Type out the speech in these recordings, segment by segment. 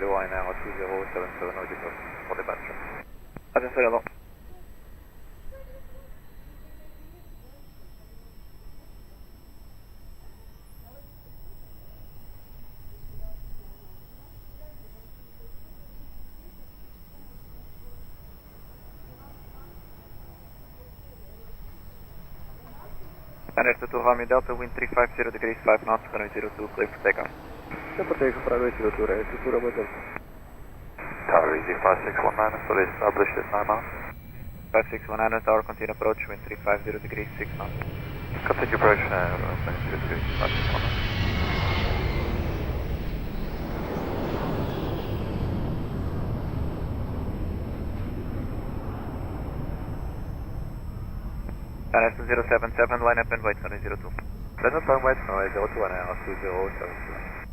Line now 2077 Nautical for departure. Atenção, Yellow. Humberto to Rami Delta, wind 350 degrees 5 knots, runway 02, clear for takeoff. Clear for takeoff, runway 02, right, to Turbo Delta. Tower Easy 5619, fully established at 9 miles. 5619, tower continue approach, wind 350 degrees 6 knots. Continue approach, runway 02 degrees 5619. Atenção 077, line up and wait, runway 02. Line up and wait, runway 02 now 2077.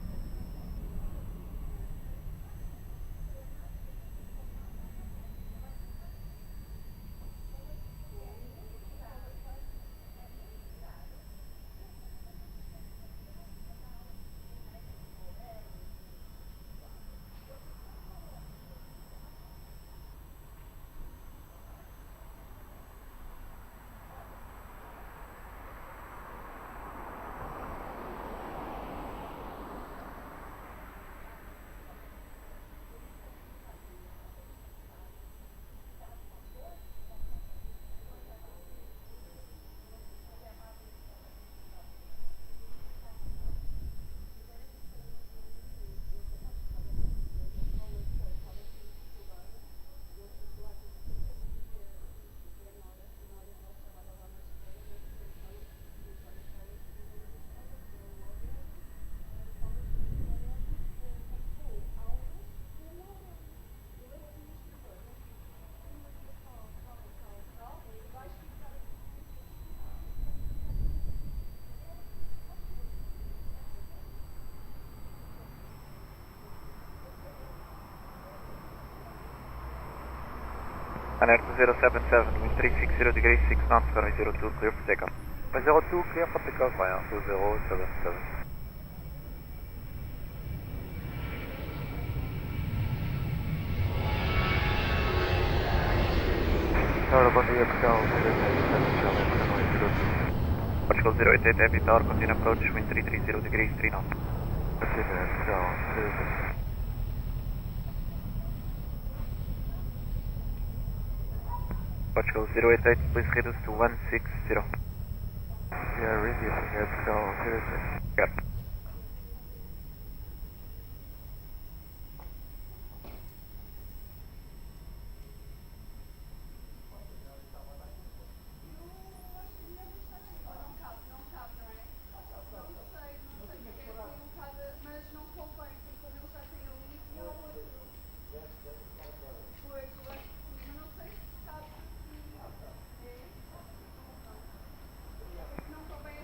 Humberto 077, wind 360 degrees 6 knots, runway 02, clear for takeoff. 02, clear for takeoff, via 2077. Tower, bom dia, Portugal, Portugal 088, heavy tower, continue approach, wind 330 degrees 3 knots. Portugal 088, please reduce to 160. Yeah, reducing here, Portugal 088. Got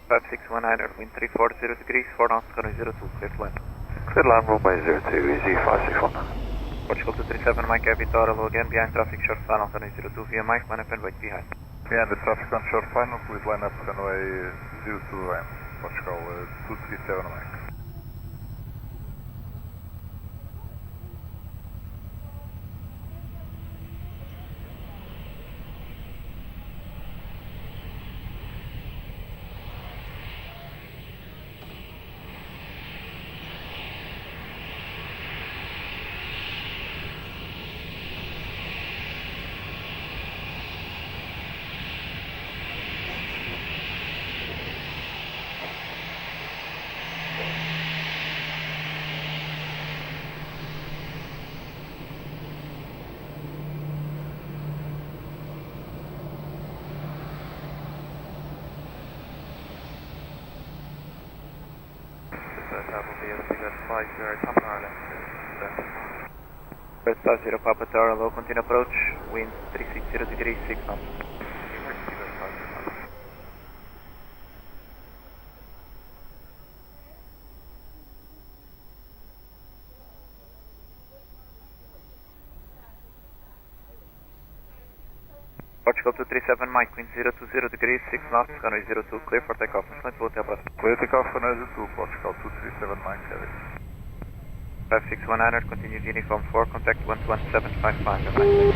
Five 5619, wind 340 degrees 4 knots, runway 02, clear to land. Clear line, runway 02, easy 561. Portugal 237, Mike heavy tower, hello again, behind traffic short final, runway 02 via Mike, line up and wait behind. Behind the traffic on short final, please line up runway 02 M. Portugal 237 Mike. First Star 0 Papa Tower, low continue approach, wind 360 degrees 6 knots. Portugal 237 Mike, wind 020 degrees 6 knots, runway 02, clear for takeoff. Excelente voo, até a próxima. Clear takeoff, runway 02, Portugal 237 Mike, heavy. 56100, continue uniform 4, contact 11755, have a nice day.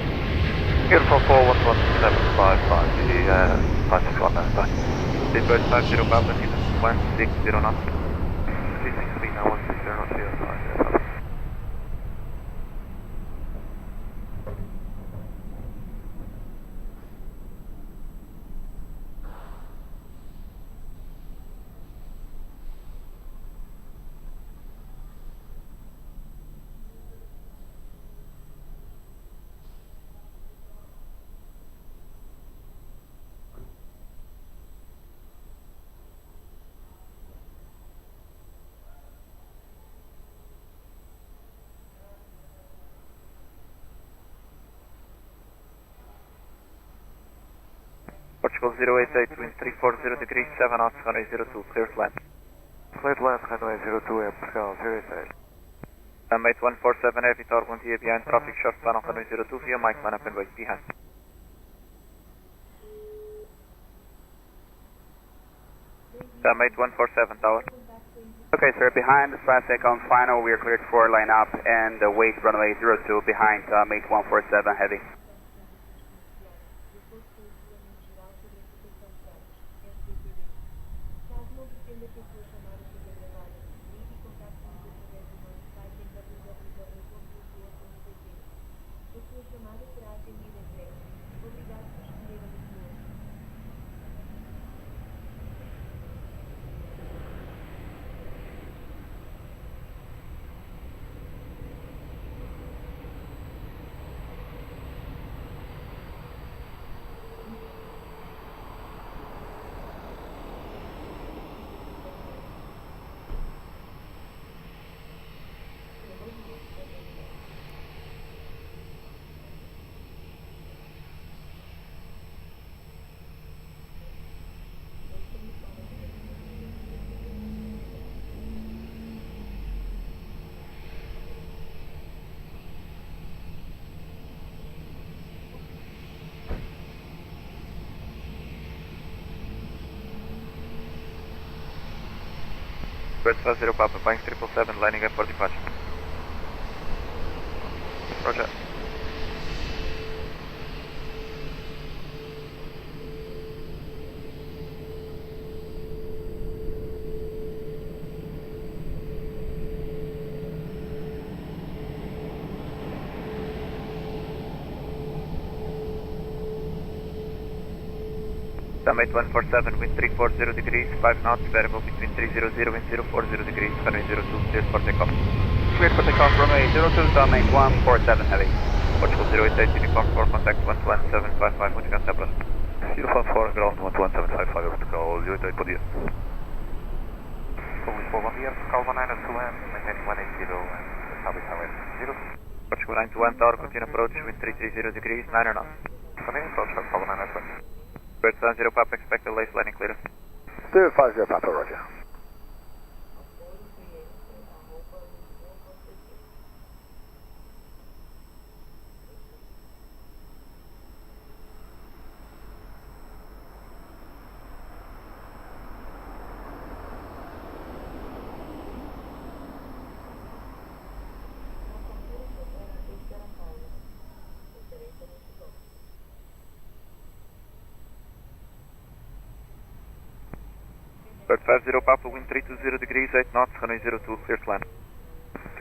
Uniform 4, 11755, the 561, bye. Seatbelt 50 Papa, 160 knots. 363 now, 160 knots, yes, sorry. Portugal 088, wind 340 degrees, 7 knots, runway 02, clear to land. Clear to land, runway 02, Portugal 088. Mate 147 Heavy, Tower 1 here behind, traffic short channel, runway 02, via mic line up and wait behind. Mate 147 Tower. Okay, sir, behind the traffic on final, we are cleared for line up and wait runway 02 behind mate 147 Heavy. Bird 50 Papa, Boeing 777, lining up for departure. Roger. Summit 147, wind 340 degrees, 5 knots, variable between 300 and 040 degrees, runway 02, cleared for takeoff. Cleared for takeoff, runway 02, summit 147 Heavy. Portugal 088, uniform 4, contact 11755, which can tablet. Uniform 4, ground 11755, Portugal 088, bom dia. Lisboa, bom dia, Portugal 192 land, maintaining 180 and establish highway 0. Portugal 921 Tower, continue approach, wind 330 degrees, 9 knots. Continue approach, Portugal 992. Bird 70 Papa, expected late landing clearance. 050 Papa, roger. Bird 50 Papa, wind 320 degrees, 8 knots, runway 02, clear to land.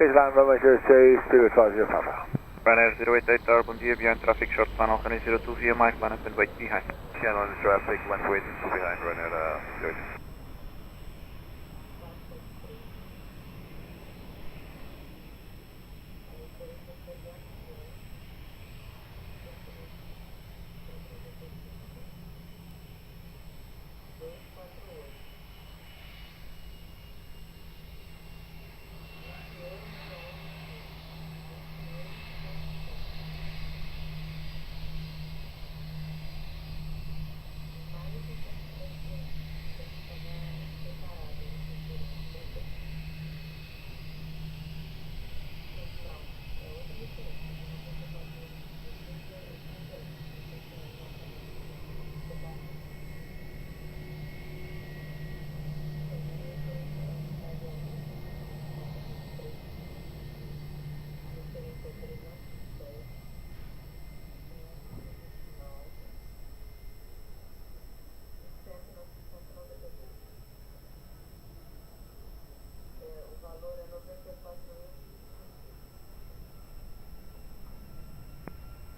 Clear to land, runway 06, 050 Papa. Ryanair 088 Tower, bom dia, behind traffic short channel, runway 02, via mic line up and wait behind. Channel on the traffic, left wait, two behind, Ryanair 08.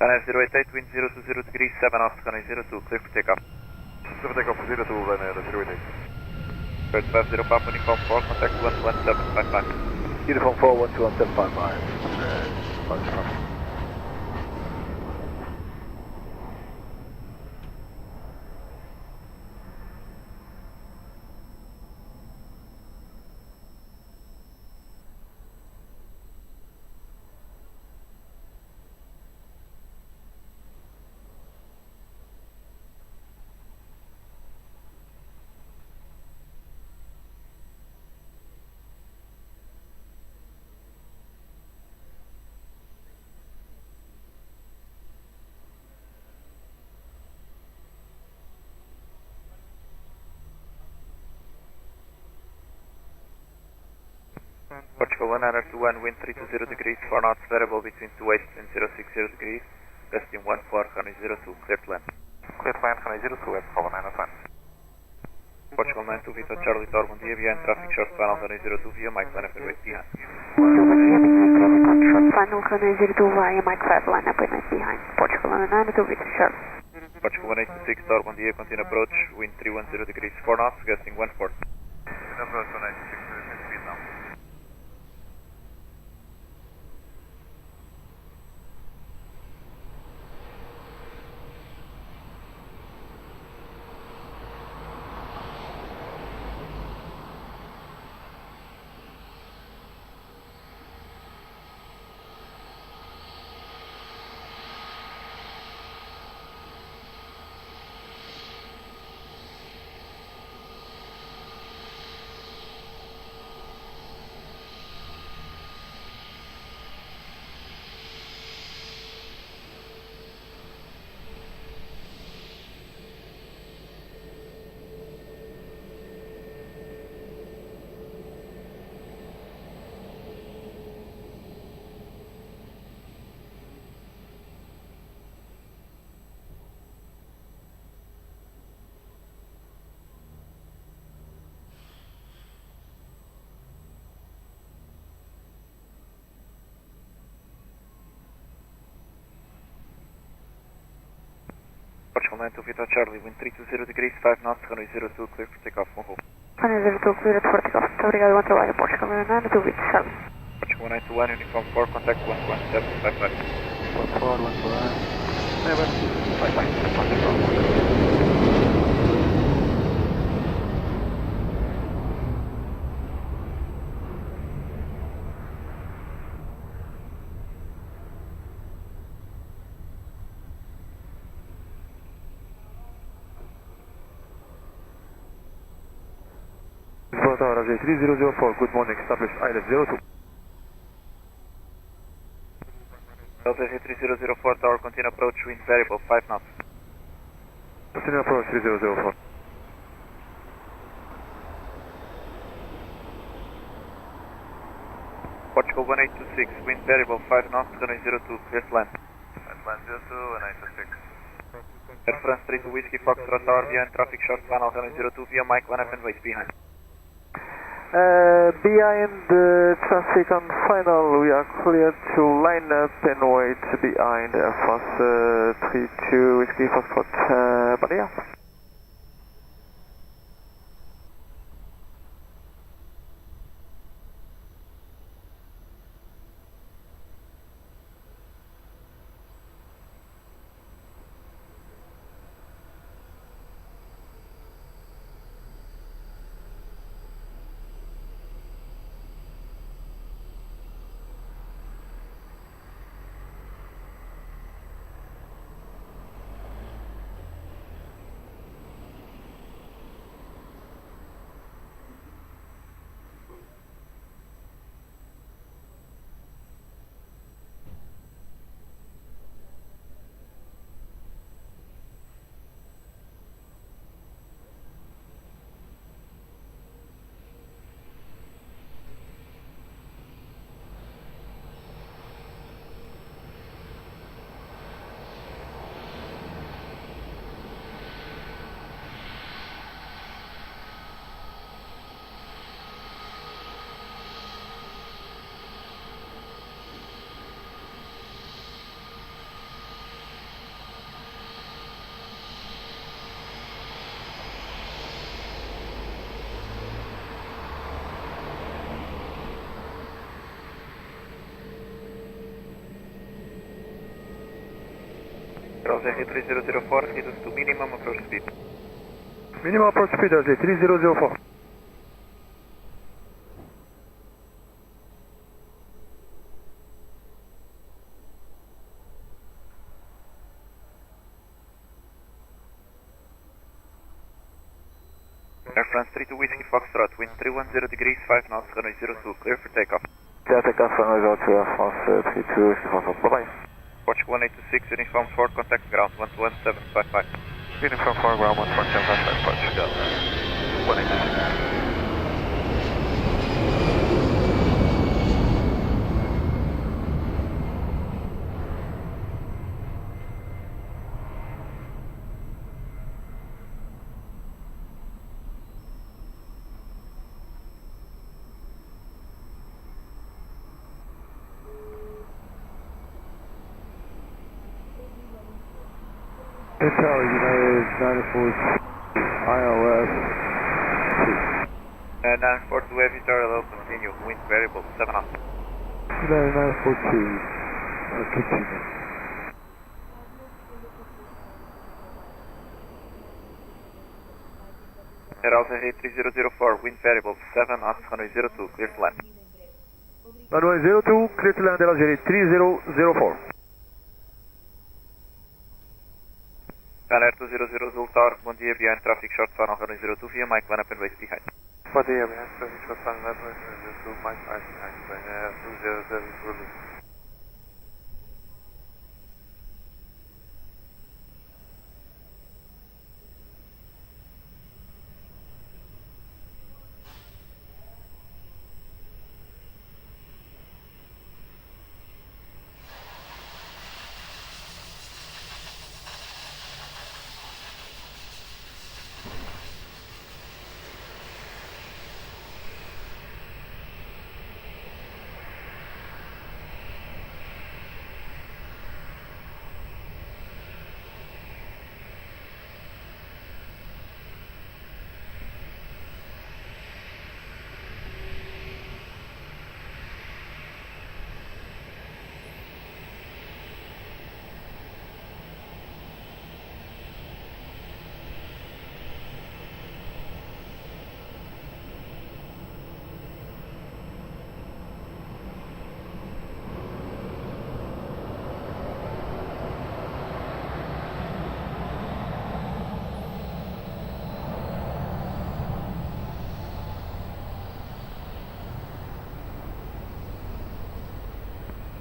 Runway 088, wind 020 degrees, 7 knots, runway 02, clear for takeoff. Clear for takeoff, 02, runway 088. Bird 50 Papa, uniform 4, contact 11755. Uniform 4, 12175. Portugal 121, wind 320 degrees, 4 knots, variable between 28 and 060 degrees, resting 14, runway 02, clear to land. Clear to land, runway 02, Apollo 901. Portugal 92, Vito Charlie Tower, bom dia, behind traffic short final, runway 02, via Mike, line up and wait behind. Short final, runway 02, via Mike 5, line up and wait behind. Portugal 92, Vito Charlie. Portugal 186, Tower, bom dia, continue approach, wind 310 degrees, 4 knots, gusting 14. Approach 186, speed now. Portugal 92, Vito Charlie, wind 320 degrees, 5 knots, runway 02, clear for takeoff, one hold. Runway 02, clear for takeoff. Obrigado, bom trabalho, Portugal 92, Vito Charlie. Portugal 191, uniform 4, contact 11755. 141, Lisboa Tower, 3004, good morning, establish island 02. Delta 3004, Tower, continue approach, wind variable, 5 knots. Continue approach 3004. Portugal 1826, wind variable, 5 knots, runway 02, clear to land. Land 02 and 826. Air France 32 Whiskey Foxtrot Tower, behind traffic short final, runway 02, via Mike, line up and wait behind. Behind the traffic on final, we are clear to line up and wait behind Air France 32 Whiskey Foxtrot. Bom dia. Browser R3004, reduce to minimum approach speed. Minimum approach speed, LJ 3004. Air France 32 Whiskey Foxtrot, wind 310 degrees, 5 knots, runway 02, clear for takeoff. Yeah, take off runway 02, Air France 32 Whiskey Foxtrot. Bye-bye. Portugal 1826, uniform forward, contact ground 11755. Uniform forward, ground 11755, Portugal. 186. Hotel United 94 ILS 942 Heavy Parallel, continue, wind variable 7 knots. United 942, continue. Browser A3004, wind variable 7 knots, runway 02, clear to land. Runway 02, clear to land, LJ 3004. Alerta 00 Zul Tower, bom dia, behind traffic short funnel, runway 02 via Mike, line up and wait behind. Bom dia, behind traffic short funnel, runway 02, Mike, line behind, 200 release.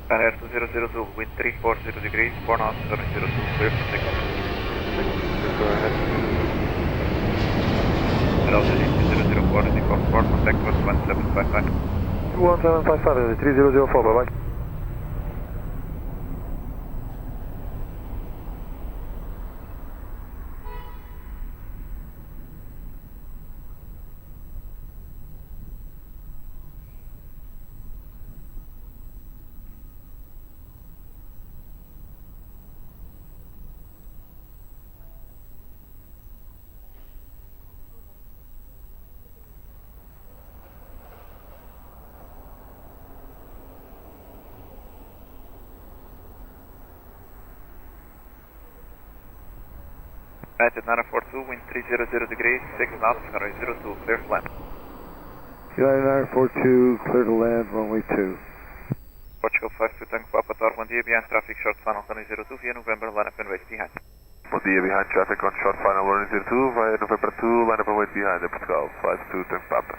Alerta 00 Zul, wind 340 degrees, 4 knots, runway 02, clear for takeoff. Go ahead. Browser A3004, uniform forward, contact 11755. 11755, 3004, bye-bye. United 942, wind 300 degrees, 6 knots, runway 02, clear for land. United 942, clear to land, runway 2. Portugal 52 Tango Papa Tower, bom dia, behind traffic short funnel, runway 02 via November, line up and wait behind. Bom dia, behind traffic on short final, runway 02, via November 2, line up and wait behind, Portugal 52 Tango Papa.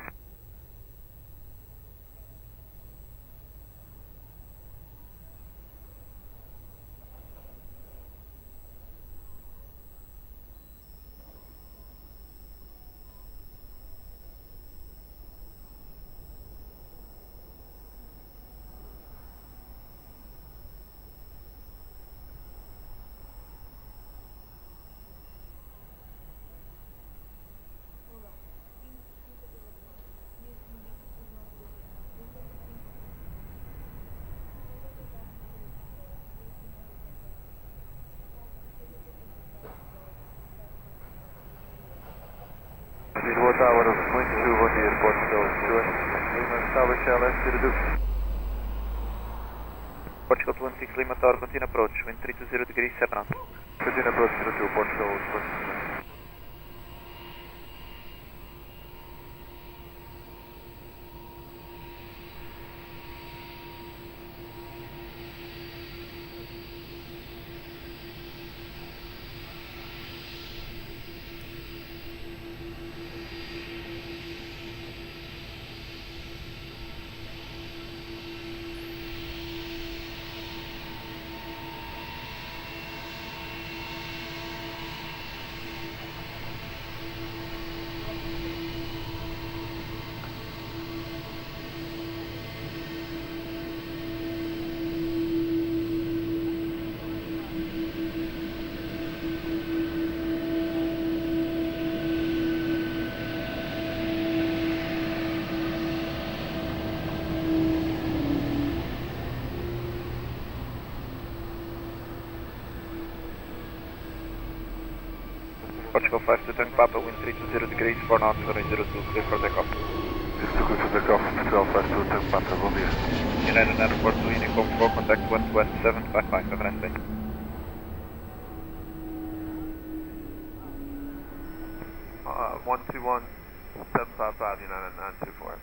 Lisboa Tower, muito bom dia, Portugal, Lima Tower, Shell, Portugal 26 Lima Tower, continue approach, wind 320 degrees, 7 knots. Continue approach 02, Portugal 26 Lima. Portugal 5 to Tank Papa, wind 320 degrees, 4 knots, runway 02, clear for takeoff. Clear for takeoff, Portugal 5 to Tank Papa, bom dia. United Aeroporto, Uniform 4, contact 12755, have a nice day. Uh, 121-755, United 924.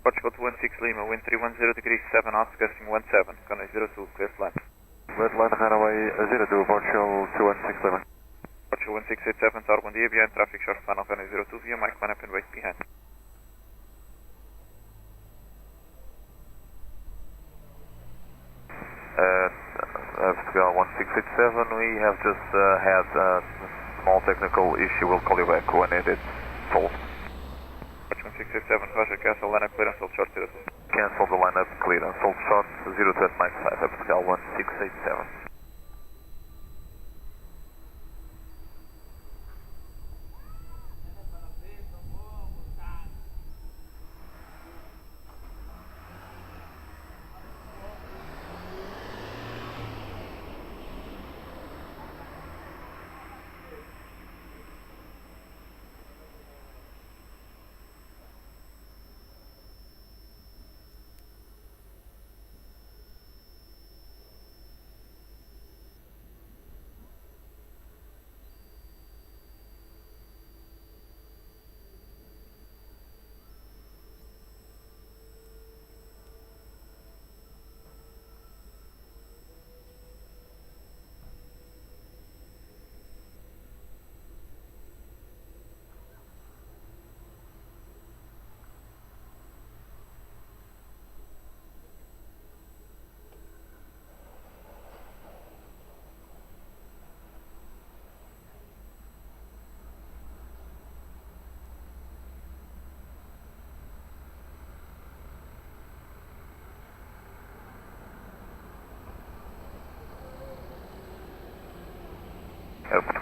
Portugal 26 Lima, wind 310 degrees, 7 knots, gusting 17, runway 02, clear flight. Red line runway 02, Portugal 216 Lima. Portugal 1687, Tower, bom dia, behind traffic short final, runway 02, via mic 1 up and wait behind. Portugal 1687, we have just had a small technical issue, we'll call you back when it is solved. 687, Roger, cancel lineup clearance, hold short 02. Cancel the lineup clearance, hold short 02 at Mike 5, Portugal 1687.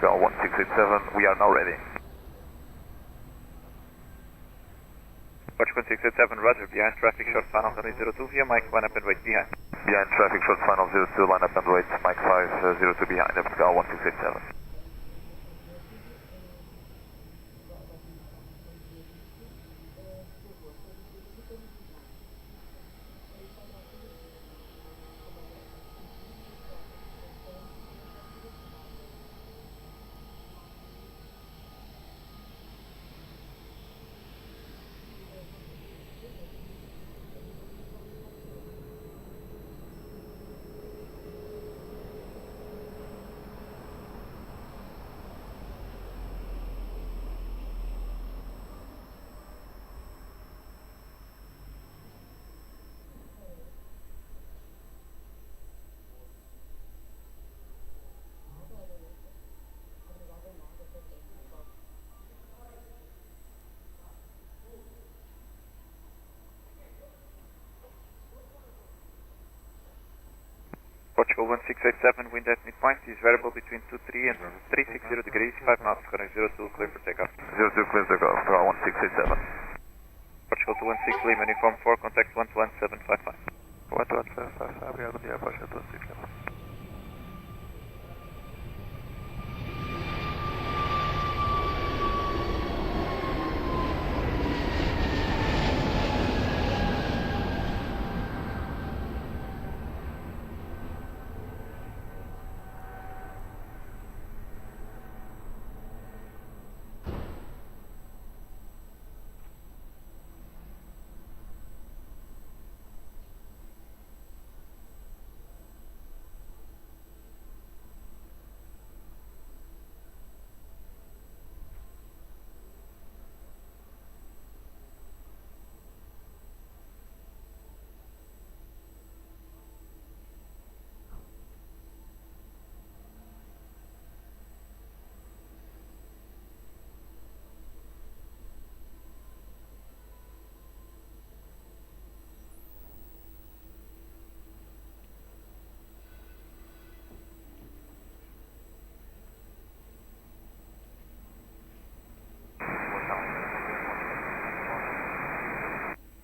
Portugal 1687, we are now ready. Portugal 1687, Roger, behind traffic short final, runway 02, via mic 1 up and wait behind. Behind traffic short final 02, line up and wait, Mike 5, 02 behind, Portugal 1687. Portugal 1687, wind at midpoint is variable between 23 and 360 degrees, 5 knots, runway 02, clear for takeoff. 02, clear for takeoff, 1687. Portugal 216, Lima, uniform 4, contact 11755. 11755, obrigado, dia, Portugal 216.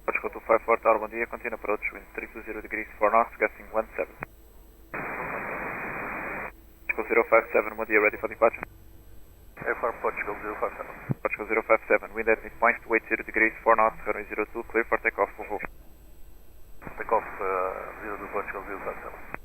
Portugal 254, Tower, bom dia, continue approach, wind 320 degrees, 4 knots, gusting 17. Portugal 057, bom dia, ready for departure. For Portugal 057. Portugal 057, wind at midpoint, 280 degrees, 4 knots, runway 02, clear for takeoff, Vivo. Takeoff 02, Portugal 057.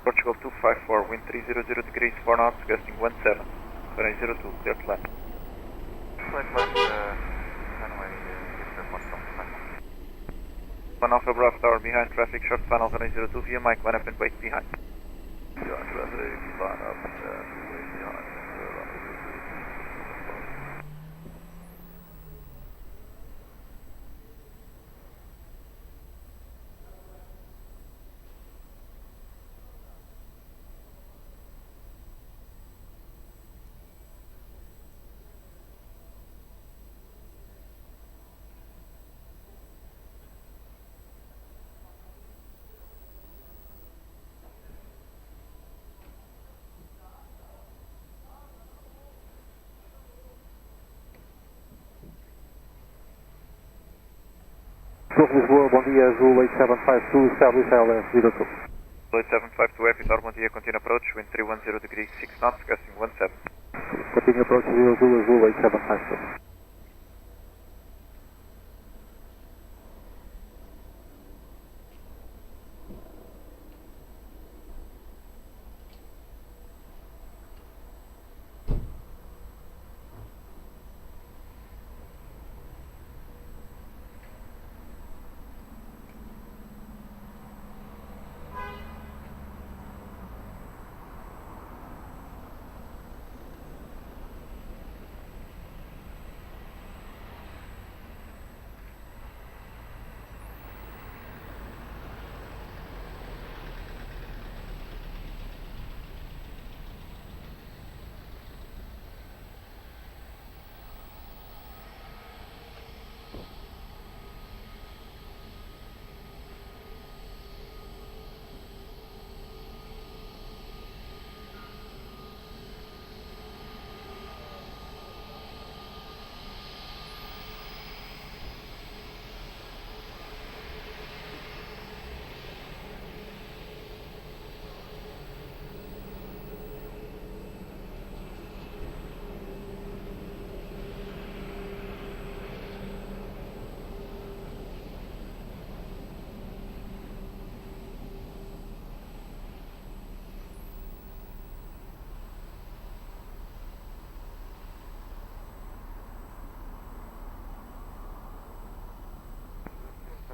Portugal 254, wind 300 degrees, 4 knots, gusting 17. Runway 02, clear to land. Flight left, runway, Portugal 254. 1 Alpha Bravo Tower behind, traffic short funnel, runway 02 via mic, line up and wait behind. Yeah, traffic, line up and wait behind, runway 02. Lisboa, bom dia, Azul 8752, establish ILS 02. 8752, Aviator, bom dia, continue approach, wind 310 degrees, 6 knots, gusting 17. Continue approach 02, Azul 8752.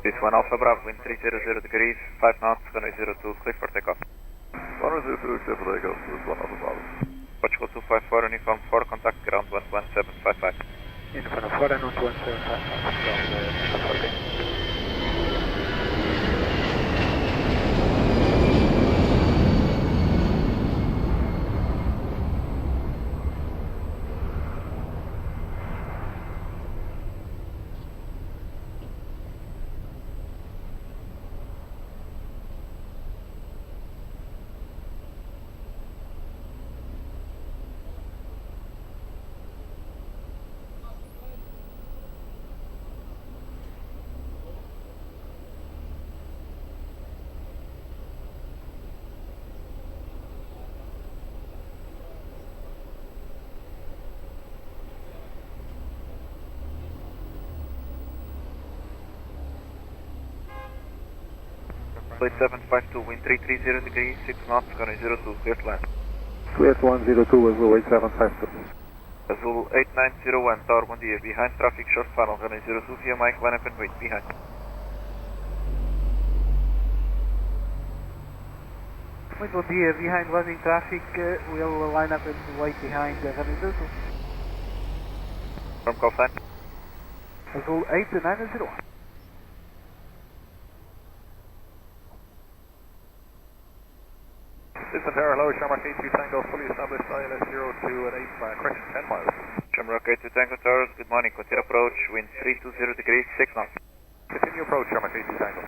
This one Alpha Bravo, wind 300 degrees, 5 knots, runway 02, clear for takeoff. Runway 02, clear for takeoff, this one Alpha Bravo. Portugal 254, uniform 4, contact ground 11755. Uniform 4 and 11755. Flight 752, wind 330 degrees, 6 knots, runway 02, clear to land. Clear to 102, Azul 8752. Azul 8901, Tower, bom dia. Behind traffic, short funnel, runway 02 via Mike, line up and wait, behind. Muito bom dia, behind running traffic, we'll line up and wait behind runway 02. From call sign. Azul 8901. Lisbon Tower, hello, Shamrock 82 Tango, fully established ILS 02 at 8, correction 10 miles. Shamrock 82 Tango Towers, good morning. Continue approach, wind 320 degrees, 6 knots. Continue approach, Shamrock 82 Tango.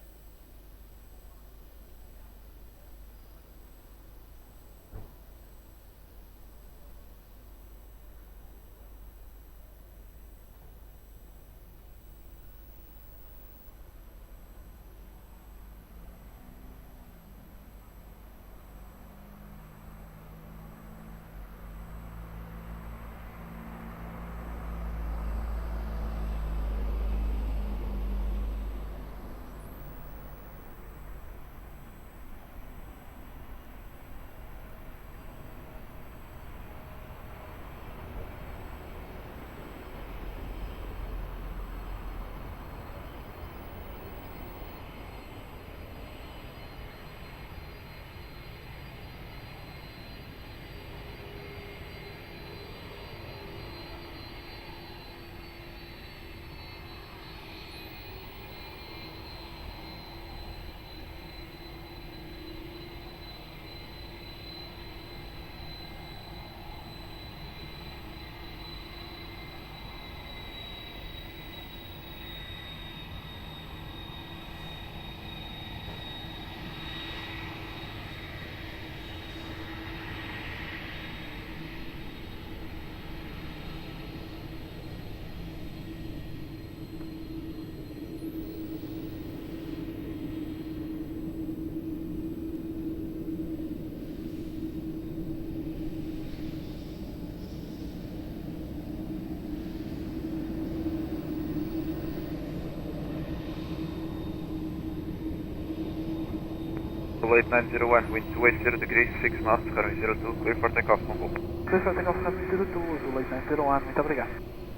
Azul 8901, wind 280 degrees, 6 knots, runway 02, clear for takeoff, Congo. Clear for takeoff, runway 02, Azul 8901, muito obrigado.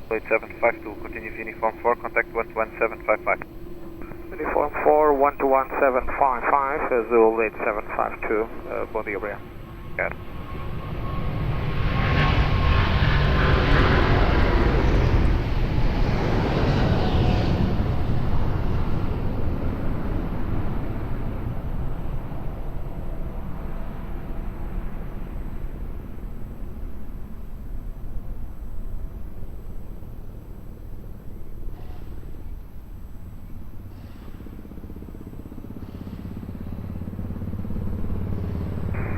Flight 752, continue uniform 4, contact 11755. Uniform 4, 121755, Azul 8752, bom dia, obrigado. Obrigado.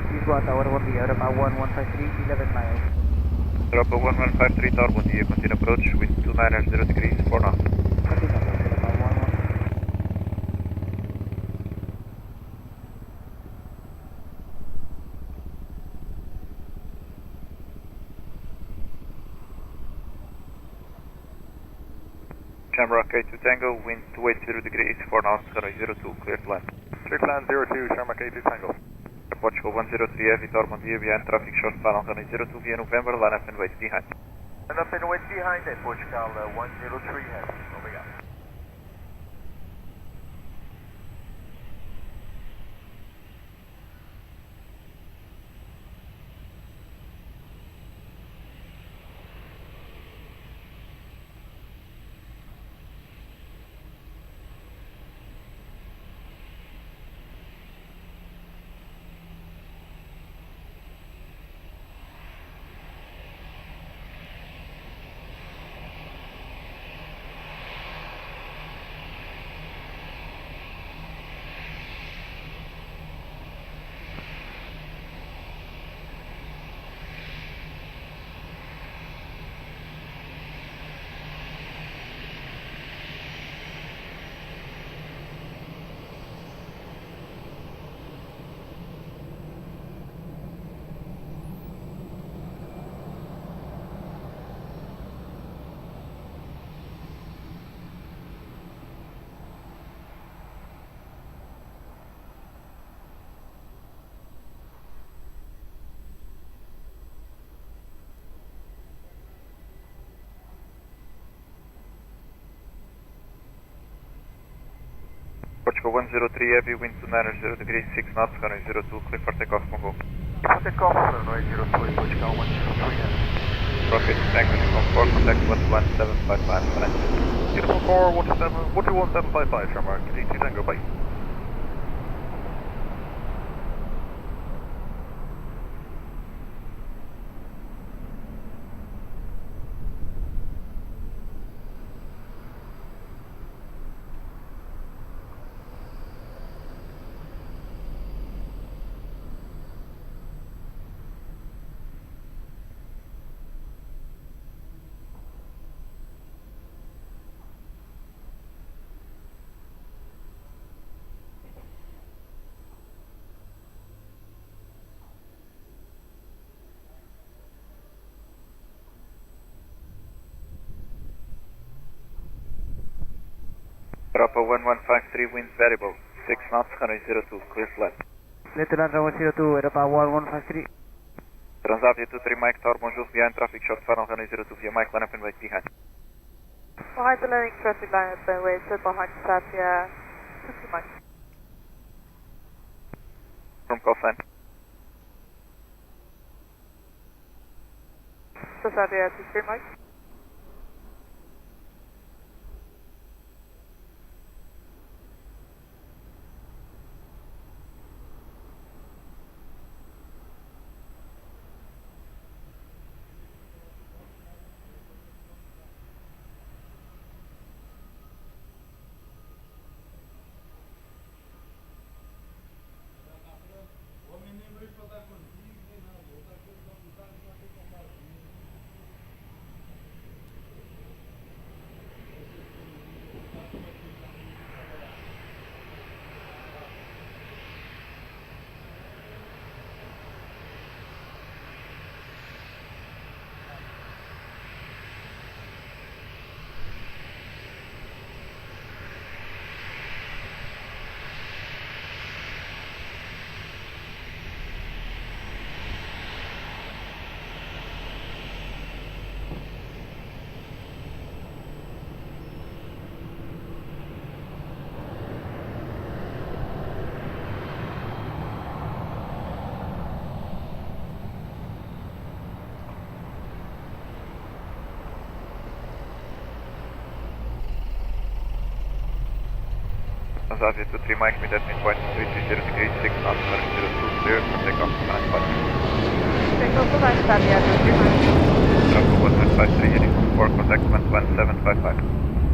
Lisboa Tower, bom dia, Europa 1153, 11 miles. Europa 1153 Tower, bom dia. Continue approach, wind 290 degrees, 4 knots. Continue approach, Europa 11. Shamrock 82 Tango, wind 280 degrees, 4 knots, runway 02, clear to land. Clear to land 02, Shamrock 82 Tango. Portugal 103 Heavy Tower, bom dia. Behind traffic, short funnel, runway 02 via November, line up and wait behind. Line up and wait behind, Portugal 103 Heavy, obrigado. Portugal 103 Heavy, wind 290 degrees, 6 knots, runway 02, clear for takeoff, Congo. Takeoff, runway 02, Portugal 103. Rocket, tango, Uniform 4, contact 11755, Uniform 4, 11755, Shamrock, D2 Tango, bye. Europa 1153, wind variable, 6 knots, runway 02, clear flat. Lieutenant runway 02, Europa 1153. Transavia 23 Mike Tower, bonjour, behind traffic short final, runway 02 via Mike, line up and wait behind. Behind the landing traffic line up and wait, behind Transavia 23 Mike. From call sign. Transavia 23 Mike. Transavia 23 Mike, mid at midpoint 330 degrees, 6 knots, runway 02, clear for takeoff, command spot. Takeoff for Transavia 23 Mike. Europa 1153, Uniform 4, contact 11755.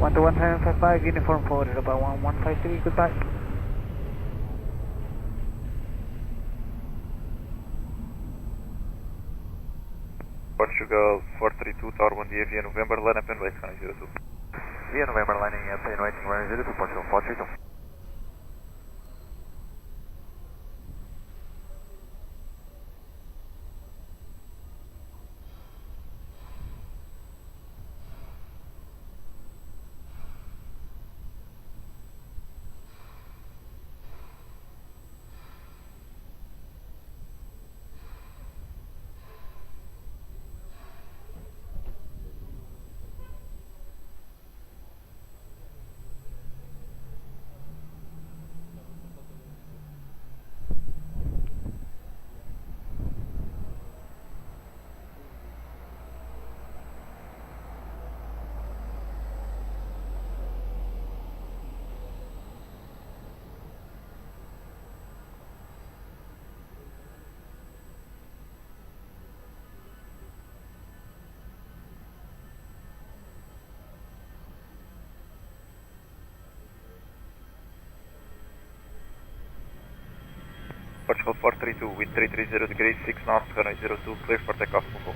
11755, Uniform 4, Europa 1153, goodbye. Portugal 432 Tower 1 via November, line up and wait, runway 02. Via November, lining up and waiting, runway 02, Portugal 432. Portugal 432, wind 330 degrees, 6 knots, runway 02, clear for takeoff, Congo.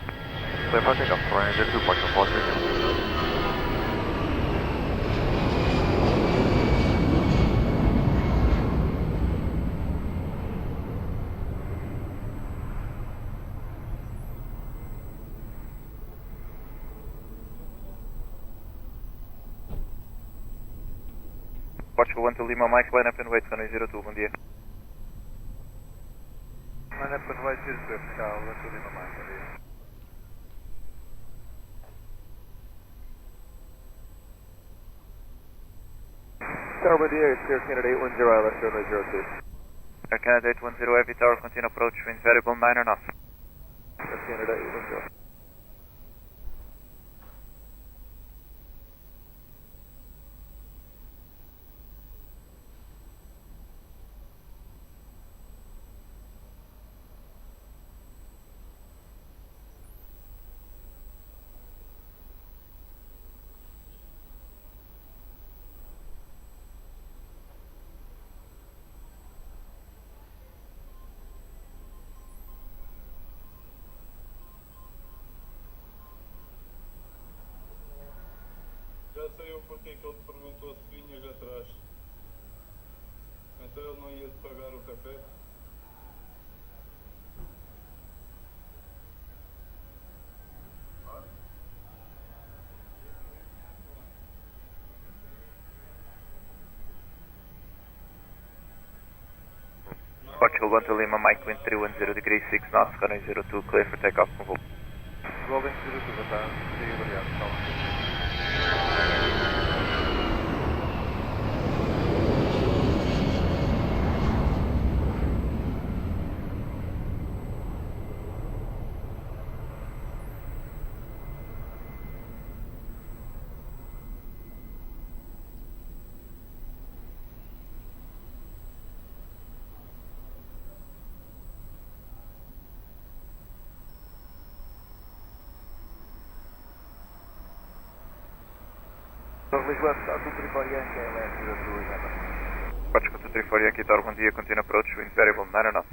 Clear for takeoff, runway 02, Portugal 432. Portugal 1 to Lima Mike, line up and wait, runway 02, bom dia. Line up and wait, Portugal 1 to Lima Mike, bom dia. Tower by the air, clear Canada 810, left runway 02. Air Canada 810, Heavy Tower, continue approach, wind variable 9 knots. Air Canada 810. Já saiu porque que ele te perguntou se vinhas atrás. Então ele não ia te pagar o café? Portugal 1 to Lima, Mike wind 310 degrees 6 knots, runway 02, clear for takeoff from Volvo. Golden 02, boa tarde. Sim, obrigado. Lisboa, está tudo triporiano, que é leste da sua Lisboa. Portugal 234 Yankee Tower, bom dia, continue approach, wind variable 9 knots.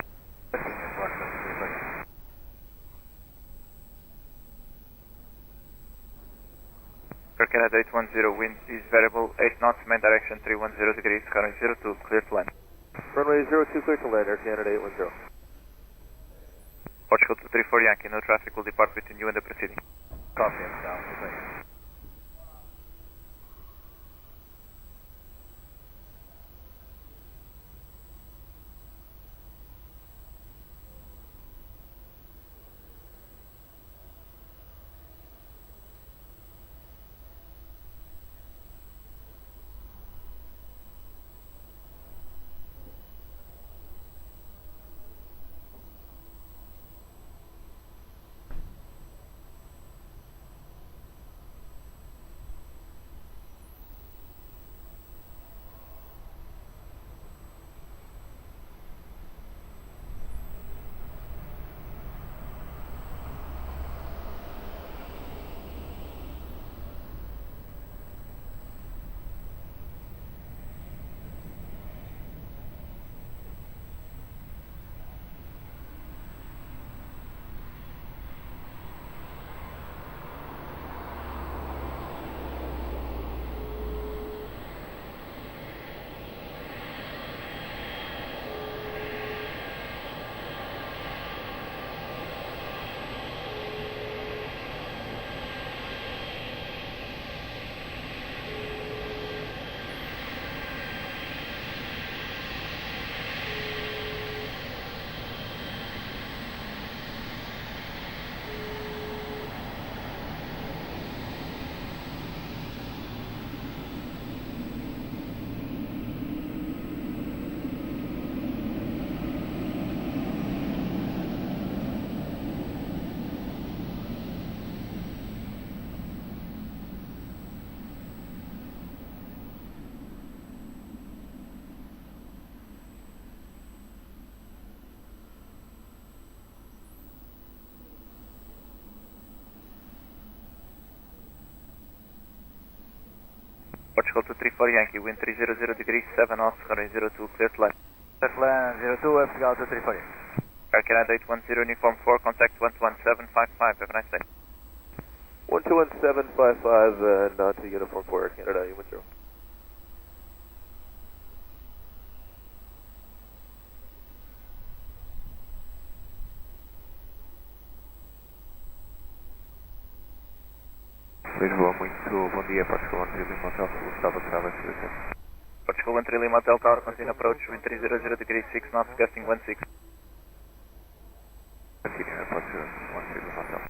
Air Canada 810, wind is variable 8 knots, main direction 310 degrees, runway 02, clear to land. Runway 02, clear to land, Air Canada 810. Portugal 234 Yankee, no traffic will depart between you and the proceeding. Copy, I'm down, thanks. Portugal 234 Yankee, wind 300 degrees 7 knots, runway 02, clear to land. Clear to land 02, Portugal 234. Air Canada 810, uniform 4, contact 11755, have a nice day. 121.755, not to uniform 4, Air Canada 810. Lisboa, muito bom dia, Portugal 1 Lima Hotel, Gustavo Trava, Portugal 1 Lima Hotel Tower, continue approach, wind 300 degrees 6 knots, gusting 16. Continue, Portugal 1 Lima Hotel.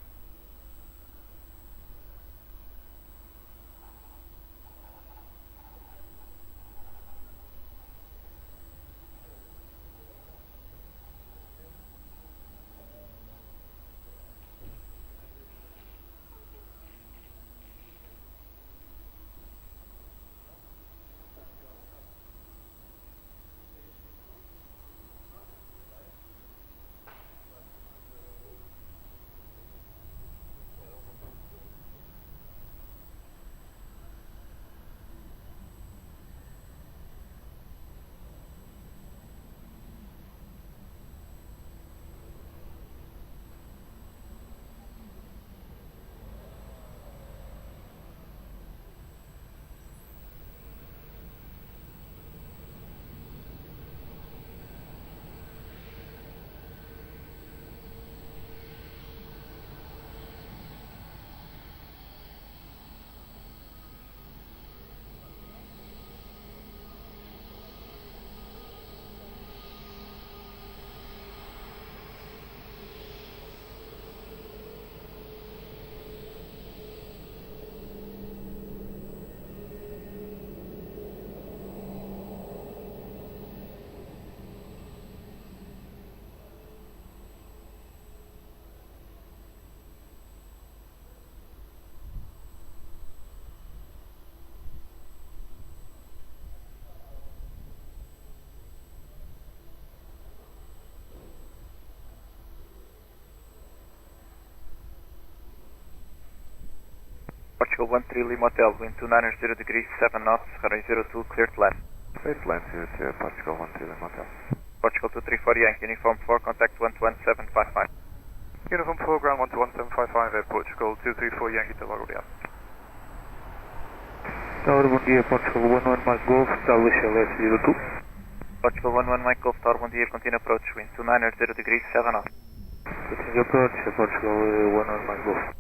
Portugal 13 Lima Hotel, wind 290 degrees, 7 knots, runway 02, clear to land. Clear to land 02, Portugal 13 Lima Hotel. Portugal 234 Yankee, uniform 4, contact 11755. Uniform 4, ground 11755, Portugal 234 Yankee, Delgado. Tower, bom dia, Portugal 11 Mike Golf, establish LS02. Portugal 11 Mike Golf Tower, bom dia, continue approach, wind 290 degrees, 7 knots. Continue approach, Portugal 11 Mike Golf.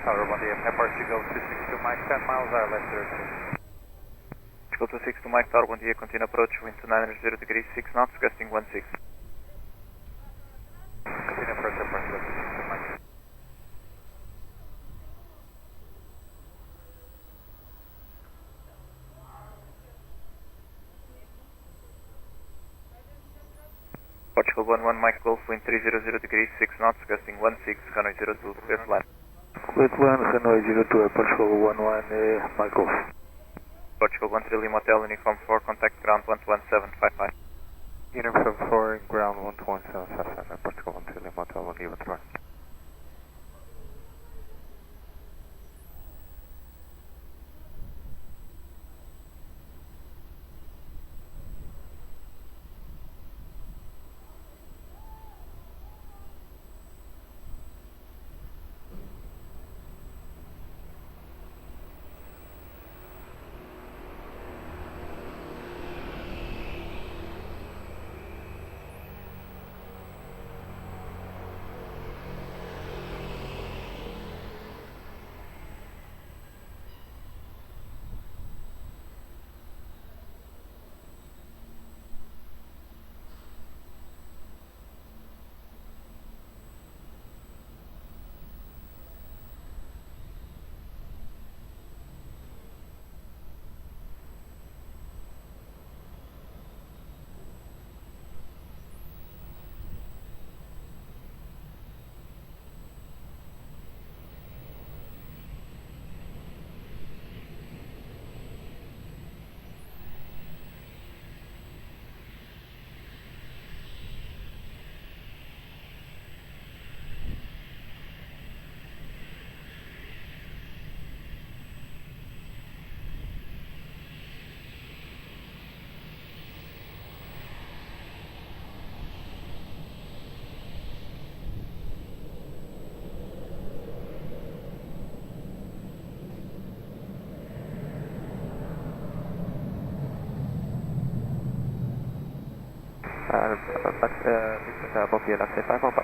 Tower, bom dia, Portugal 262 Mike, 10 miles are left 02. Portugal 262 Mike Tower, bom dia, continue approach, wind 290 degrees, 6 knots, gusting 16. Continue approach, Portugal 262 Mike. Portugal 11 Mike Golf, wind 300 degrees, 6 knots, gusting 16, runway 02, clear to land. Clear to land, runway 02, Portugal 11 Mike Golf. Portugal 13 Lima Hotel, uniform 4, contact ground 11755. Uniform 4, ground 11755, Portugal 13 Lima Hotel, bom dia, boa tarde. Bom dia, F5 on Papa.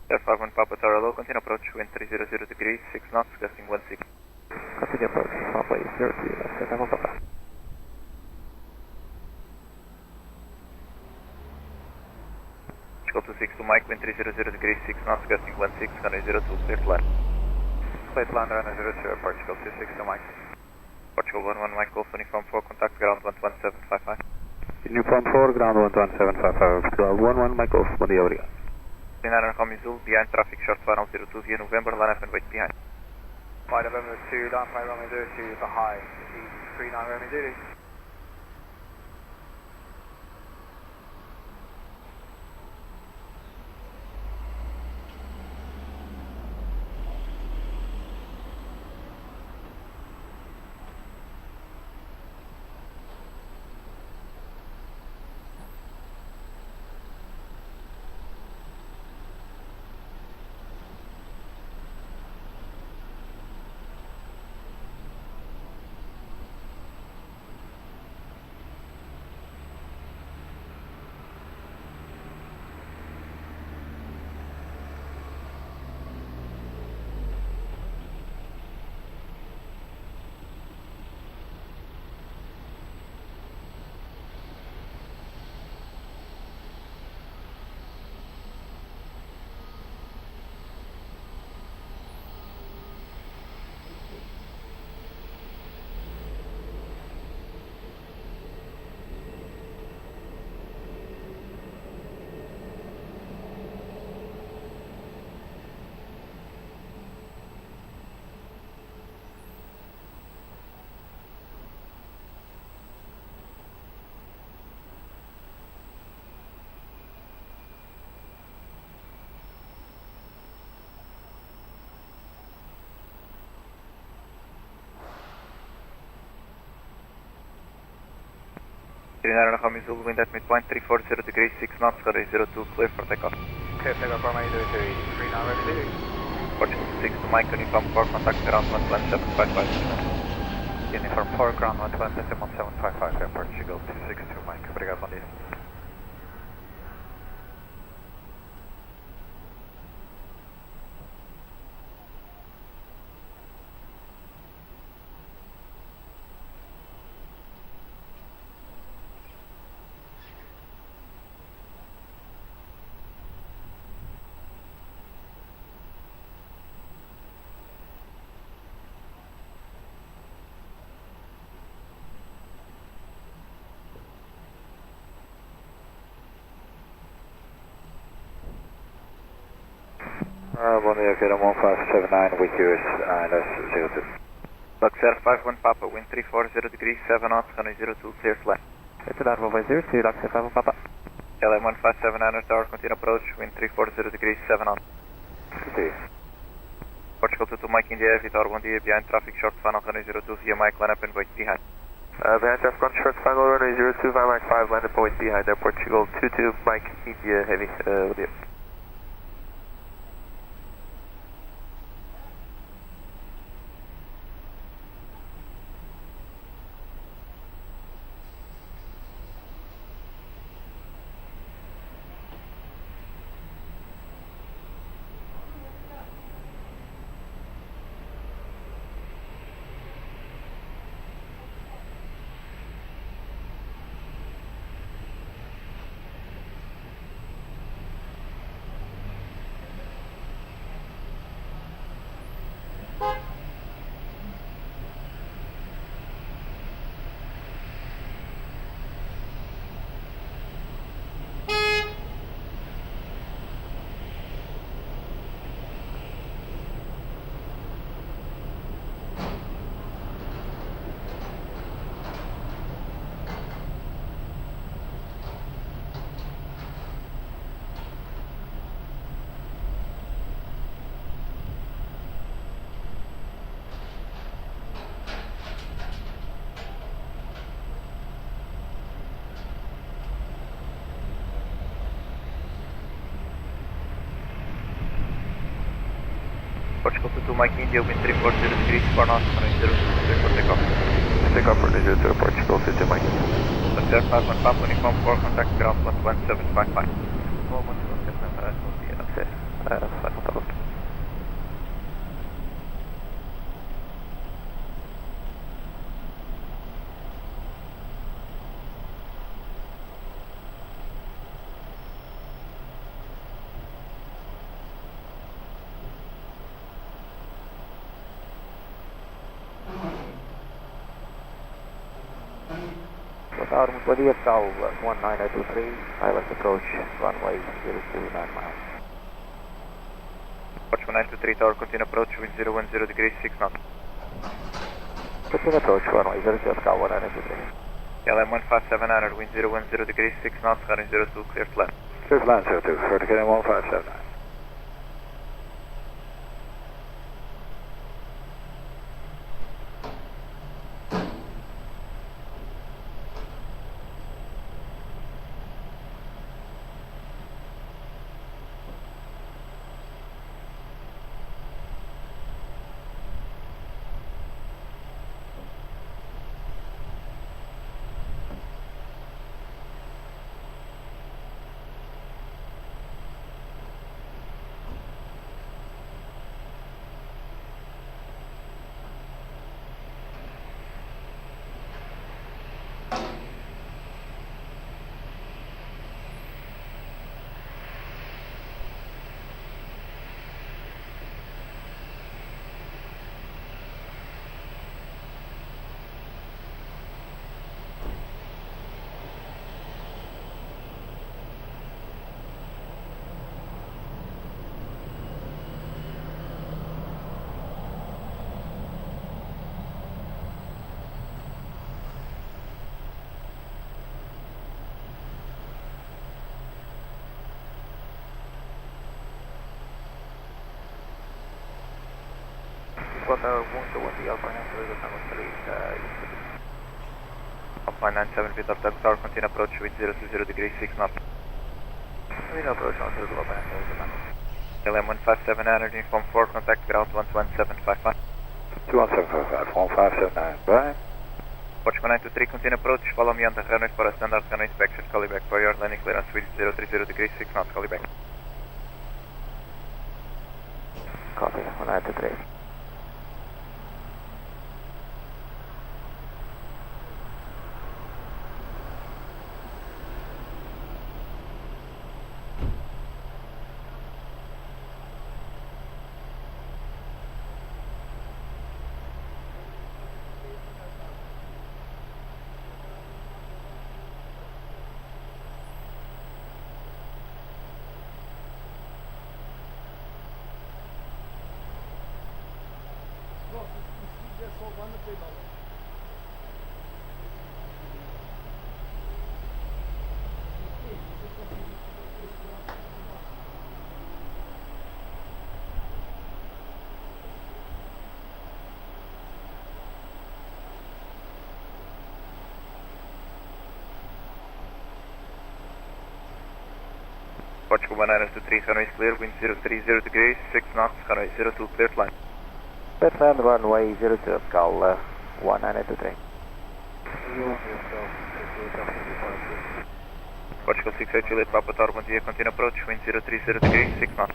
F5 on Papa Tower low, continue approach, wind 300 degrees, 6 knots, gusting 16. Continue approach, Papa 03, F5 on Papa. Portugal 262 Mike, wind 300 degrees, 6 knots, gusting 16, runway 02, clear to land. Clear to land, runway 02, Portugal 262 Mike. Portugal 11 Mike Golf, uniform 4, contact ground 11755. Uniform 4, ground 11755, Portugal 11 Mike Golf, bom dia, obrigado. 39 Romeo Zulu, behind traffic short final 02 via November, line up and wait behind. 5 November 2, down 5 Romeo 02, behind, 39 Romeo Zulu. Trinidad Romeo Zulu, wind at midpoint 340 degrees, 6 knots, runway 02, clear for takeoff. Clear takeoff for Romeo 02, 39 Romeo Zulu. Portugal 6 to Mike, uniform 4, contact ground 11755. Uniform 4, ground 11755, Air Portugal 262 Mike. Obrigado, bom dia. Bom dia, Kilo 1579, with yours, that's 02. Lux Air 51 Papa, wind 340 degrees, 7 knots, runway 02, clear flat. Trinidad Romeo 02, Lux Air 51 Papa. LM 15700 tower, continue approach, wind 340 degrees, 7 knots. Okay. Portugal 22 Mike India, Heavy Tower, bom dia, behind traffic short final, runway 02 via Mike, line up and wait behind. Behind traffic on short final, runway 02, via Mike 5, line up and wait behind there, Portugal 22 Mike India, Heavy, with you. Portugal 22 Mike India, wind 340 degrees, 4 knots, runway 02, clear for takeoff. Takeoff for 02, Portugal 22 Mike. Lux Air 51 Papa, uniform 4, contact ground 11755. Moment, bom dia, Lux Air 51 Papa. Muito bom dia, Cal 19023, Island approach, runway 029 miles. Portugal 923 Tower, continue approach, wind 010 degrees, 6 knots. Continue approach, runway 02 Oscar 1923. LM 15700, wind 010 degrees, 6 knots, running 02, clear to land. Clear to land 02, vertical 1579. Muito bom dia, Alpine 97, Alpine 97 Victor Delta Tower, continue approach, wind 020 degrees, 6 knots. Continue approach, Alpine 97. LM 15700, uniform 4, contact ground 11755. 21755, 1579, bye. Portugal 923, continue approach, follow me on the runway for a standard runway inspection, call you back for your landing clearance, wind 030 degrees, 6 knots, call you back. Copy, 193. Portugal 1923, runway is clear, wind 030 degrees, 6 knots, runway 02, clear to land. Clear to land, runway 02 Oscar 1923. Portugal 68 Juliet Papa Tower, bom dia, continue approach, wind 030 degrees, 6 knots.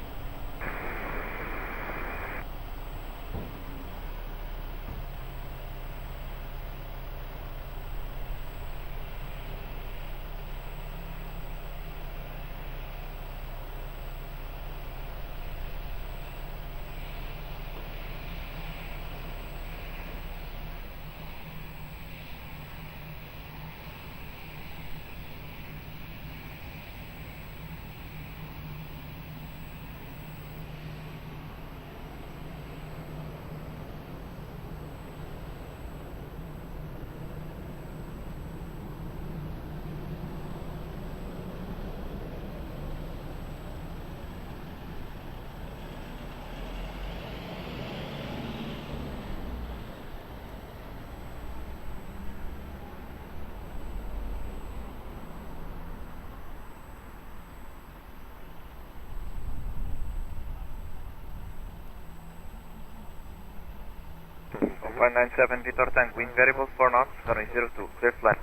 Alpine 97 Victor Tank, wind variable 4 knots, runway 02, clear to land.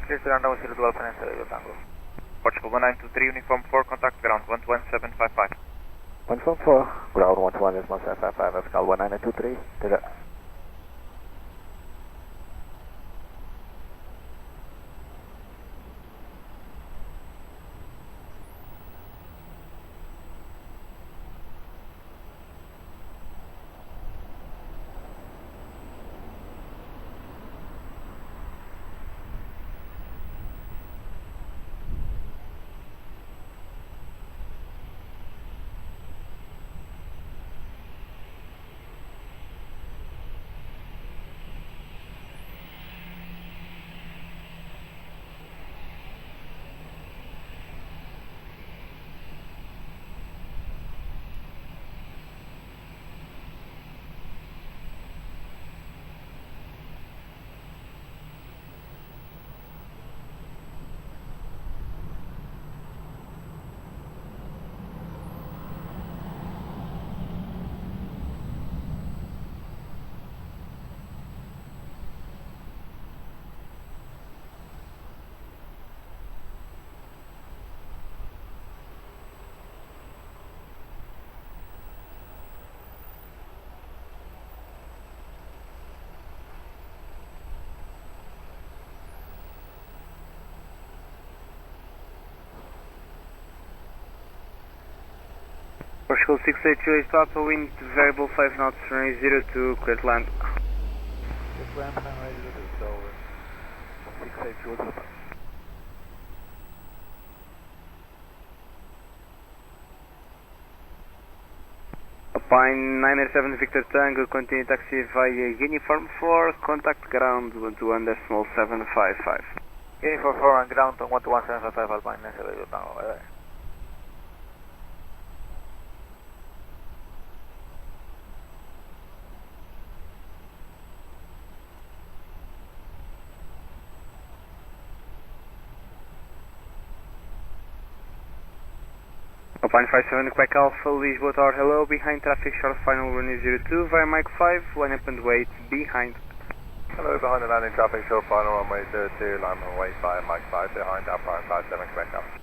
Clear to land, runway 02 Alpine 97 Tango. Portugal 1923, uniform 4, contact ground 11755. 114, ground 11755, Oscar 1923, Direto. Portugal 682 Papa, wind variable 5 knots, runway 02, clear to land. Just land runway 02, so 682 Papa. Alpine 987 Victor Tango, continue taxi via Uniform 4, contact ground 121.755. Uniform 4 on ground on 121.755 Alpine 987 Tango, bye bye. Alpine 57 Quebec Alpha, Lisboa Tower, hello, behind traffic, short final runway 02 via Mike 5, line up and wait, behind. Hello, behind the landing traffic, short final runway 02, line and wait by Mike 5, behind Alpine 57 Quebec Alpha.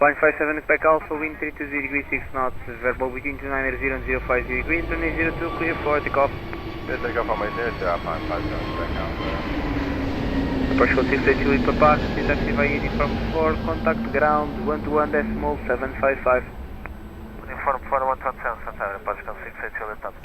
Line 57 Quebec Alpha, wind 320 degrees 6 knots, verbal between 290 and 050 degrees, runway 02, clear for takeoff. Clear takeoff runway 02, Alpine 57 Quebec Alpha. Portugal 682 Papa, taxi via Uniform 4, contact ground 121.755. Uniform 4 121.755, Portugal 682 Papa.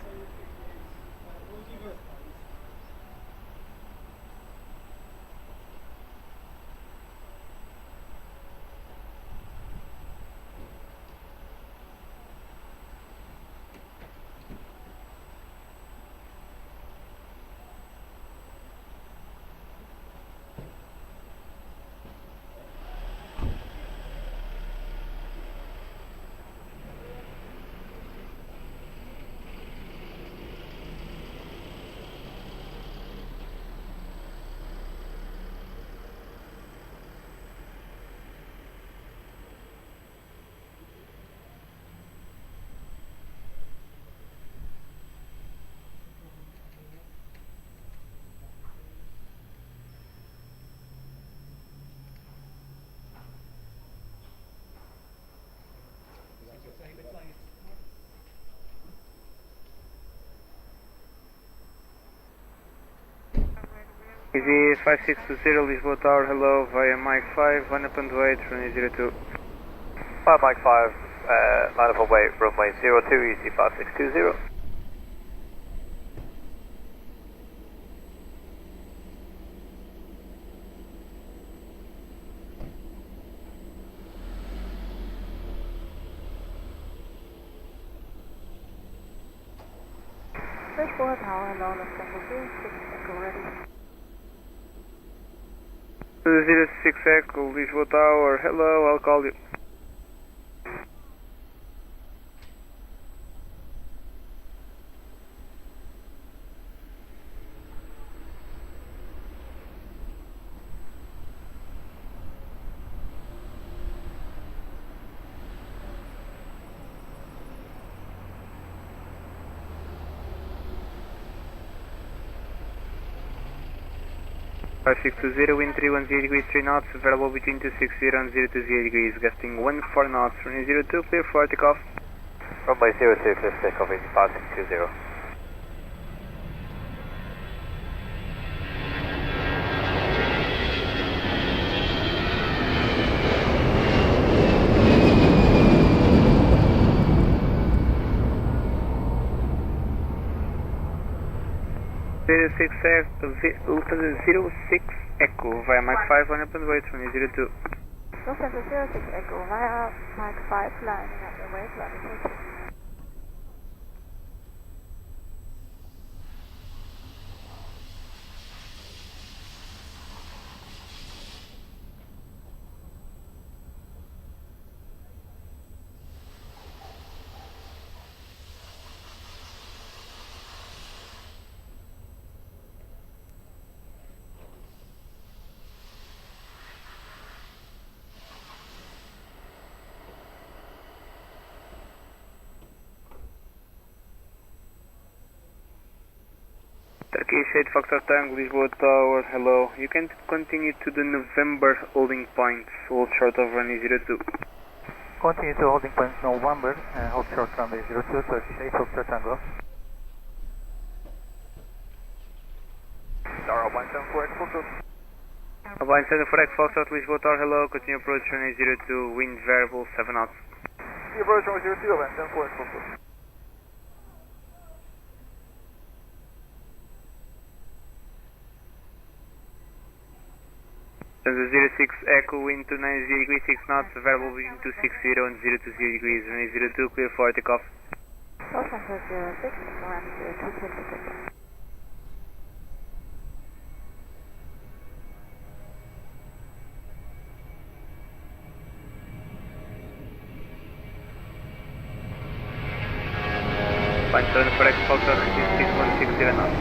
Easy 5620 Lisboa Tower, hello, via Mike 5, line up and wait, runway 02. Fire Mike 5, line up and wait, runway 02, easy 5620. Lisboa Tower, hello, Lufthansa 06, Echo ready. 06 Echo, Lisboa Tower, hello, I'll call you. Five 620, wind 310 degrees 3 knots, variable between 260 and 020 degrees, gusting 14 knots, runway 02, clear for takeoff. Runway 02, clear for takeoff, easy 5620. Lufthansa 06 Echo via Mach 5, line up and wait, runway 02. Lufthansa 06 Echo via Mach 5, lining up and wait, runway 02. Turkish 8 Foxtrot Tango, Lisboa Tower, hello. You can continue to the November holding point, hold short of runway 02. Continue to holding point November, hold short runway 02, Turkish 8 Foxtrot Tango. Tower Alpine 74 Foxtrot. Alpine 74 Foxtrot, Lisboa Tower, hello. Continue approach runway 02, wind variable 7 knots. The approach runway 02, Alpine 74 Foxtrot. Center 06 Echo, wind 290 degrees, 6 knots, variable between 260 and 020 degrees, runway 02, clear for takeoff. Call center 06, land 256. Line 7 for X Foxtrot, 6160 knots.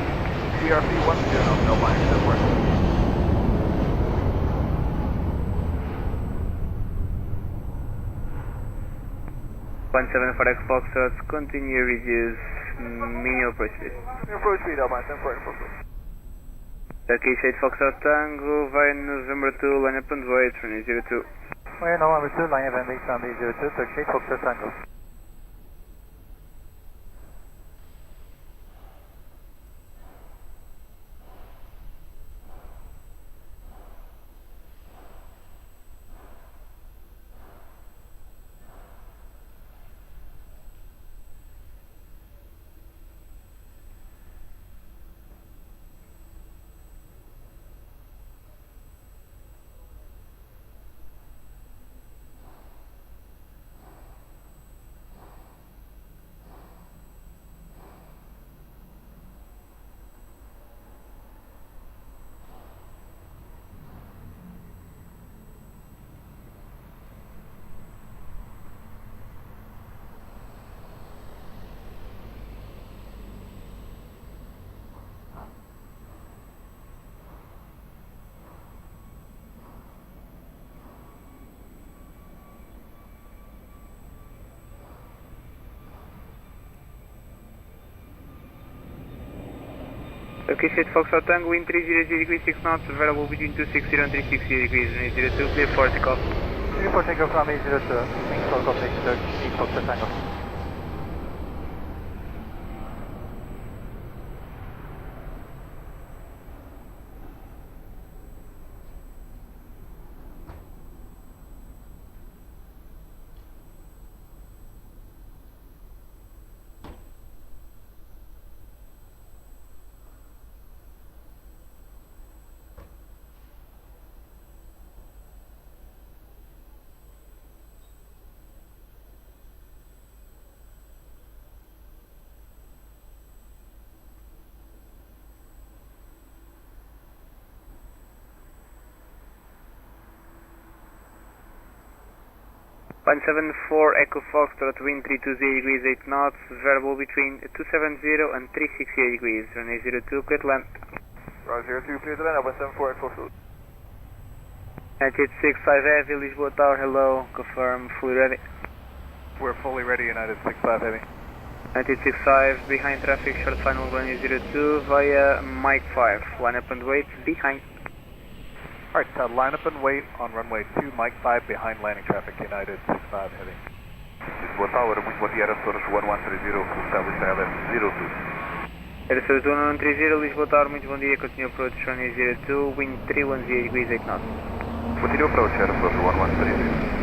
DRP 10 knots, Alpine 74. Line 7 for X Foxtrot, continue reduce minimal approach speed. Approach speed, Alpine 74 Foxtrot. Turkish 8 Foxtrot Tango, via November 2, line up and wait, runway 02. Via November 2, line up and wait, runway 02, Turkish 8 Foxtrot Tango. Turkish 8 Foxtrot Tango, wind 300 degrees, 6 knots, variable between 260 and 360 degrees, runway 02, clear for takeoff. Clear for takeoff runway 02, thanks for contact Turkish 8 Foxtrot Tango. Line 74 Echo Foxtrot, wind 320 degrees, 8 knots, variable between 270 and 360 degrees, runway 02, clear to land. Roger 02, clear to land, Alpine 74 Foxtrot. 9865 Heavy, Lisboa Tower, hello, confirm, fully ready. We're fully ready, United 65 Heavy. 9865, behind traffic, short final runway 02 via Mike 5, line up and wait, behind. Alright, line up and wait on runway 2, Mike 5, behind landing traffic, United 65 Heavy. Lisboa Tower, muito bom dia, Aeroporto 1130, establish ILS 02. Aeroporto 1130, Lisboa Tower, muito bom dia, continue approach runway 02, wind 310 degrees, 8 knots. Continue approach, Aeroporto 1130.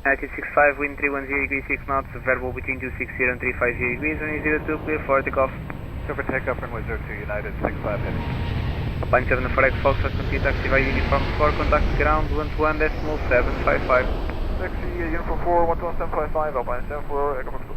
United 65, wind 310 degrees, 6 knots, variable between 260 and 350 degrees, runway 02, clear for takeoff. Cover takeoff runway 02 United 65 heading. Line 7 for X Fox, continue to activate uniform 4, contact ground 121.755. Taxi uniform 4 12755, Alpine 74, Aeroporto.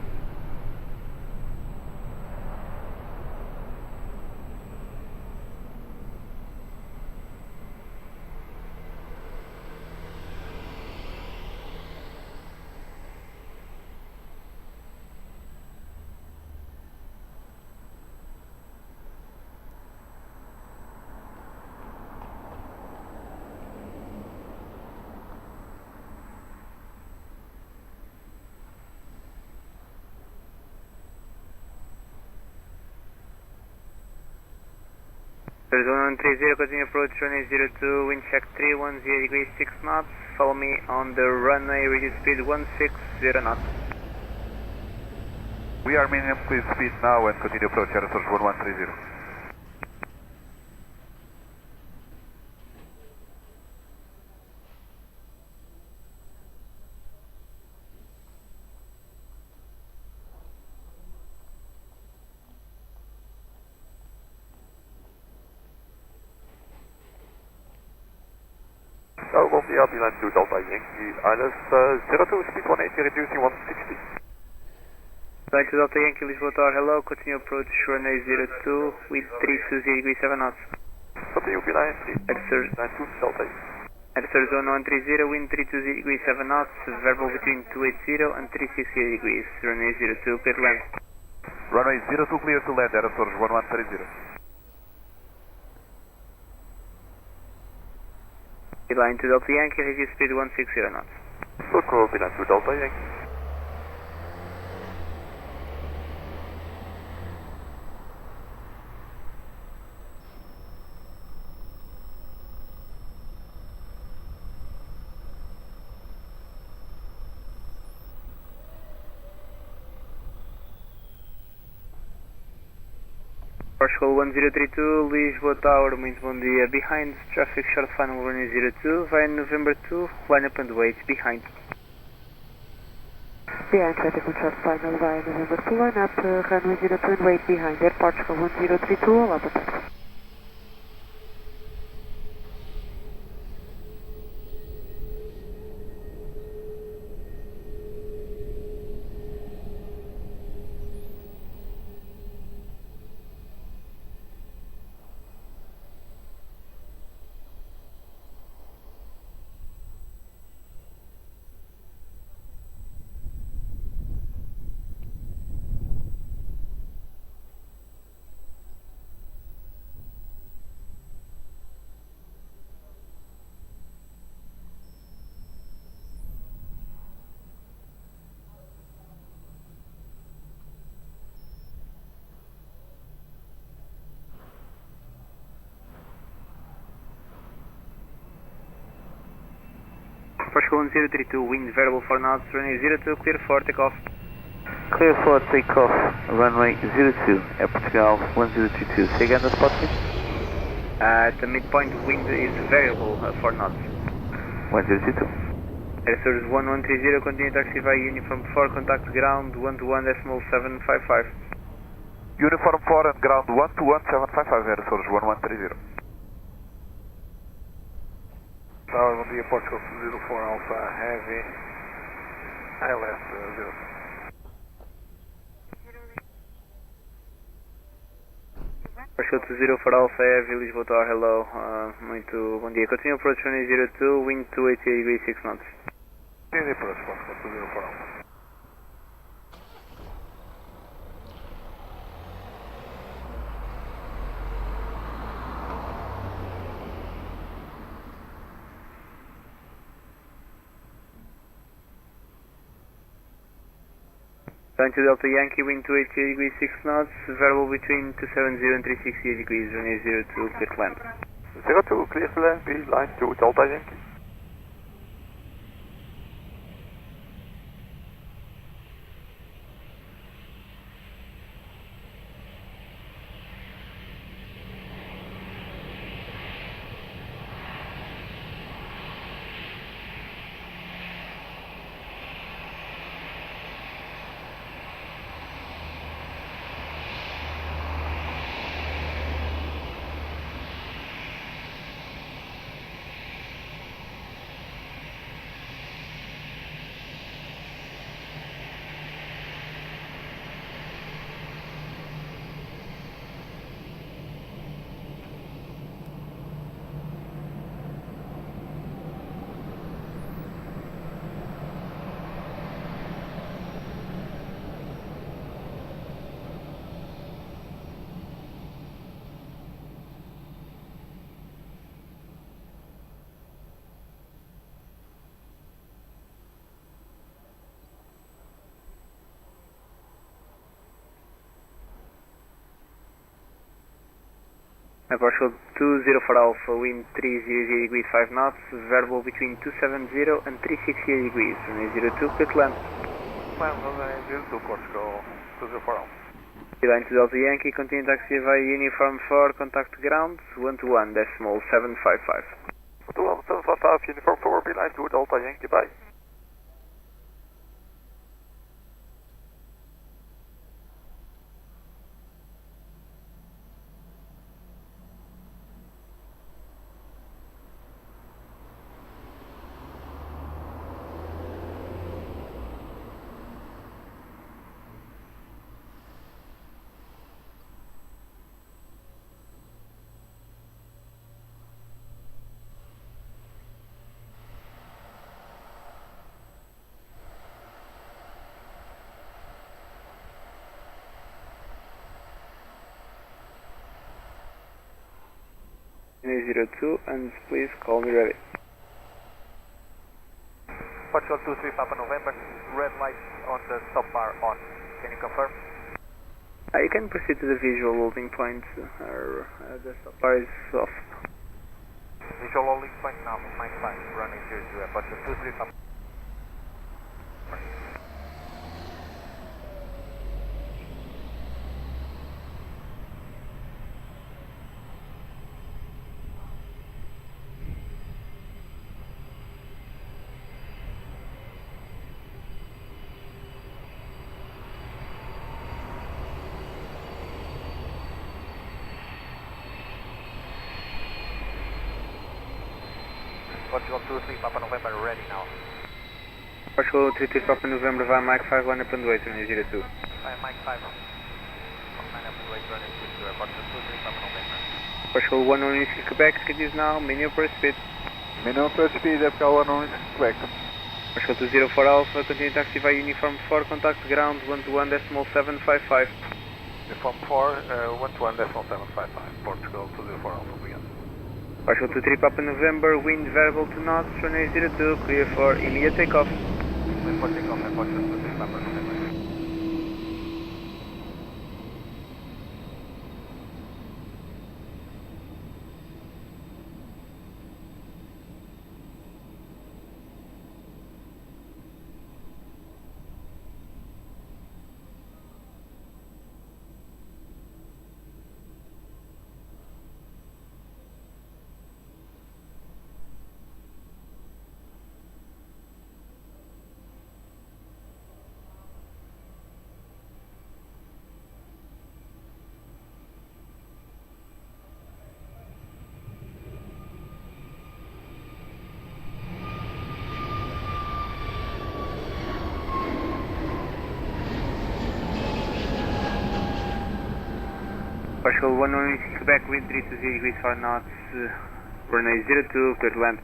There's 1130, continue approach runway 02, wind check 310 degrees 6 knots, follow me on the runway, reduce speed 160 knots. We are minimum clear speed now and continue approach Aeroporto 1130. Bom dia, Aviation 2 Delta Yankee, ILS 02, speed 180, reducing 160. Line 2 Delta Yankee, Lisboa Tower, hello, continue approach runway 02 with 320 degrees 7 knots. Continue V90, Editors 92 Delta Yankee. Editors 1130, wind 320 degrees 7 knots, verbal between 280 and 360 degrees, runway 02, clear to land. Runway 02 clear to land, Aeroporto 1130. Line 2 Delta Yankee, reduce speed 160 knots. Local Aviation 2 Delta Yankee. Portugal 1032, Lisboa Tower, muito bom dia. Behind traffic short final runway 02, via November 2, line up and wait, behind. Behind traffic on short final via November 2, line up, runway 02 and wait behind. Air Portugal 1032, allow the taxi. Portugal 1032, wind variable 4 knots, runway 02, clear for takeoff. Clear for takeoff, runway 02, Air Portugal 1032. Say again the spot please? At the midpoint, wind is variable 4 knots. 1032. Air Service 1130, continue taxi via uniform 4, contact ground 121.755. Uniform 4 and ground 121.755, Aeroporto 1130. Tower, bom dia, Portugal 04 Alpha Heavy, ILS 0. Portugal 04 Alpha Heavy, Lisboa Tower, hello, muito bom dia. Continue approach runway 02, wind 280 degrees 6 knots. Continue approach, Portugal 04 Alpha. Line 2 Delta Yankee, wind 280 degrees 6 knots, variable between 270 and 360 degrees, runway 02, clear to land. 02, clear to land, line 2 Delta Yankee. Partial 20 for Alpha, wind 300 degrees 5 knots, variable between 270 and 360 degrees, runway 02, clear to land. Land runway 02, Portugal, 20 for Alpha. Line to Delta Yankee, continue taxi via uniform 4, contact ground, 121.755. 121.755, uniform 4, beeline to Delta Yankee, bye. Runway 02, and please call me ready. Portugal 23 Papa November, red light on the stop bar on. Can you confirm? You can proceed to the visual holding point, the stop bar is off. Visual holding point now, Mike 5, running 00, Portugal 23 Papa. Portugal 23 Papa November, ready now. Portugal 23 Papa November via Mike 5, line up and wait, runway 02. Via Mike 5, line up and wait, running 00, Portugal 23 Papa November. Portugal 116 Quebec, schedules now, minimum approach speed. Minimum approach speed, FK 116 Quebec. Portugal 20 for Alpha, continue taxi via uniform 4, contact ground 121.755. Uniform 4, 121.755, Portugal 20 for Alpha, begin. Partial 23 Papa November, wind variable to knots, runway 02, clear for immediate takeoff. Clear for takeoff and Portugal 23 Papa November. Partial 116 Quebec, wind 320 degrees 5 knots, runway 02, clear to land.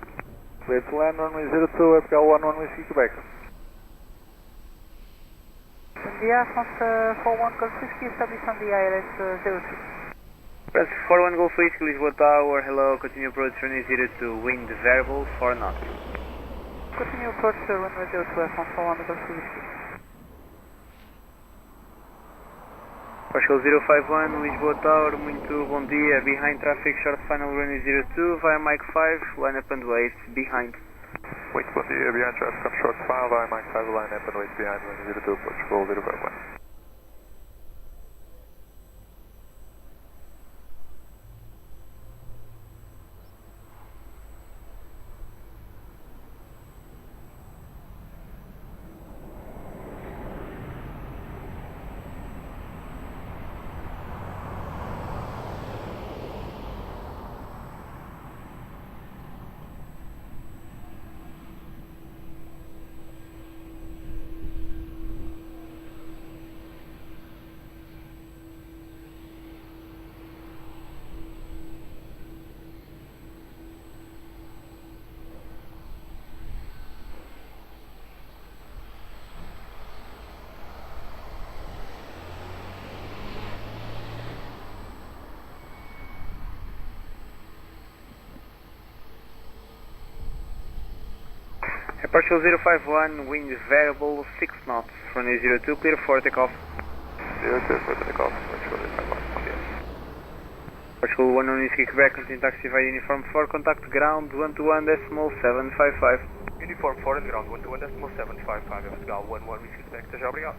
Clear to land, runway 02, FK 116 Quebec. Bom dia, Afonso 41 Golf Whisky, establish on the ILS 02. Press 41 Golf Whisky, Lisboa Tower, hello, continue approach runway 02, wind variable 4 knots. Continue approach runway 02, Afonso 41 Golf Whisky. Partial 051, Lisboa Tower, muito bom dia, behind traffic, short final runway 02, via Mike 5, line up and wait, behind. Muito bom dia, behind traffic on short final, via Mike 5, line up and wait, behind runway 02, Portugal 051. Partial 051, wind variable 6 knots, runway 02, clear for takeoff. 02 for takeoff, Portugal 051, yes. Portugal 11 Whiskey Quebec, continue taxi via Uniform 4, contact ground 121.755. Uniform 4 and ground 121.755, Portugal 11 Whiskey Quebec, esteja obrigado.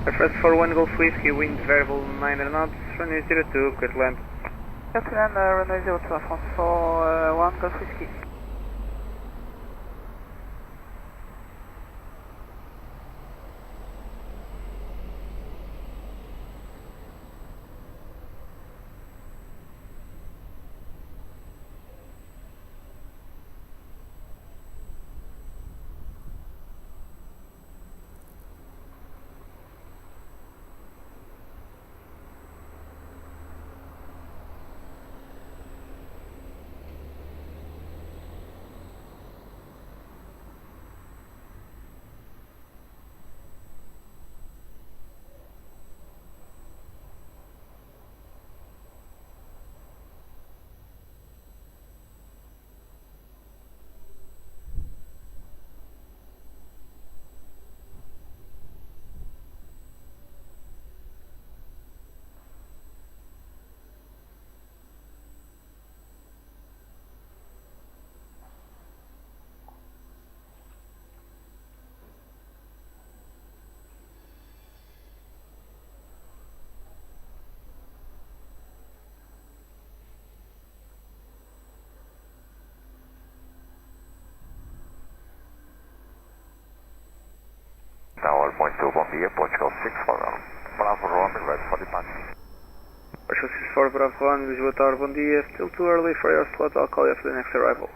Reference 41 Golf Whiskey, wind variable 9 knots, runway 02, clear to land. Clear to land, runway 02, France 41 Golf Whiskey. Tower point 2, bom dia, Portugal 6 for Bravo Romeo, ready for departure. Portugal 64 Bravo 1, Lisboa Tower, bom dia, still too early for your slot, I'll call you after the next arrival.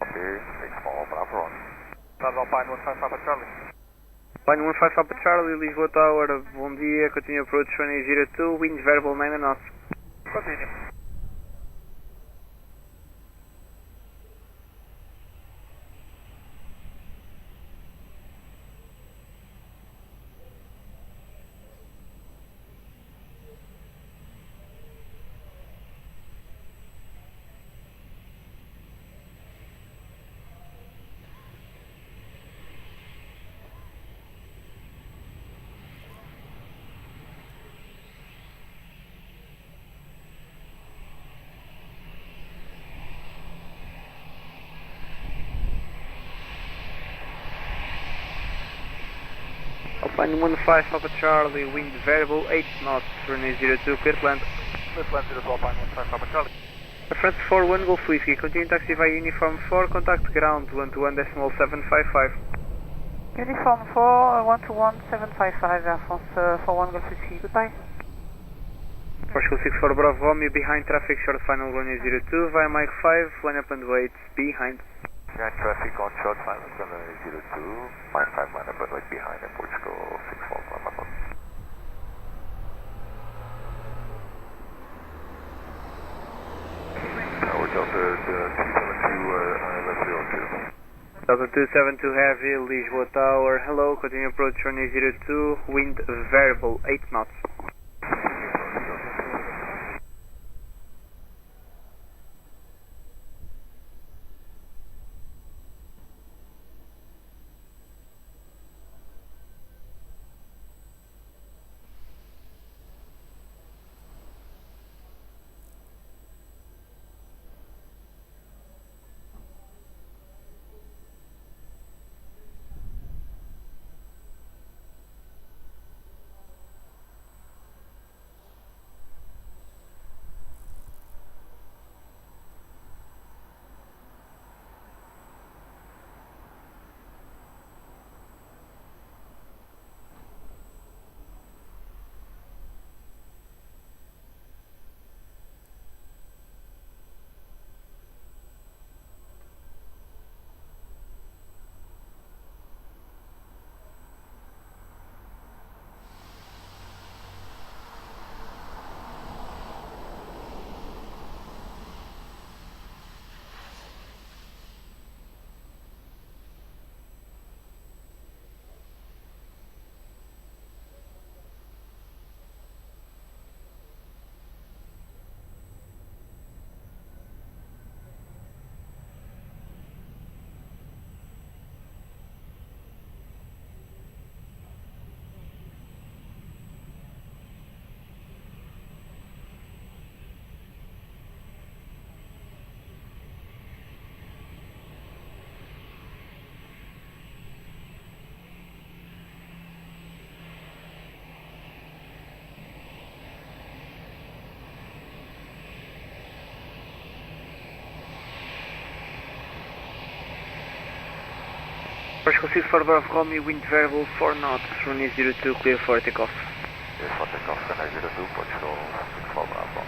Okay, 6 for Bravo 1. Bravo Pine 155 para Charlie. Pine 15 Papa Charlie, Lisboa Tower, bom dia, continue approach runway 02, wind variable 9 knots. Continue. Alpine 15 Papa Charlie, wind variable 8 knots, runway 02, clear to land. Clear to land 02, Alpine 15 Papa Charlie. France 41 Golf Whiskey, continue taxi via Uniform 4, contact ground 121.755. Uniform 4, 121.755, Air France 41 Golf Whiskey, goodbye. Portugal 64 Bravo Romeo, behind traffic, short final runway 02, via Mike 5, line up and wait, behind. Behind traffic on short final runway 02, Mike 5 line up and wait behind in Portugal 64 Bravo. Tower Delta 272, Delta 272 Heavy, Lisboa Tower, hello, continue approach runway 02, wind variable 8 knots. Particle 6 for Bravo Romeo, wind variable 4 knots, runway 02, clear for takeoff. Clear for takeoff, runway 02, Portugal 6 for Bravo.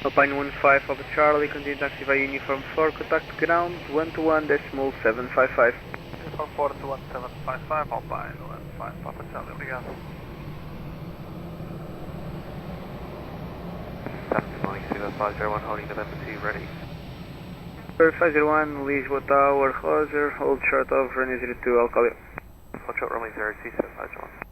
Alpine 15 Papa Charlie, continue taxi via uniform 4, contact ground 121.755. Uniform 4 to 1755, Alpine 15 Papa Charlie, obrigado. 501, holding November 2, ready. 501, Lisboa Tower, Roger, hold short of runway 02, I'll call you. Hold short runway 02, 501.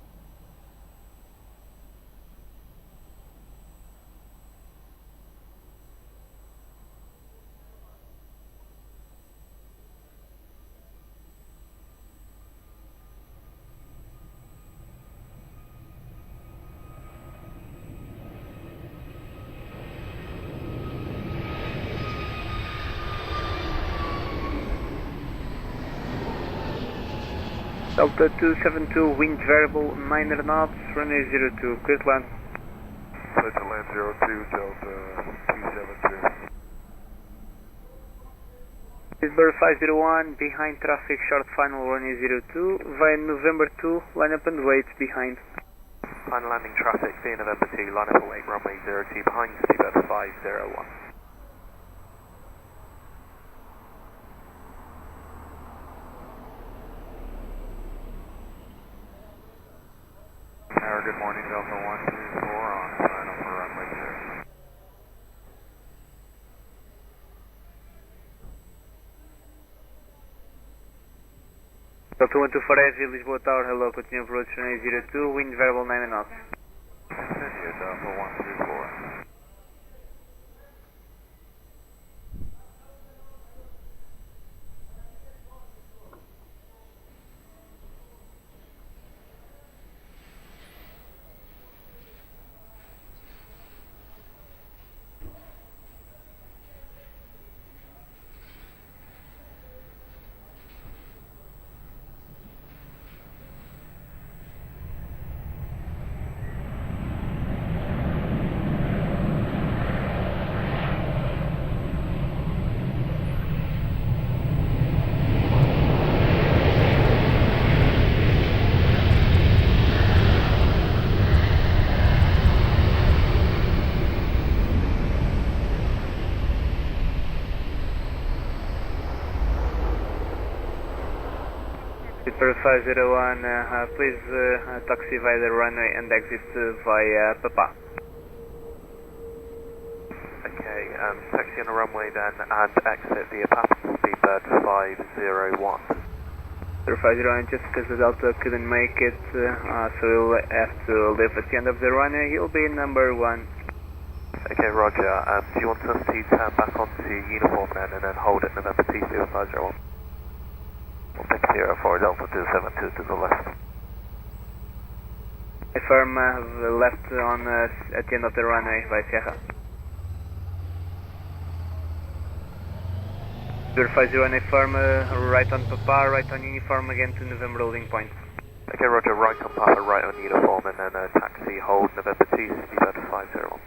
Delta 272, wind variable 9 knots, runway 02, clear to land. Clear to land 02, Delta 272. Lisbon 501, behind traffic, short final runway 02, via November 2, line up and wait behind. Final landing traffic via November 2, line up and wait, runway 02, behind Seabird 501. Good morning, Delta 124 on final for runway 0. Delta 124 Heavy, Lisboa Tower, hello, continue approach runway 02, wind variable 9 knots. Continue, Delta 124. Super 501, please taxi via the runway and exit via Papa. Okay, taxi on the runway then and exit via passenger Seabird 501. Super 501, just because the Delta couldn't make it, so he'll have to leave at the end of the runway, he'll be number 1. Okay, roger. Do you want us to turn back onto uniform then and then hold at November 2, 501? We'll pick 04 Delta 272 to the left. Firm left on at the end of the runway by Sierra. 050 firm right on Papa, right on uniform again to November holding point. Okay, roger, right on Papa, right on uniform and then taxi hold November 2, Seabird 501.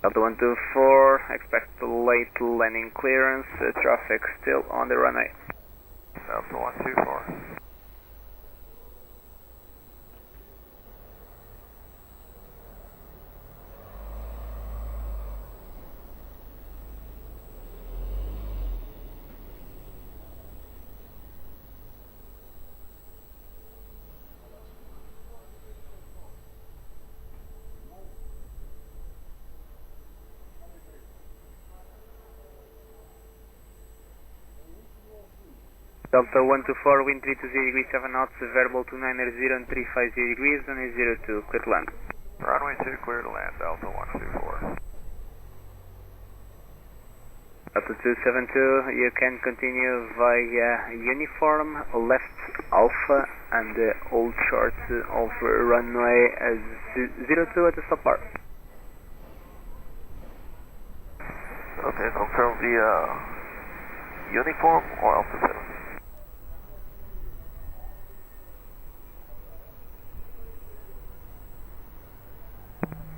Delta 124, expect late landing clearance, traffic still on the runway. Delta 124. Delta 124, wind 320 degrees 7 knots, variable 290 and 350 degrees, runway 02, clear to land. Runway 2 clear to land, Delta 124. Delta 272, you can continue via uniform, left Alpha, and hold short of runway 02 at the stop bar. Okay, confirm via uniform or Alpha 7?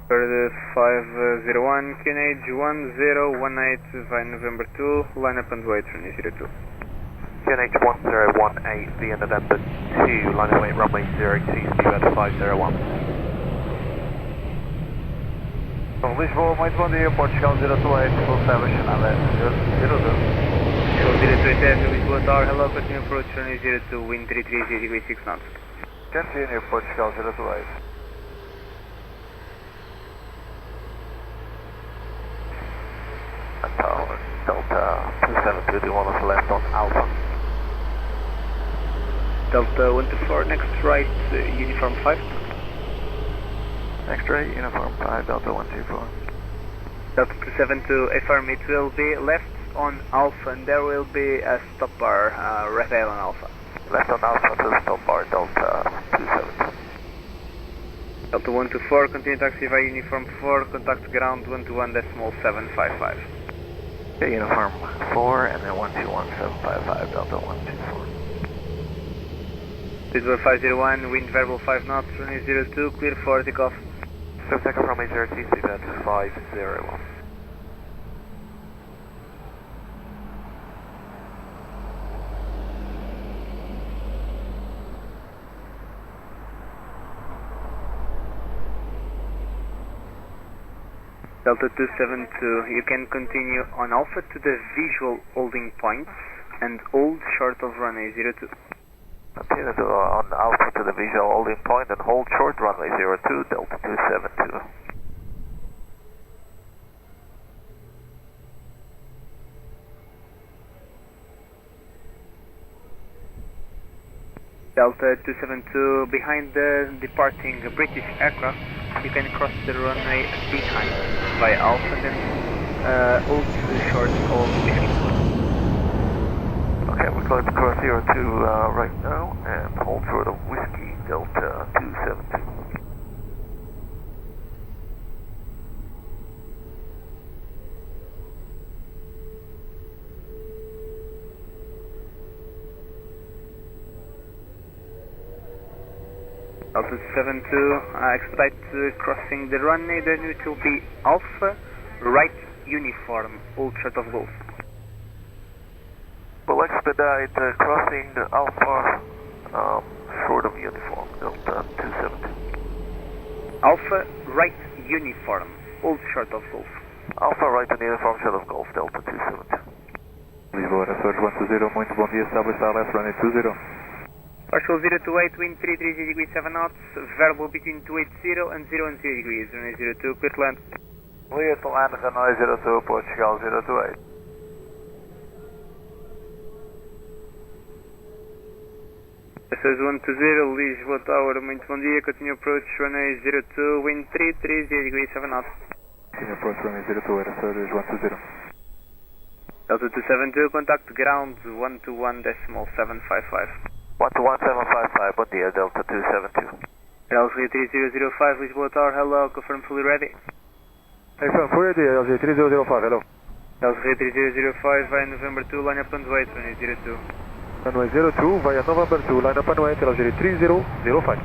For the 501, QNH 1018 via November 2, line up and wait, runway 02. QNH 1018 via November 2, line of weight runway 02, speed 501. Lisboa, muito bom dia, Portugal 028, full establish nada 02. 028 Lisboa Tower, hello, continue approach runway 02, wind 330 degrees 6 knots. Continue, Portugal 028. Tower, Delta 272, the one off the left on Alpha. Delta 124, next right, uniform 5. Next right, uniform 5, Delta 124. Delta 272, affirm it will be left on Alpha and there will be a stop bar, Rafael on Alpha. Left on Alpha to the stop bar, Delta 272. Delta 124, continue taxi via uniform 4, contact ground 121.755. Okay, uniform 4 and then 121.755, Delta 124. Lisboa 501, wind variable 5 knots, runway 02, clear for takeoff. So take off runway 02, speed 501. Delta 272, you can continue on Alpha to the visual holding points and hold short of runway 02. Continue on Alpha to the visual holding point and hold short runway 02, Delta 272. Delta 272, behind the departing British aircraft, you can cross the runway behind via Alpha and then hold short of whiskey. Okay, we're going to cross 02 right now and hold short of whiskey, Delta 272. Delta 272, expedite crossing the runway, then it will be Alpha, right uniform, hold short of Golf. We'll expedite crossing the Alpha short of uniform, Delta 272. Alpha, right uniform, hold short of Golf. Alpha right in uniform short of Golf, Delta 272. Lisboa, Aeroporto 120, muito bom dia, establish left runway 20. Partial 028, wind 330 degrees 7 knots, variable between 280 and 0 degrees, runway 02, clear to land. Clear to land, runway 02, Portugal 028. This is 120, Lisboa Tower, muito bom dia, continue approach runway 02, wind 330 degrees 7 knots. Continue approach runway 02, Aeroporto 120. Delta 272, contact ground 121.755. 121.755, bom dia, Delta 272. LZ 3005, Lisboa Tower, hello, confirm fully ready. Confirm fully ready, LZ 3005, hello. LZ 3005, via November 2, line up and wait, runway 02. Runway 02, via November 2, line up and wait, LZ 3005.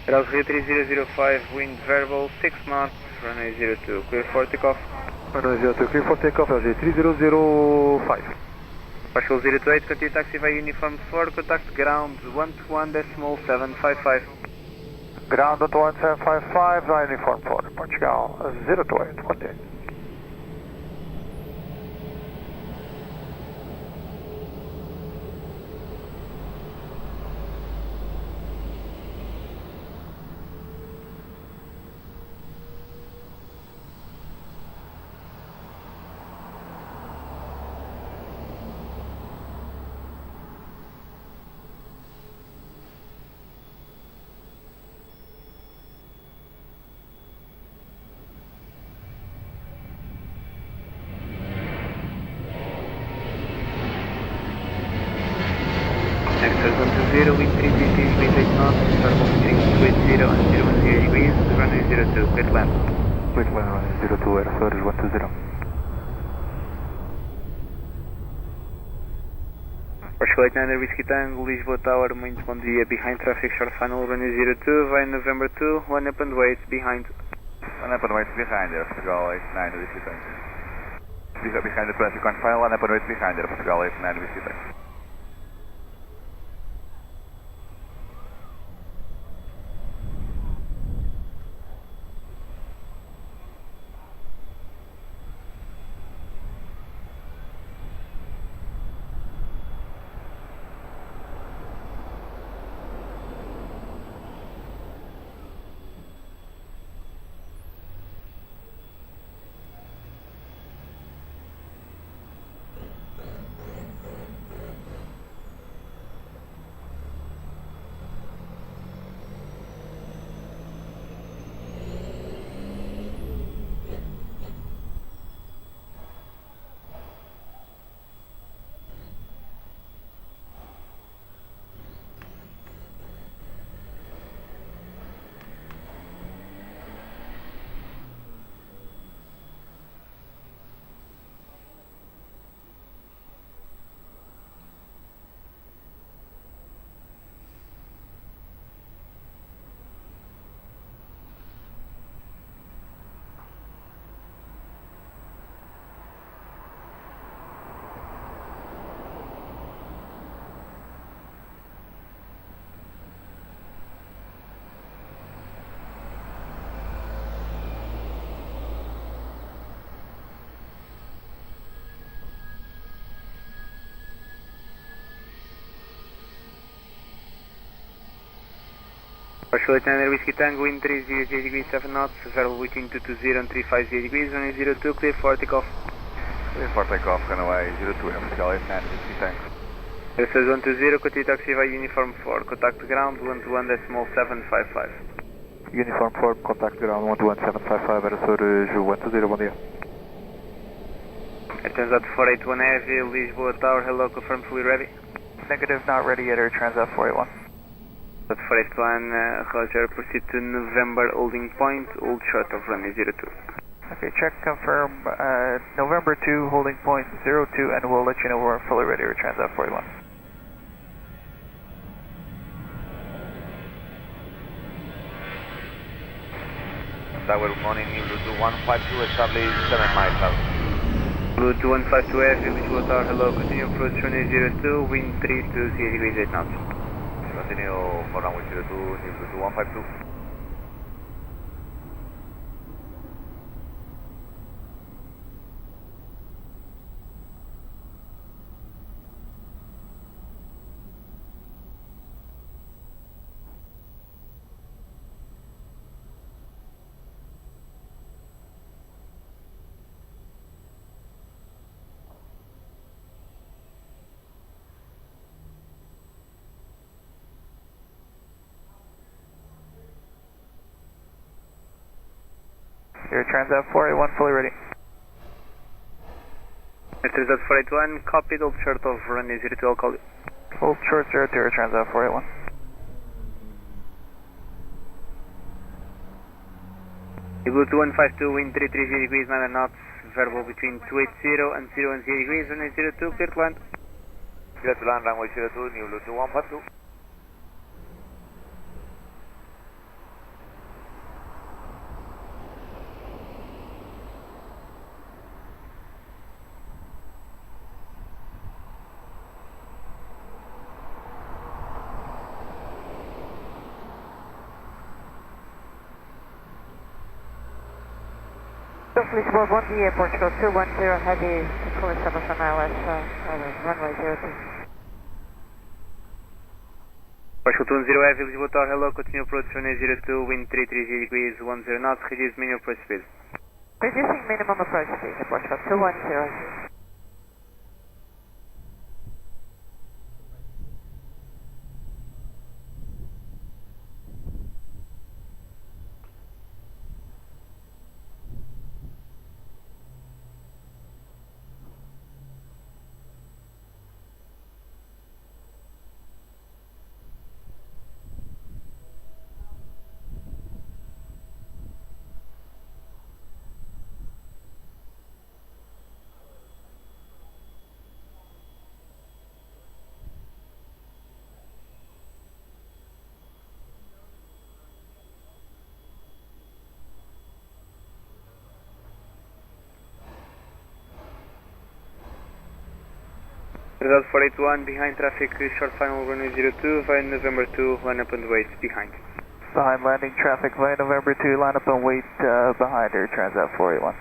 LZ 3005, wind variable 6 knots, runway 02, clear for takeoff. Runway 02, clear for takeoff, LZ 3005. Partial 028, continue taxi via uniform 4, contact ground 121.755. Ground 11755, via uniform 4, Portugal 028, 1 day. degrees 8 knots, variable between 280 and 010 degrees, runway 02, clear to land. Clear to land, runway 02, Aeroporto 120. Oscar 89 Whiskey Tango, Lisboa Tower, muito bom dia, behind traffic, short final, runway 02, via November 2, one up and wait, behind. One up and wait behind there, Portugal 89 Whiskey Tango. Behind the traffic on final, one up and wait behind there, Portugal 89 Whiskey Tango. Oscar 89 Whiskey Tango, wind 30 degrees 7 knots, variable between 220 and 350 degrees, runway 02, clear for takeoff. Clear for takeoff, runway 02, Portugal 89 Whiskey Tango. Air 120, continue taxi via Uniform 4, contact ground 121.755. Uniform 4, contact ground 121.755, Aeroporto 120, bom dia. Air Transat 481 Heavy, Lisboa Tower, hello, confirm fully ready. Negative, not ready yet, Air Transat 481. Transat 481, Roger, proceed to November holding point, hold short of runway 02. Okay, check, confirm, November 2, holding point 02, and we'll let you know we're fully ready, Air Transat 481. Tower, good morning, new Bluetooth 152, establish 7 miles out. Bluetooth 152 Heavy, Lisboa Tower, hello, continue approach runway 02, wind 320 degrees 8 knots. Continue for runway 02, new Bluetooth 152. Air Transat 481, fully ready. Air Transat 481, copied, hold short of runway 02, I'll call you. Hold short 02, Air Transat 481. Bluetooth 152, wind 330 degrees 9 knots, variable between 280 and 010 degrees, runway 02, clear to land. Clear to land, runway 02, new Bluetooth 152. Lisboa, bom dia, Portugal 210 Heavy, full establish on ILS, runway 02. Portugal 210 Heavy, Lisboa Tower, hello, continue approach runway 02, wind 330 degrees 10 knots, reduce minimum approach speed. Reducing minimum approach speed, Portugal 210. Result 481 behind traffic, short final runway 02, via November 2, line up and wait behind. Behind landing traffic, via November 2, line up and wait behind Air Transat 481.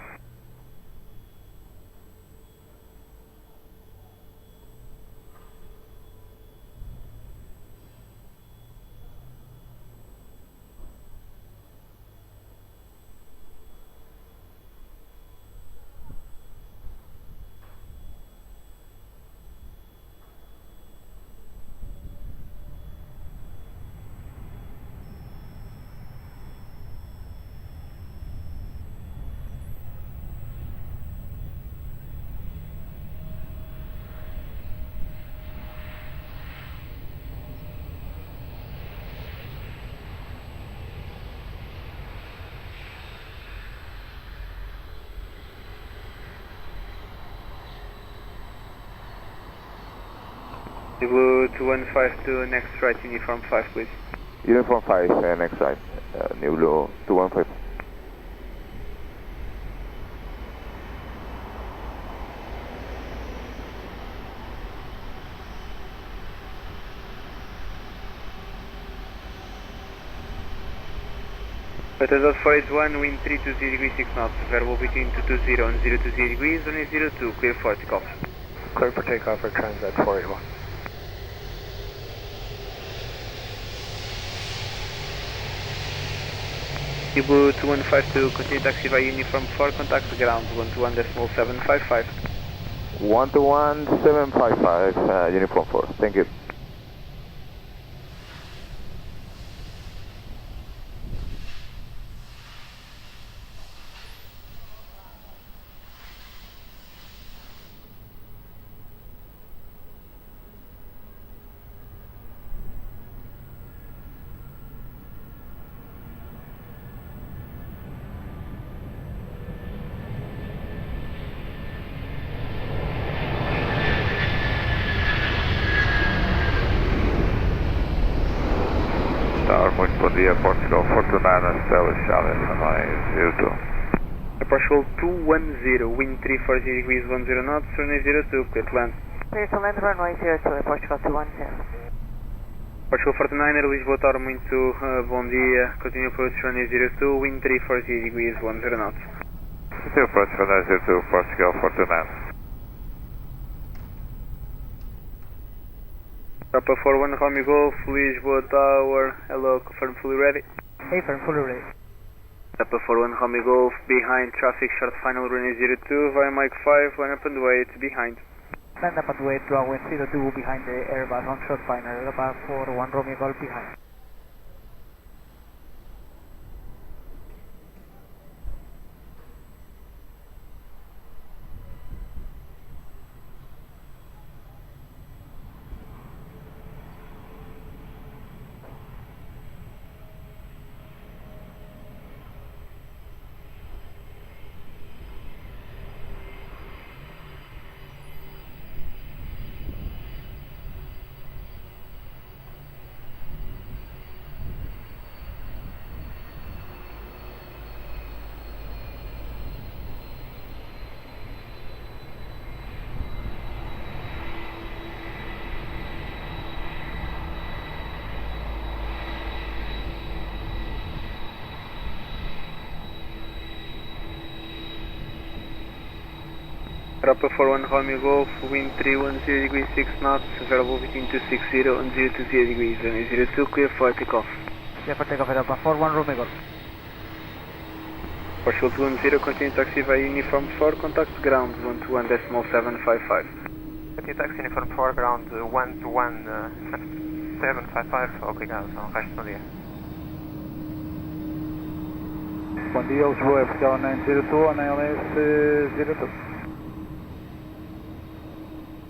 Blue 2152, next right, uniform 5 please. Uniform 5, next right, New Blue 215. Result 481, wind 320 degrees 6 knots, variable between 220 and 020 degrees, runway 02, clear for takeoff. Clear for takeoff for Transat 481. Blue 2152, continue taxi via uniform 4, contact ground 121.755. 121.755, uniform 4, thank you. Muito bom dia, Portugal 429, Stella Charlie, runway 02. Portugal 210, wind 340 degrees 10 knots, runway 02, clear to land. Clear to land, runway 02, Portugal 210. Portugal 49er, Lisboa Tower, muito bom dia, continue approach runway 02, wind 340 degrees 10 knots. Continue approach runway 02, Portugal 429. Papa 41 Romeo Golf, Lisboa Tower, hello, confirm fully ready. Affirm, fully ready. Papa 41 Romeo Golf, behind traffic, short final runway 02, via Mike 5, line up and wait, behind. Land up and wait, runway 02 behind the Airbus on short final, Papa 41 Romeo Golf behind. Papa 41 Romeo Golf, wind 310 degrees 6 knots, variable between 260 and 020 degrees, runway 02, clear for takeoff. Clear for takeoff, Papa 41 Romeo Golf. Portugal 210, continue taxi via uniform 4, contact ground 121.755. Continue taxi uniform 4, ground 121.755, obrigado, resto do dia. Bom dia, Lisboa, Portugal 902, on ALS 02.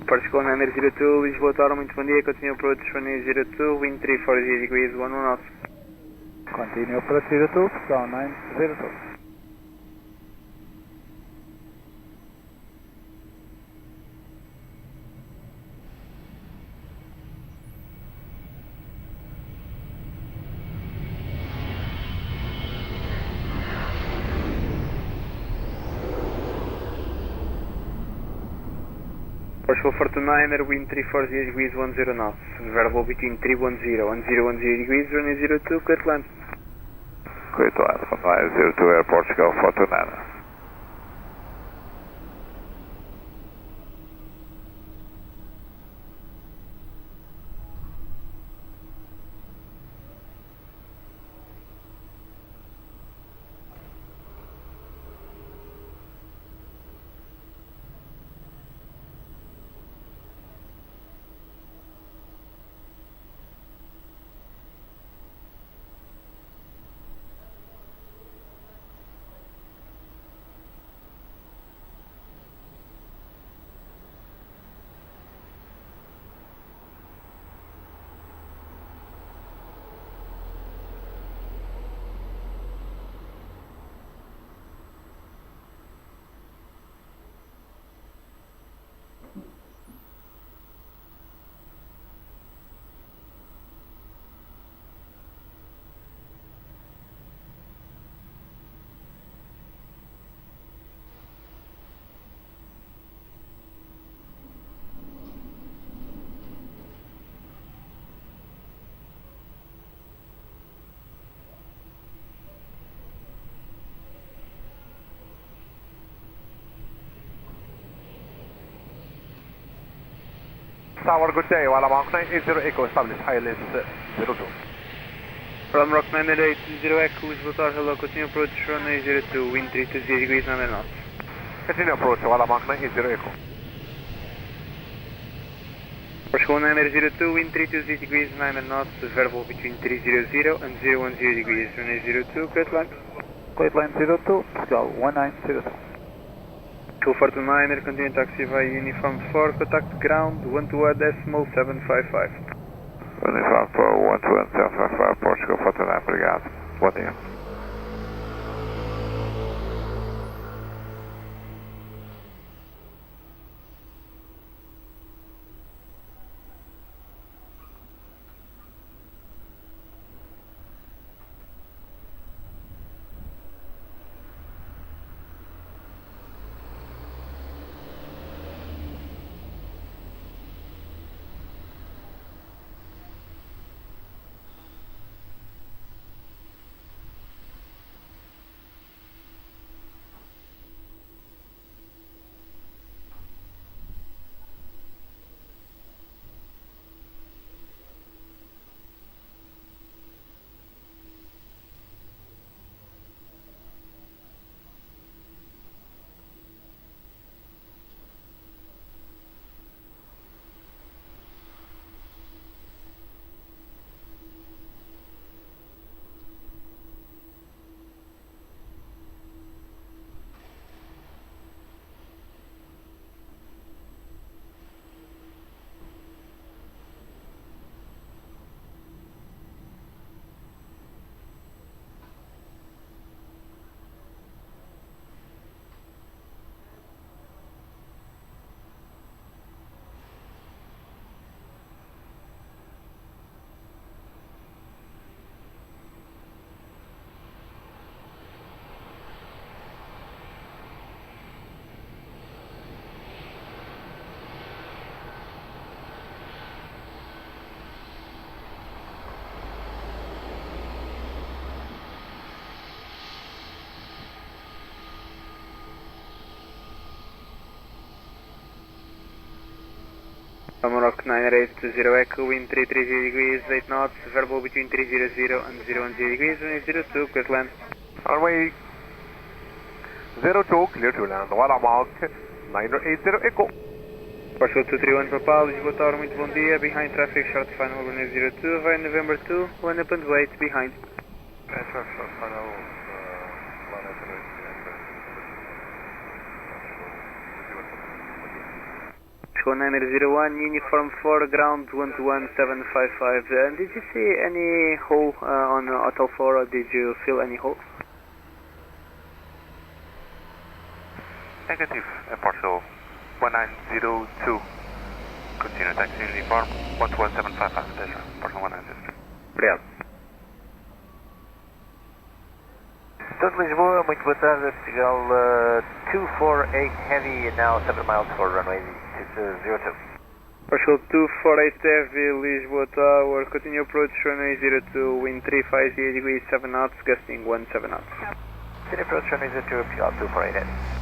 Portugal 902, Lisboa Tower, muito bom dia, continue approach runway 02, wind 340 degrees 11 knots. Continue approach 02, Portugal 902. Portugal 429, wind 340 degrees 10 knots, variable between 310 and 010 degrees, runway 02, clear to land. Clear to land from 902 Air Portugal 429. Tower, good day. While I'm on 980 Echo, establish ILS 02. From Rock 980 Echo, Lisboa, hello, continue approach runway 02, wind 320 degrees 9 knots. Continue approach while I'm on 980 Echo. Portugal 902, wind 320 degrees 9 knots, variable between 300 and 010 degrees, runway 02, clear to land. Clear to land 02, Portugal 1902. 249er, continue taxi via uniform 4, contact ground 121.755. Uniform 4, 121.755, Portugal 429, obrigado. Bom dia. Rock 980 Echo, wind 330 degrees 8 knots, variable between 300 and 010 degrees, runway 02, clear to land. Runway 02, clear to land. While I'm on 980 Echo. Portugal 231 Papal, Lisboa Tower, muito bom dia, behind traffic, short final, runway 02, via November 2, line up and wait, behind. Short final, line up and wait. Portugal 901, uniform 4, ground 121.755. Did you see any hole on Hotel 4, or did you feel any hole? Negative, Portugal 1902. Continue taxi uniform 12755, attention, Portugal 1902. Obrigado. Então de Lisboa, muito boa tarde, Portugal 248 heavy, now 7 miles for runway 02. Partial 248 heavy, Lisboa Tower, continue approach runway 02, wind 350 degrees 7 knots, gusting 17 knots. Continue approach runway 02, PR 248 heavy.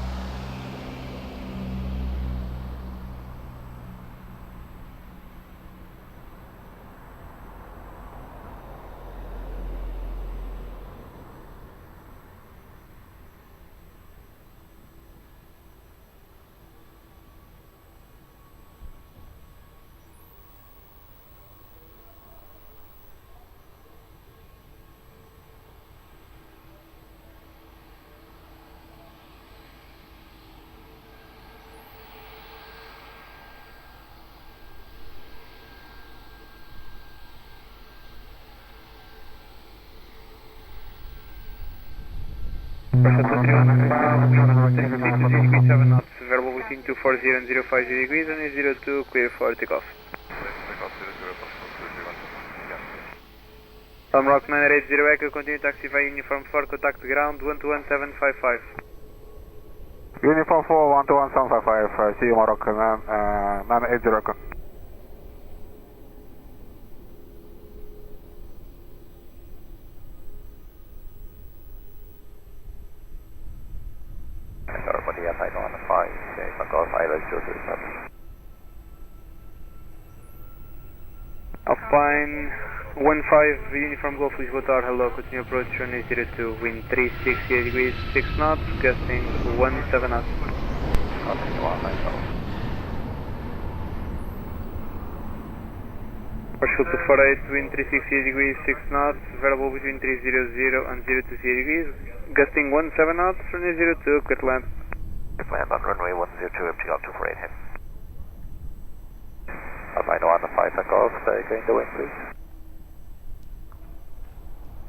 Degrees 7 knots, variable between 240 and 050 degrees, and 02, clear for takeoff. Tom Rock 980 Echo, continue taxi via uniform 4, contact ground 121755. Uniform 4, 121755, see you Morocco, 980 Echo. Alpine 15 Uniform Golf Lisboa Tower, hello, continue approach runway 02, wind 368 degrees 6 knots, gusting 17 knots. Partial 248, wind 368 degrees 6 knots, variable between 300 and 020 degrees, gusting 17 knots, runway 02, clear to land. Land on runway 102, FTL 248 heavy. Alpine 15 takeoff, going the wind please.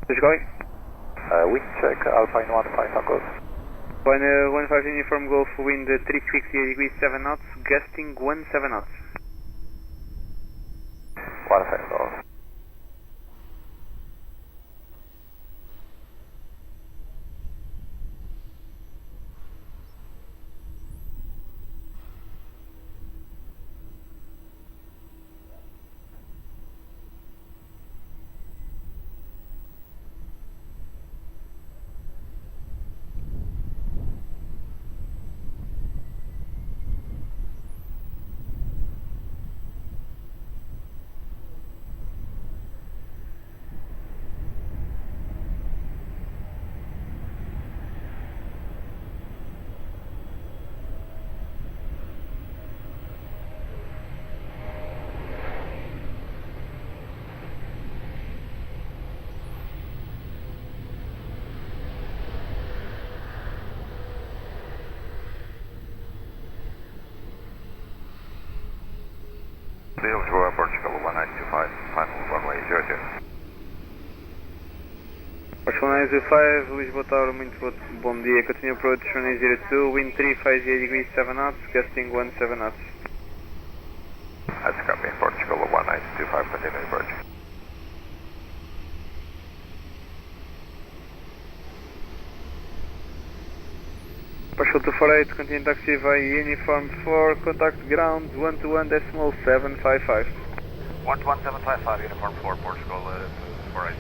Who's going? Wind check, Alpine 15 takeoff. Alpine 15 Uniform Golf, wind 368 degrees 7 knots, gusting 17 knots. 15 golf. Lisboa, Portugal 1925, final runway 02. Portugal 905, Lisboa Tower, muito bom dia, continue approach runway 02, wind 350 degrees 7 knots, gusting 17 knots. That's copy, Portugal 1925, continue approach. Partial 248, continue taxi via uniform 4, contact ground 121.755. 11755, uniform 4, Portugal 48.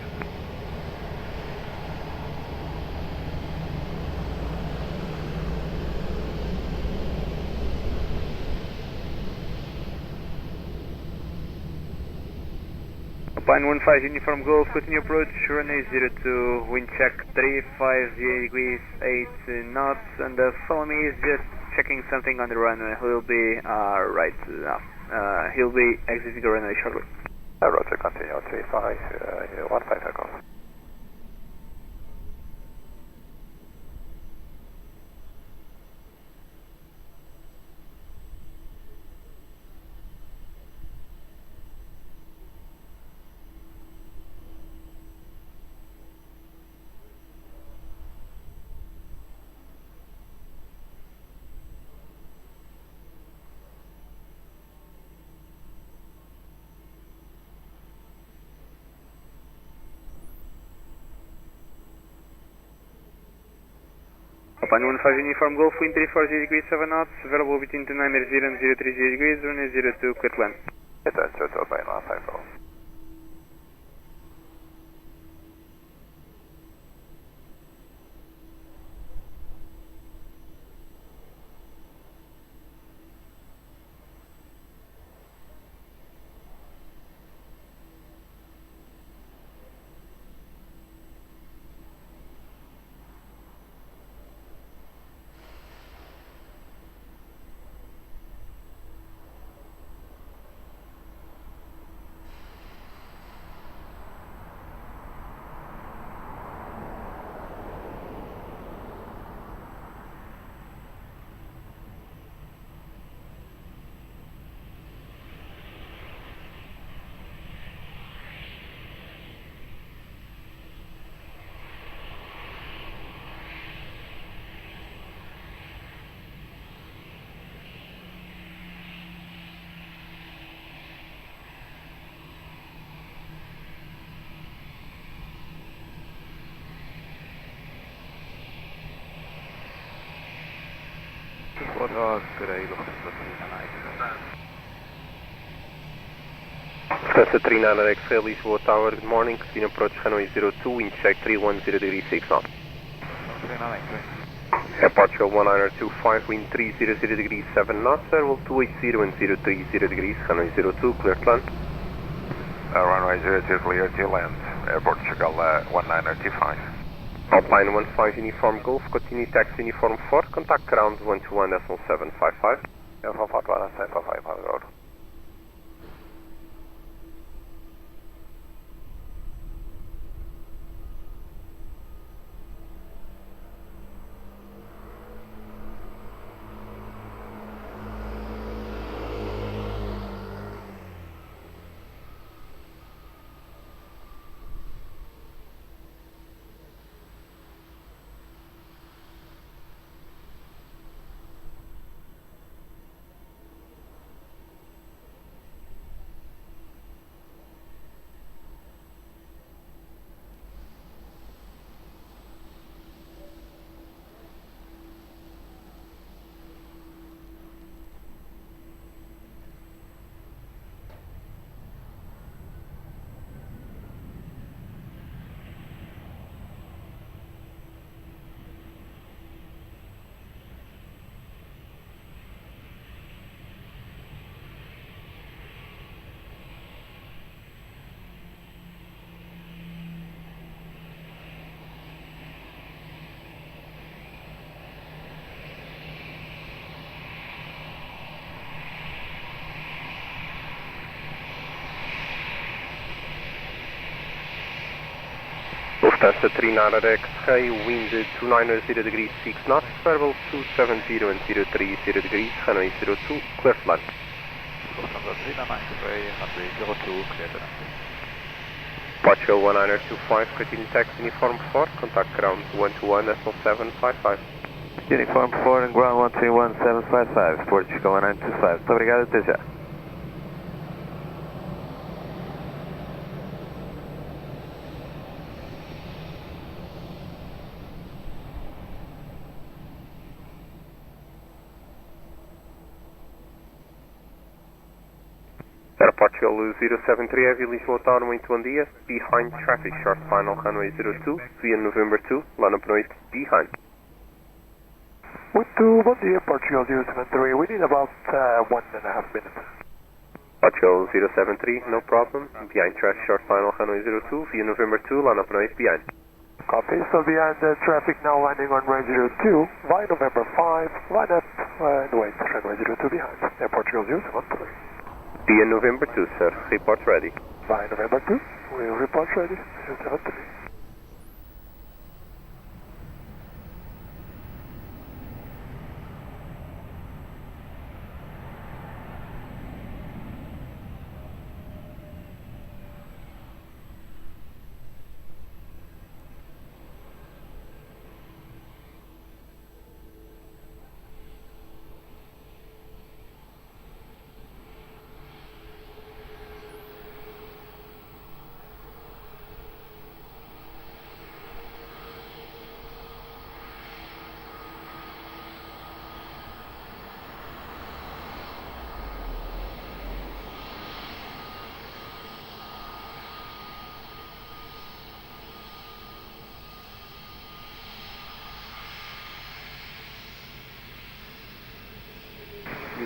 Alpine 15 Uniform Golf, continue approach runway 02, wind check 350 degrees 8 knots, and follow me is just checking something on the runway. He'll be right now. He'll be exiting the runway shortly. Roger, continue 35, 15 takeoff. Alpine 15 Uniform Golf, wind 340 degrees 7 knots, variable between 29 meters 0 and 030 degrees, runway 02, clear to land. That's just Alpine 150. What was today? Lufthansa 39 X-Ray, Lisboa Tower, good morning. Clean approach runway 02, wind check 310 degrees 6 knots. 39 X-Ray. Departure 1925, wind 300 degrees 7 knots, Airwell 280 and 030 degrees, runway 02, clear to land. Runway 02 clear to land. Portugal 1925. Alpine 15 Uniform Golf, continue taxi Uniform 4, contact ground 121.755. Uniform 421.755 on the road. Lufthansa 39 X-Ray, wind 290 degrees 6 knots, variable 270 and 030 degrees, runway 02, clear to land. Lufthansa 39 X-Ray, runway 02, clear to land. Departure 1925, continue taxi Uniform 4, contact ground 121.755. Uniform 4 and ground 121.755, Portugal 1925. Muito obrigado, até já. Aeroporto 073 Heavy, Lisboa Tower, muito bom dia. Behind traffic, short final runway 02, via November 2, line up noise behind. Muito bom dia, Portugal 073. We need about 1.5 minutes. Portugal 073, no problem. Behind traffic, short final runway 02, via November 2, line up noise behind. Copy, so behind the traffic now landing on runway 02, via November 5, line up and wait, runway 02 behind. Portugal 073. Via November 2, sir. Report ready. Via November 2, we'll report ready. 073.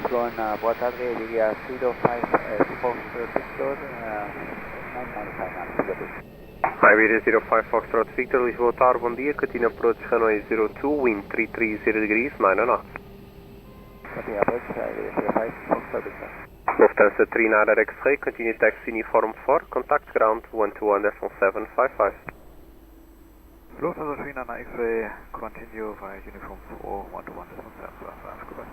Lisbon, boa tarde, Aviation 05 Foxtrot Victor, 995 Aviation 05 Foxtrot Victor, Lisboa Tower, bom dia, Catina Approach Runway 02, wind 330 degrees, 9 knots. Catina Approach, Aviation 05 Foxtrot Victor. Lufthansa 39 X-ray, continue taxi uniform 4, contact ground 121.755. Lufthansa 39 X-ray, continue via uniform 4, 121.755, goodbye.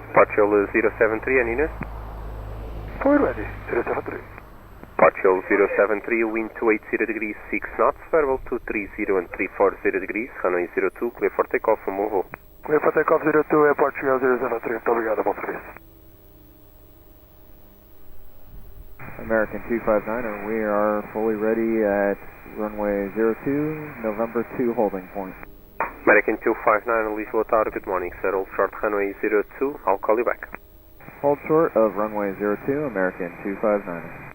Partial 073, Anina. Forward ready, 073. Partial 073, wind 280 degrees, 6 knots, variable 230 and 340 degrees, runway 02, clear for takeoff from Movo. Clear for takeoff 02, é Portugal 073, muito obrigado, bom serviço. American 259, we are fully ready at runway 02, November 2 holding point. American 259, Lisboa Tower, good morning, sir, hold short runway 02, I'll call you back. Hold short of runway 02, American 259.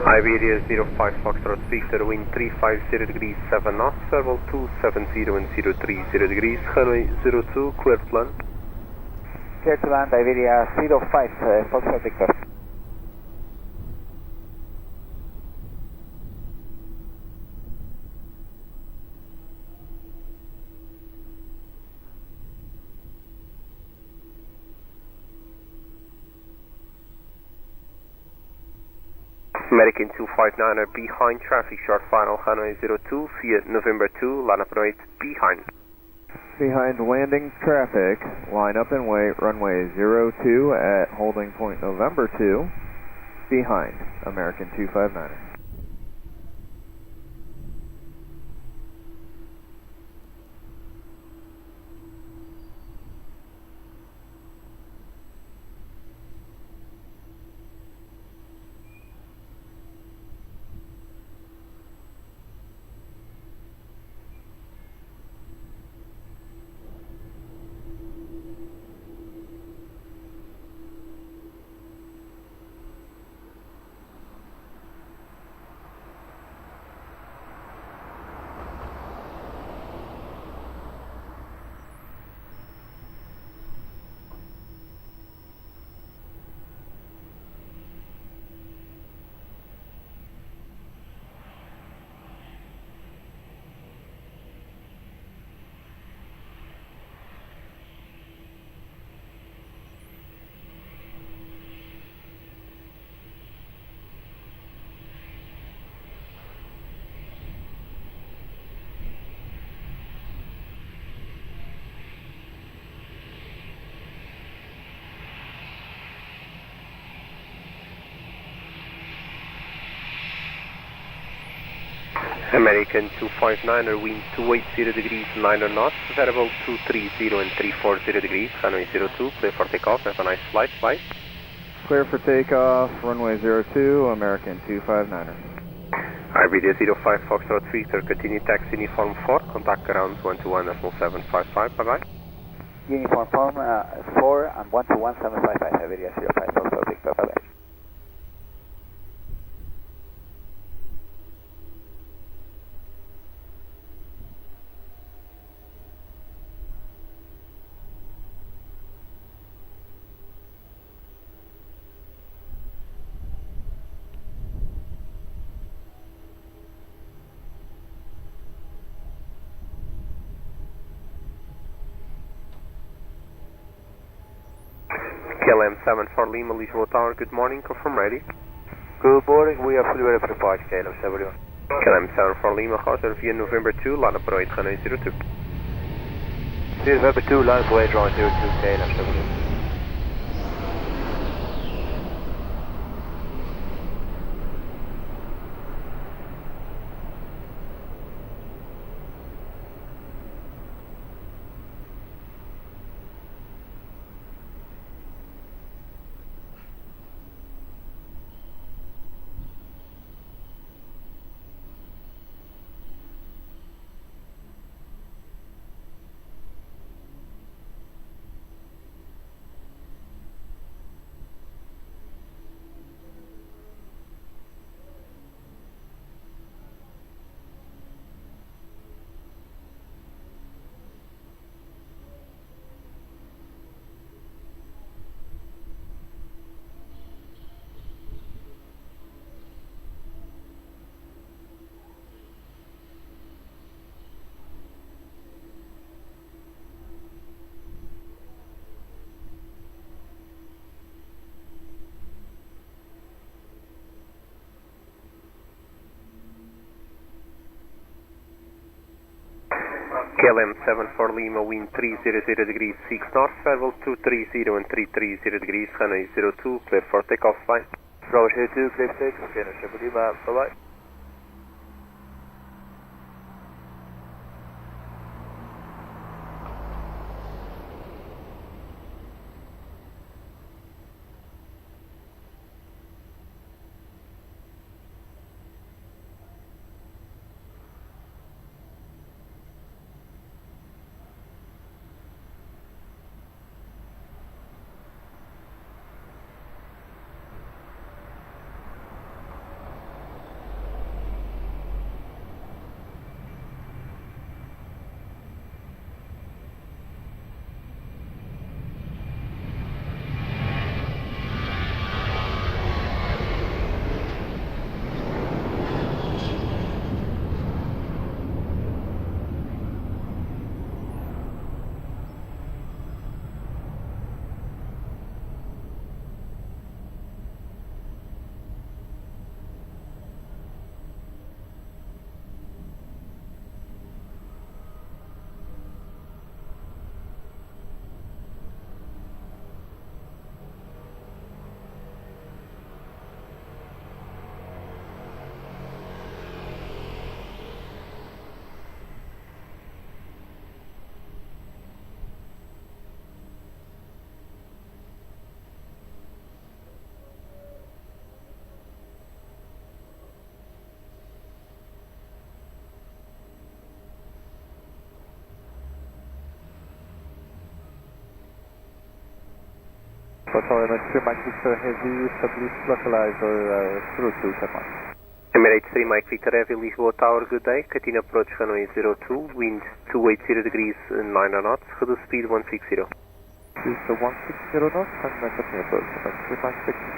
Iberia 05 Foxtrot Victor, wind 350 degrees, 7 knots, variable 270 and 030 degrees, runway 02, clear to land. Clear to land, Iberia 05 Foxtrot Victor. American 259 are behind traffic, short final, runway 02, via November 2, line up and wait, behind. Behind landing traffic, line up and wait, runway 02 at holding point November 2, behind, American 259. American 259 are wind 280 degrees, 9 knots, variable 230 and 340 degrees, runway 02, clear for takeoff, have a nice flight, bye. Clear for takeoff, runway 02, American 259er. Iberia 05 Foxtrot Victor, continue taxi uniform 4, contact ground 121.755, bye-bye. Uniform 4 and 121.755, Iberia 05 Foxtrot Victor, bye-bye. KLM 74 Lima, Lisboa Tower, good morning, confirm ready. Good morning, we are fully ready for departure, KLM 71. KLM 74 Lima, Gosto via November 2, line up and wait, runway 02. November 2, line up and wait, runway 02, KLM 71. KLM 74 Lima, wind 300 degrees 6 north, level 230 and 330 degrees, runway 02, clear for takeoff, flight. Bravo 2, clear for takeoff, okay, 74 Lima, bye-bye. Hotel Emirates 3 Mike Victor Heavy, establish localizer through to checkpoint. Emirates 3 Mike Victor Heavy, Lisboa Tower, good day. Continue approach runway 02, wind 280 degrees 9 knots, reduce speed 160. This is 160 knots and continue approach, Emirates 3 Mike Victor.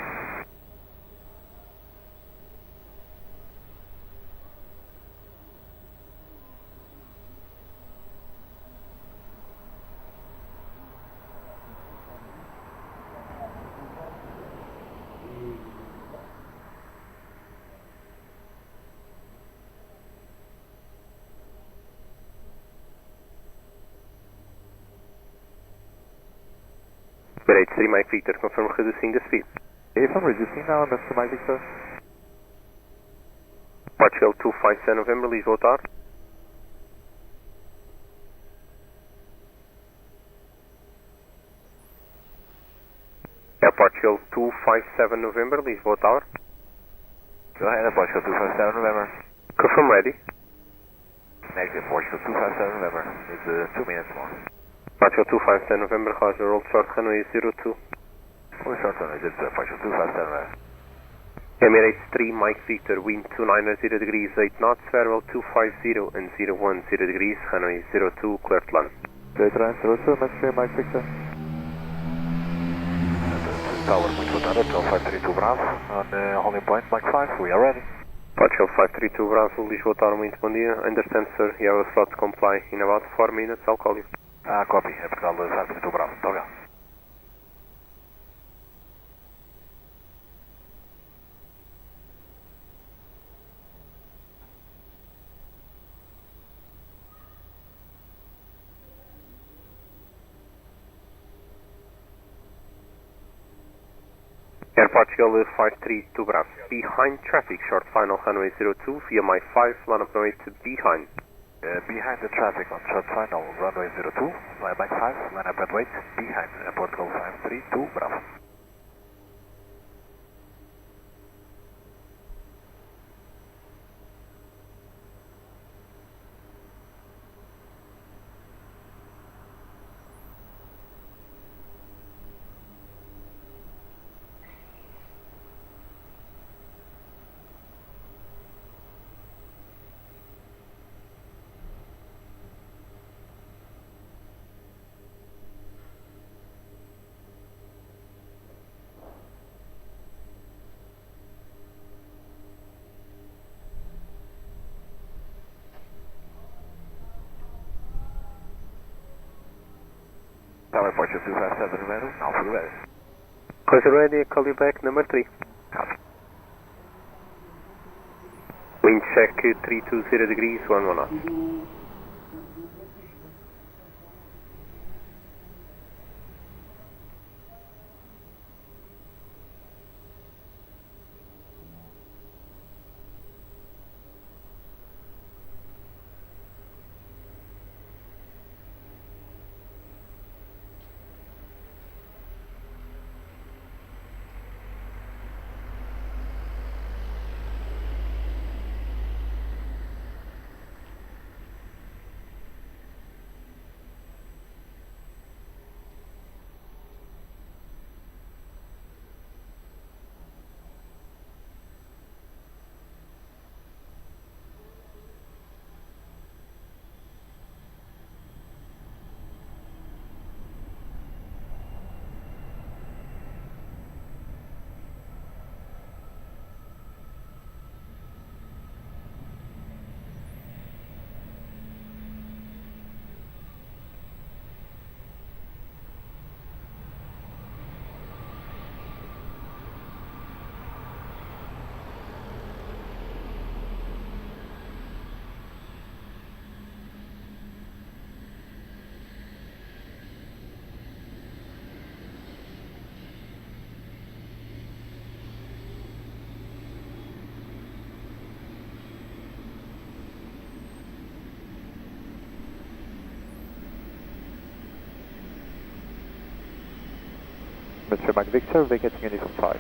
Emirates 3 Mike Victor, confirm reducing the speed. If I'm reducing now, Mr. Mike Victor. Partial 257 November, Lisboa Tower. Partial 257 November, Lisboa Tower. Go ahead, Partial 257 November. Confirm ready. Negative, Partial 257 November. It's 2 minutes more. Partial 257 November, Roger, old short runway 02. Old short runway, it's Partial 257 November. Emirates 3 Mike Victor, wind 290 degrees 8 knots, farewell 250 and 010 degrees, runway 02, clear to land. Clear to land, 02, Mr. Mike Victor. Tower, muito boa tarde, Hotel 532 Bravo, on holding point, Mike 5, we are ready. Partial 532 Bravo, Lisboa Tower, muito bom dia. Understand, sir, you have a slot to comply in about 4 minutes, I'll call you. Copy, Portugal 532 Bravo, muito obrigado. Air Portugal 532 Bravo. Behind traffic, short final runway 02 via my 5, line up runway to behind. Behind the traffic on short final runway 02, via Mike 5, line up and wait, behind Airportugal 532 Bravo. Tower Portugal 257 Romero, now for the weather. Close ready, call you back, number 3. Copy. Wind check 320 degrees, 11 knots. Mr. Mike Victor, vacating uniform 5.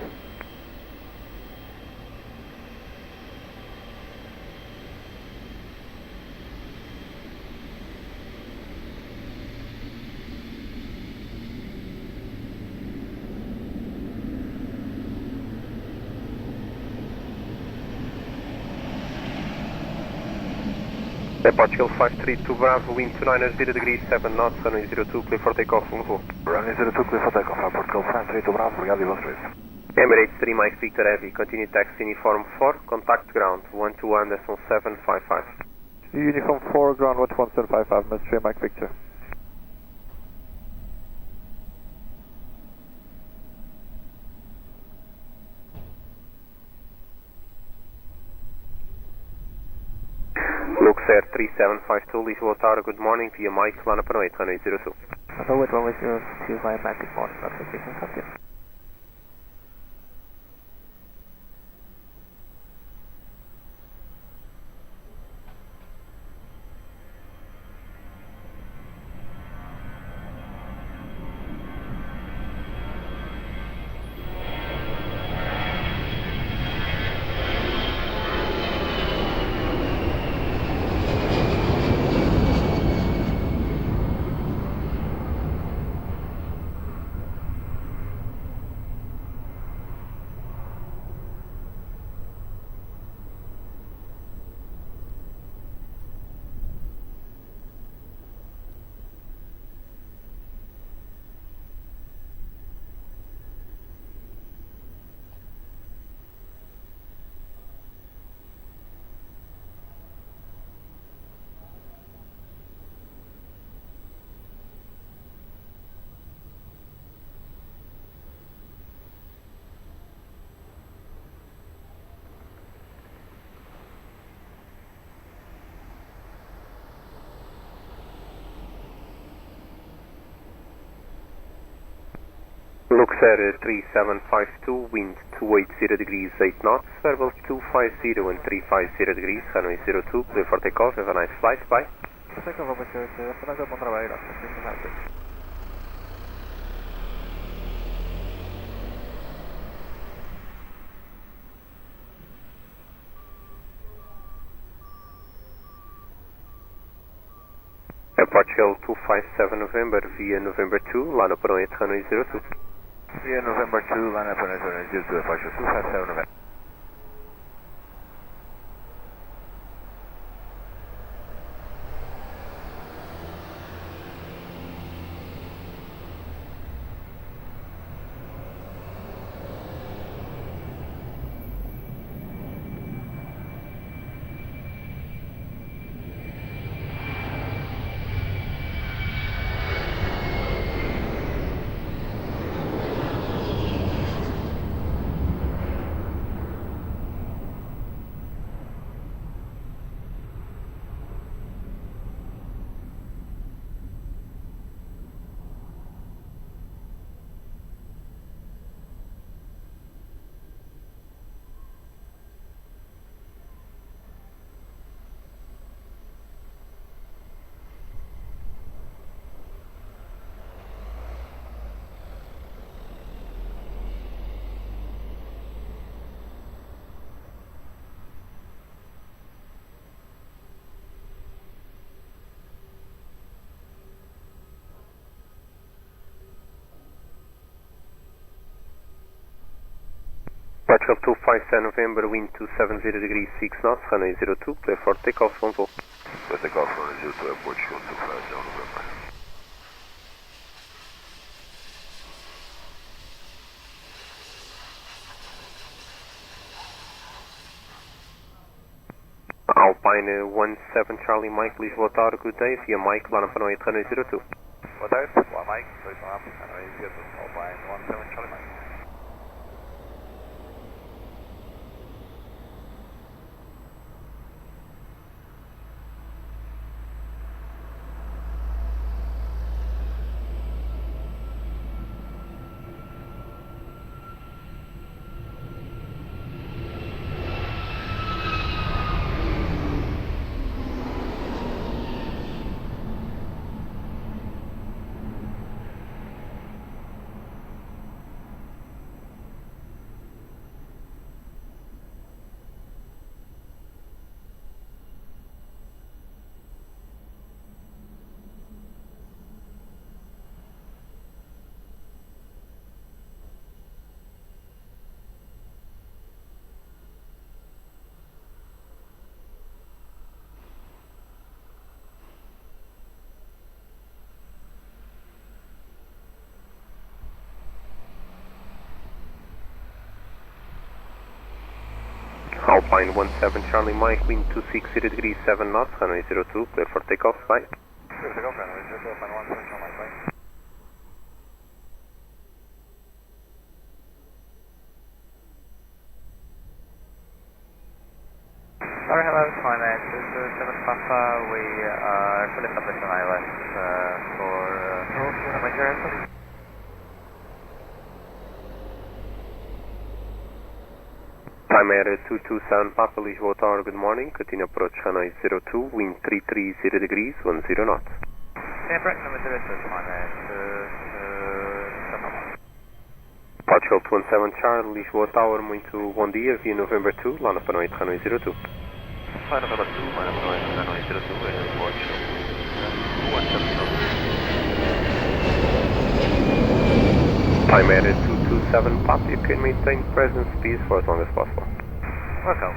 Air Portugal 532 Bravo, wind 290 degrees, 7 knots, runway 02, clear for takeoff, Vivo. Runway 02, clear for takeoff, Air Portugal 532 Bravo, obrigado e boa sorte. Emirates 3 Mike Victor Heavy, continue taxi uniform 4, contact ground 121.755. Uniform 4, ground 11755, Mr. Mike Victor. Lux Air 3752, Lisboa Tower, good morning, via Mike, line up and wait, runway 02. Hello, with runway 02 via Matic 1, notification, copy. Lux Air 3752, wind 280 degrees 8 knots, verbal 250 and 350 degrees, runway 02, clear for takeoff, have a nice flight, bye. Takeoff over to bom trabalho, Airport Shell 257 November via November 2, line up runway 02. Via November 2, line up runway 02, Airport Shell 257 November. Airport Shell 257 November, wind 270 degrees 6 knots, runway 02, clear for takeoff, on full. Clear takeoff, runway 02, Airport Shell 257 November. Alpine 17 Charlie Mike, Lisboa Tower, good day, via Mike, line up runway 02. Boa tarde, boa Mike, 2 up, runway 02, Alpine 17 Charlie Mike. Alpine 17 Charlie Mike, wind 260 degrees 7 knots, runway 02, clear for takeoff, bye. Clear takeoff, runway 02, Alpine 17 Charlie Mike, bye. Sorry, hello, climate 227 Papa, we are fully established on ILS for runway 02. Time Air 227 Papa, Lisboa Tower, good morning, continue approach runway 02, wind 330 degrees, 10 knots. Yeah, correct, number 02, climate 227 Papa. Portugal 217 Charlie, Lisboa Tower, muito bom dia, via November 2, line up runway 02. Line up number 2, line up runway 02, Portugal 217. Time Air 227 Papa, you can maintain present speed for as long as possible. Welcome.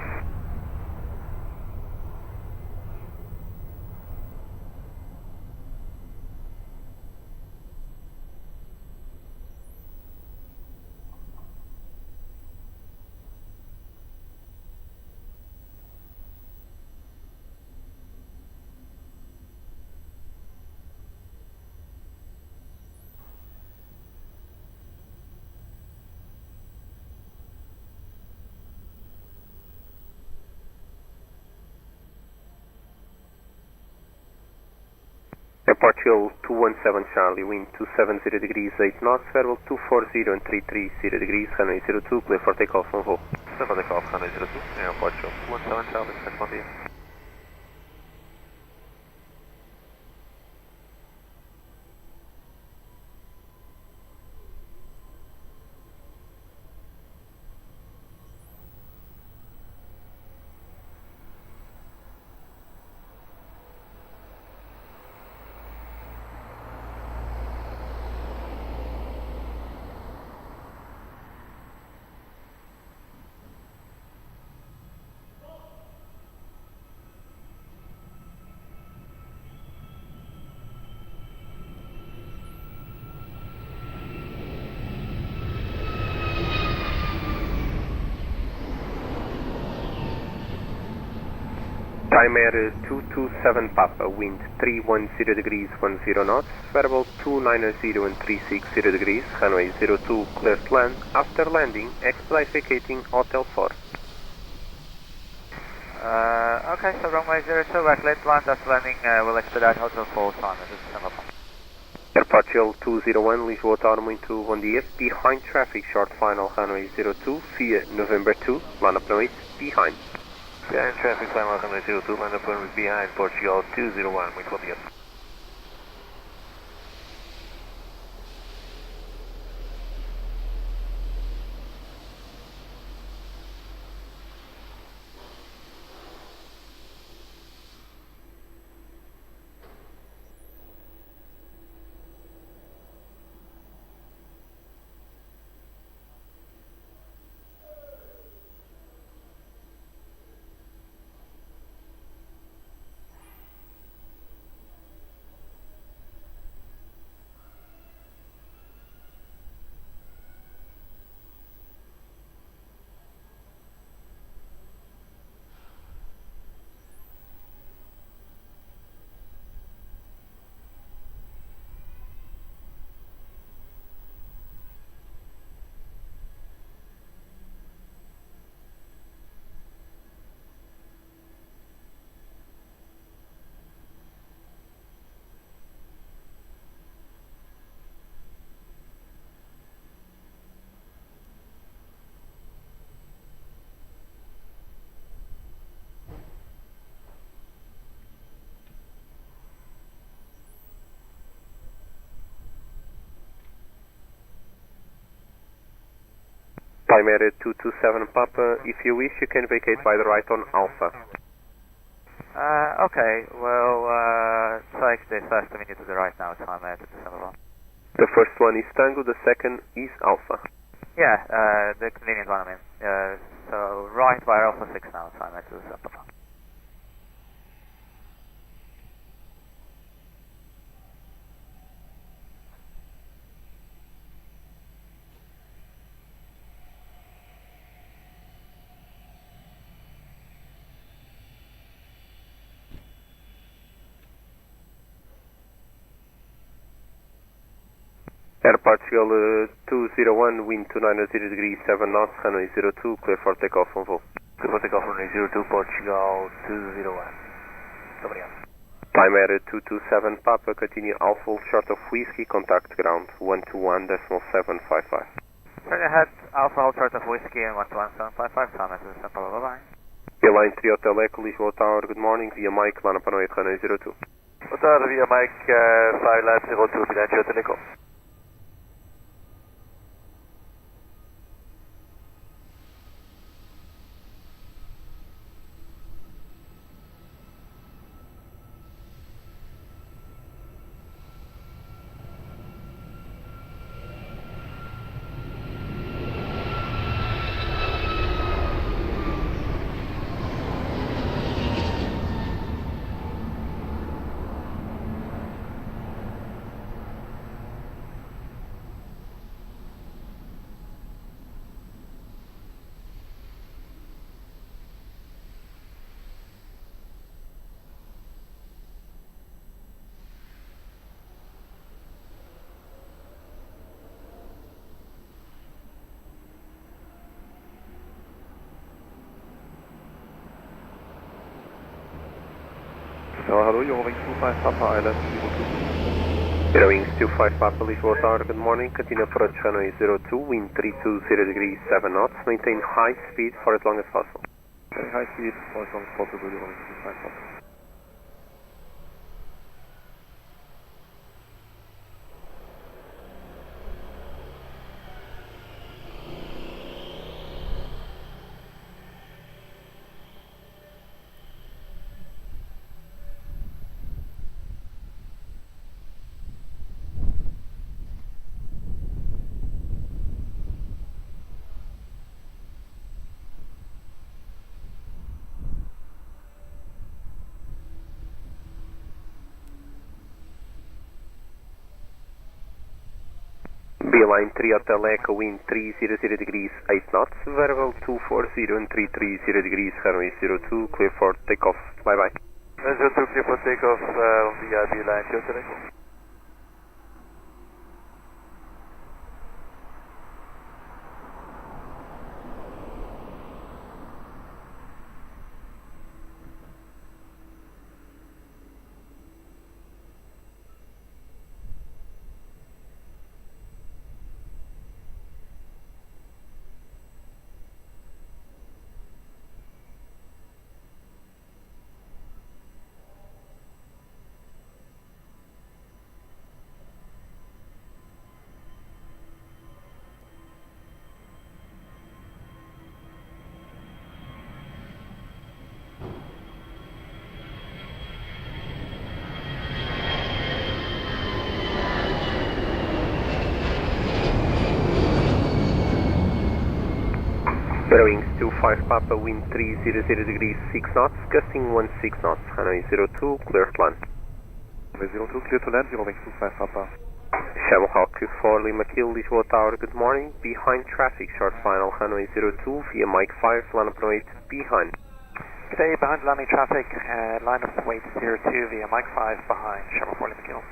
Portugal 217 Charlie, wind 270 degrees 8 knots, variable 240 and 330 degrees, runway 02, clear for takeoff on voo. Clear for takeoff, runway 02, Aeroporto 217 Charlie, bom dia. Time Air 227 Papa, wind 310 degrees 10 knots, variable 290 and 360 degrees, runway 02, clear to land. After landing, expedite vacating Hotel 4. Okay, so runway 02, back late land, after landing, we'll expedite Hotel 4 time, Airport 201, Lisboa Tower, muito bom dia. Behind traffic, short final, runway 02, via November 2, line up no 8, behind. Behind traffic, final runway 02, line up runway behind Portugal 201, muito bom dia. Time Air 227 Papa, if you wish you can vacate by the right on Alpha. Okay, we'll take the first minute to the right now, time Air 227. The first one is Tango, the second is Alpha. Yeah, the convenient one, I mean. So right by Alpha 6 now, time Air 227. Airport 201, wind 290 degrees 7 knots, runway 02, clear for takeoff on voo. Clear for takeoff runway 02, Portugal 201. Obrigado. Time Air 227 Papa, continue Alpha short of whiskey, contact ground 121.755. Turn ahead, Alpha hold short of whiskey and 121.755, time Air 227, bye-bye. Airline 3 Hotel Echo, Lisboa Tower, good morning, via Mike, line up on 8, runway 02. Boa tarde, via Mike, 5 Land 02, Behind Hotel Echo. Hallo, Euro 25 Papa Island, 02. Wings 25 Papa Lisboa Tower, good morning. Continue approach runway 02, wind 320 degrees 7 knots. Maintain high speed for as long as possible. Very high speed for as long as possible, Wings 25 Papa. Beeline 3 Hotel Echo, wind 300 degrees 8 knots. Variable 240 and 330 degrees, runway 02, clear for takeoff. Bye bye. 02, clear for takeoff via Beeline 3 Hotel Echo. Wings 25 Papa, wind 300 degrees 6 knots, gusting 16 knots, runway 02, clear to land. Runway 02, clear to land, Wings 25 Papa. Shamrock 4 Lima Kilo, Lisboa Tower, good morning. Behind traffic, short final, runway 02, via Mike 5, line up and wait, behind. Stay behind landing traffic, line up and wait 02 via Mike 5 behind Shamrock 4 Lima Kilo.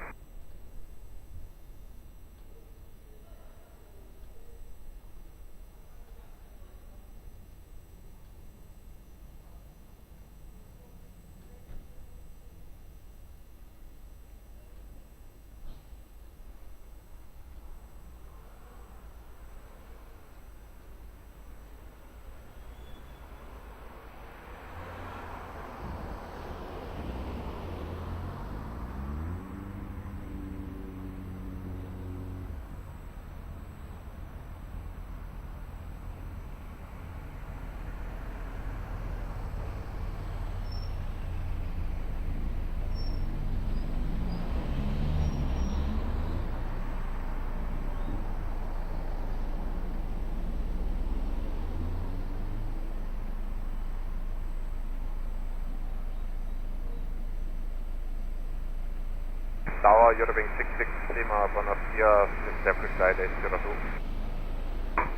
Tower, Eurowing 66 Lima, Buenos Dias, step side 02.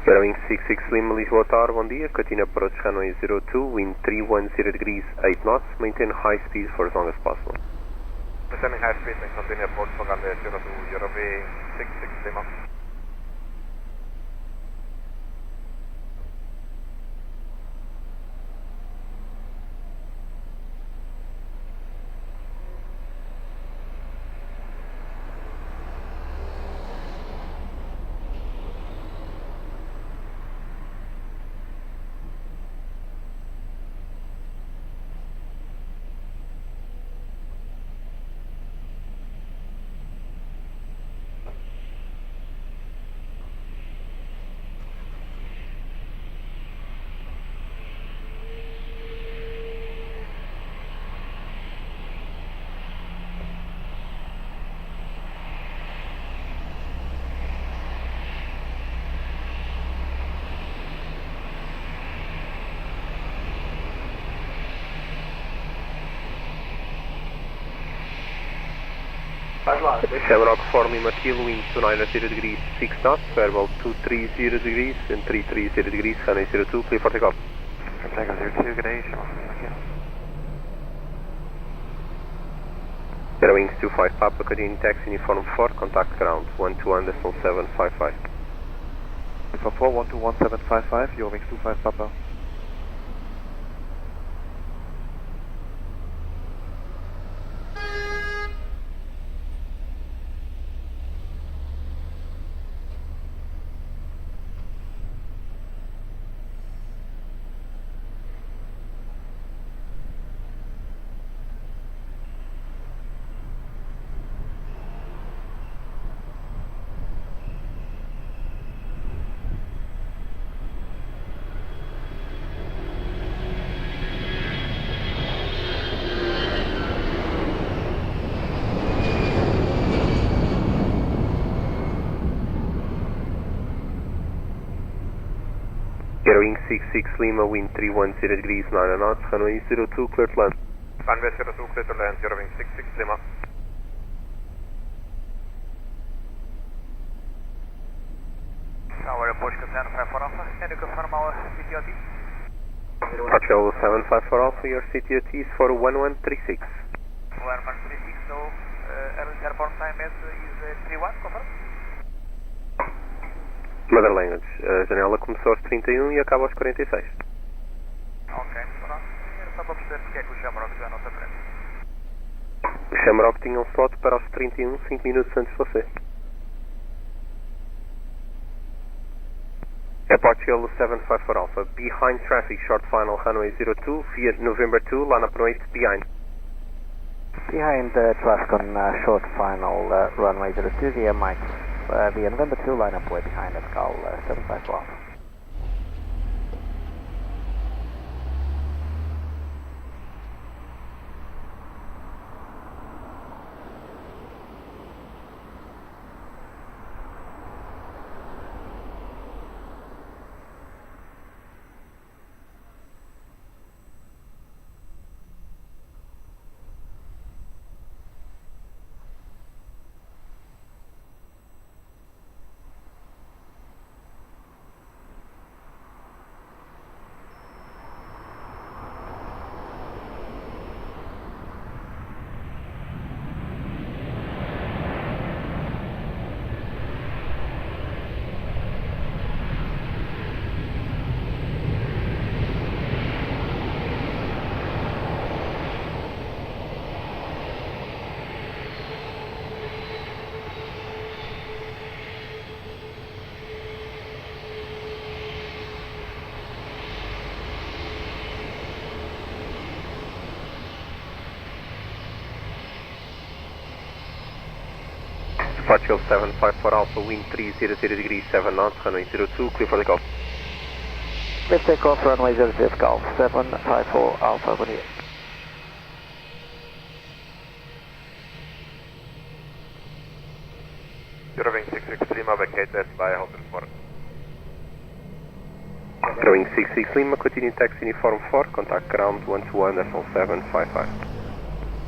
Eurowing 66 Lima, Lisboa Tower, bom dia. Continue approach runway 02, wind 310 degrees 8 knots. Maintain high speed for as long as possible. Maintaining high speed and continue approach for runway 02, Eurowing 66 Lima. Shamrock 4 Lima Kilo, wind 290 degrees 6 knots, variable 230 degrees and 330 degrees, runway 02, clear for takeoff. Tango 02, good day, Shamrock 4 Lima Kilo. Eurowings 25 Papa, continue taxi uniform 4, contact ground 121.755. Uniform 4, 121.755, Eurowings 25 Papa. 666 Lima, wind 310 degrees, 9 knots, runway 02, clear to land. Runway 02, clear to land, 066 Lima. Tower approach to 754 Alpha, can you confirm our CTOT? Partial 754 Alpha, your CTOT is for 1136. 1136, so airport time is 31, confirm? Mother language, a janela começou aos 31 e acaba aos 46. Ok, pronto. Era só para perceber porque é que o Shamrock já não se aprende. O Shamrock tinha um slot para os 31, 5 minutos antes de você. Airport Chill 754 Alpha, behind traffic, short final, runway 02, via November 2, line up and wait, behind. Behind traffic on short final, runway 02 via Mike. Via November 2, line up way behind at call 754 Alpha. Partial 754 Alpha, wind 300 degrees, 7 knots, runway 02, clear for takeoff. Let's take off runway 06 Golf 754 Alpha, good evening. Eurowing 66 Lima, vacated by Hotel 4. Eurowing 66 Lima, continue taxi uniform 4, contact ground 121.755.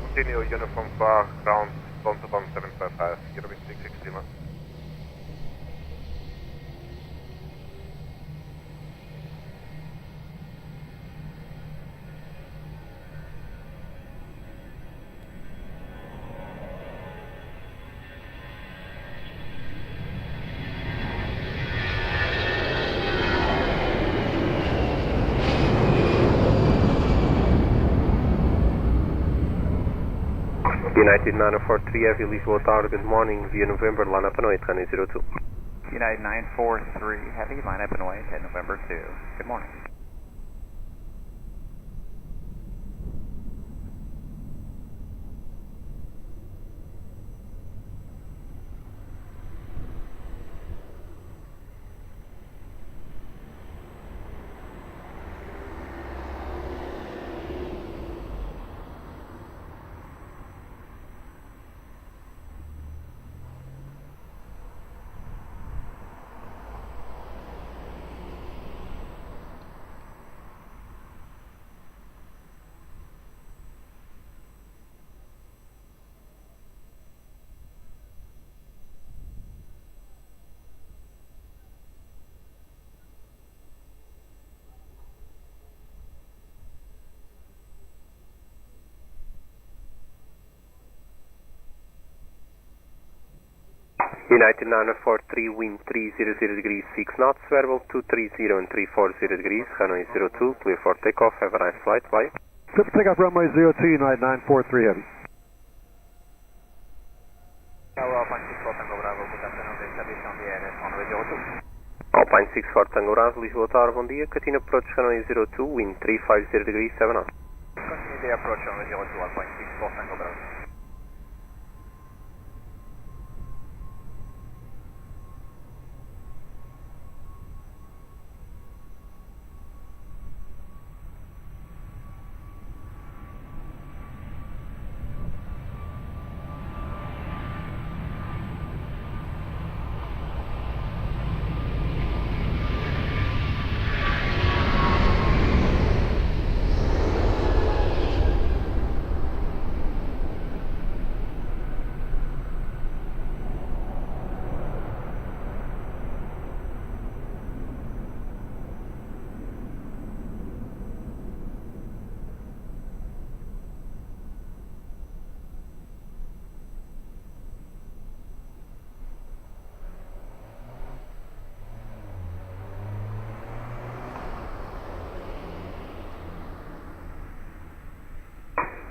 Continue uniform 4, ground 121.755, Eurowing 66 Lima. United 9043 Heavy Lisboa Tower, good morning, via November, line up and wait, runway 02. United 943 Heavy, line up and wait at November 2. Good morning. United 943, wind 300 degrees, 6 knots, variable 230 and 340 degrees, runway 02, clear for takeoff, have a nice flight, bye. Clear for takeoff, runway 02, United 943 Heavy. Alpine 64 Tango Bravo, good afternoon, this is Aviation TV on runway 02. Alpine 64 Tango Bravo, Lisboa Tower, bom dia, continue approach runway 02, wind 350 degrees, 7 knots. Continue the approach runway 02, Alpine 64 Tango Bravo.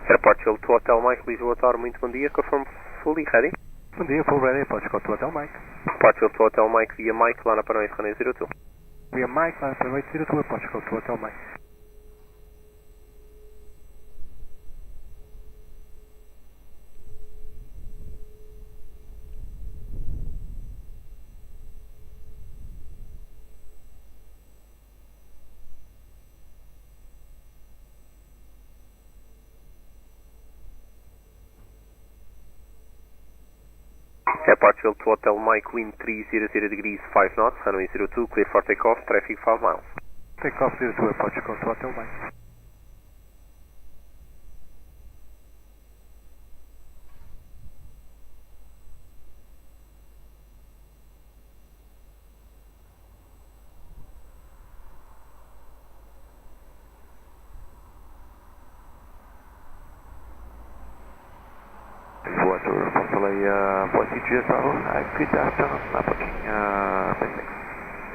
Aeroporto to Hotel Mike, Lisboa Tower, muito bom dia, confirm fully ready. Bom dia, full ready, pode go to Hotel Mike. Aeroporto to Hotel Mike via Mike, lá na Panorama Runway 02. Via Mike, line up and wait 02, pode go to Hotel Mike. Aeroporto to Hotel Mike, wind 300 degrees 5 knots, runway 02, clear for takeoff, traffic 5 miles. Takeoff 02, pode go to Hotel Mike. Good afternoon, approaching basic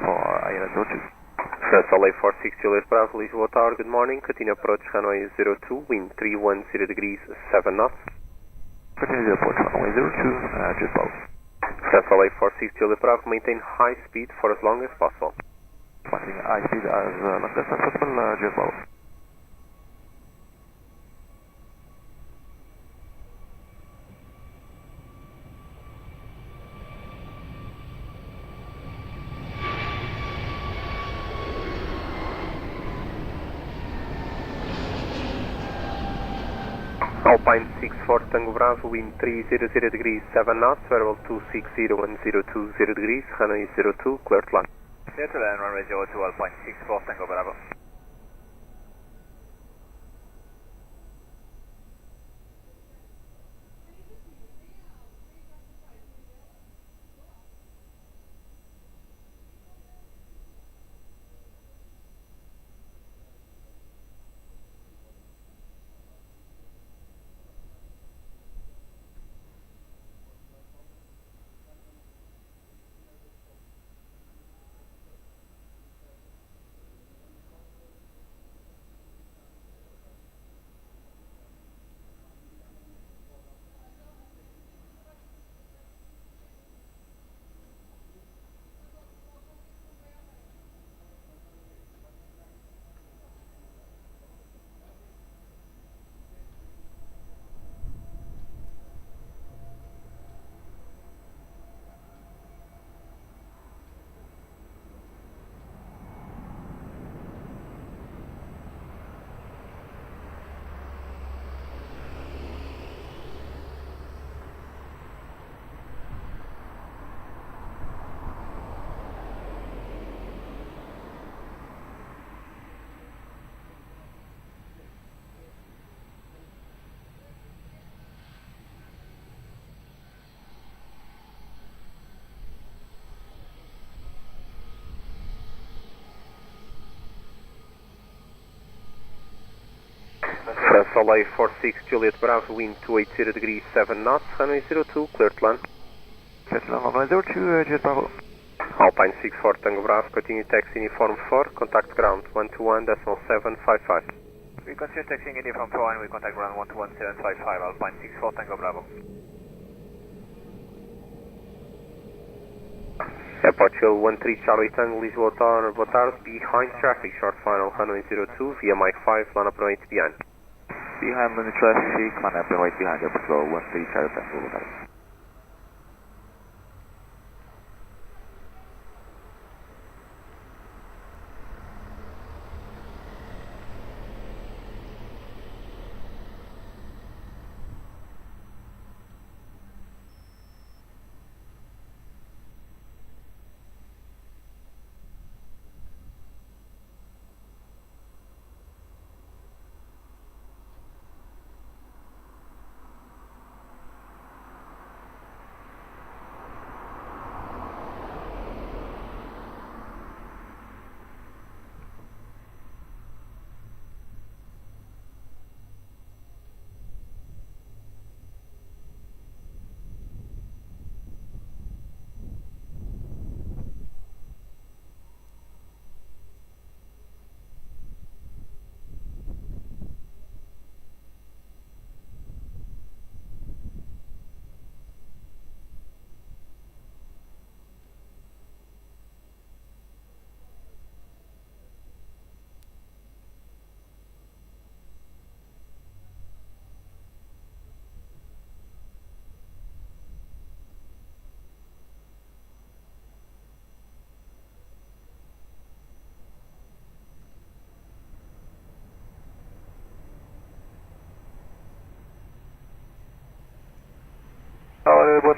for Aeroporto 2. France LA 46 Juliet Bravo, Lisboa Tower, good morning, continue approach runway 02, wind 310 degrees 7 knots. Continue the approach runway 02, just below. France LA 46 Juliet Bravo, maintain high speed for as long as possible. Maintaining high speed as long as possible, just below. Alpine 64 Tango Bravo, wind 300 degrees 7 knots, variable 260 and 020 degrees, runway 02, clear to land. Clear to land, runway 02, Alpine 64 Tango Bravo. France LA 46 Juliet Bravo, wind 280 degrees 7 knots, runway 02, clear to land. Clear to land, runway 02, Juliet Bravo. Alpine 64 Tango Bravo, continue taxi uniform 4, contact ground 121.755. We continue taxiing uniform 4 and we contact ground 121.755, Alpine 64 Tango Bravo. Airport Hill 13 Charlie Tango, Lisboa Tower, boa tarde, behind traffic, short final, runway 02, via Mike 5, line up and wait behind. Behind the traffic, line up and wait behind Airport 13 Charlie Tango, boa tarde.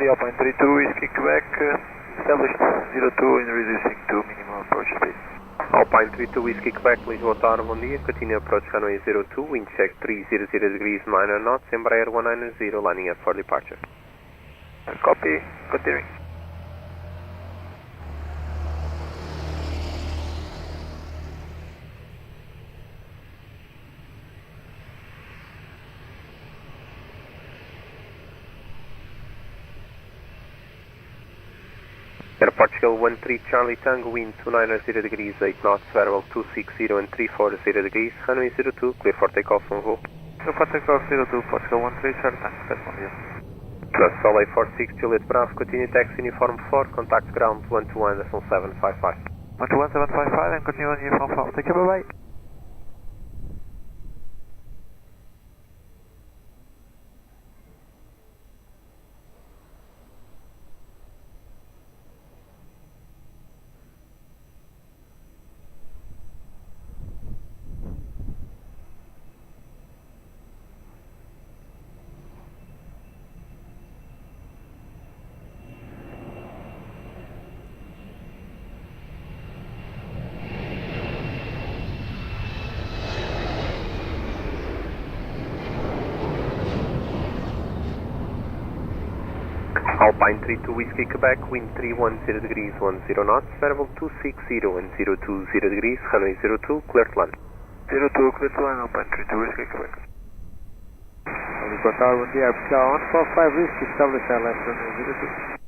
day, Alpine 32, Whiskey Quebec, established 02 and reducing to minimum approach speed. Alpine 32 Whiskey Quebec, Lisboa Tower, bom dia, continue approach runway 02, wind check 300 degrees, minor knots, Embraer 190, lining up for departure. Copy, continuing. Aeroporto 13 Charlie Tango, wind 290 degrees, 8 knots, variable 260 and 340 degrees, runway 02, clear for takeoff on voo. Clear for takeoff 02, Portugal 13, Charlie Tango, that's one here. Plus Soleil 46, Juliet Bravo, continue taxi uniform 4, contact ground 121, decimal 755. 121, 755 and continue on uniform 4, take care, bye bye. Alpine 32 Whiskey Quebec, wind 310 degrees, 10 knots, variable 260 and 020 degrees, runway 02, clear to land. 02, clear to land, Alpine 32 Whiskey Quebec. Lisboa Tower, bom dia, Portugal 145 Whiskey, establish left runway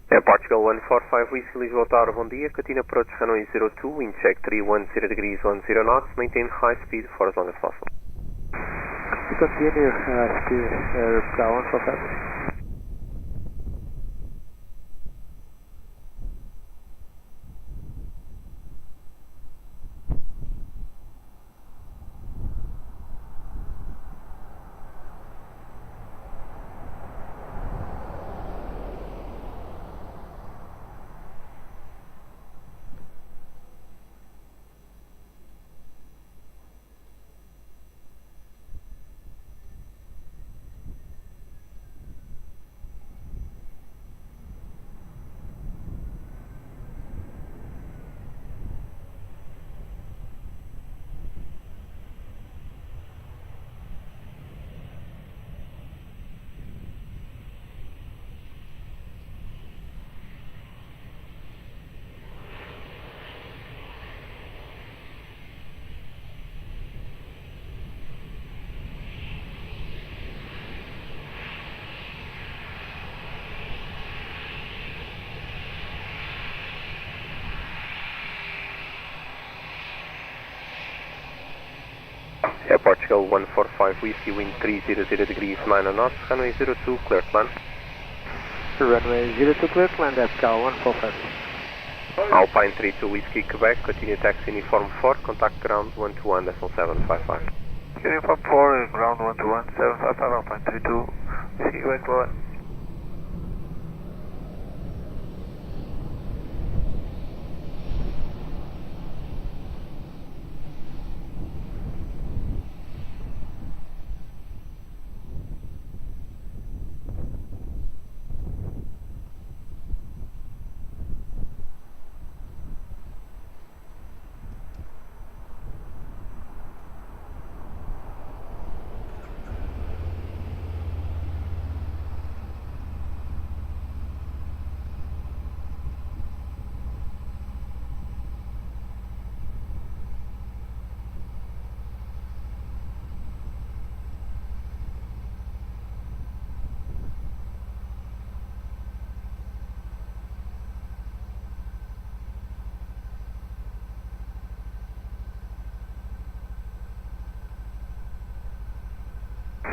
02. Portugal 145 Whiskey, Lisboa Tower, bom dia, continue approach runway 02, wind check 310 degrees, 10 knots, maintain high speed for as long as possible. Continue speed, Portugal 145. Portugal 145 Whiskey, wind 300 degrees, minor knots, runway 02, clear to land. Runway 02, clear to land, Portugal 145. Alpine 32 Whiskey Quebec, continue taxi uniform 4, contact ground 121, decimal 755. Uniform 4, ground 121, 755, Alpine 32 Whiskey Quebec, go ahead.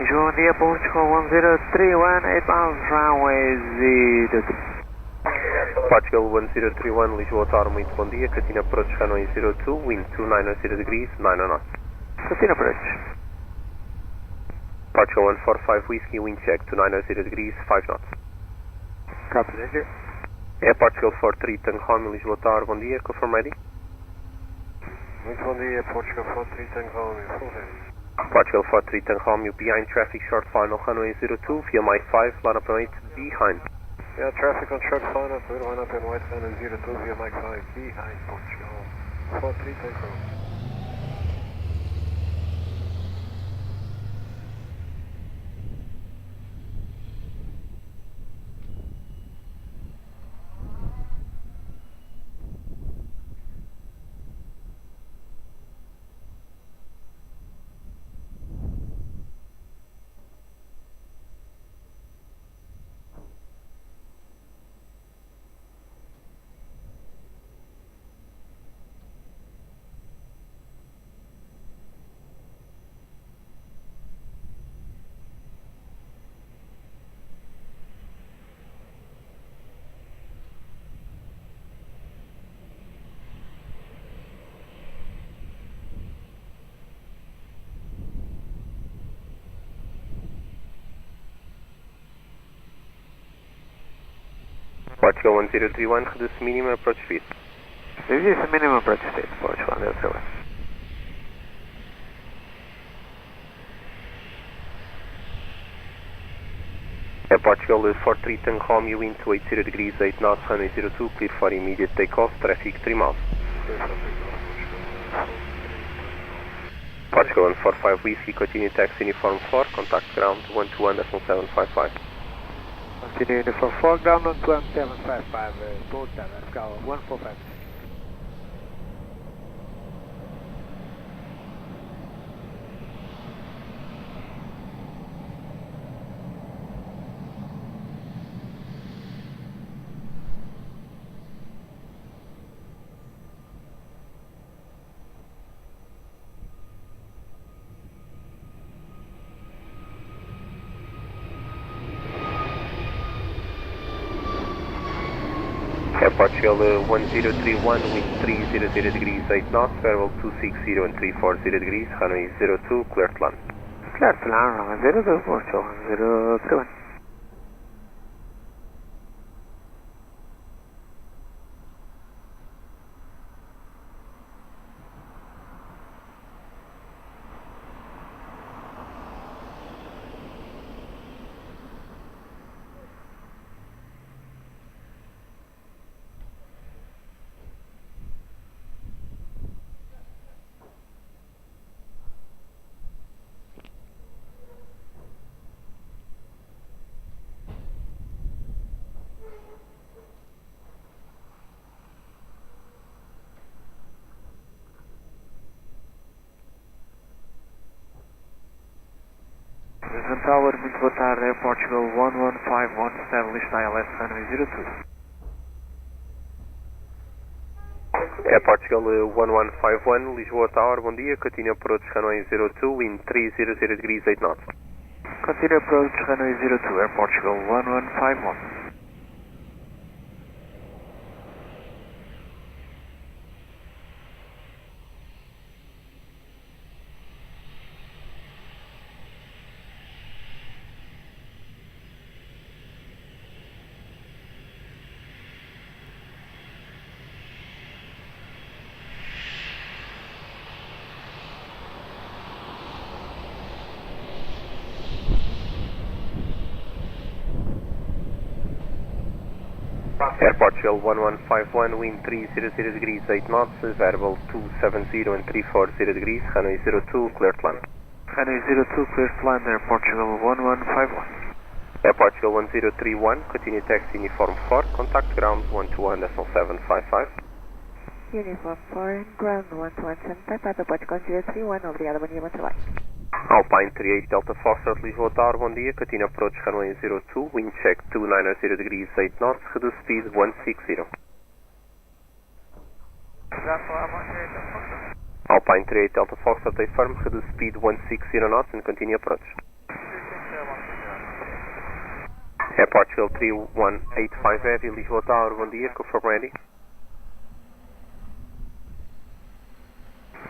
Bom dia, Portugal 1031, 8 miles, runway 02. Portugal 1031, Lisboa Tower, muito bom dia, continue approach runway 02, wind 290 degrees, 9 knots. Continue approach. Portugal 145 Whiskey, wind check 290 degrees, 5 knots. Copy, danger. Portugal 43 Tango Home, Lisboa Tower, bom dia, confirm ready. Muito bom dia, Portugal 43 Tango Home, full heavy. Portugal 43 Tango Home, you behind traffic, short final, runway 02, via Mike 5, line up and wait, behind. Yeah, traffic on short line up and white, runway 02 via Mike 5 behind Portugal. 43 takeoff. Portugal 1031, reduce minimum approach speed. Reduce minimum approach speed, Portugal 1031. Portugal 43 Tango Romeo, wind 280 degrees, 8 knots, runway 02, clear for immediate takeoff, traffic 3 miles. Portugal 145 Whiskey, continue taxi uniform 4, contact ground 121.755. Continue uniform 4, ground 12755, Delta, let's go, 145. Portugal 1031, wind 300 degrees, 8 knots, variable 260 and 340 degrees, runway 02, clear to land. Clear to land, runway 02, Portugal 1031. Lisbon Tower, muito boa tarde, Portugal 1151, established ILS runway 02. Portugal 1151, Lisboa Tower, bom dia, continue approach runway 02, wind 300 degrees, 8 knots. Continue approach runway 02, Portugal 1151. Portugal 1151, wind 300 degrees, 8 knots, variable 270 and 340 degrees, runway 02, clear to land. Runway 02, clear to land, Portugal 1151. Portugal 1031, continue taxi uniform 4, contact ground 121.755. Uniform 4, ground 121.755, Portugal 031, obrigado, bom dia, bom trabalho. Alpine 38 Delta Foxtrot, Lisboa Tower, bom dia, continue approach runway 02, wind check 290 degrees, 8 knots, reduce speed 160. Alpine 38 Delta Foxtrot, affirm, reduce speed 160 knots and continue approach. Portugal 3185 Heavy, Lisboa Tower, bom dia, confirm ready.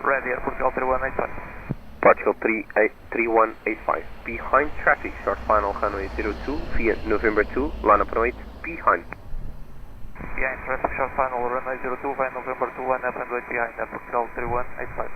Ready, Portugal 3185. Portugal 3185. Behind traffic, short final runway 02 via November 2, line up 8, behind. Behind traffic, short final runway 02 via November 2, line up 8 behind, Portugal 3185.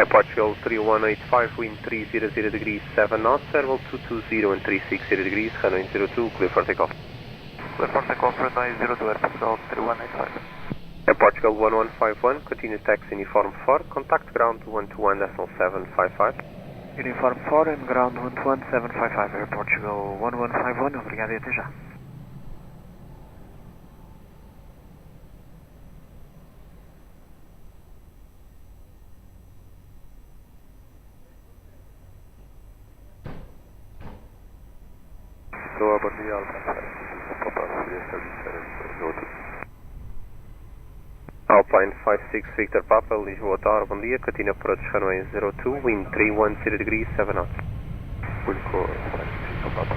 Air Portugal 3185, wind 300 degrees 7 knots, level 220 and 360 degrees, runway 02, clear for takeoff. Clear for takeoff, runway 02, Air Portugal 3185. Air Portugal 1151, continue taxi uniform 4, contact ground 121.755. Uniform 4 and ground 11755, Air Portugal 1151, obrigado e até já. Lisboa, bom dia, Alpine 56 Victor Papa, Lisboa Tower, bom dia, continue approach runway 02, wind 310 degrees 7 knots. Wilco, Victor Papa.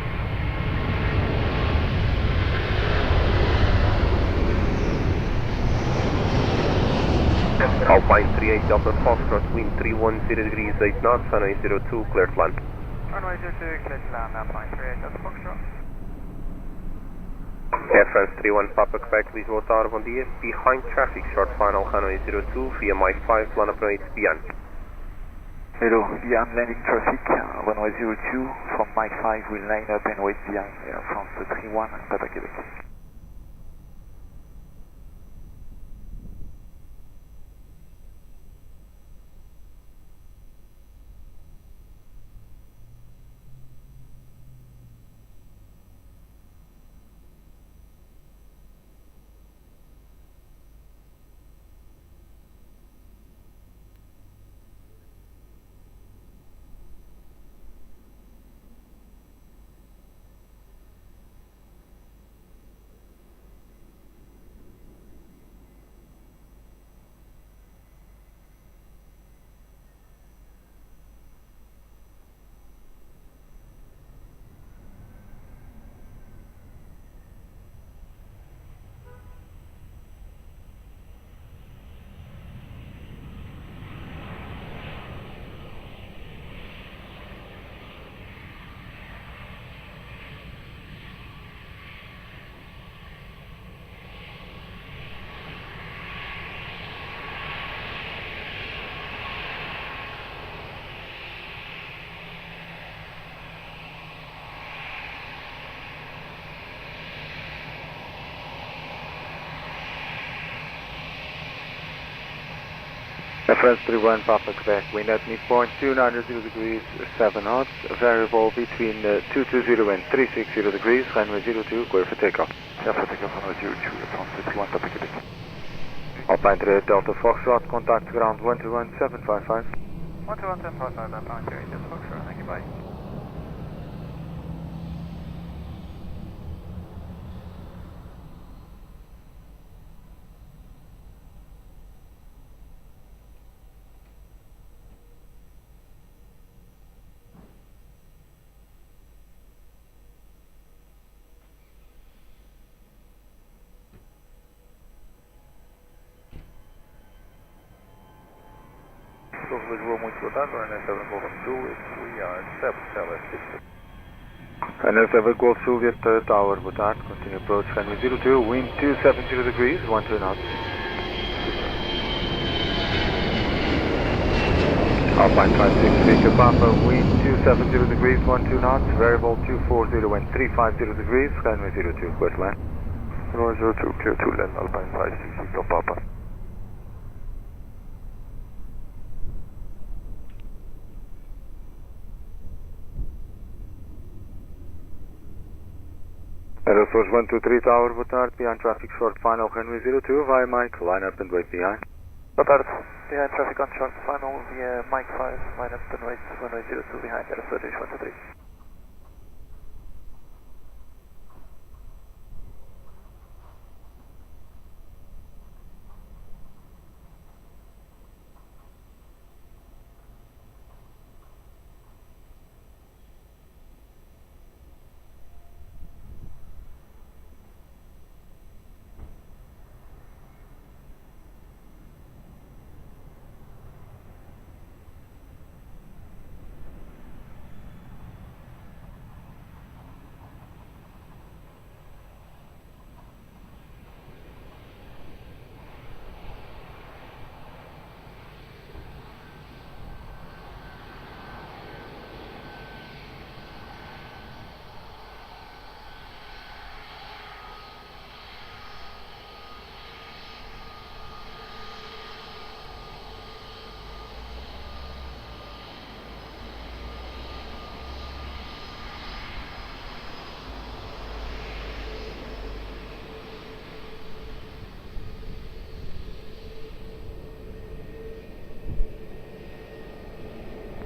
Alpine 38 Delta Foxtrot, wind 310 degrees 8 knots, runway 02, clear to land. Runway 02, clear to land, Alpine 38 Delta Foxtrot. Air France 31 Papa Quebec, Lisboa Tower, bom dia. Behind traffic, short final, runway 02, via Mike 5, line up runway beyond. Hello, beyond landing traffic, runway 02, from Mike 5, we'll line up and wait behind Air France 31, Papa Quebec. Air France 31 Papa Quebec, wind at midpoint 290 degrees 7 knots, variable between 220 and 360 degrees, runway 02, clear for takeoff. Clear for takeoff, runway 02, Air France 31 Papa Quebec. Alpine 38 Delta Foxtrot, contact ground 121.755. 121.755, Alpine 38 Delta Foxtrot, thank you, bye. Lisboa, muito boa tarde, RNS 7 Golf Sul, we are 7 LS 60. RNS 7 Golf Sul, Vietnam Tower, boa tarde, continue approach runway 02, wind 270 degrees, 12 knots. Alpine 56 Victor Papa, wind 270 degrees, 12 knots, variable 240 and 350 degrees, runway 02, clear to land. Runway 02, clear to land, Alpine 56 Victor Papa. Aeroporto 123 Tower, boa tarde, behind traffic short final, runway 02, via Mike, line up and wait behind. Boa tarde, behind traffic on short final via Mike 5, line up and wait, runway 02 behind Aeroporto 123.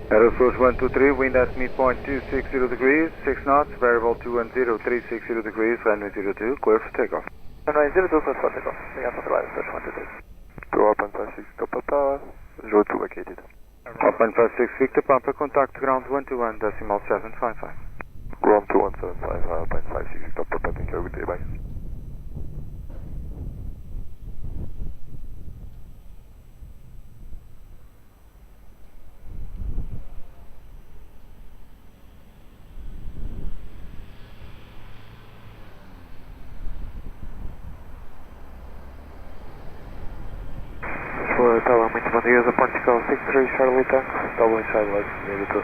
Aerosource 123, wind at midpoint 260 degrees, 6 knots, variable 210, 360 degrees, runway 02, clear for takeoff. Runway 02, clear for takeoff. We got the line, search 123. Go up and pass 6, Papa Tower, 02 located. Up and pass 6 Victor Papa, contact ground 121.755. Ground 2175, up and 56, Victor Papa, thank you, good day, bye. Tower, muito bom dia, Portugal 63 Charlie Tango, Dublin Charlie, Direto.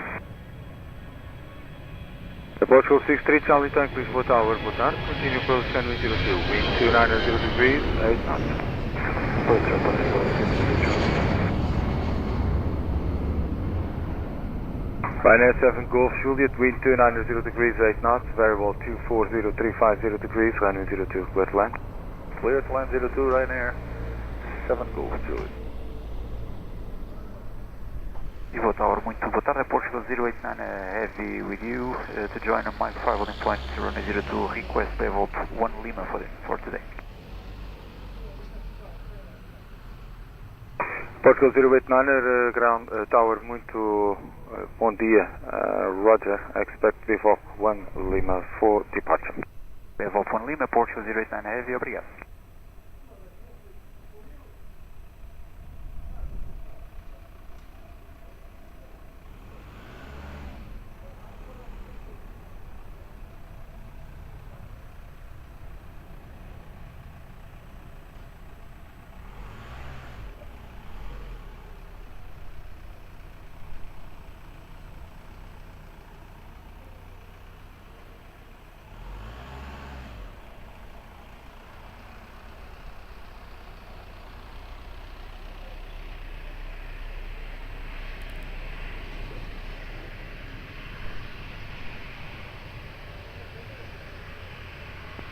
Portugal 63 Charlie Tango, Lisboa Tower, boa tarde, continue approach runway 02, wind 290 degrees, 8 knots. Portugal 63 Charlie. Ryanair 7 Golf Juliet, wind 290 degrees, 8 knots, variable 240350 degrees, runway 02, clear to land. Clear to land 02, Ryanair 7 Golf Juliet. Vivo Tower, muito boa tarde, Portugal 089 Heavy with you to join on Mike 5 holding point runway 02, request level 1 Lima for today. Portugal 089 ground tower, muito bom dia, Roger, expect Vivo 1 Lima for departure. Vivo 1 Lima, Portugal 089 Heavy, obrigado.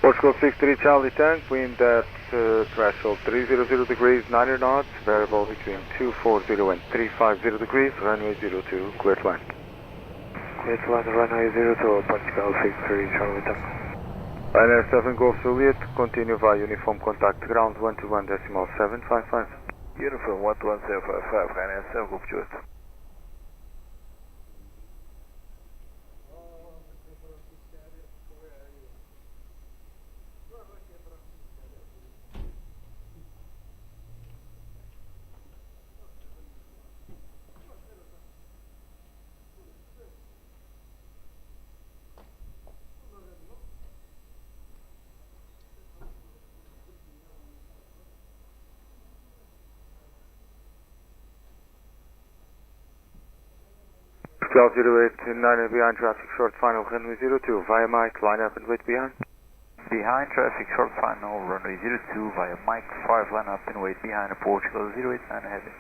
Portugal 63 Charlie Tank, wind at threshold 300 degrees, 90 knots, variable between 240 and 350 degrees, runway 02, clear to land. Clear to land, runway 02, Portugal 63 Charlie Tank. Ryanair 7 Golf Juliet, continue via uniform contact ground 121.755. Uniform 121.755, Ryanair 7 Golf Juliet. Portugal 089 behind traffic, short final, runway 02, via Mike, line up and wait behind. Behind traffic, short final, runway 02 via Mike 5, line up and wait behind Portugal 089 Heavy.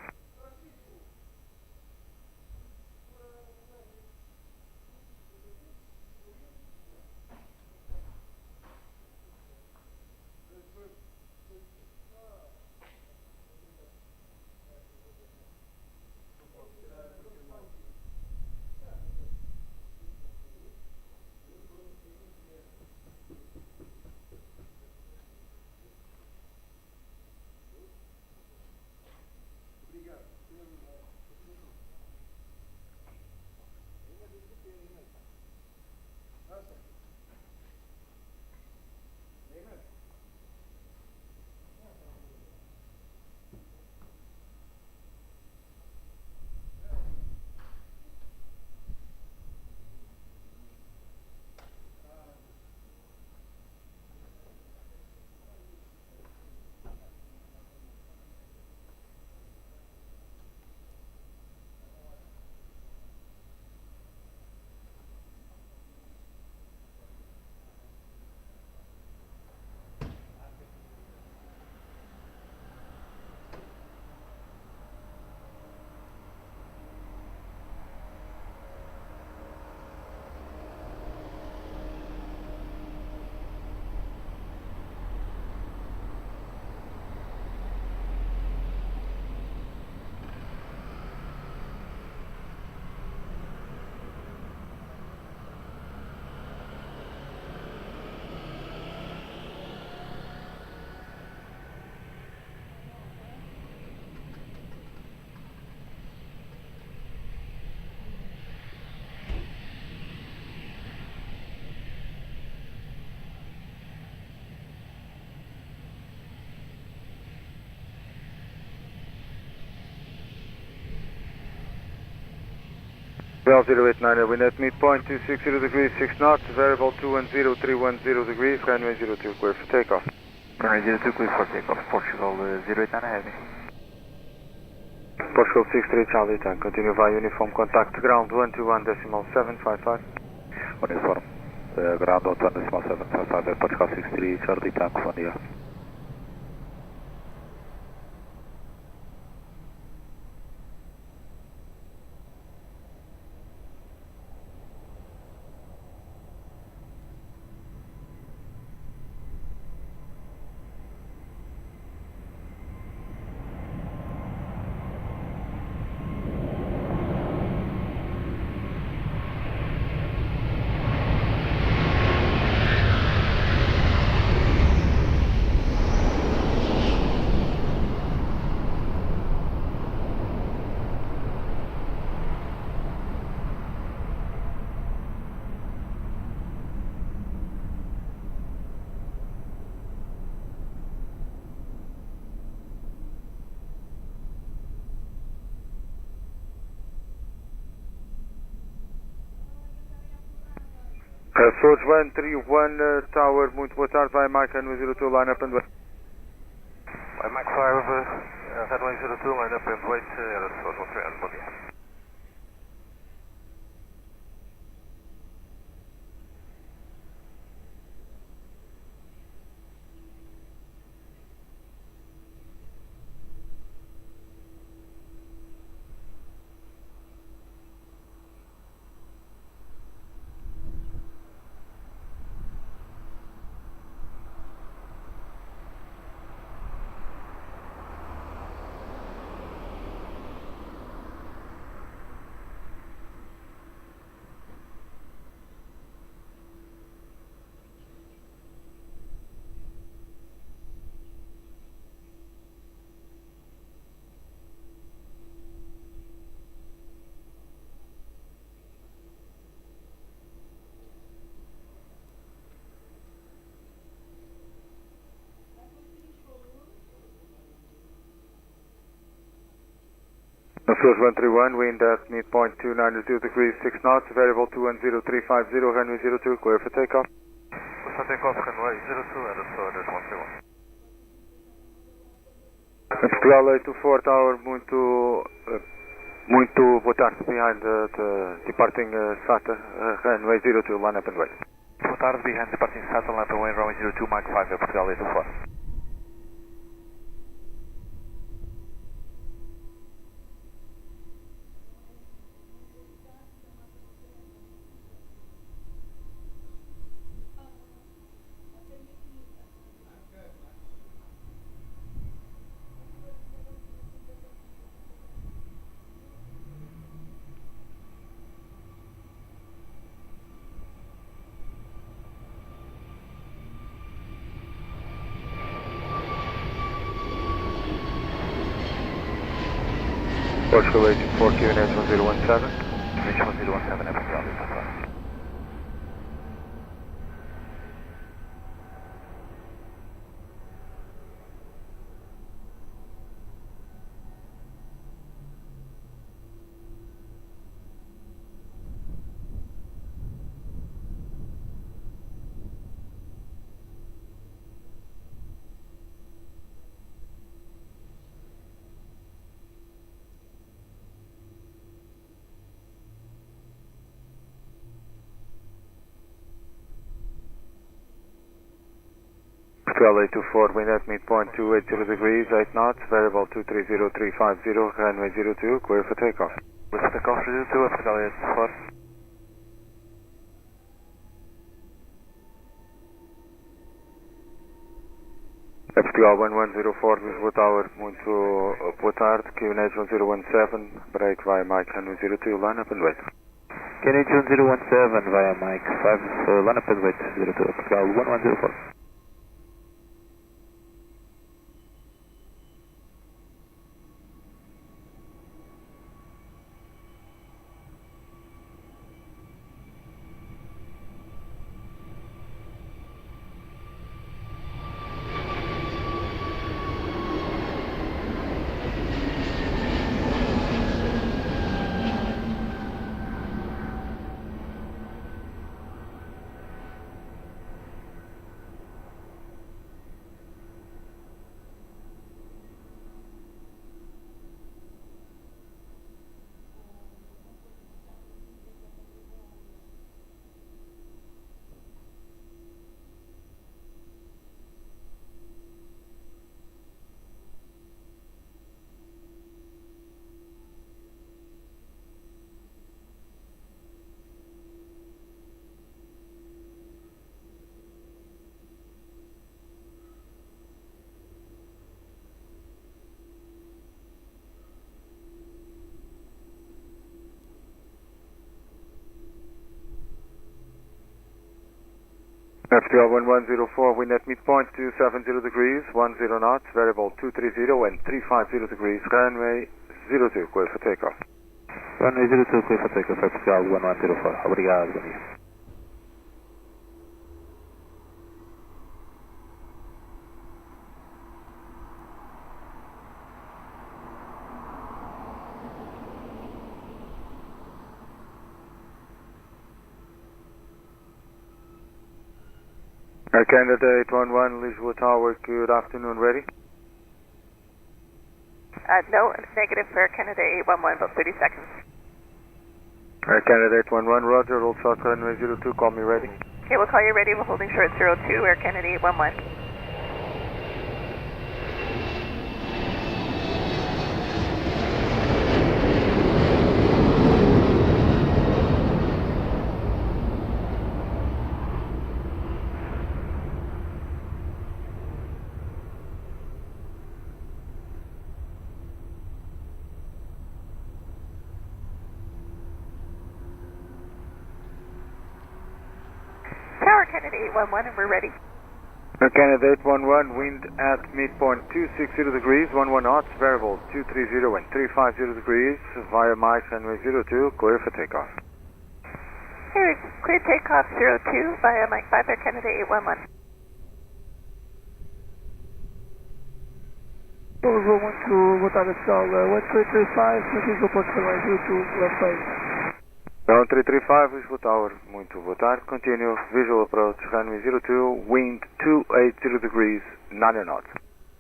Well, 089, wind at midpoint 260 degrees, 6 knots, variable 210, 310 degrees, runway 02, clear for takeoff. Runway 02, clear for takeoff, Portugal 089 heavy. Portugal 63 Charlie Tank, continue via uniform contact ground 121.755. Uniform, ground 121.755, Portugal 63 Charlie Tank, bom dia. Source 131 Tower, muito boa tarde, vai Mike Runway 02, line up and wait. Vai Mike 5, Runway 02, line up and wait, Aeroporto, bom dia. Source 131, wind at midpoint 290 degrees, 6 knots, variable 210350, runway 02, clear for takeoff. For takeoff, runway 02, Aeroporto, 131. Portugal 824 Tower, muito boa tarde, behind the departing SATA, runway 02, line up and wait. Boa tarde, behind departing SATA, line up and wait, runway 02, Mike 5, Portugal 824. Portugal 824, QNH 1017. QNH 1017, Portugal 824. Portugal 824, wind at midpoint 280 degrees, 8 knots, variable 230350, runway 02, clear for takeoff. Clear for takeoff, 02, Portugal 824. Portugal 1104, Lisboa Tower, muito boa tarde, QNH 1017, break via Mike Runway 02, line up and wait. QNH 1017 via Mike 5, line up and wait, 02, Portugal 1104. FTR 1104, wind at midpoint 270 degrees, 10 knots, variable 230 and 350 degrees, runway 02, clear for takeoff. Runway 02, clear for takeoff, FTR 1104. Obrigado, bom dia. Candidate 11, Lisboa Tower, good afternoon, ready? No, negative for candidate 811, about 30 seconds. Candidate 11, roger, roll short runway 02, call me ready. Okay, we'll call you ready, we're holding short 02, Air Canada 811. Tower Canada 811, and we're ready. Candidate 11, wind at midpoint 260 degrees, 11 knots, variable 230 and 350 degrees, via Mike runway 02, clear for takeoff. Here, clear takeoff 02 via Mike 5 Air Canada 811. Lisboa, muito boa tarde, pessoal. 1335, Lisboa, Portugal, 02, left side. 1335, Lisboa Tower, muito boa tarde. Continue, visual approach, runway 02, wind 280 degrees, 9 knots.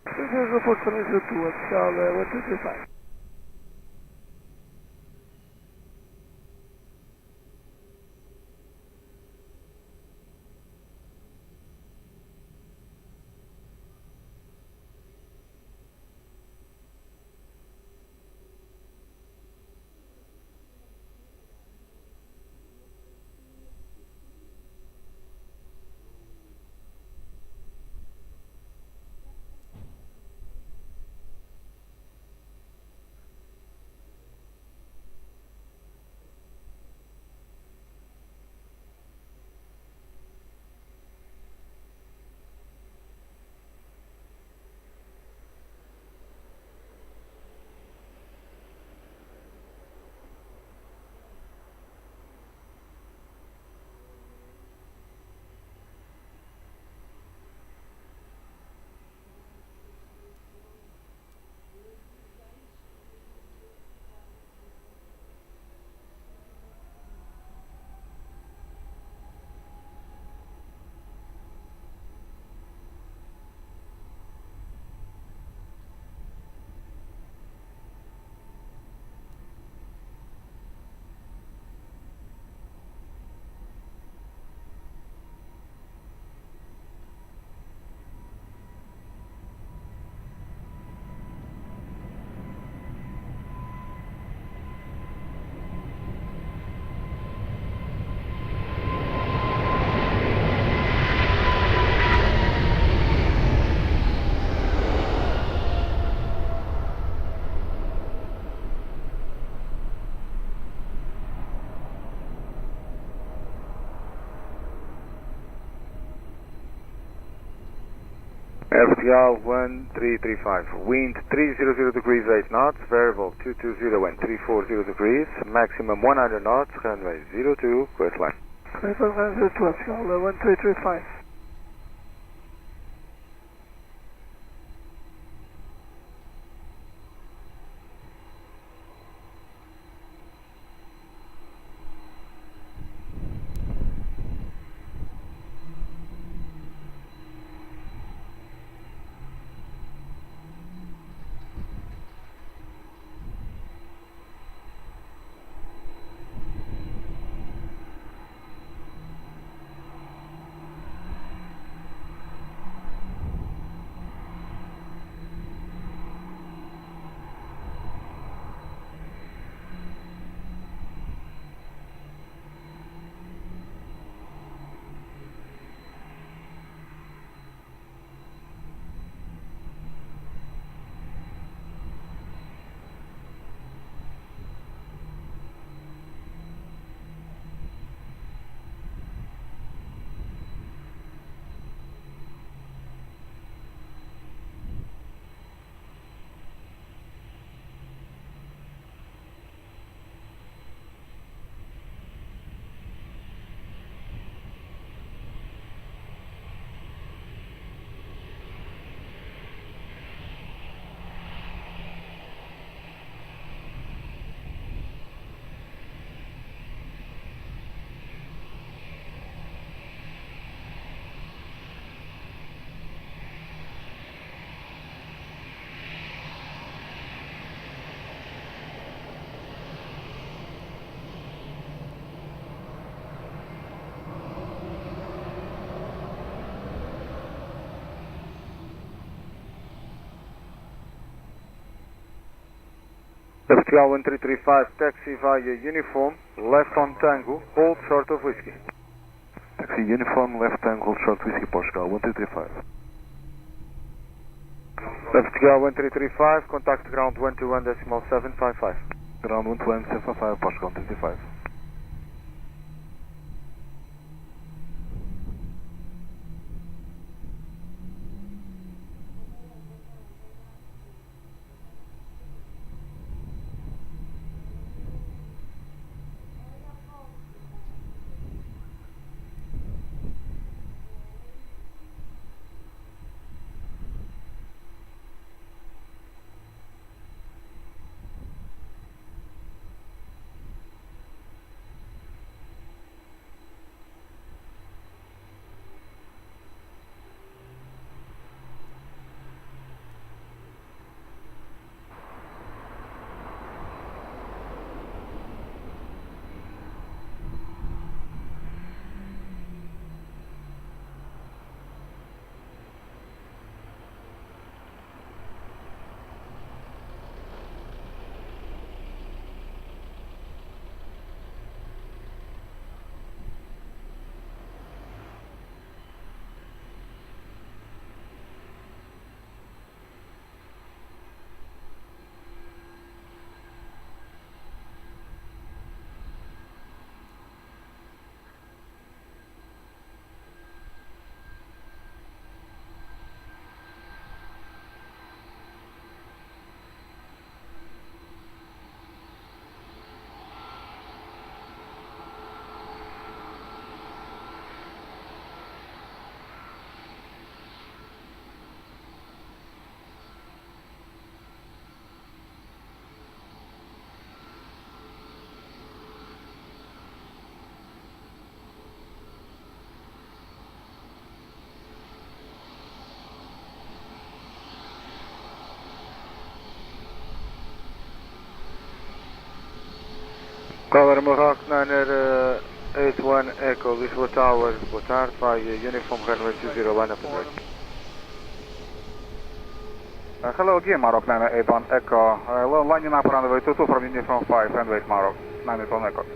Lisboa, Portugal, 02, pessoal, 1335. FTR 1335, wind 300 degrees 8 knots, variable 220 and 340 degrees, maximum 100 knots, runway 02, clear to land. Clear for runway 02, FTR 1335. Portugal 1335, taxi via uniform, left on tango, hold short of whiskey. Taxi uniform, left angle, short whiskey, Portugal 1335. Portugal 1335, contact ground 121.755. Ground 121.755, Portugal 135. Caller Morocco 981 Echo, Lisboa Tower, boa tarde, via uniform runway 20, line up and wait. Hello again, Morocco 981 Echo. Lining up runway 22 from uniform 5 and wait, Morocco 981 Echo.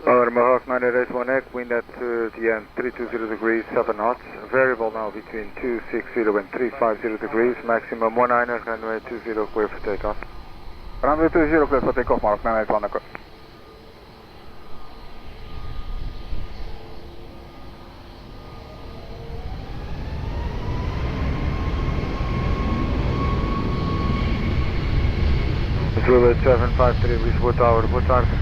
Caller Mohawk 981 Echo, wind at the end 320 degrees, 7 knots. Variable now between 260 and 350 degrees, maximum 19er, runway 20 clear for takeoff. Runway 20 clear for takeoff, Morocco 981 Echo. Zulu 753 Lisboa Tower, boa tarde.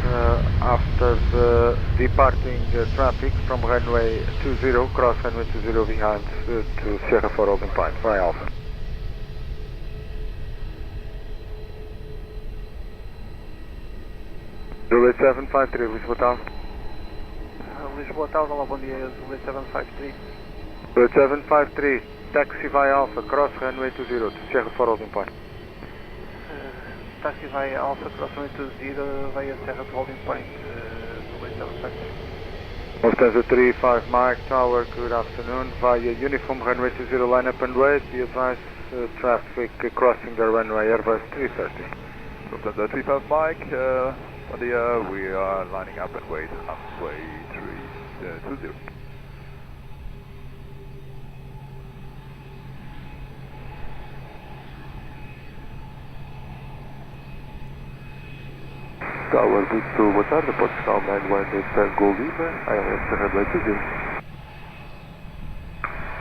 After the departing traffic from runway 20, cross runway 20 behind to Sierra 4 Holding Point, via Alpha. Zulu 753 Lisboa Tower. Lisboa Tower, olá, bom dia, Zulu 753. Zulu 753, taxi via Alpha, cross runway 20 to Sierra 4 Holding Point. Taxi via Alpha, cross runway 20 via Sierra 4 Holding Point, Zulu 753. Lufthansa 35 Mike Tower, good afternoon, via uniform runway 20 line up and wait, be advised traffic crossing the runway Airbus 330. Lufthansa 35 Mike, we are lining up and wait, runway 320. Tower 22, boa tarde, Portugal 918 Tango Lima, ILS runway 20.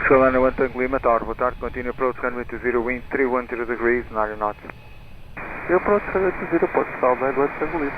Shalana 1 Tango Lima Tower, boa tarde, continue approach runway 20, wind 310 degrees, 9 knots. Approach runway 20, Portugal 918 Tango Lima.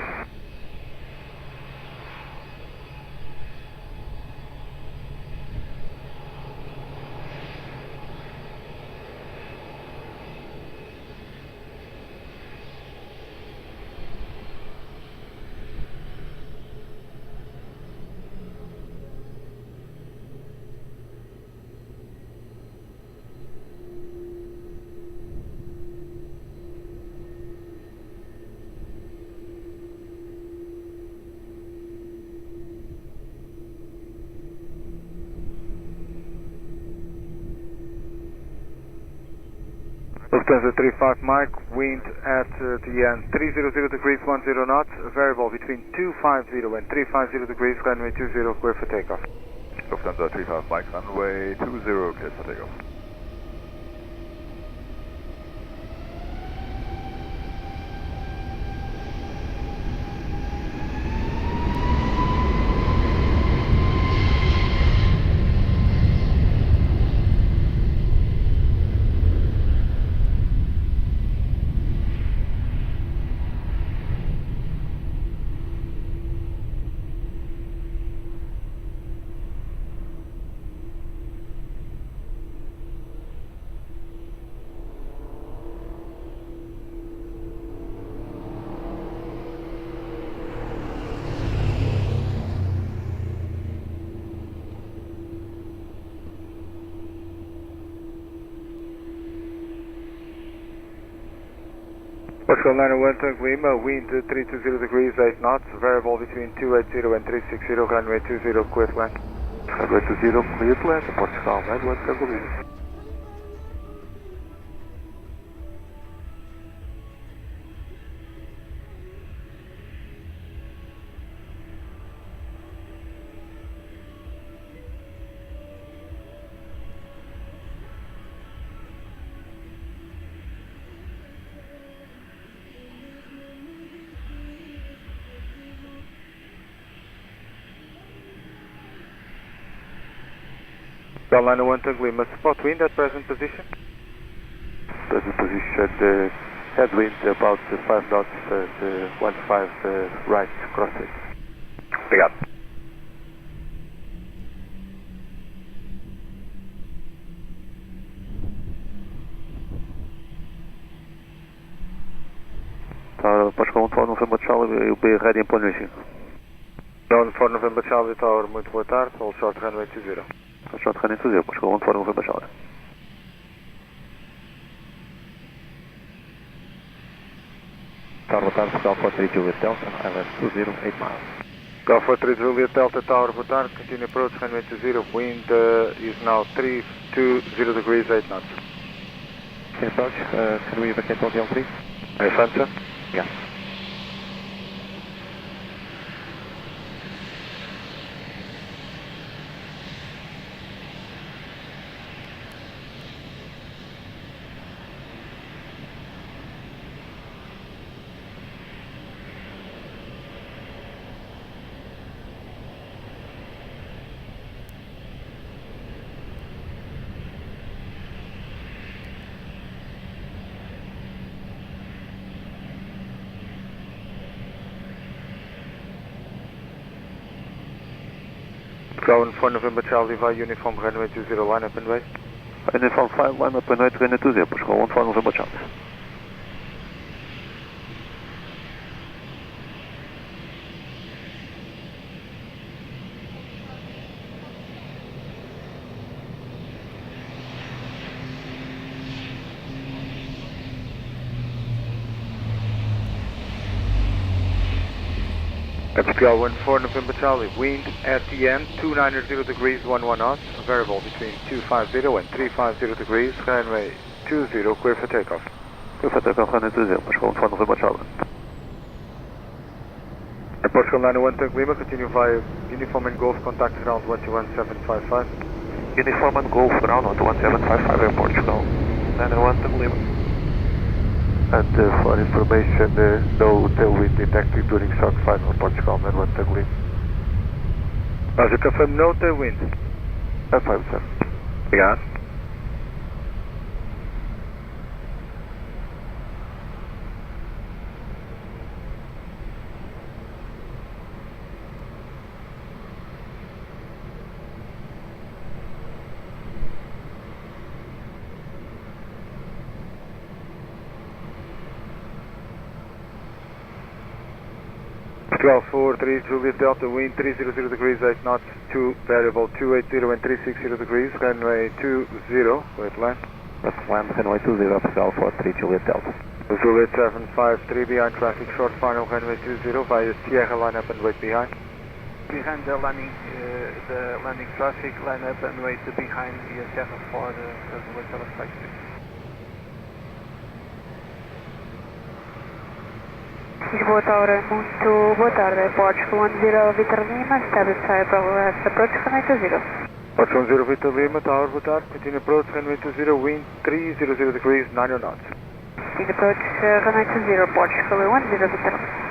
Lufthansa 35 Mike, wind at the end 300 degrees 10 knots, variable between 250 and 350 degrees, runway 20 clear for takeoff. Lufthansa 35 Mike, runway 20 clear for takeoff. Portugal 901 Tango Lima, wind 320 degrees 8 knots, variable between 280 and 360, runway 20 clear to land. Runway 20 clear to land, Portugal 901 Tango Lima. Portugal 901 Tango Lima, spot wind at present position. Present position, headwind about 5 knots and 15 right crosswind. Obrigado. Portugal 14 November Charlie, you'll be ready in position. 14 November Charlie Tower, muito boa tarde, all short runway 20. Short runway 20, Portugal 14 November Charlie. Tower, boa tarde, Portugal 43 Juliet Delta, ILS 20, 8 miles. Portugal 43 Juliet Delta Tower, boa tarde, continue approach, runway 20, wind is now 320 degrees 8 knots. Can approach, can we vacate Hotel 3? Lufthansa? Yeah. Portugal 4 November Charlie via uniform runway 20, line up and wait. Uniform 5, line up and wait, runway 20, Portugal 4 November Charlie. Portugal 14 November Charlie, wind at the end 290 degrees 11 knots, variable between 250 and 350 degrees, runway 20 clear for takeoff. Clear for takeoff, runway 20, Portugal 14 November Charlie. Portugal 901 Tango Lima, continue via uniform and golf, contact ground 11755. Uniform and golf ground 11755 in Portugal 901 Tango Lima. And for information, no tailwind detected during shock final, Portugal 901 Tango Lima. Roger, confirm no tailwind. Affirm, sir. Obrigado. Portugal 43 Juliet Delta, wind 300 degrees 8 knots, 2 variable 280 and 360 degrees, runway 20, wait land. Let's land runway 20, Portugal 43 Juliet Delta. Juliet 753 behind traffic, short final runway 20 via Sierra, line up and wait behind. Behind the landing traffic, line up and wait behind the Sierra for the Juliet 753. Lisboa Tower, muito boa tarde. Portugal 10 Victor Lima, establish approach runway 20. Portugal 10 Victor Lima, Tower, boa tarde. Continue approach runway 20, wind 300 degrees, 90 knots. Continue approach runway 20, Portugal 10 Victor Lima.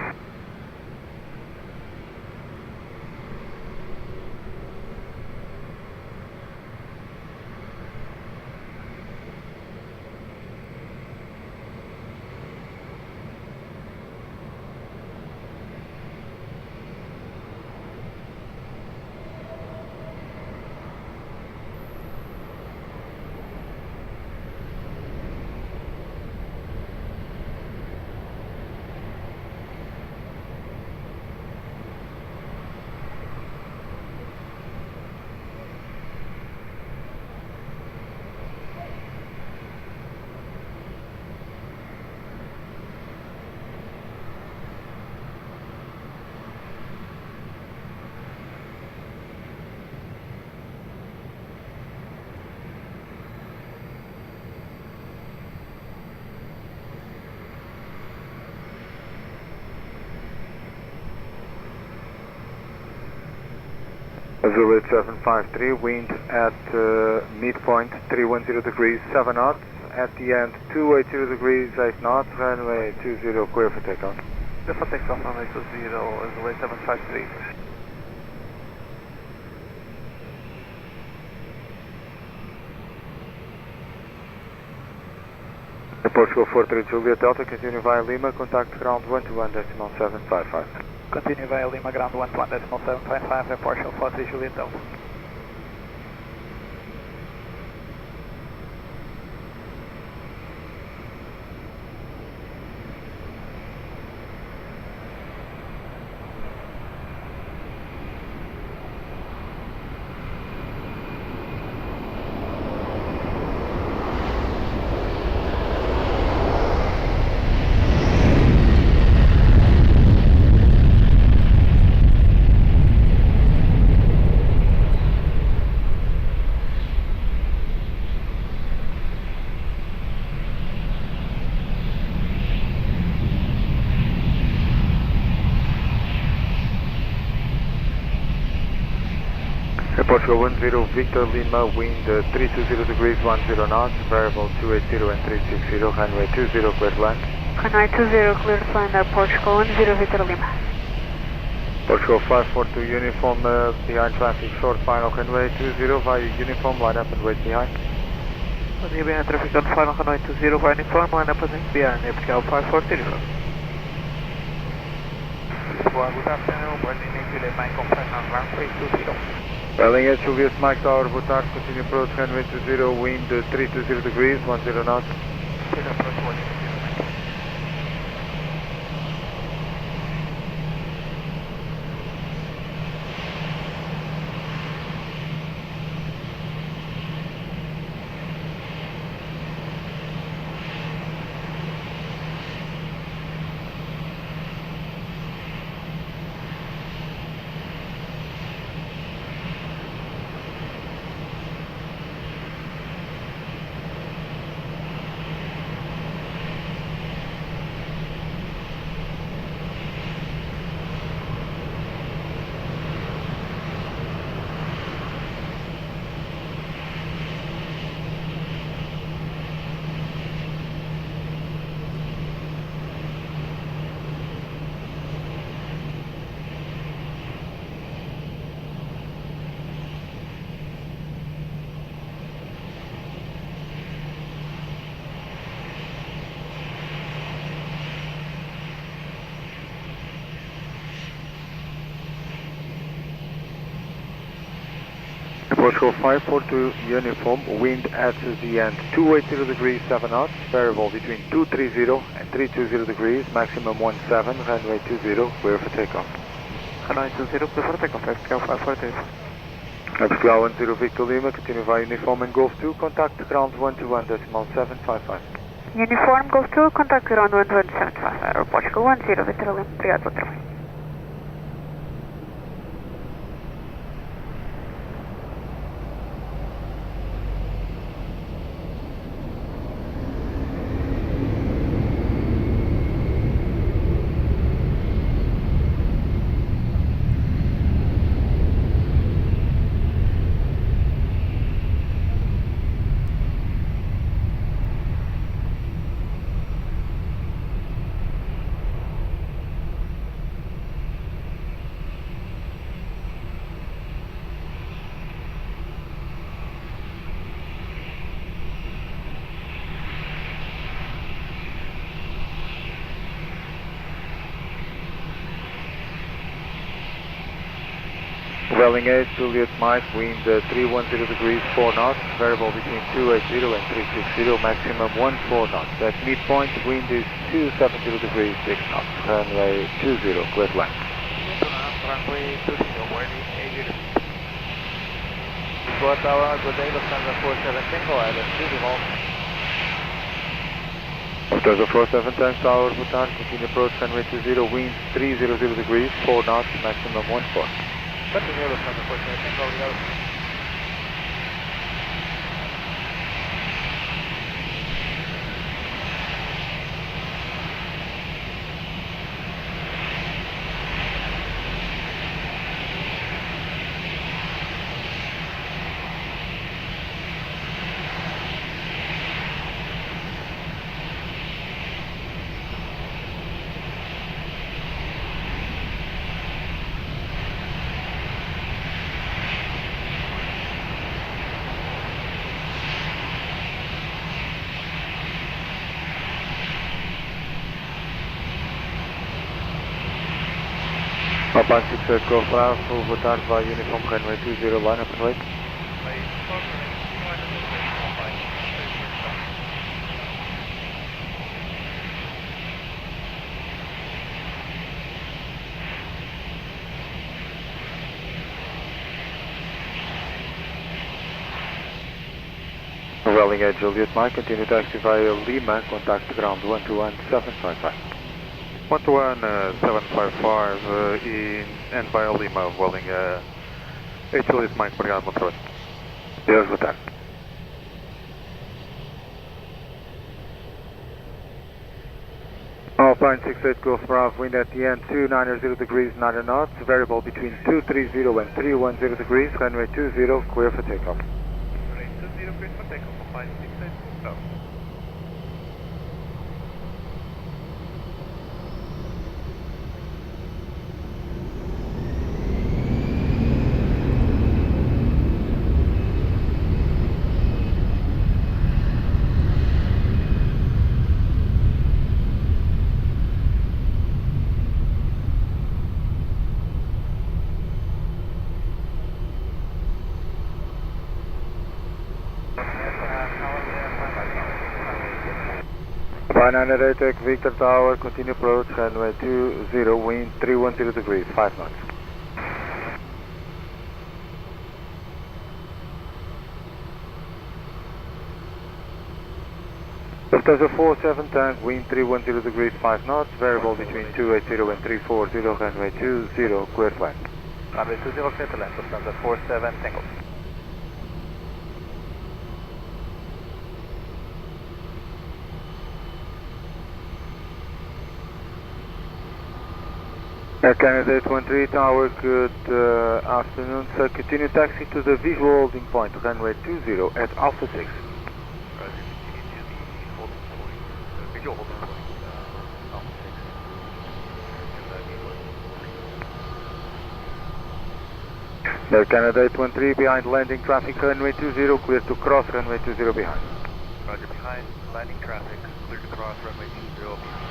Zulu 753, wind at midpoint 310 degrees, 7 knots. At the end 280 degrees, 8 knots. Runway 20, clear for takeoff. Clear for takeoff, runway 20, Zulu 753. Portugal 43 Juliet Delta, continue via Lima, contact ground 121.755. Continue via Lima, ground 121.755, and Portugal 43 Juliet Delta. Portugal 10 Victor Lima, wind 320 degrees, 10 knots, variable 280 and 360, runway 20, clear to land. Runway 20, clear to land, Portugal 10 Victor Lima. Portugal 542 uniform, behind traffic, short final, runway 20, via uniform, line up and wait behind. Continue behind traffic on final, runway 20, via uniform, line up and wait behind, Portugal 542. Lisboa, good afternoon, boarding in Juliet Mike on final, runway 20. Welling at Julius Mike Tower, boa tarde, continue approach runway 20, wind 320 degrees, 10 knots. Continue approach 10. Portugal 542 uniform, wind at the end 280 degrees, 7 knots, variable between 230 and 320 degrees, maximum 17, runway 20, clear for takeoff. Runway 20, clear for takeoff, Portugal 542. Portugal 10 Victor Lima, continue via uniform and Golf 2, contact ground 121.755. Uniform Golf 2, contact ground 121.755, Portugal 10 Victor Lima, obrigado pelo trabalho. Welling 8, Juliet Mike, wind 310 degrees, 4 knots, variable between 280 and 360, maximum 14 knots. At midpoint, wind is 270 degrees, 6 knots, runway 20, clear to land. Runway 20, warning 80. Lisboa Tower, good day, Lufthansa 47 Tango, Island 2, default. Lufthansa 47 Tango Tower, boa tarde, continue approach, runway 20, wind 300 degrees, 4 knots, maximum 14. Continue, Lufthansa 47 Tango, obrigado. Alpine 68 Golf Bravo, boa tarde, vai Uniform Runway 20, line up and wait. Welling 8 Juliet Mike, continue taxi via Lima, contact ground 121-755. 121-755 and via Lima, Welling 8 Juliet Mike, obrigado, bom trabalho. Deus, boa tarde. Alpine 68 Golf Bravo, wind at the end 290 degrees, 9 knots, variable between 230 and 310 degrees, runway 20, clear for takeoff. Runway 20, clear for takeoff, Alpine 68 Golf Bravo. Fly 988 Victor Tower, continue approach, runway 20, wind 310 degrees, 5 knots. Lufthansa 47 tank, wind 310 degrees, 5 knots, variable between 280 and 340, runway 20, clear to land. Runway 20, clear to land, Lufthansa 47 Tango. Air Canada 813 Tower, good afternoon, sir. Continue taxi to the visual holding point, runway 20 at Alpha 6. Visual holding point, Alpha 6. Air Canada 813 behind landing traffic, runway 20, clear to cross runway 20 behind. Roger, behind landing traffic, clear to cross runway 20 behind.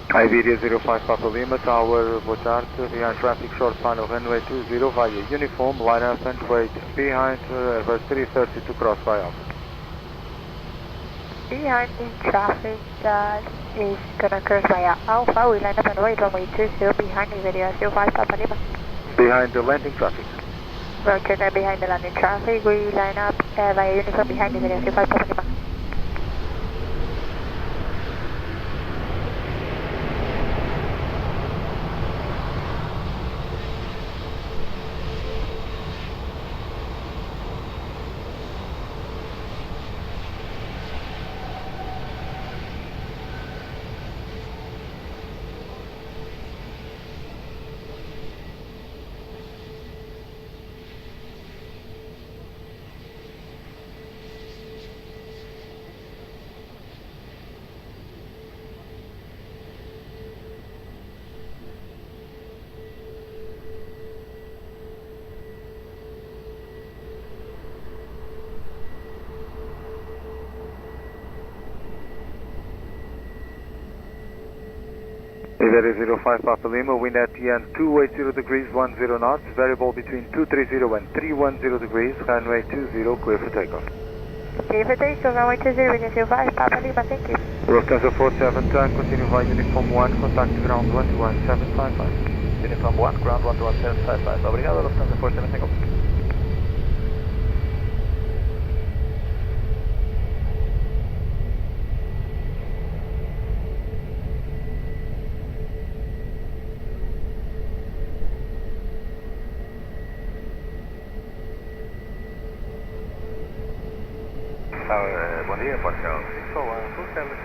Iberia 05 Papa Lima, Tower, boa tarde, behind traffic, short final, runway 20 via uniform, line up and wait behind, Airbus 330 to cross by Alpha. Behind in traffic that is gonna cross via Alpha, we line up and wait runway 20 behind Iberia 05 Papa Lima. Behind the landing traffic. Roger, that behind the landing traffic, we line up via uniform behind Iberia 05 Papa Lima. Iberia 05 Papa Lima, wind at the end 280 degrees 10 knots, variable between 230 and 310 degrees, runway 20, clear for takeoff. Clear for takeoff, runway 20, Iberia 05 Papa Lima, thank you. Lufthansa 47 turn, continue via Uniform 1, contact ground 121.755. Uniform 1, ground 121.755. Obrigado, Lufthansa 47, takeoff. Bom dia, Portugal 641, full service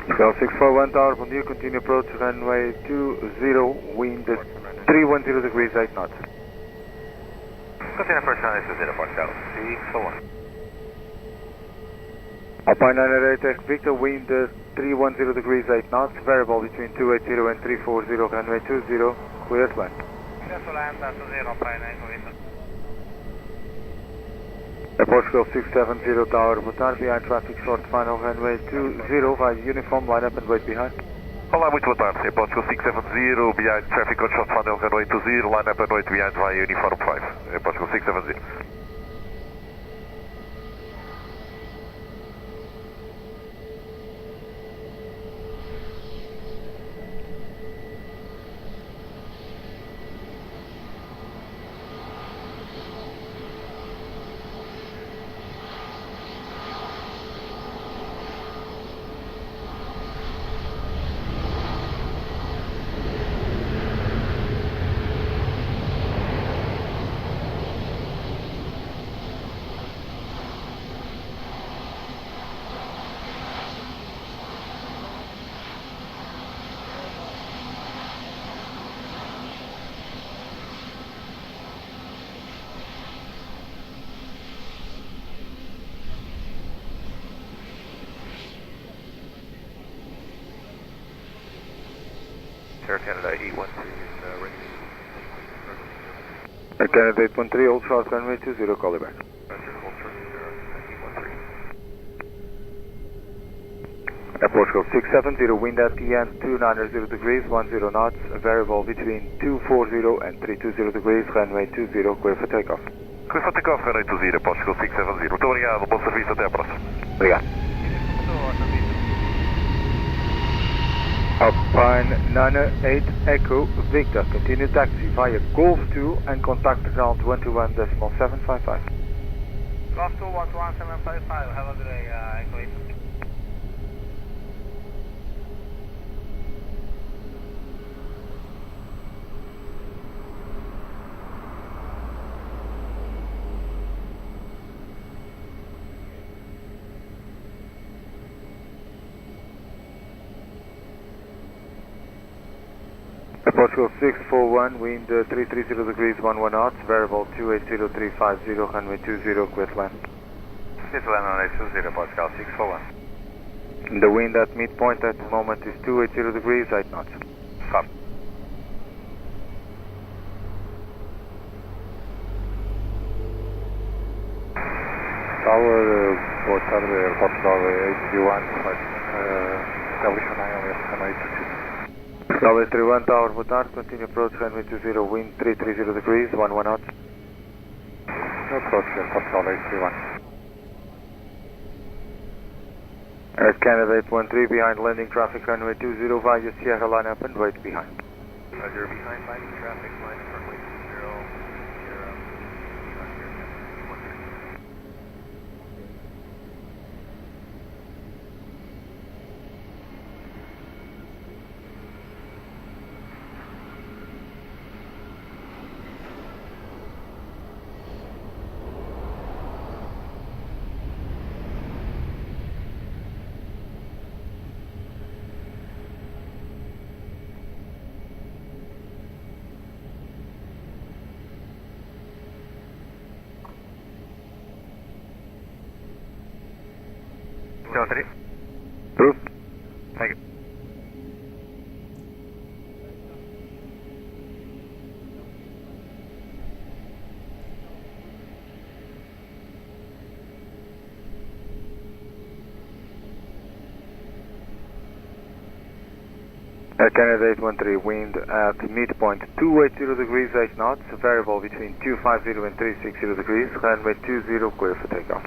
Portugal 641 Tower, bom dia, continue approach runway 20, wind 310 degrees 8 knots. Continue approach runway 20, Portugal 641. Alpine 988 Victor, wind 310 degrees 8 knots, variable between 280 and 340, runway 20, clear to land. Portugal 670 Tower, boa tarde, behind traffic short final runway 20 via uniform, line up and wait behind. Olá, muito boa tarde, Portugal 670, behind traffic on short final runway 20, line up and wait behind via uniform 5, Portugal 670. Air Canada 813 is ready. Air Canada 813, hold short runway 20, call you back. Roger, hold short 813. Air Portugal 670, wind at the end 290 degrees 10 knots, variable between 240 and 320 degrees, runway 20, clear for takeoff. Clear for takeoff, runway 20, Portugal 670. Muito obrigado, bom serviço, até a próxima. Obrigado. Alpine 908 Echo Victor, continue taxi via Golf 2 and contact ground 121.755. Golf 2 121.755, have a good day, Echo 8. Portugal 641, wind 330 degrees 11 knots, variable 280350, runway 20, clear to land. Clear to land runway 20, Portugal 641. The wind at midpoint at the moment is 280 degrees 8 knots. Stop. Tower, boa tarde, Aeroporto 801, establishment ILS, runway 22. Tower 31 Tower, boa tarde, continue approach runway 20, wind 330 degrees, 11 knots. Approach Airport 831. Air Canada 813, behind landing traffic runway 20 via Sierra, line up and wait behind. Roger, behind landing traffic, line up runway 20, Sierra, Proof. Thank you. Canada 813, wind at midpoint 280 degrees 8 knots, variable between 250 and 360 degrees, runway 20 clear for takeoff.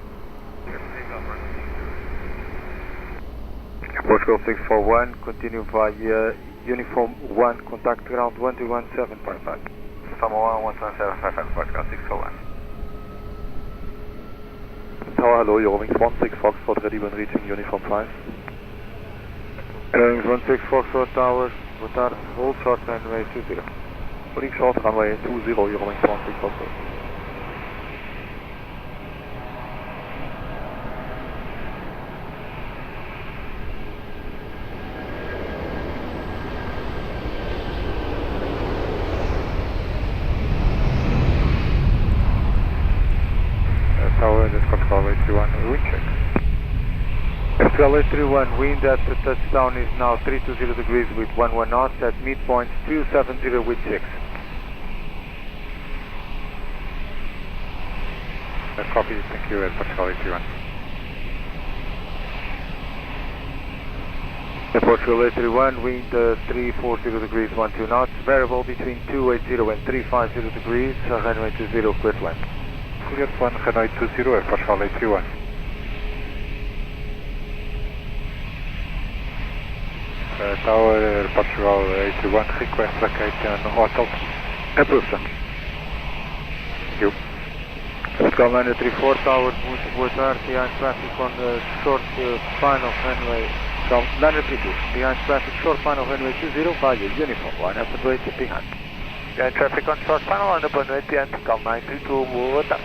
Portugal 641, continue via uniform 1, contact ground 121755. Samoa 11755, Portugal 641. Tower, hello, you're rolling 16 Foxtrot, ready when reaching uniform 5. Airlines 16 Foxtrot Tower, boa tarde, hold short runway 20. Holding short runway 20, you're rolling 16 Foxtrot. Tower, this Portugal 831, wind check. Portugal 831, wind at the touchdown is now 320 degrees with 11 knots, at midpoint 270 with 6. Copy, thank you, Portugal 831. Portugal 831, wind 340 degrees 12 knots, variable between 280 and 350 degrees, runway 20 clear to land. Clear to land, runway 20, Portugal 831. Tower, Portugal 831, request vacate on hotel. Approved, sir. Thank you. Portugal 934, Tower, muito boa tarde, behind traffic on the short final runway, 932, behind traffic, short final runway 20, via uniform, line up and wait behind. Behind traffic on short final, line up and wait behind, Portugal 932, boa tarde.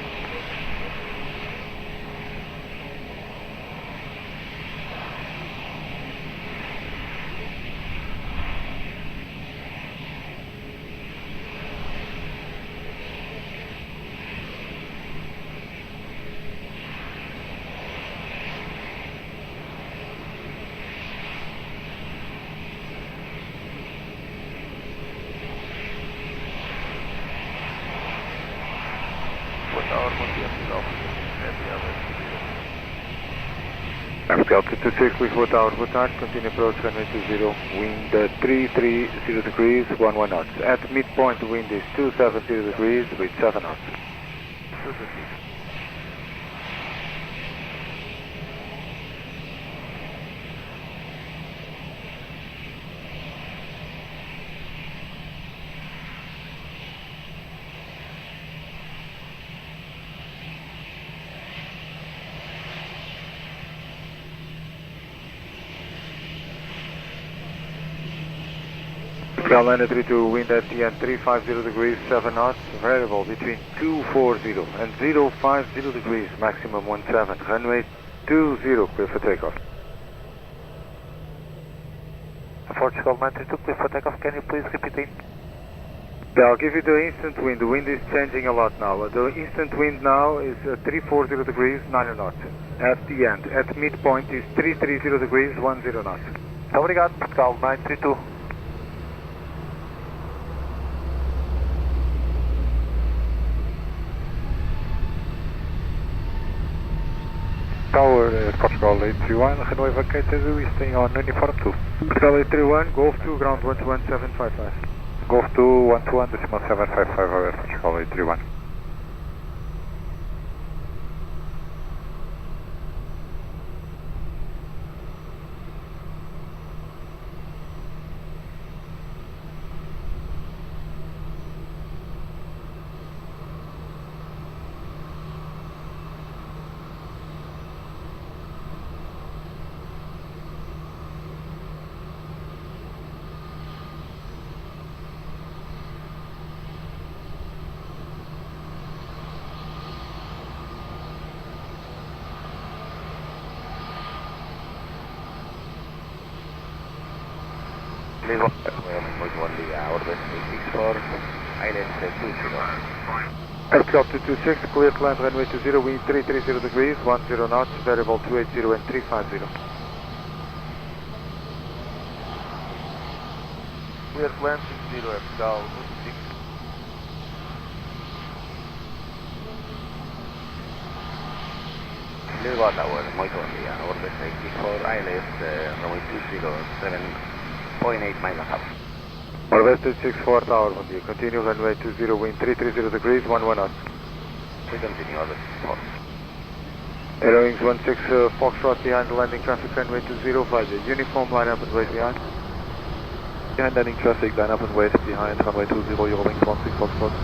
Portugal 226, Lisboa Tower, boa tarde, continue approach runway 20, wind 330 degrees, 11 knots. At midpoint the wind is 270 degrees with 7 knots. Portugal 932, wind at the end 350 degrees, 7 knots, variable between 240 and 050 degrees, maximum 17, runway 20, clear for takeoff. Portugal 932, clear for takeoff, can you please repeat it? Yeah, I'll give you the instant wind. The wind is changing a lot now. The instant wind now is 340 degrees, 9 knots. At the end, at midpoint is 330 degrees, 10 knots. Obrigado, Portugal 932. Tower, Portugal 831, runway vacated, we stay on uniform 2. Portugal 831, Golf 2, ground 121755. Golf 2, 121.755, over Portugal 831. Lisbon, muy buen día, orden 64, ILS 20. Portugal 226, clear to land runway 20, wind 330 degrees, 10 knots, variable 280 and 350. Clear to land 60, Portugal 26. Lisbon Tower, muy buen día, orden 64, ILS runway 20, 7 0.8 miles and a half. Northwest 864 Tower, bom dia. Continue runway 20, wind 330 degrees, 11 knots. We continue, Northwest 64. Airwings 16 Foxtrot behind the landing traffic, runway 20 via uniform, line up and wait behind. Behind landing traffic, line up and wait behind runway 20, Eurowings 16 Foxtrot.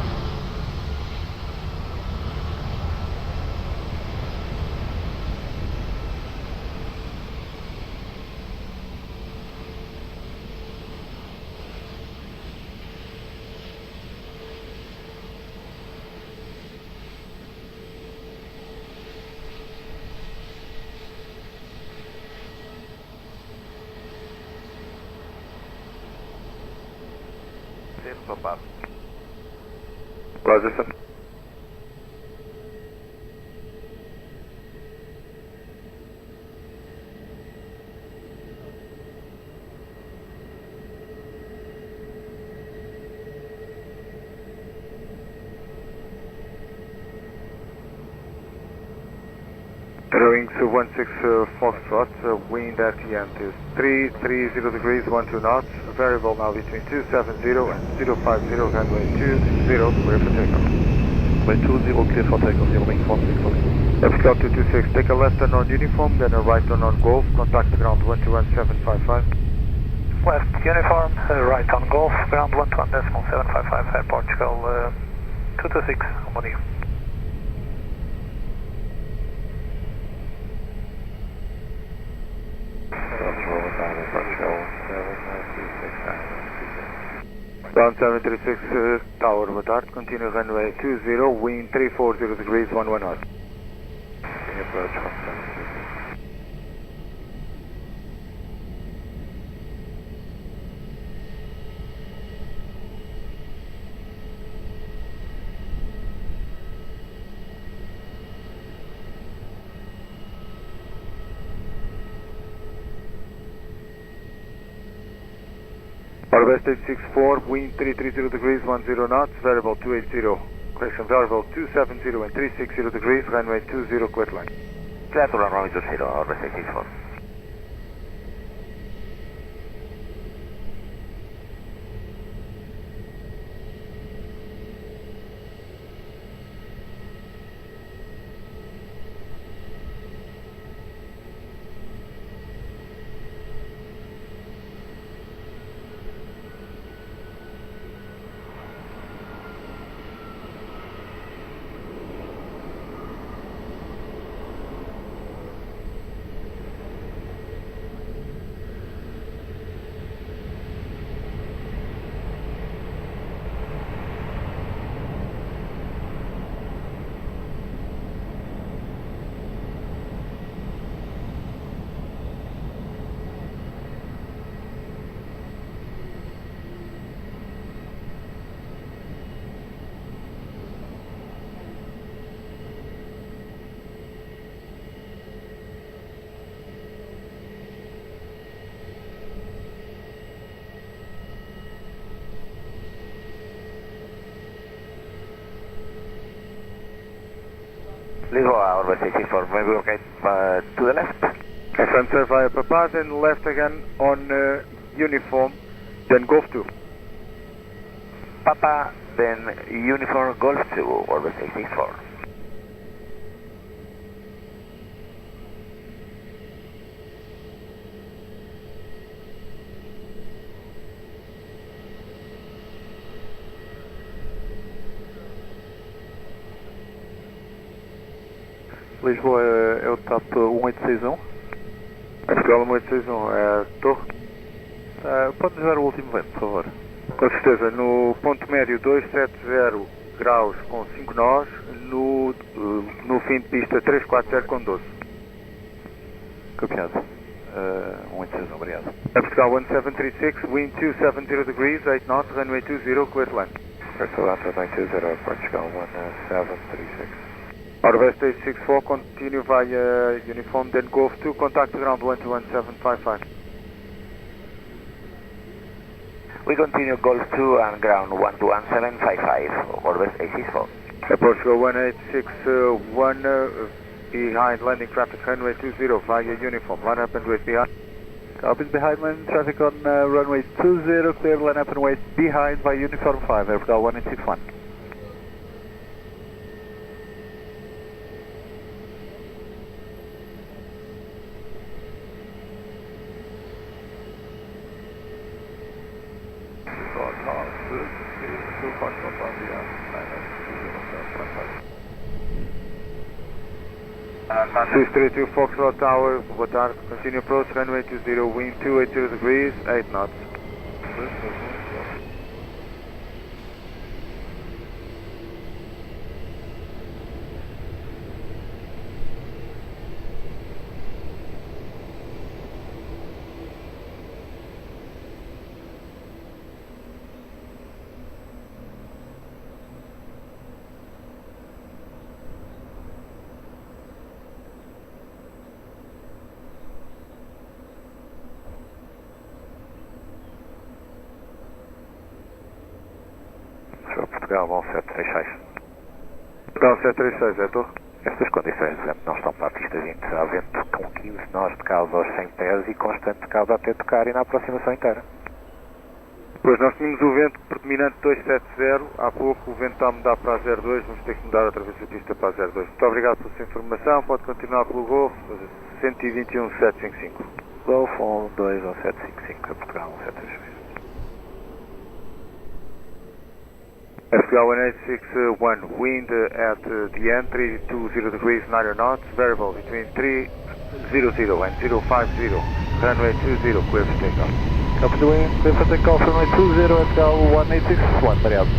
Roger, sir. Airwings 16 Foxtrot, wind at the end is 330 degrees, 12 knots, variable now between 270 and 050, runway 20, clear for takeoff. Runway 20, clear for takeoff, Eurowings 16 Foxtrot. F-Scout 226, take a left turn on uniform, then a right turn on Golf, contact the ground 121.755. Left uniform, right on Golf, ground 121.755, Air Portugal 226, I'm on you. Ground 736 Tower, boa tarde, continue runway 20, wind 340 degrees, 11 knots. Approach from 736. Northwest 864, wind 330 degrees, 10 knots, variable 280, correction, variable 270 and 360 degrees, runway 20, clear to land. Clear to land, runway 20, Northwest 864. Lisboa, Orbit 64, maybe okay to the left. Confirm sir via Papa, then left again on uniform, then Golf 2. Papa, then uniform Golf 2, Orbit 64. Lisboa é o TAP 1861. Escola 1861, é torre. Pode-nos dar o último vento, por favor. Com certeza, no ponto médio 270 graus com 5 nós, no fim de pista 340 com 12. Copiado. 1861, obrigado. Portugal 1736, wind 270 degrees, 8 knots, runway 20, clear to land. Portugal 920, Portugal 1736. Northwest 864, continue via uniform, then Golf 2, contact ground 121.755. We continue Golf 2 and ground 121.755, Northwest 864. Portugal 1861, behind landing traffic, runway 20 via uniform, line up and wait behind. Copies behind landing traffic on runway 20, clear line up and wait behind by uniform 5, Airfield 1861. Swiss 32 Foxtrot Tower, boa tarde. Continue approach, runway 20, wind 280 degrees, 8 knots. Portugal 1736. Portugal 736, é tu? Estas condições de vento não estão para a pista 20. Há vento com 15 nós de causa aos 100 pés e constante de causa até tocar e na aproximação inteira. Pois nós tínhamos o vento predominante 270, há pouco o vento está a mudar para a 02, vamos ter que mudar outra vez a pista para a 02. Muito obrigado pela sua informação, pode continuar pelo Golf 121.755. Golf 121.755, Portugal 1736. FPL 1861, wind at the entry 20 degrees 9 knots, variable between 300 and 050, runway 20, clear for takeoff. Copy the wind, clear for takeoff, runway 20, FPL 1861, variable.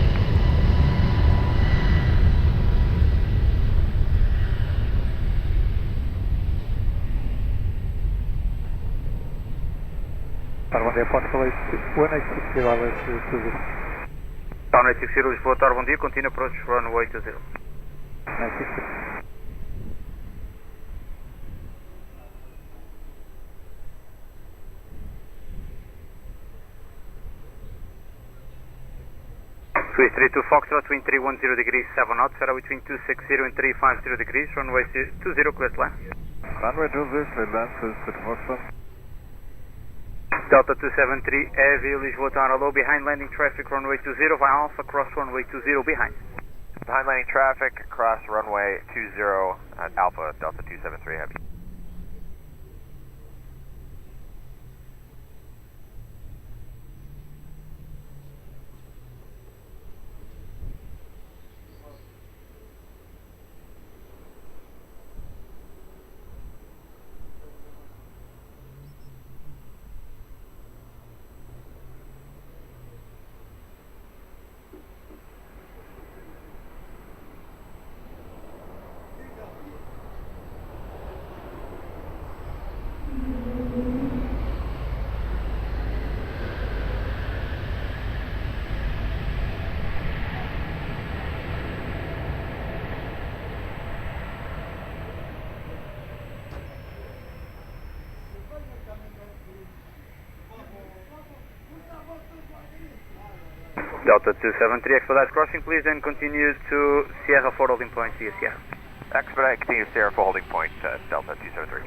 Aeroporto 1860, let's 20. Town 860, Lisboa, Tower, bom dia, continue approach runway 20. 32 Foxtrot, between 310 degrees 7 knots, Sarah between 260 and 350 degrees, runway 20, clear to land. Runway 20, clear to land, 32 Foxtrot. Delta 273, Heavy, Lisboa Tower, low, behind landing traffic, runway 20, via Alpha, cross runway 20, behind. Behind landing traffic, cross runway 20 at Alpha, Delta 273 Heavy. Delta 273, expedite crossing please and continue to Sierra 4 holding point, Sierra. Expedite, continue Sierra 4 holding point, Delta 273.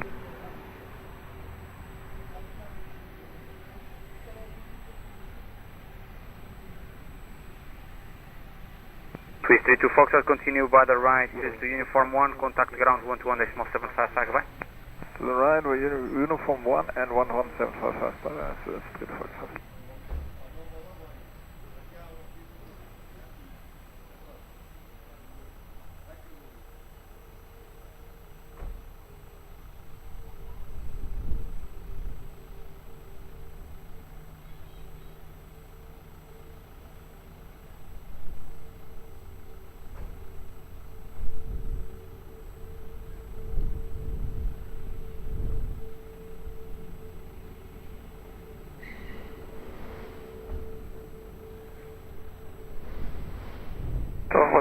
Please 32 Foxtrot, continue by the right to uniform 1, contact ground 121.75, goodbye. To the right, we're uniform 1 and 11755, that's 32 Foxtrot.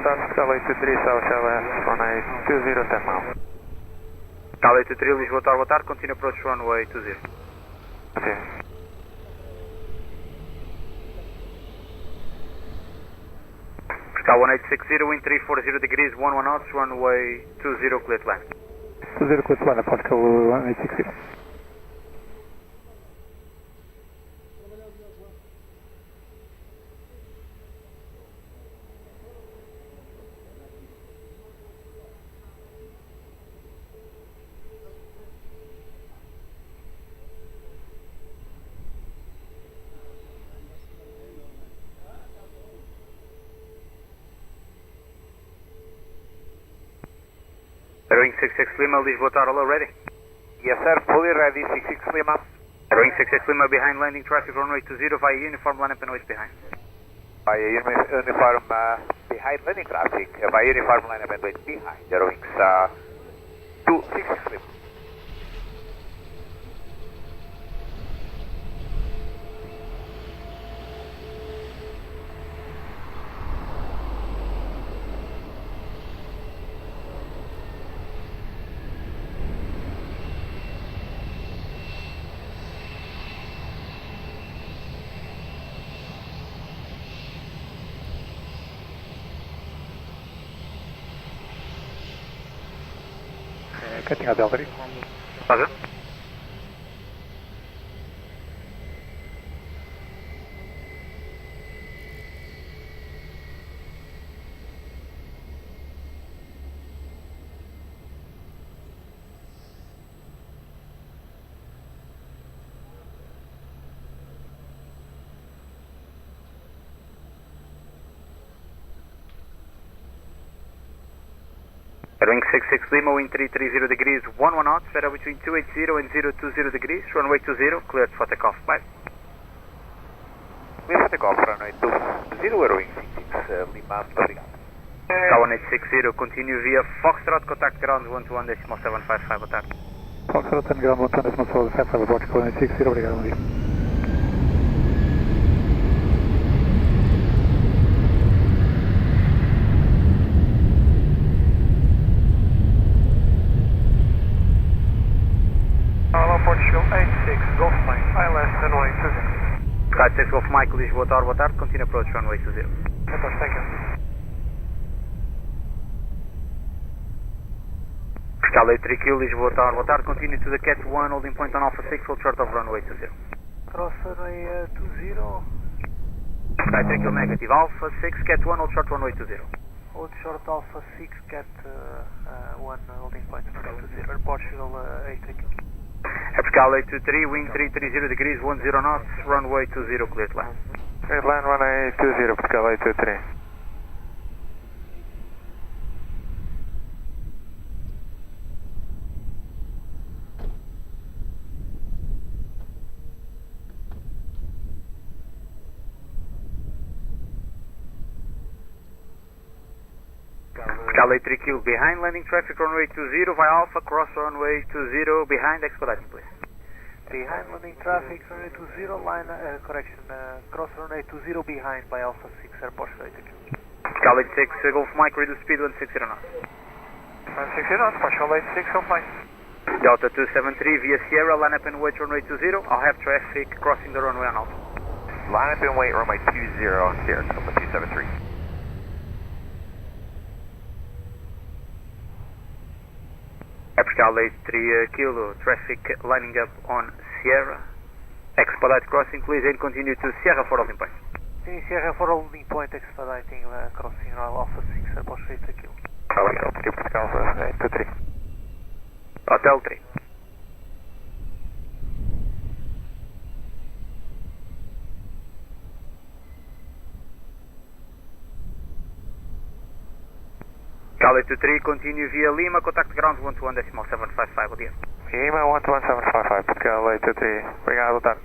Portugal 83, South LS, runway 20, 10 miles. Tal 83, Lisboa Tower, boa tarde, continue approach runway 20. Okay. Portugal 1860, wind 340 degrees, 11 knots, runway 20, clear to land. 20, clear to land, Portugal 1860. Aeroing 66 Lima, Lisboa Tower, hello, ready? Yes, sir. Fully ready. 66 Lima. Aeroing 66 Lima behind landing traffic, runway 20 via uniform, line up and wait behind. Via uniform behind landing traffic. Via uniform line up and wait behind. Aeroing 266 Lima. Cutting out Delta. Roger. Aeroing 66 Lima, wind 330 degrees, 11 knots, weather between 280 and 020 degrees, runway 20, cleared for takeoff, bye. Clear for takeoff, runway 20, Aeroing 66 Lima, obrigado. Tower 860, continue via Foxtrot, contact ground 121.755, boa tarde. Foxtrot and ground 121.755, abort Tower 860, obrigado, bom dia. Portugal 86, Golf Mike, ILS runway 20. Sky 6 Golf Mike, Lisboa Tower, boa tarde, continue approach runway 20. Thank you. Sky 3 Kilo, Lisboa Tower, boa tarde, continue to the Cat 1, holding point on Alpha 6, hold short of runway 20. Cross runway 20. Sky 3 Kilo negative, Alpha 6, Cat 1, hold short runway 20. Hold short Alpha 6, Cat 1, holding point runway 20. Portugal 83 Kilo. Pascal 823, wind 330 degrees, 10 knots, runway 20, cleared land. Cleared land, runway 20, Pascal 823. Pascal 83 Kilo, behind landing traffic, runway 20, via Alpha, cross runway 20, behind, expediting please. Behind landing traffic, runway 20, line, cross runway 20 behind by Alpha 6, Airport 83. Pascal 86, Golf Mike, reduce speed 160 knots. 160 knots, Pascal 86, Golf Mike. Delta 273 via Sierra, line up and wait runway 20, I'll have traffic crossing the runway on Alpha. Line up and wait runway 20 on Sierra, Delta 273. Pascal 83 Kilo, traffic lining up on Sierra. Expedite crossing please and continue to Sierra for holding point. Sierra for holding point, expediting crossing Alpha 6, Airport 83 Kilo. Pascal 823. Hotel 3. Pascal 823, continue via Lima, contact ground 121.755, bom dia. Lima 121.755, Pascal 823, obrigado, boa tarde.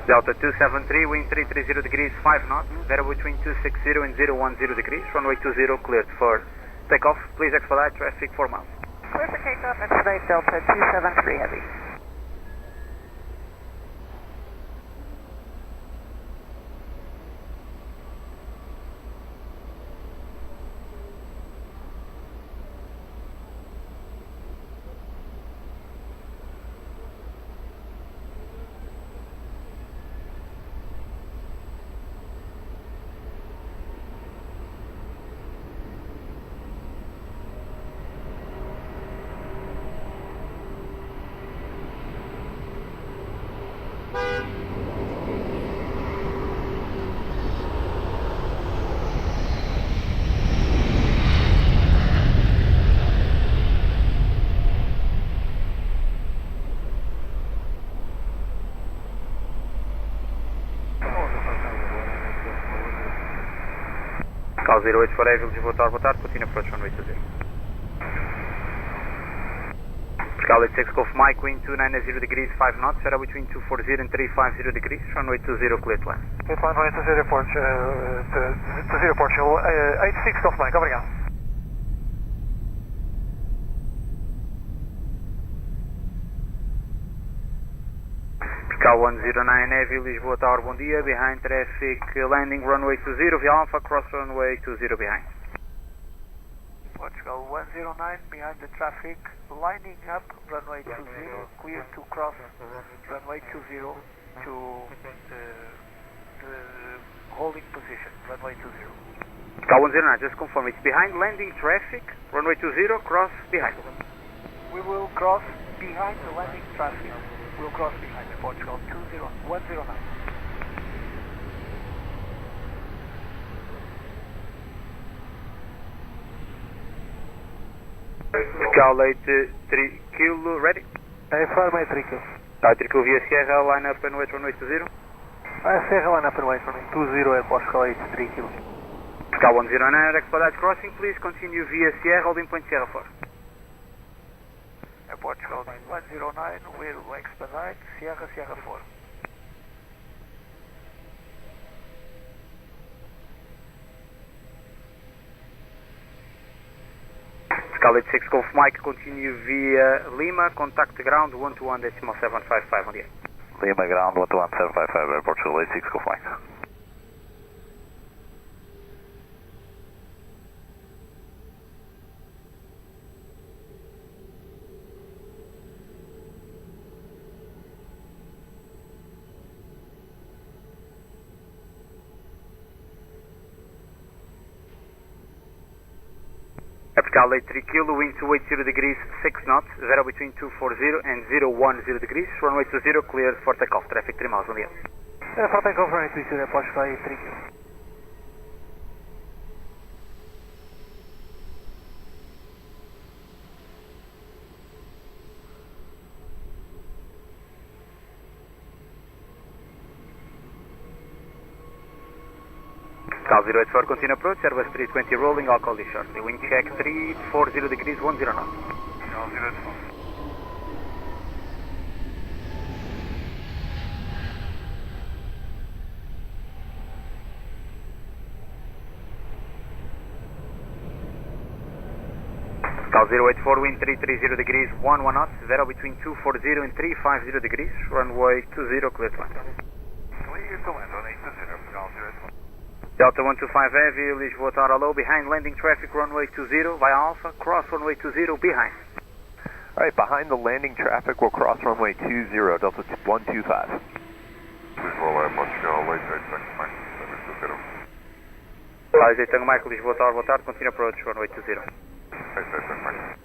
Delta 273, wind 330 degrees, 5 knots, weather between 260 and 010 degrees, runway 20, cleared for takeoff, please expedite traffic 4 miles. Clear for takeoff, expedite Delta 273 heavy. Cal 08 for Heavy, Lisboa Tower, boa tarde, continue approach runway 20. Cal 86 Golf Mike, wind 290 degrees, 5 knots, era between 240 and 350 degrees, runway 20 clear to land. Clear to land, runway 20 approach, 20 approach, 86 Golf Mike, obrigado. Cal 109 Heavy, Lisboa Tower, bom dia, behind traffic, landing runway 20, via Alpha, cross runway 20 behind. Portugal 109 behind the traffic, lining up runway 20, clear to cross runway 20 to the holding position, runway 20. Cal 109, just confirm, it's behind landing traffic, runway 20, cross behind. We will cross behind the landing traffic, we'll cross behind Portugal 109. Cal 83 Kilo, ready? Affirm 83 Kilo. 83 Kilo via Sierra, line up and wait runway 20. Sierra line up and wait runway 20 at Portugal 83 Kilo. Cal 109, expedite crossing, please continue via Sierra, holding point Sierra 4. Portugal 109, will expedite Sierra 4. Cal 86 Golf Mike, continue via Lima, contact ground 121.755 on the air. Lima ground 121.755, Portugal 86 Golf Mike. Cal 83 Kilo, wind 280 degrees, 6 knots, 0 between 240 and 010 degrees, runway 20 cleared for takeoff, traffic 3 miles on the air. For takeoff, runway 20 at Portugal 83 Kilo. Cal 084, continue approach, Airbus 320 rolling, I'll call you shortly. Wind check 340 degrees, 10 knots. Cal 084. Cal 084, wind 330 degrees, 11 knots, 0 between 240 and 350 degrees, runway 20 clear to land. Clear to land on 80, Cal 084. Delta 125 Heavy, Lisboa Tower low, behind landing traffic, runway 20 via Alpha, cross runway 20 behind. Alright, behind the landing traffic, we'll cross runway 20, Delta 125. Lisboa, Portugal, 88, Mike, 720. Tango Mike, Lisboa Tower, boa tarde, continue approach, runway 20. 88, Mike.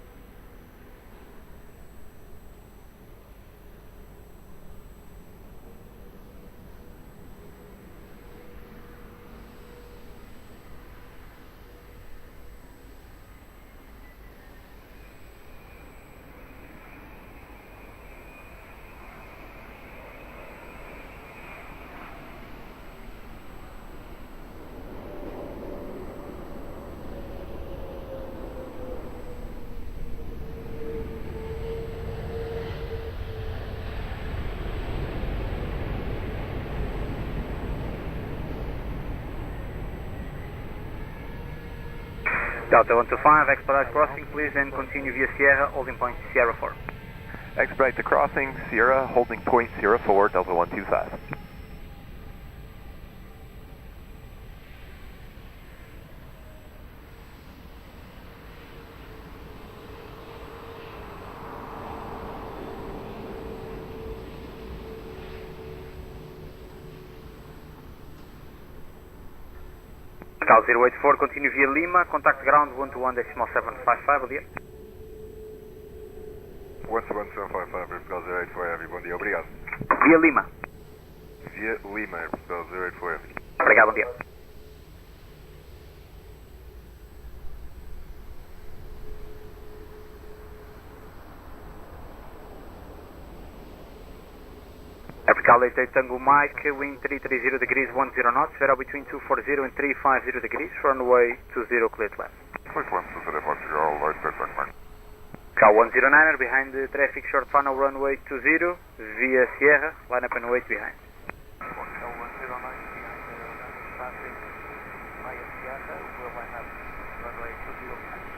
Delta 125, expedite crossing please and continue via Sierra, holding point Sierra 4. Expedite the crossing, Sierra, holding point Sierra 4, Delta 125. Cal 084, continue via Lima, contact ground 121.755, bom dia. 11755, Cal 084 Heavy, bom dia, obrigado. Via Lima. Via Lima, Cal 084 Heavy. Obrigado, bom dia. Cal Skylight Tango Mike, wind 330 degrees 10 knots, Vero between 240 and 350 degrees, runway 20 clear to land. K109er behind the traffic, short funnel, runway 20, via Sierra, line up and wait behind. K109 behind the traffic, via Sierra, we'll line up, runway 20 behind.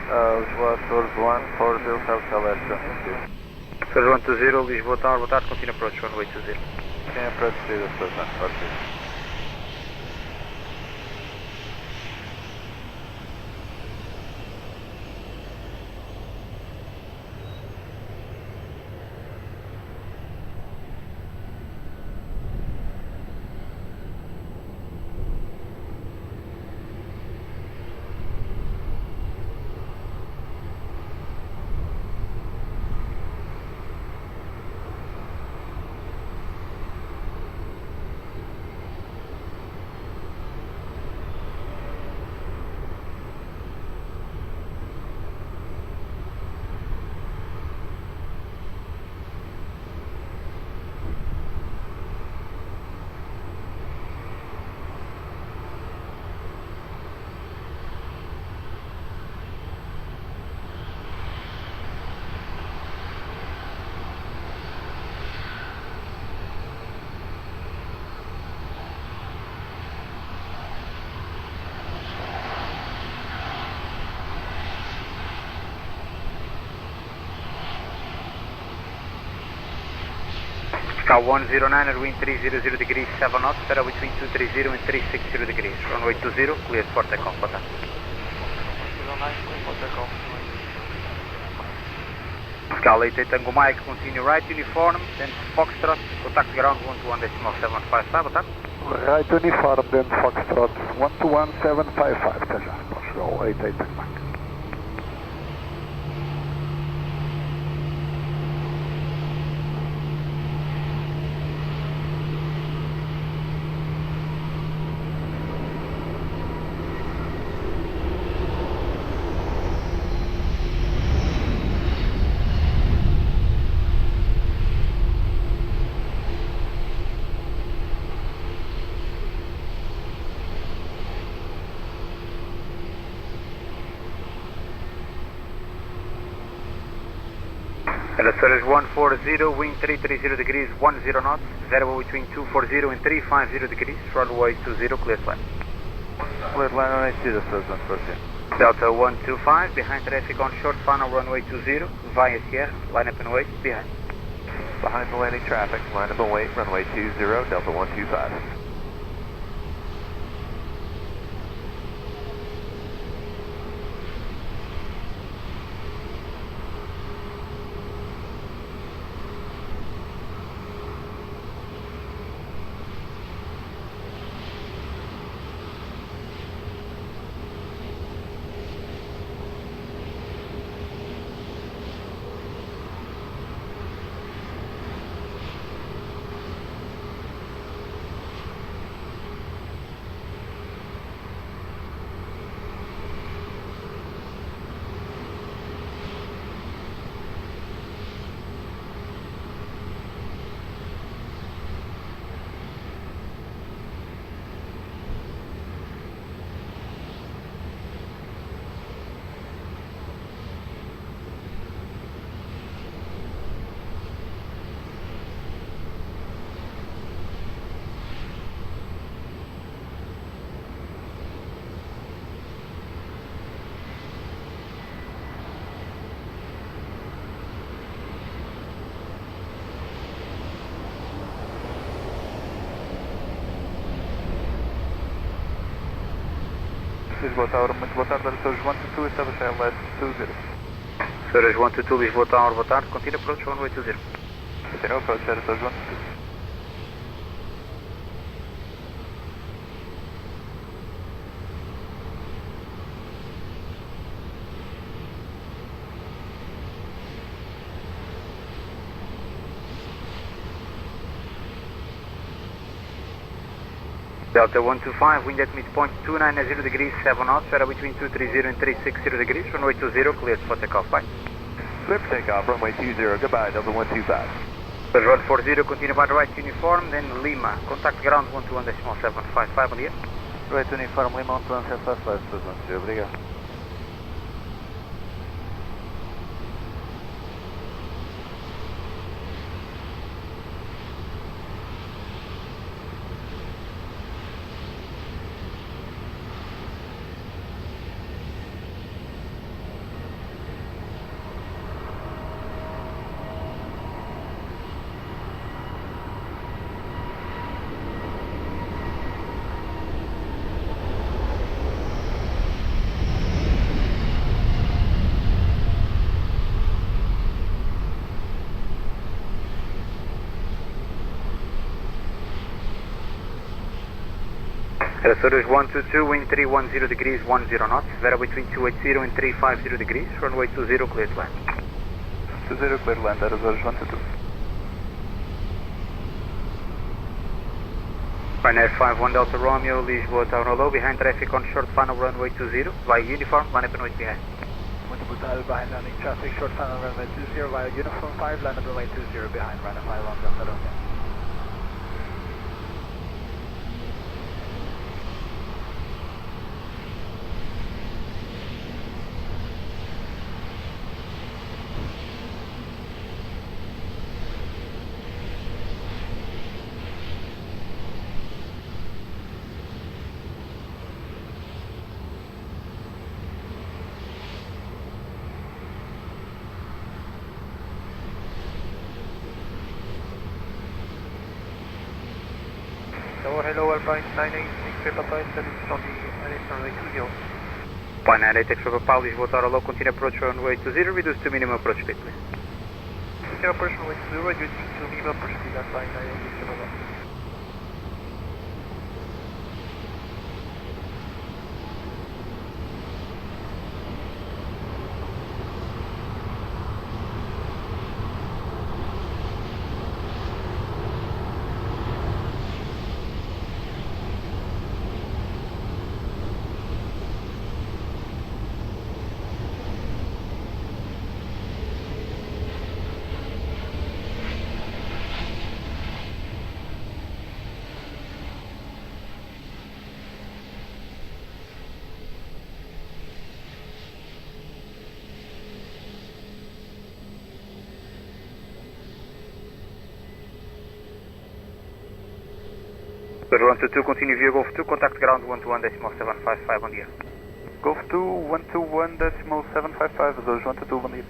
Lisboa, Tours 140, Hotel Aeroporto. Tours 120, Lisboa Tower, boa tarde, continue approach, runway 20. Tem approach to the Tours 140. K109er, wind 300 degrees 7 knots, Vero between 230 and 360 degrees, runway 20, cleared for takeoff, boa tarde. 109, clear for takeoff. Skylight Tango Mike, continue right uniform, then Foxtrot, contact ground 121.755, boa tarde. Right uniform, then Foxtrot 121.755, seja, Portugal 88 Tango Mike. Storage 140, wind 330 degrees 10 knots, variable between 240 and 350 degrees, runway 20, clear to land. Clear line on AC, the Tours 140. Delta 125, behind traffic on short funnel, runway 20, via Sierra, line up and wait, behind. Behind the landing traffic, line up and wait, runway 20, Delta 125. Lisboa Tower, muito boa tarde, Aeroporto 122, establish LS 20. Suraj 122, Lisboa Tower, boa tarde, continue approach runway 20. Continue approach, Aeroporto 122. Delta 125, wind at midpoint 290 degrees, 7 knots, weather between 230 and 360 degrees, runway 20, cleared for takeoff, bye. Clear for takeoff, runway 20, goodbye, Delta 125. There's 140, continue by the right uniform, then Lima, contact ground 121.755 on the air. Right uniform, Lima 121.755, 210, obrigado. Suraj 122, wind 310 degrees, 10 knots, weather between 280 and 350 degrees, runway 20, cleared land. 20, cleared land, Suraj 122. Ryanair 51 Delta Romeo, Lisboa Tower low, behind traffic on short final runway 20, via uniform, line up and wait behind. Muito boa tarde, behind landing traffic, short final runway 20, via uniform 5, line up runway 20, behind Ryanair 51 Delta Romeo. Hello, Alpine 98, Papa, service on the runway 20. Alpine 98, Papa, Lisboa Tower low, continue approach runway 20, reduce to minimum approach speed, please. Continue approach runway 20, reduce to minimum approach speed, Alpine 98, Papa. Suraj 122, continue via Golf 2, contact ground 121.755 on the air. Golf 2, 121.755, Suraj 122, bom dia.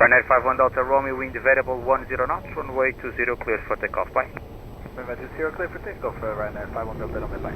Ryanair 51 Delta Romeo, wind variable 10 knots, runway 20, cleared for takeoff, bye. Runway 20, clear for takeoff, Ryanair 51 Delta Romeo, bye.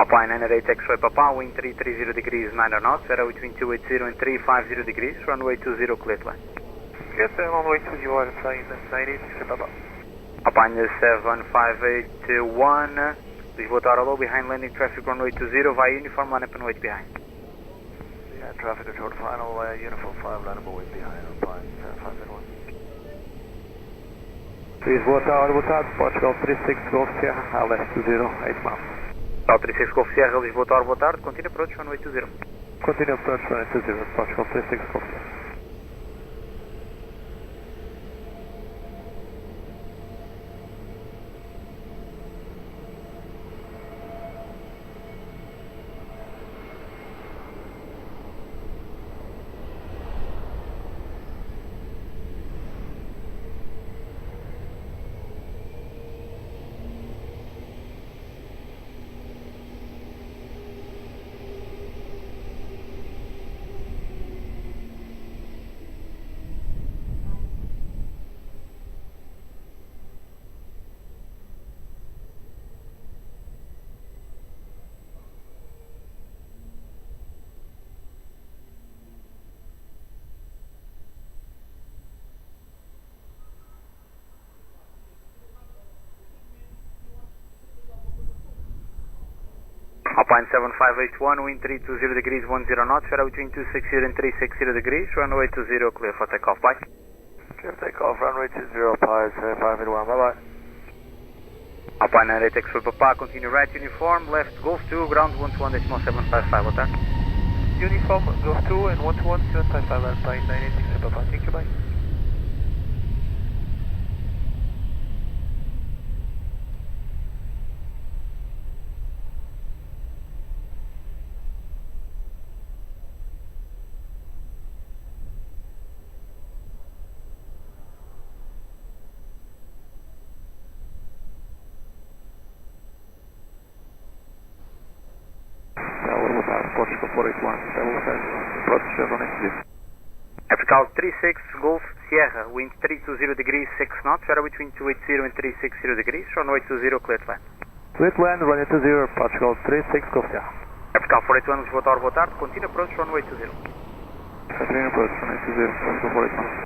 Alpine 98 X-ray Papa, wind 330 degrees, 9 knots, weather between 280 and 350 degrees, runway 20, cleared line. Yes, runway 20, Alpine 98 X-ray Papa. Alpine 7581, Lisboa Tower low, behind landing traffic runway 20, via uniform, line up and wait behind. Yeah, traffic at short final, uniform 5, line up and wait behind, Alpine 7581. Lisboa Tower, boa tarde, Portugal 36 Golf Sierra, left 20, 8 miles. Portugal 36 Golf Sierra, Lisboa Tower, boa tarde, continue approach runway 20. Continue approach runway 20, Portugal 36 Golf Sierra. Alpine 7581, wind 320 degrees 10 knots, radar between 260 and 360 degrees, runway 20, clear for takeoff, bye. Clear for takeoff, runway 20, Alpine 7581, bye bye. Alpine 98 X for Papa, continue right uniform, left Golf 2, ground 121.755, what time? Uniform, Golf 2 and 121.755, Alpine 98 X for Papa, thank you, bye. Portugal 481, approach runway 20. Portugal 36 Golf Sierra, wind 320 degrees 6 knots, radar between 280 and 360 degrees, runway 20, clear to land. Clear to land, runway 20, Portugal 36 Golf Sierra. Portugal 481, Lisboa Tower, boa tarde, continue approach runway 20. Continue approach runway 20, Portugal 481.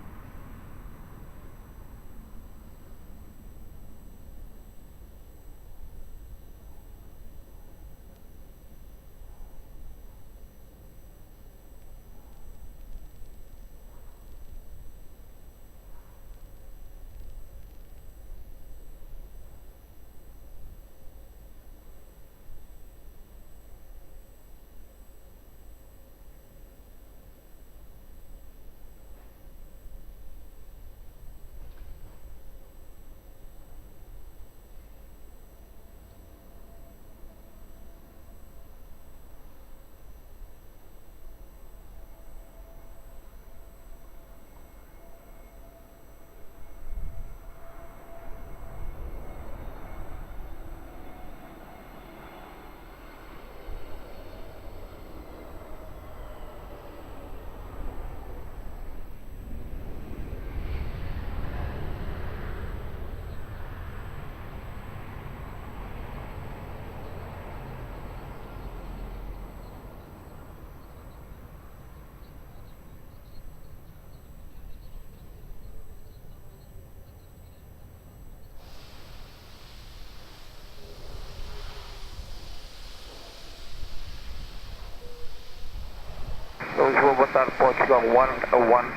Lisboa, boa tarde, Portugal 101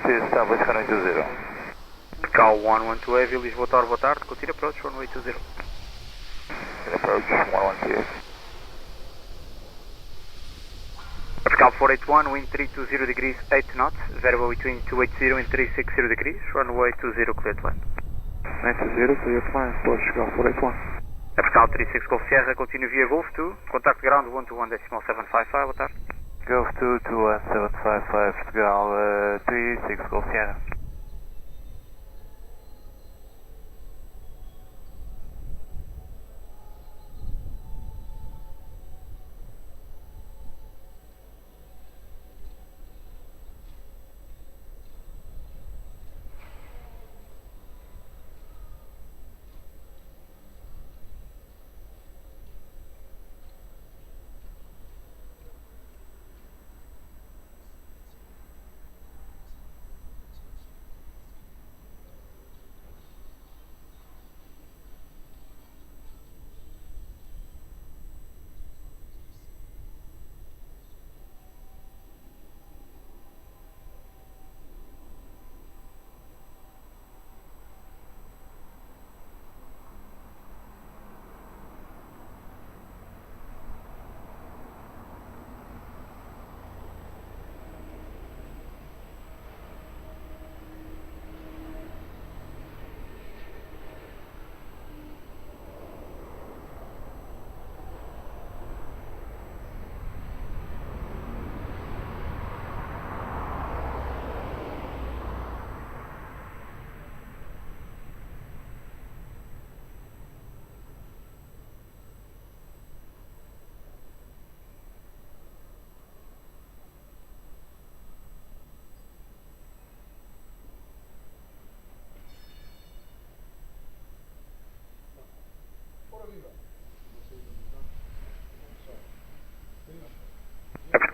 to establish runway 20. Portugal 112 Heavy, Lisboa Tower, boa tarde, continue approach runway 20. Approach 112. Portugal 481, wind 320 degrees 8 knots, variable between 280 and 360 degrees, runway 20, clear to land. 90, clear to land, Portugal 481. Portugal 36 Golf Sierra, continue via Golf 2, contact ground 121.755, boa tarde. Golf 2 to 1755, Portugal 36 Golf Sierra.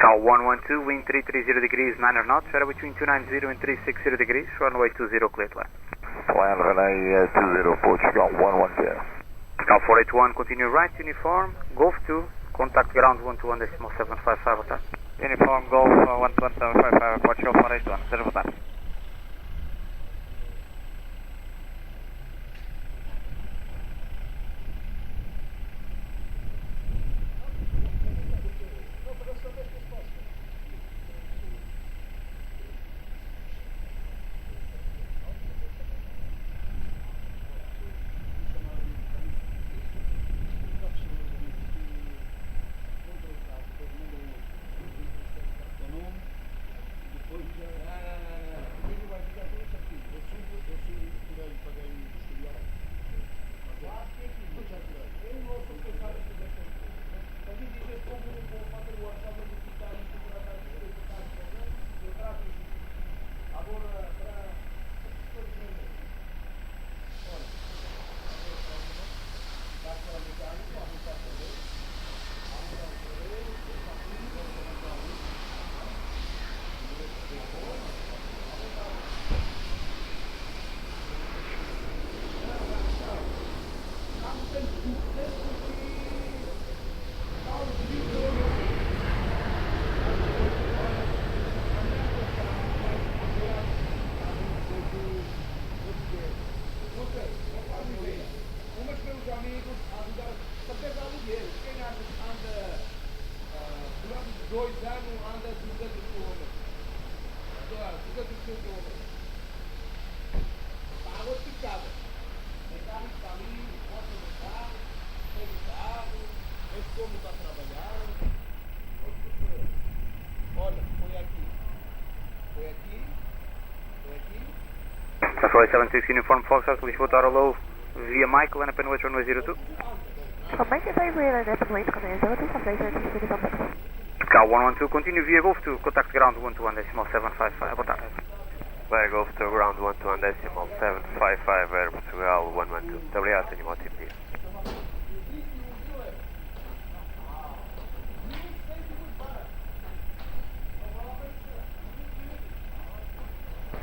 Cal 112, wind 330 degrees, 9 knots, weather between 290 and 360 degrees, runway 20 clear to land. Land runway 20, Portugal 110. Cal 481, continue right, uniform, Golf 2, contact ground 121.755, attack. Uniform Golf 12755, Portugal 481, 0 for that. Control 76 uniform Foxtrot, Lisboa Tower low, via Mike, land up and wait runway 02. From 95, we land up and wait, runway 02, from later to City Company. Cal 112, continue via Golf 2, contact ground 121.755, attack. Via Golf to ground 121.755, Air Portugal 112. Muito obrigado, tenho um ótimo dia.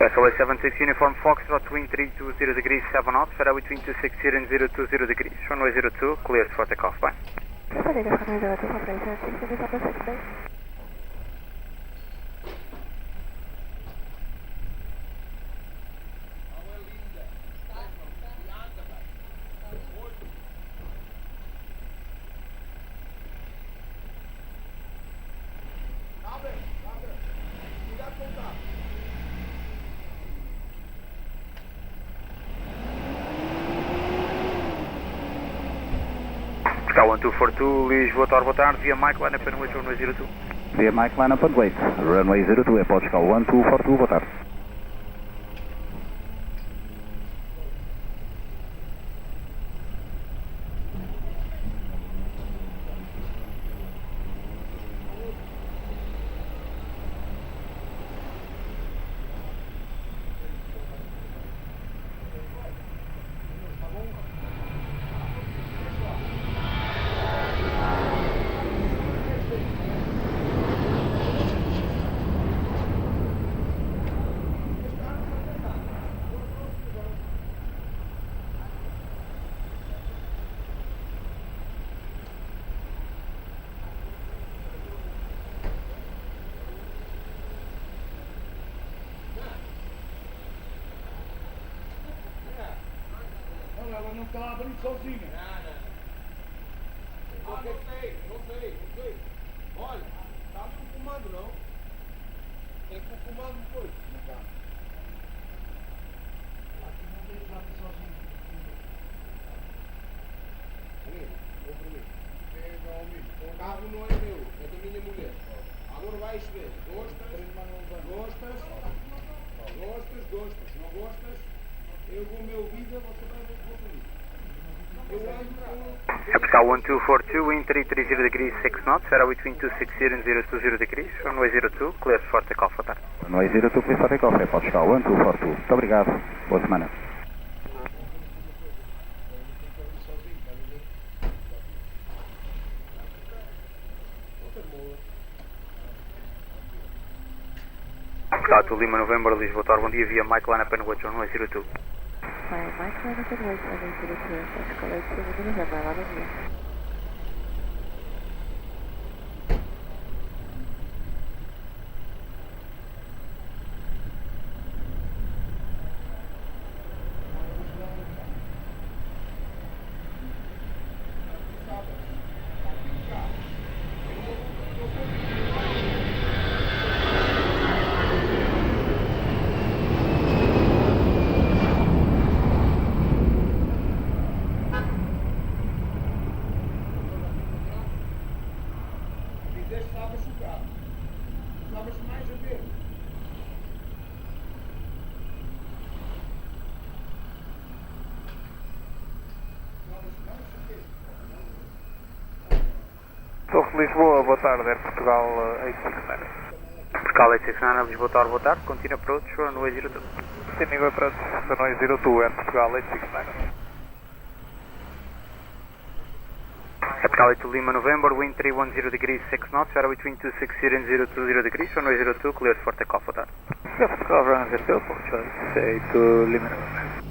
Control 76 uniform Foxtrot, wind 320 degrees, 7 knots, weather between 260 and 020 degrees, runway 02, cleared for takeoff, bye. Runway 02, from later, 6 minutes on the 6 base. Cal 1242, Lisboa Tower, boa tarde, via Mike, line up and wait, runway 02. Via Mike, line up and wait, runway 02, Airport Cal 1242, boa tarde. Ela não está abrindo sozinha. Não sei. Olha, está ali um comando, não? Tem que o comando depois. Não está. Aqui não deixa lá sozinho. Amigo, vou por mim. O carro não é meu, é da minha mulher. Agora vais ver. Gostas? Não gostas? Eu vou meu vida, você vai ver o que vou fazer. Cal 1242, wind 330 degrees, 6 knots, weather between 260 and 020 degrees, runway 02, cleared for takeoff, boa tarde. Runway 02, clear for takeoff, Airport Cal 1242. Muito obrigado, boa semana. Portanto, Lima November, Lisboa Tower, bom dia, via Mike Line Up and Wait, runway 02. Vai, Mike Line Up and Wait, runway 02, Portugal 85 November, lá no dia. Torre de Lisboa, boa tarde, Air Portugal 869. Portugal 869, Lisboa Tower, boa tarde, continue approach, runway 02. Continuing approach, runway 02, Air Portugal 869. Capital 8 Lima November, wind 310 degrees 6 knots, area between 260 and 020 degrees, runway 02, cleared for takeoff, boa tarde. Air Portugal, runway 02, Portugal 8 Lima November.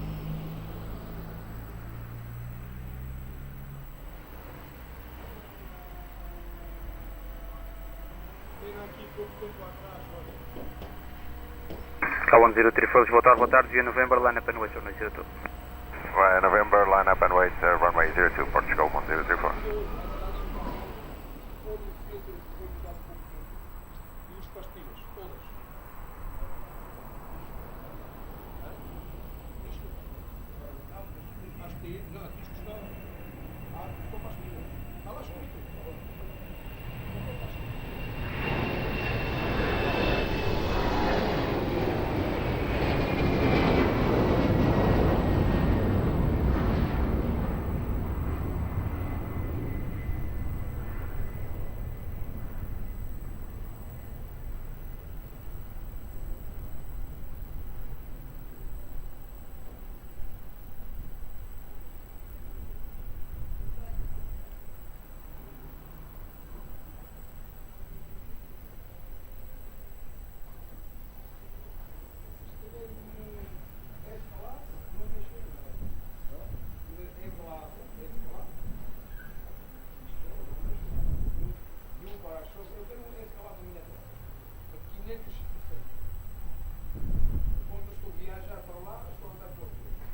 K1034, Lisboa Tower, boa tarde, via November, line up and wait, runway 02. Right, November, line up and wait, runway 02, Portugal 1034.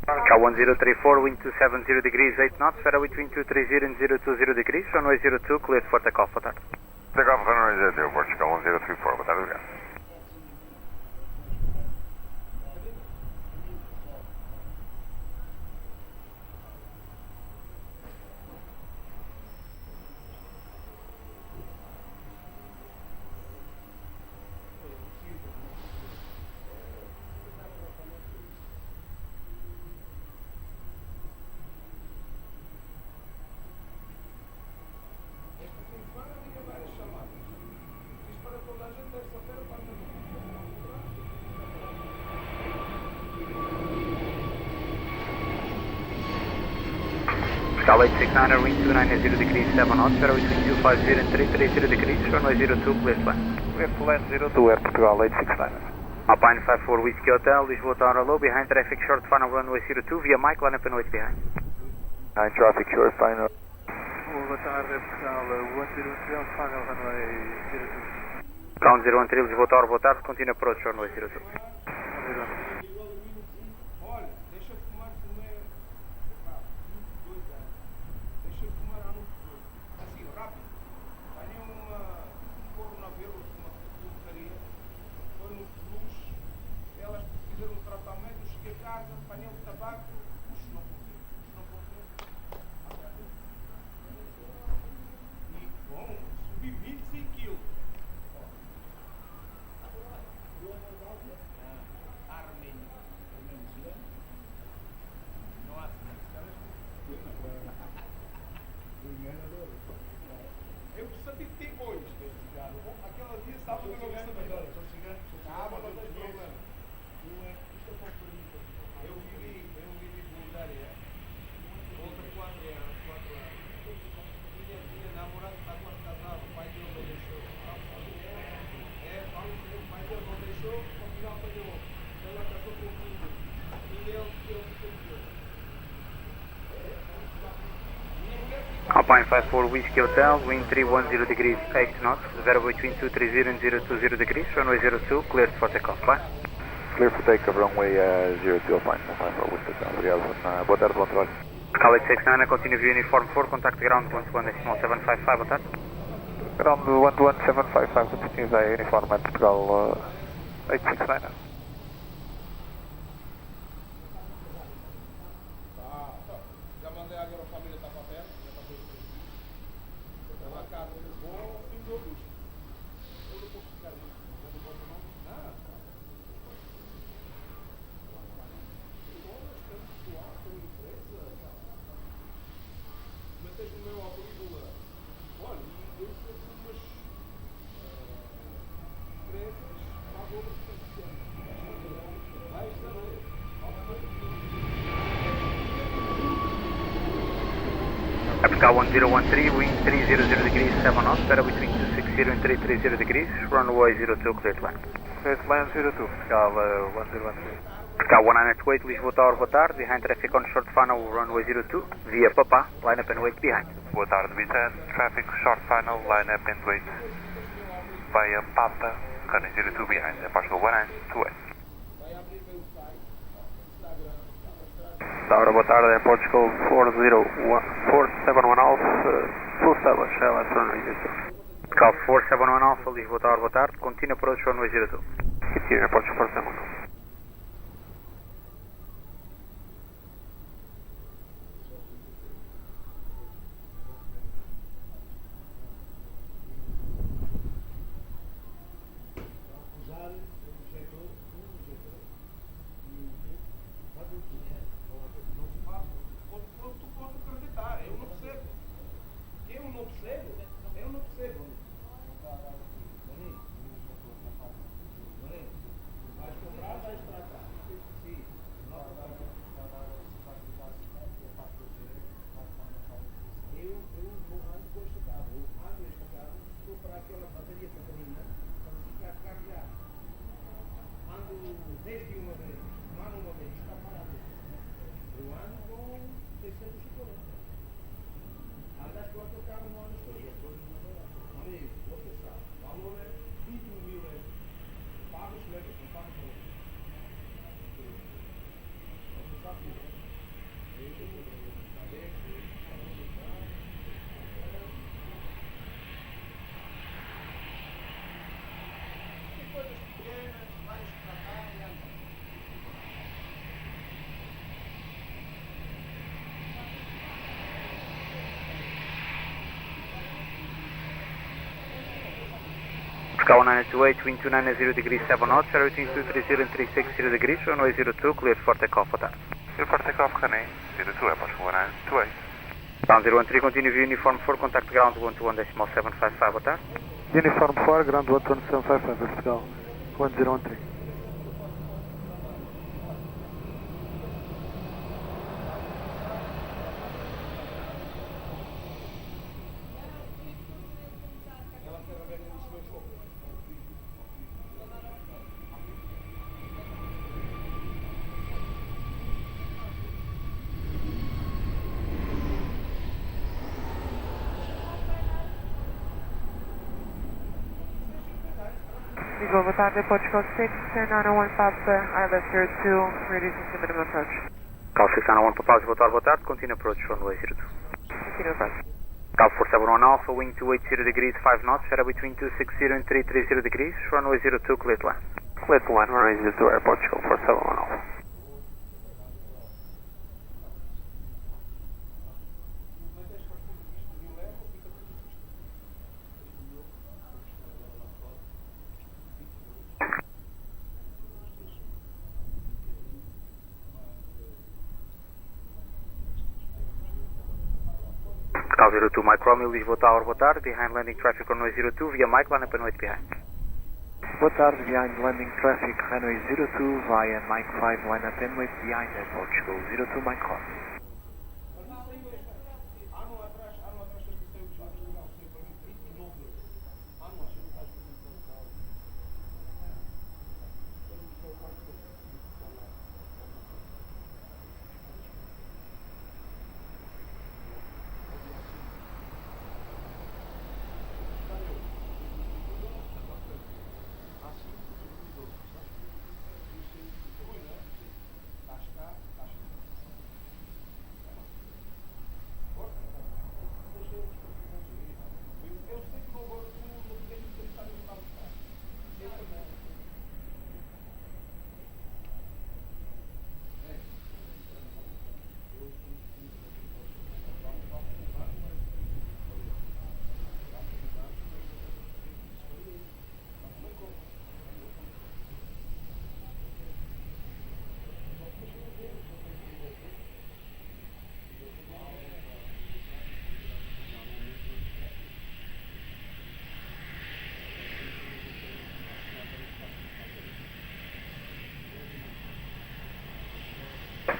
K1034, wind 270 degrees 8 knots, area between 230 and 020 degrees, runway 02, cleared for takeoff, boa tarde. Takeoff, runway 02, Portugal 1034, boa tarde, obrigado. Portugal 869, wind 290 degrees 7 knots, area between 250 and 330 degrees, runway 02, cleared to land. Clear to land 02, Air Portugal 869. Alpine 54 Whiskey Hotel, Lisboa Tower low, behind traffic short final runway 02, via Mike, line up and wait behind. Behind traffic short final. Boa tarde, Air Portugal 103, final runway 02. Count 013, Lisboa Tower, boa tarde, continue approach runway 02. Alpine 54 Whiskey Hotel, wind 310 degrees 8 knots, variable between 230 and 020 degrees, runway 02, cleared for takeoff. Bye. Clear for takeoff, runway 02, Alpine 54 Whiskey Hotel. Obrigado, boa tarde, bom trabalho. Cal 869, continue view uniform 4, contact ground 121.755, boa tarde. Ground 11755, continue via uniform at Portugal 869. Já mandei agora a família estar para perto, já está tudo aqui. Estou lá casa em Lisboa, fim de agosto. Eu não posso ficar ali, não vou embora não. Nada. Tem pessoal, tem empresa. Metes no meu apelido lá. Olha, e eu fiz umas empresas para a obra de vai saber. Apical 1013, wind 300 degrees 7 knots, variable between 260 and 330 degrees, runway 02, cleared land. Cleared land 02, Portugal 1013. Apical 198, Lisboa Tower, boa tarde, behind traffic on short final, runway 02, via Papa, line up and wait behind. Boa tarde, Vitan. Traffic short final, line up and wait. Via Papa, runway 02 behind. Portugal 198. Tower, boa tarde, Portugal 471 Alpha, full establish, LS runway 02. Apical 471 Alpha, Lisboa Tower, boa tarde, continue approach runway 02. Continue Portugal 471. Sky 1928, wind 290 degrees 7 knots, variable between 230 and 360 degrees, runway 02, cleared for takeoff, boa tarde. Clear for takeoff, runway 02, Portugal 128. Ground 013, continue view uniform 4, contact ground 121.755, boa tarde. Uniform 4, ground 12755, Portugal 1013. Vivo, boa tarde, Portugal 6, 901 Papa, ILS 02, reducing to minimum approach. Cal 691 Papa, boa tarde, continue approach runway 02. Continue approach. Cal 471 Alpha, wind 280 degrees 5 knots, variable between 260 and 330 degrees, runway 02, cleared land. Cleared land, runway 02, Portugal 471 Alpha. Cal 02 Mike Romeo, Lisboa Tower, boa tarde, behind landing traffic runway 02, via Mike, line up and wait behind. Boa tarde, behind landing traffic runway 02 via Mike 5, line up and wait behind Portugal 02 Mike Romeo.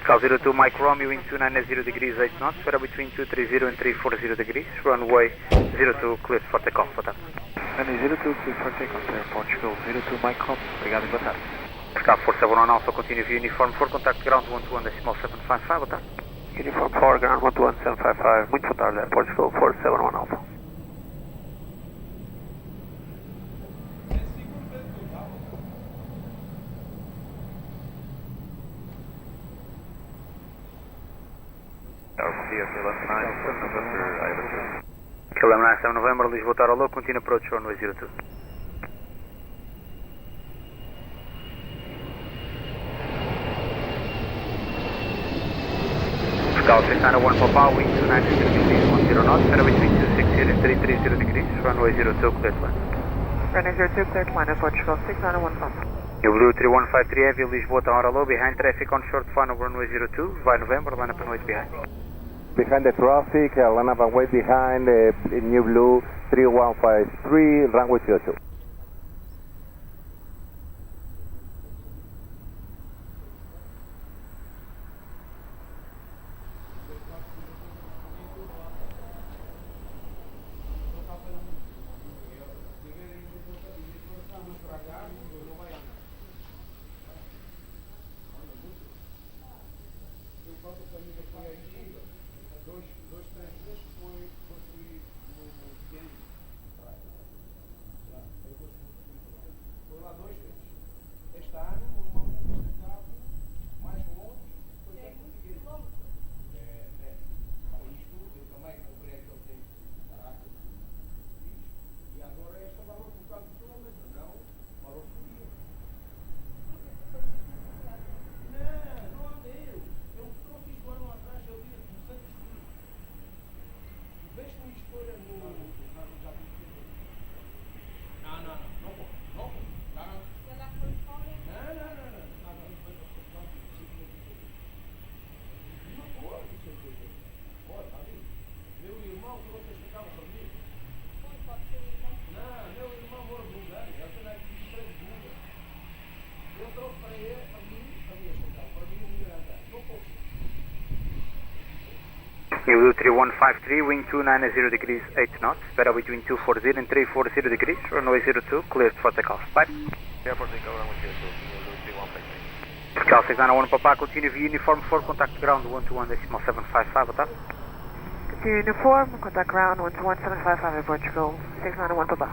Cal 02 Mike Romeo in 290 degrees 8 knots, weather between 230 and 340 degrees, runway 02 clear for takeoff, boa tarde. Runway 02 clear for takeoff, Aeroporto, 02 Mike Romeo, obrigado e boa tarde. Cal 471 Alpha, continue view uniform 4, contact ground 121.755, boa tarde. Uniform 4, ground 121.755, muito boa tarde, Aeroporto 471 Alpha. KLM 97 November, Lisboa Tower low, continue approach runway 02. Scout 691 Papa, wind 290 degrees 10 knots, weather between 260 and 330 degrees, runway 02 clear to land. Runway 02 clear to land at Portugal 691 Papa. Blue 3153 Heavy, Lisboa Tower low, behind traffic on short final runway 02, by November, line up and wait behind. Behind the traffic, line up and wait behind New Blue 3153, runway 02. Blue 3153, wind 290 degrees 8 knots, better between 240 and 340 degrees, runway 02, cleared for takeoff. Bye. Airport Echo, runway 02, Blue 3153. Scout 691 Papa, continue view uniform 4, contact ground 121.755, boa tarde. Continue uniform, contact ground 121.755 at Portugal 691 Papa.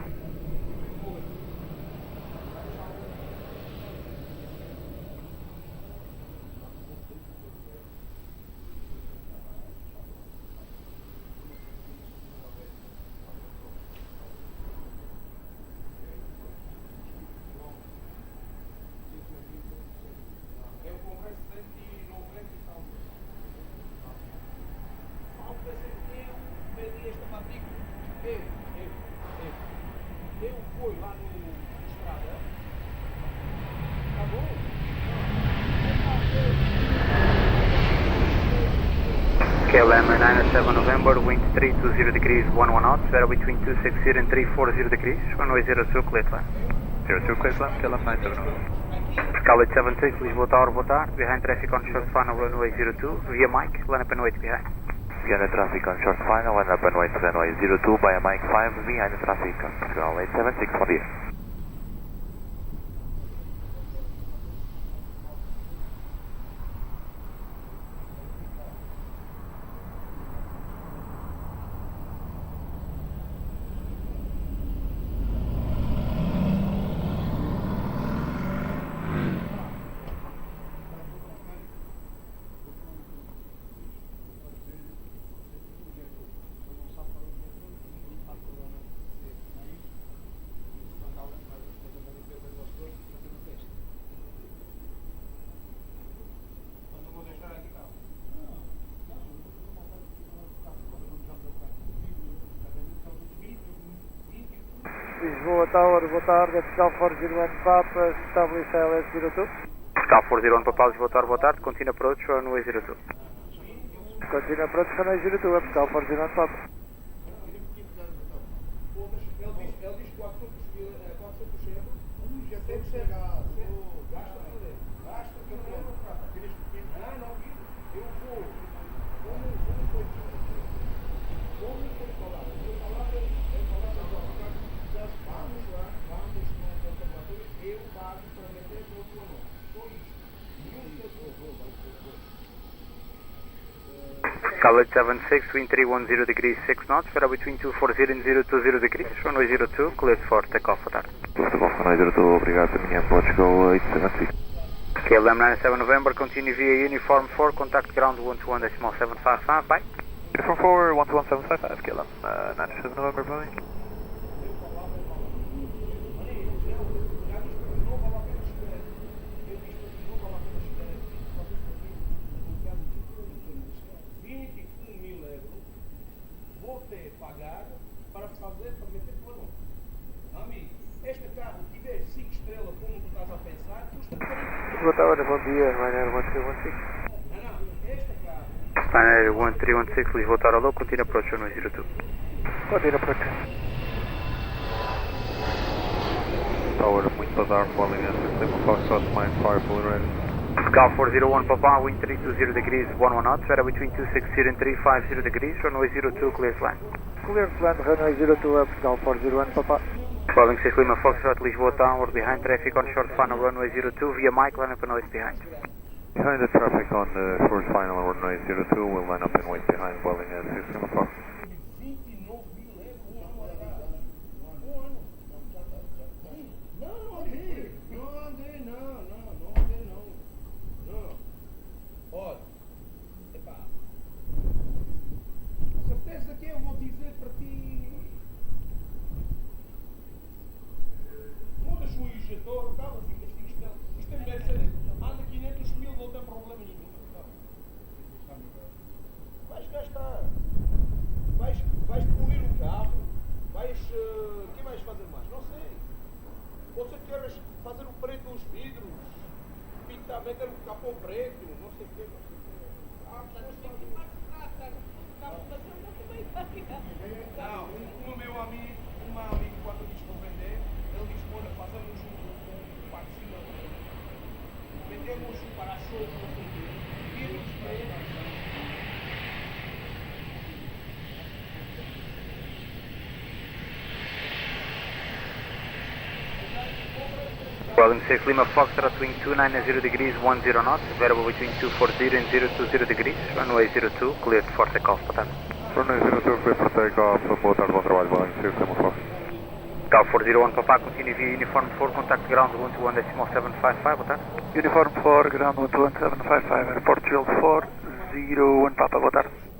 KLM 97 November, wind 320 degrees 11 knots, weather between 260 and 340 degrees, runway 02 clear to land. 02 clear to land, KLM 97 November. Scarlet 76, Lisboa Tower, boa tarde, behind traffic on short final runway 02, via Mike, line up and wait behind. Behind the traffic on short final, line up and wait runway 02 by a Mike 5, behind the traffic on Portugal 876, bom dia. Lisboa Tower, boa tarde, Fiscal 401 Papa, establish ILS 02. Fiscal 401 Papa, Lisboa Tower, boa tarde, continue approach runway 02. Continue approach runway 02, Fiscal 401 Papa. Ele diz 400 Já tem que chegar. Gasta dinheiro. Gasta dinheiro. Aqueles pequenos. Não, eu vou. Como foi falado? Eu falava agora. Vamos lá, vamos no observatório. Eu pago para meter o outro nome. Só isso. College 76, wind 310 degrees 6 knots, Federal between 240 and 020 degrees, runway 02, cleared for takeoff for that. Runway 02, obrigado, minha Portugal 876. KLM 97 November, continue via uniform 4, contact ground 121.755, bye. Uniform 4, 121.755, KLM 97 November, bye. Boa tarde, bom dia, Ryanair 1316. Ryanair 1316, Lisboa Tower Low, continue approach runway 02. Continue approach. Tower, muito bazar, falling in, Lima Foxtrot, mine, fire, fully ready. Gal 401 Papa, wind 320 degrees, 11 knots, weather between 260 and 350 degrees, runway 02, clear to land. Clear to land, runway 02 up, Gal 401 Papa. Following 6 Lima Foxtrot, Lisboa Tower, behind traffic on short final runway 02, via Mike, line up and noise behind. Behind the traffic on the short final runway 02, we'll line up and wait behind, Welling at 6 Lima Fox. Certeza que eu vou dizer para ti. Mudas o injetor, calma, isto é Mercedes. Anda 500 mil, não tem problema nenhum. Vais gastar. Vais polir o carro. O que vais fazer mais? Não sei. Você queres fazer o preto dos vidros, pintar, meter o capô preto, não sei o que. Não, um meu amigo, quando disse para vender, ele disse: olha, fazemos um parceiro, metemos um para-choque, não sei o quê, vidros pretos. Welling 6 Lima Foxtrot, wind 290 degrees, 10 knots, variable between 240 and 020 degrees, runway 02, cleared for takeoff, Patan. Runway 02, clear for takeoff, boa tarde, bom trabalho, Welling 6 Lima Fox. Gal 401 Papa, continue via uniform 4, contact ground 121.755, boa tarde. Uniform 4, ground 121.755, Aeroporto 401 Papa, boa tarde.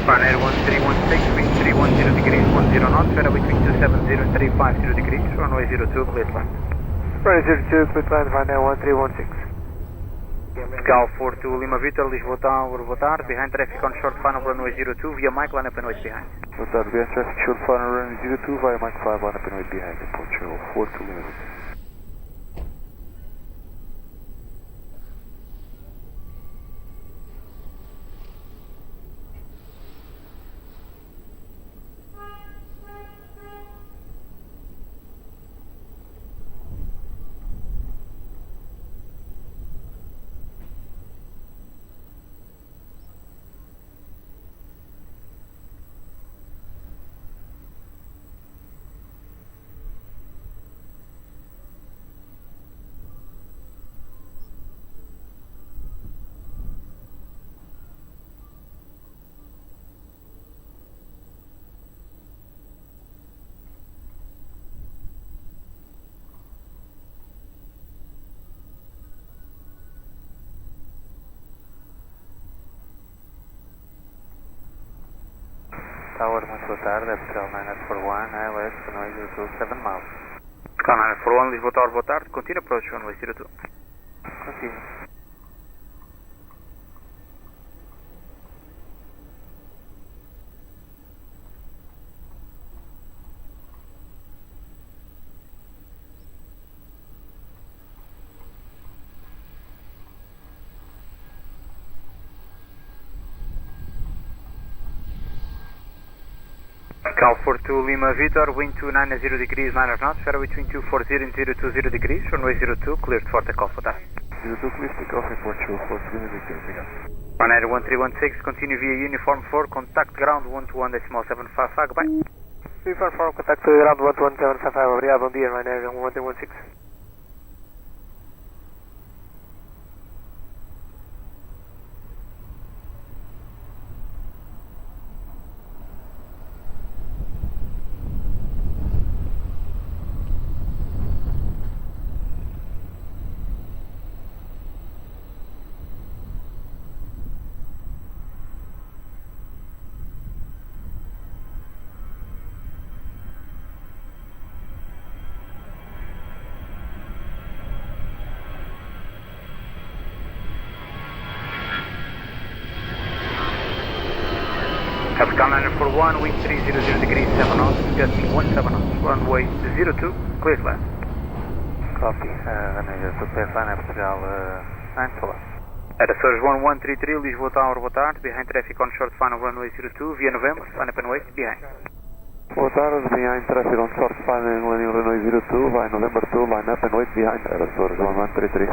Ryanair 1316, wind 310 degrees, 10 knots, weather between 270 and 350 degrees, runway 02, clear to land. Runway 02, clear to land, Ryanair 1316. Gal 42 Lima Victor, Lisboa Tower, boa tarde, behind traffic on short final runway 02, via Mike, line up and wait behind. Boa tarde, behind traffic short final runway 02, via Mike 5, line up and wait behind, Portugal 42 Lima Victor. Tower, muito boa tarde, é Portugal 941, ALS, runway 02, 7 miles. Portugal 941, Lisboa Tower, boa tarde, continue approach runway 02. Continue. Cal 42 Lima Victor, wind 290 degrees, 9 knots, fairway between 240 and 020 degrees, runway 02, cleared for takeoff, boa tarde. 02, clear takeoff, airport 240 degrees, obrigado. Ryanair 1316, continue via uniform 4, contact ground 121.755, goodbye. Uniform 4, contact ground 121.755, obrigado, bom dia, Ryanair 1316. Capital 941, wind 300 degrees, 7 knots, gusting 17 knots, runway 02, cleared left. Copy, runway 02, baseline, Portugal 9 to left. Açores 1133, Lisboa Tower, boa tarde, behind traffic on short final runway 02, via November, line up and wait, behind. Boa tarde, behind traffic on short final runway 02, by November 2, line up and wait behind, Açores 1133.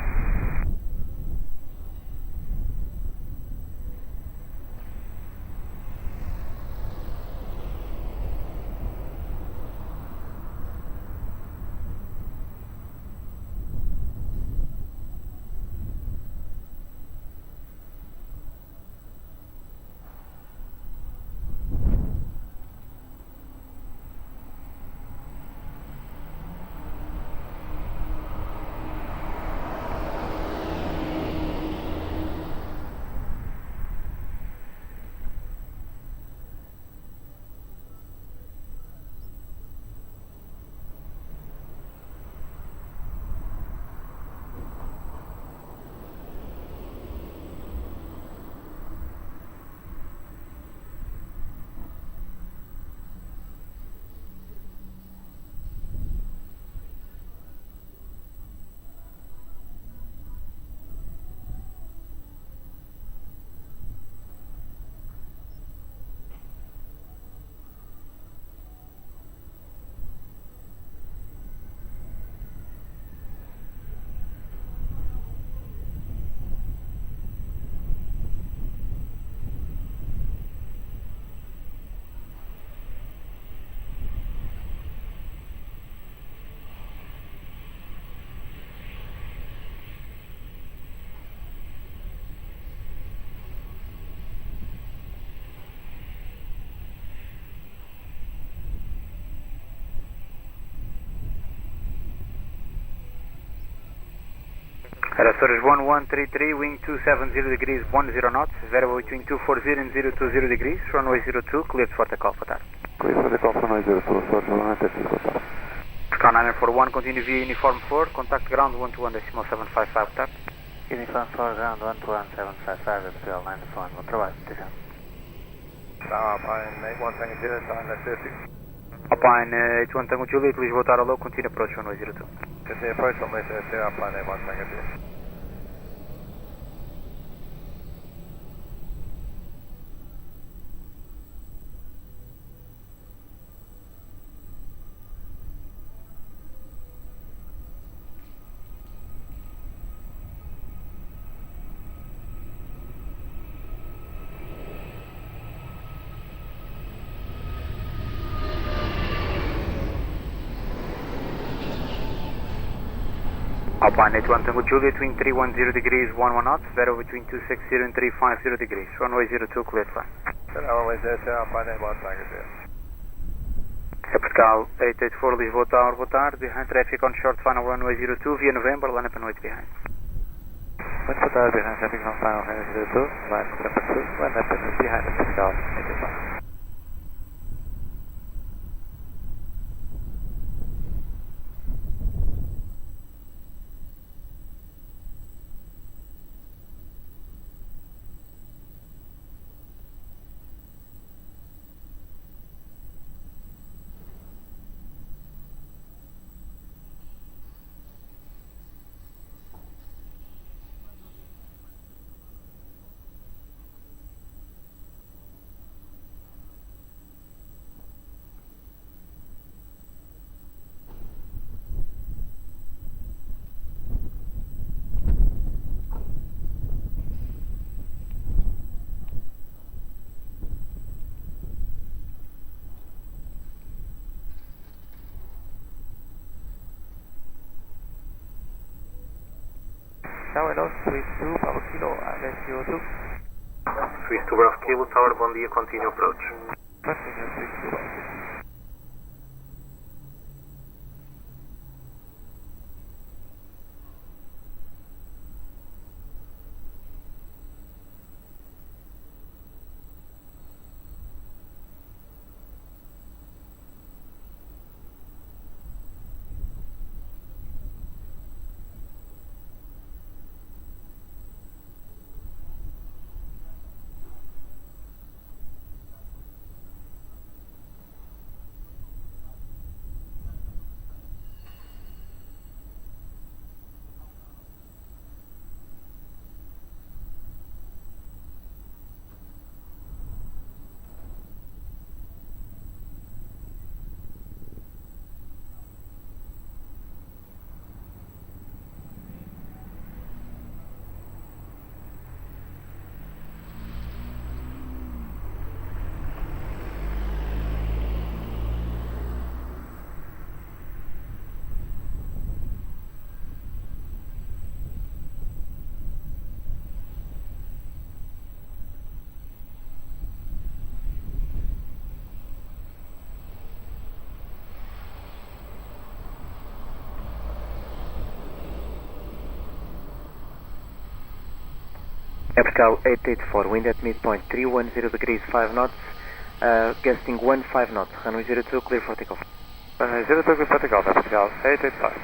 Açores 1133, wind 270 degrees, 10 knots, variable between 240 and 020 degrees, runway 02, cleared for takeoff, boa tarde. Cleared for takeoff, runway 02, Açores 1133, boa tarde. Sky 941, continue via uniform 4, contact ground 121.755, boa tarde. Uniform 4, ground 121.755, Portugal 941, bom trabalho, atenção. Alpine 81 Tango Juliet, line 50. Alpine 81 Tango Juliet, Lisboa Tower low, continue approach runway 02. Continue approach runway 02, Alpine 81 Tango Juliet. Alpine 81 Tango Juliet, between 310 degrees, 11 knots, variable between 260 and 350 degrees, runway 02, cleared flight. Runway 02, Alpine 81 Tango Juliet. Portugal 884, Lisboa Tower, boa tarde, behind traffic on short final runway 02, via November, line up and wait behind. Muito boa tarde, behind traffic on final runway 02, line November 2, line up and wait behind, Portugal 885. Tower North, Swiss 2, Bravo Kilo, LSU 2. Swiss 2 Bravo Kilo, Tower, bom dia, continue approach. Continue, Swiss 2 Bravo Kilo. Aircraft 884, wind at midpoint 310 degrees 5 knots, gusting 15 knots, runway 02, clear for takeoff. Runway 02, clear for takeoff, Aircraft 885.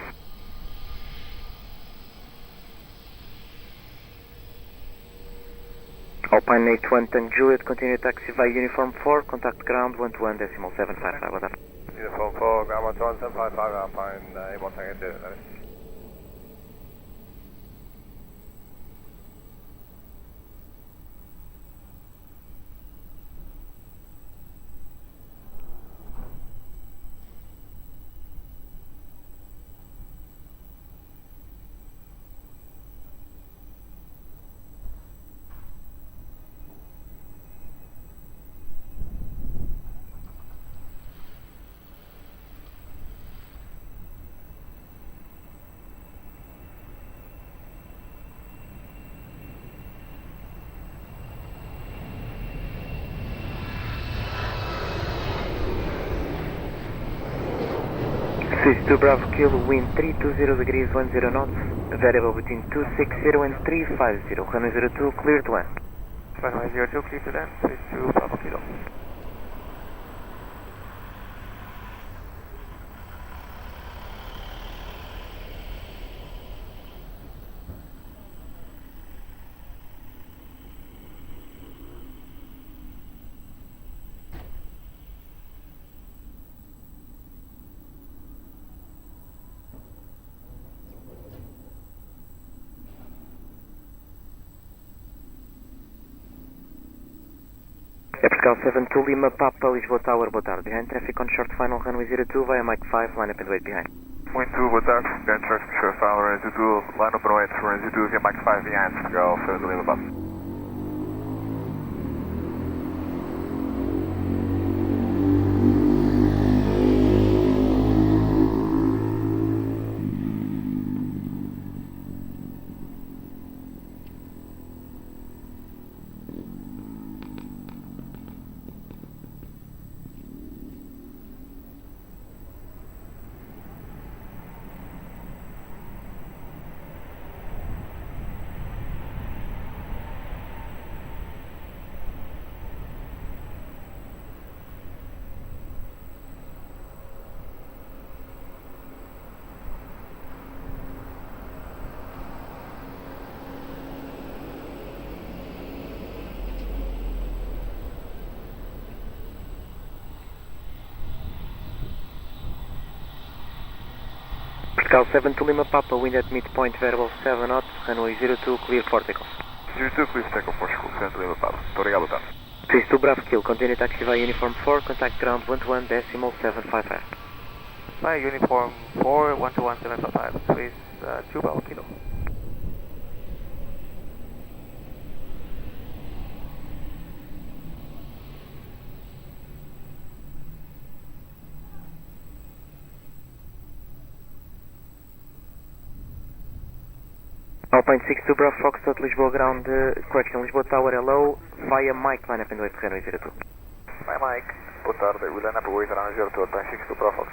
Alpine 81, Tank Juliet, continue taxi via uniform 4, contact ground 121.755, what up? Uniform 4, ground 121.755, Alpine 81, Tank Juliet, that is. Swiss 2 Bravo Kilo, wind 320 degrees 10 knots, variable between 260 and 350, runway 02, clear to land. Runway 02, clear to land, Swiss 2 Bravo Kilo. Aircraft 72 Lima Papa, Lisboa Tower, boa tarde. Behind traffic on short final runway 02 via Mike 5, line up and wait behind. Point 2, boa tarde. Behind traffic short final runway 02, line up and wait for runway 02 via Mike 5 behind, Portugal 72 Lima Papa. Cal 7 to Lima Papa, wind at midpoint, variable 7 knots, runway 02, clear for takeoff. 02, clear for takeoff, Portugal 7 Lima Papa. Muito obrigado, boa tarde. Swiss 2 Bravo Kilo, continue taxi via uniform 4, contact ground 121.755. Via uniform 4, 121.755, Swiss 2 Bravo Kilo. Alpine 62 Bravo Foxtrot, Lisboa ground, correction, Lisboa Tower, hello, via Mike, line up and wait, Runway 02. Hi Mike, boa tarde, we line up and wait around 02, Alpine 62 Bravo Fox.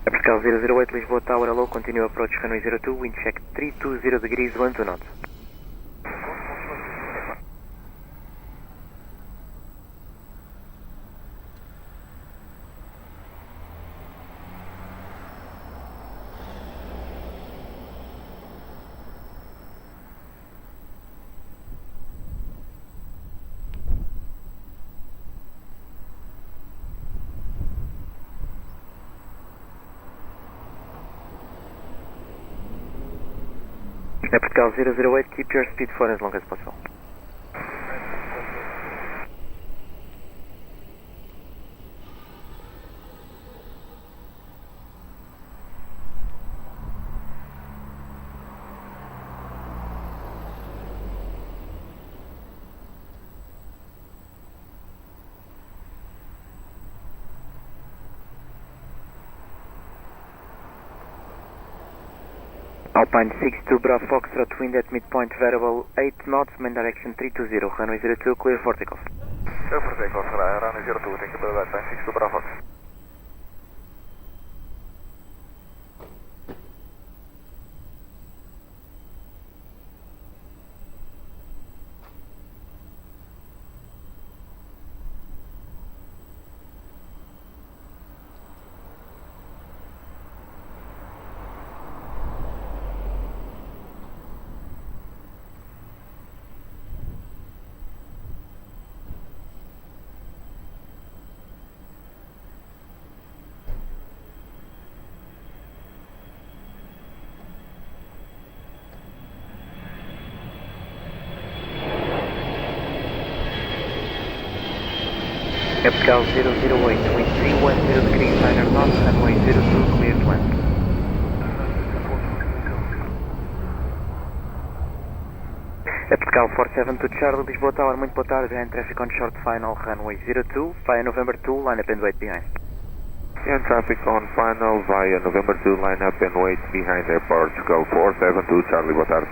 Portugal 008, Lisboa Tower, hello, continue approach runway 02, wind check 320 degrees, 12 knots. Portugal 008, keep your speed for as long as possible. Alpine 62 Bravo Foxtrot, wind at midpoint variable 8 knots, main direction 320, runway 02, clear for takeoff. Clear for takeoff, runway 02, thank you for that, Alpine 62 Bravo Fox. Portugal 008, wind 310 degrees, 9 knots, runway 02, clear to land. Portugal 472 Charlie, Lisboa Tower, muito boa tarde, behind traffic on short final, runway 02, via November 2, line up and wait behind. And traffic on final via November 2, line up and wait behind airport, Portugal 472 Charlie, boa tarde.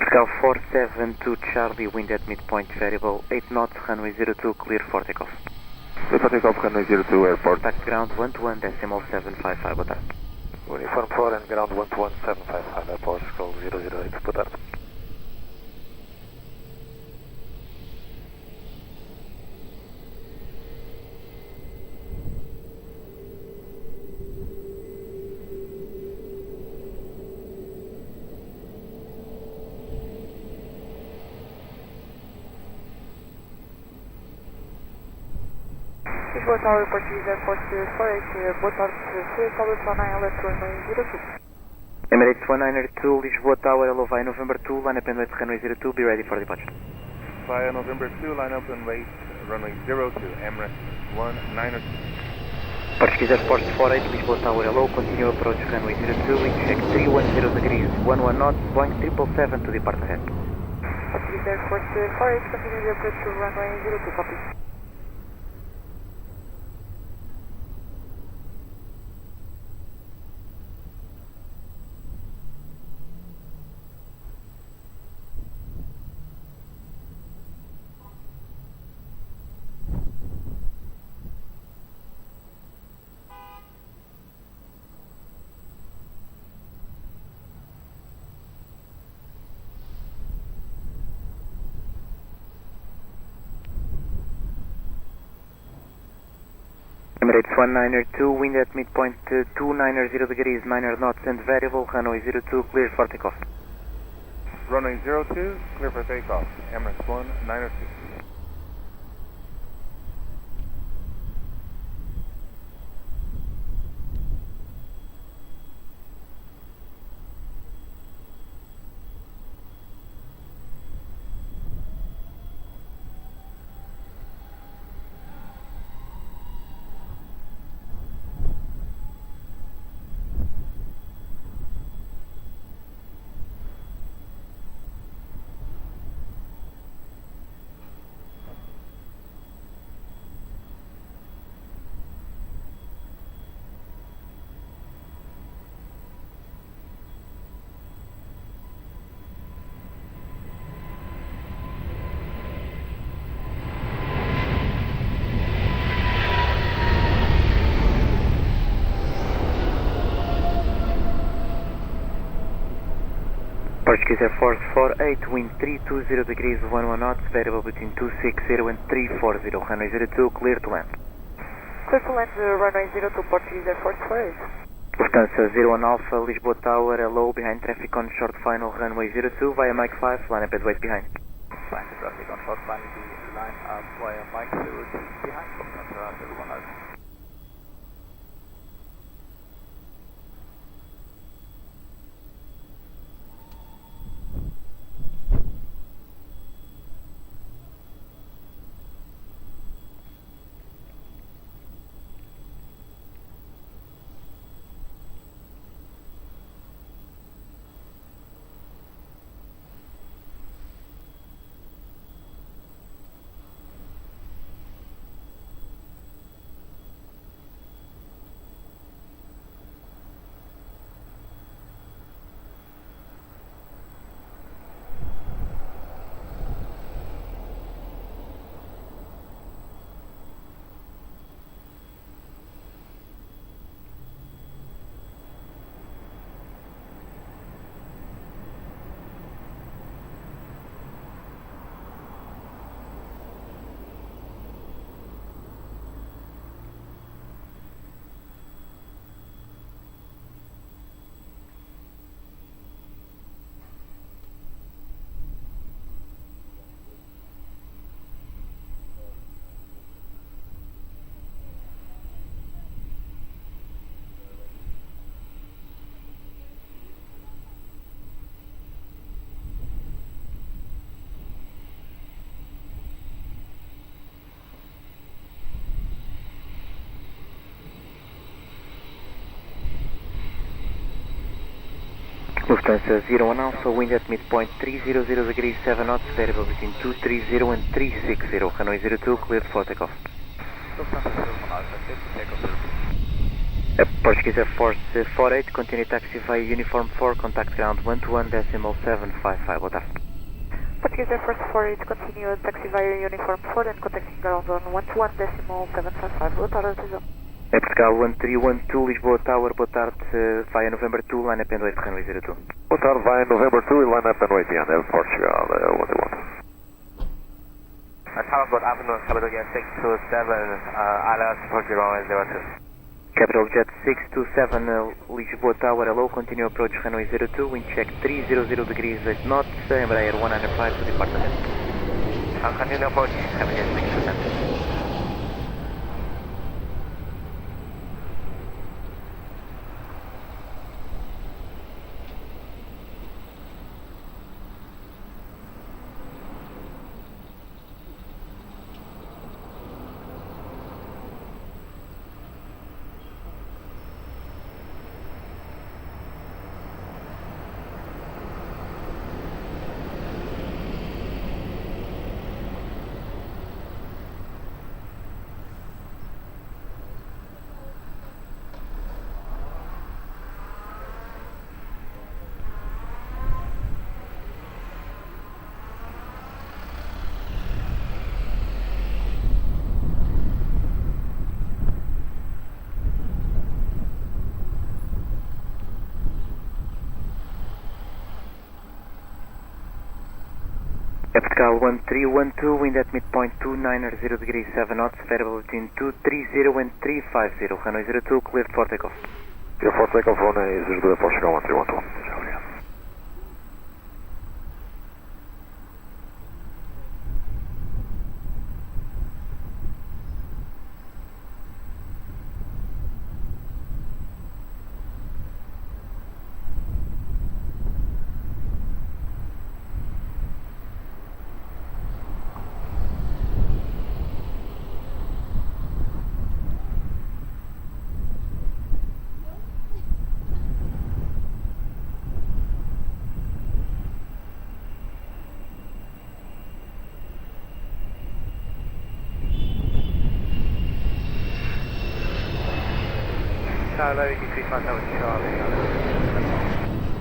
Portugal 472 Charlie, wind at midpoint variable 8 knots, runway 02, clear for takeoff. Clear for takeoff, runway 02, airport. Contact ground 121.755, boa tarde. Uniform 4 and ground 121.755, airport, Portugal 008, boa tarde. Lisboa Tower, Portuguese Airport 48, boa tarde, Solid Sonai, left runway 02. Emirates 192, Lisboa Tower, hello via November 2, line up and wait runway 02, be ready for departure. Via November 2, line up and wait runway 02, Emirates 192. Portuguese Airport 48, Lisboa Tower, hello, continue approach runway 02, wind check 310 degrees, 11 knots, Boeing 777 to depart ahead. Portuguese Airport 48, continue the approach to runway 02, copy. Emirates 192, wind at midpoint 290 degrees, 9 knots and variable, runway 02, clear for takeoff. Runway 02, clear for takeoff, Emirates 192. Portuguese Air Force 48, wind 320 degrees, 11 knots, variable between 260 and 340, runway 02, clear to land. Clear to land, runway 02, Portuguese Air Force 48. Lufthansa 01 Alpha, Lisboa Tower, hello, behind traffic on short final, runway 02, via Mike 5, line up and wait behind. Behind traffic on short final, line up via Mike 02, behind Lufthansa 01 Alpha. Lufthansa 01 Alpha, wind at midpoint 300 degrees, 7 knots, variable between 230 and 360, runway 02, cleared for takeoff. Lufthansa 01 Alpha, cleared for takeoff. Portuguese Air Force 48, continue taxi via Uniform 4, contact ground 121.755, boa tarde. Portuguese Air Force 48, continue taxi via Uniform 4 and contacting ground on 121.755. Boa tarde, atenção. É Portugal 1312, Lisboa Tower, boa tarde, via November 2, line up and wait, runway 02. Boa tarde, vai November 2 e line up and wait behind Portugal, 121. Tower, good afternoon, Capital Jet 627, ILS Portugal 02. Capital Jet 627, Lisboa Tower, hello, continue approach runway 02, wind check 300 degrees 8 knots, Embraer 105 to depart ahead. Continue approach, Capital Jet 627. Portugal 1312, wind at midpoint 290 degrees 7 knots, variable between 230 and 350, runway 02, cleared for takeoff. Clear for takeoff, runway 02, Portugal 1312.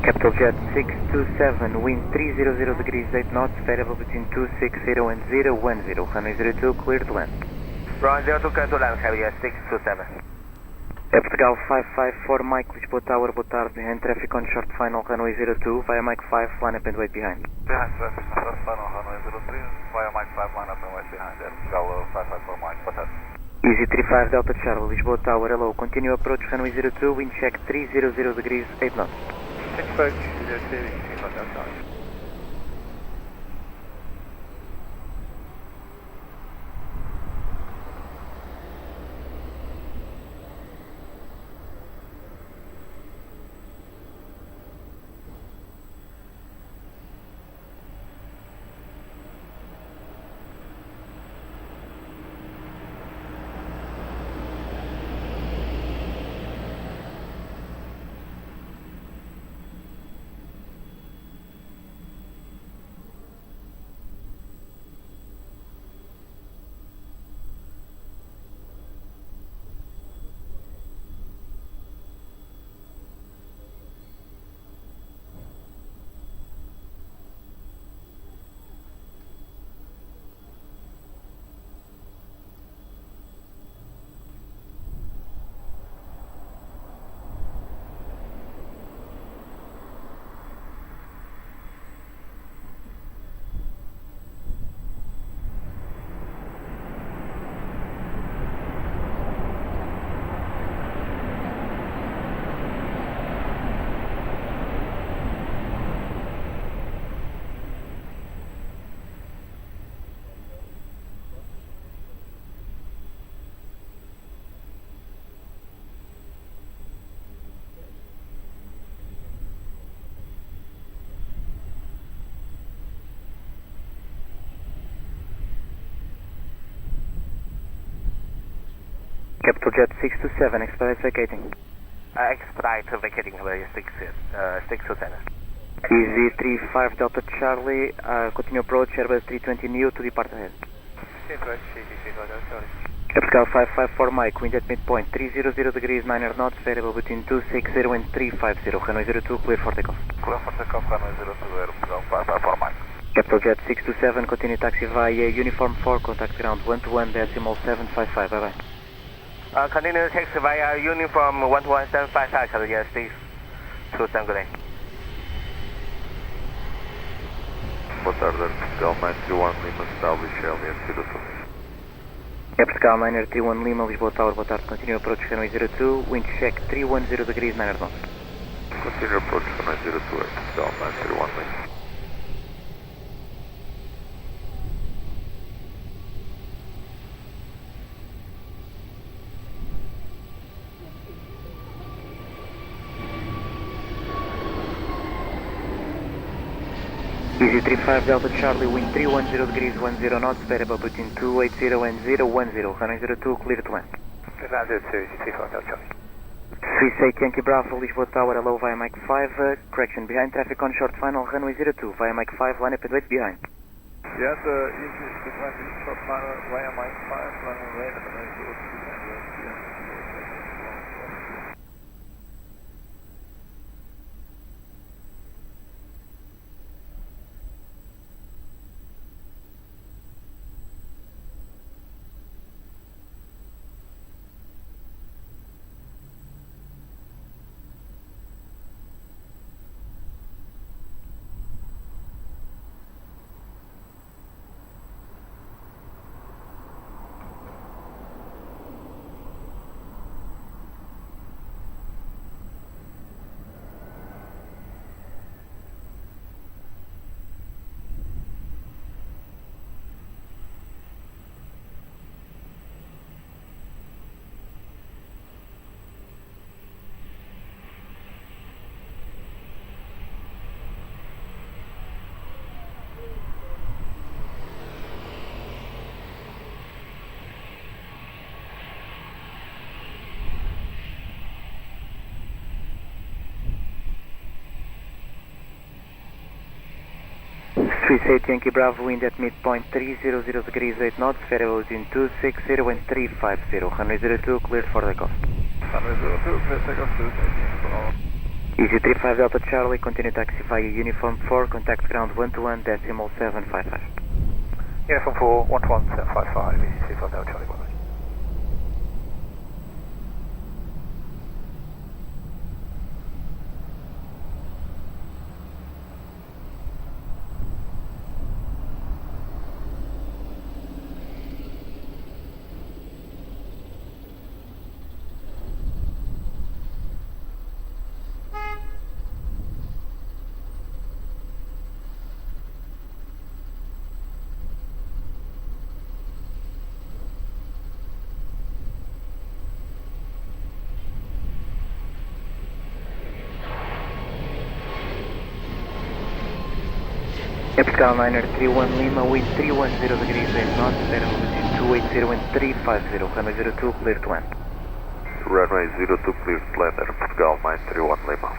Capital Jet 627, wind 300 degrees 8 knots, variable between 260 and 010, runway 02, clear to land. Runway 02, clear to land, Capital Jet 627. Portugal 554, Mike, Lisboa Tower, boa tarde, and traffic on short final, runway 02, via Mike 5, line up and wait behind. Behind traffic on short final, runway 03, via Mike 5, line up and wait behind, Portugal 554, Mike, boa tarde. Easy 35 Delta Charlie, Lisboa Tower, hello, continue approach runway 02, wind check 300 degrees 8 knots. Approach 02, Delta Charlie. Capital Jet 627, expedite vacating. Expedite vacating, 627. Easy 35 Delta Charlie, continue approach, Airbus 320 Neo to depart ahead. Approach, Easy 35 Delta Charlie. Portugal 554 Mike, wind at midpoint 300 degrees 9 knots, variable between 260 and 350, runway 02, clear for takeoff. Clear for takeoff, runway 02, Portugal 554 Mike. Capital Jet 627, continue taxi via Uniform 4, contact ground 121.755, bye bye. Continue taxi via Uniform 121.755, Capital Jet 627, good day. Boa tarde, Portugal 931 Lima, establish Aviation TV. Portugal 931 Lima, Lisboa Tower, boa tarde, continue approach runway 02, wind check 310 degrees, 9 knots. Continue approach runway 02, Portugal 931 Lima. Easy 35 Delta Charlie, wind 310 degrees, 10 knots, variable between 280 and 010, runway 02, clear to land. Roger 2, Easy 35 Delta Charlie. Swiss 8 Yankee Bravo, Lisboa Tower, hello via Mike 5, correction, behind traffic on short final, runway 02, via Mike 5, line up and wait behind. Yeah, the easiest is short final via Mike 5, runway right up and wait 02, and wait behind. Swiss 8 Yankee Bravo, wind at midpoint 300 degrees, 8 knots, variable between 260 and 350, runway 02, cleared for takeoff. Runway 02, clear takeoff to Easy 35 Delta Charlie, continue taxi via Uniform 4, contact ground 121.755. Uniform 4, 121.755, Easy 35 Delta Charlie, bye bye. Portugal 931 Lima, wind 310 degrees, 8 knots, variable between 280 and 350, runway 02, clear to land. Runway 02, clear to land, Portugal 931 Lima.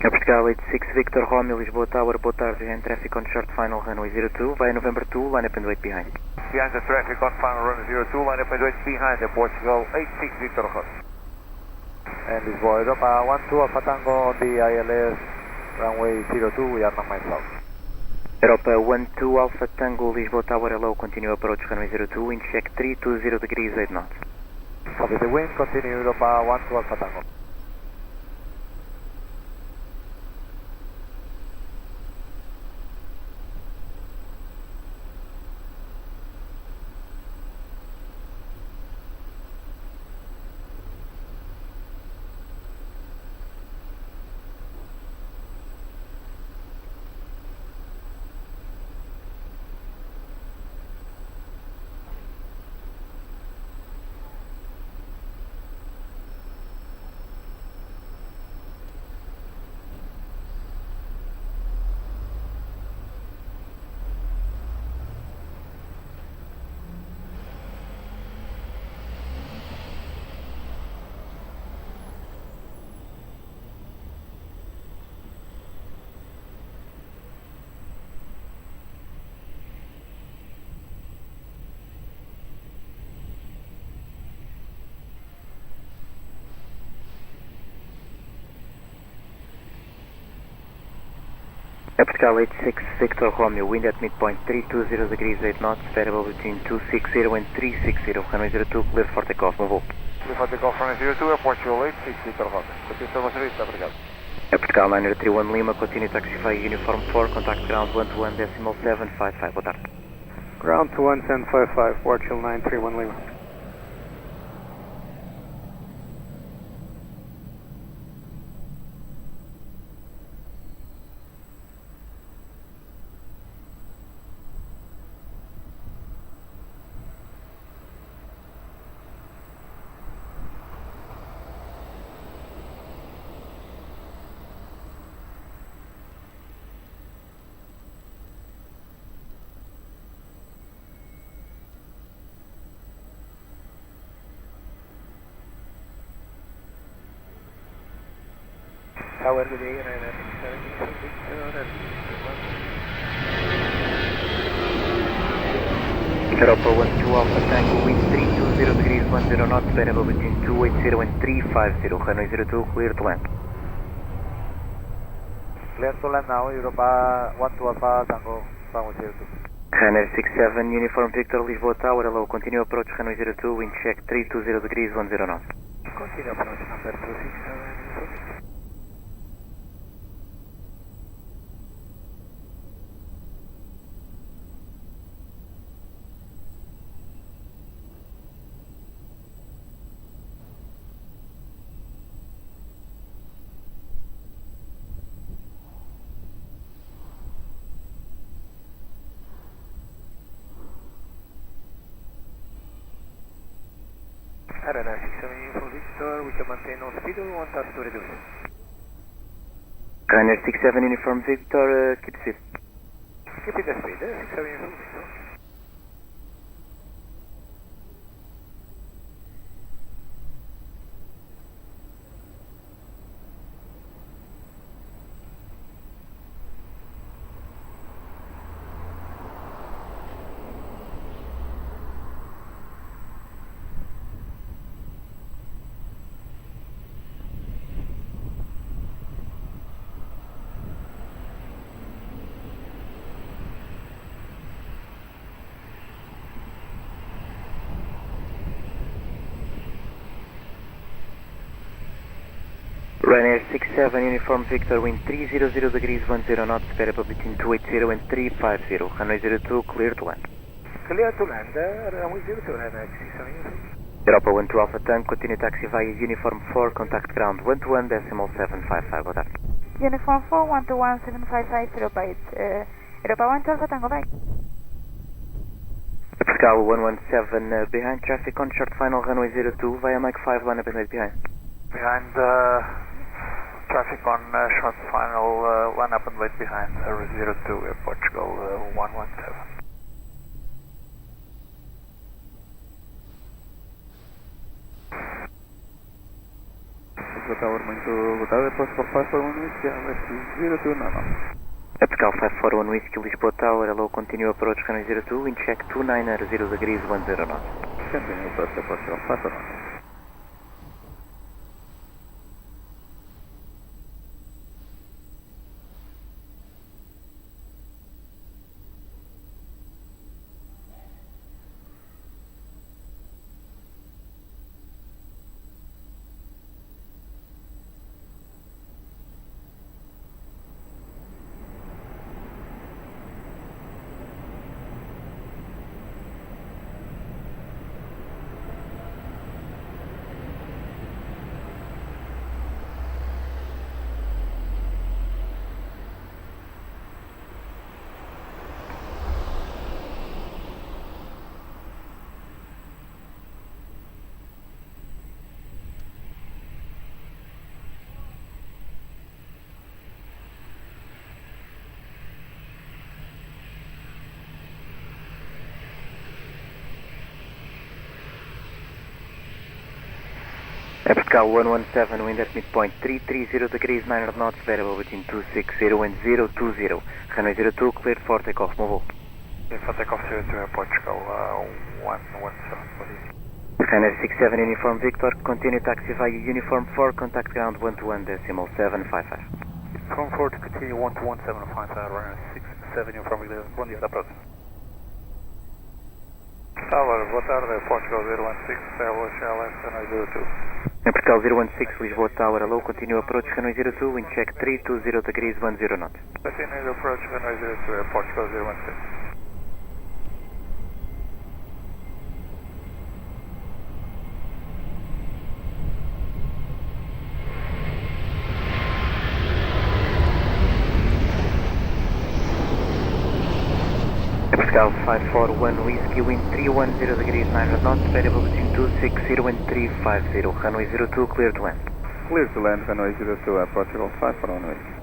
Portugal 86 Victor Romeo, Lisboa Tower, boa tarde, behind traffic on short final, runway 02, via November 2, line up and wait behind. Behind the traffic on final, runway 02, line up and wait behind, Portugal 86 Victor Romeo. And Lisboa Europa 12 Alpha Tango on the ILS, runway 02, we are on my south. Europa 12 Alpha Tango, Lisboa Tower, hello, continue approach runway 02, wind check 320 degrees, 8 knots. Copy the wind, continue Europa 12 Alpha Tango. É Portugal 86 Victor Romeo, wind at midpoint 320 degrees 8 knots, variable between 260 and 360, runway 02, clear for takeoff, move. Clear for takeoff, runway 02, Airport 86 Victor Romeo. Continue to serviço, obrigado. É Portugal Liner 31 Lima, continue taxify uniform 4, contact ground 121.755, boa tarde. Ground 21755, Portugal 931 Lima. Tower, good day, Aeroporto 12 Alpha Tango, wind 320 degrees 10 knots, variable between 280 and 350, runway 02, clear to land. Clear to land now, Europa 12 Alpha Tango, Tango 02. Runway 67, uniform Victor, Lisboa Tower, hello, continue approach, runway 02, wind check 320 degrees 10 knots. Continue approach, number 267. Arena 67 for Victor, we can maintain on speed or want us to reduce? Runway 67, uniform Victor, keep speed. Keep it the speed, 67 for Victor. Ryanair 67, uniform Victor, wind 300 degrees 10 knots, variable between 280 and 350, runway 02, clear to land. Clear to land, runway 02, Ryanair 67. Europa 12 Alpha Tango, continue taxi via uniform 4, contact ground 121.755, boa tarde. Uniform 4, 121.755, Europa 8, Europa 12 Alpha Tango, bye. Pascal 117, behind traffic on short final, runway 02, via Mike 5, line up and wait behind. Behind traffic on short final, line up and wait behind, 02, Portugal 117. Lisboa Tower, muito boa tarde, Portugal 541 Whiskey, let's 02 now. Pascal 541 Whiskey, Lisboa Tower, hello, continue approach, runway 02, wind check 290 degrees 10 knots. Continue approach, Portugal 541. Pascal 117, wind at midpoint 330 degrees 900 knots, variable between 260 and 020. Runway 02, cleared for takeoff, move. Clear for takeoff 02, Portugal 117. Runway 67, uniform Victor, continue taxi via uniform 4, contact ground 121.755. From 4 to continue 1217 runway 67 uniform clear. Bom dia, da próxima. Tower, boa tarde, Portugal 016, Airways Airlines, runway 02. Portugal 016, Lisboa Tower, hello, continue approach, runway 02, wind check 320 degrees, 10 knots. Continue approach, runway 02, Portugal 016. Portugal 541 Whiskey, wind 310 degrees, 900 knots, variable between 260 and 350, runway 02, clear to land. Clear to land, runway 02 at Portugal 541 Whiskey.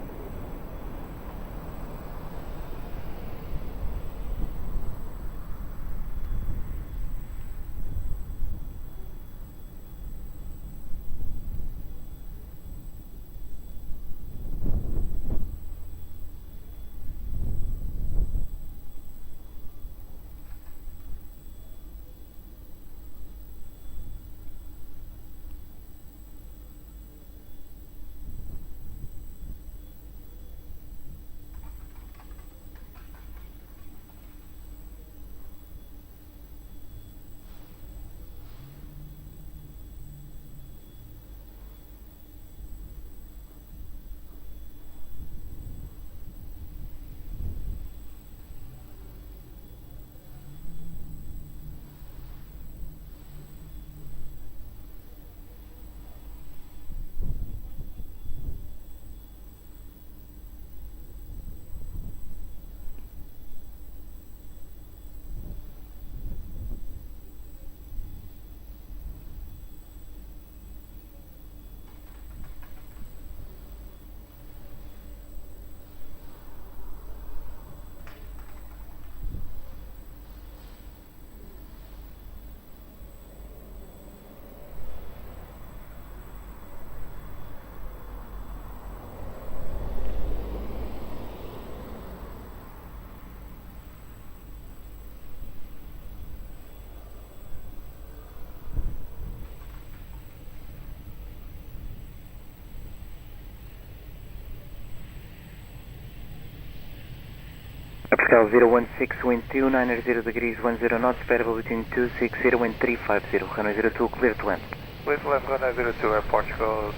Portugal 016, wind 290 degrees, 10 knots, variable between 260 and 350, runway 02, clear to land. Please left runway 02 at Portugal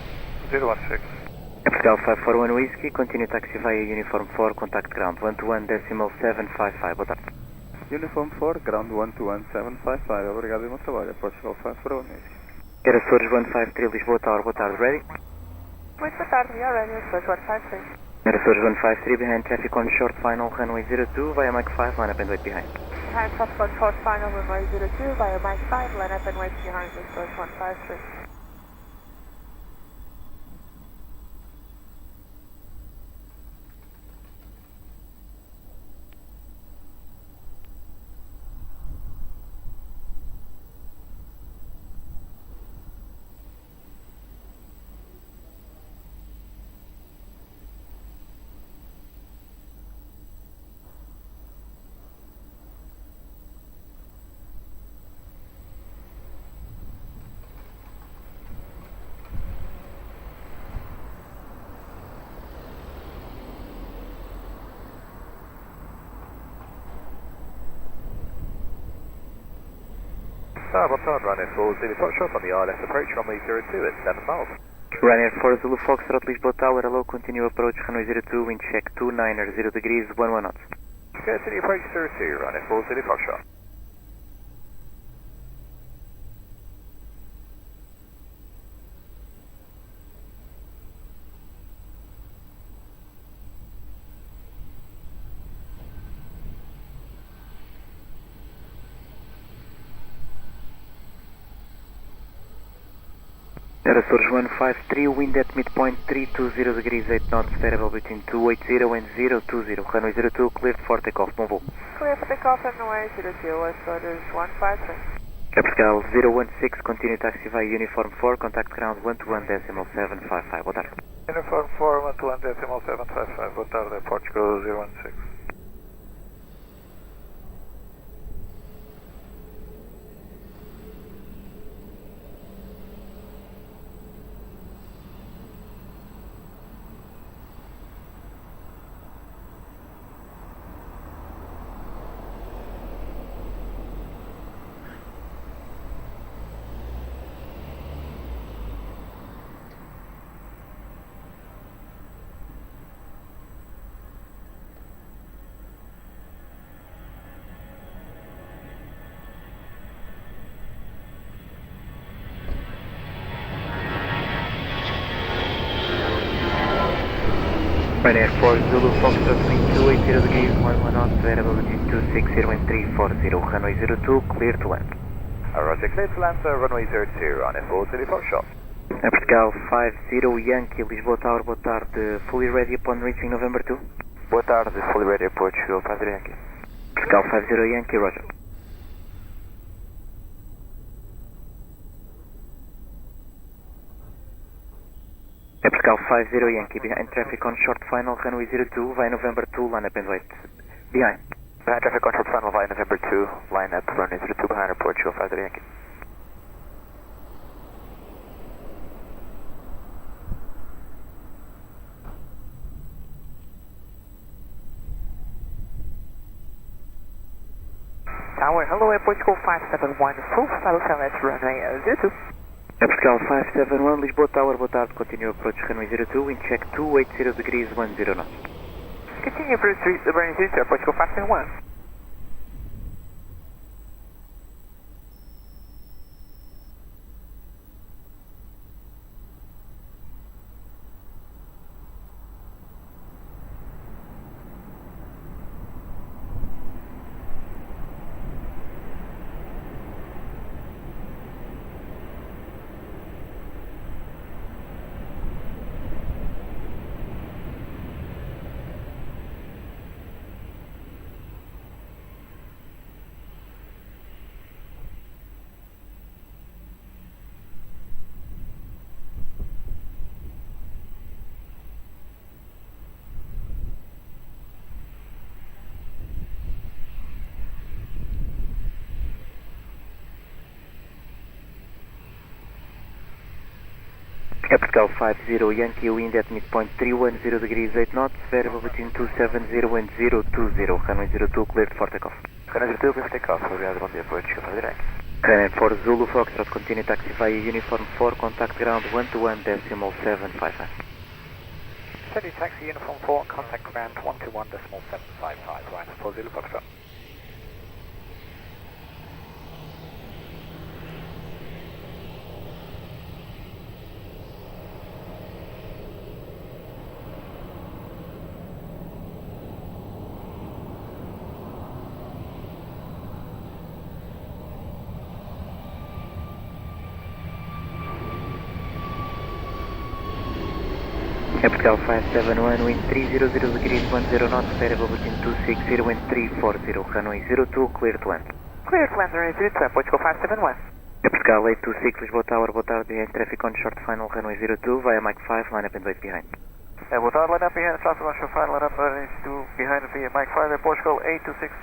016. Portugal 541 Whiskey, continue taxi via Uniform 4, contact ground 121.755, boa tarde. Uniform 4, ground 121.755, obrigado e bom trabalho, Portugal 541 Whiskey. Açores 153, Lisboa Tower, boa tarde, ready? Muito boa tarde, we are ready, Açores 153. Açores 153, behind traffic on short final, runway 02, via Mike 5, line up and wait behind. Behind traffic on short final, runway 02, via Mike 5, line up and wait behind, Açores 153. Boa tarde, runway 40 Foxtrot on the ILS approach, runway 02 at 7 miles. Ryanair 4 Zulu Foxtrot, Lisboa Tower, hello, continue approach, runway 02, wind check 290 degrees, 11 knots. Continue approach 02, runway 40 Foxtrot. Açores 153, wind at midpoint 320 degrees, 8 knots, variable between 280 and 020, runway 02, cleared for takeoff, bom voo. Clear for takeoff, runway 02, Açores 153. Portugal 016, continue taxi via Uniform 4, contact ground 121.755, boa tarde. Uniform 4, 121.755, boa tarde, Portugal 016. Ryanair 4 Zulu Foxtrot wind 280 degrees 11 knots, variable between 260 and 340, runway 02, clear to land. Roger, clear to land, runway 02 on F4 for shot. Portugal 50 Yankee, Lisboa Tower, boa tarde, fully ready upon reaching November 2. Boa tarde, fully ready, Portugal 50 Yankee. Portugal 50 Yankee, roger. Portugal 50 Yankee, behind traffic on short final, runway 02, via November 2, line up and wait. Behind. Behind traffic on short final, via November 2, line up, runway 02 behind Portugal 50 Yankee. Tower, hello, Portugal 571, full throttle at runway 02. Portugal 571, Lisboa Tower, boa tarde, continue approach runway 02, wind check 280 degrees 10 knots. Continue approach the runway 02, Portugal 571. Portugal 50 Yankee, wind at midpoint 310 degrees 8 knots, variable between 270 and 020, runway 02 cleared for takeoff. Runway 02 cleared for takeoff, obrigado, bom dia, Portugal 50 Yankee. Ryanair 4 Zulu Foxtrot, continue taxi via uniform 4, contact ground 121.755. Steady taxi uniform 4, contact ground 121.755, Ryanair 4 Zulu Foxtrot. Portugal 571, wind 300 degrees 10 knots, variable between 260 and 340, runway 02, clear to land. Clear to land, runway 02, Portugal 571. Portugal 826, Lisboa Tower, boa tarde, behind traffic on short final, runway 02, via Mike 5, line up and wait behind. Boa tarde, line up behind traffic on short final, line up and behind via Mike 5, Portugal 826.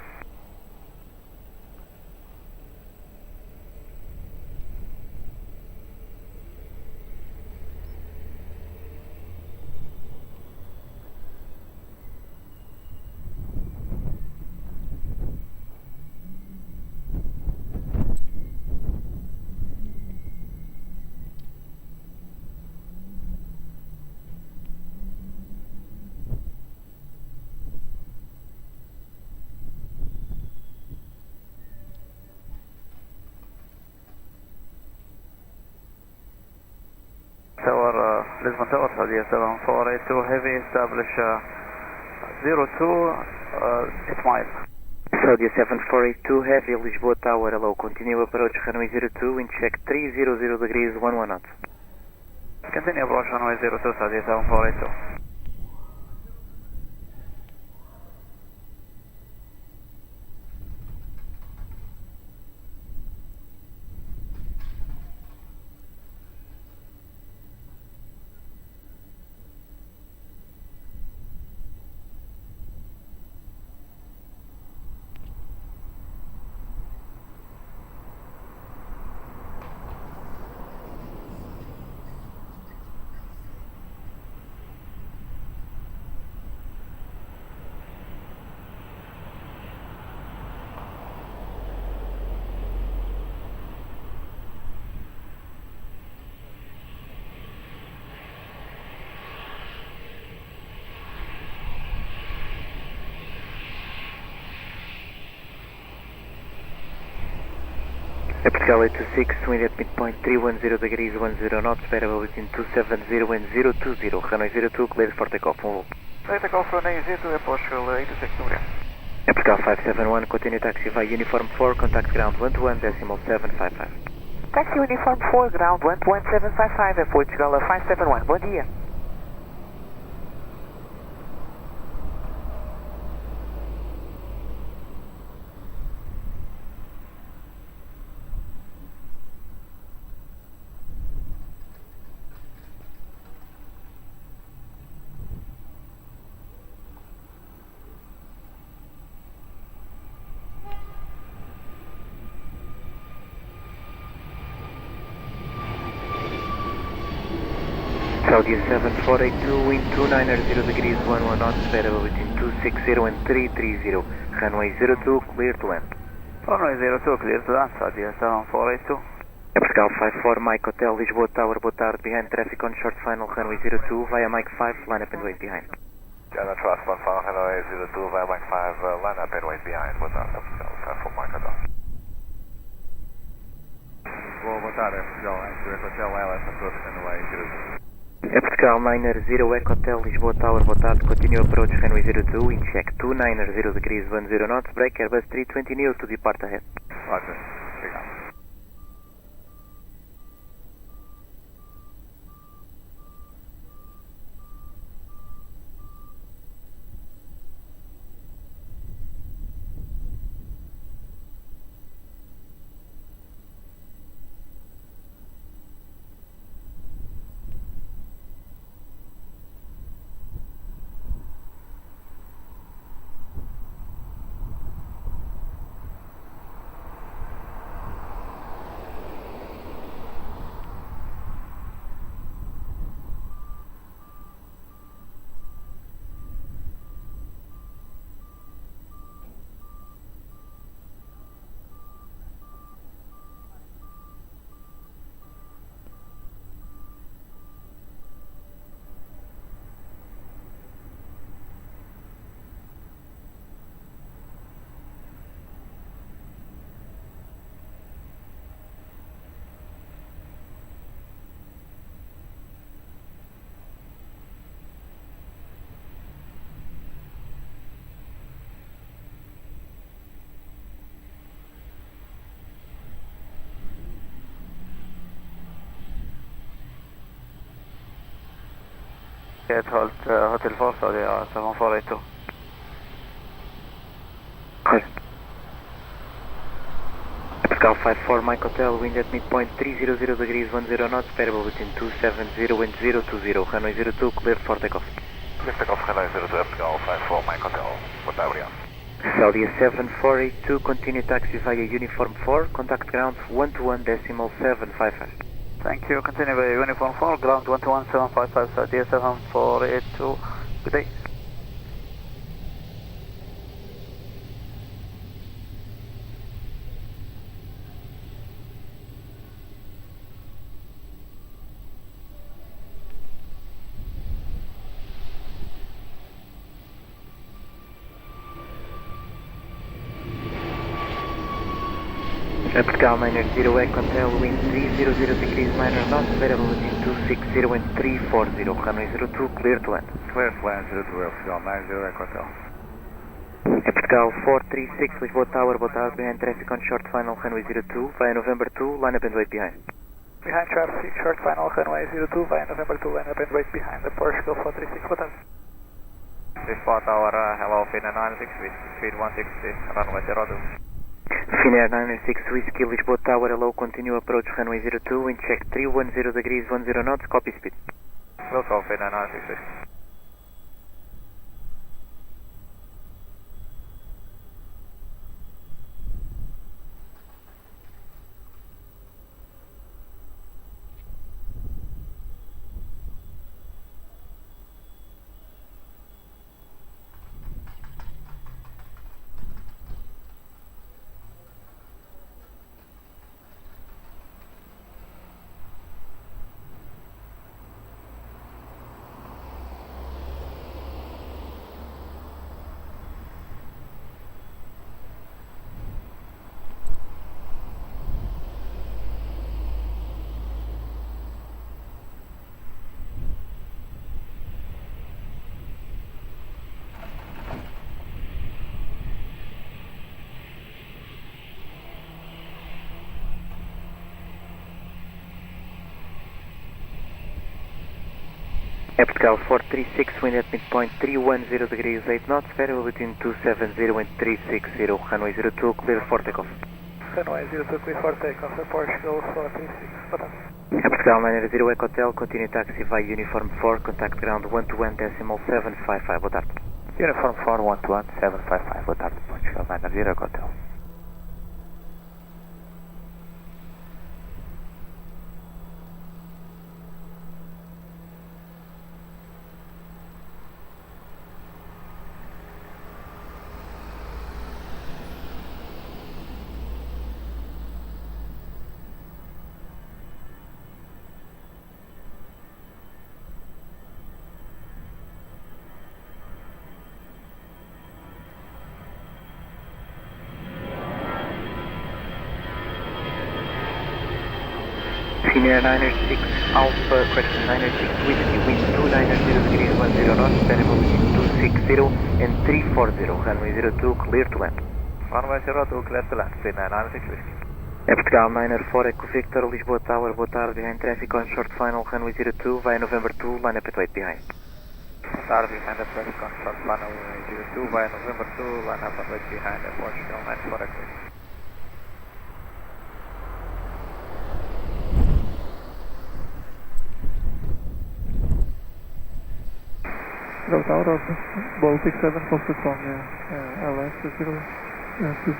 Tower, Lisbon Tower, Saudi 7482, heavy, establish 02, 8 miles. Saudi 7482, heavy, Lisboa Tower, hello, continue approach runway 02, wind check 300 degrees 11 knots. Continue approach runway 02, Saudi 7482. Portugal 826, wind at midpoint 310 degrees 10 knots, variable between 270 and 020, runway 02, cleared for takeoff. Take off runway 02 at Portugal 86 November. Portugal 571, continue taxi via Uniform 4, contact ground 121.755. Taxi Uniform 4, ground 11755 at Portugal 571. Bom dia. Saudi 7482, wind 290 degrees, 11 knots, variable between 260 and 330. Runway 02, clear to land. Runway 02, clear to land, Saudi 7482. Portugal 54, Mike Hotel, Lisboa Tower, boa tarde, behind traffic on short final, runway 02, via Mike 5, line up and wait behind. Direto, traffic on final, runway 02, via Mike 5, line up and wait behind, boa tarde, Portugal 54, Mike Hotel. Boa tarde, Portugal, Eco Hotel, LS approach runway 02. Portugal 90 Eco Hotel, Lisboa Tower, boa tarde, continue approach runway 02, in check 290 degrees, 10 knots, break Airbus 320 neo to depart ahead. Roger, obrigado. Get hold Hotel 4, Saudi 7482. Portugal 54, Mike Hotel, wind at midpoint 300 degrees, 10 knots, variable between 270 and 020. Runway 02, cleared for takeoff. Clear takeoff, runway 02, Portugal 54, Mike Hotel, boa tarde, obrigado. Saudi 7482, continue taxi via Uniform 4, contact ground 121.755. Thank you, continue by Uniform 4, ground 121.755, Saudi 7482, good day. Portugal 90 Eco Hotel, wind 300 degrees, 9 knots, variable between 260 and 340. Runway 02, clear to land. Clear to land 02, Portugal 90 Eco Hotel. Portugal 436, Lisboa Tower, boa tarde, behind traffic on short final, runway 02, via November 2, line up and wait behind. Behind traffic, short final, runway 02, via November 2, line up and wait behind the Portugal 436, boa tarde. Lisboa Tower, hello, Finnair 96, speed 160, runway 02. Finnair 996 Whiskey, Lisboa Tower, hello, continue approach runway 02, wind check 310 degrees, 10 knots, copy speed. Welcome, Finnair 996. Portugal 436, wind at midpoint 310 degrees 8 knots, variable between 270 and 360, runway 02, clear for takeoff. Runway 02, clear for takeoff, Portugal 436, boa tarde. Portugal 90 Echo Hotel, continue taxi via Uniform 4, contact ground 121.755, boa tarde. Uniform 4, 121.755, boa tarde, Portugal 90 Echo Hotel. Senior 906 Alpha, correction 906 Whiskey, wind 290 degrees 10 knots, variable between 260 and 340, runway 02, clear to land. Runway 02, clear to land, Senior 906 Whiskey. Portugal 904 Echo Victor, Lisboa Tower, boa tarde, behind traffic on short final, runway 02, via November 2, line up at wait behind. Boa tarde, behind the traffic on short final, 02, via November 2, line up at wait behind, Portugal 904 Echo Victor. Delta out of Baltic 7 Foxtrot Romeo, LS 02.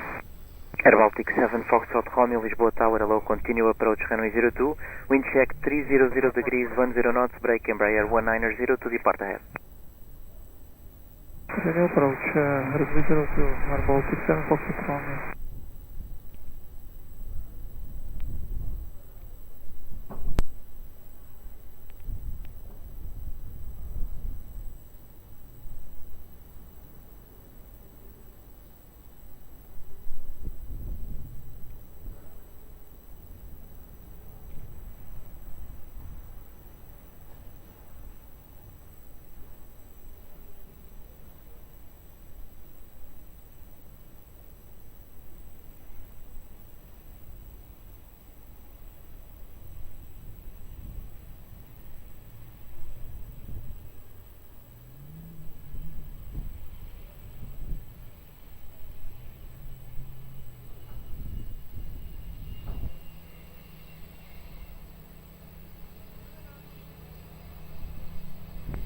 Air Baltic 7 Foxtrot Romeo, Lisboa Tower, hello, continue approach runway 02, wind check 300 degrees 10 knots, brake Embraer 190 to depart ahead. Continue approach runway 02, Air Baltic 7 Foxtrot Romeo.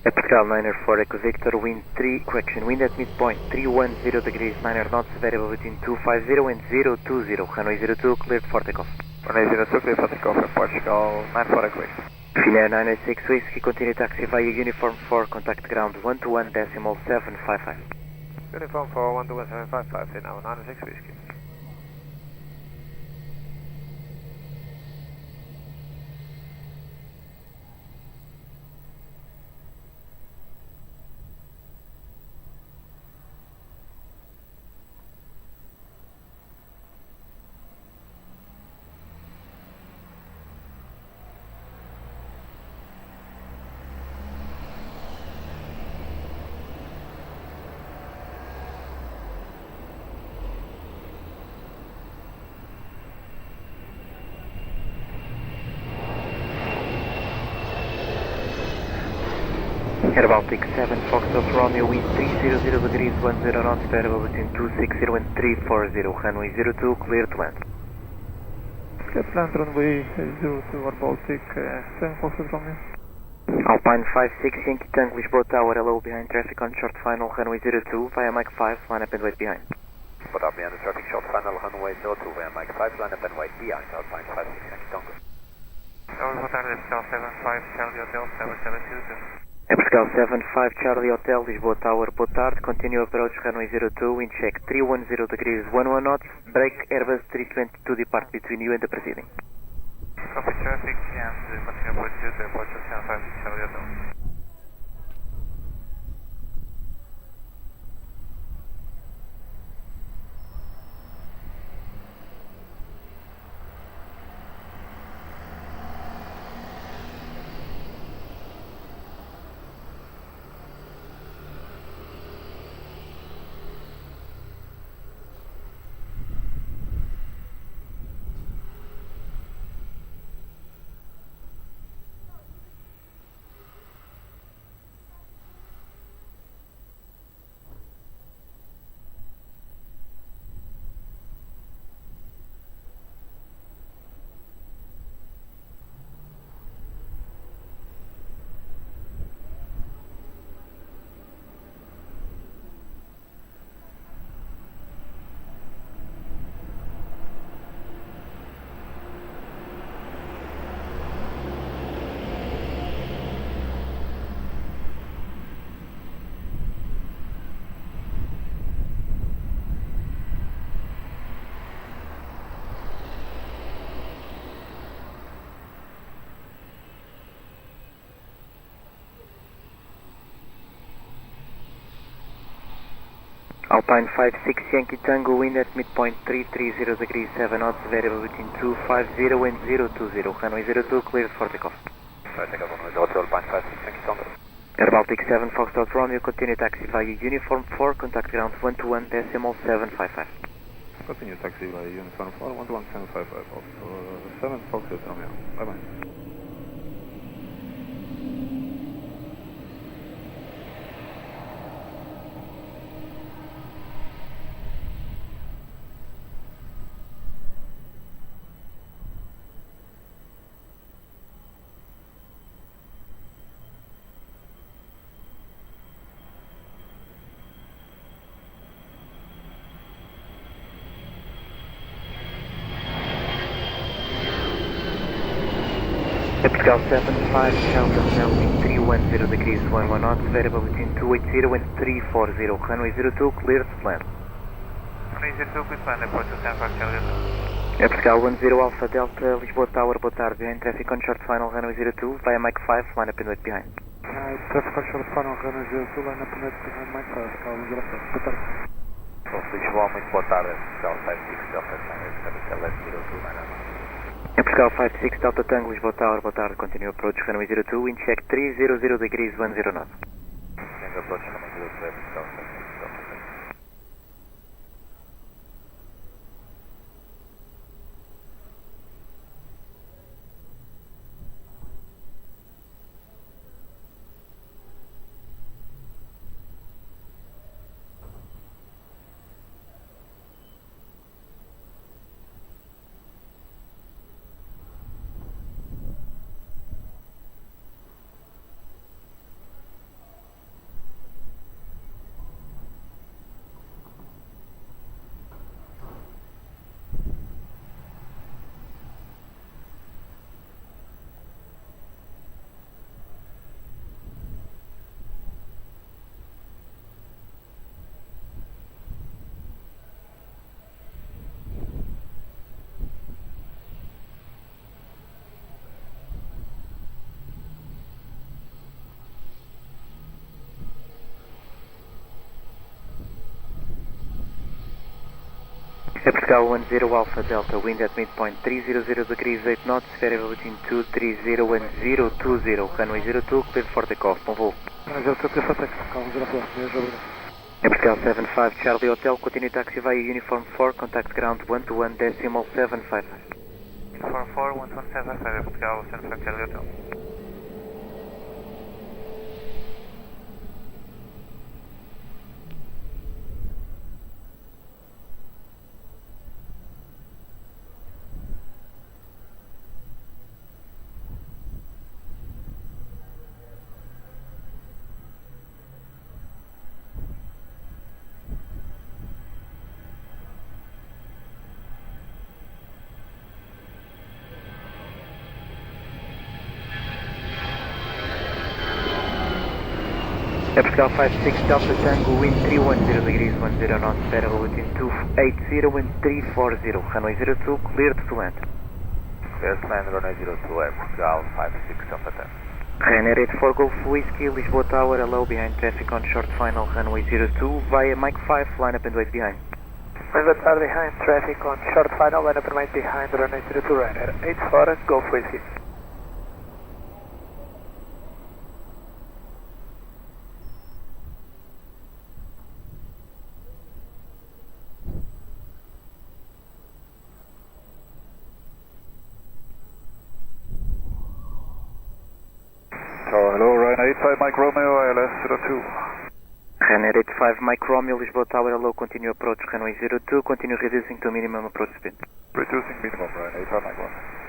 Portugal 904 Echo Victor, wind at midpoint 310 degrees 9 knots, variable between 250 and 020, runway 02, cleared for takeoff. Runway 02, cleared for takeoff, Portugal 904 Echo Victor. Finnair 906 Whiskey, continue taxi via Uniform 4, contact ground 121.755. Uniform 4, 121.755, Finnair 906 Whiskey. Air Baltic 7 Foxtrot Romeo, wind 300 degrees 10 knots, variable between 260 and 340, runway 02, clear to land. Land runway 02, Air Baltic 7 Foxtrot Romeo. Alpine 56 Yankee Tank, Lisboa Tower, hello, behind traffic on short final, runway 02, via Mike 5, line up and wait behind. Boa tarde, behind the traffic short final, runway 02, via Mike 5, line up and wait behind, Alpine 56 Yankee Tank. Boa tarde, Portugal 75 Charlie Hotel 772. Portugal 75 Charlie Hotel, Lisboa Tower, boa tarde, continue approach runway 02, wind check 310 degrees 11 knots, brake Airbus 320 to depart between you and the proceeding. Copy traffic and continue approach to Airport 75 Charlie Hotel. Alpine 56 Yankee Tango, wind at midpoint 330 degrees 7 knots, variable between 250 and 020, runway 02, cleared for takeoff. Takeoff on Hotel Alpine 56 Yankee Tango. Air Baltic 7 Foxtrot Romeo, continue taxi via Uniform 4, contact ground 121.755. Continue taxi by Uniform 4, 11755, 7 Foxtrot Romeo. Bye bye. Portugal 75, Delta Melvin 310 degrees 11 knots, variable between 280 and 340, runway 02, clear to land. Runway 02, please land, Aeroporto 75, Charlie. Portugal 10 Alpha Delta, Lisboa Tower, boa tarde, behind traffic on short final, runway 02, via Mike 5, line up and wait behind. Traffic on short final, runway 02, line up and wait behind Mike 5, Portugal 10 Alpha, boa tarde. Lisboa, muito boa tarde, Portugal 56 Delta Tango, Capital 02, line up. Portugal 56 Delta Tango, Lisboa Tower, boa tarde, continue approach runway 02, wind check 300 degrees 10 knots. Continue approach runway 02, Portugal 56 Delta Tango. Portugal 10 Alpha Delta, wind at midpoint 300 degrees 8 knots, variable between 230 and 020, runway 02, cleared for takeoff, bom voo. Runway 02, cleared for takeoff, calma 04, beijo, obrigado. Portugal 75 Charlie Hotel, continue taxi via Uniform 4, contact ground 121.755. Uniform 4, 11755, Portugal 75 Charlie Hotel. Portugal 56 Delta Tango, wind 310 degrees 10 knots, variable between 280 and 340, runway 02, cleared to land. Cleared to land, runway 02, Portugal 56 Delta Tango. Ryanair 84 Golf Whiskey, Lisboa Tower, allow behind traffic on short final, runway 02, via Mike 5, line up and wait behind. Boa tarde, behind traffic on short final, line up and wait behind, runway 02, Ryanair 84 Golf Whiskey. Hello, Ryanair 85 Mike Romeo, ILS 02. Ryanair 85 Mike Romeo, Lisboa Tower, allow continue approach, runway 02, continue reducing to minimum approach speed. Reducing minimum, Ryanair 85 Mike Romeo.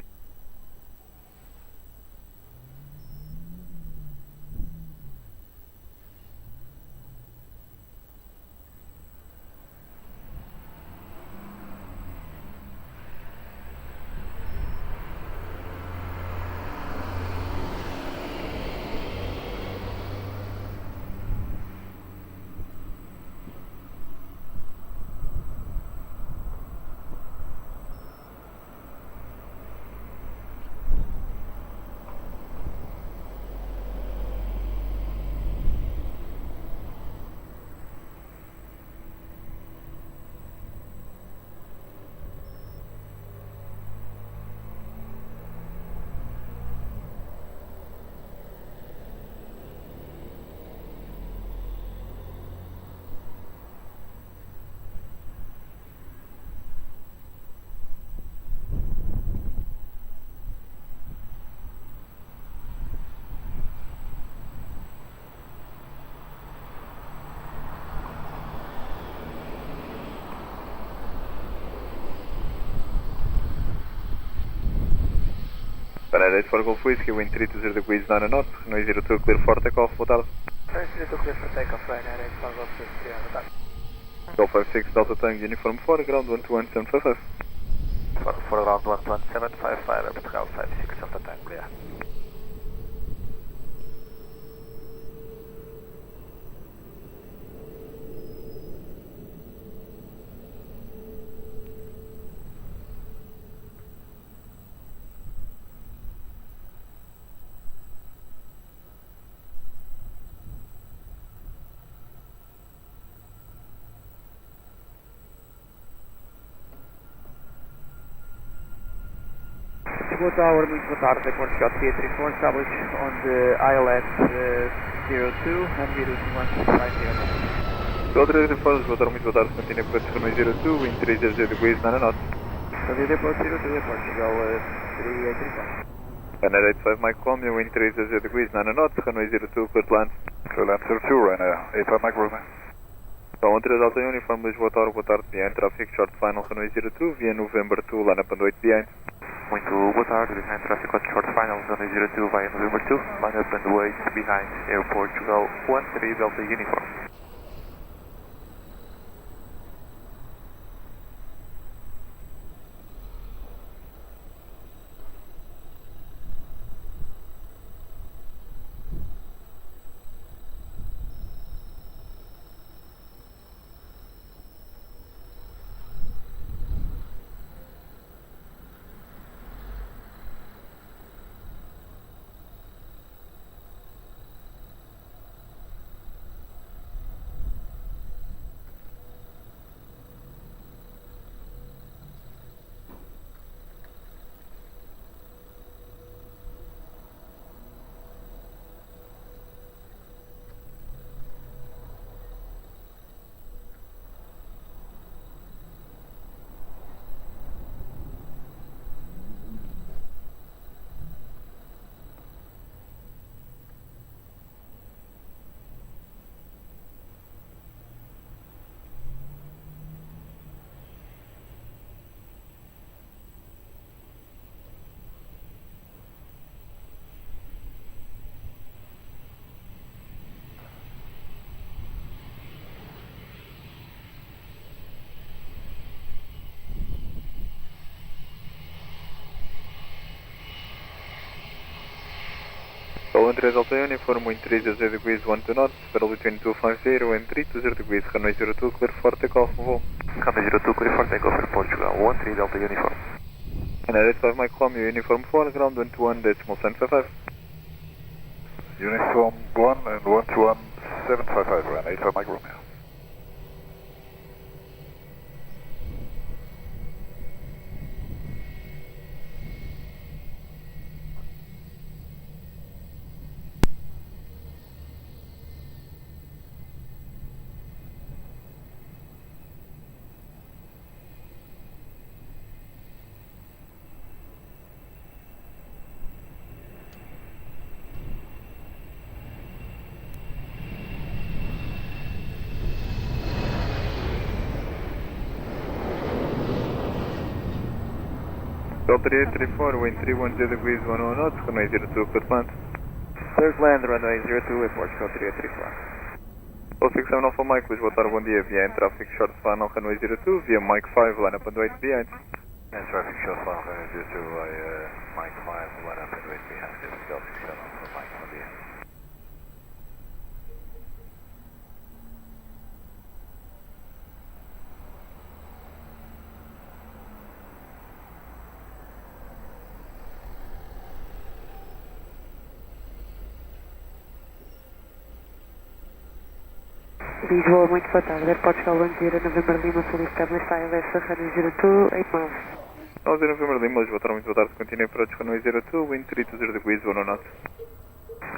Canada 8 for Golf Whiskey, wind 320 degrees 9 knots, runway 02, clear for takeoff, boa tarde. Runway 02, clear for takeoff, Ryanair 8 for Golf Whiskey, boa tarde. Golf 56 Delta Tango, uniform 4, ground 121.755. For ground 12755, Portugal 56 Delta Tango, clear. Lisboa Tower, muito boa tarde, Aeroporto T34, established on the ILS 02 and reducing 1650. Go 334, Lisboa Tower, muito boa tarde, continue approach runway 02, wind 300 degrees 9 knots. Continue approach 02, Portugal 3835. Ryanair 85 Mike Columbia, wind 300 degrees 9 knots, runway 02, clear to land. Clear land 02, Ryanair 85 Mike Roman. Então, 13 Alta Uniform, Lisboa Tower, boa tarde, behind traffic, short final, runway 02, via November 2, line up and wait behind. Muito boa tarde, behind traffic on short final, runway 02 via November 2, line up and wait behind Aeroporto 13 Delta Uniform. Golden 3 Alta Uniform, wind 300 degrees 12 knots, pedal between 250 and 320 degrees, runway 02, clear for takeoff, move on. Runway 02, clear for takeoff for Portugal, 13 Delta Uniform. Ryanair 85 Mike Columbia, uniform 4, ground 121.755. Uniform 1 and 121.755, Ryanair 85 Mike Romeo. Delta 834, wind 310 degrees 10 knots, runway 02, clear to land. Clear to land, runway 02, Aeroporto 3834. 067 Alpha Mike, Lisboa Tower, bom dia, behind traffic, short final, runway 02, via Mike 5, line up and wait behind. And traffic short final, runway 02 via Mike 5, line up and wait behind, Delta 67 Alpha Mike, bom dia. Lisboa, muito boa tarde. Aeroporto 10 November Lima, fully established ILS, runway 02, 8 miles. 11 November Lima, Lisboa Tower, muito boa tarde, continue approach runway 02, wind 320 degrees 10 knots.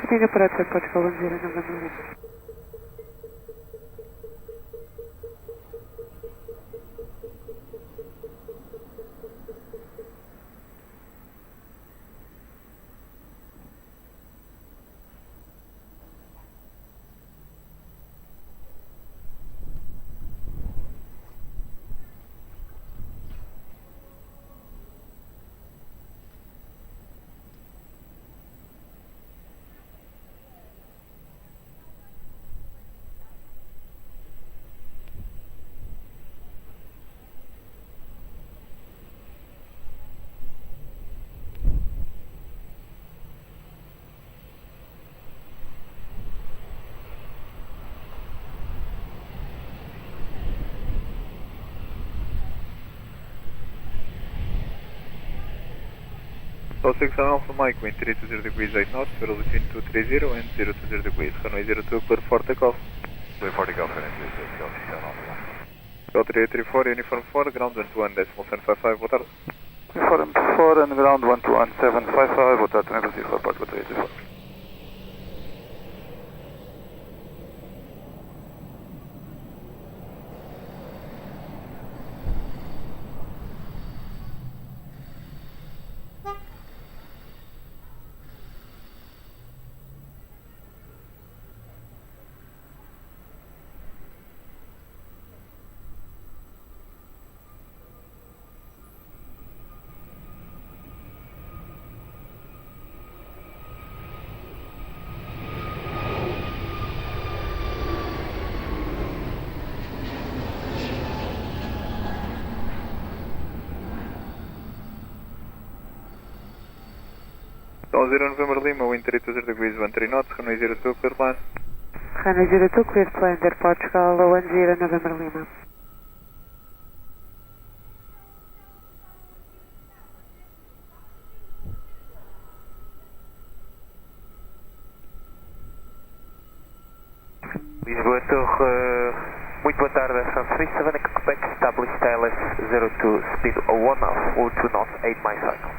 Continue approach Aeroporto 10 November Lima. 6 Alpha Mike, wind 320 degrees 8 knots, total between 230 and 020 degrees. Runway 02, clear for takeoff. Clear for takeoff, and this is Golf 6 Alpha. Go 3834, uniform 4, ground 121.755, boa tarde. Uniform 4 and ground 121.755, boa tarde, negativo, aeroporto 3834. Então 0 November Lima, wind 320 degrees 13 knots, runway 02, clear line. Runway 02, clear to land at Portugal, 10 November Lima. Lisboa, Torre, muito boa tarde, France 37 Quebec, established ILS 02, speed 1 knot, or 2 knots, 8 my cycle.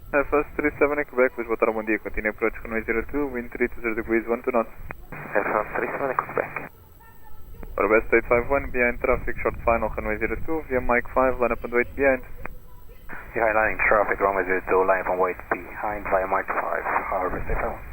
France 37 Quebec, Lisboa, tarde, bom dia, continue approach runway 02, wind 320 degrees 12 knots. France 37 Quebec. For West 851, behind traffic, short final, runway 02, via Mike 5, line up and wait behind. Behind landing traffic, runway 02, line up and wait behind via Mike 5, West 851.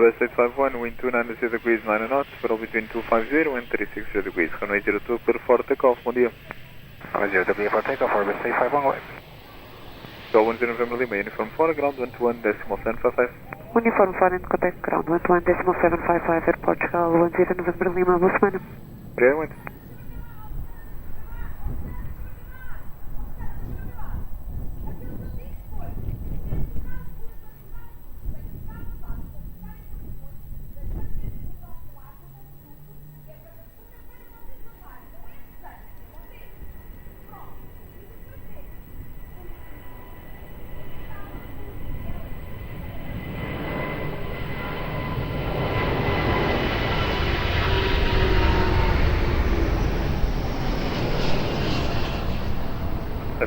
West 851, wind 290 degrees 9 knots, total between 250 and 360 degrees. Runway 02, clear for takeoff, bom dia. Runway 02, clear for takeoff, West 851, go ahead. Go 10 November Lima, uniform 4, ground 121.755. Uniform 4 and Quebec, ground 121.755 at Portugal, 10 November Lima, boa semana. Obrigado muito.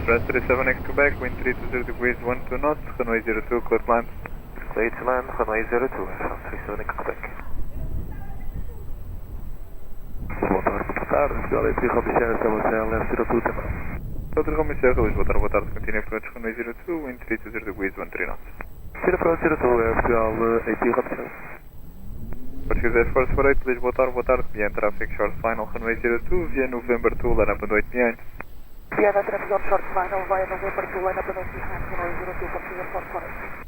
France 37 X Quebec, wind 320 degrees 12 knots, runway 02, clear to land. Clear to land, runway 02, France 37 X Quebec. Boa tarde, Delgado, Robinson, Atenção, LPPT também. Outro Robinson, Lisboa, boa tarde, continue approach runway 02, wind 320 degrees 13 knots. Sierra France 02, Portugal, AP Robinson. Portuguese Air Force 48, Lisboa, boa tarde, behind traffic, short final, runway 02, via November 2, line up and wait behind. Behind traffic on short final via November 2, line up and wait behind, runway 02, Portuguese Air Force 48.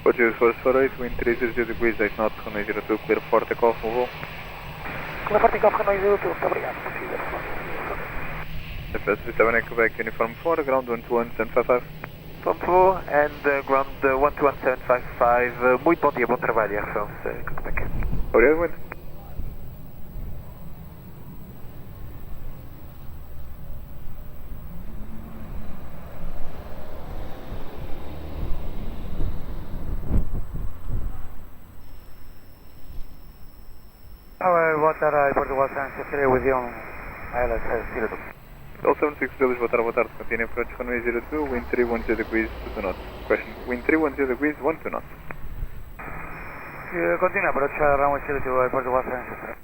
Portuguese 448, wind 300 degrees, 8 knots, runway 02, clear for takeoff, move on. Clear for takeoff, runway 02, muito obrigado. FS37 Quebec, uniform 4, ground 121-755. From 4 and ground 121-755, muito bom dia, bom trabalho, Air France, Quebec. Obrigado, wind. Boa tarde, Aeroporto Los Angeles, seria o avião ILS 02. All 76 Village, boa tarde, continue approach runway 02, wind 310 degrees, 2 knots. Question, wind 310 degrees, 12 knots. Continue approach runway 02, Aeroporto Los Angeles.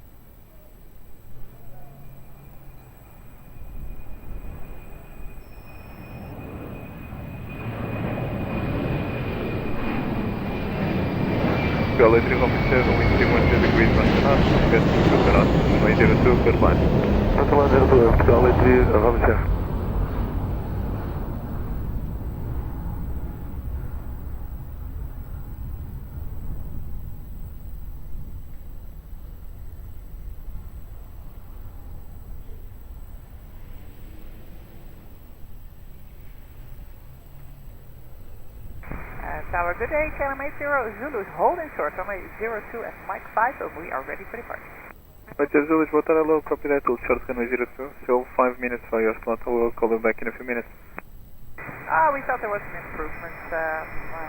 LA 3 officer, wind 310 degrees, 1 knots, get to 2 knots, runway 02, clear line. Portugal 02, Portugal LA 3, officer. Tower, good day, KLM 80 Zulu, holding short, runway 02 at Mike 5, we are ready for departure. Roger Village, boa tarde, hello, copy that, hold short runway 02, still 5 minutes for your slot, I will call you back in a few minutes. We thought there was an improvement.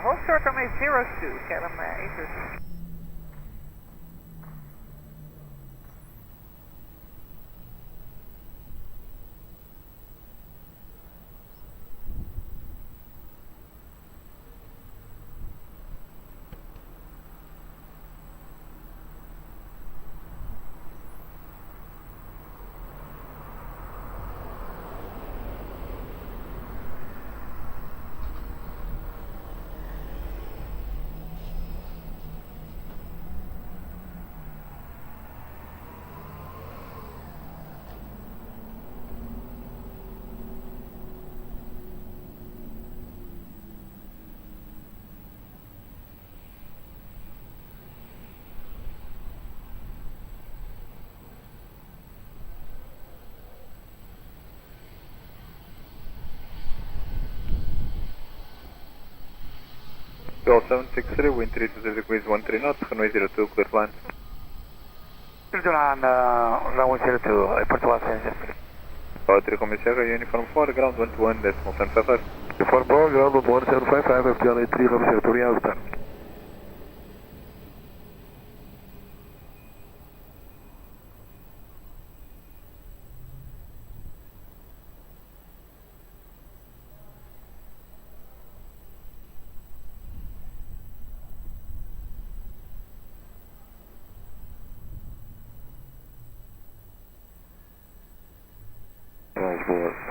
Hold short runway 02, KLM 80. Bill 763, wind 320 degrees, 13 knots, runway 02, clear line. Runway 02, Aeroporto Los Angeles. Power 3 Comissário, uniform 4, ground 121-755. Uniform 4, ground 11755, Portugal LA 3, officer, obrigado, tá.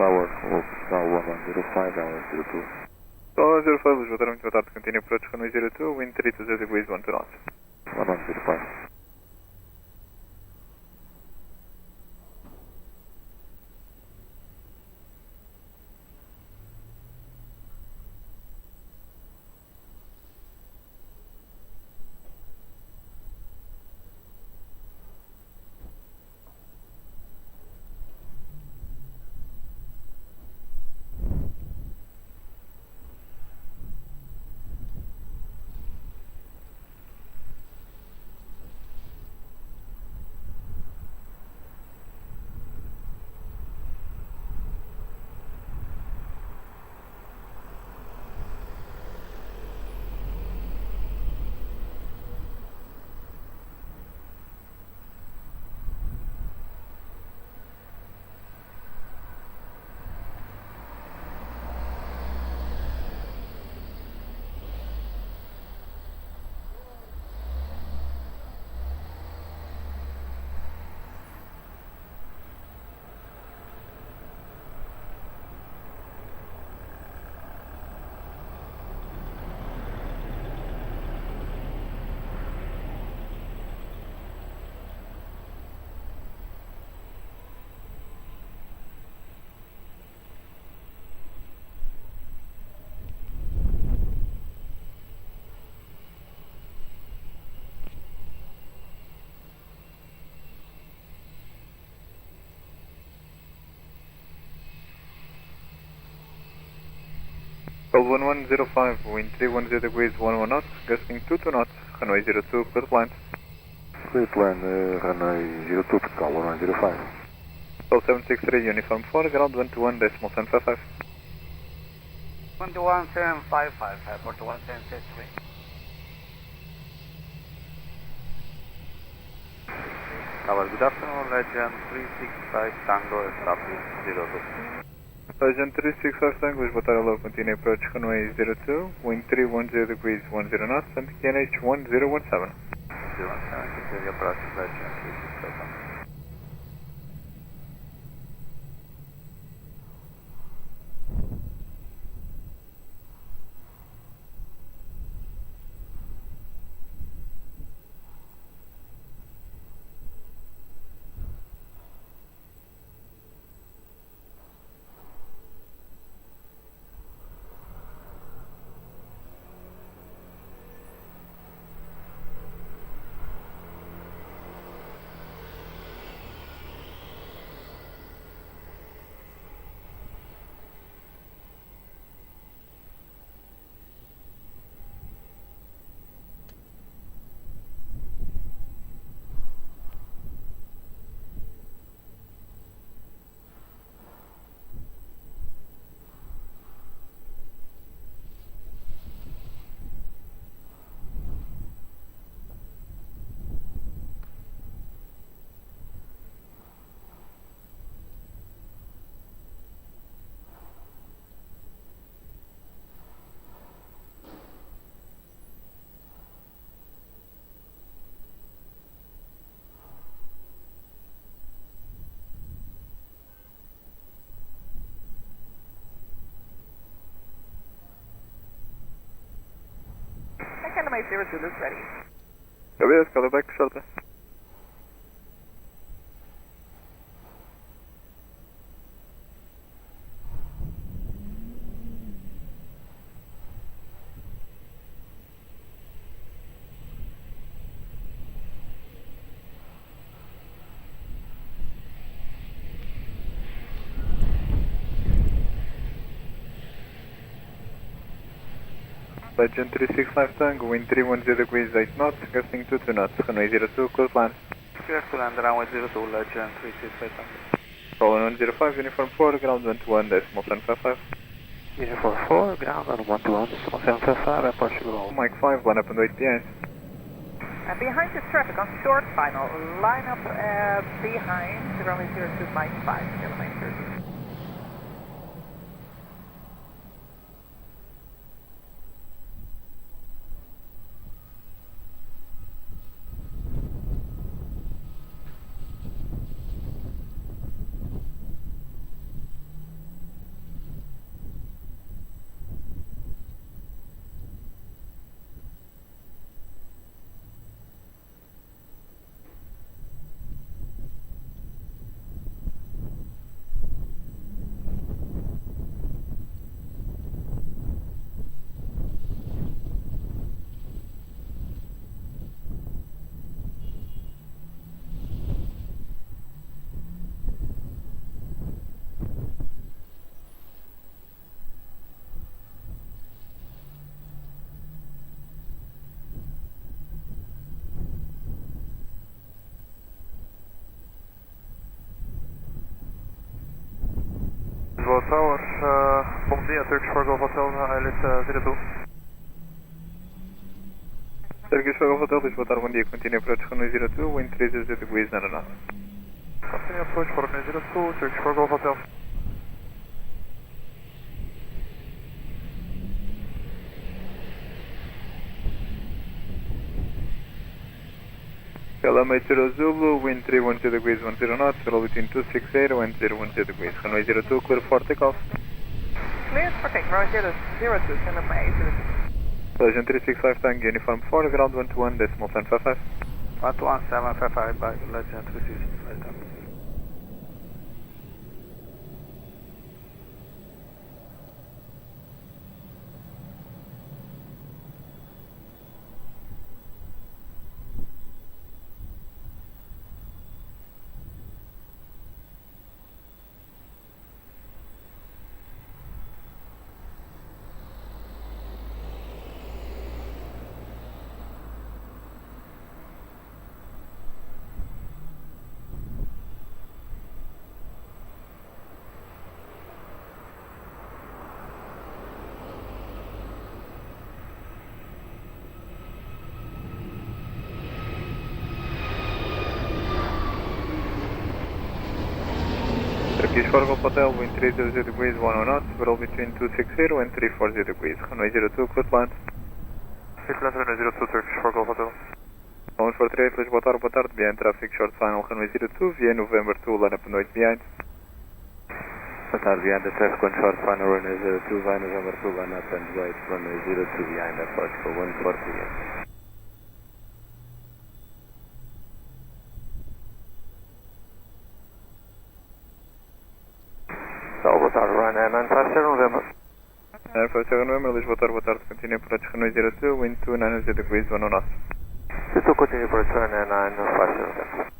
Tower, Hotel 105, hour 02. Tower 05, muito boa tarde, continue approach runway 02, wind 320 degrees, 12 knots. 105. 1105, wind 310 degrees 11 knots, gusting 22 knots, runway 02, clear to land. Clear to land, runway 02, Portugal, 1105. 0763, uniform 4, ground 121.755. 11755, airport 1763. Tower, good afternoon, Legend 365 Tango, establish 02. Legend 365 Tango, Lisboa, hello, continue approach runway 02, wind 310 degrees 10 knots, and QNH 1017. 017, continue approach Legend 365 Tango. Canada 02 looks ready. Yes, call back shortly. Legend 365 Tango, wind 310 degrees 8 knots, gusting 22 knots, runway 02, close land. Clear to land, runway 02, Legend 365 Tango. Roll 105, uniform 4, ground 121.755. Uniform 4, ground 121.755, airport Portugal. Mike 5, line up and wait behind. Behind this traffic on short final, line up behind runway 02, Mike 5, kilometers. Lisboa Tower, bom dia, Turkish for Golf Hotel, Islet 02. Turkish for Golf Hotel, Lisboa Tower, bom dia, continue approach runway 02, wind 300 degrees 9 knots. Continue approach for runway 02, Turkish for Golf Hotel. Lama Zulu, wind 312 degrees 10 knots, roll between 260 and 010 degrees. Runway 02, clear for takeoff. Clear for take, runway 02, Canada 02. Legend 365 Tango, uniform 4, ground 121.755. 11755 by Legend 365 Tango. Turkish 4 Golf Hotel, wind 300 degrees, 10 knots, roll between 260 and 340 degrees. Runway 02, clear to land. Clear to land, runway 02, Turkish 4 Golf Hotel. 143, Lisboa, boa tarde, behind traffic, short final, runway 02, via November 2, line up and wait behind. Boa tarde, behind the traffic on short final, runway 02, via November 2, line up and wait, runway 02 behind approach for 148. Boa tarde, Ryanair 957 November. 957 November, Lisboa, boa tarde, continue approach, runway 02, wind 2900 degrees, 10 knots. To continue approach, Ryanair 957 November.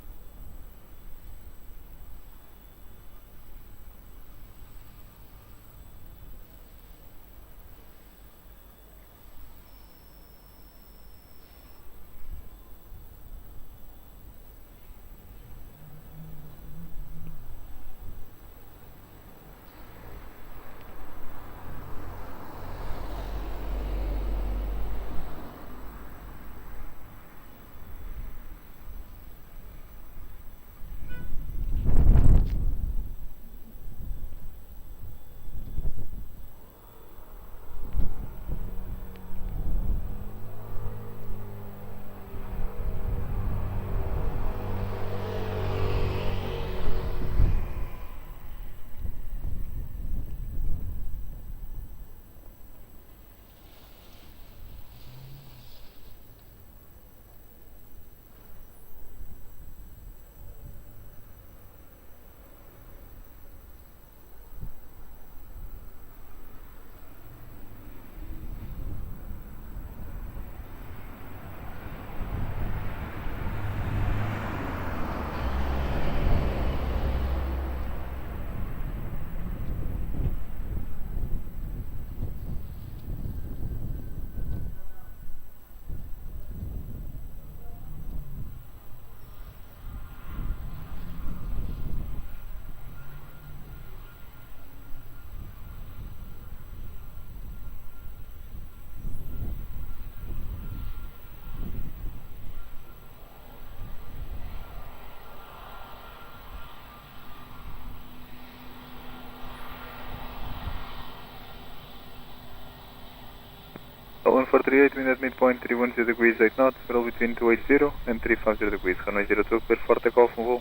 Call 148, wind at midpoint 310 degrees, 8 knots, roll between 280 and 350 degrees. Runway 02, clear for takeoff, move.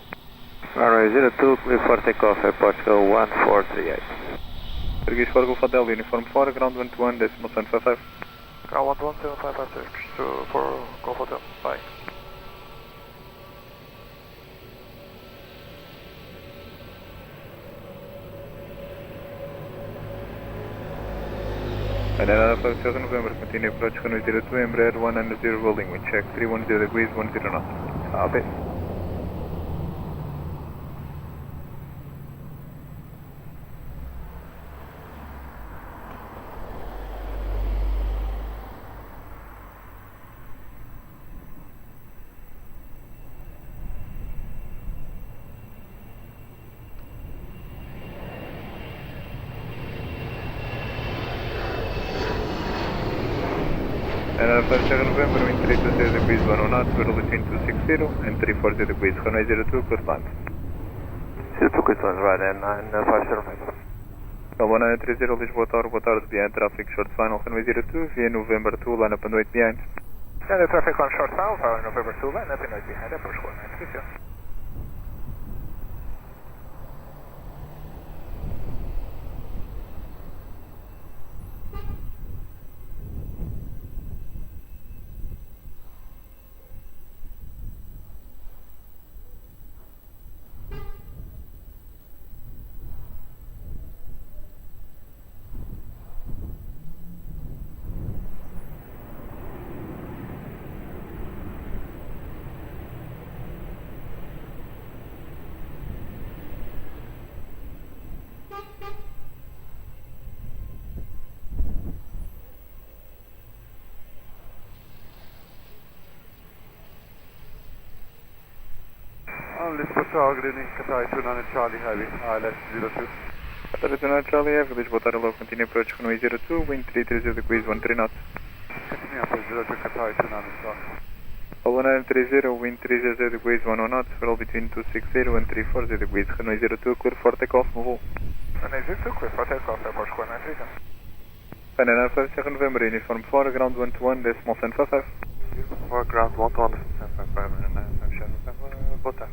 Runway 02, clear for takeoff, Portugal 1438. Turkish 4 Golf Hotel, uniform 4, ground 121, decimal 755. Ground 11755, Turkish 4 Golf Hotel, bye. And then 57 November, continue approach runway 02, Embraer 190 rolling, wind check 310 degrees, 10 knots. Copy. And 57 November, wind 320 degrees, 10 knots, roll between 260 and 340 degrees. Runway 02, clear land. 02, clear land, Ryanair 957 November. 1930 Lisboa Tower, boa tarde, behind traffic, short final, runway 02, via November 2, line up and wait behind. The traffic on short final, November 2, line up and wait behind, approach 1930. Lisbon Tower, good evening, Qatar 29 Charlie Heavy, ILS 02. Qatar 29 Charlie Heavy, Lisboa Tower, low, continue approach runway 02, wind 330 degrees, 13 knots. Continue approach 02, Qatar 29 Charlie. Call 1930, wind 30 degrees 10 knots, swell between 260 and 340 degrees, runway 02, clear for takeoff, move. Runway 02, clear for takeoff, airport square 930. Final 97 November, uniform 4, ground 121, decimal 755. For ground 121, decimal 755, boa tarde.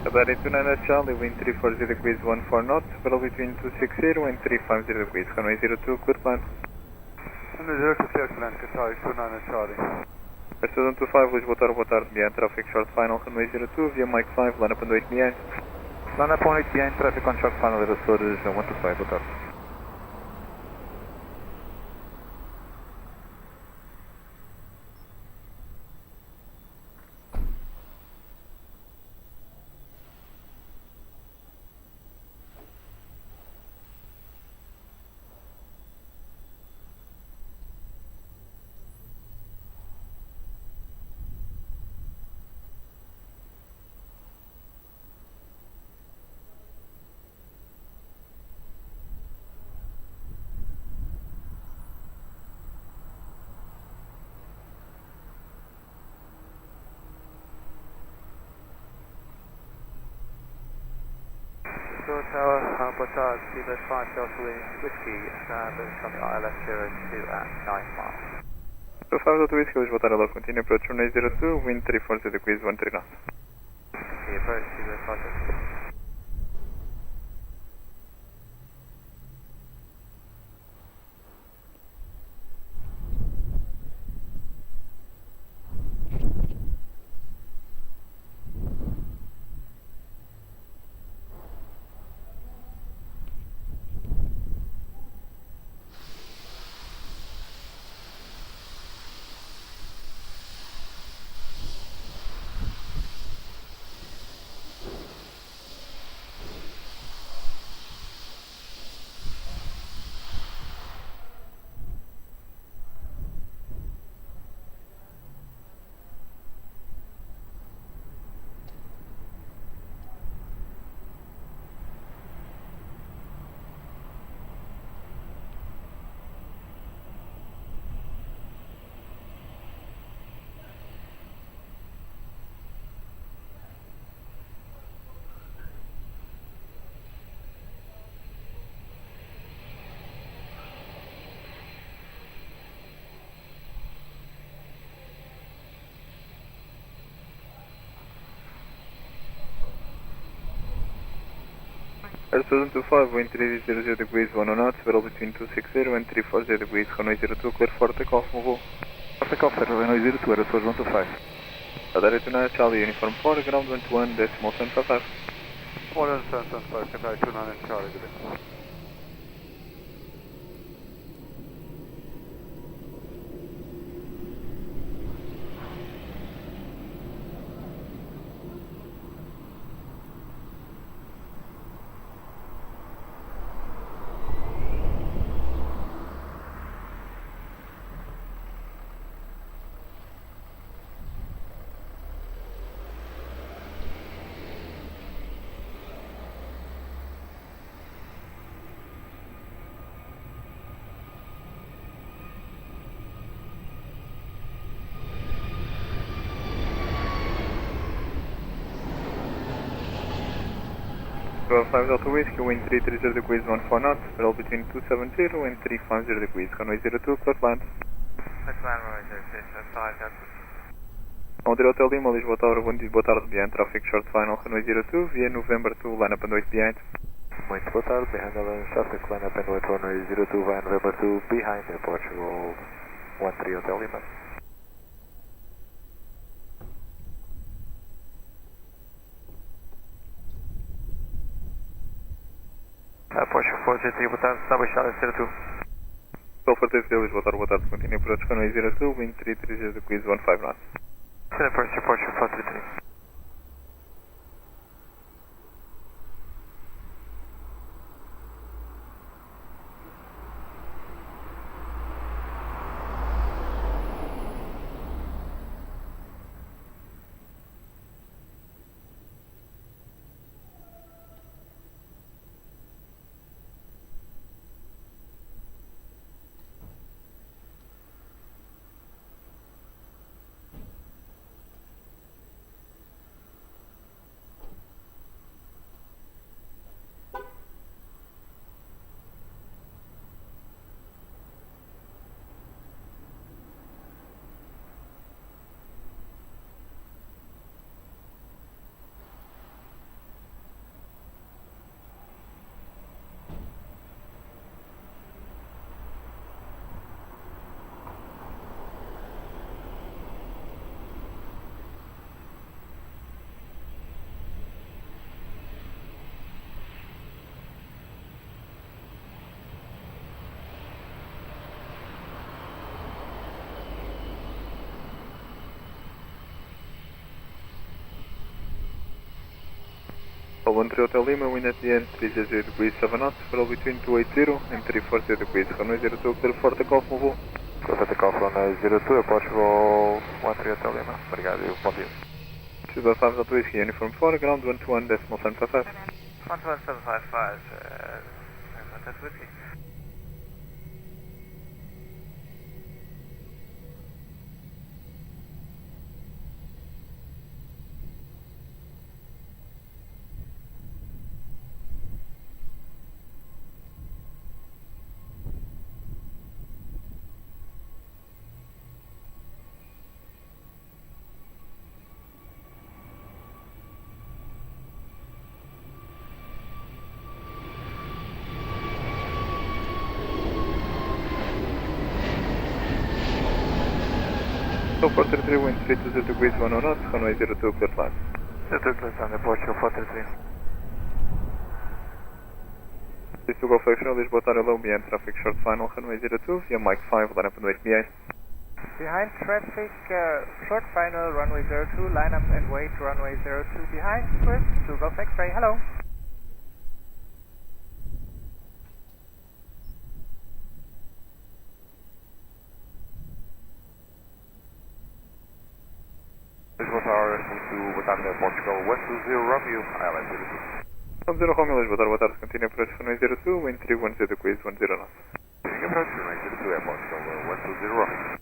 About 829 Charlie, wind 340 degrees 14 knots, swell between 260 and 350 degrees, runway 02, clear land. Runway 02, clear to land, Qatar 829 Charlie. Student 25, Lisboa, boa tarde, behind traffic, short final, runway 02, via Mike 5, line up and wait behind. Line up and wait behind, traffic on short final, Açores 125, boa tarde. Tower, boa tarde, Kilo 5 Delta Whiskey, traffic ILS 02 at 9 miles. So 5 Delta Whiskey, Lisboa, hello, continue approach runway 02, wind 340 degrees 13 knots. The approach Kilo 5 Delta. Student 25, wind 300 degrees 10 knots, swell between 260 and 340 degrees, runway 02, clear for takeoff, move. Takeoff, runway 02, Açores 125. Radar 89 Charlie, uniform 4, ground 121, decimal 755. 4775, Qatar 829 Charlie, good day. Well, 5 Delta Whiskey, wind 330 degrees 14 knots, swell between 270 and 350 degrees, runway 02, clear land. Let's land runway 06, 5 Delta. Hotel Hotel Lima, Lisboa Tower, boa tarde, behind traffic, short final, runway 02, via November 2, line up and wait behind. Muito boa tarde, behind the traffic, line up and wait runway 02, via November 2, behind Portugal 13 Hotel Lima. Portugal 433, boa tarde, está baixada, 02. Alpha 33, Lisboa Tower, boa tarde, continue approach runway 02, wind 330 degrees 15 knots. Send first departure 433. One 3 Hotel Lima, wind at the end 300 degrees 7 knots, roll between 280 and 340 degrees, runway 02, clear for takeoff, move on. Clear for takeoff runway 02, Portugal 13 Hotel Lima, obrigado e bom dia. 215 Delta Whiskey, uniform 4, ground 121.755. 12755, Delta Whiskey. So 433, wind 320 degrees 10 knots, runway 02, clear land. 02 clear land, Portugal 433. Please to go flexion, Lisboa Tower low, behind traffic short final, runway 02, via Mike 5, line up and wait behind. Behind traffic, short final, runway 02, line up and wait, runway 02 behind, first to Golf X-ray, hello. Lisboa Tower, boa tarde, Portugal, West 0 Romeo, Island 02. 10 Romeo, Lisboa Tower, boa tarde, continue approach runway 02, wind 310 degrees 10 knots. Continue approach runway 02, Portugal, West 0 Romeo.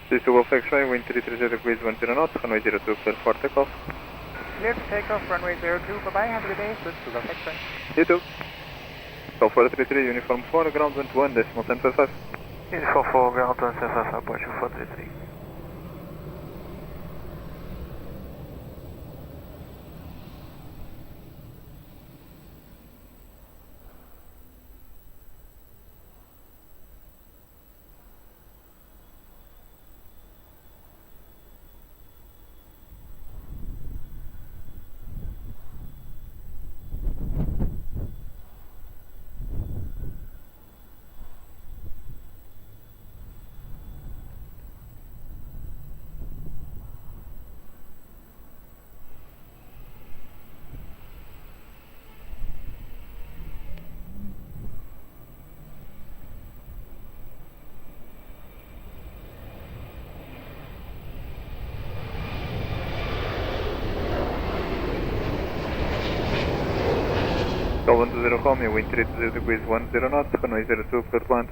Please to Golf X-ray, wind 330 degrees 10 knots, runway 02, clear for takeoff. Clear to takeoff, runway 02, bye-bye, have a good day, switch to Golf X-ray. You too. Golf 433, uniform 4, ground 121.755. Uniform 4, ground 121.755, Portugal 433. Call 120 Romeo, wind 320 degrees 10 knots, runway 02, clear to land.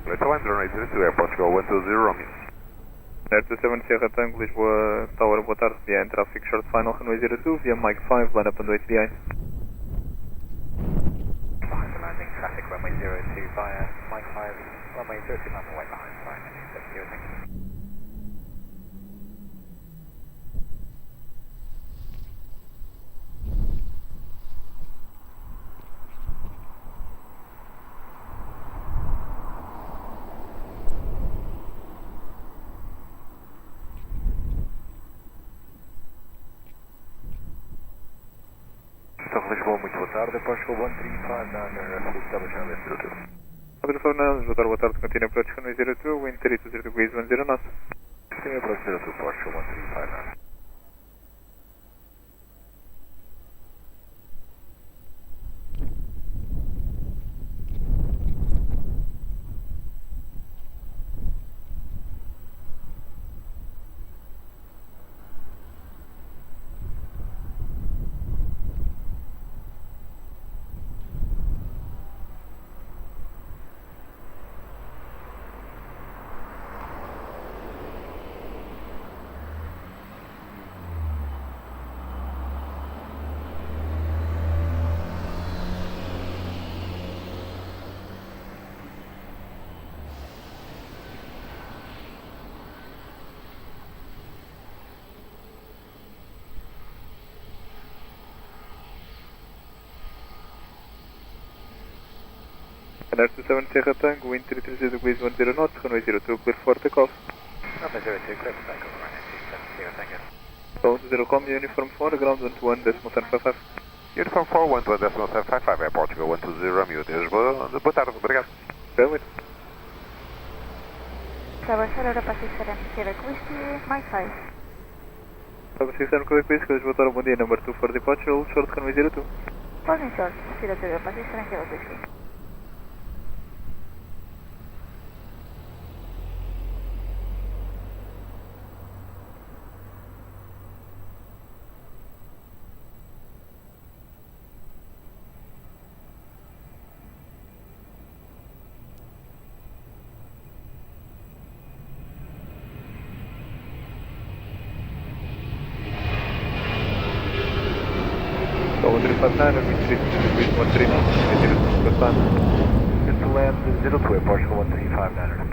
Right to land, runway 02, Airport Go 120 Romeo. Air 27 Sierra Tango, Lisboa Tower, boa tarde, behind traffic short final, runway 02, via Mike 5, line up and wait behind. Behind the landing traffic, runway 02 via Mike 5, runway 02 on the way behind, sorry, thank you. Lisboa, muito boa tarde. Approach for 135 down there, establish on left 02. Lisboa, boa tarde, continue approach runway 02, wind 320 degrees 10 knots. Continue approach 02, approach for 135 down. Air 27 Sierra Tango, wind 330 degrees 10 knots, runway 02, clear for takeoff. Runway 02, clear for takeoff, runway 27 Sierra Tango. Call 10 Comedy, uniform 4, ground 121.755. Uniform 4, 121.755, Airport Go 120 Romeo, de Lisboa. Boa tarde, obrigado. Bem, Tower Sierra Pacific Sierra Whiskey, Mike 5. Tower 67 Quebec Whiskey, Lisboa, bom dia, number 2 for departure, hold short, runway 02. Morning short, Sierra Pacific Sierra Whiskey. Call 135 wind 320 degrees 13 knots, runway 02, clear to land. Good to land 02, approach for 135 down there.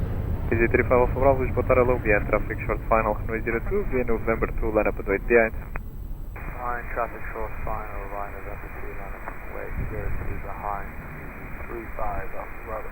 Easy 35 Alpha Bravo, Lisboa Tower, low behind traffic short final, runway 02, via November 2, line up and wait behind. Behind traffic short final, line of up to line up and wait 02 behind, 35 Alpha Bravo.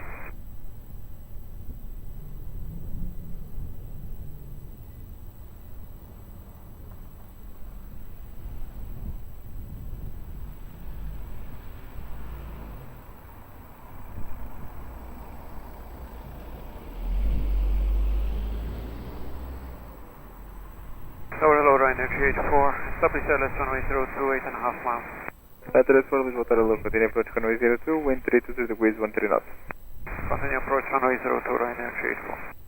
Hello, Ryanair 384, establish LS runway 02, 8.5 miles. Address for Lisboa Tower, low, continue approach runway 02, wind 320 degrees 13 knots. Continue approach runway 02, Ryanair 384.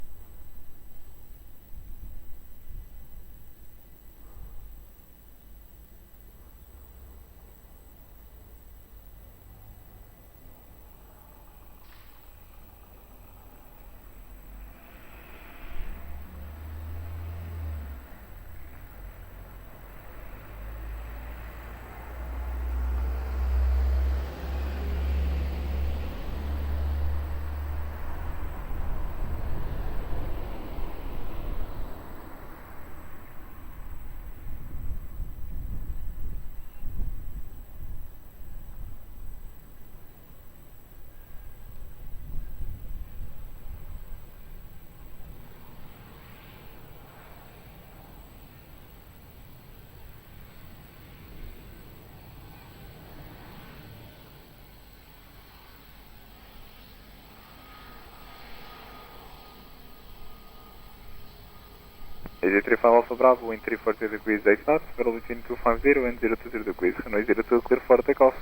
Easy 35 Alpha Bravo, wind 340 degrees 8 knots, middle between 250 and 020 degrees, runway 02, clear for takeoff.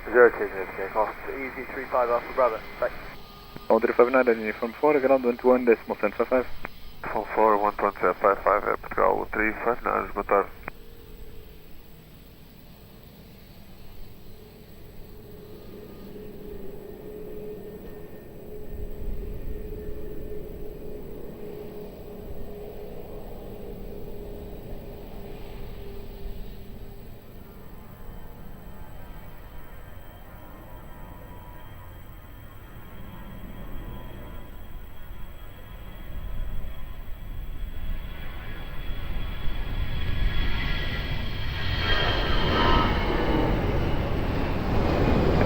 02, takeoff. Easy 35 Alpha Bravo, bye. 1359, uniform 4, ground 121.755. Uniform 4, 121.755, Airport Go 359, boa tarde.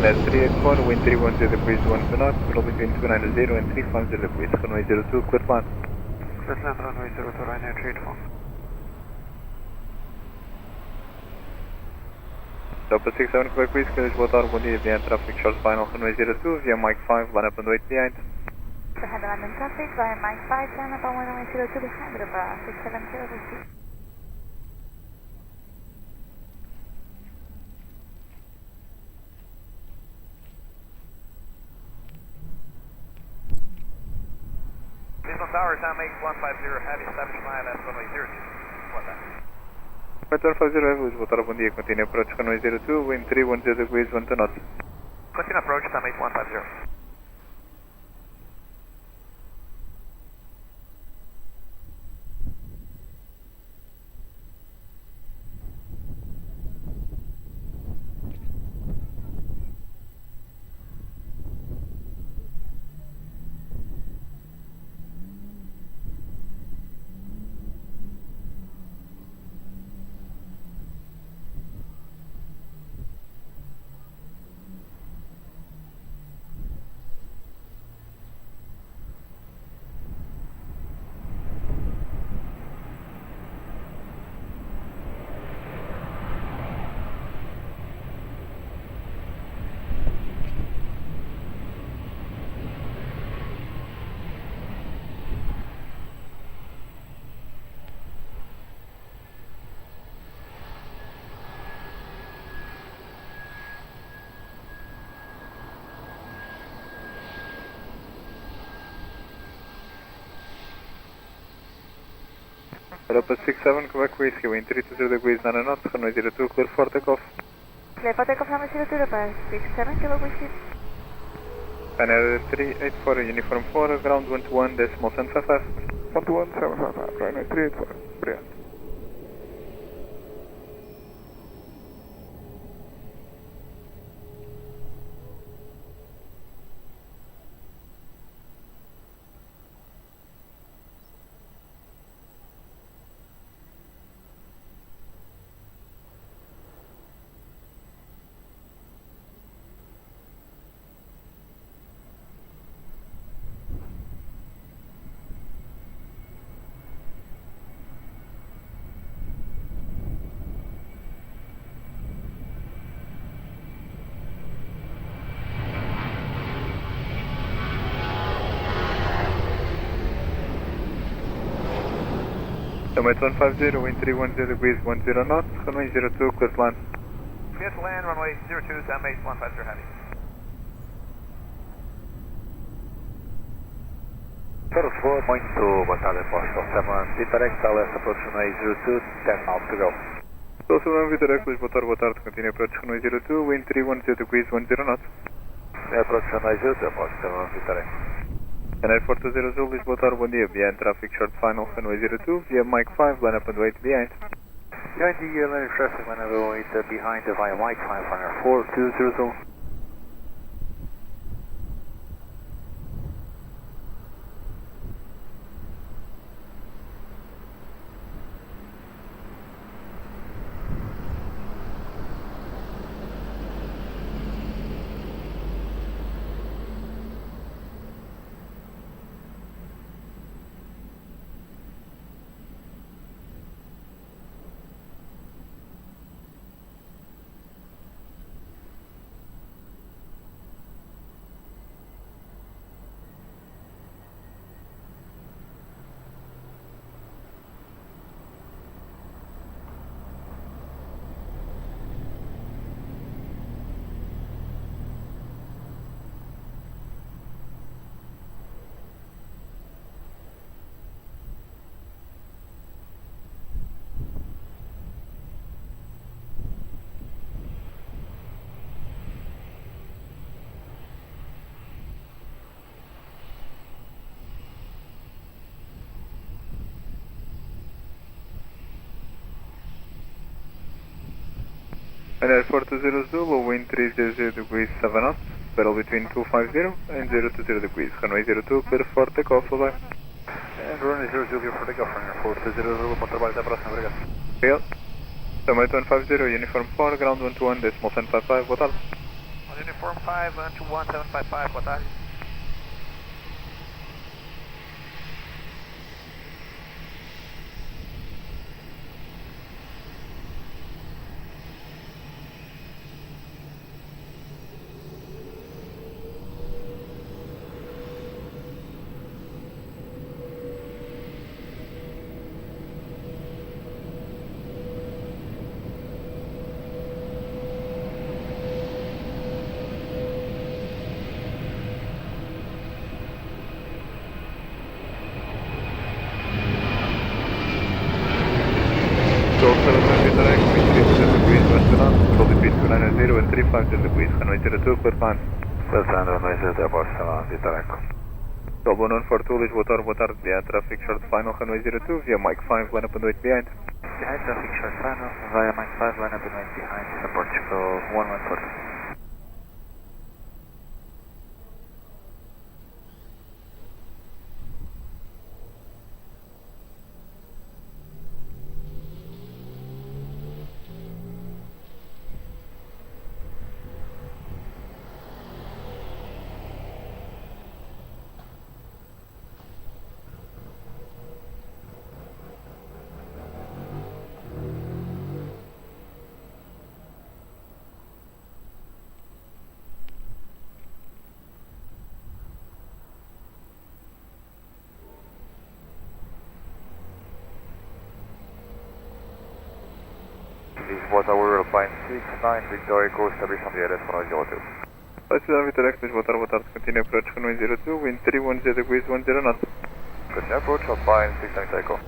384, wind 310 degrees 1 to knot, middle between 290 and 350 degrees, runway 02, clear land. Clear land, runway 02, Ryanair 384. Delta 67, Quebec West, boa tarde, bom dia, via traffic short final, runway 02, via Mike 5, line up and wait behind. Behind the London traffic, via Mike 5, line up on runway 02 behind the 670. Lisbon Tower, Sam 8150, heavy, establish line at runway 02. What that? Comentários 50, boa tarde, bom dia, continue approach, runway 02, wind 310 degrees 1 to knot. Continue approach, Sam 8150. Delta 67, Quebec Whiskey, wind 320 degrees 9 knots, runway 02, clear for takeoff. Clear for takeoff, runway 02, Delta 67, Quebec Whiskey. Ryanair 384, uniform 4, ground 121, decimal 755. 121, 755, Ryanair 384, obrigado. Summit 150, wind 310 degrees 10 knots, runway 02, clear to land. Clear to land, runway 02, Sam 8150, heavy. Lisboa, muito boa tarde, Postal 7, Direct, LS approach runway 02, 10 miles to go. Postal 7, Direct, boa tarde, continue approach runway 02, wind 310 degrees 10 knots. Approach runway 02, Postal 7, Direct. Aeroporto 00, Lisboa, tarde, bom dia, behind traffic short final, runway 02, via Mike 5, line up and wait behind. Behind the line of traffic, line up and wait behind via Mike 5, runner 4200. Aeroporto 00, wind 300 degrees 7 knots, battle between 250 and 020 degrees, runway 02, clear for takeoff, bye. And runway 00, clear for takeoff, Aeroporto 00, bom trabalho, até a próxima, obrigado. Obrigado. Summit 150, uniform 4, ground 121, decimal 755, boa tarde. Uniform 5, 21755, boa tarde. and 350 degrees, runway 02, clear climb. Clear climb, runway 02, Aeroporto, Direto. Delgado 142, Lisboa, boa tarde, via traffic short final, runway 02, via Mike 5, line up and wait behind. Behind traffic short final, via Mike 5, line up and wait behind, Portugal 1140. Lisboa Tower, Alpine 69, Victoria Coast, Aviation Direto, runway 02. Cidade Vitória, boa tarde, continue approach, runway 02, wind 310 degrees, 10 knots. Continue approach, Alpine 69, takeoff.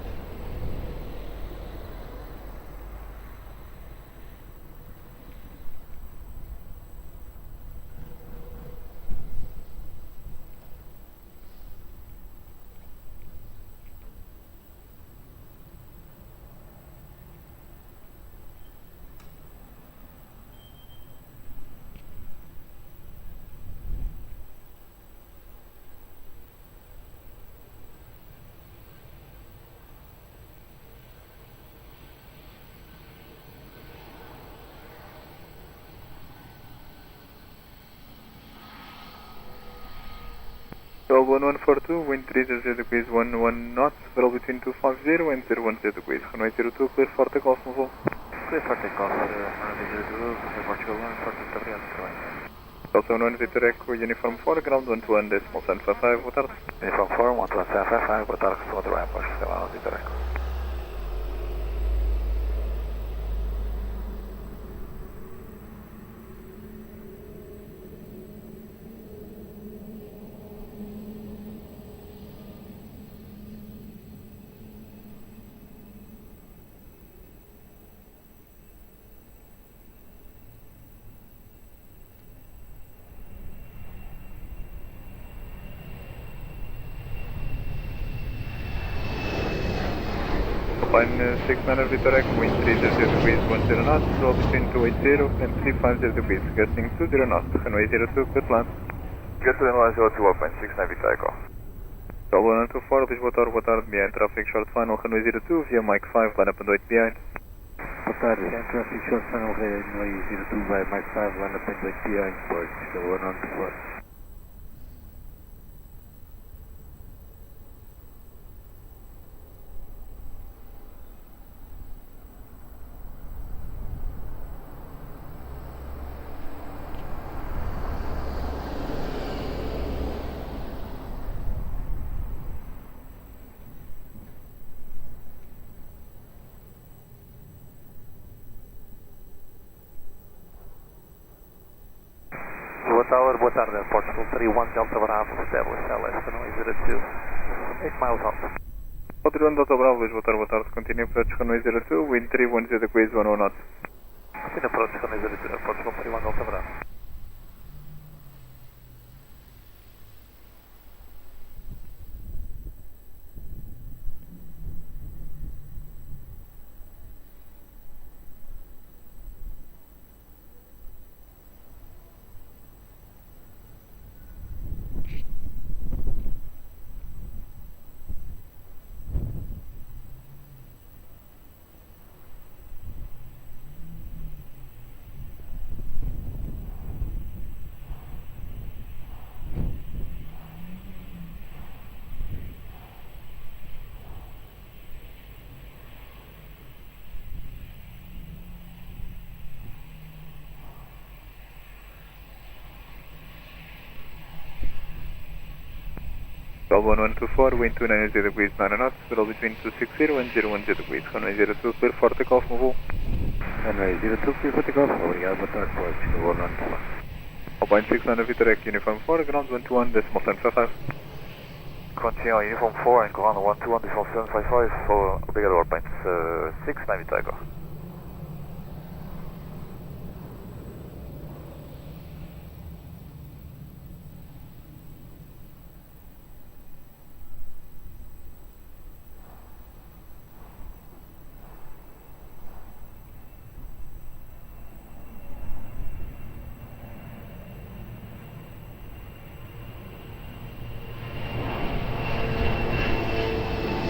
Delgado 142, wind 300 degrees, 11 knots, battle between 250 and 010 degrees, runway 02, clear for takeoff, move on. Clear for takeoff, runway 02, Portugal 142, obrigado. Delta 1 Vitória Echo, Uniform 4, ground 121.755, boa tarde. Uniform 4, 121.755, boa tarde, estou a trabalhar para o sistema Vitória Echo. Alpine 69 Vitória Echo, wind 300 degrees, 10 knots, roll between 280 and 350 degrees, gusting 20 knots, runway 02, clear climb. Get to runway 02, Alpine 69 Vitória Echo. Delgado 124, Lisboa, boa tarde, behind traffic short final, runway 02, via Mike 5, line up and wait behind. Boa tarde, behind traffic short final, runway 02, via Mike 5, line up and wait behind, Portugal 114. Tower, boa tarde, Portugal 31 Delta Bravo, establish LS, runway 02, 8 miles out. Portugal 1 Delta Bravo, Lisboa, boa tarde, continue approach, runway 02, wind 310 degrees, 11 knots. Continue approach, runway 02, Portugal 31 Delta Bravo. Portugal 1124, wind 290 degrees 9 knots, swirl between 260 and 010 degrees. Runway 02, clear for takeoff, move all. Runway 02, clear for takeoff. Obrigado, boa tarde, Portugal 1124. Alpine 600 Vitorec, uniform 4, ground 121, decimal 755. Continue on uniform 4 and ground 121, decimal 755, for Obrigado Alpine 690 takeoff.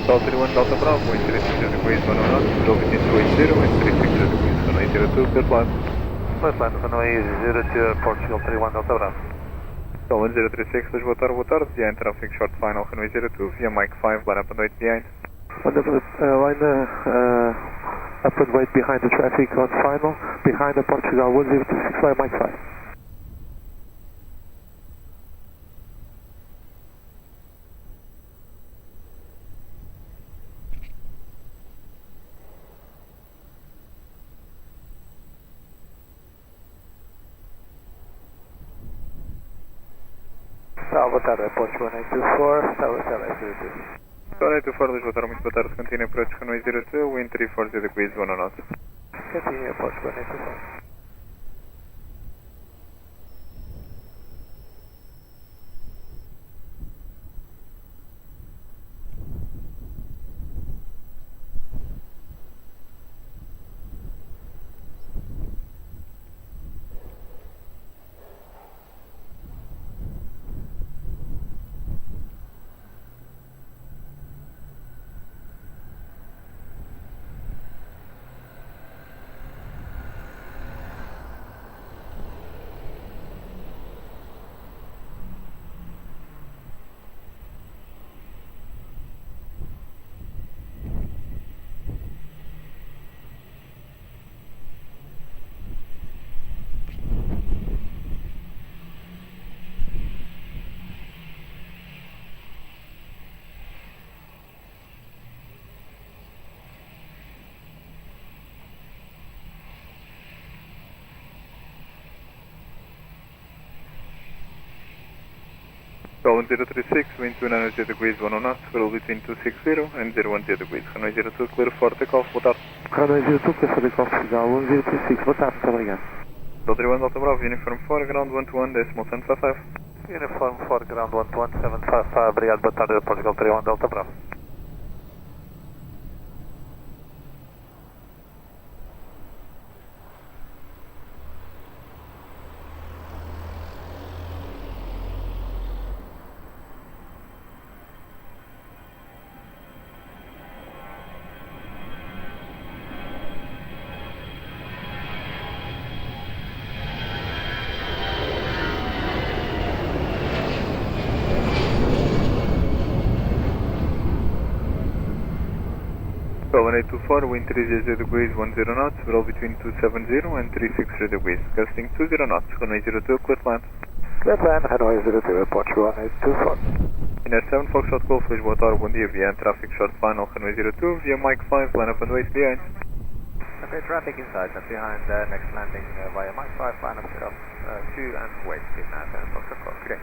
Delta 31 Delta Bravo, wind 360 degrees 1 knots, swirl between 280 and 360 degrees. Runway 02, clear flight. Clear flight, runway 02, Portugal 31 Delta Bravo. Golden 036, boa tarde, behind traffic short final, runway 02, via Mike 5, line up and wait behind. Line up and wait behind the traffic on final, behind the Portugal 1026, line Mike 5. Boa tarde, Aeroporto 1824, Tower 702. Tower 824, Lisboa, muito boa tarde, continue approach runway 02, wind 340 degrees 1 knots. Continue Aeroporto 1824. Golden 036, wind 290 degrees 1 knots, swirl between 260 and 010 degrees. Runway 02, clear for takeoff, boa tarde. Runway 02, clear for takeoff, Portugal 1036, boa tarde, muito obrigado. Delta 31 Delta Bravo, uniform 4, ground 121, decimal 755. Uniform 4, ground 121, 755, obrigado, boa tarde, Portugal 31 Delta Bravo. Golden 824, wind 300 degrees 10 knots, swirl between 270 and 360 degrees. Gusting 20 knots, runway 02, clear land. Clear land, runway 02, Portugal 1824. In 7 Foxtrot Golf, Lisboa, Tower, bom dia, behind traffic short final, runway 02, via Mike 5, line up and wait behind. Okay, traffic inside and behind, next landing via Mike 5, line up, set up 2 and wait behind Foxtrot Golf. Okay.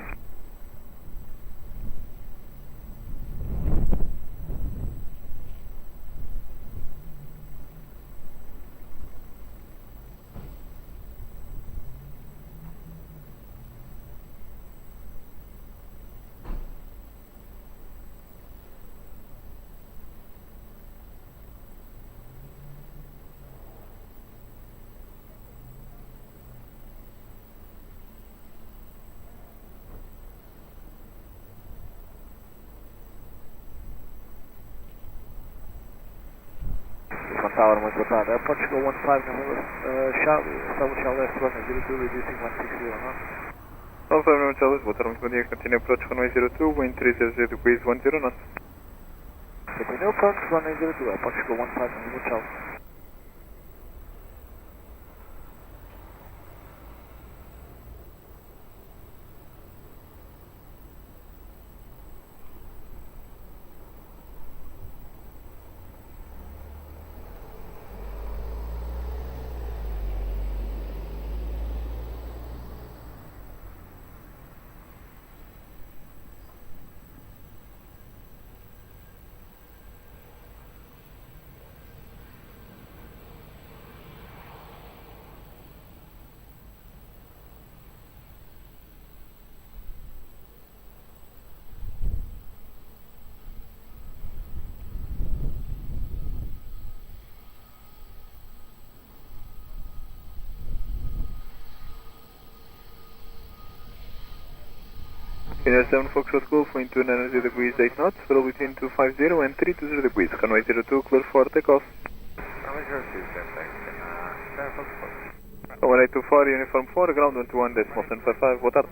Tower, muito boa tarde. Portugal 15 November, Charlie, South Left runway 02, reducing 160 knots. Alpha November Charlie, boa tarde, muito bom dia, continue approach runway 02, wind 300 degrees 10 knots. Continue approach runway 02, Portugal 15 November Charlie. Union 7 Foxtrot Golf, wind 290 degrees 8 knots, throttle between 250 and 320 degrees, runway 02, clear for takeoff. Runway 02, clear takeoff. 1824, Uniform 4, ground 121.755, boa tarde.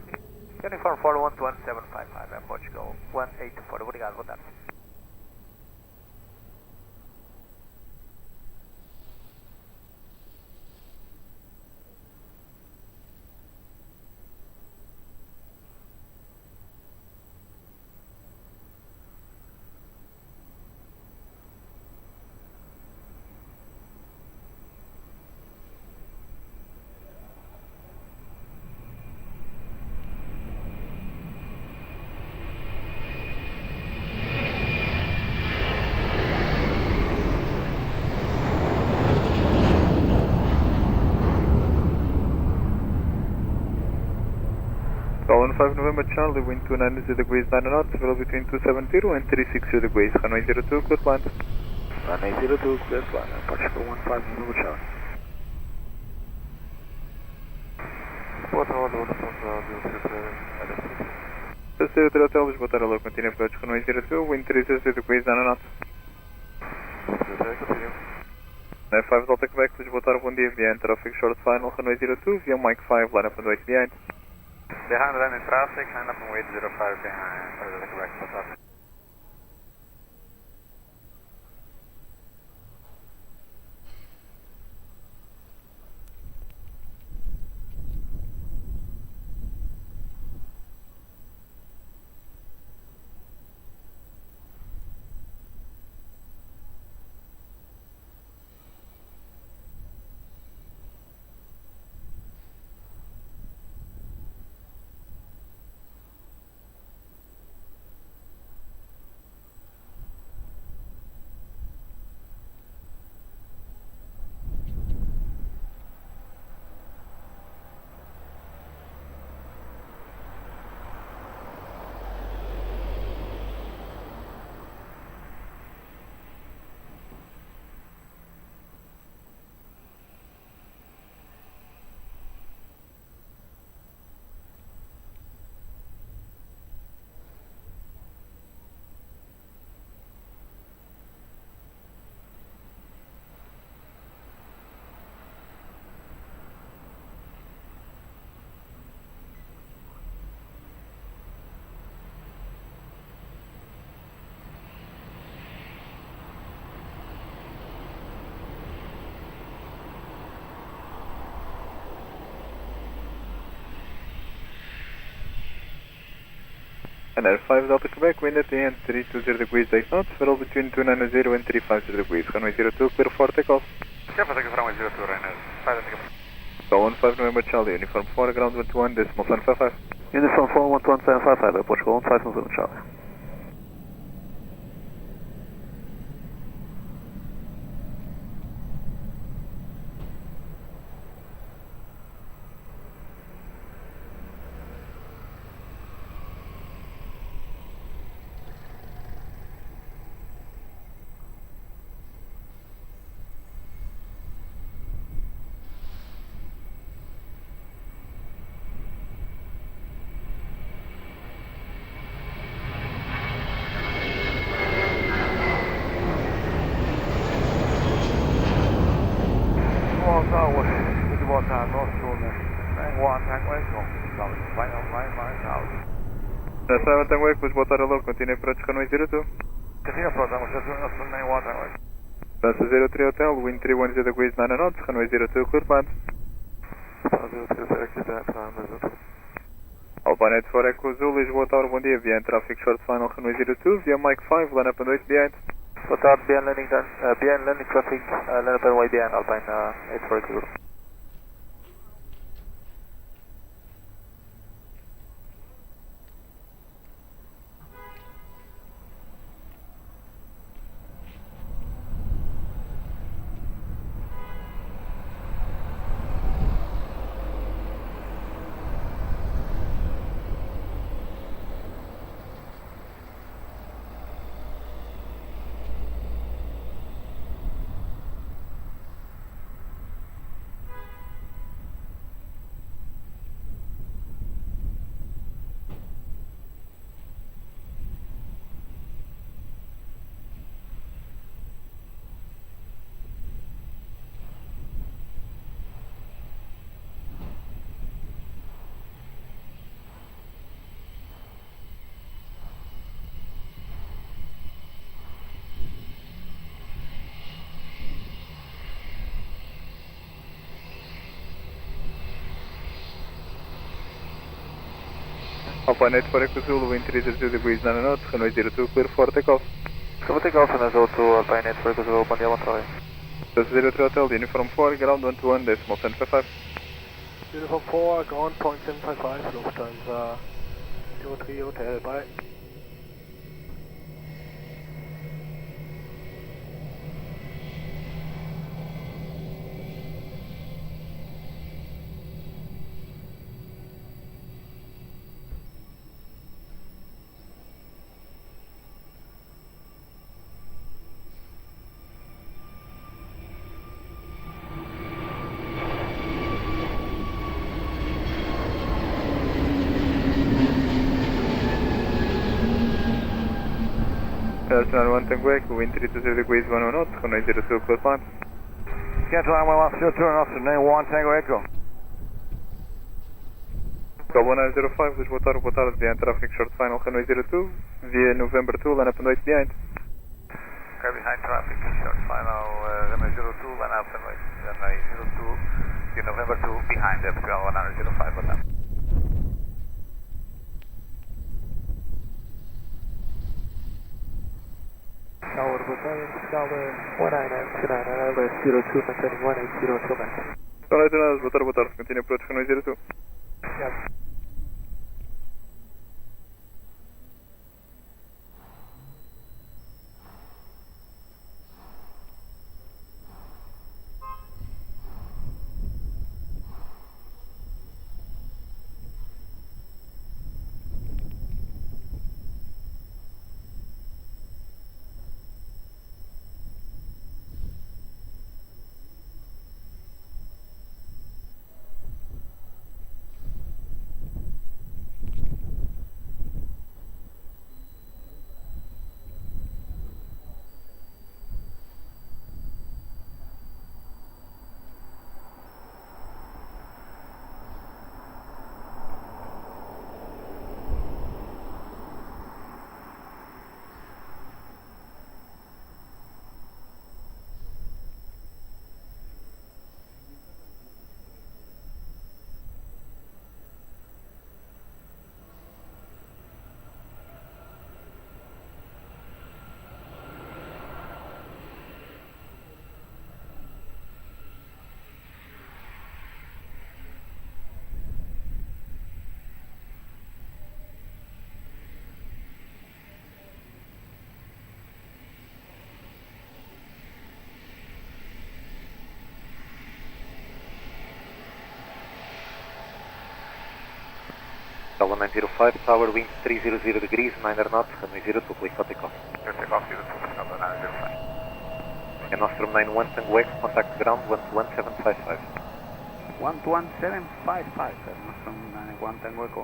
Uniform 4, 121.755, é Portugal, 1824, obrigado, boa tarde. Golden 5 November Charlie, wind 290 degrees 9 knots, throttle between 270 and 360 degrees, runway 02, clear land. Runway 02, clear land, Portugal 15 November Charlie. Boa tarde, Terceiro Hotel Lisboa, Taralô, continue approach, runway 02, wind 360 degrees 9 knots. 5 Delta Quebec, Lisboa, Taralô, bom dia, behind traffic short final, runway 02, via Mike 5, line up and wait behind. Behind landing traffic, line up and wait 05 behind, Delta Quebec, boa tarde. And Air 5 Delta Quebec, wind at the end 320 degrees 8 knots, throttle between 290 and 350 degrees, runway 02, clear for takeoff. Clear for takeoff, runway 02, Rainer. 5 takeoff. Golden 5 November Charlie, Uniform 4, ground 121.755. Uniform 4, 121.755, Portugal 15 November Charlie. Air 7 Tango Echo, Lisboa, Taralô, continue approach, runway 02. Continue approach, runway 01. Delta 03 Hotel, wind 310 degrees 9 knots, runway 02, clear land. Alpine 84 Echo Zulu, Lisboa, Tower, bom dia, behind traffic short final, runway 02, via Mike 5, line up and wait behind. Boa tarde, behind landing traffic, line up and wait behind, Alpine 84 Echo Zulu. Alpine 84 Zulu, wind 302 degrees 9 knots, runway 02, clear for takeoff. Clear takeoff and Zulu 2, Alpine 84 Zulu, bom dia, bom trabalho. 03 Hotel, Uniform 4, ground 121, decimal 1055. Uniform 4, ground point 755, Lufthansa 03 Hotel, bye. National 1 Tango Echo, wind 320 degrees 10 knots, runway 02, clear climb. Cancel runway 102 knots, name 1 Tango Echo. Call 1905, Lisboa Tower, boa tarde, behind traffic, short final, runway 02, via November 2, line up and wait behind. Okay, behind traffic, short final, runway 02, line up and wait, runway 02, via November 2, behind, Portugal 1905, boa tarde. Tower, boa tarde, Portugal 1929, LS 02, maintaining 180 until next. Boa tarde, continue approach, runway 02. Yes. Tower 905, tower wind 300 degrees, 9 knots, runway 02, clear for takeoff. Clear takeoff, 02, Portugal 905. And Nostrum 91 Tango X, contact ground 121.755. 121.755, Nostrum 91 Tango Echo.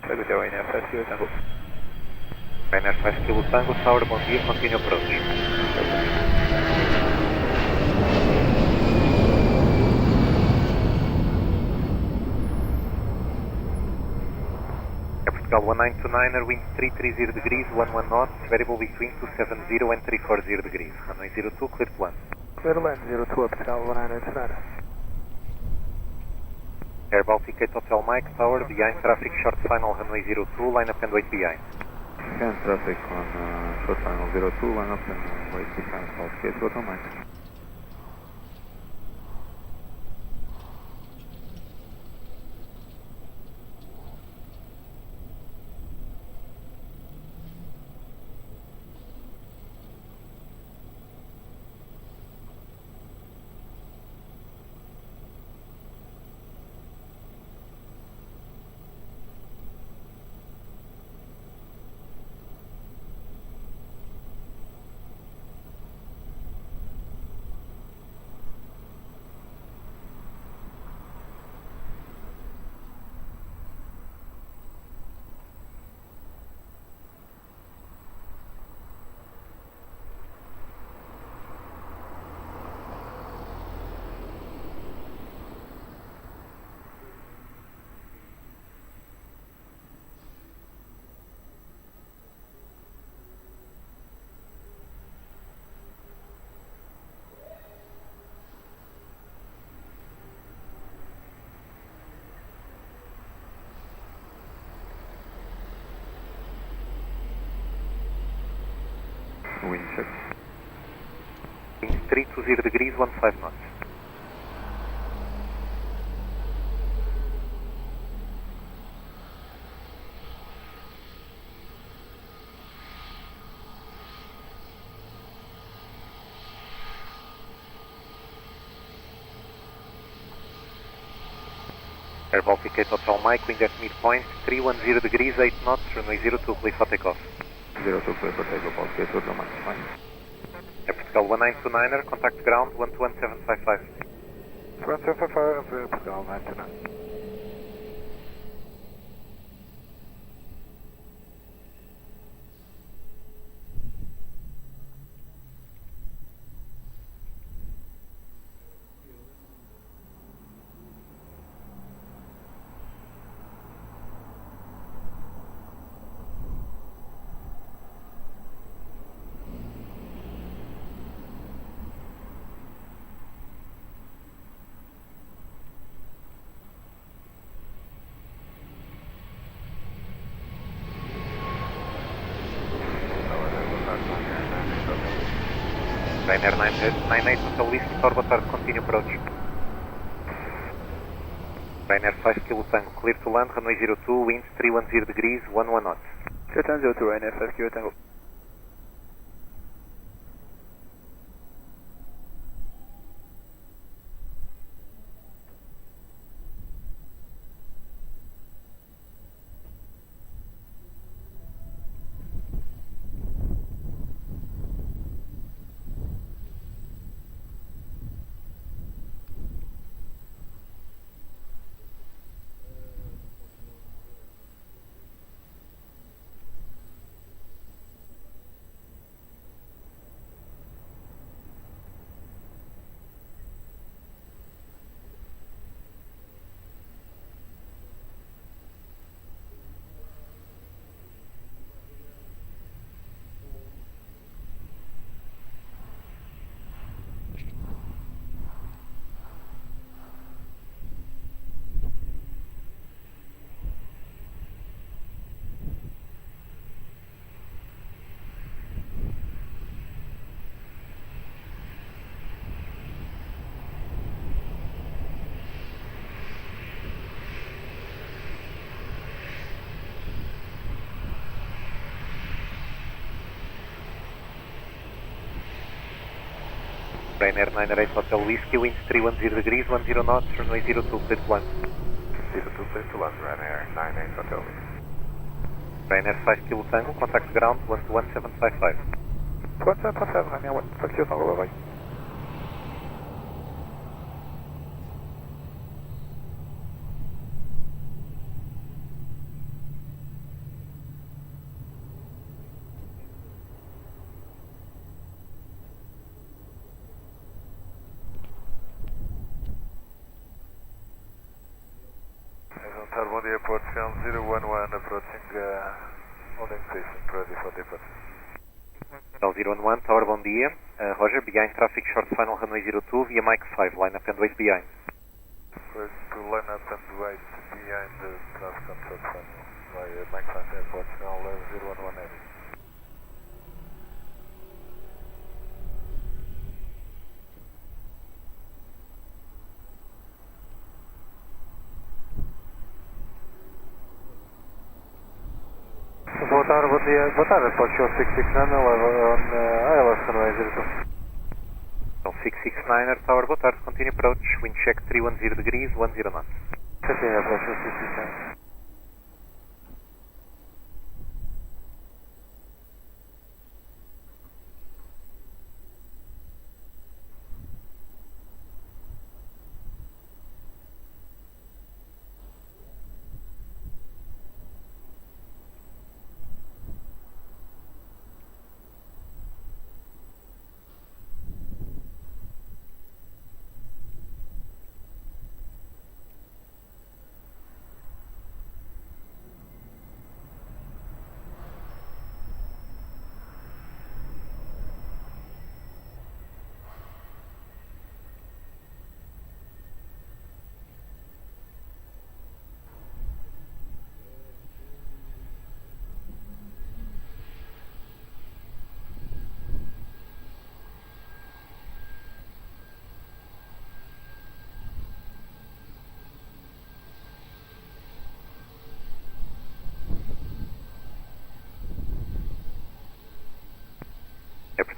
Hotel NF5 Kilo Tango. NF5 Kilo Tango, tower, bom dia, continue approach. Portugal 1929, wind 330 degrees, 11 knots, variable between 270 and 340 degrees. Runway 02, clear to land. Clear to land, 02, Portugal 1929. Air Baltic 8 Hotel Mike, tower, behind traffic, short final, runway 02, line up and wait behind. Behind traffic on short final 02, line up and wait behind Baltic 8 Hotel Mike. Wind check. Wind 320 degrees, 15 knots. Air Baltic Hotel Mike, wind at midpoint, 310 degrees, 8 knots, runway 02, please for takeoff. 02, clear for takeoff, Baltic Hotel Mike, fine. Air Portugal 1929er, contact ground 121755. 1755, Air Portugal 1929. Ryanair 98 Hotel Lisbon, Tower, boa tarde, continue approach. Ryanair 5 Kilo Tango, clear to land, runway 02, wind 310 degrees, 11 knots. Clear to land 02, Ryanair 5 Kilo Tango. Ryanair 98 Hotel Whiskey, wind 310 degrees, 10 knots, runway 02, clear to land. 02, clear to land, Ryanair 98 Hotel Whiskey. Ryanair 5 Kilo Tango, contact ground 121755. 1755, Ryanair 5 Kilo Tango, bye bye. Bom dia, Port Film 011 approaching holding station, ready for departure. Hotel 011, Tower, bom dia. Roger, behind traffic, short final, runway 02, via Mike 5, line up and wait behind. First to line up and wait behind the traffic on short final, via Mike 5 Airport, final 011 area. Boa tarde, Portugal 669, on ILS runway 02. 669er Tower, boa tarde, continue approach, wind check 310 degrees, 10 knots. Continue approach 669.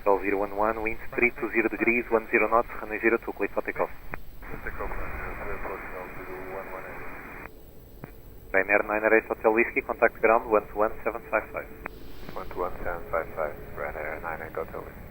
Portugal 011, winds 320 degrees, 10 knots, runway 02, clear for takeoff. Ryanair 98 Hotel Whiskey, contact ground 121-755. 121-755, Ryanair 98 Hotel Whiskey.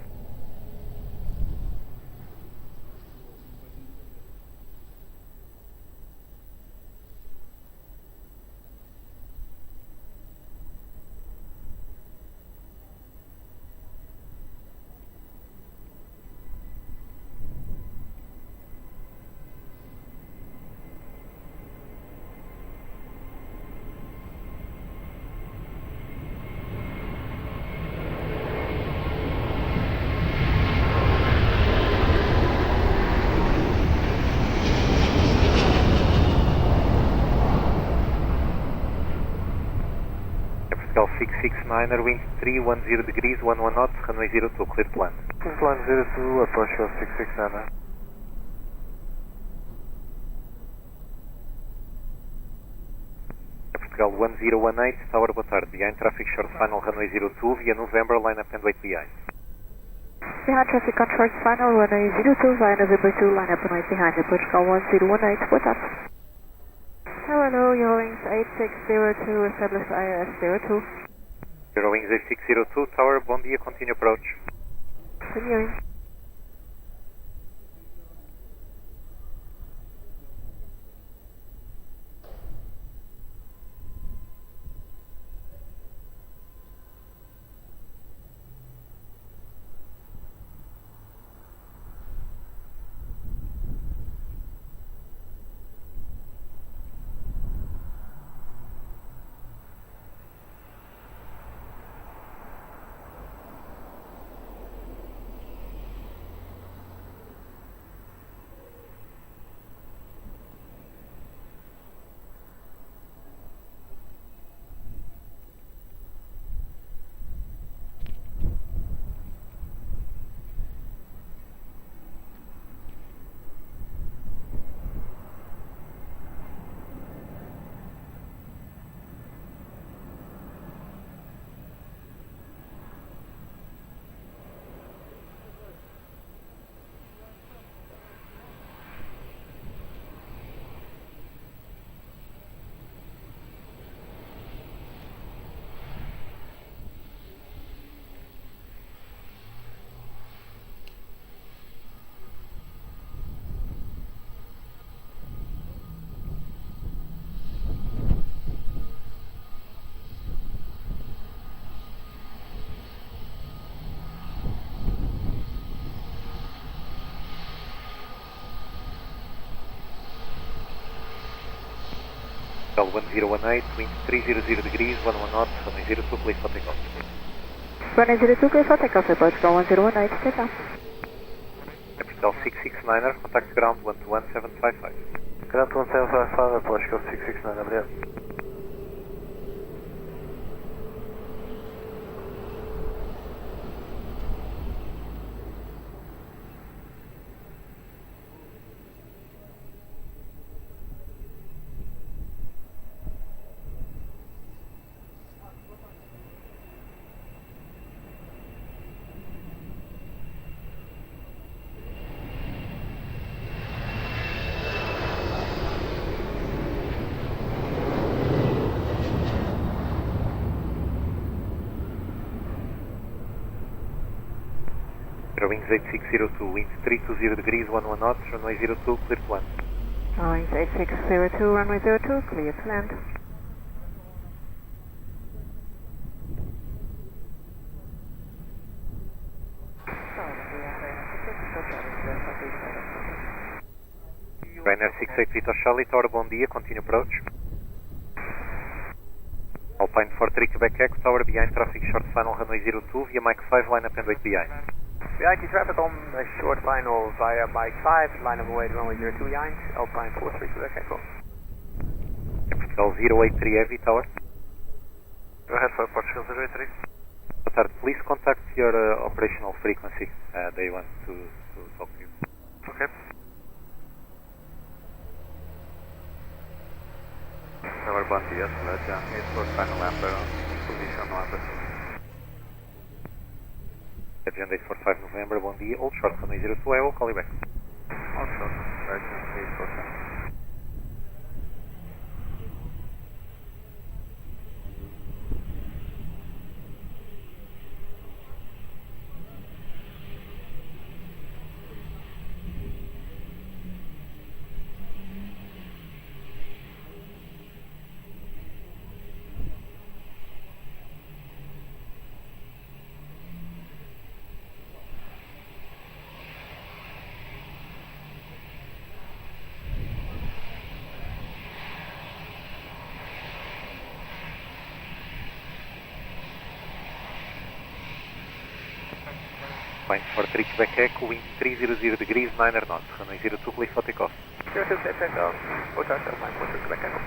Portugal 669er, winds 310 degrees, 11 knots, runway 02, clear to land. Land 02, approach your 669er. Portugal 1018, Tower, boa tarde. Behind traffic short final runway 02, via November, line up and wait behind. Behind traffic on short final, runway 02, via November 2, line up and wait behind. Portugal 1018, boa tarde. Hello, Eurowings 8602, establish IRS 02. Eurowings 8602, Tower, bom dia, continue approach. Continuing. Portugal 1018, winds 300 degrees, 11 knots, runway 02, clear for takeoff. Runway 02, clear for takeoff, Portugal 1018, take off. Portugal 669er, contact ground 121-755. Ground 121-755, Portugal 669, obrigado. Wings 8602, winds 320 degrees, 11 knots, runway 02, clear to land. Wings 8602, runway 02, clear to land. Ryanair 68 Vito Charlie, Tower, bom dia, continue approach. Alpine 43 Quebec Echo, Tower, behind traffic short final runway 02, via Mike 5, line up and wait behind. VIP traffic on the short final via Mike 5, line of away runway 02 behind, Alpine 43 Quebec Echo. Portugal 083 Heavy, Tower. Go ahead for Portugal 083. Boa tarde, please contact your operational frequency, they want to talk to you. Okay. Tower, bom dia, Selection, short final Amber, position 1. Agenda 845 November, bom dia. Old short runway 02, I will call you back. Old short, American 845. Fine for reach back echo, wind 300 degrees, 9 knots, runway 02, clear for takeoff. 02, takeoff, Hotel, fine for reach back echo.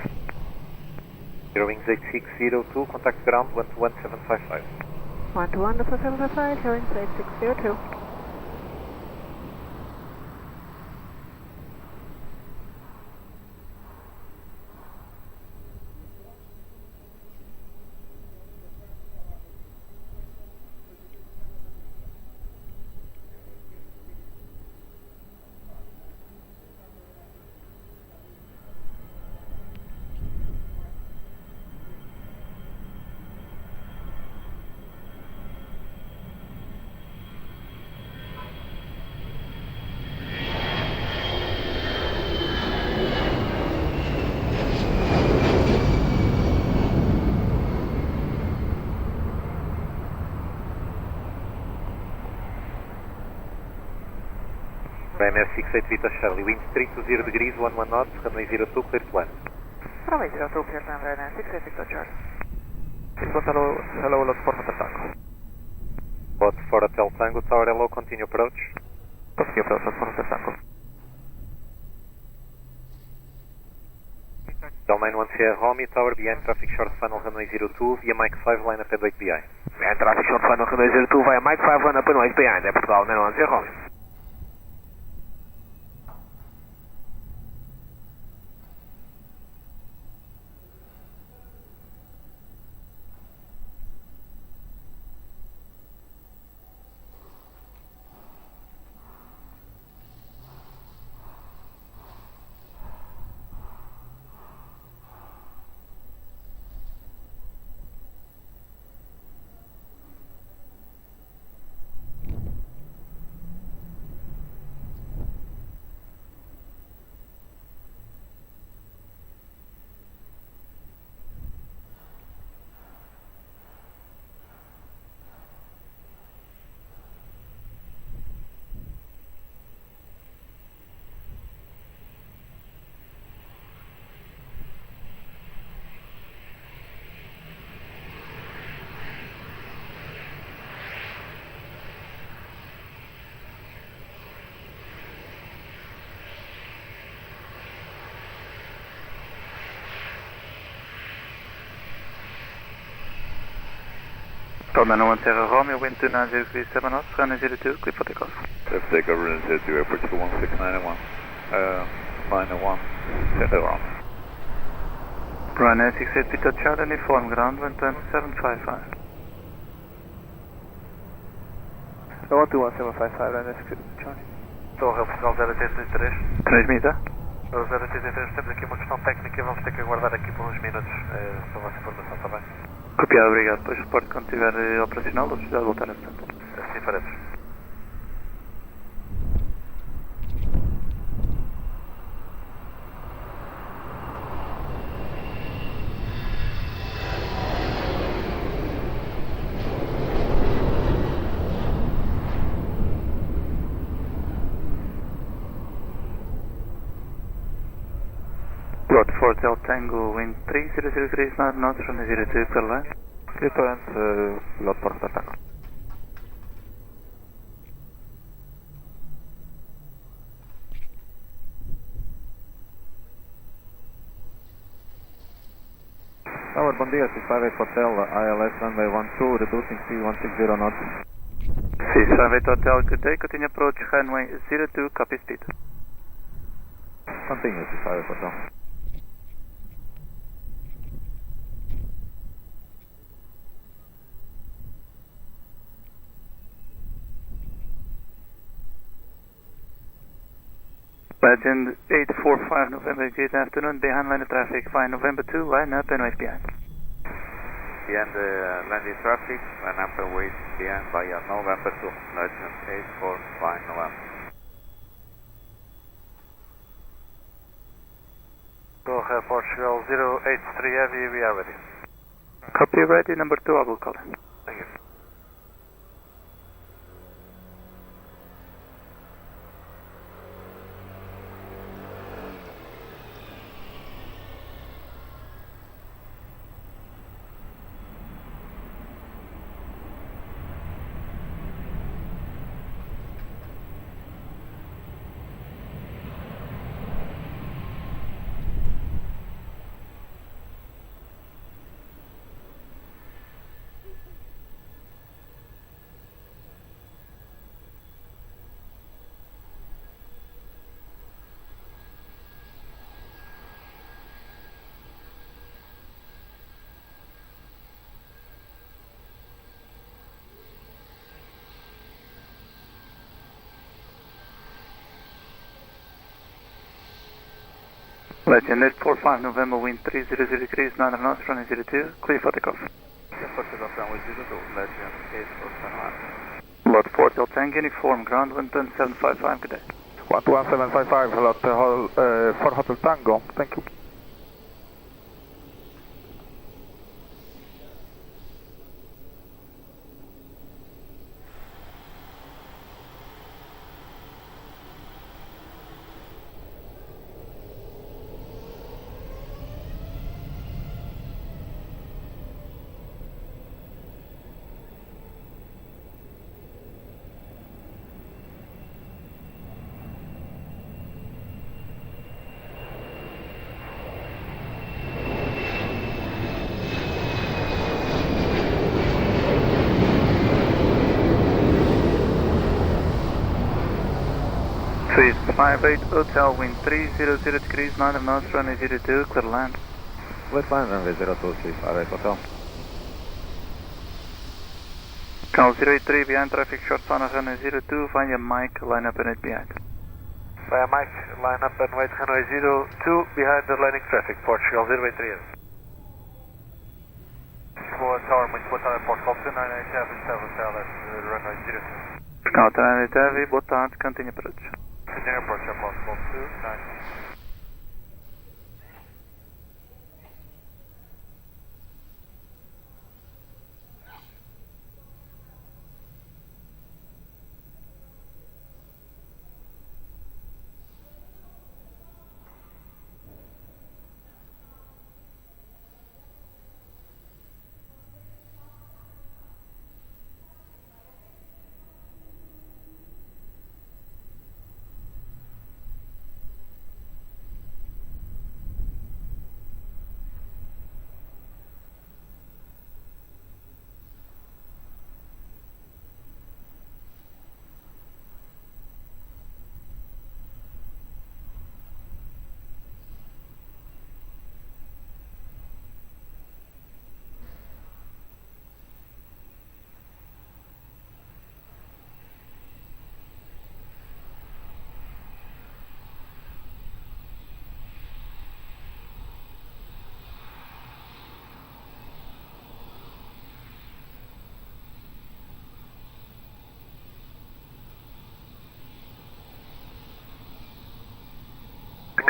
Zero wings 8602, contact ground 121.755. 121.755, hearing 8602. MS 68 Vita Charlie, wind 320 degrees, 11 knots, runway 02, clear to land. Runway 02, clear to land, Ryanair 68 Victor Charlie. Lisbon, hello, Los Porto Tango. Bot for Hotel Tango, Tower Hello, continue approach. Continue approach, Los Porto Tango. Del 91 Sierra Romeo, Tower behind traffic short final runway 02, via Mike 5, line up and wait behind. Behind traffic short final runway 02, via Mike 5, line up and wait behind, Portugal 91 Sierra Romeo. Golden 91 Sierra Romeo, wind 29037 knots, runway 02, clear for takeoff. Traffic takeoff, runway 02, airport 16991. 901, Sierra Romeo. Ryanair 68 Peter Charlie, form ground 12755. 121.755, Ryanair 68 Charlie. Torre Portugal 083. Transmita. 083, temos aqui uma questão técnica e vamos ter que aguardar aqui por uns minutos para a vossa informação, está bem? Copiado, obrigado. Depois reporte quando estiver operacional ou precisar voltar a portanto. Assim faremos. Plot 4 Del Tango, wind 3003 knots, runway 02, clear line. Clear to land, Los Porto Tango. Tower, bom dia, 658 Hotel, ILS runway 12, reducing speed 160 knots. 658 Hotel, good day, continue approach runway 02, copy speed. Continue, 658 Hotel. Legend 845 November, good afternoon, behind line of traffic, fine November 2, line up and wait behind. Behind the landing traffic, line up and wait behind via November 2, Legend 845 November. Go ahead, Portugal 083 Heavy, we are ready. Copy, ready, number 2, I will call in. Thank you. Legend 845 November, wind 300 degrees, 9 knots, running 02, clear for takeoff. Portugal runway 02, Legend 845. Lot 4 Del Tango, uniform, ground 12755, good day. 12755, lot 4 Hotel Tango, thank you. Swiss 58 Hotel, wind 300 degrees, 9 knots, running 02, clear land. West line runway 02, Swiss 58 Hotel. Canal 083 behind traffic, short final runway 02, via Mike, line up and wait behind. Via Mike, line up and wait runway 02 behind the landing traffic, Portugal 083. Lisboa Tower, Lisboa Tower, Portugal 298 Hotel, that's runway 02. Canal 298 Heavy, boa tarde, continue approach. Continue approach, Portugal 298.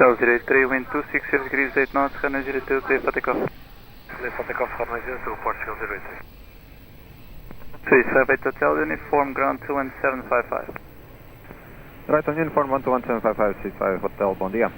Canal 083, wind 260 degrees, 8 knots, runway 02, clear for takeoff. Clear for takeoff, runway 02, Portugal 083. Swiss 58 Hotel, uniform, ground 21755. Right on uniform 12175, Swiss 58 Hotel, bom dia.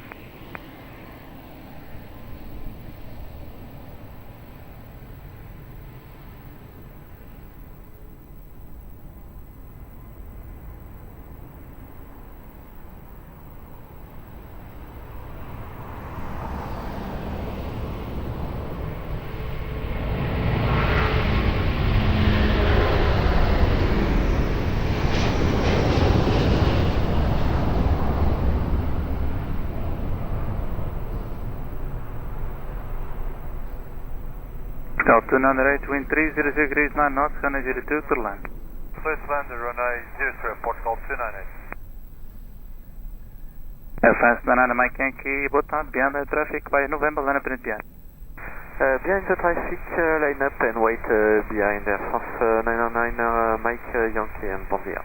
Canal 298, wind 300 degrees, 9 knots, runway 02, clear land. Swiss land, runway 03, Portugal 298. France Banana Mike Yankee, boa tarde, behind the traffic by November, line up and behind. Behind the traffic, line up and wait behind Air France 909 Mike Yankee and bon dia.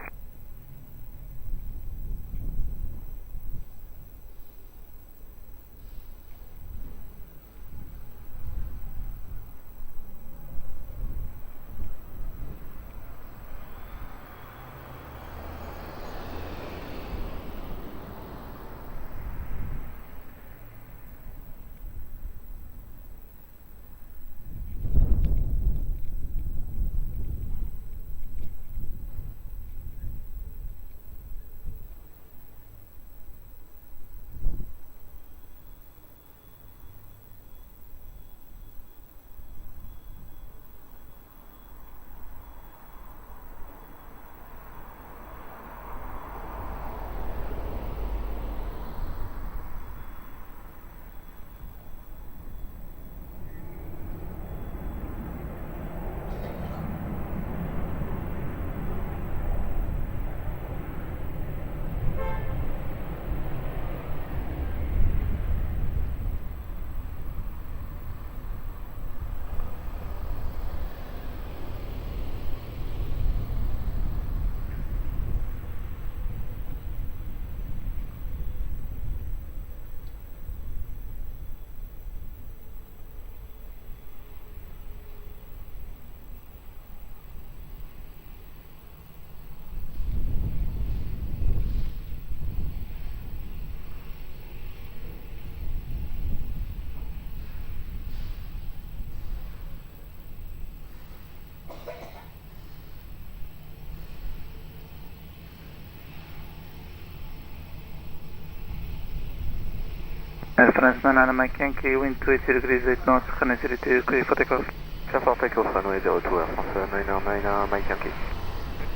France Banana Mike Yankee, wind 20 degrees 8 knots, runway 02, clear for takeoff. Clear for takeoff, runway 02, Air France 909 Mike Yankee.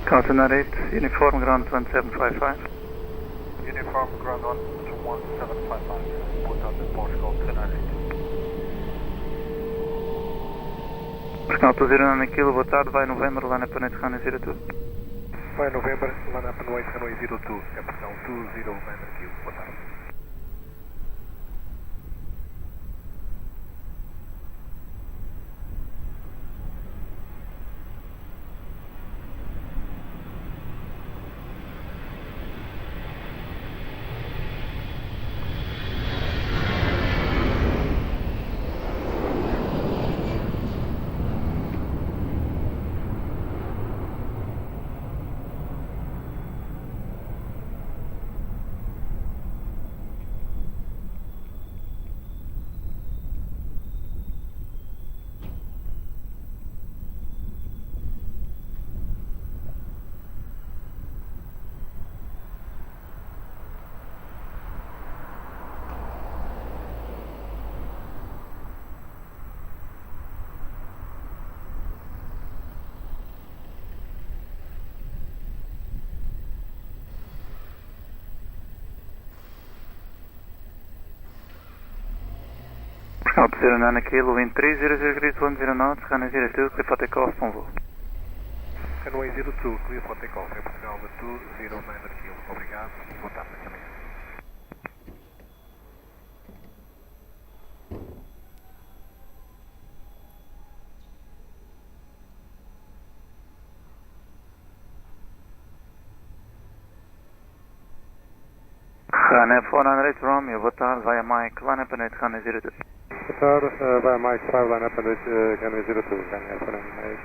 Continental 8, uniform ground 1755. Uniform ground 1755, boa tarde, Portugal, canal 8. Portugal 209 kilo, boa tarde, vai November, line up and wait, runway 02. Vai November, line up and wait, runway 02, é Portugal 20 November kilo, boa tarde. Alto 09 kilo, wind 300 degrees 10 knots, runway 02, clear for takeoff, bom voo. Runway 02, clear for takeoff, é Portugal 20 November kilo, obrigado e boa tarde também. Runway 408 Romeo, boa tarde, via Mike, line up and wait, runway 02. Boa tarde, vai Mike 5, line up and wait, runway 02, runway 408.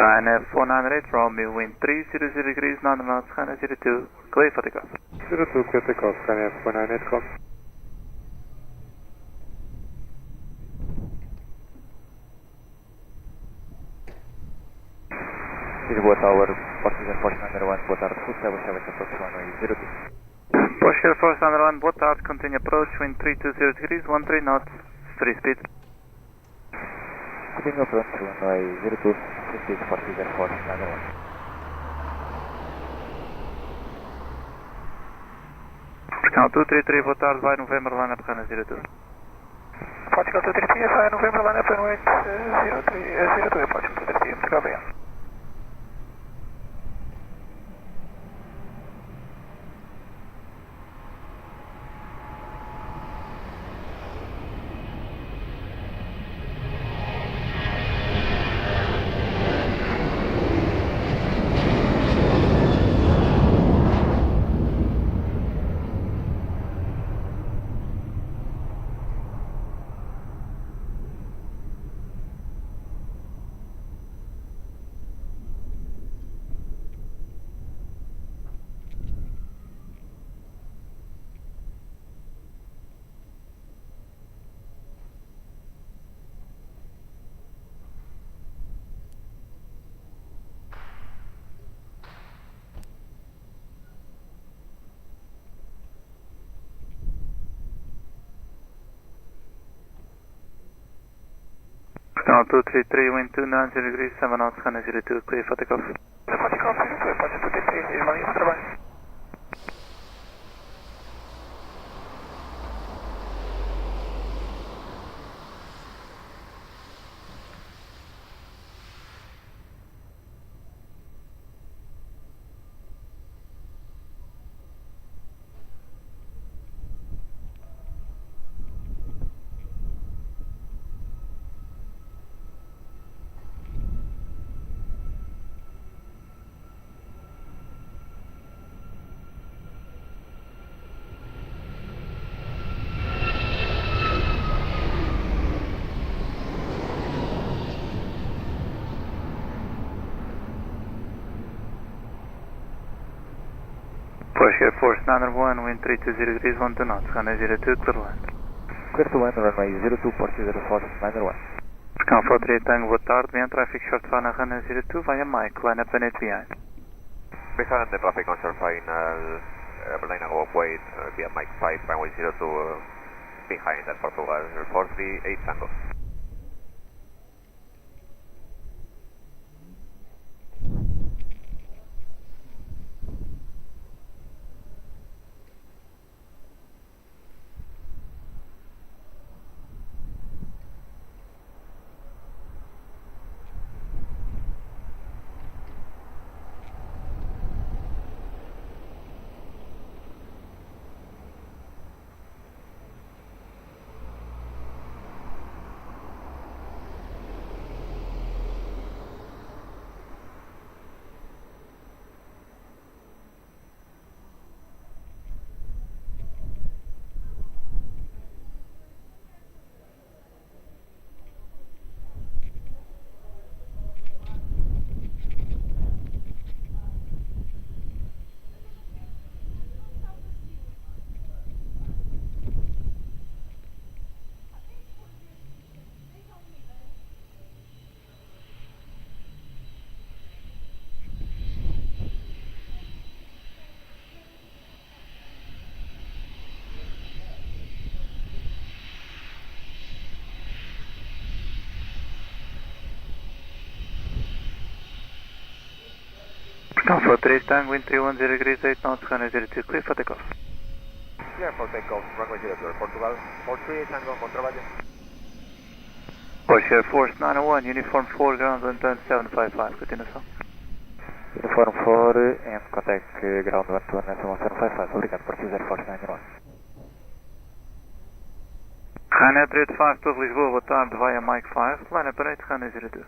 Ryanair 498 Romeo, wind 300 degrees, 9 knots, Ryanair 02, clear for takeoff. 02, clear takeoff, Ryanair 498, copy. Lisboa Tower, Portuguese Force Number 1, boa tarde, full establish approach runway 02. Portuguese Force Number 1, boa tarde, continue approach, wind 320 degrees, 13 knots, 3 speed. Continue approach runway 02, 3 speed, Portuguese Force Number 1. Portugal 233, boa tarde, vai November, line up, Ryanair 02. Portugal 233, vai November, line up, runway 02, Portugal 233, Portugal bem. Portugal 233, wind 290 degrees, 7 knots, Ryanair 02, clear for takeoff. Portugal 233, Portugal 233, Irmãos de trabalho. Air Force 901, wind 320 degrees, 12 knots, Ryanair 02, clear to land. Clear to land, runway 02, Portuguese Force 901. Portugal 438 Tango, boa tarde, vem traffic short fine Ryanair 02 via Mike, line up and 8 behind. Behind the traffic on short final, line of weight via Mike 5, runway 02, behind at Portugal 438 Tango. Alpha 3 Tango, wind 310 degrees, 8 knots, Ryanair 02, clear for takeoff. Clear for takeoff, runway 02, Portugal 438 Tango, con trabalho. Porsche Air Force 901, uniform 4, ground 12755, continuação. Uniform 4 and contact ground 12755, obrigado, Portuguese Air Force 901. Ryanair 385 to Lisboa, boa tarde, via Mike 5, line up and 8, Ryanair 02.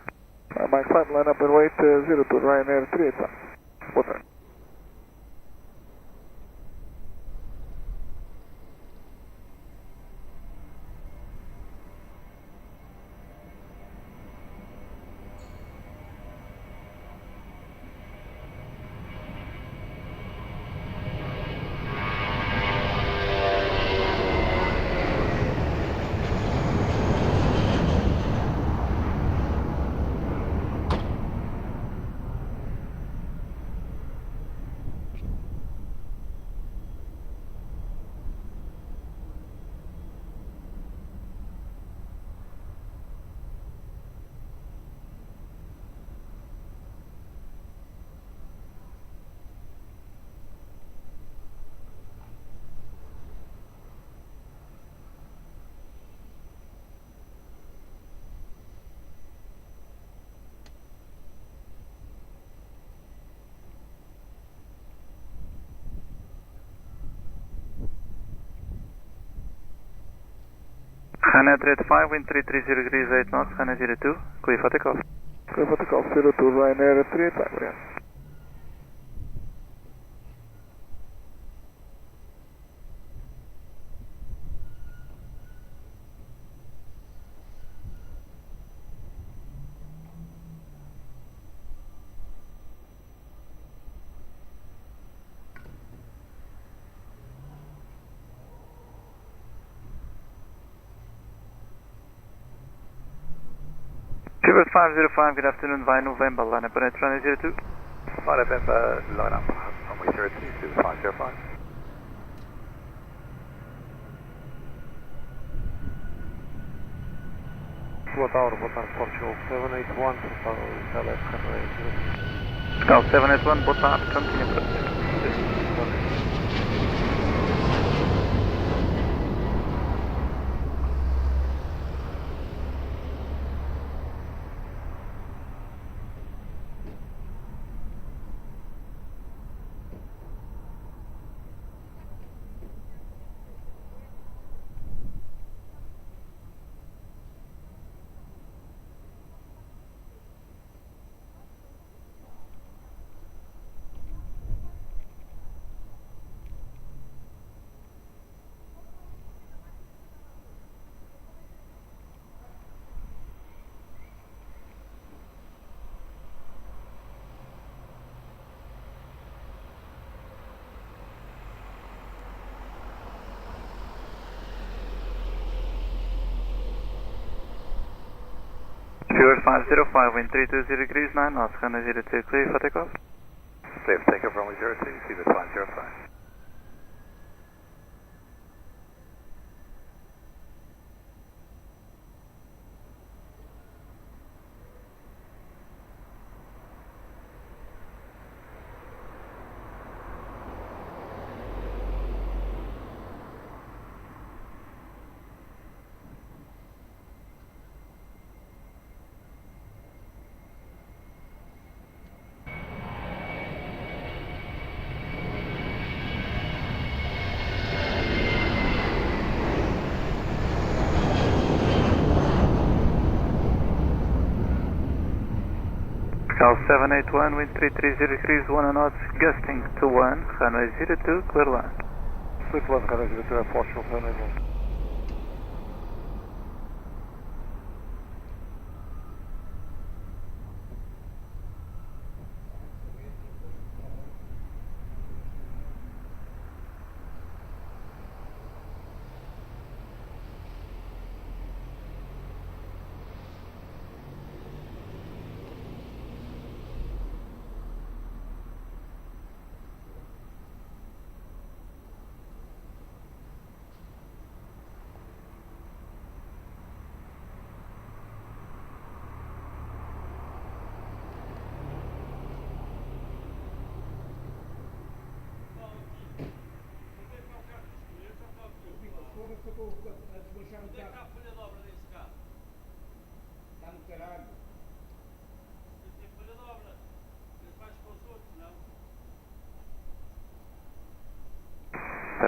Mike 5, line up and wait 02, Ryanair 385. Boa tarde. Runway 35, wind 330 degrees 8 knots, runway 02, clear for takeoff. Clear for takeoff, 02, Ryanair 385, obrigado. Qbert 505, good afternoon, via November, line up on runway 02. Line up and line up, runway 02 to 505. Lisboa Tower, boa tarde, Portugal 781, LF runway 02. Scout 781, boa tarde, continue approach. Qbert 505, wind 320 degrees 9 knots, runway 02, clear for takeoff. Clear for takeoff, runway 02, Qbert 505. Scout 781, wind 330 degrees 1 knots, gusting to 1, runway 02, clear line. Clear to line, runway 02, Portugal 781.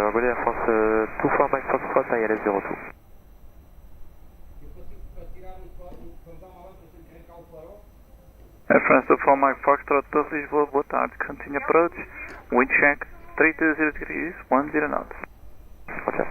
Good Air France 24 Mike Foxtrot, ILS 02. Air France 24 Mike Foxtrot, Torre Lisboa, boa tarde, continue approach, wind check 320 degrees 10 knots. Okay.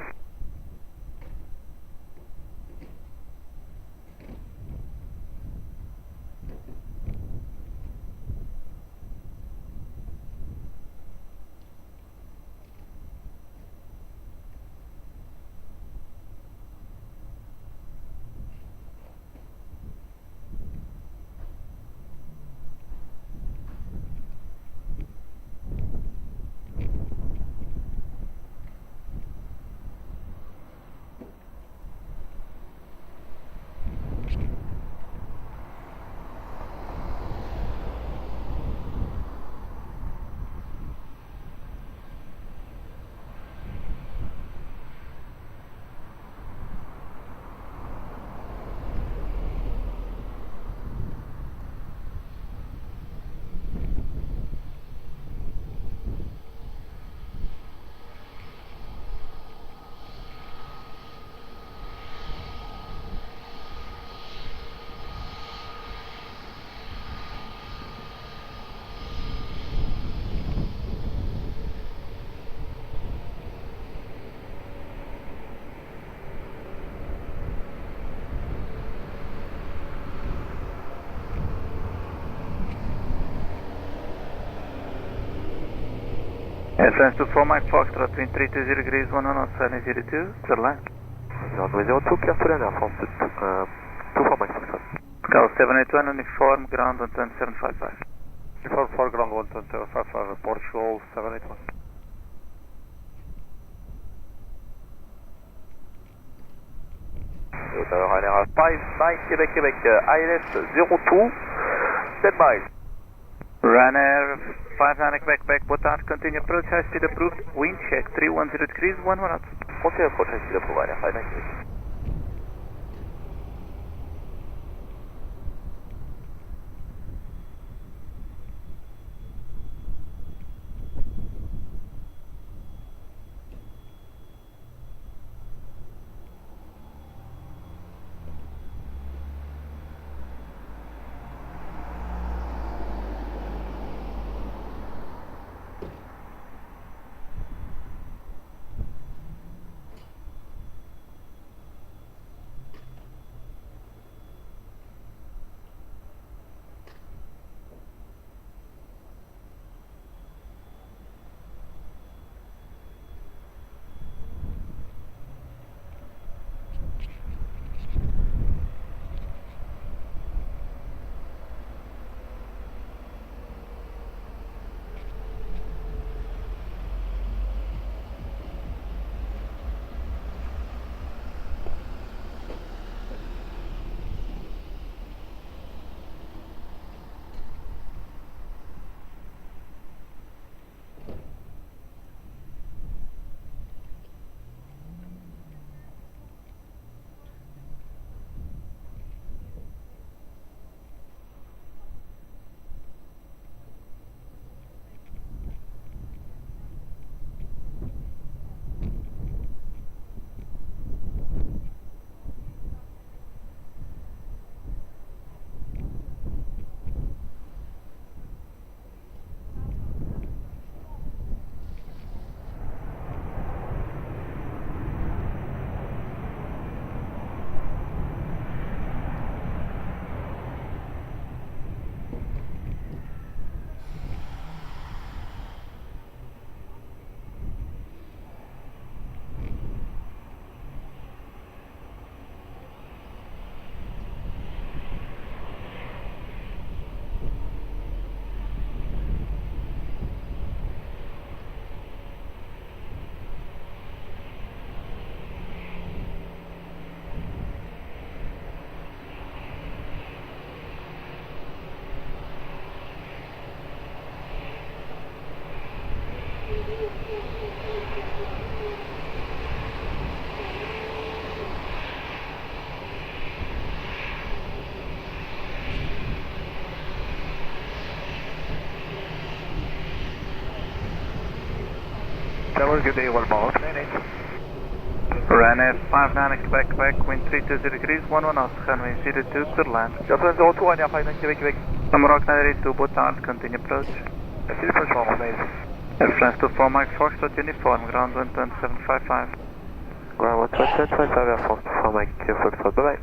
France to 4 Mike Foxtrot, wind 320 degrees, 1 knots, runway 02, clear line. Runway 02, clear to land, Air France 24 Mike Foxtrot. Cal 781, uniform, ground 12755. Uniform for ground 12755, Portugal 781. Tower Ryanair 59, Québec, Québec, ILS 02, stand by. Ryanair 59 Quebec, boa tarde, continue approach, high speed approved, wind check 310 degrees, 1 knots. Continue approach, high speed approved, Ryanair 59 Québec. Tower, good day, 1 mile, 98. Ryanair 59 Quebec, Quebec, wind 320 degrees, 1 knots, runway 02, clear land. Delta 02, Ryanair 59 Québec, Québec. Number 982, boa tarde, continue approach. Continue approach, normal, nice. Air France to 4 Mike Foxtrot, uniform, ground 12755. Ground 12755, Air France to 4 Mike Foxtrot, bye bye.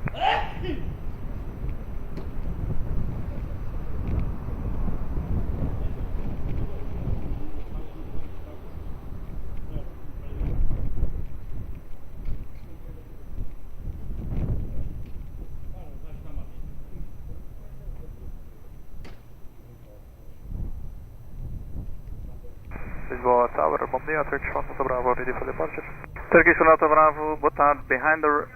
Lisboa Tower, bom dia, Turkish 1 Delta Bravo, ready for departure. Turkish 1 Delta Bravo, boa tarde, behind the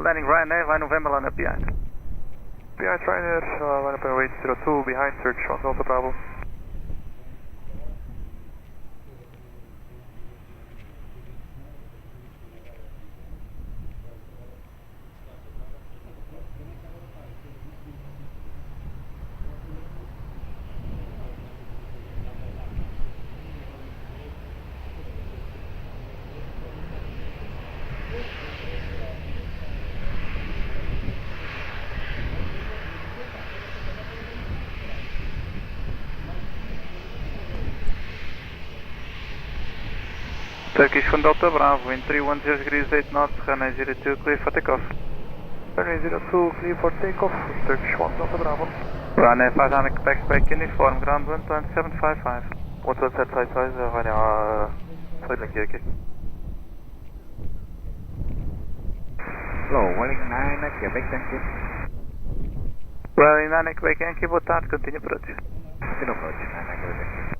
landing Ryanair, vai November line up behind. Behind Ryanair, line up and wait 02, behind Turkish 1 Delta Bravo. Turkish 1 Delta Bravo, wind 310 degrees, 8 knots, runway 02, clear for takeoff. Runway 02, clear for takeoff, Turkish 1 Delta Bravo. Ryanair 59 Quebec, Quebec, uniform, ground 12755. 12755 running Sidling Yankee. Hello, Welling 9, Quebec Yankee. Welling 9, Quebec Yankee, boa tarde, continue approach. Continue approach, 9, Quebec Yankee.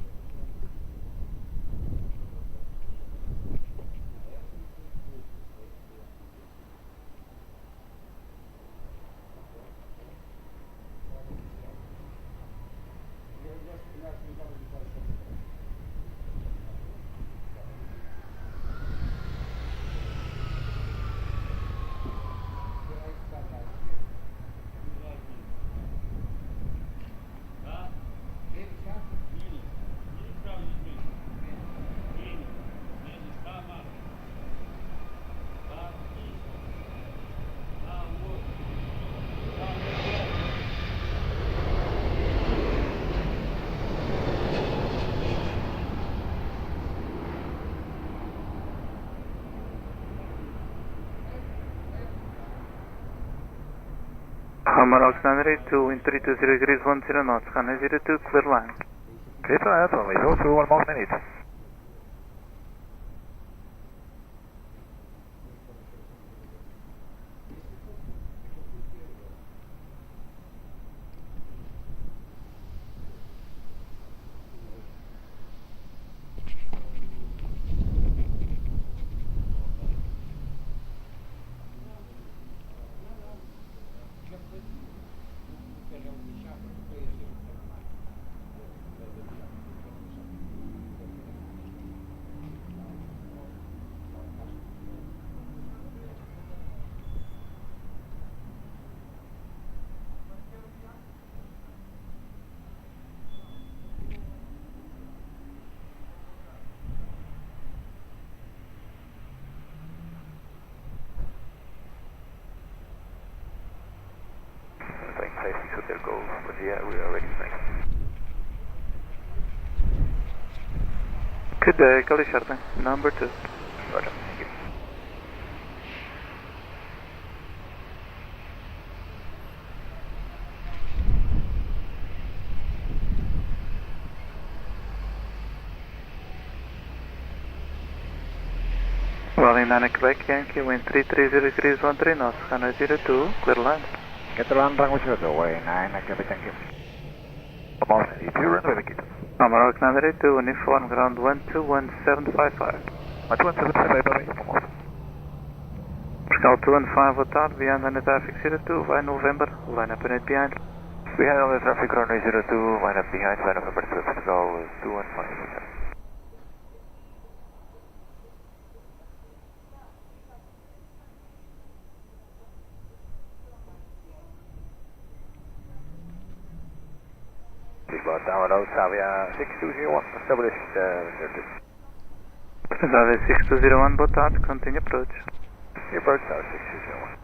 Humber auxiliary 2, wind 320 degrees 10 knots, runway 02, clear line. Clear to land, only go through 1 more minute. Safety should there go, but yeah, we are ready, thanks. Good day, Cali Charlie, number 2. Roger, thank you. Welling 9, Quebec Yankee, wind 330 degrees 13 knots, runway 02, clear line. Get the land runway 02, Welling 9, Quebec Yankee. 1 more minute, 2 runway Yankee. Humber auxiliary 2, uniform ground 121755. 121755, bye-bye, 1 more. Pascal 215, boa tarde, behind on the traffic 02, by November, line up and 8 behind. Behind on the traffic runway 02, line up behind, by November 2, Pascal 215. Lisboa Tower Road, Avia 6201, established 02. Avia 6201, boa tarde, continue approach. Approach Tower 6201.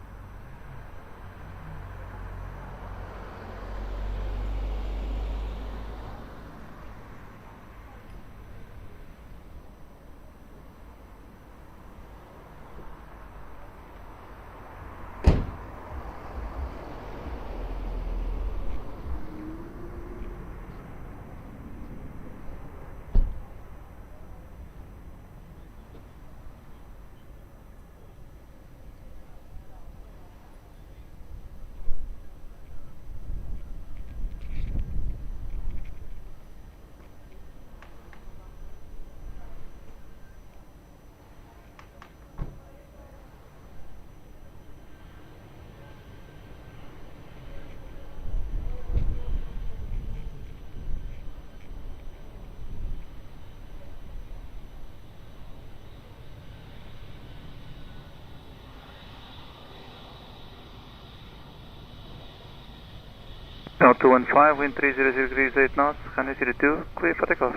Now 215, wind 300 degrees 8 knots, runway 02, clear for takeoff.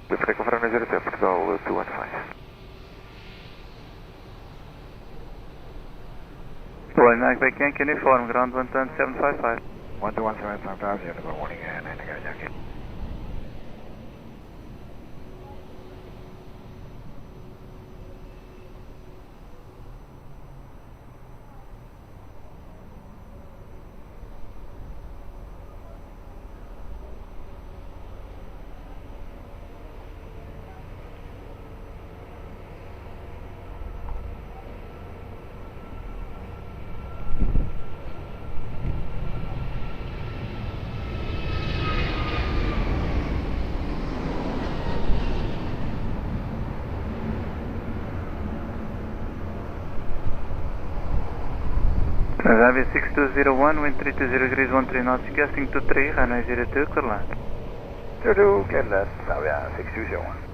Clear for takeoff, runway 02, Pascal 215. Welling 9, Quebec Yankee, uniform ground 11755. 12175, good morning, 9 Quebec Yankee. Avia 6201, wind 320 degrees 13 knots, gusting to 3, runway 02, clear land. 02, clear land, Avia 6201.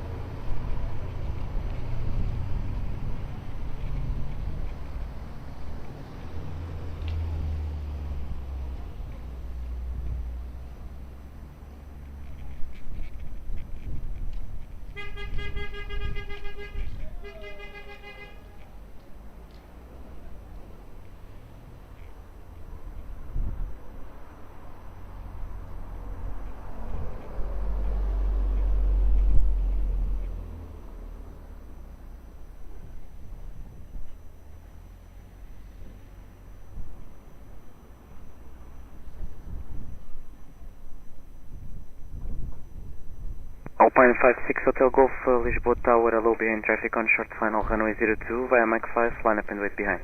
Alpine 56 Hotel Golf, Lisboa Tower, low behind traffic on short final, runway 02 via Mike 5, line up and wait behind.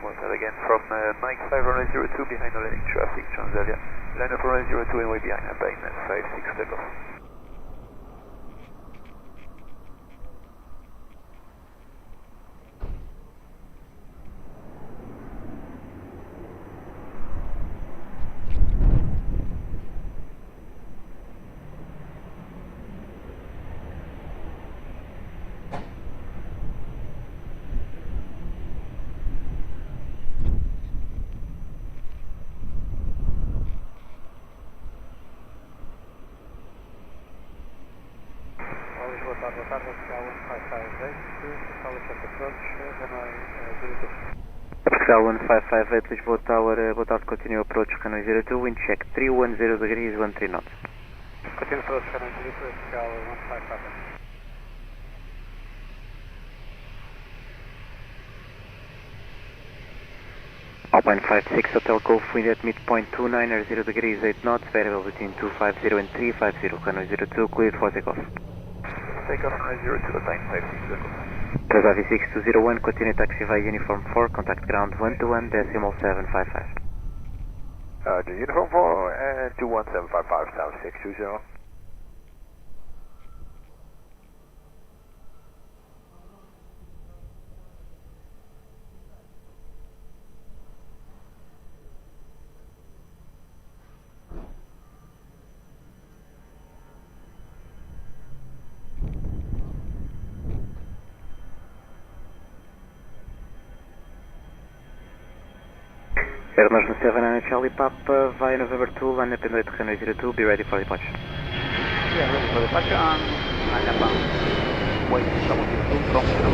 Once again from Mike 5, runway 02 behind the landing traffic, Transavia. Line up runway 02 and way behind, Alpine 56 takeoff. Portugal 1558, Lisboa Tower, boa tarde, continue approach, runway 02, wind check 310 degrees 13 knots. Continue approach, runway 02, Portugal 1558. Alpine 56 Hotel Golf, wind at midpoint 290 degrees 8 knots, variable between 250 and 350, runway 02, cleared for takeoff. Takeoff runway 02, Alpine 56 takeoff. Transavia 6201, continue taxi via uniform 4, contact ground 121 decimal 755. The uniform 4 and 21755, South 620. Air National 7 Charlie Papa via November 2, line up and wait runway 02, be ready for departure. Yeah, ready for departure on line up and wait someone from Portugal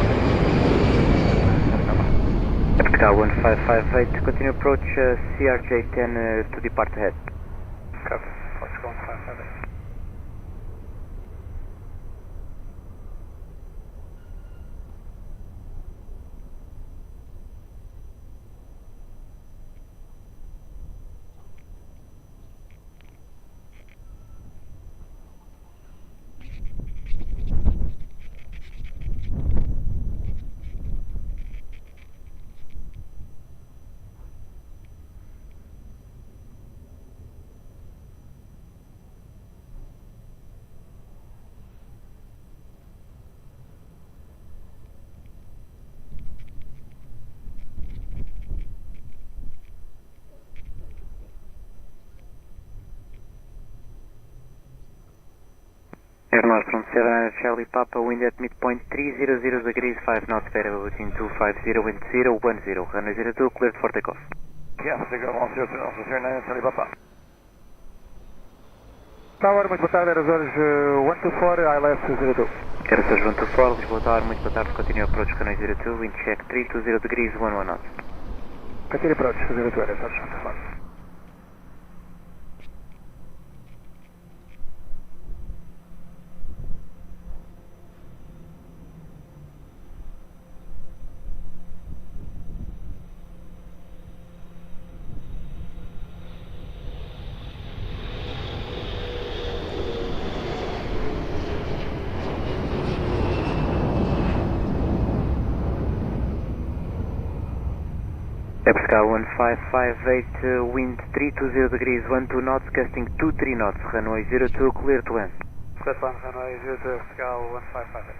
1558, continue approach CRJ 10 to depart ahead. Copy, Portugal 1558. Air Nostrum 7 Charlie Papa, wind at midpoint 300 degrees 5 knots, variable between 250 and 010, runway 02, cleared for takeoff. Yeah, Portugal 102, also 09 Charlie Papa. Tower, muito boa tarde, Aeroporto 124, ILS 02. Aeroporto 124, Lisboa Tower, muito boa tarde, continue approach, runway 02, wind check 320 degrees 11 knots. Continue approach, 02, Aeroporto 124. Portugal 1558, wind 320 degrees 12 knots, gusting 23 knots, runway 02, clear to land. Clear to land, runway 02, Portugal 1558.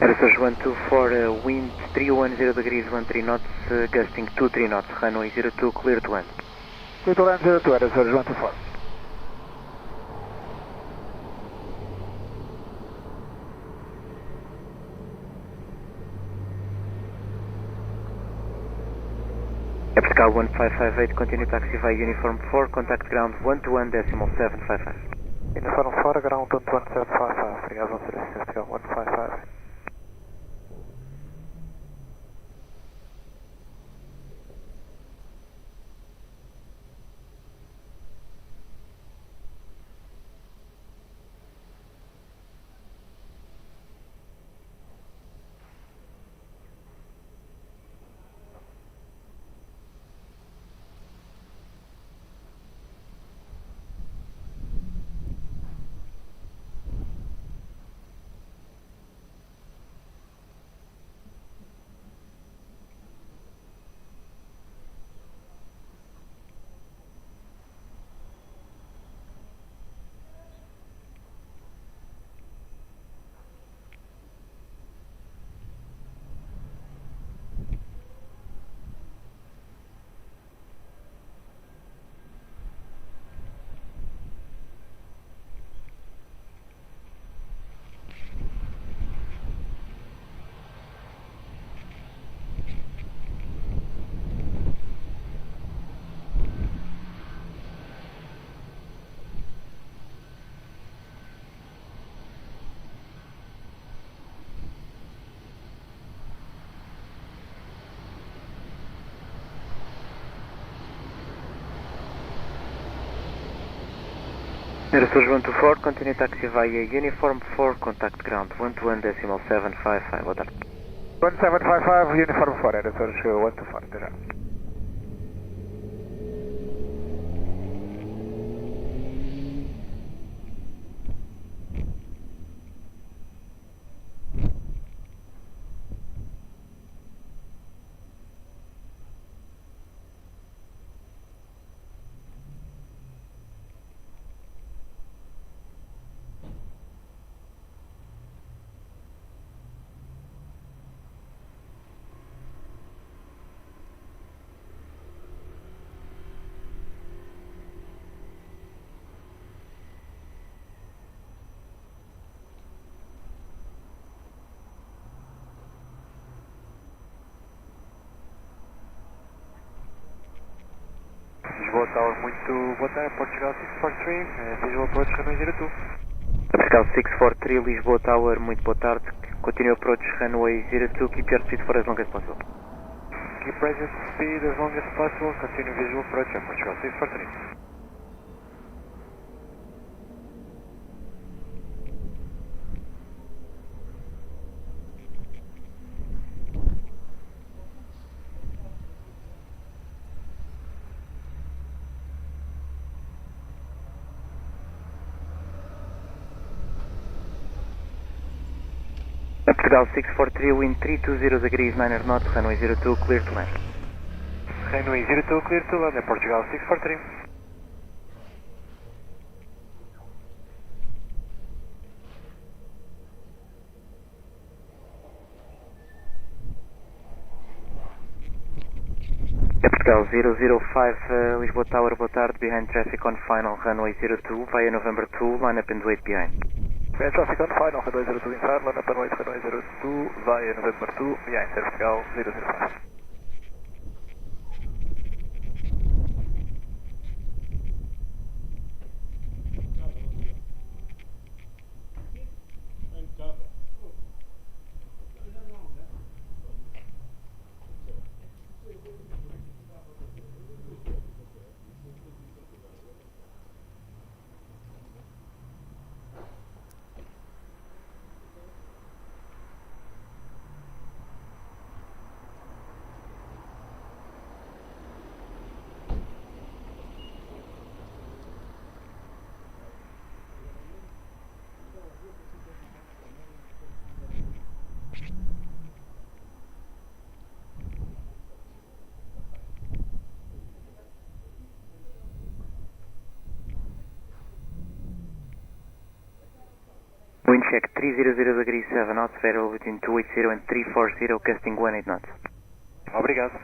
Aeroporto 124, wind 310 degrees 13 knots, gusting 23 knots, runway 02, clear to land. Clear to land 02, Aeroporto 124. Aeroporto 1558, continue taxi via uniform 4, contact ground 121.755. Uniform 4, ground 11755, obrigado, vamos ser assistência 155. Aeroporto 124, continue taxi via uniform 4, contact ground 121.755, boa tarde. 1755, uniform 4, Aeroporto 124, até já. Lisboa Tower, muito boa tarde, Portugal 643, Visual Approach, runway 02. Portugal 643, Lisboa Tower, muito boa tarde, continue approach runway 02, keep your speed for as long as possible. Keep present speed as long as possible, continue visual approach, Portugal 643. Portugal 643, wind 320 degrees 9 knots, runway 02, clear to land. Runway 02, clear to land, Portugal 643. Portugal 005, Lisboa Tower, boa tarde, behind traffic on final, runway 02, via November 2, line up and wait behind. Behind traffic on final, runway 02 inside, line up and wait, runway 02, via November 2, behind Portugal 005. Wind check 300 degrees 7 knots, variable between 280 and 340, casting 18 knots. Obrigado.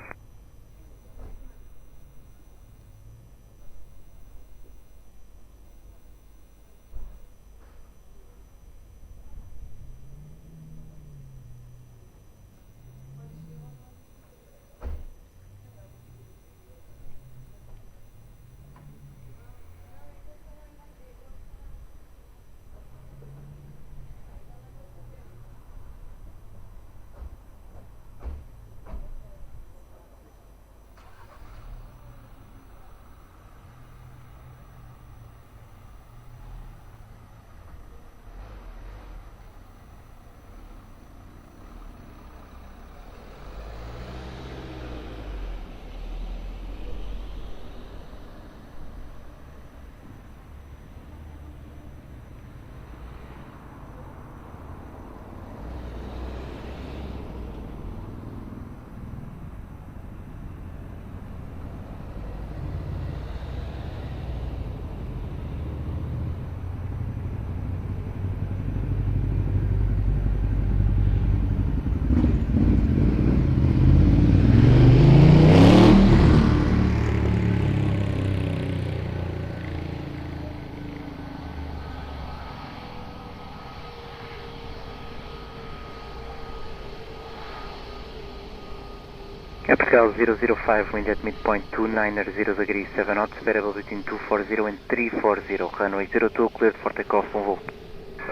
Abigail 005, wind at midpoint 290 degrees 7 knots, variable between 240 and 340, runway 02, cleared for takeoff, bom voo.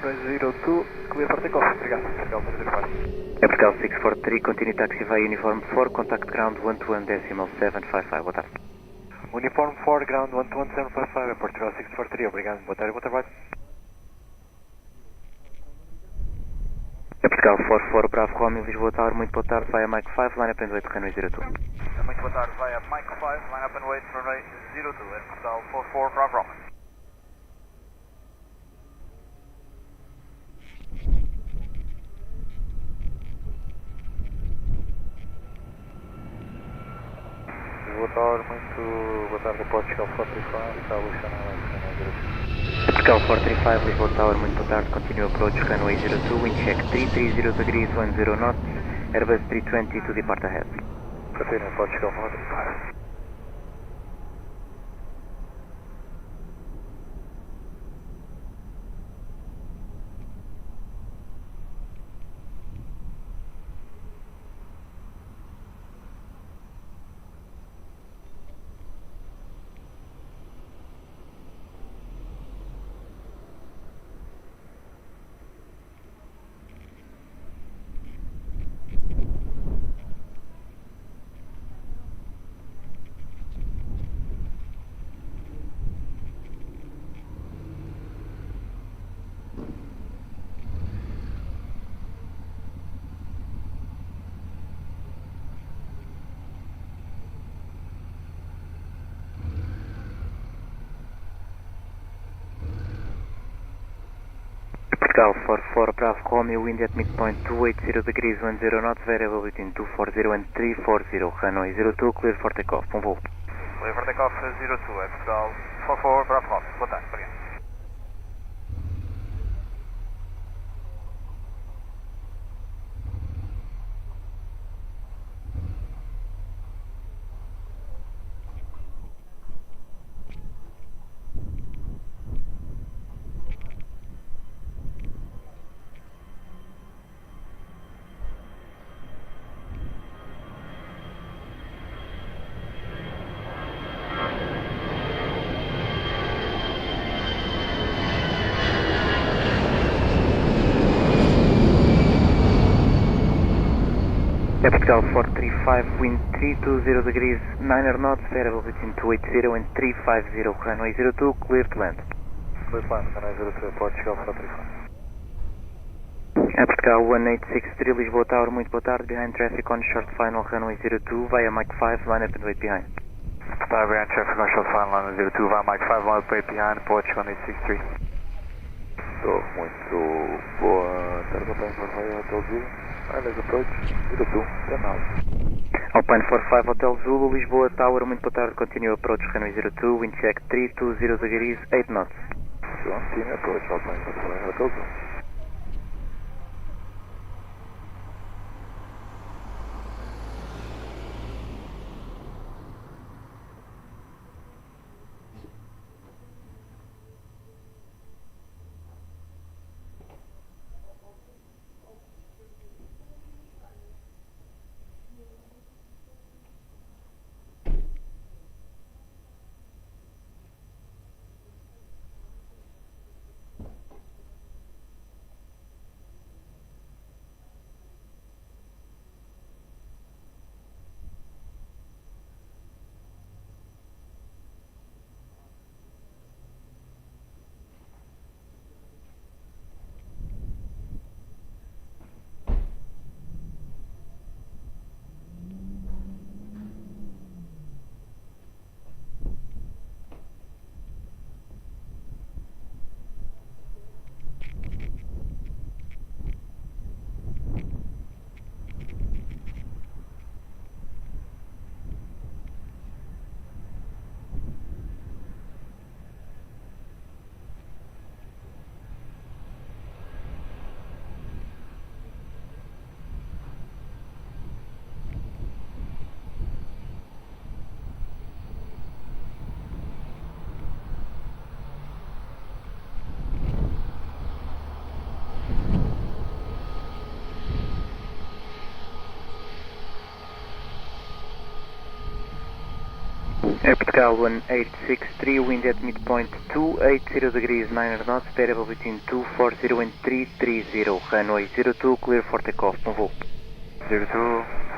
Runway 02, clear for takeoff, obrigado, Abigail 005. Abigail 643, continue taxi via uniform 4, contact ground 121.755, boa tarde. Uniform 4, ground 121.755, Portugal 643, obrigado, boa tarde, boa trabalho. Portugal 44, Bravo Romeo, Lisboa Tower, muito boa tarde, via Mike 5, line up and wait, runway 02. Muito boa tarde, via Mike 5, line up and wait, runway 02, Portugal 44, Bravo Romeo. Lisboa Tower, muito boa tarde, Portugal 45, está Luciana, runway 02. Portugal 435, Lisboa Tower, muito boa tarde, continue approach, runway 02, wind check 330 degrees 10 knots, Airbus 320 to depart ahead. Continue, Portugal 435. Portugal 44, Bravo Romeo, wind at midpoint 280 degrees 10 knots, variable between 240 and 340, runway 02, clear for takeoff, bom voo. Clear for takeoff 02, Portugal 44, Bravo Romeo, boa tarde, obrigado. Portugal 435, wind 320 degrees 9 knots, variable between 280 and 350, runway 02, clear to land. Clear to land, runway 02, Portugal 435. Portugal 1863, Lisboa Tower, muito boa tarde, behind traffic on short final, runway 02, via Mike 5, line up and wait behind. Star behind traffic on short final, runway 02, via Mike 5, line up and wait behind, Portugal 1863. Estou muito boa tarde, Alpine 45 Hotel Zulu, Islands Approach, 02, canal. Alpine 45 Hotel Zulu, Lisboa Tower, muito boa tarde, continue approach, runway 02, wind check 320 degrees 8 knots. Continue approach, Alpine 45 Hotel Zulu. Air Portugal 1863, wind at midpoint 280 degrees 9 knots, variable between 240 and 330, runway 02, clear for takeoff, move up. 02,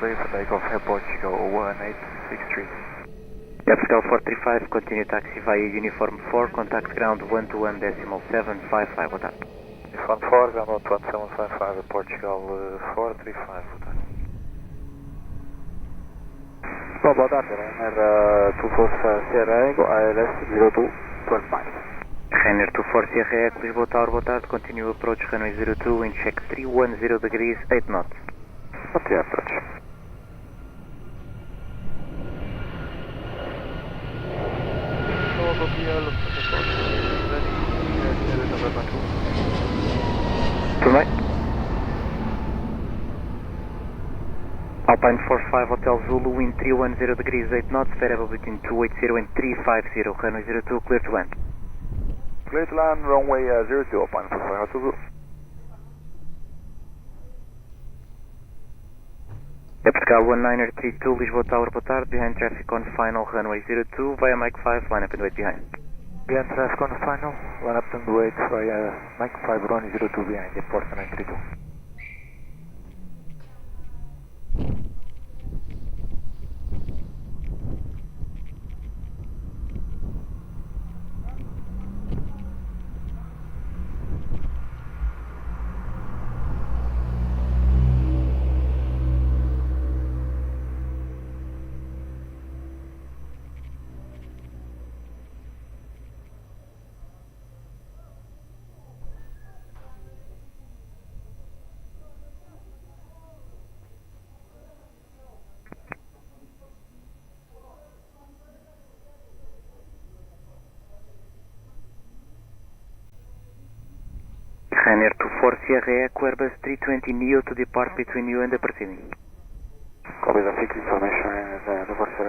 clear for takeoff, Air Portugal 1863. Air Portugal 435, continue taxi via uniform 4, contact ground 121.755, boa tarde. Uniform 4, ground 121.755, Air Portugal 435, boa tarde. Boa tarde, Ryanair 24 Sierra Echo, ALS 02, 12 miles. Ryanair 24 Sierra Echo, Lisboa Tower, boa tarde, continue approach runway 02, wind check 310 degrees, 8 knots. Okay, approach. Tonight. Alpine 45 Hotel Zulu, wind 310 degrees 8 knots, variable between 280 and 350, runway 02, clear to land. Clear to land, runway 02, Alpine 45 Hotel Zulu. Air Portugal 1932, Lisboa Tower, boa tarde, behind traffic on final, runway 02, via Mike 5, line up and wait behind. Behind traffic on final, line up and wait via Mike 5, runway 02 behind, Airport 932. Ryanair 24 Sierra Echo, Airbus 320 Neo to depart between you and the proceeding. Copy the fixed information and the first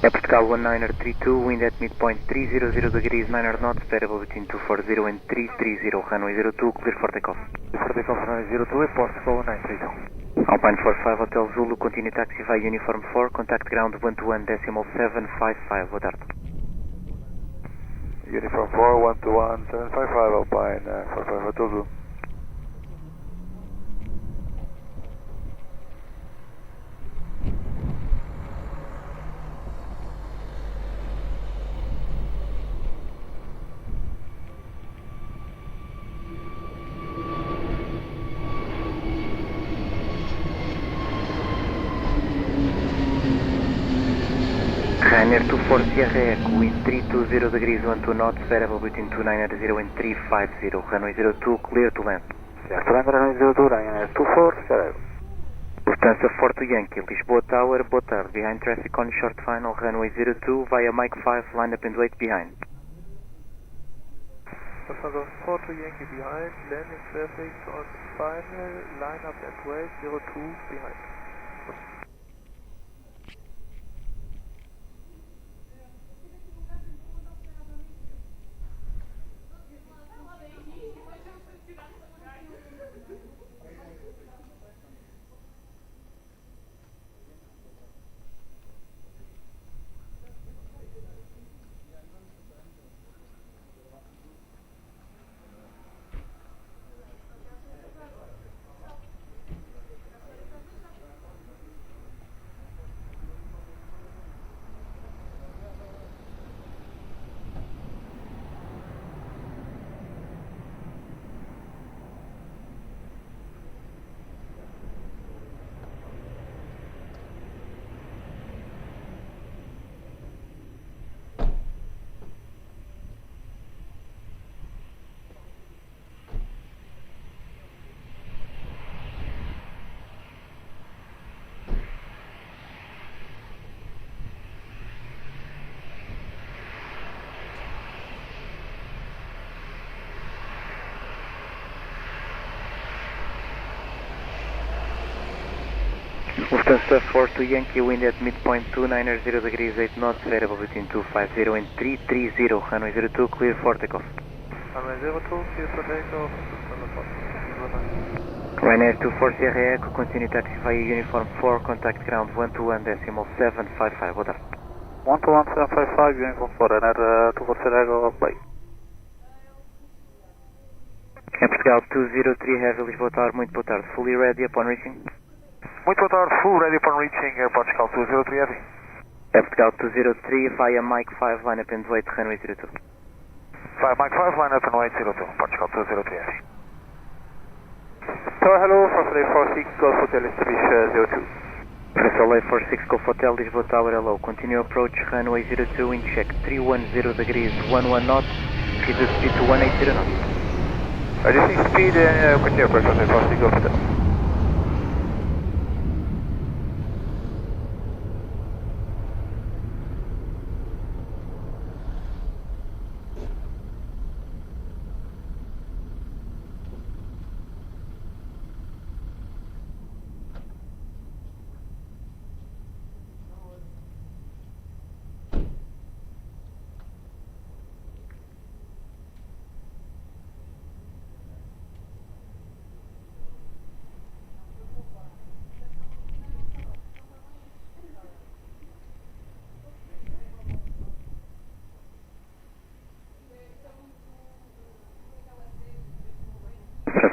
Air Portugal 1932, wind at midpoint 300 degrees 9 knots, variable between 240 and 330, runway 02, clear for takeoff. For takeoff runway 02, Portugal 932. Alpine 45 Hotel Zulu, continue taxi via uniform 4, contact ground 121.755, boa tarde. Uniform 4, 121.755, Alpine 45 Hotel Zulu. Ryanair 24 Sierra Echo, wind 320 degrees 12 knots, variable between 290 and 350, runway 02, clear to land. Clear to land, runway 02, Ryanair 24 Sierra Echo. Lufthansa 4 to Yankee, Lisboa Tower, boa tarde, behind traffic on short final, runway 02, via Mike 5, line up and wait behind. Lufthansa 4 to Yankee behind, landing traffic on final, line up and wait, 02 behind. Lufthansa 42 Yankee, wind at midpoint 290 degrees 8 knots, variable between 250 and 330, runway 02, clear for takeoff. Runway 02, clear for takeoff, Ryanair 24 Sierra Echo, continue taxi via uniform 4, contact ground 121.755, boa tarde. 121.755, uniform 4, Ryanair 24 Sierra Echo, play. É Portugal 203 Heavy, Lisboa Tower, muito boa tarde, fully ready upon reaching. Muito boa tarde, full ready upon reaching Aeroporto 203 Heavy. É Portugal 203 via Mike 5, line up and wait, runway 02. Via Mike 5, line up and wait 02, Portugal 203 Heavy. Tower hello, Flight 46, Golf Hotel Establish 02. Flight 46, Golf Hotel, Lisboa Tower, hello, continue approach, runway 02, wind check, 310 degrees, 11 knots, reduce speed to 180 knots. Reducing speed and continue approach, Flight 46, Golf Hotel.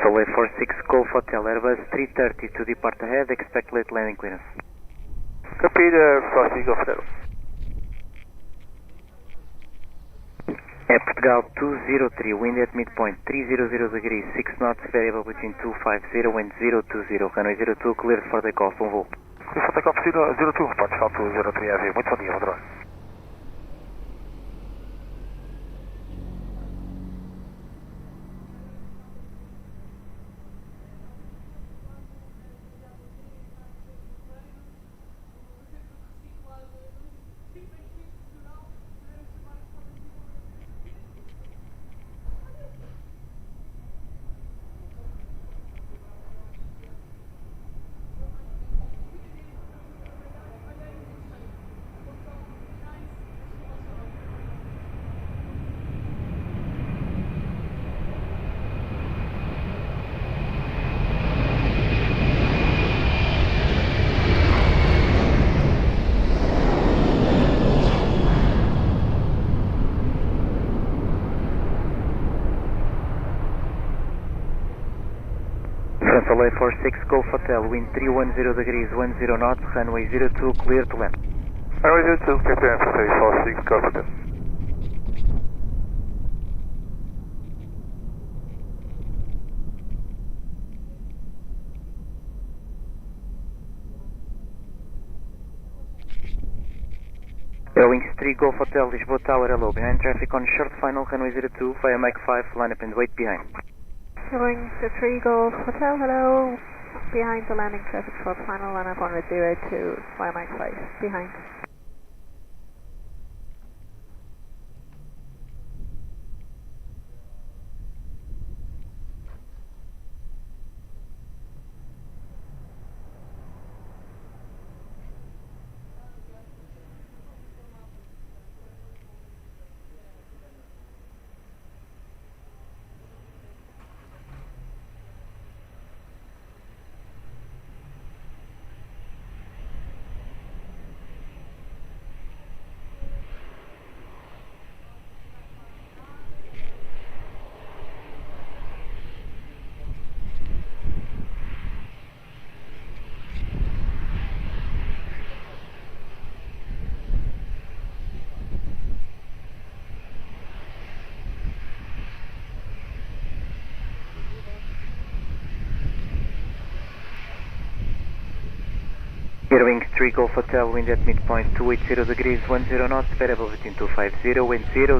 Flight 46, Golf Hotel, Airbus 330 to depart ahead, expect late landing clearance. Copy, 46, Golf Hotel. É Portugal 203, wind at midpoint 300 degrees, 6 knots, variable between 250 and 020, runway 02, cleared for takeoff, voo. Clear for takeoff 02, Portugal 203 Heavy, muito bom dia, bom trabalho. Flight 46, Golf Hotel, wind 310 degrees, 10 knots, runway 02, clear to land. Runway 02, prepare for 46, Golf Hotel. Airwings 3, Golf Hotel, Lisboa Tower, hello, behind traffic on short final, runway 02, via Mike 5, line up and wait behind. Airwings 3 Golf Hotel, hello. Behind the landing traffic for final line up on the 02, via Mike 5, behind. Airwings 3 Golf Hotel, wind at midpoint 280 degrees, 10 knots, variable between 250 and 020,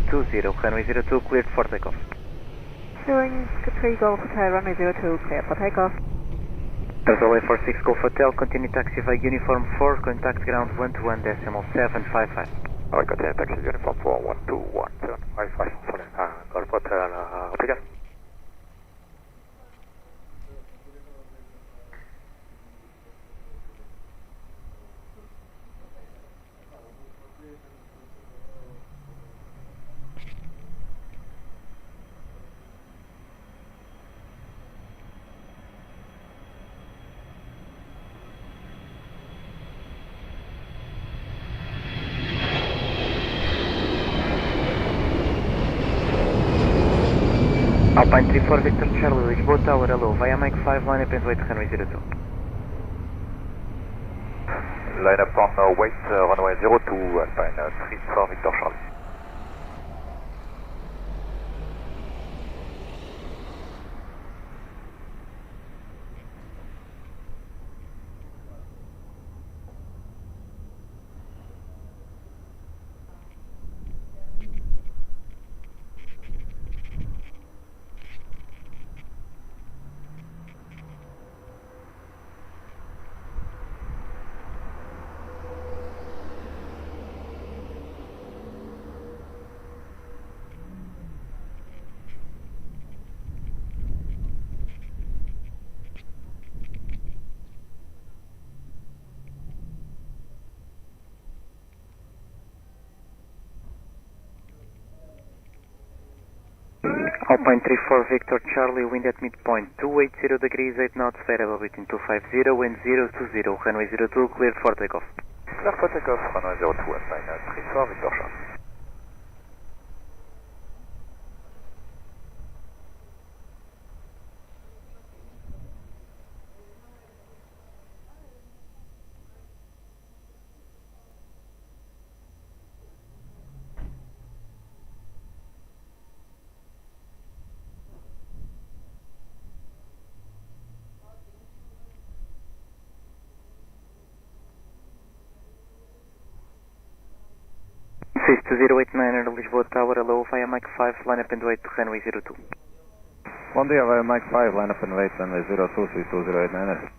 runway 02, cleared for takeoff. Airwings 3 Golf Hotel, runway 02, clear for takeoff. Flight 46 Golf Hotel, continue taxi via uniform 4, contact ground 121.755. Alright, continue taxi uniform 4, 121.755, Golf Hotel, obrigado. Alpine 34 Victor Charlie, Lisboa Tower, hello, via Mike 5, line up and wait, runway 02. Line up on wait, runway 02, Alpine 34 Victor Charlie. Alpine 34 Victor Charlie, wind at midpoint 280 degrees, 8 knots, variable between 250 and 020, runway 02, cleared for takeoff. Clear for takeoff, runway 02, Alpine 34 Victor Charlie. Swiss 2089 Lisboa Tower, hello, via Mike 5, line up and wait, runway 02. Bom dia, vai Mike 5, line up and wait, runway 02, Swiss 2089.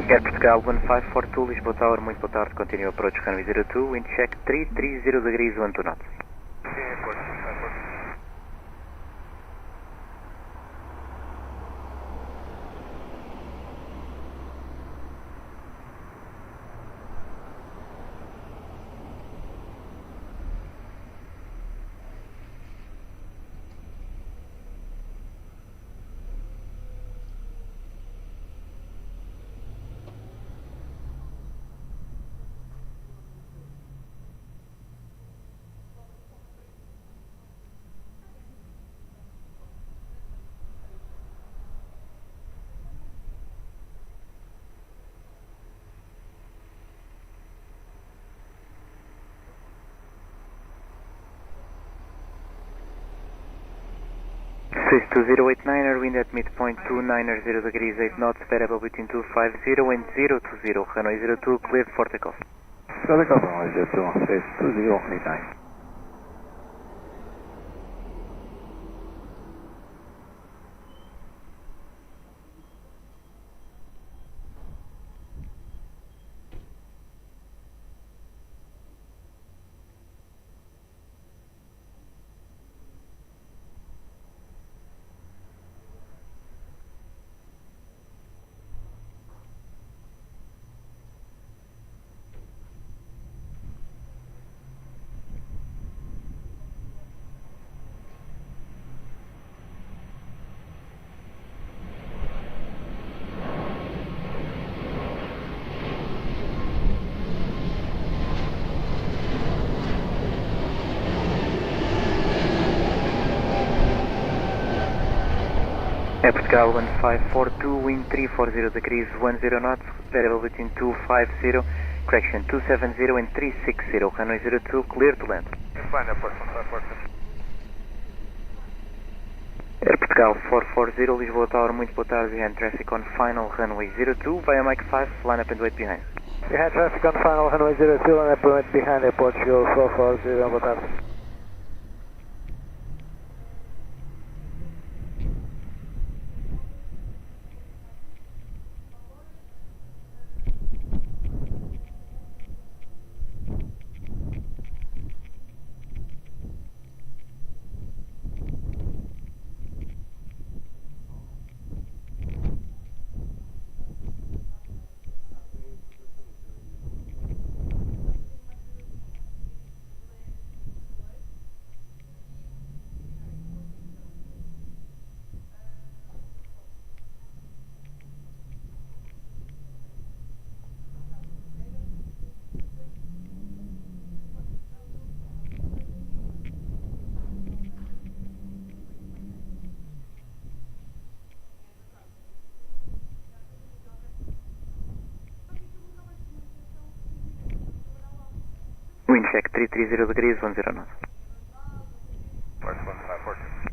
Air Portugal 1542, Lisboa Tower, muito boa tarde, continue approach runway 02, wind check 330 degrees, 12 knots. Swiss 2089, wind at midpoint 290 degrees, 8 knots, variable between 250 and 020, runway 02, cleared for takeoff. Takeoff, runway 02, Swiss 2089. Air Portugal 1542, wind 340 degrees, 10 knots, variable between 250, correction 270 and 360, runway 02, clear to land. Air Portugal 440, Lisboa Tower, muito boa tarde, behind traffic on final runway 02, via Mike 5, line up and wait behind. Behind traffic on final runway 02, line up and wait behind Airport, Portugal 440, boa tarde. Wind check 330 degrees, 10 knots. First 1542.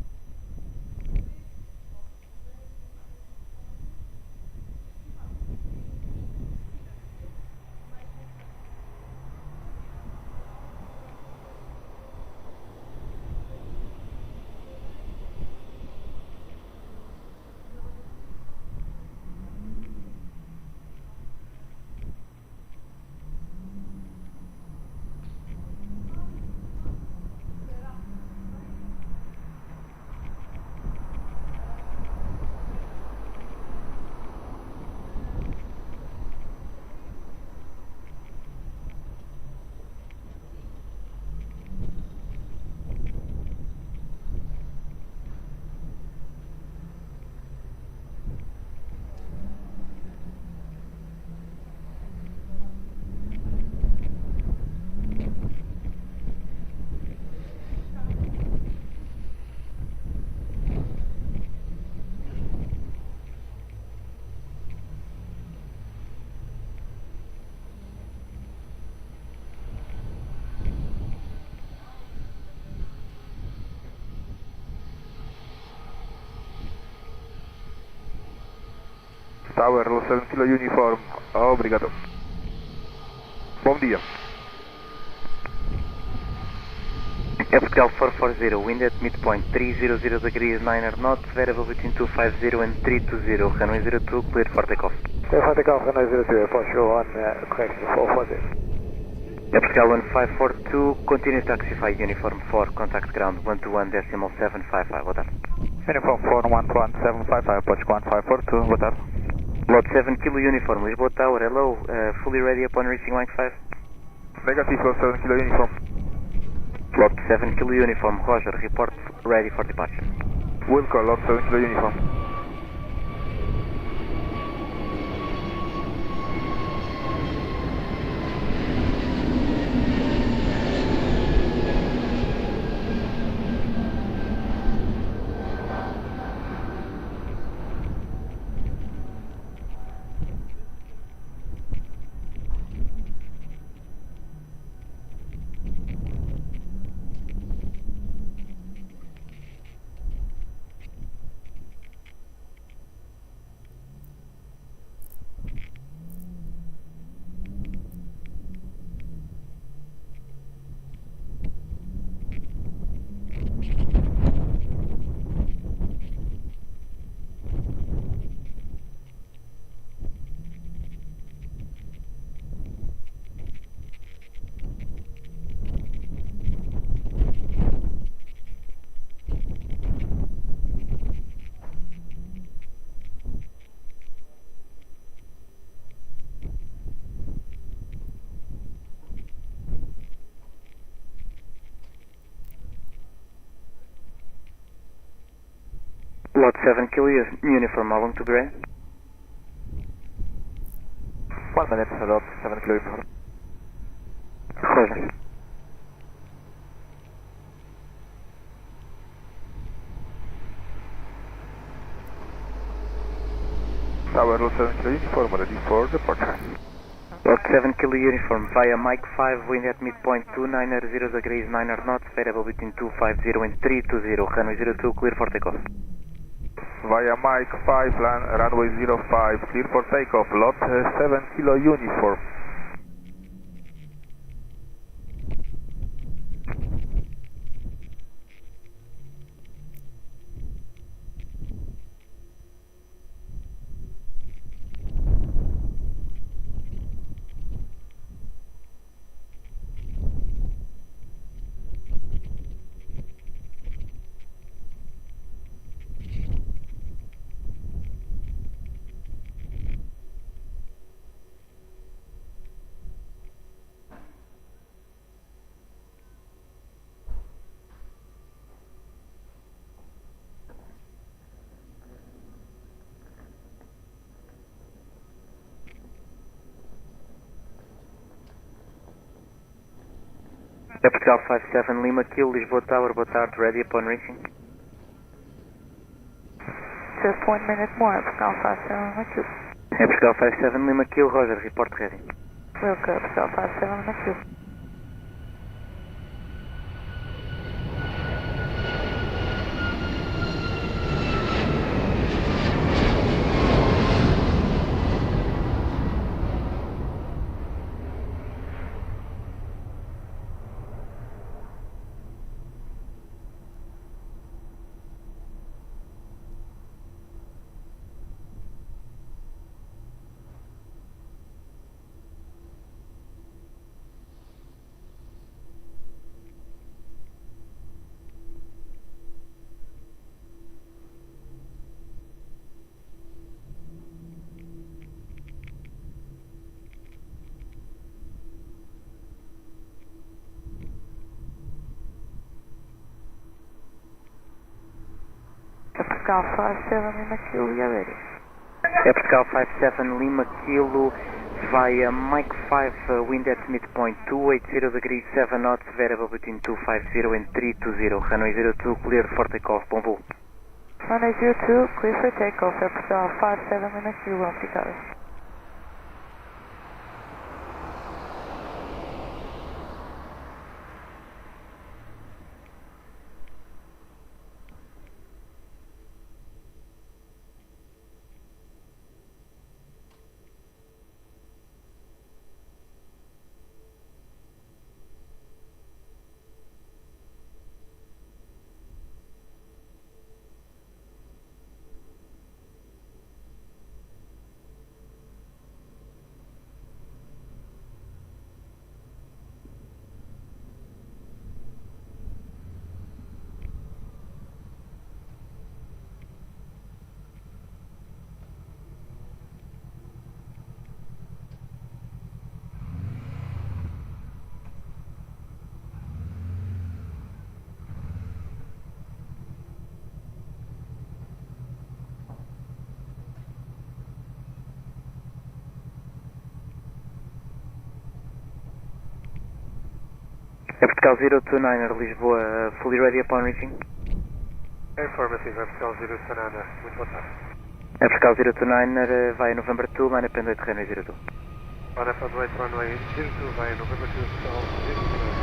Tower, Los 7 Kilo Uniform, obrigado. Bom dia. Portugal 440, wind at midpoint 300 degrees, 9 knots, variable between 250 and 320, runway 02, cleared for takeoff. Clear for takeoff, runway 02, Portugal 1, correction 440. Portugal 1542, continuous taxify, uniform 4, contact ground 121.755, boa tarde. Uniform 411.755, Portugal 1542, boa tarde. Lot 7 Kilo Uniform, Lisboa Tower, hello, fully ready upon reaching Mike 5. Negative, Lot 7 Kilo Uniform. Lot 7 Kilo Uniform, Roger, report ready for departure. Will call, Lot 7 Kilo Uniform. Lot 7 Kilo Uniform, how long to gray? 1 minute, Lot 7 Kilo Uniform. Roger. Tower, Lot 7 Kilo Uniform, ready for departure. Lot 7 Kilo Uniform, via Mike 5, wind at midpoint 290 degrees, 9 knots, variable between 250 and 320, runway 02, clear for takeoff. Via Mike 5, runway 05, clear for takeoff, Lot 7 Kilo Uniform. Portugal 57 Lima Kill, Lisboa Tower, boa tarde, ready upon reaching. Just 1 minute more, Portugal 57 Lima Kill. Portugal 57 Lima Kill, Roger, report ready. Will go, Portugal 57 Lima Kill. Portugal 57 Lima Kilo, we are ready. Air Portugal 57 Lima Kilo via Mike 5, wind at midpoint 280 degrees 7 knots, variable between 250 and 320, runway 02 cleared for takeoff, bom voo. Runway 02, clear for takeoff, Air Portugal 57 Lima Kilo, obrigado. Air Portugal 029er, Lisboa, fully ready upon reaching? Informative, Air Portugal 029er, muito boa tarde. Air Portugal 029er, via November 2, line up and wait, runway 02. Line up and wait, runway 02, via November 2, Portugal 029er.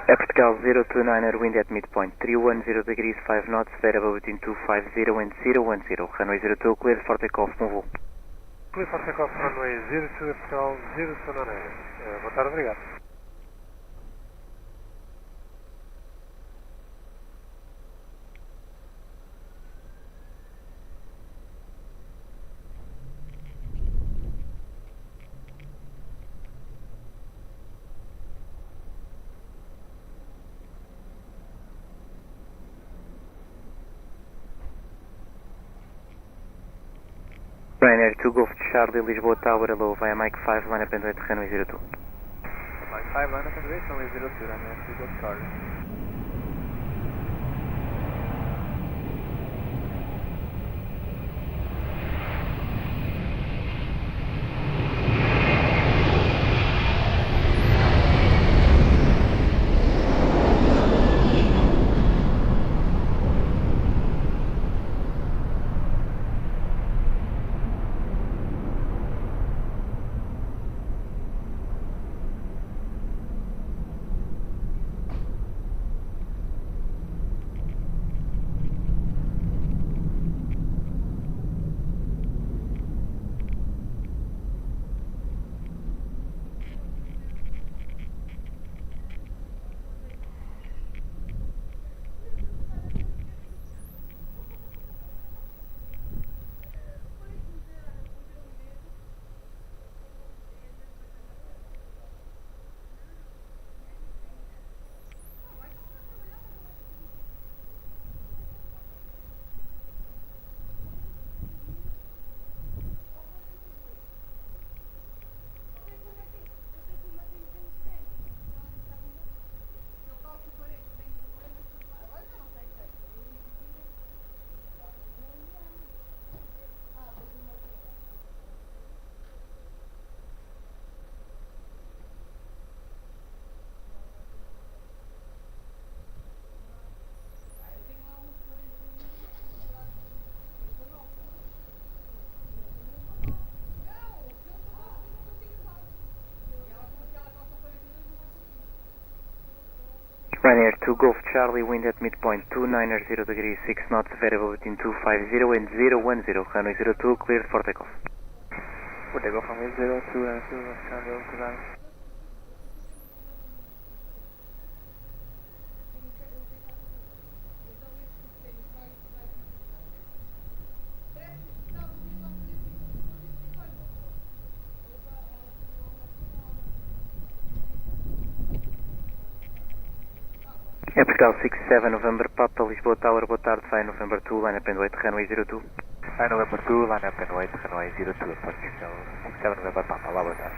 Air Portugal 029er, wind at midpoint 310 degrees 5 knots, variable between 250 and 010, runway 02 cleared for takeoff, bom voo. Clear for takeoff, runway 02, Air Portugal 029er. Boa tarde, obrigado. Ryanair 2 Golf Charlie, Lisboa Tower, hello, via Mike 5, line up and wait, runway 02. Mike 5, line up and wait, runway 02, Ryanair 2 Golf Charlie. Ryanair 2 Golf Charlie, wind at midpoint 290 degrees 6 knots, variable between 250 and 010, runway 02, cleared for takeoff. For takeoff from 02 and 2 Portugal 67 November Papa, Lisboa Tower, boa tarde, vai November 2, line up and wait, runway 02. Vai November 2, line up and wait, runway 02, Portugal 67 November Papa, lá boa tarde.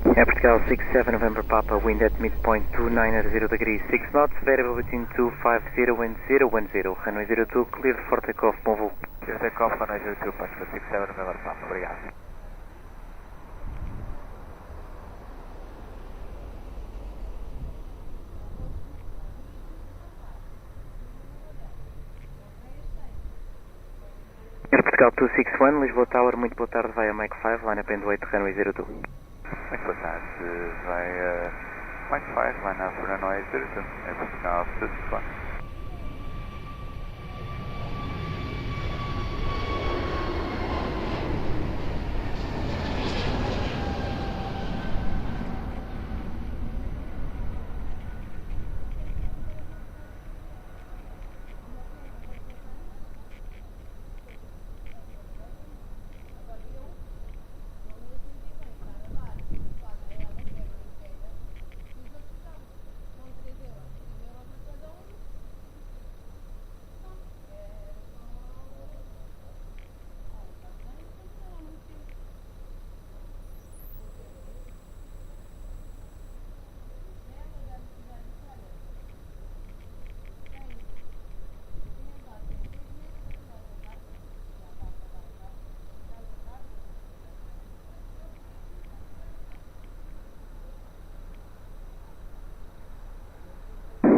Portugal 67 November Papa, wind at midpoint 290 degrees 6 knots, variable between 250 and 010, runway 02, cleared for takeoff, bom voo. Clear takeoff, runway 02, Portugal 67 November Papa, obrigado. Portugal 261, Lisboa Tower, muito boa tarde, vai a Mike 5, line up and wait, runway 02. Muito boa tarde, vai Mike 5, line up runway 02, é Portugal 261.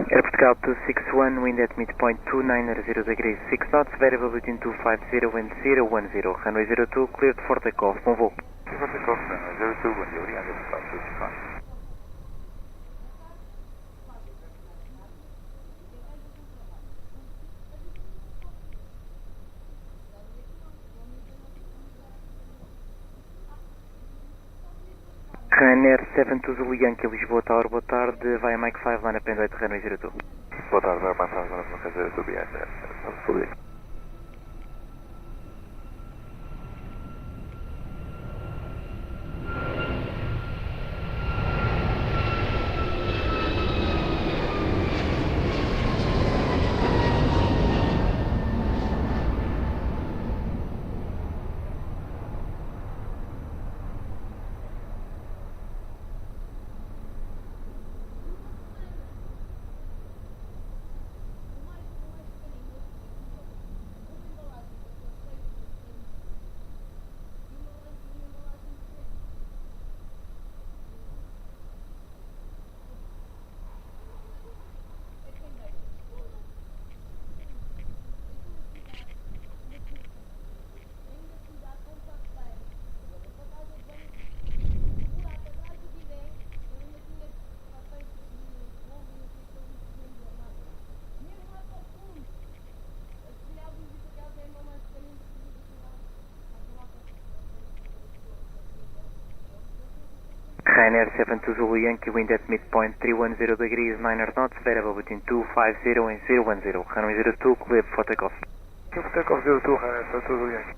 Portugal 261, wind at midpoint 290 degrees 6 knots, variable between 250 and 010, runway 02, cleared for takeoff, bom voo. Cleared for takeoff, runway 02, bom dia, obrigado, Portugal 261. Ryanair 72 Zulu Yankee, Lisboa Tower, boa tarde, vai a Mike 5, line up and wait, runway 02. Boa tarde, vai a Mike 5, line up and wait, runway 02. Ryanair 72 Zulu Yankee, wind at midpoint 310 degrees, 9 knots, variable between 250 and 010. Runway 02, clear for takeoff. Clear for takeoff 02, Ryanair 72 Zulu Yankee.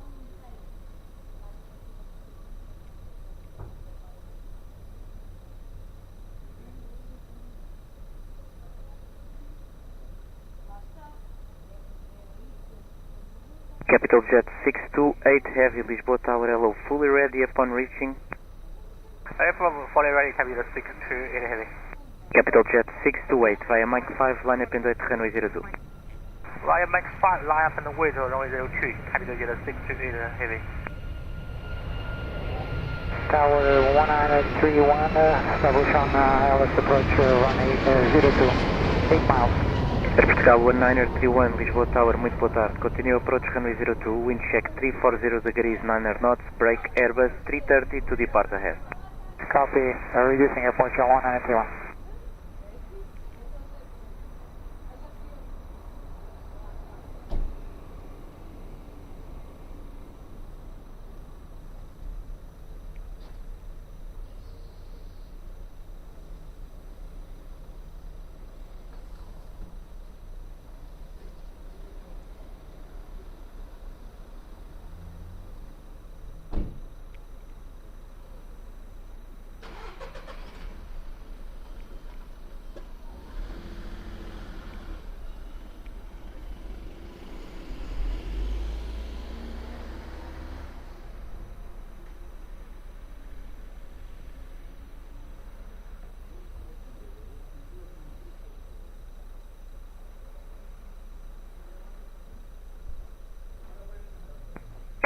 Capital Jet 628 Heavy, Lisboa Tower, hello, fully ready upon reaching. Fully ready, Capital 628 Heavy. Capital Jet 628 via Mike 5, line up and wait, runway 02. Via Mike 5, line up and wait, runway 02, Capital Jet 628 Heavy. Tower 1931, establish on LS approach runway 02, 8 miles. Portugal 1931, Lisboa Tower, muito boa tarde. Continue approach runway 02, wind check 340 degrees, 9 knots, break Airbus 330 to depart ahead. Copy, reducing airport 1931.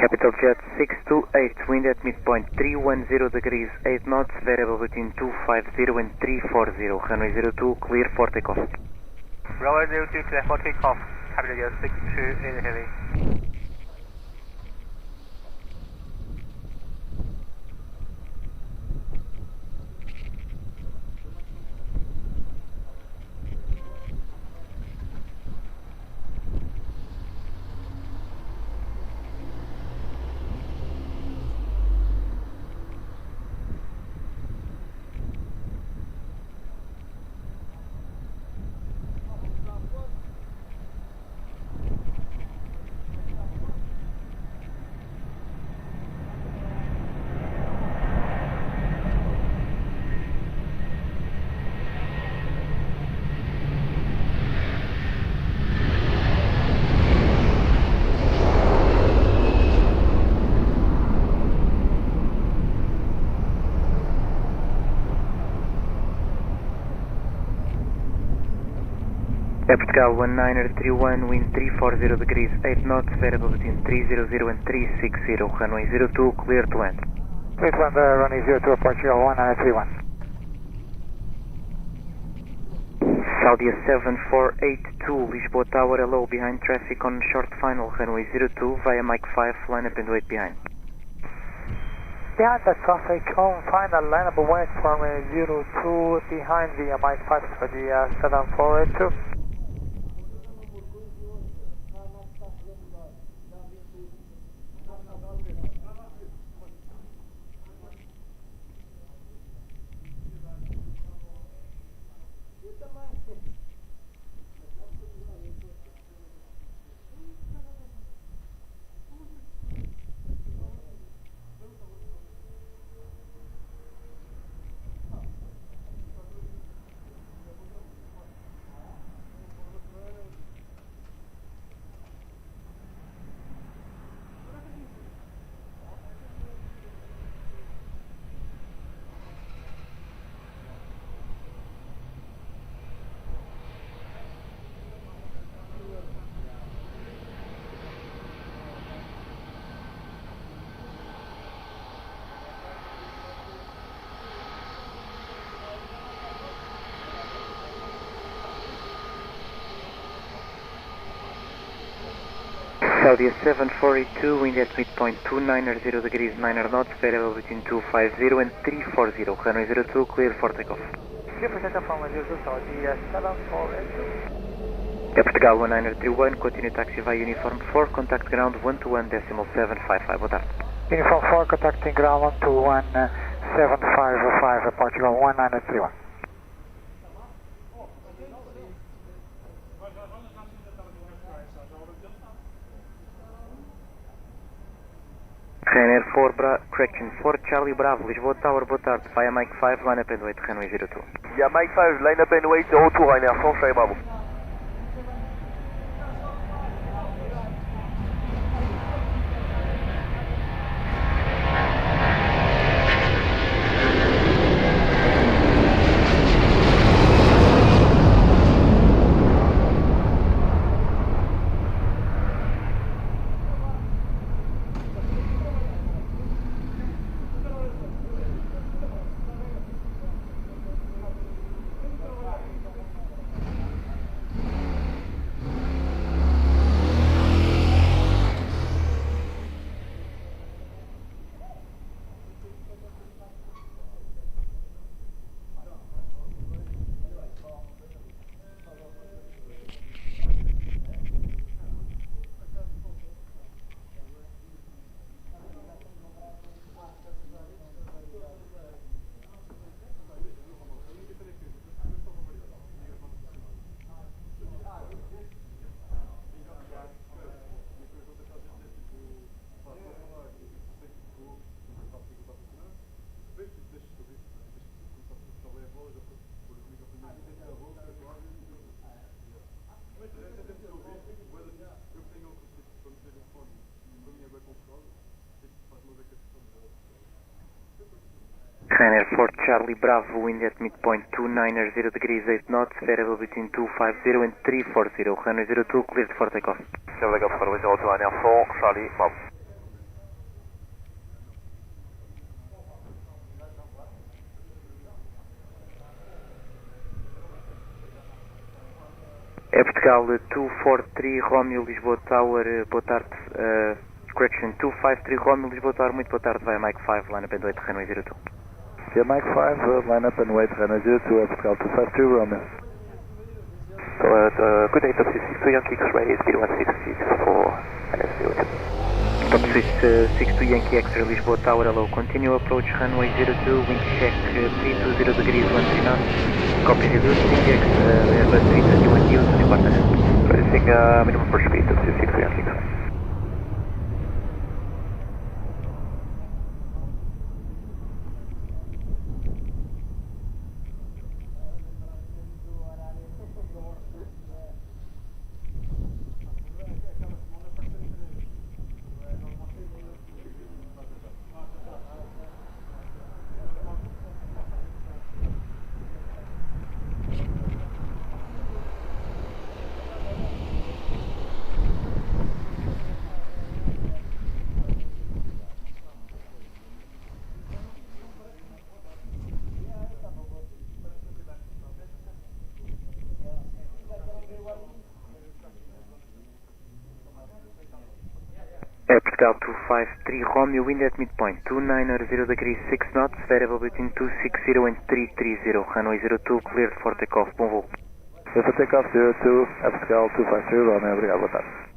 Capital Jet 628, wind at midpoint 310 degrees, 8 knots, variable between 250 and 340. Runway 02, clear for takeoff. Runway 02, clear for takeoff. Capital Jet 628 Heavy. Portugal 1931, wind 340 degrees, 8 knots, variable between 300 and 360. Runway 02, clear to land. Clear to land, runway 02, Portugal 1931. Saudia 7482, Lisboa Tower, hello, behind traffic on short final, runway 02, via Mike 5, line up and wait behind. Behind the traffic on final, line up and wait for runway 02, behind the Mike 5 for the 7482. Saudia 7482, wind at midpoint 290 degrees, 9 knots, variable between 250 and 340. Runway 02, clear for takeoff. Clear for takeoff from 02, Saudia 7482. Portugal 1931, continue taxi via Uniform 4, contact ground 121.755, boa tarde. Uniform 4, contacting ground 121.755, 7505, Portugal 1931. Ryanair 4 Charlie Bravo, Lisboa Tower, boa tarde, via Mike 5, line up and wait, runway 02. Yeah, Mike 5, line up and wait, 02, Ryanair 4, Charlie Bravo. Ryanair 4 Charlie Bravo, wind at midpoint 290 degrees 8 knots, variable between 250 and 340, runway 02, cleared for takeoff. Clear takeoff, runway 02, Ryanair 4, Charlie Bravo. É Portugal 243 Romeo Lisboa Tower, boa tarde, correction 253 Romeo Lisboa Tower, muito boa tarde, vai Mike 5, line up and wait, runway 02. Yeah, Mike 5, line up and wait, runway 02, Portugal 252 Romeo. So, good day, Top 62 Yankee X-ray, speed 166 for NS02. Top 62 Yankee X-ray Lisboa Tower, hello, continue approach runway 02, wind check 320 degrees 13 knots, copy reducing, Airbus 321 use, departure. Reducing minimum approach speed, Top 62 Yankee X-ray. Portugal 253 Romeo, wind at midpoint 290 degrees 6 knots, variable between 260 and 330, runway 02, cleared for takeoff, bom voo. Clear for takeoff 02, Portugal 253 Romeo, obrigado, boa tarde.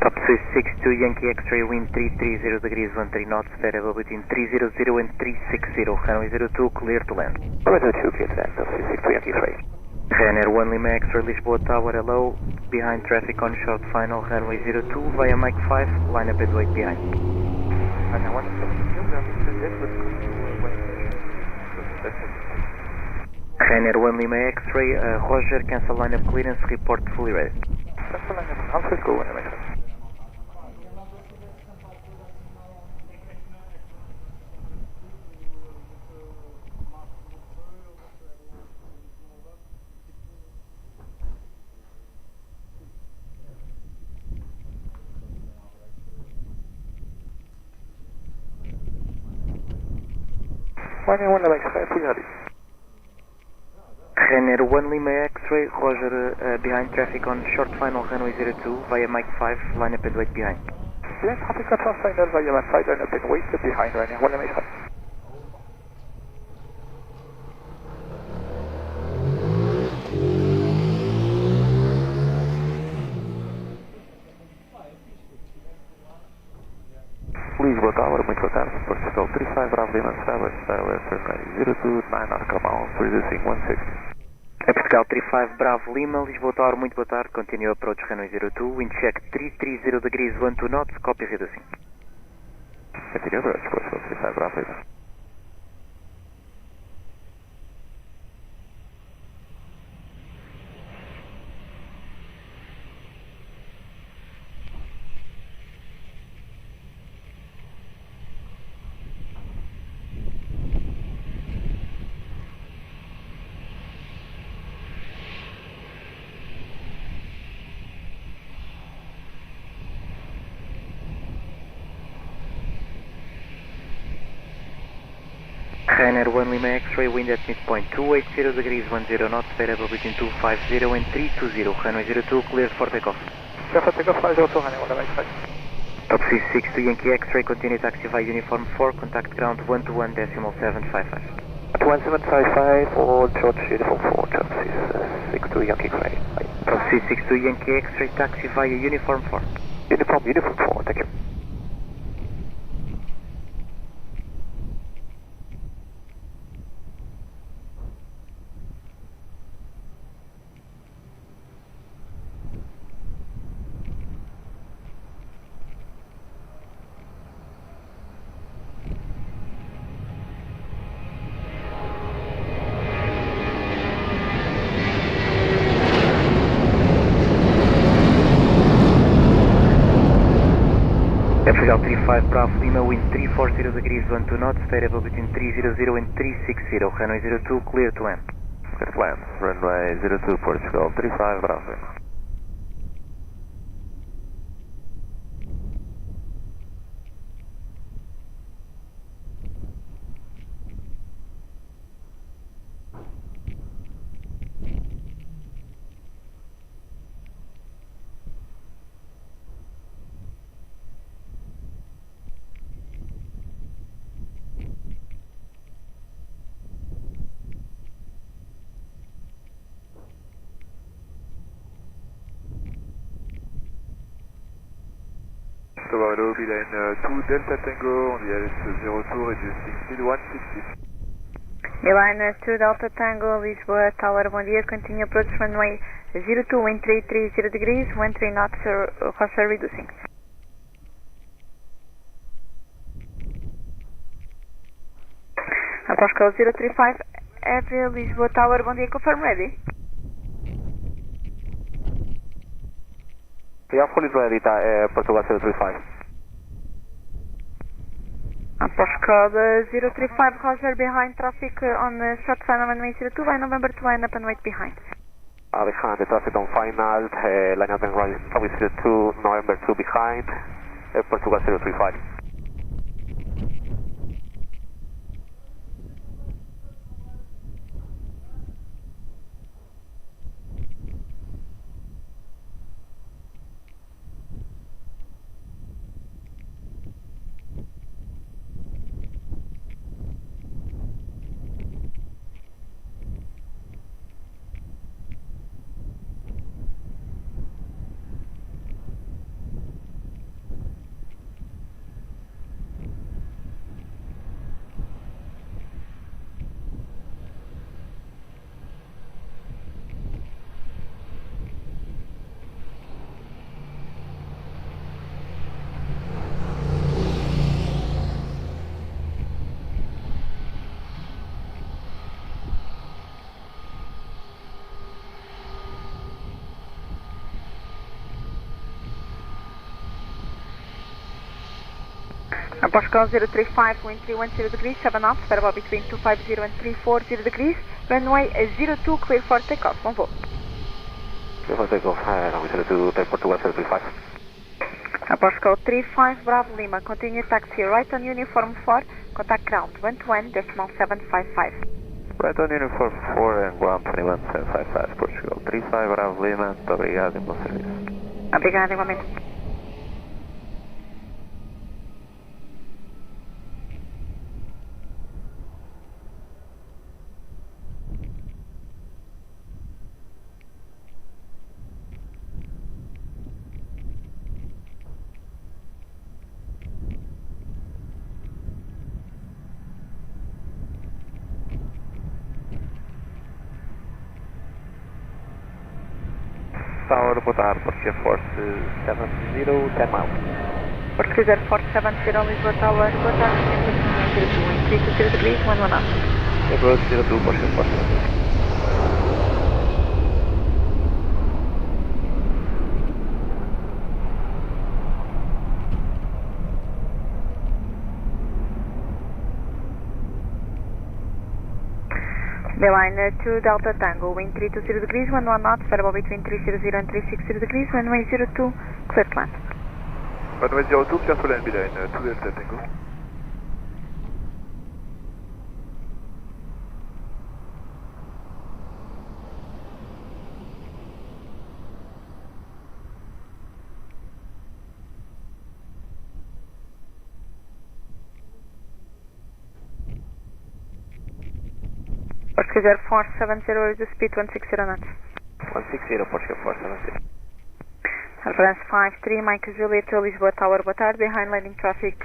Top 62 Yankee X-ray, wind 330 degrees 13 knots, variable between 300 and 360, runway 02, clear to land. Runway 02, clear to land, Top 62 Yankee X-ray. Ryanair 1 Lima X-ray, Lisboa Tower, hello, behind traffic on short final, runway 02, via Mike 5, line up and wait behind. Ryanair 1 Lima X-ray, Roger, cancel line up clearance, report fully ready. Cancel line up, how go when I make sense? Runway 1 Lima X-ray, fully ready. Ryanair 1 Lima X-ray, Roger, behind traffic on short final runway 02 via Mike 5, line up and wait behind. Behind traffic control final via Mike 5, line up and wait behind Ryanair 1 Lima X-ray. Lisboa Tower, muito boa tarde. Portugal 35 Bravo Lima, establish West runway 02, 9 knots, come on, reducing 160. É Portugal 35 Bravo Lima, Lisboa Tower, muito boa tarde. Continue approach runway 02, wind check 330 degrees 12 knots, copy reducing. Continue approach, Portugal 35 Bravo Lima. Ryanair 1 Lima X-ray, wind at midpoint 280 degrees 10 knots, variable between 250 and 320, runway 02, cleared for takeoff. Clear for takeoff, flight 02, Ryanair 1 Lima X-ray. Top C62 Yankee X-ray, continue taxi via uniform 4, contact ground 121.755. 1755, all short uniform 4, top C62 Yankee X-ray. Top C62 Yankee X-ray, taxi via uniform 4. Uniform 4, thank you. Portugal 35 Bravo Lima, wind 340 degrees 12 knots, variable between 300 and 360, runway 02, clear to land. Clear to land, runway 02, Portugal 35 Bravo Lima. Bravo, Milan 2 Delta Tango, on the LS02, reducing speed 160. Milan 2 Delta Tango, Lisboa Tower, bom dia, continue approach runway 02, wind 330 degrees, 13 knots, Roger reducing. Portugal 035, Avia, Lisboa Tower, bom dia, confirm ready. Yeah, fully ready, Portugal 035. Portugal 035, Roger, behind traffic on short final runway 02, by November to line up and wait behind. Behind the traffic on final, line up and runway 02, November 2 behind, Portugal 035. Portugal 035, wind 310 degrees, 7 knots, variable between 250 and 340 degrees, runway 02, clear for takeoff, bom voo. Clear for takeoff, runway 02, Portugal 035. Portugal 35, Bravo Lima, continue taxi right on uniform 4, contact ground 121.755. Right on uniform 4 and ground 21755, Portugal. 35 Bravo Lima, muito obrigado e bom serviço. Obrigada, igualmente. Tower, boa tarde, Português Force 70, 10 miles. Português Force 70, Lisboa Tower, boa tarde, 0 degrees, 1 knot. Approach 02, Português Force 70. Beeline 2 Delta Tango, wind 320 degrees, 11 knots, variable between 300 and 360 degrees, runway 02, clear to land. Runway 02, clear to land, Beeline 2 Delta Tango. Português Force 70 is the speed 160 knots. 160, Português Force 70. France 53, Mike Juliet, Lisboa Tower, boa tarde, behind landing traffic,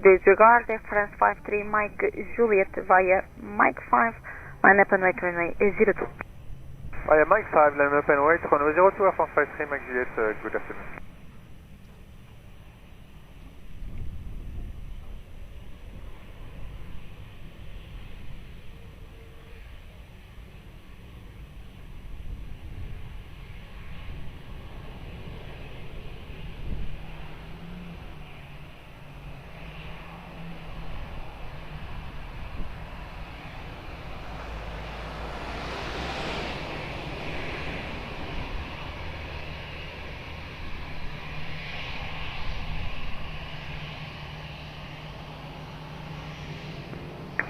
disregard, France 53, Mike Juliet via Mike 5, line up and wait, runway 02. Via Mike 5, line up and wait, runway 02, France 53, Mike Juliet, good afternoon.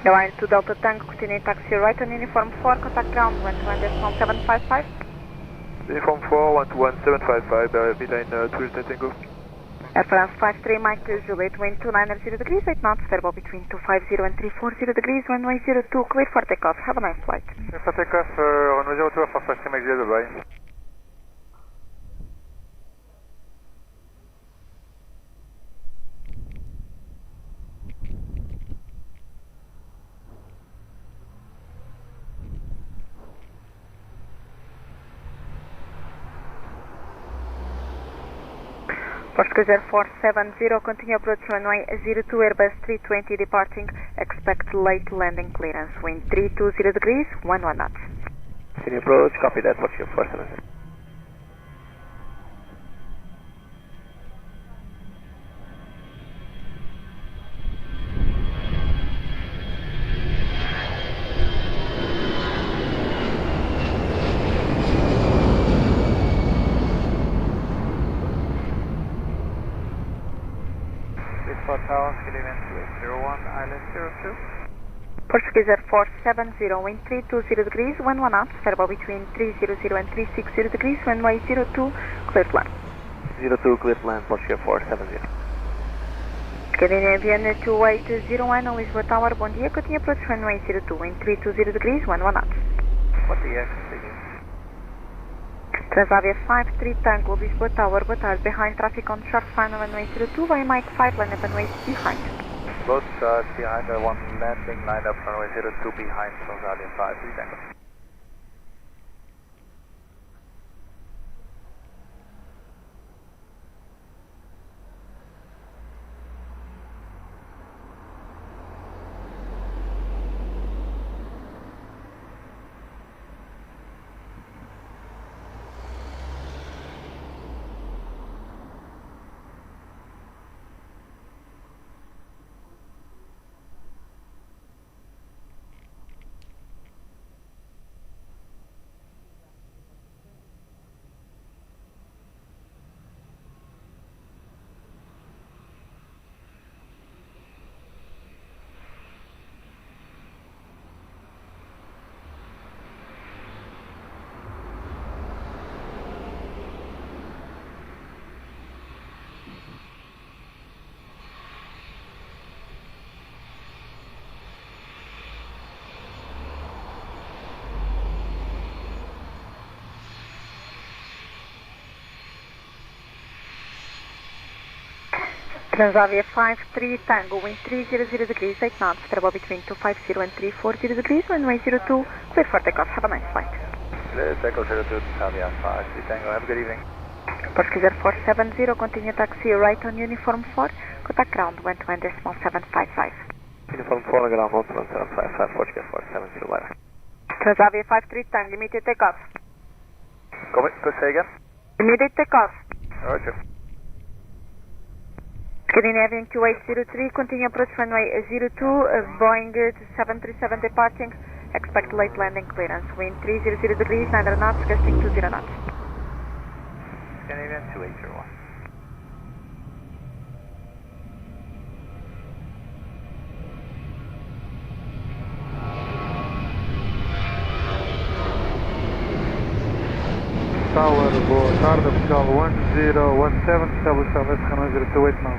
Line 2 Delta Tango, continue taxi right on uniform 4, contact ground 121.755. Uniform 4, 121.755, Beeline 2 Delta Tango. France 53, Mike Juliet, wind 290 degrees, 8 knots, variable between 250 and 340 degrees, runway 02, clear for takeoff, have a nice flight. Clear for takeoff, runway 02, France 53, Mike Juliet, bye-bye. Português Air Force 70, continue approach runway 02, Airbus 320 departing, expect late landing clearance, wind 320 degrees, 11 knots. Continue approach, copy that, Português Force 70. Tower, Kiliman 2801, Island 02. Portuguese Air Force 70, wind 320 degrees, 11 knots, variable between 300 and 360 degrees, runway 02, clear to land. 02, clear to land, Portuguese Air Force 70. Canadian Aviation 2801, Lisboa Tower, bom dia, continue approach runway 02, wind 320 degrees, 11 knots. Bom dia, continue. Transavia 53 Tango, Lisboa Tower, boa tarde, behind traffic on short final runway 02, via Mike 5, line up and wait behind. Both cars behind the one landing, line up runway 02 behind Transavia 53 Tango. Transavia 53 Tango, wind 300 degrees, 8 knots, variable between 250 and 340 degrees, runway 02, clear for takeoff, have a nice flight. Echo 02, Transavia 53 Tango, have a good evening. Portuguese 470, continue taxi right on uniform 4, contact ground 120.755. Uniform 4, ground 120.755, Portuguese 470, weather. Transavia 53 Tango, immediate takeoff. Say again? Immediate takeoff. Roger. Scandinavian 2803, continue approach runway 02, Boeing 737 departing, expect late landing clearance, wind 300 degrees, 9 knots, gusting 20 knots. Scandinavian 2801. Tower, boa tarde, Portugal 1017, establish LS runway 028 now.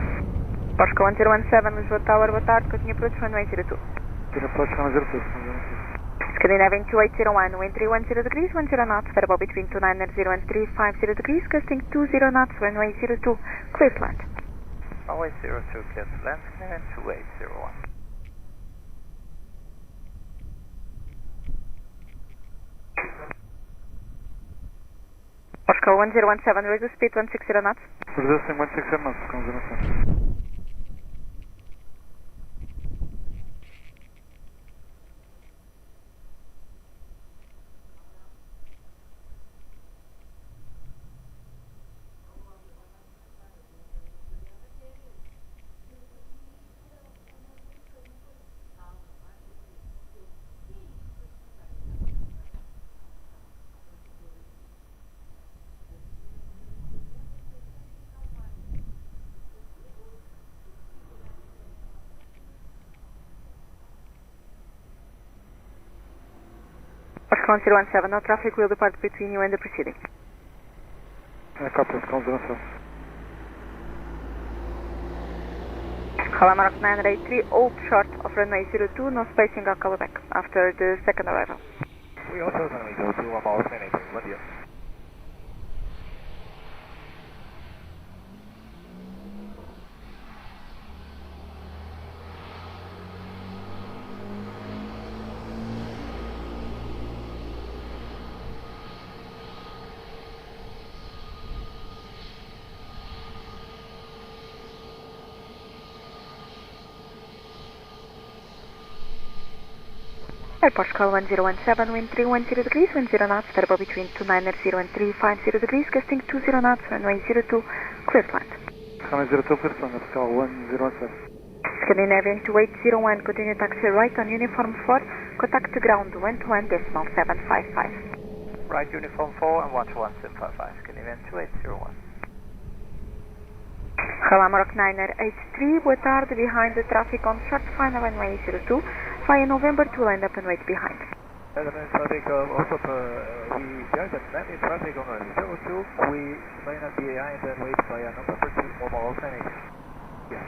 Portugal 1017, Lisboa Tower, boa tarde, continue approach runway 02. Continue approach runway 02. Scandinavian 2801, wind 310 degrees, 10 knots, variable between 290 and 350 degrees, gusting 20 knots, runway 02, clear to land. Runway 02, clear to land, Scandinavian 2801. Portugal 1017, reduce speed 160 knots. Reducing 160 knots, comes in. Portugal 1017, no traffic will depart between you and the preceding. Copy, comes in. Halamarok 983, hold short of runway 02, no spacing, I'll call back after the second arrival. We also runway 02, I'm all planning, bom dia. Portugal 1017, wind 310 degrees, 10 knots, variable between 290 and 350 degrees, gusting 20 knots, runway 02, clear to land. Runway 02, clear to land, Portugal 1017. Scandinavian 2801, continue taxi right on uniform 4, contact ground 121.755. Right uniform 4 and 121.755, Scandinavian 2801. Halamarok 983, boa tarde, behind the traffic on short final runway 02, via November to line up and wait behind. Traffic also we behind the landing traffic on 02, we line up behind and wait via November to mobile clinic. Yeah.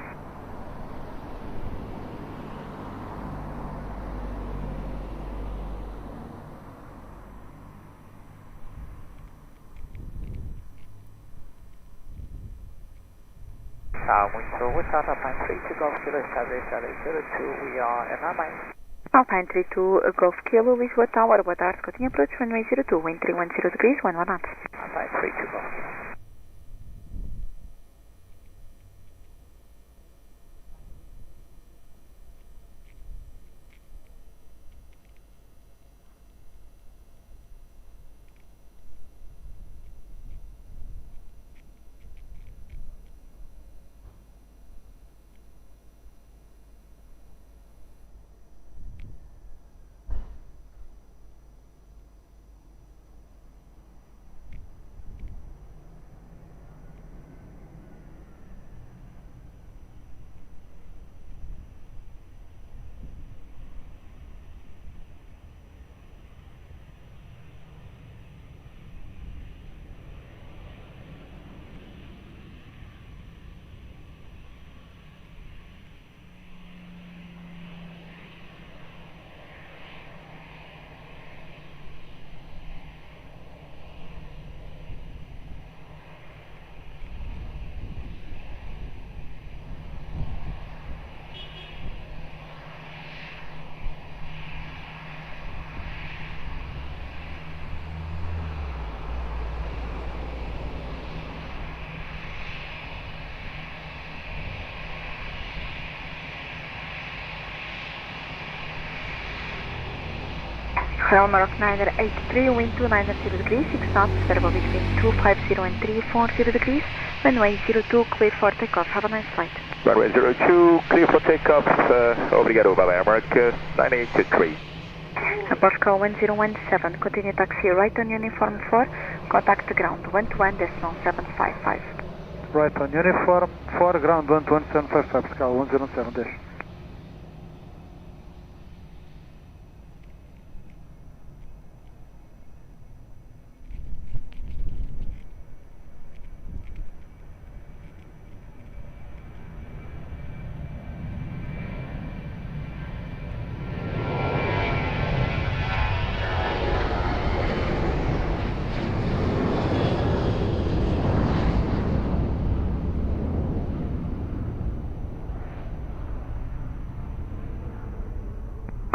Muito boa tarde, Alpine 32 Golf Kilo, establish LA 02, we are in Alpine. Alpine 32 Golf Kilo, Lisboa Tower, boa tarde, continue approach runway 02, wind 310 degrees, 11 knots. Alpine 32 Golf Kilo. Royal Maroc 983, wind 290 degrees, 6 knots, variable between 250 and 340 degrees, runway 02, clear for takeoff. Have a nice flight. Runway 02, clear for takeoff, obrigado, bye-bye, America 983. Portugal 1017, continue taxi right on uniform 4, contact ground 121.755. Right on uniform 4, ground 121.755, Portugal 107 dash.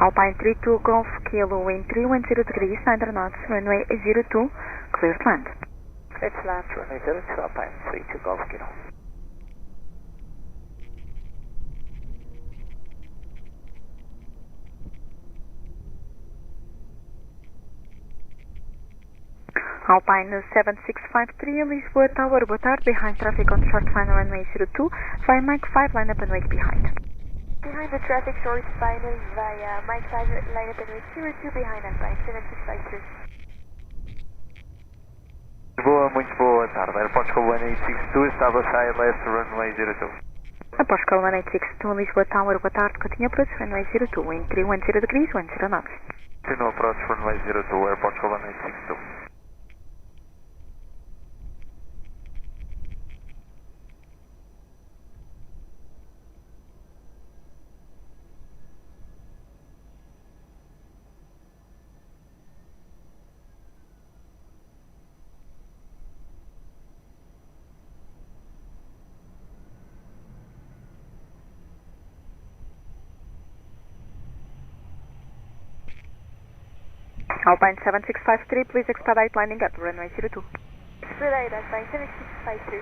Alpine 32 Golf Kilo, wind 310 degrees, 9 knots, runway 02, clear to land. Clear to land, runway 02, Alpine 32 Golf Kilo. Alpine 7653, Lisboa Tower, boa tarde, behind traffic on short final runway 02, via Mike 5, line up and wait behind. Behind the traffic, short final via Mike 5, line up and wait 02, behind Alpine 7653. Lisboa, muito boa tarde. Aeroporto 1862, establish left runway 02. Aeroporto 1862, Lisboa Tower, boa tarde, continue approach runway 02, wind 310 degrees, 10 knots. Continue approach runway 02, Aeroporto 1862. Alpine 7653, please expedite landing at runway 02. Expedite Alpine 7653.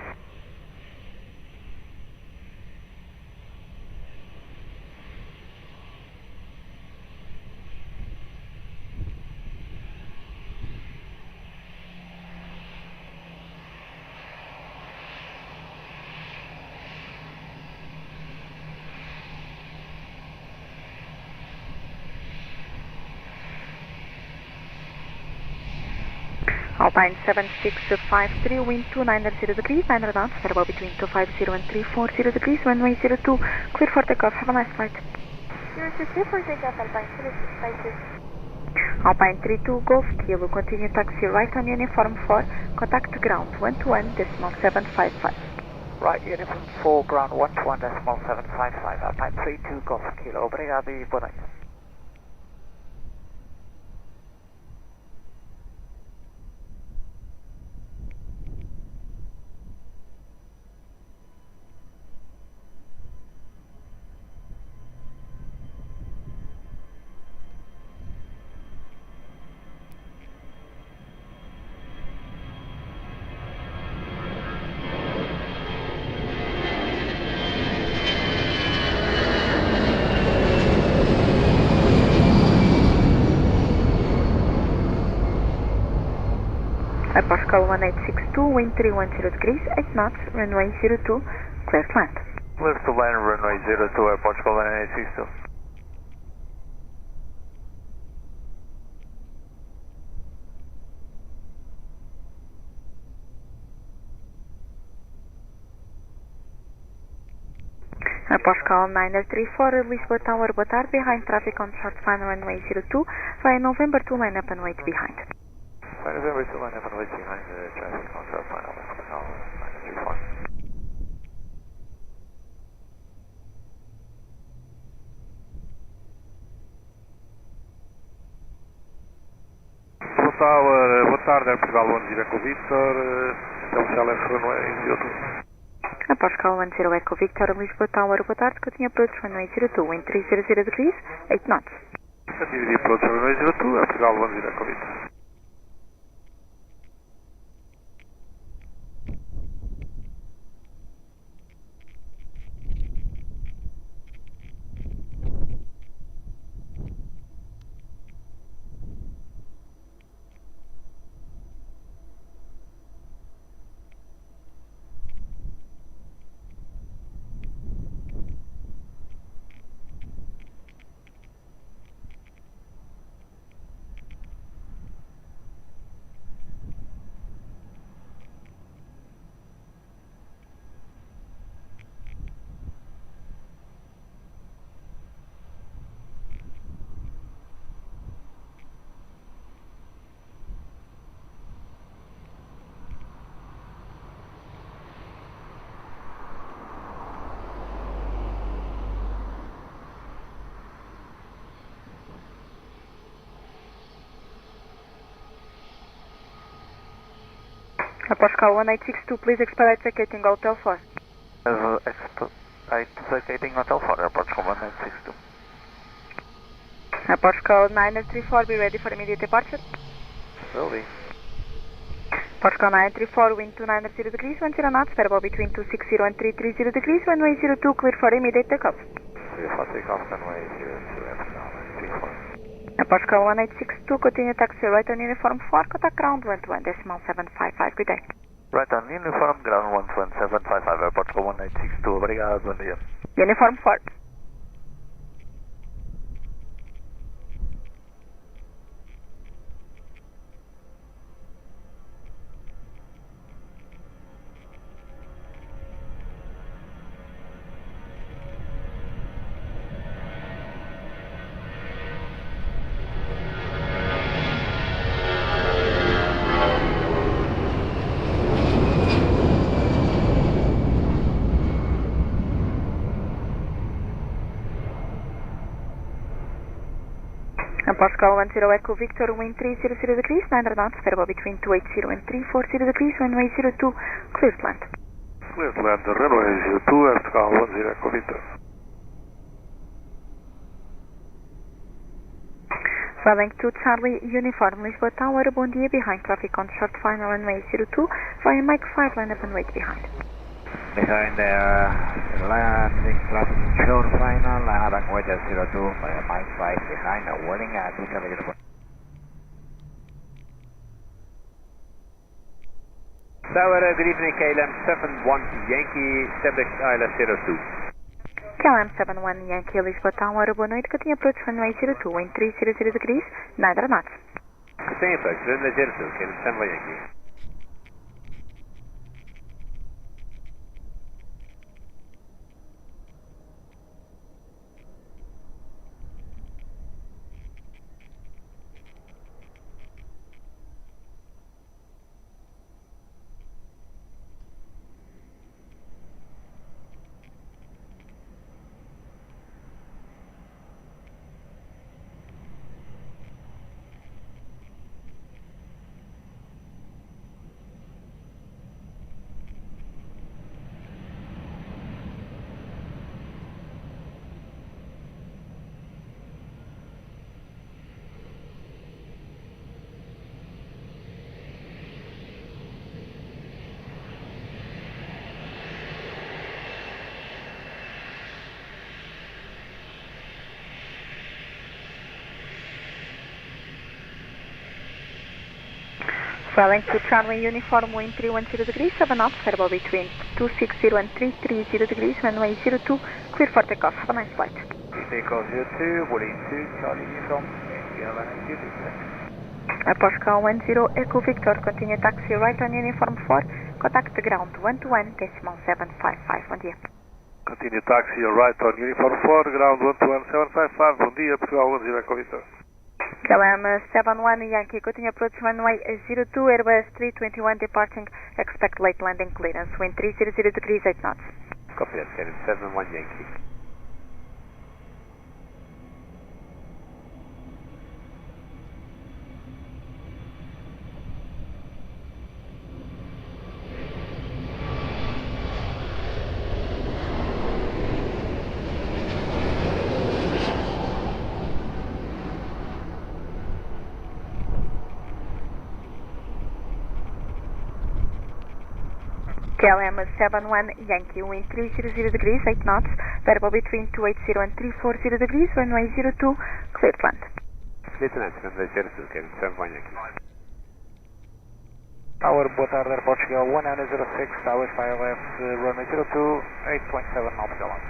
Alpine 7653, wind 290 degrees, 9 knots, variable between 250 and 340 degrees, runway 02, clear for takeoff. Have a nice flight. 02, clear for takeoff, Alpine 7653. Alpine 32 Golf Kilo, continue taxi right on uniform 4, contact ground 121.755. Right, uniform 4, ground 121.755, Alpine 32 Golf Kilo, obrigado e boa noite. Portugal 1862, wind 310 degrees, 8 knots, runway 02, clear to land. Clear to land, runway 02, Portugal 1862. Portugal 934, Lisboa Tower, boa tarde, behind traffic on short final runway 02, via November 2, line up and wait behind. By November 2, line up and wait behind the traffic on short final, Portugal 934. Boa tarde, Portugal 10 Eco Victor, estamos a left runway 02. Portugal 10 Eco Victor, Lisboa Tower, boa tarde, continue approach runway 02, wind 300 degrees, 8 knots. Continue approach runway 02, Portugal 10 Eco Victor. Portugal 1862, please expedite vacating Hotel 4. Expedite vacating Hotel 4, Portugal 1862. Portugal 934, be ready for immediate departure. Will be. Portugal 934, wind 290 degrees, 10 knots, variable between 260 and 330 degrees, runway 02, clear for immediate takeoff. Clear for takeoff, runway 02, Portugal 934. Portugal 1862, continue taxi right on uniform 4, contact ground 121.755, good day. Right on uniform, ground 12755, Portugal 1862, obrigado, bom dia. Uniform 4. Portugal 10 Echo Victor, wind 300 degrees, 900 knots, variable between 280 and 340 degrees, runway 02, clear to land. Clear to land, runway 02, Portugal 10 Echo Victor. Flying to Charlie Uniform, Lisboa Tower, bom dia, behind traffic on short final runway 02, via Mike 5, line up and wait behind. Behind landing traffic short final, line up and wait at 02, via Mike 5 behind, warning at Aeroporto. Tower, good evening, KLM 71 Yankee, establish ILS 02. KLM 71 Yankee, Lisboa Tower, boa noite, continue approach runway 02, wind 300 degrees, 900 knots. Continue approach, runway 02, KLM 71 Yankee. Flying to Charlie Uniform, wind 310 degrees, 7 knots, variable between 260 and 330 degrees, runway 02, clear for takeoff. Have a nice flight. Takeoff 02, boarding 2, Charlie Uniform, Portugal 10 Echo Victor, continue taxi right on Uniform 4, contact the ground 121.755, bom dia. Continue taxi right on Uniform 4, ground 121.755, bom dia, Portugal 10 Echo Victor. KLM 71 Yankee, continue approach runway 02, Airbus 321 departing, expect late landing clearance, wind 300 degrees, 8 knots. Copy that, KLM 71 Yankee. KLM 71 Yankee, wind 300 degrees, 8 knots, variable between 280 and 340 degrees, runway 02, clear to land. Lieutenant, runway 02, KLM 71 Yankee. Tower, boa tarde, Aeroporto 1906, Tower 5 left, runway 02, 8.7 knots gallant.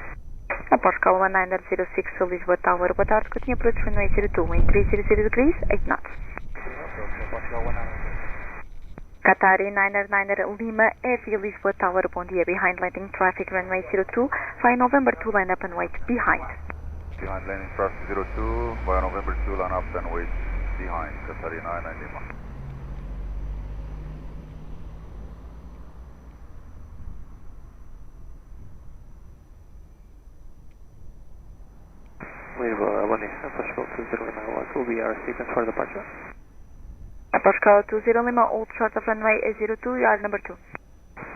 Portugal 1906, Lisboa Tower, boa tarde, continue approach runway 02, wind 300 degrees, 8 knots. Portugal 196. Qatar 999 Lima, Heavy Lisboa Tower, bom dia, behind landing traffic runway 02, via November 2, line up and wait behind. Behind landing traffic 02, via November 2, line up and wait behind, Qatar 999 Lima. Lisboa, bom dia, Portugal 2091, will be our sequence for departure. Portugal 20 Lima, hold short of runway 02, yard number 2.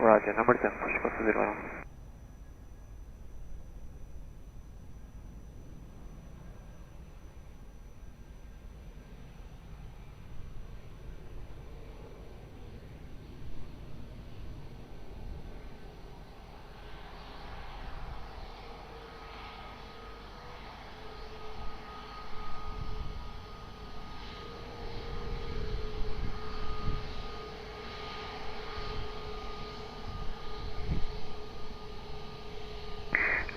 Roger, number 10, Portugal 20 Lima.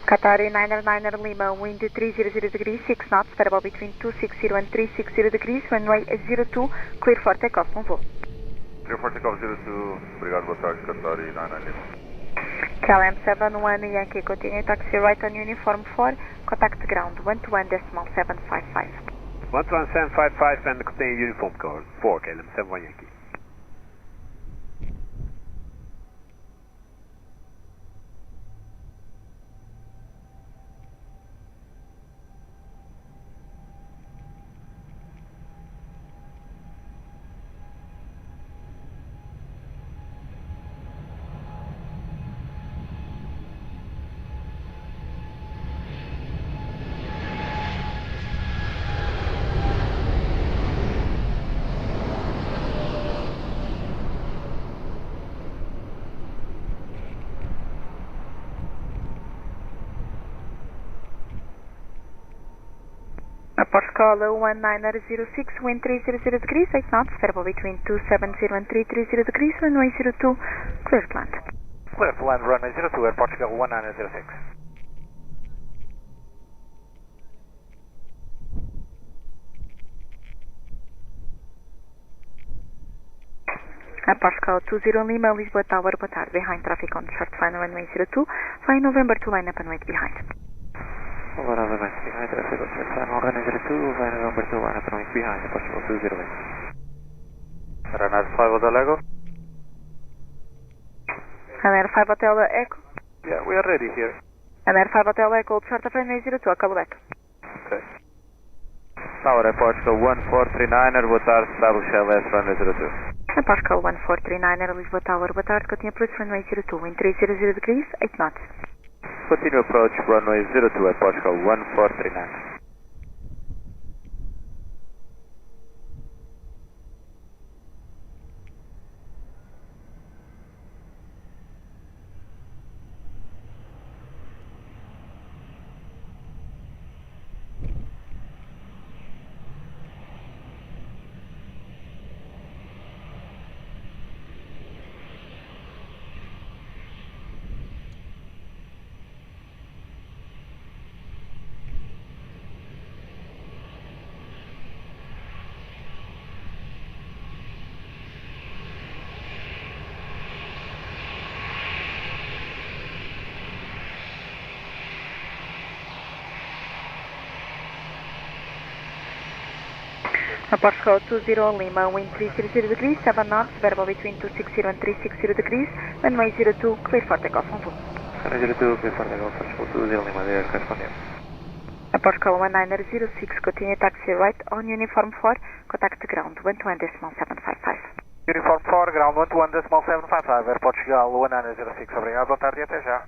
Qatar 999 Lima, wind 300 degrees, 6 knots, variable between 260 and 360 degrees, runway 02, clear for takeoff, on voo. Clear for takeoff 02, obrigado, boa tarde, Qatar 999 Lima. KLM 71 Yankee, continue taxi right on uniform 4, contact ground 121.755. 11755 and continue uniform code 4, KLM 71 Yankee. Portugal 1906, wind 300 degrees, 8 knots, variable between 270 and 330 degrees, runway 02, clear to land. Clear to land, runway 02 at Portugal 1906. Portugal 20 Lima, Lisboa Tower, boa tarde, behind traffic on short final runway 02, fly November to line up and wait behind. Over behind traffic on short final runway 02, fly November to line up and wait behind, Portugal 20 Lima. Runner 5 Hotel Echo. Runner 5 Hotel Echo. Yeah, we are ready here. Runner 5 Hotel Echo, short of runway 02, call back. Okay. Tower at Portugal 1439, boa tarde, establish LS runway 02. Portugal 1439, Lisboa Tower, boa tarde, continue approach runway 02, wind 300 degrees, 8 knots. Continue approach runway 02 at Portugal 1439. Portugal 20 Lima, wind 300 degrees, 7 knots, variable between 260 and 360 degrees, runway 02, clear for takeoff, on voo. Runway 02, clear for takeoff, Portugal 20 Lima, there, corresponding. Portugal 1906, continue taxi right on uniform 4, contact ground 121.755. Uniform 4, ground 121.755, Air Portugal 1906, obrigado, boa tarde e até já.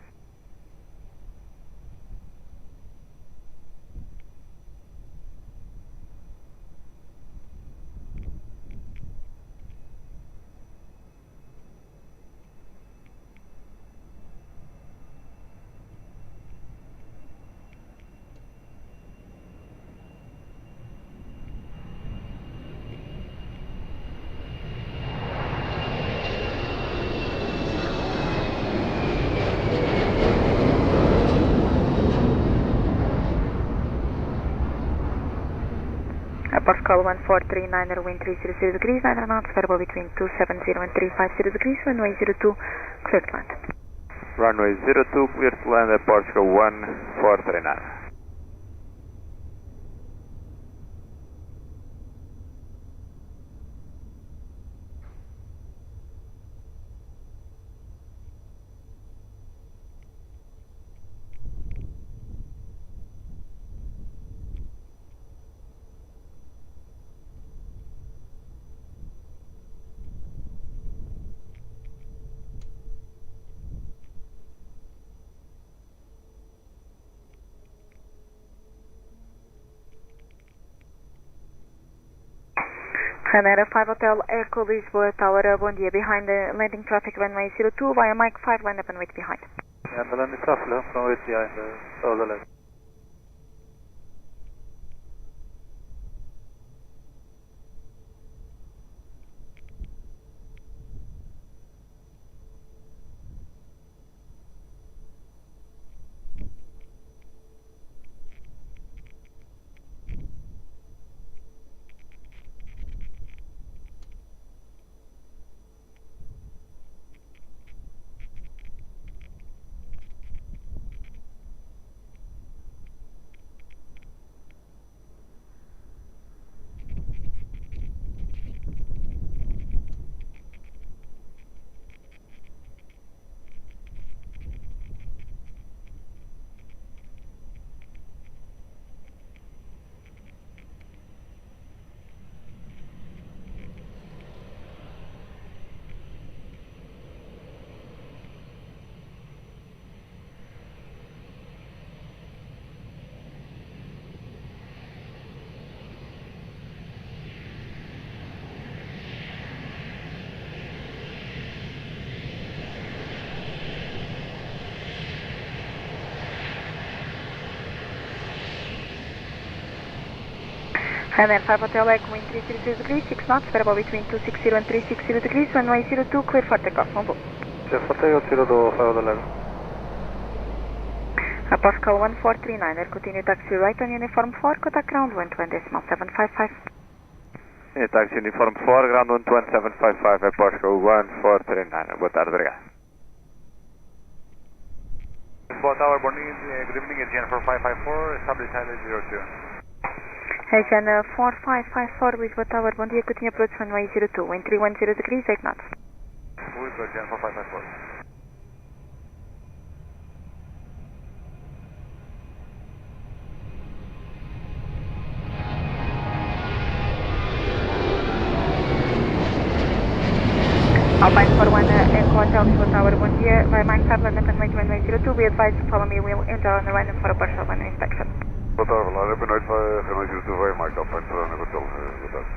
Portugal 1439, wind 300 degrees, 9 knots, variable between 270 and 350 degrees, runway 02, clear to land. Runway 02, clear to land at Portugal 1439. Ryanair 5 Hotel Echo Lisboa Tower, bom dia. Behind the landing traffic runway 02 via Mike 5, line up and wait behind. Yeah, the landing traffic runway behind the left. Ryanair 5 Hotel Echo wind 330 degrees, 6 knots, variable between 260 and 360 degrees, runway 02, clear for takeoff, on board. Clear for takeoff, 02, 5 Hotel Echo. Pascal 1439, continue taxi right on uniform 4, contact ground 120.755. Yeah, taxi uniform 4, ground 12755, é Pascal 1439, boa tarde, obrigado. Lisboa Tower, good evening, Aviation 4554, established highway 02. Aviation 4554, Lisboa Tower, bom dia, continue approach runway 02, wind 310 degrees, 8 knots. Good, Aviation 4554. Alpine 41, Echo Hotel Lisboa Tower, bom dia, by Mike 5, land up and wait runway 02, be advised to follow me, we'll enter on the runway for a partial runway inspection. Boa tarde, line up and wait for runway 02 via Mike, Alpine 41, Hotel, boa tarde.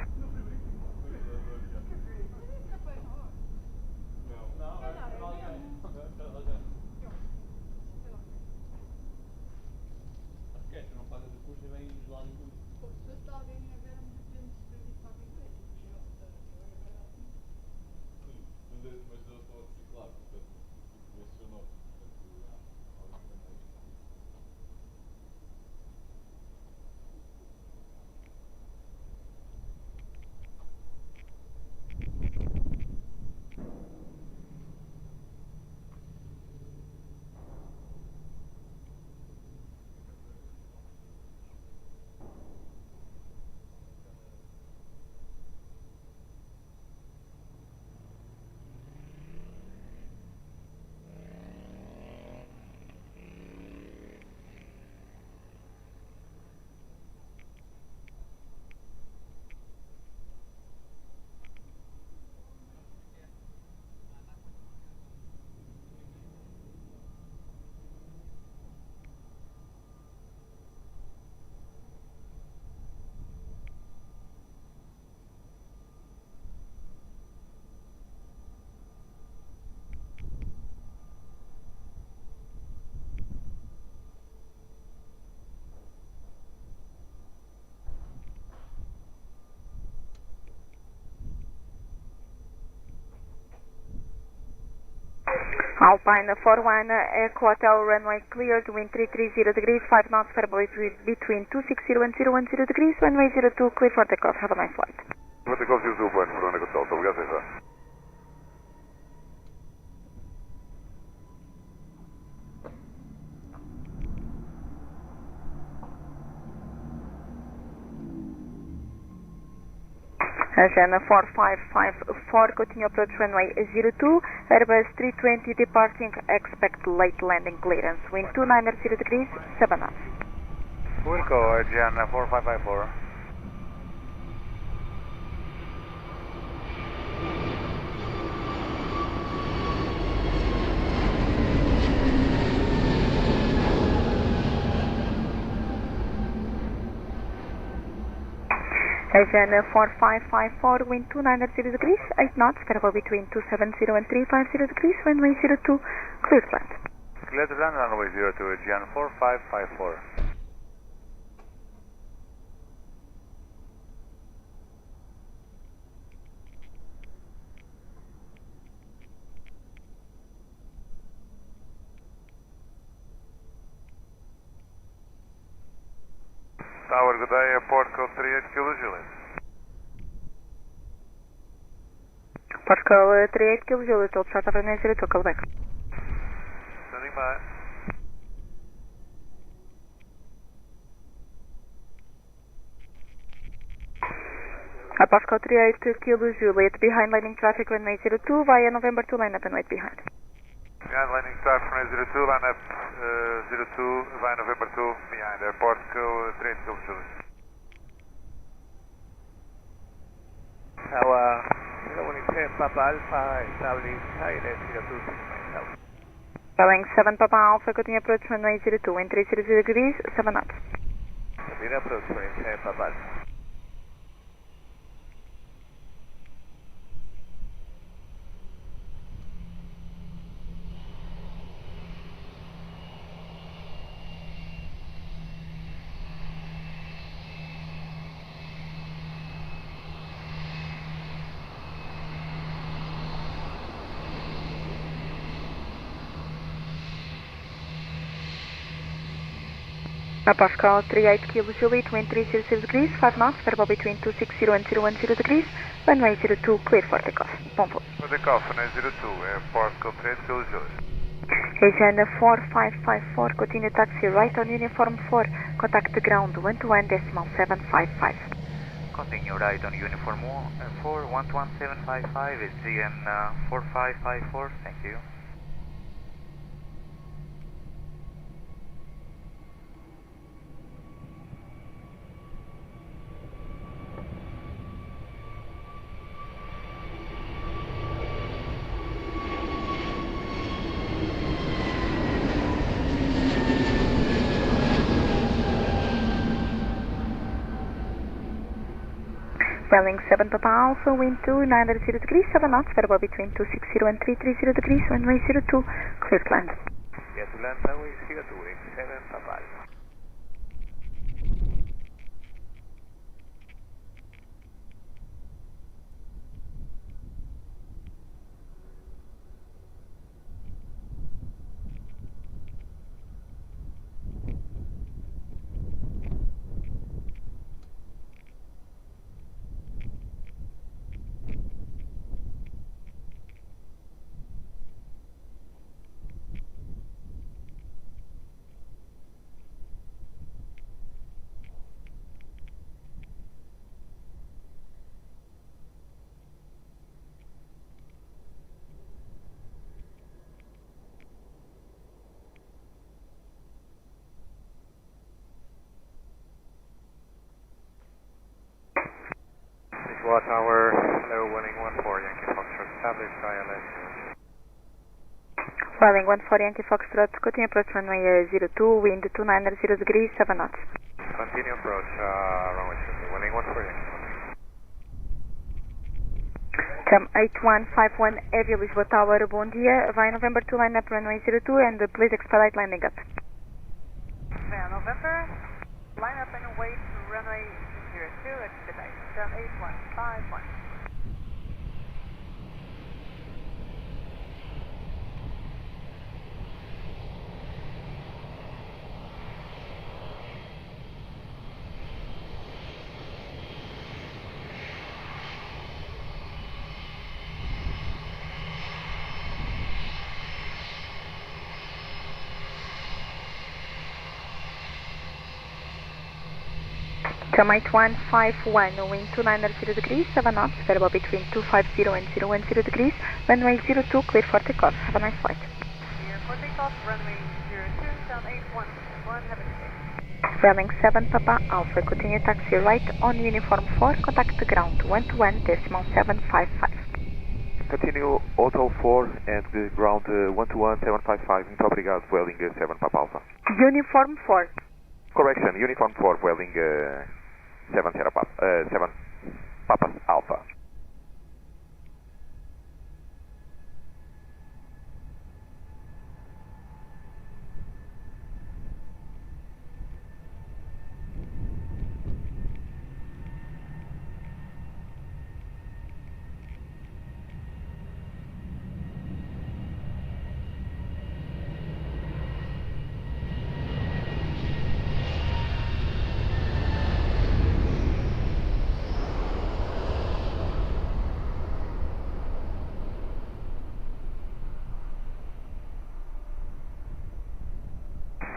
Alpine 41, Echo Hotel runway cleared, wind 330 degrees, 5 knots, variable between 260 and 010 degrees, runway 02, clear for takeoff. Have a nice flight. Vou ter que ouvir o Alpine 41, Hotel, obrigado, já. Aviation 4554, continue approach runway 02, Airbus 320 departing, expect late landing clearance, wind 290 degrees, 7 knots. Wilco, Aviation 4554. Asian 4554, wind 290 degrees, 8 knots, variable between 270 and 350 degrees, runway 02, clear to land. Clear to land, runway 02, Asian 4554. Tower, good day, Airport code 38 Kilo Juliet. Portugal 38 Kilo Juliet, hold short of runway 02, call back. Standing by. Portugal 38 Kilo Juliet, behind landing traffic runway 02 via November 2, line up and wait behind. Behind landing traffic runway 02, line up 02 via November 2, behind Airport code 38 Kilo Juliet. Tower 010 Papa Alpha, establish ILS 0269. Boeing 7 Papa Alpha, continue approach runway 02, wind 300 degrees, 7 knots. Continue approach runway 10 Papa Alpha. Pascal 38 Kilo Juliet, wind 300 degrees, 5 knots, variable between 260 and 010 degrees, runway 02, clear for takeoff. Bon vol. For takeoff, runway 02, Airport code 38 Kilo Juliet. Asian 4554, continue taxi right on uniform 4, contact the ground 121.755. Continue right on uniform 4, 121.755 is GN 4554, thank you. Welling 7 Papa Alpha, wind 290 degrees, 7 knots, variable between 260 and 330 degrees, runway 02, clear to land. Clear to land, runway 02, 7 Papa Alpha. Lisboa Tower, hello, Welling 14, Yankee Foxtrot, established ILS. Welling 14 Yankee Foxtrot, continue approach runway 02, wind 290 degrees, 7 knots. Continue approach, runway 02, Welling 14, Yankee Foxtrot. Term 8151, Aviation Lisboa Tower, bom dia, via November 2, line up runway 02, and please expedite landing up. Via November, line up and wait runway 02, expedite. Term 8151. Term 8151, wind 290 degrees, 7 knots, variable between 250 and 010 degrees, runway 02, clear for takeoff. Have a nice flight. Clear for takeoff, runway 02, down 8151, have a good day. Welling 7 Papa Alpha, continue taxi right on uniform 4, contact the ground 121.755. Continue Auto 4 and the ground 121.755, muito obrigado, Welling 7 Papa Alpha. Uniform 4. Correction, uniform 4, Welling 7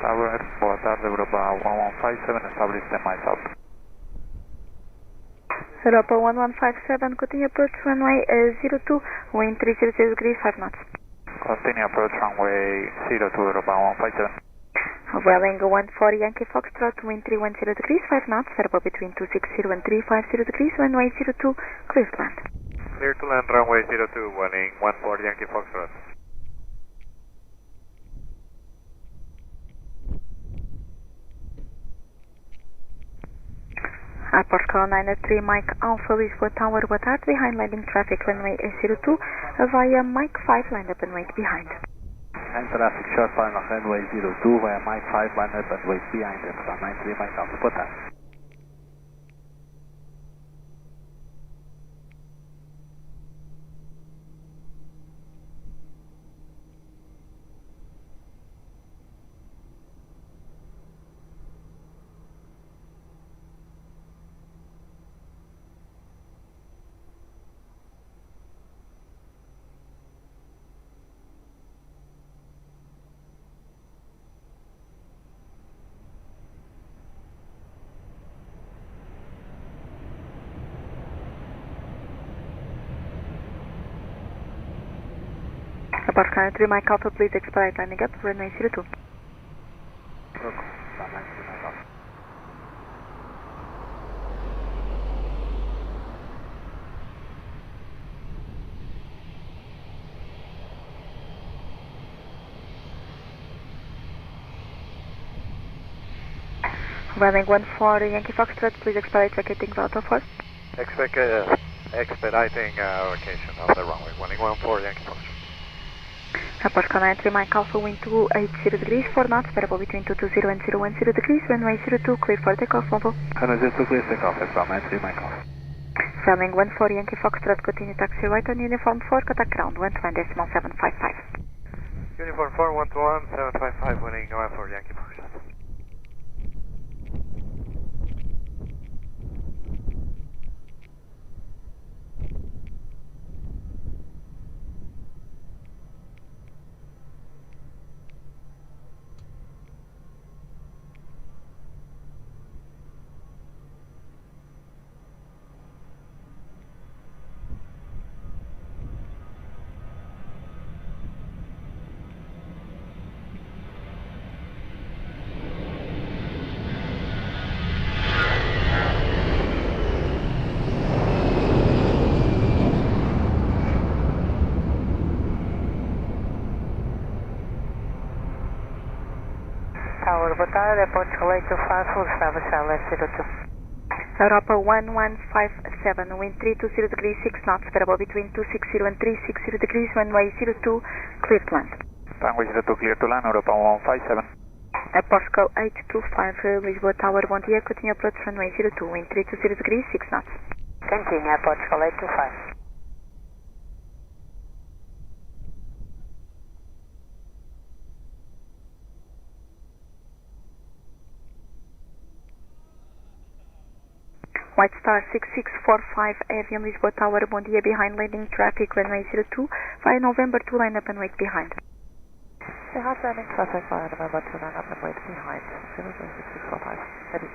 Tower, boa tarde, Europa 1157, establish semi south. Europa 1157, continue approach runway 02, wind 300 degrees, 5 knots. Continue approach runway 02, Europa 157. Welling 140 Yankee Foxtrot, wind 310 degrees, 5 knots, variable between 260 and 350 degrees, runway 02, clear to land. Clear to land, runway 02, Welling 140 Yankee Foxtrot. Airport call 903 Mike Alpha Lisboa Tower, boa tarde, behind landing traffic runway 02, via Mike 5, line up and wait behind. And traffic short final runway 02 via Mike 5, line up and wait behind Airport 903 Mike Alpha, boa tarde. Airport call 903 Mike Alpha, please expedite landing up, runway 02. Welling 140 Yankee Foxtrot, please expedite vacating Delta 4. Expediting vacation of the runway, Welling 140 Yankee Foxtrot. Airport call 903 Mike Alpha, wind 280 degrees, 4 knots, variable between 220 and 010 degrees, runway 02, clear for takeoff, Volvo. Runway 02, clear takeoff, Airport 903 Mike Alpha. Welling 140 Yankee Foxtrot, continue taxi right on uniform 4, contact ground 121.755. Uniform 4, 121.755, Welling 140 Yankee Foxtrot. Tower, boa tarde, Airport call 825, full establish left 02. Europa 1157, wind 320 degrees, 6 knots, variable between 260 and 360 degrees, runway 02, clear to land. Runway 02, clear to land, Europa 157. Airport call 825, Lisboa Tower, bom dia, continue approach runway 02, wind 320 degrees, 6 knots. Continue, Airport call 825. White Star 6645, Aviation Lisboa Tower, bom dia, behind landing traffic, runway 02, via November 2, line up and wait behind. Hot landing traffic via November 2, line up and wait behind, 6645, ready.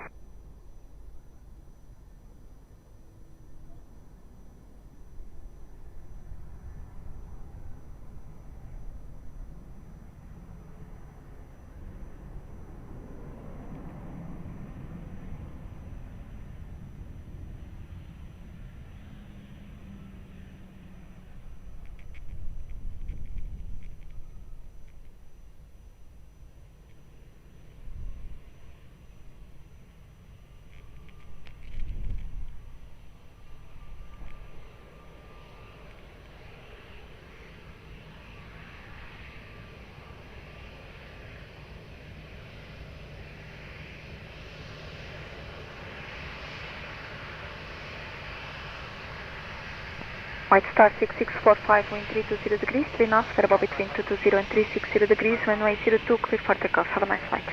White Star 6645, wind 320 degrees, 3 knots, variable between 220 and 360 degrees, runway 02, clear for takeoff. Have a nice flight.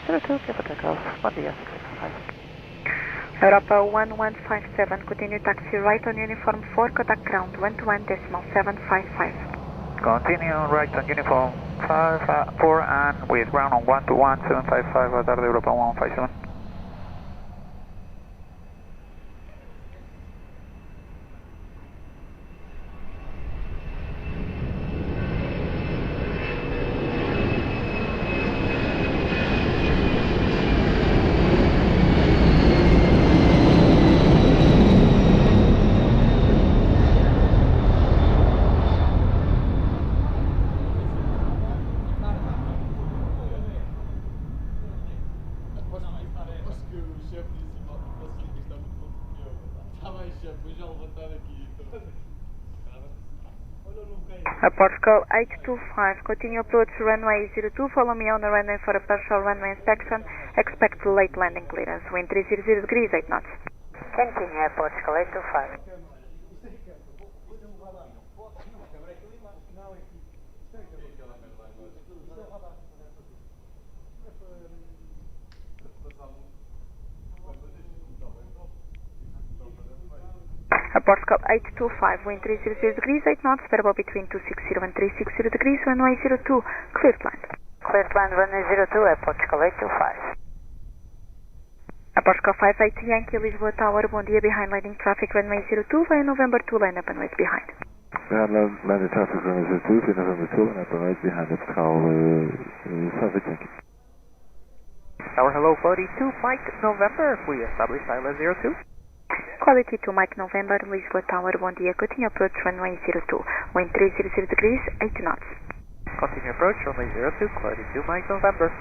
02, clear for takeoff, bom dia, 655. Europa 1157, continue taxi right on uniform 4, contact ground 121.755. Continue right on uniform 4 and with ground on 121-755, boa tarde, Europa 157. Portugal 825, continue approach runway 02, follow me on the runway for a partial runway inspection, expect late landing clearance, wind 300 degrees, 8 knots. Continue Portugal 825. Portugal 825, wind 300 degrees, 8 knots, variable between 260 and 360 degrees, runway 02, cleared land. Cleared land, runway 02 at Portugal 825. Portugal 58 Yankee, Lisboa Tower, bom dia, behind landing traffic, runway 02, via November 2, line up and wait behind. Behind landing traffic, runway 02, via November 2, line up and wait behind, Portugal 58 Yankee. Tower hello, 42 Mike November, we establish island 02. Quality to Mike November, Lisboa Tower, bom dia, continue approach runway 02, wind 300 degrees, 8 knots. Continue approach runway 02, quality to Mike November.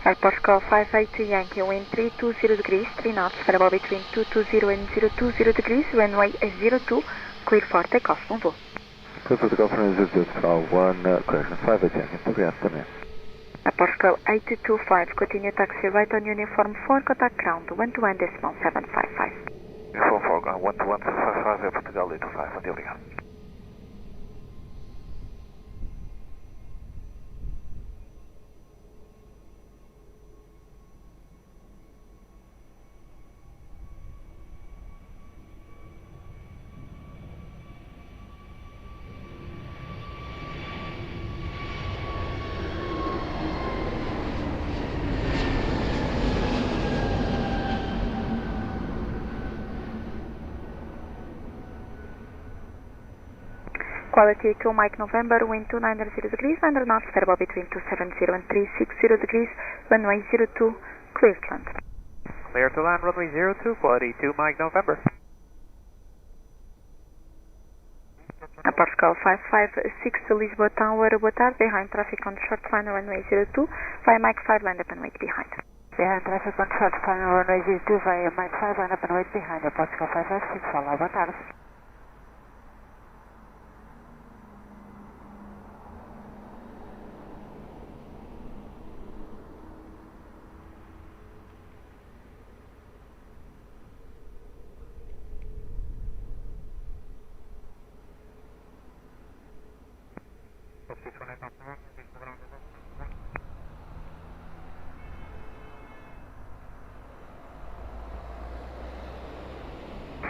Portugal 58 Yankee, wind 320 degrees, 3 knots, variable between 220 and 020 degrees, runway 02, clear for takeoff, bom voo. Clear for takeoff, runway 02, Portugal 1, correction 58 Yankee, muito obrigado também. Portugal 825, continue taxi right on uniform 4, contact ground 121.755. Uniform 4, ground 121.755, é Portugal 825, muito obrigado. Quality to Mike November, wind 290 degrees, 900 knots, variable between 270 and 360 degrees, runway 02, cleared land. Clear to land, runway 02, quality to Mike November. Portugal 556 Lisboa Tower, boa tarde, behind traffic on short line, runway 02, via Mike 5, land up and wait behind. Behind traffic on short line, runway 02, via Mike 5, land up and wait behind, Portugal 556, olá, boa tarde.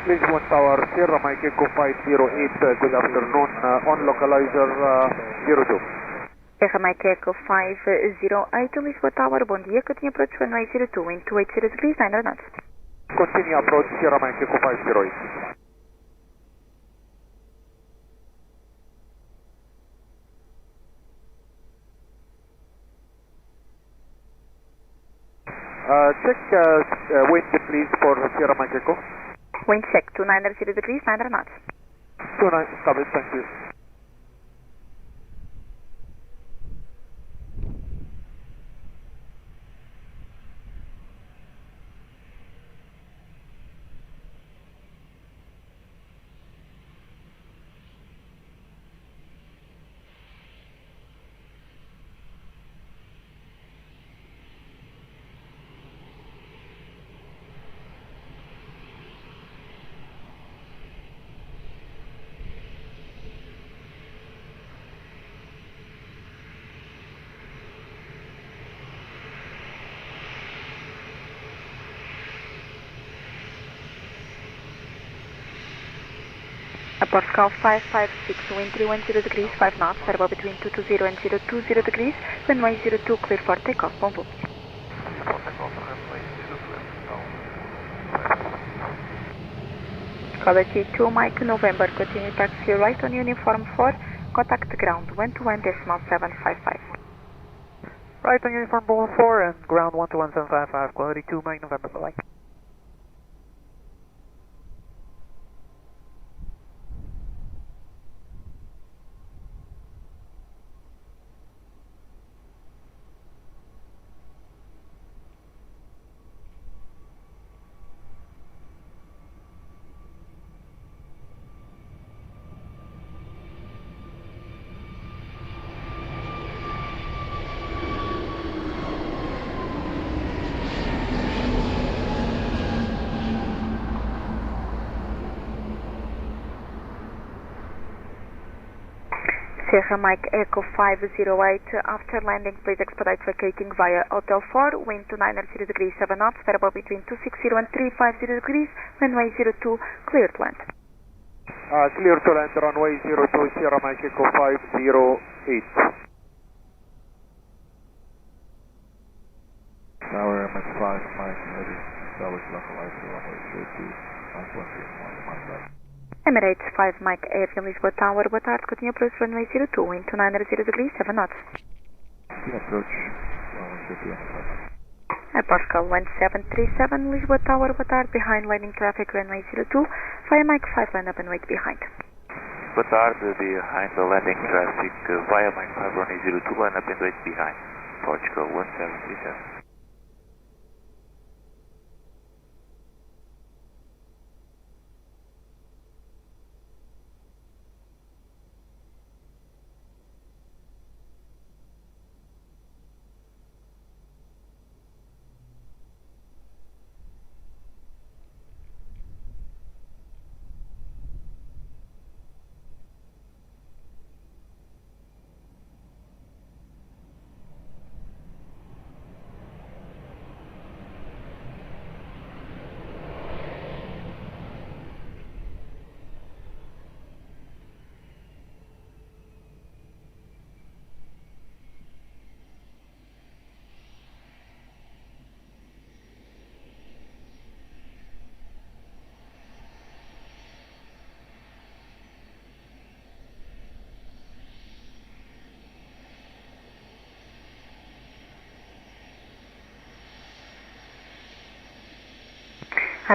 Lisbon Tower, Sierra Mike Echo 508, good afternoon, on localizer 02. Sierra Mike Echo 508, Lisboa Tower, bom dia, continue approach runway 02, wind 280 degrees, 900 knots. Continue approach Sierra Mike Echo 508. Check wind please for Sierra Mike Echo. Wind check, 290 degrees, 9 knots. 29, copy, thank you. Portugal 556, wind 310 degrees, 5 knots, variable between 220 and 020 degrees, runway 02, clear for takeoff, bom bom. Quality 2, Mike November, continue taxi right on uniform 4, contact ground 121.755. Right on uniform 4 and ground 121.755, quality 2, Mike November, bye-bye. Sierra Mike Echo 508, after landing please expedite vacating via Hotel 4, wind 290 degrees 7 knots, variable between 260 and 350 degrees, runway 02, clear to land. Clear to land, runway 02, Sierra Mike Echo 508. Tower MS5, Mike, ready. Tower localized to runway 02, 1.31, Emirates 5 Mike Aviation Lisboa Tower, boa tarde, continue approach runway 02, wind 290 degrees, 7 knots. approach, runway 02, Portugal 1737, Lisboa Tower, boa tarde, behind landing traffic runway 02, via Mike 5 line up and wait behind. Boa tarde, behind the landing traffic via Mike 5 runway 02, line up and wait behind. Portugal 1737.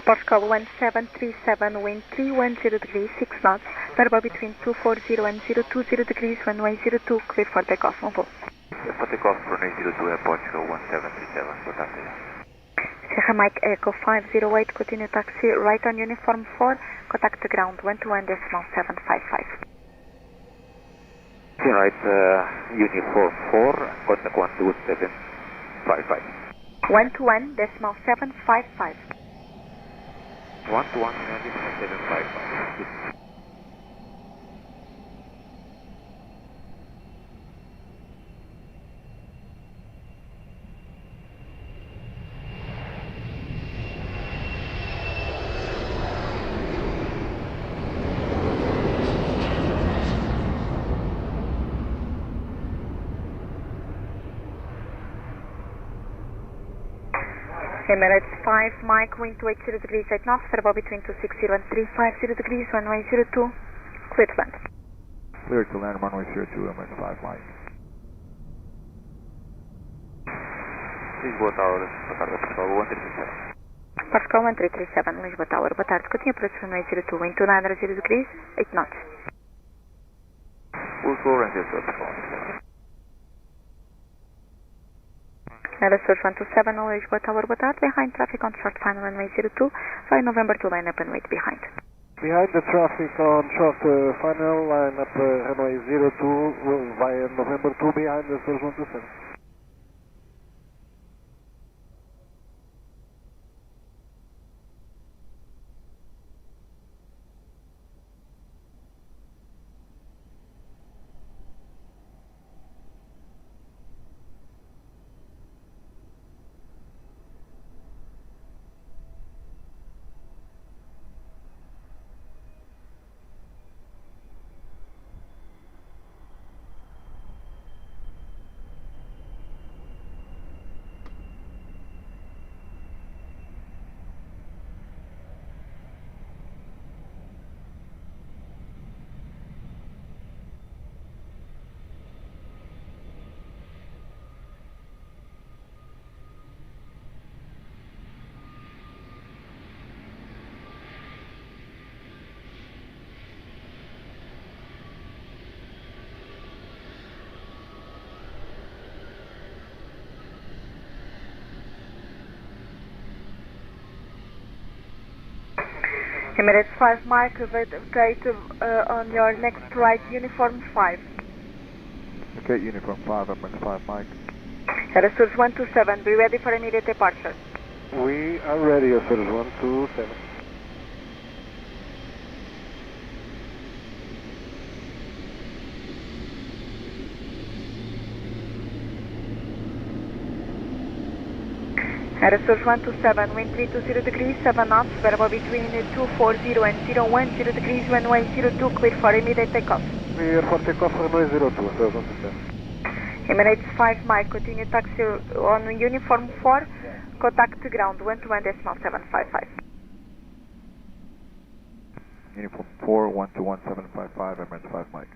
Portugal 1737, wind 310 degrees, 6 knots, variable between 240 and 020 degrees, runway 02, clear for takeoff, on board. For takeoff, runway 02 at Portugal 1737, boa tarde. Sierra Mike Echo 508, continue taxi right on uniform 4, contact the ground 121.755. Right, uniform 4, contact 121.755. 121.755. 121.755. Emirates 5 Mike, wind 280 degrees, 8 knots, variable between 260 and 350 degrees, runway 02, clear to land. Clear to land, runway 02, Emirates 5 Mike. Lisboa Tower, boa tarde pessoal, 137. Portugal 1337, Lisboa Tower, boa tarde. Continue approach runway 02, wind 290 degrees, 8 knots. Lisboa, Ranger Protocol. Aeroporto 127, Lisboa Tower, boa tarde. Behind traffic on short final runway 02, via November 2 line up and wait behind. Behind the traffic on short final line up runway 02 via November 2 behind the Source 127. Emirates 5 Mike, vacate on your next right, uniform 5. Okay, uniform 5, Emirates 5 Mike. Aerosource 127, be ready for immediate departure. We are ready, Source 127. Aerosource 127, wind 320 degrees, 7 knots, variable between 240 and 010 degrees, runway 02, clear for immediate takeoff. Clear for takeoff, runway 02, Source 127. Emirates 5 Mike, continue taxi on uniform 4, contact ground 121.755. Uniform 4, 121.755, Emirates 5 Mike.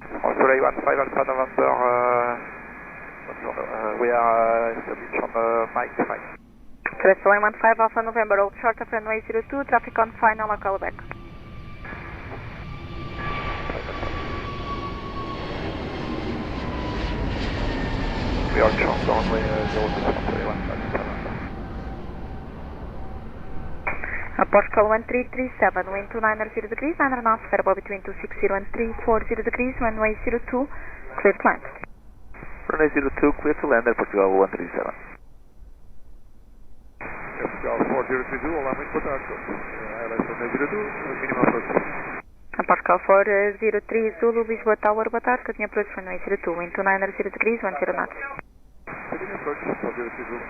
Australia 15 Alpha November, we are established on Mike 5. Australia 15 Alpha November, hold short of runway 02, traffic on final, I'll call back. We are short on runway 02, Australia 15 Portugal 1337, wind 290 degrees, 9 knots, variable between 260 and 340 degrees, runway 02, clear to land. Runway 02, clear to land at Portugal 137. Portugal 4032, alarm in Port Arthur. Highlight runway 02, minimum approach. Portugal 403 Zulu, Lisboa Tower, boa tarde, continue approach runway 02, wind 290 degrees, 10 knots. Continue approach, 402 Zulu.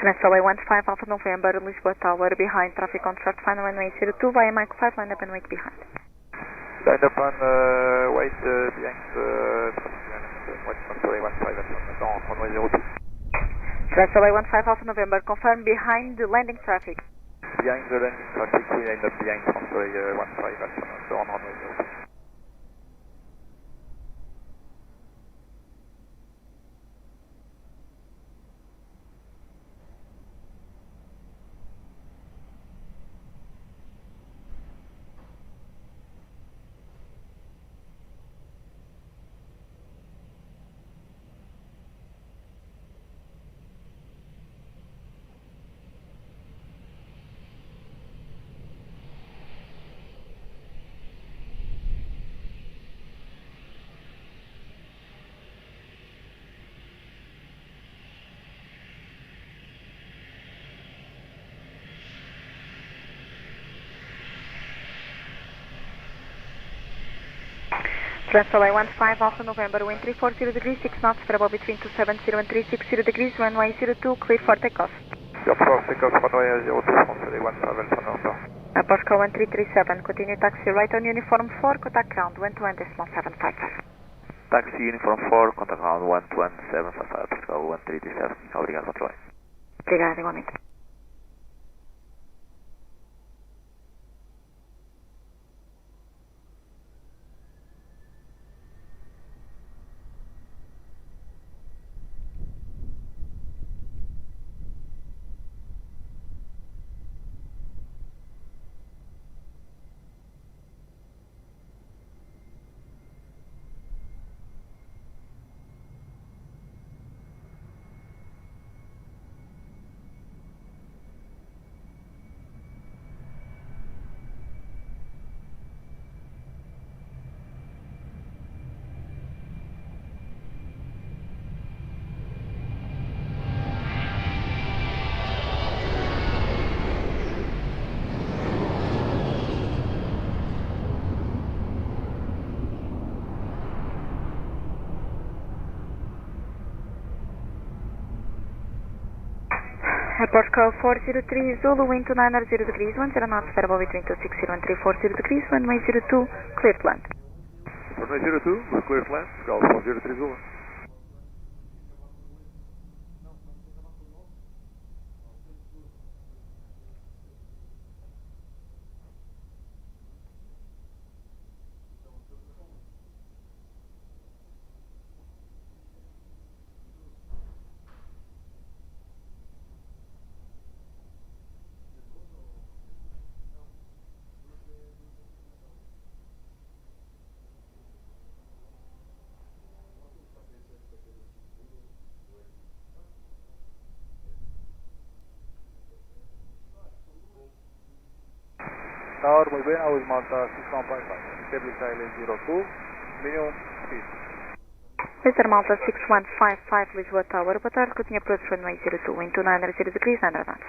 Australia 15 Alpha November, Lisboa Tower, behind traffic on short final runway 02, via Mike 5, line up and wait behind. Line up and wait behind Australia 15 on runway 02. Australia 15 Alpha November, confirm behind the landing traffic. Behind the landing traffic, we end up behind Australia 15 Alpha on runway 02. Australia 15 Alpha November, wind 340 degrees, 6 knots, variable between 270 and 360 degrees, runway 02, clear for takeoff. Your first takeoff runway 02, Australia 15 Alpha November. Portugal 1337, continue taxi right on uniform 4, contact ground 121.755. Taxi uniform 4, contact ground 121.755, Portugal 1337. Obrigado, controle. Obrigada, igualmente. Aeroporto 403 Zulu, wind 290 degrees, 10 knots, variable between 260 and 340 degrees, runway 02, clear to land. Runway 02, we're clear to land, Skull 403 Zulu. Tower, muy bien, with Malta 6155, establish island 02, minimum speed. Mr. Malta 6155, Lisboa Tower, boa tarde, continue approach runway 02, wind 290 degrees, 9 knots.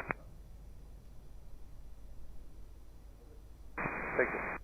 Thank you.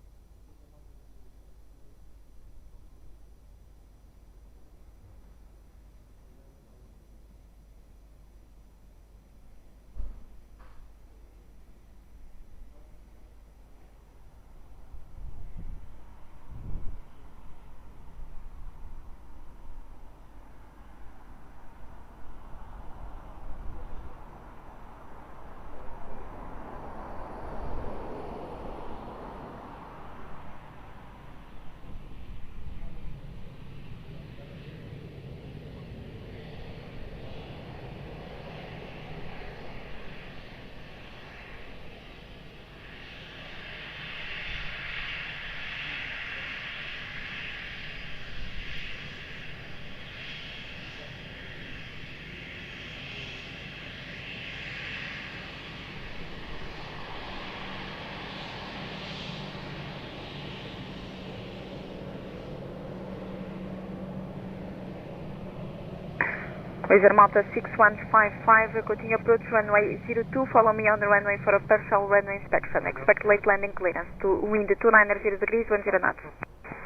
Mr. Malta 6155, continue approach runway 02, follow me on the runway for a partial runway inspection. Expect late landing clearance to wind 290 degrees, 10 knots.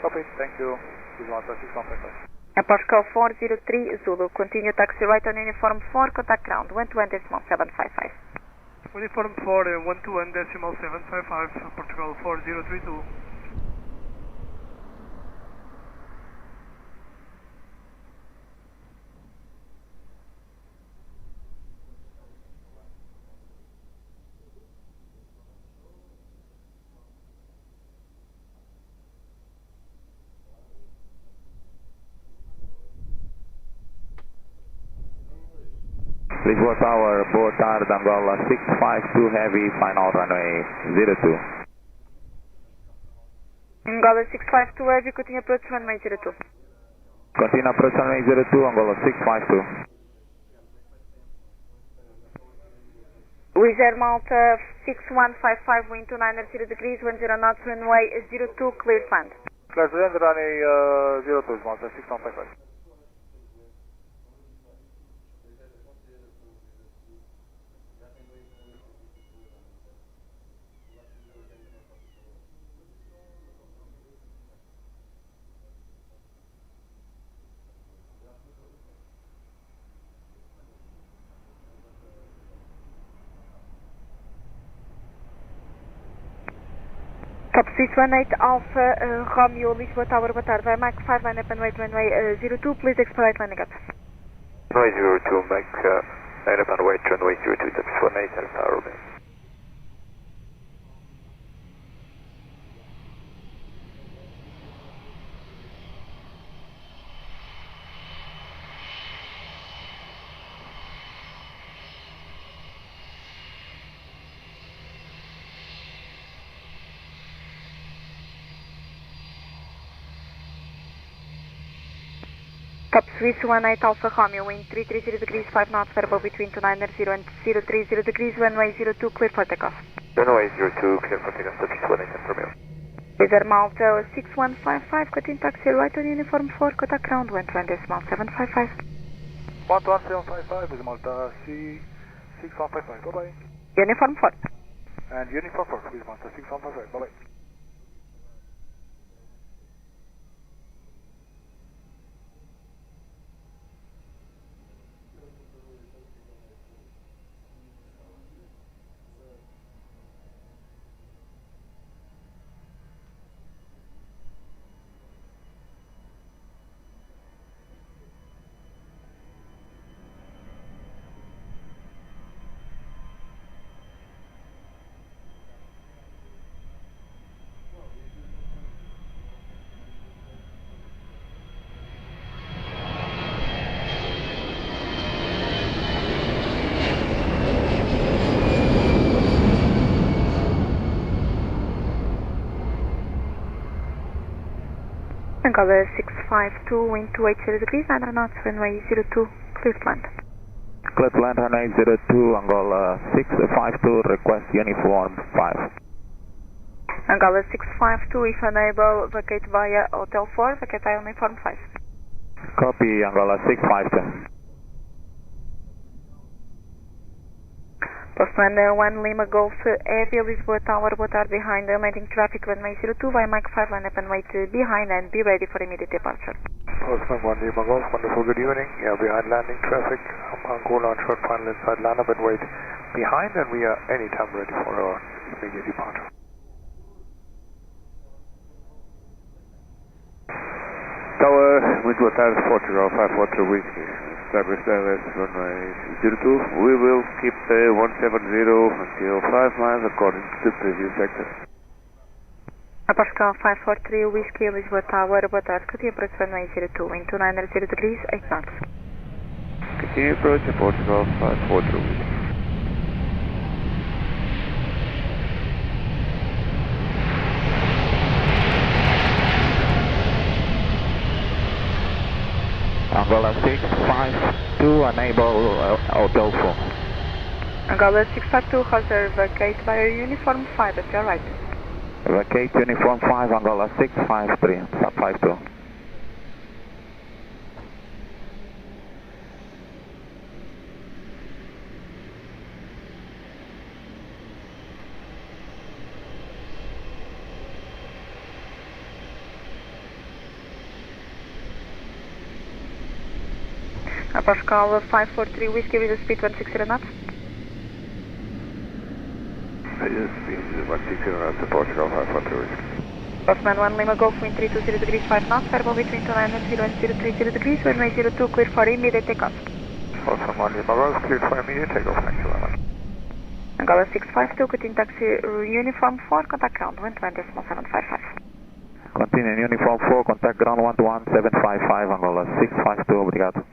Copy, thank you. Mr. Malta 6155. Aeroporto 403 Zulu, continue taxi right on uniform 4, contact ground, 121.755. Uniform 4, 121.755, Portugal 4032. Lisboa Tower, boa tarde, Angola 652 Heavy, final runway 02. Angola 652 Heavy, continue approach runway 02. Continue approach runway 02, Angola 652. Wizz Air Malta 6155, wind 290 degrees, 10 knots, runway 02, clear to land. Clear to land, runway 02, Malta 6155. Top 618 Alpha Romeo, Lisboa Tower, boa tarde. Vai Mike 5, line up and wait, runway 02, please expedite landing up. Runway 02, Mike, line up and wait, runway 02, that's 18 and power base. Top Swiss 18 Alpha Romeo, wind 330 degrees, 5 knots, variable between 290 and 030 degrees, runway 02, clear for takeoff. Runway 02, clear for takeoff, Top 18 from you. Wizz Air Malta 6155, continue taxi right on uniform 4, contact ground, 120.755. 11755 is Malta C6155, bye-bye. Uniform 4. And uniform 4 is Malta 6155, bye-bye. Angola 652, wind 280 degrees, 9 knots, runway 02, clear to land. Clear to land, runway 02, Angola 652, request uniform 5. Angola 652, if unable, vacate via Hotel 4, vacate via uniform 5. Copy, Angola 652. Postman 1 Lima Golf Heavy, Lisboa Tower, boa tarde, behind the landing traffic, runway 02, via Mike 5, line up and wait behind and be ready for immediate departure. Postman 1 Lima Golf, wonderful, good evening. Yeah, behind landing traffic, Angola on short final inside, line up and wait behind, and we are anytime ready for our immediate departure. Tower, muito boa tarde, Portugal 543 Whiskey. Established LS runway 02. We will keep 170 until 5 miles according to the previous sector. Pascal 543 Whiskey, Lisboa Tower, boa tarde. Continue approach runway 02, wind 290 degrees, 8 knots. Continue approach Portugal 543 Whiskey. Angola 652, enable Hotel 4. Angola 652, Roger, vacate via uniform 5, at your right. Vacate uniform 5, Angola 653, 52. Pascal 543 Whiskey with a speed 160 knots. Speed 160 knots to Portugal 543 Whiskey. Postman 1 Lima Golf, wind 320 degrees, 5 knots, variable between 290 and 030 degrees, runway 02, clear for immediate takeoff. Postman 1 Lima Golf, cleared for immediate takeoff, thank you very much. Angola 652, continue taxi uniform 4, contact ground 121.755. Continue uniform 4, contact ground 11755, Angola 652, obrigado.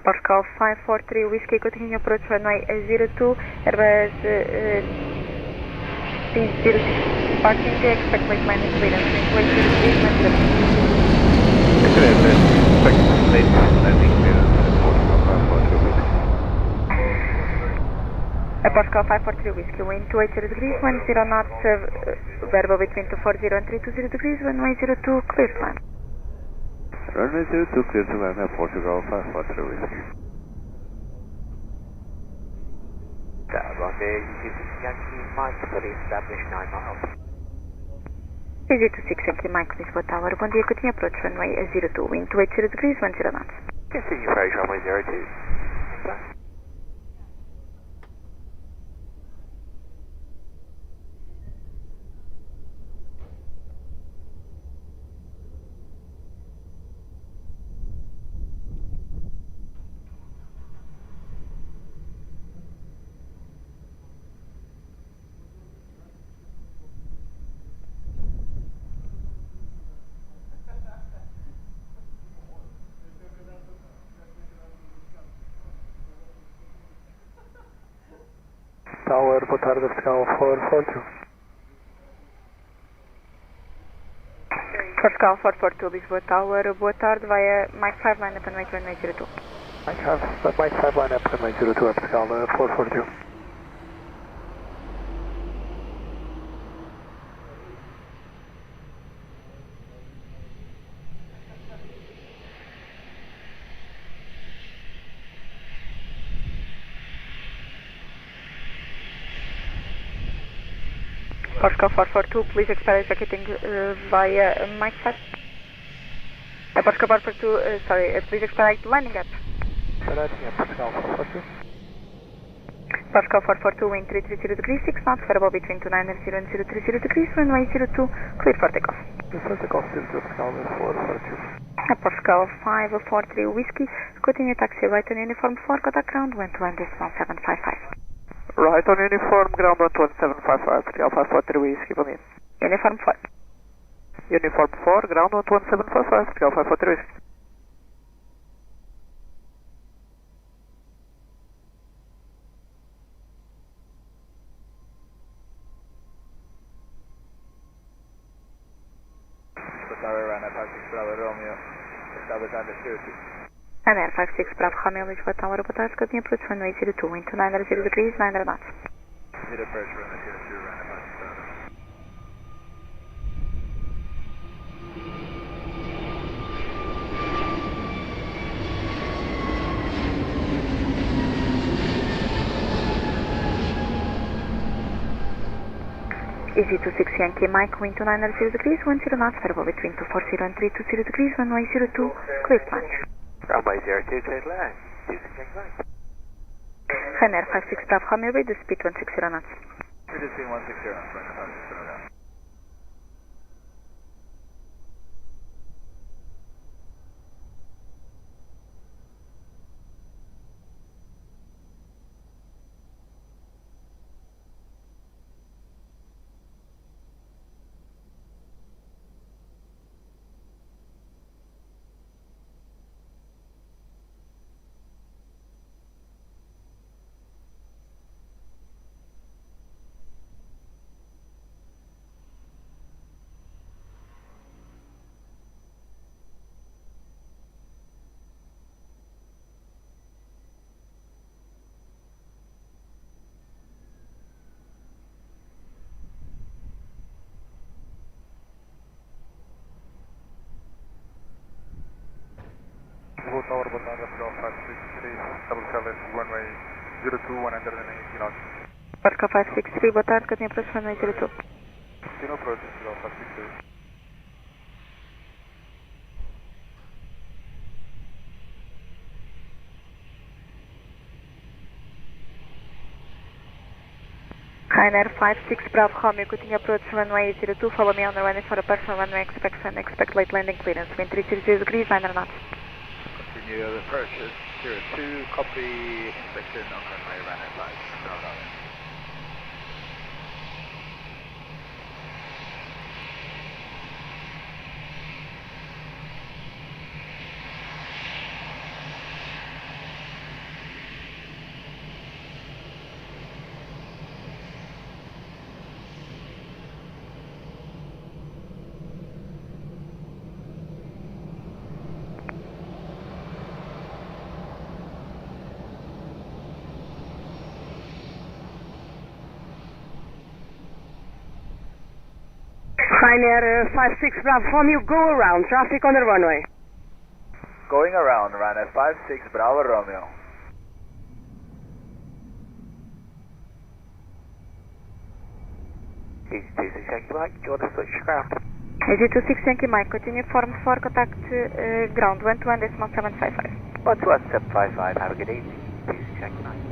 Pascal 543 Whiskey, continue approach runway 02, Airbus 306, parking, expect late landing clearance, runway 03, Expect late landing clearance at Portugal 543 Whiskey. Pascal 543 Whiskey, wind 280 degrees, 10 knots, variable between 240 and 320 degrees, runway 02, clear to land. Runway 02, clear to land at Portugal 543 Whiskey. Rendezvous Yankee Mike, for established 9 miles. Easy to 6 Yankee Mike, Lisboa Tower, bom dia, continue approach runway 02, wind 280 degrees, 10 knots. Continue approach runway 02. Tower, boa tarde, Pascal 442. Pascal 442 Lisboa Tower, boa tarde, via Mike 5 line up and wait runway 02. Mike 5 line up, runway 02, Pascal 442. Pascal 442, please expedite vacating via Mike 5. Pascal 442, please expedite landing up. Pascal 442. Pascal 442, wind 330 degrees, 6 knots, variable between 290 and 030 degrees, runway 02, clear for takeoff. Clear for takeoff, Pascal 442. Pascal 543 Whiskey, continue taxi right on uniform 4, contact ground 121.755. Right on uniform, ground 11755, Pascal 543 Whiskey, come in. Uniform 4. Uniform 4, ground 11755, Pascal 543 Whiskey. Bravo Romeo, establish under 02. Ryanair 56 Bravo Romeo, Lisboa Tower, boa tarde, que eu tinha approach runway 02, wind 290 degrees, 9 knots. Zero approach runway 02, Ryanair 56 Bravo. Easy 26 Yankee Mike, wind 290 degrees, 10 knots, variable between 240 and 320 degrees, runway 02, clear plunge. Runway 02, clear land. 26 Yankee Mike. Ryanair 56 Bravo Romeo, reduce speed 160 knots. Reducing 160 knots, Ryanair 56 Bravo. Lisboa Tower, boa tarde, Portugal 563, establish LS runway 02, 180 knots. Portugal 563, boa tarde, que eu tinha approach runway 02. Continue approach, Portugal 563. Ryanair 56 Bravo Romeo, que eu tinha approach runway 02, follow me on the runway for a personal runway, expect late landing clearance, wind 300 degrees, 9 knots. Continue the approach at 02, copy inspection on runway Ryanair 5. No. Ryanair 56 Bravo Romeo, go around, traffic on the runway. Going around, Ryanair 56 Bravo Romeo. Easy 26 Yankee Mike, join the switch craft. Easy 26 Yankee Mike, continue form for contact ground, 121.755. 12755, have a good evening. 26 Yankee Mike.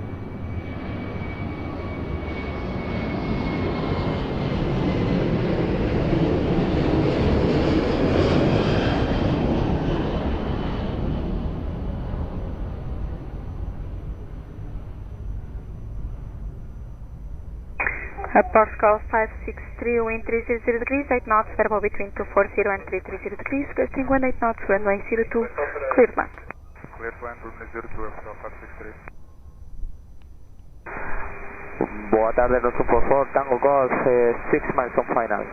Portugal 563, wind 300 degrees, 8 knots, variable between 240 and 330 degrees, cresting 18 knots, runway 02, clear land. Clear land, runway 02, Portugal 563. Boa tarde, no 244, Tango Golf, 6 miles from final.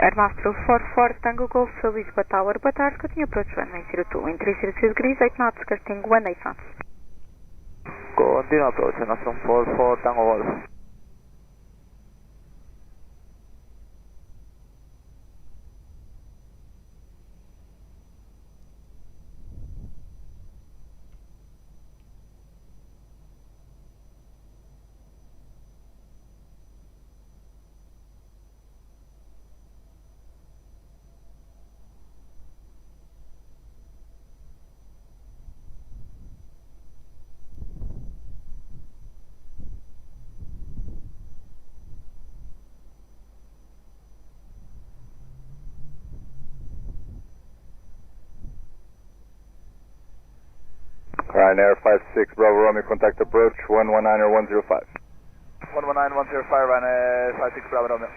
Airmaster 44, Tango Golf, Lisboa Tower, boa tarde, que eu tinha approach runway 02, wind 300 degrees, 8 knots, cresting 18 knots. Continue approach, nostro 44, Tango Golf. Ryanair 56 Bravo Romeo, contact approach 119 or 105. 119, 105, Ryanair 56 Bravo Romeo.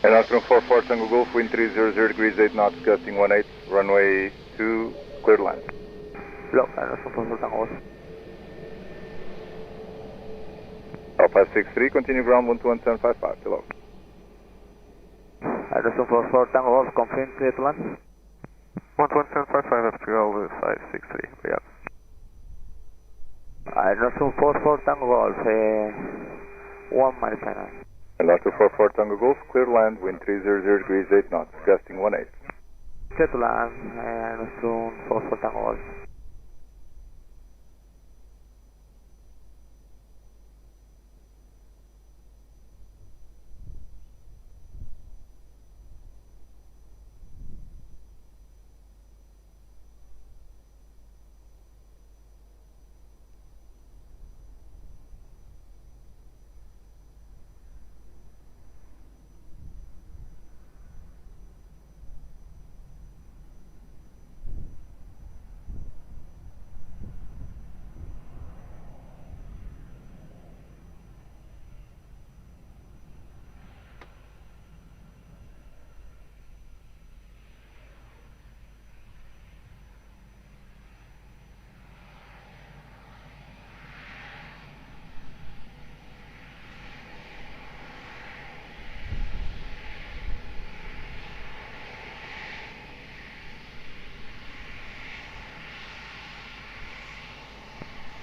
And Oscar 44 Tango Golf, wind 300 degrees 8 knots, gusting 18, runway 2, clear to land. Low, Oscar 44 Tango Golf. Alpha 63, continue ground 121.755, below. Oscar 44 Tango Golf, confirm clear to land. 11755 after go 563, yeah. Oscar 44 Tango Golf, 1 mile final. And Oscar 44 Tango Golf, clear to land, wind 300 degrees 8 knots, gusting 18. Clear to land, Oscar 44 Tango Golf.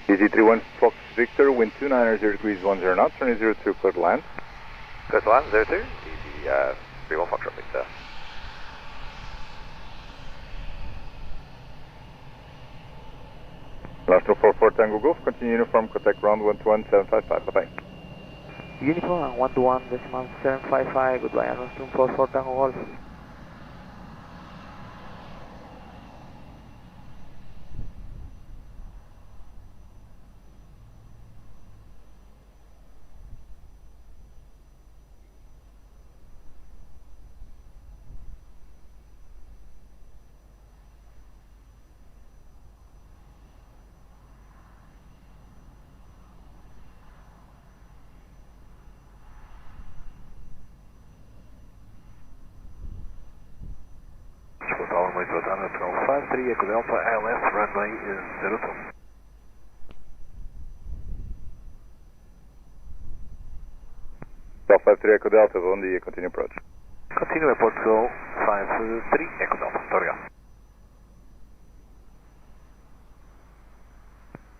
DG31 Fox Victor, wind 290 degrees 10 knots, runway 02, clear to land. Clear to land, 02, DG 31 Fox Victor. Oscar 44 Tango Golf, continue uniform, contact ground 121.755, bye-bye. Uniform 121.755, goodbye, Oscar 44 Tango Golf. Aeroporto 53, Echo Delta, ILS, runway is 02. Delta 53 Echo Delta, bom dia, continue approach. Continue Aeroporto 53, Echo Delta, muito obrigado.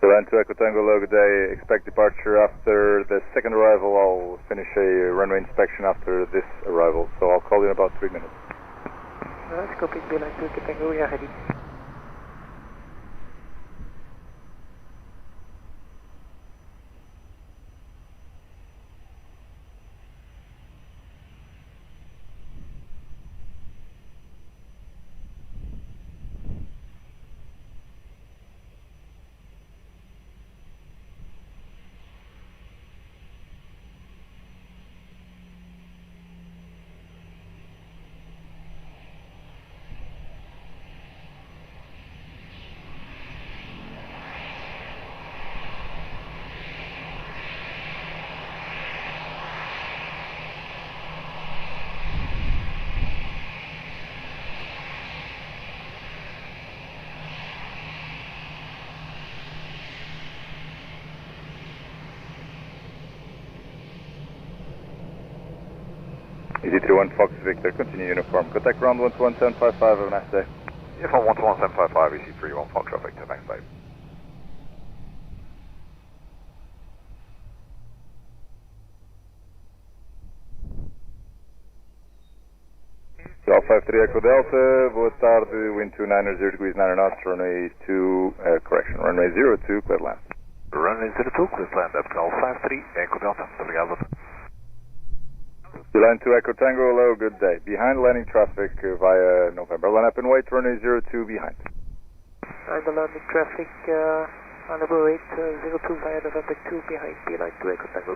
Land to Echo Tango, low, good day. Expect departure after the second arrival. I'll finish a runway inspection after this arrival, so I'll call you in about 3 minutes. Scoping Land to Echo Tango, we are ready. EZ31 Fox Victor, continue uniform. Contact ground 121.755, have a nice day. Uniform 121.755, EZ31 Fox Victor, thanks babe. Alpha 53 Echo Delta, boa tarde, wind 290 degrees 9 knots, runway 2, correction, runway 02, clear land. Runway 02, clear land, Alpha 53 Echo Delta, muito obrigado. Land to Echo Tango, hello, good day. Behind landing traffic via November. Line up and wait, runway 02 behind. Behind the landing traffic, on number 8, 02 via November 2 behind, beeline to Echo Tango.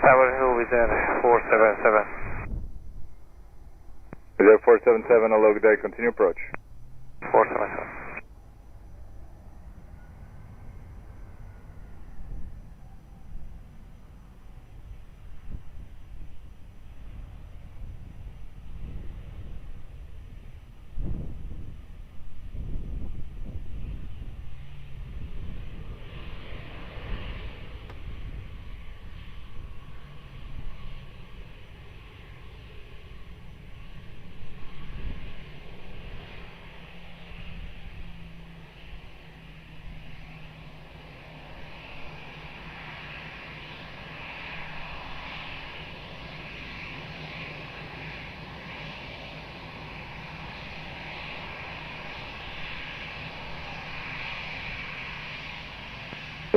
Tower Hill with Air 477. With Air 477, hello, good day, continue approach. 477.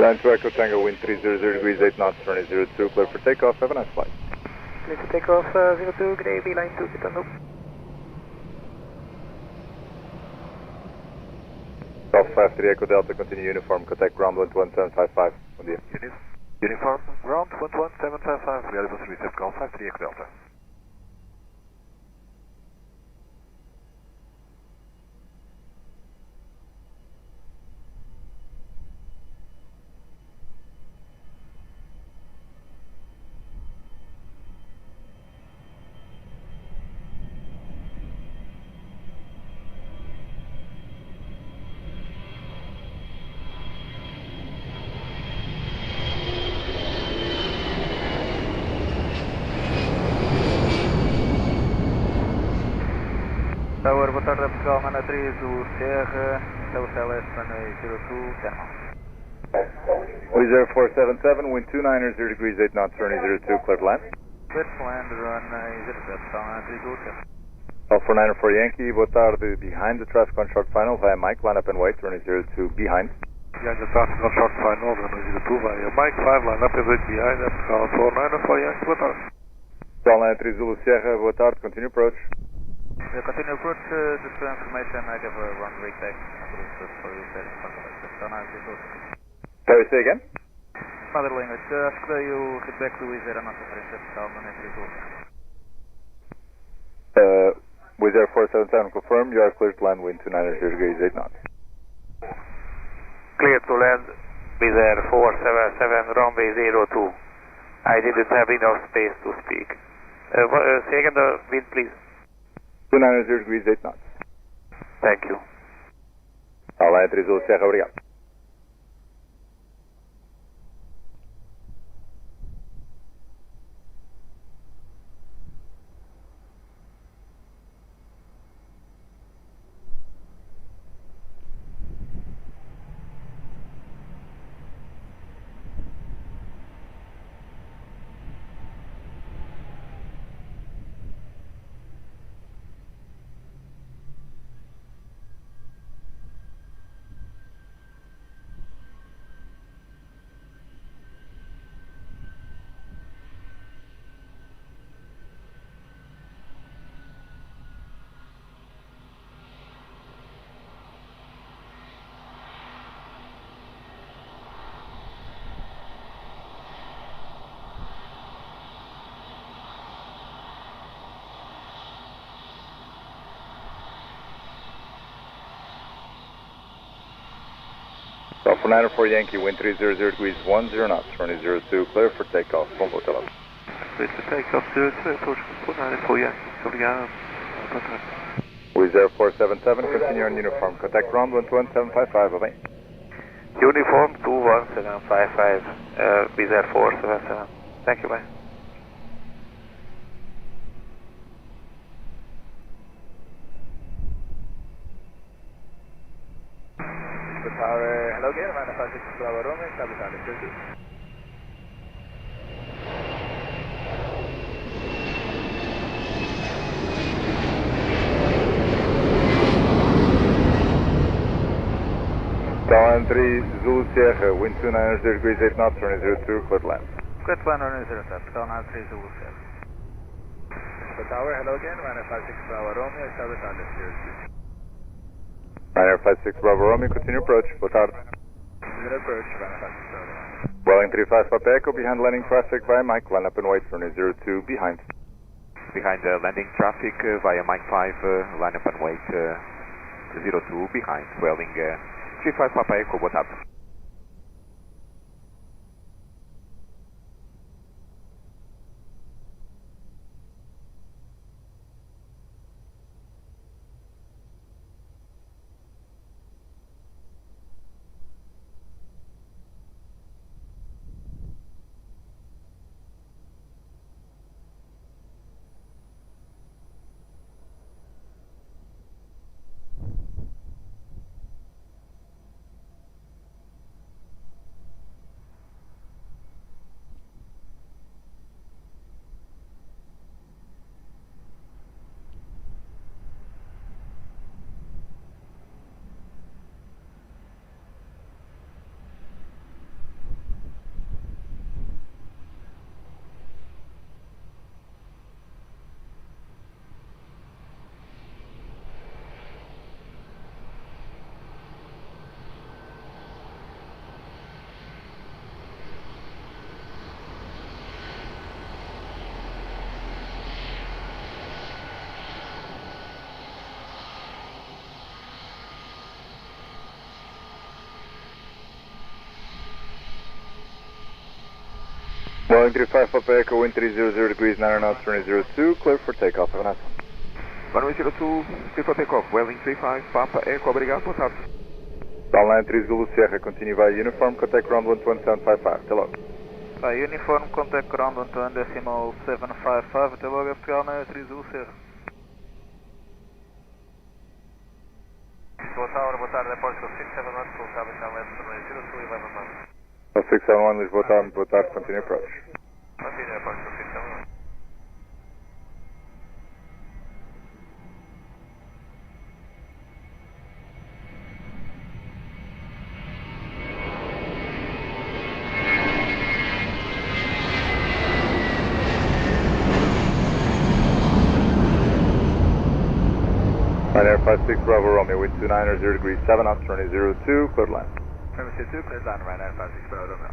Line to Echo Tango, wind 300 degrees, 8 knots, runway 02, clear for takeoff, have a nice flight. Clear to takeoff, 02, good day, line 2, Tango. Golf 53 Echo Delta, continue uniform, contact ground 11755, bom dia. Uniform, ground 11755, realizable service at Golf 53 Echo Delta. Tower, boa tarde, Portugal, Mana 3, o Sierra, Tower Celeste, runway 02, Termal. Wizz Air 477, wind 290, 0 degrees, 8 knots, runway 02, clear to land. Clear to land, runway 07, Portugal, Mana 3, go, Termal. Golf 494 Yankee, boa tarde, behind the traffic on short final, via Mike, line up and wait, runway 02, behind. Behind the traffic on short final, runway 02, via Mike 5, line up and wait, behind, Portugal 494 Yankee, boa tarde. Portugal 93 Zulu Sierra, boa tarde, continue approach. Continue approach, just for information, I have a run retake, for you, Sorry, say again? Mother language, acho que dei o feedback do Wizz Air à nossa frente, Portugal, Mana 3, Wizz Air 477 confirmed, you are clear to land, wind 290 degrees, 8 knots. Clear to land, Wizz Air 477, runway 02. I didn't have enough space to speak. Say again the wind, please. 290 degrees, 8 knots. Thank you. Line 3 Zulu Sierra, obrigado. Golf 494 Yankee, wind 300 degrees, 10 knots, runway 02, clear for takeoff, bom voo, tell us. Clear to takeoff, 02, approach 494 Yankee, obrigado. Boa tarde. Wizz Air 477, continue on uniform, contact ground 11755, bye-bye. Uniform 21755, Wizz Air 477. Thank you, bye. Tower, hello again, Mana 56 Bravo Romeo, establish on the 30. Line 3 Zulu Sierra, wind 290 degrees, 8 knots, runway 02, clear to land. Clear to land, runway 07, Line 3 Zulu Sierra. Tower, hello again, Mana 56 Bravo Romeo, establish on the 30. Ryanair 56 Bravo Romeo, continue approach, boa tarde. Continue approach, Ryanair 56 Bravo Romeo. Welling 35 Papa Echo, behind landing traffic via Mike, line up and wait, runway 02, behind. Behind landing traffic via Mike 5, line up and wait, 02, behind. Welling 35 Papa Echo, boa tarde. Welling 35 Papa Echo, wind 300 degrees, 9 knots, runway 02, clear for takeoff. Have a nice one. Runway 02, clear for takeoff. Welling 35 Papa Echo, obrigado, boa tarde. Downline 3 Zulu Sierra, continue via uniform, contact ground 12755, till logo. Uniform, contact ground 12755, till logo, Portugal na 3 Zulu Sierra. Lisboa Tower, boa tarde, Aeroporto 67 knots, full service on left, runway 02, 11 knots. 671 Lisboa Tower, boa tarde, continue approach. Continue Aeroporto 67 knots. Ryanair 56 Bravo Romeo, wind 290 degrees, 7 knots, runway 02, cleared line. Premises 2, cleared line, Ryanair 56 Bravo Romeo.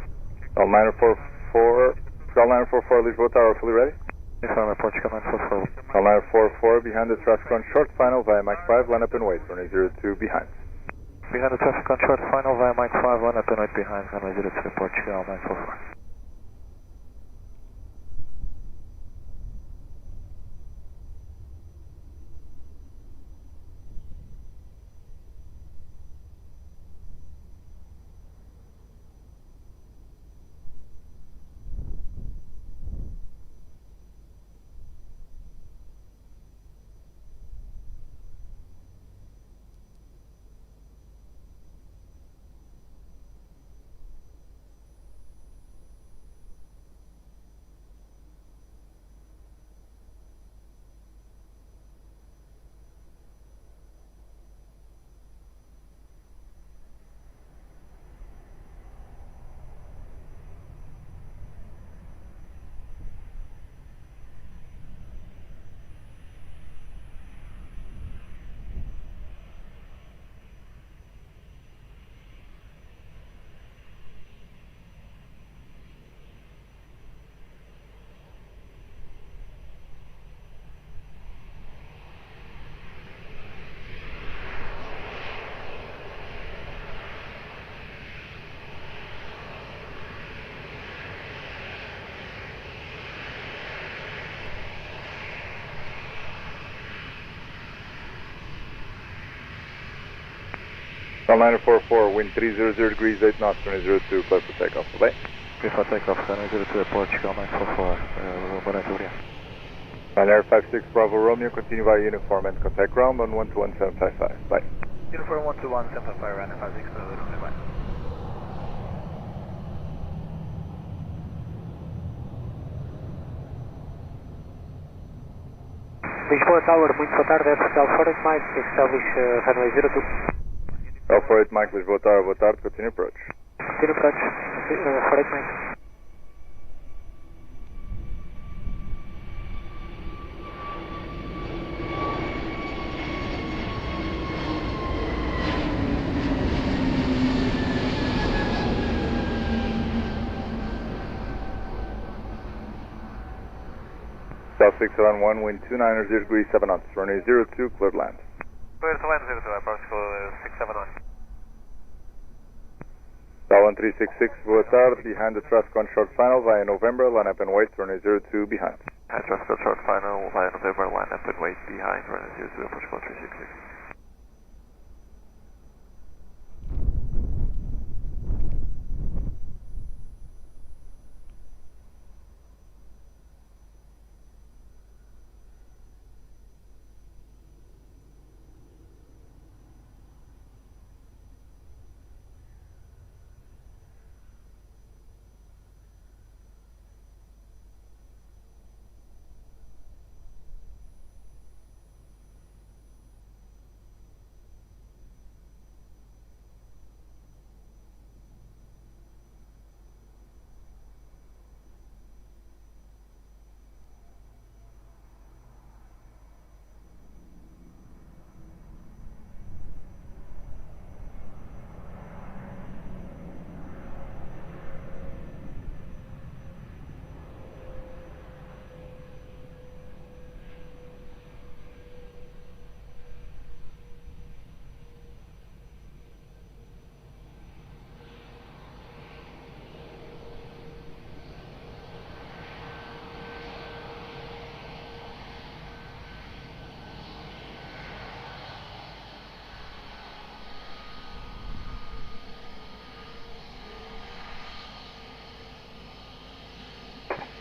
All 944 Lisboa Tower, fully ready? Uniform, Portugal 944. All 944 behind the traffic on short final via Mike 5, line up and wait, runway 02, behind. Behind the traffic on short final via Mike 5, line up and wait behind, runway 02, Portugal 944. All 944, wind 300 degrees, 8 knots, runway 02, clear for takeoff. Bye. Clear for takeoff, runway 02, Portugal 944, boa noite, obrigado. Ryanair 56 Bravo Romeo, continue via uniform and contact ground on 121.755. Bye. Uniform 121.755, Ryanair 56 Bravo Romeo, bye. Lisboa Tower, muito boa tarde, Portugal Forest Mike, establish runway 02. Aeroporto Mike, Lisboa Tower, boa tarde, continue approach. Continue approach, Forest Mike. South 671, wind 290 degrees 7 knots, runway 02, cleared land. Clear to land 02, approach call 671. Tower 1366, boa tarde, behind the traffic on short final via November, line up and wait, runway 02 behind. High traffic on short final via November, line up and wait behind, runway 02, approach call 366.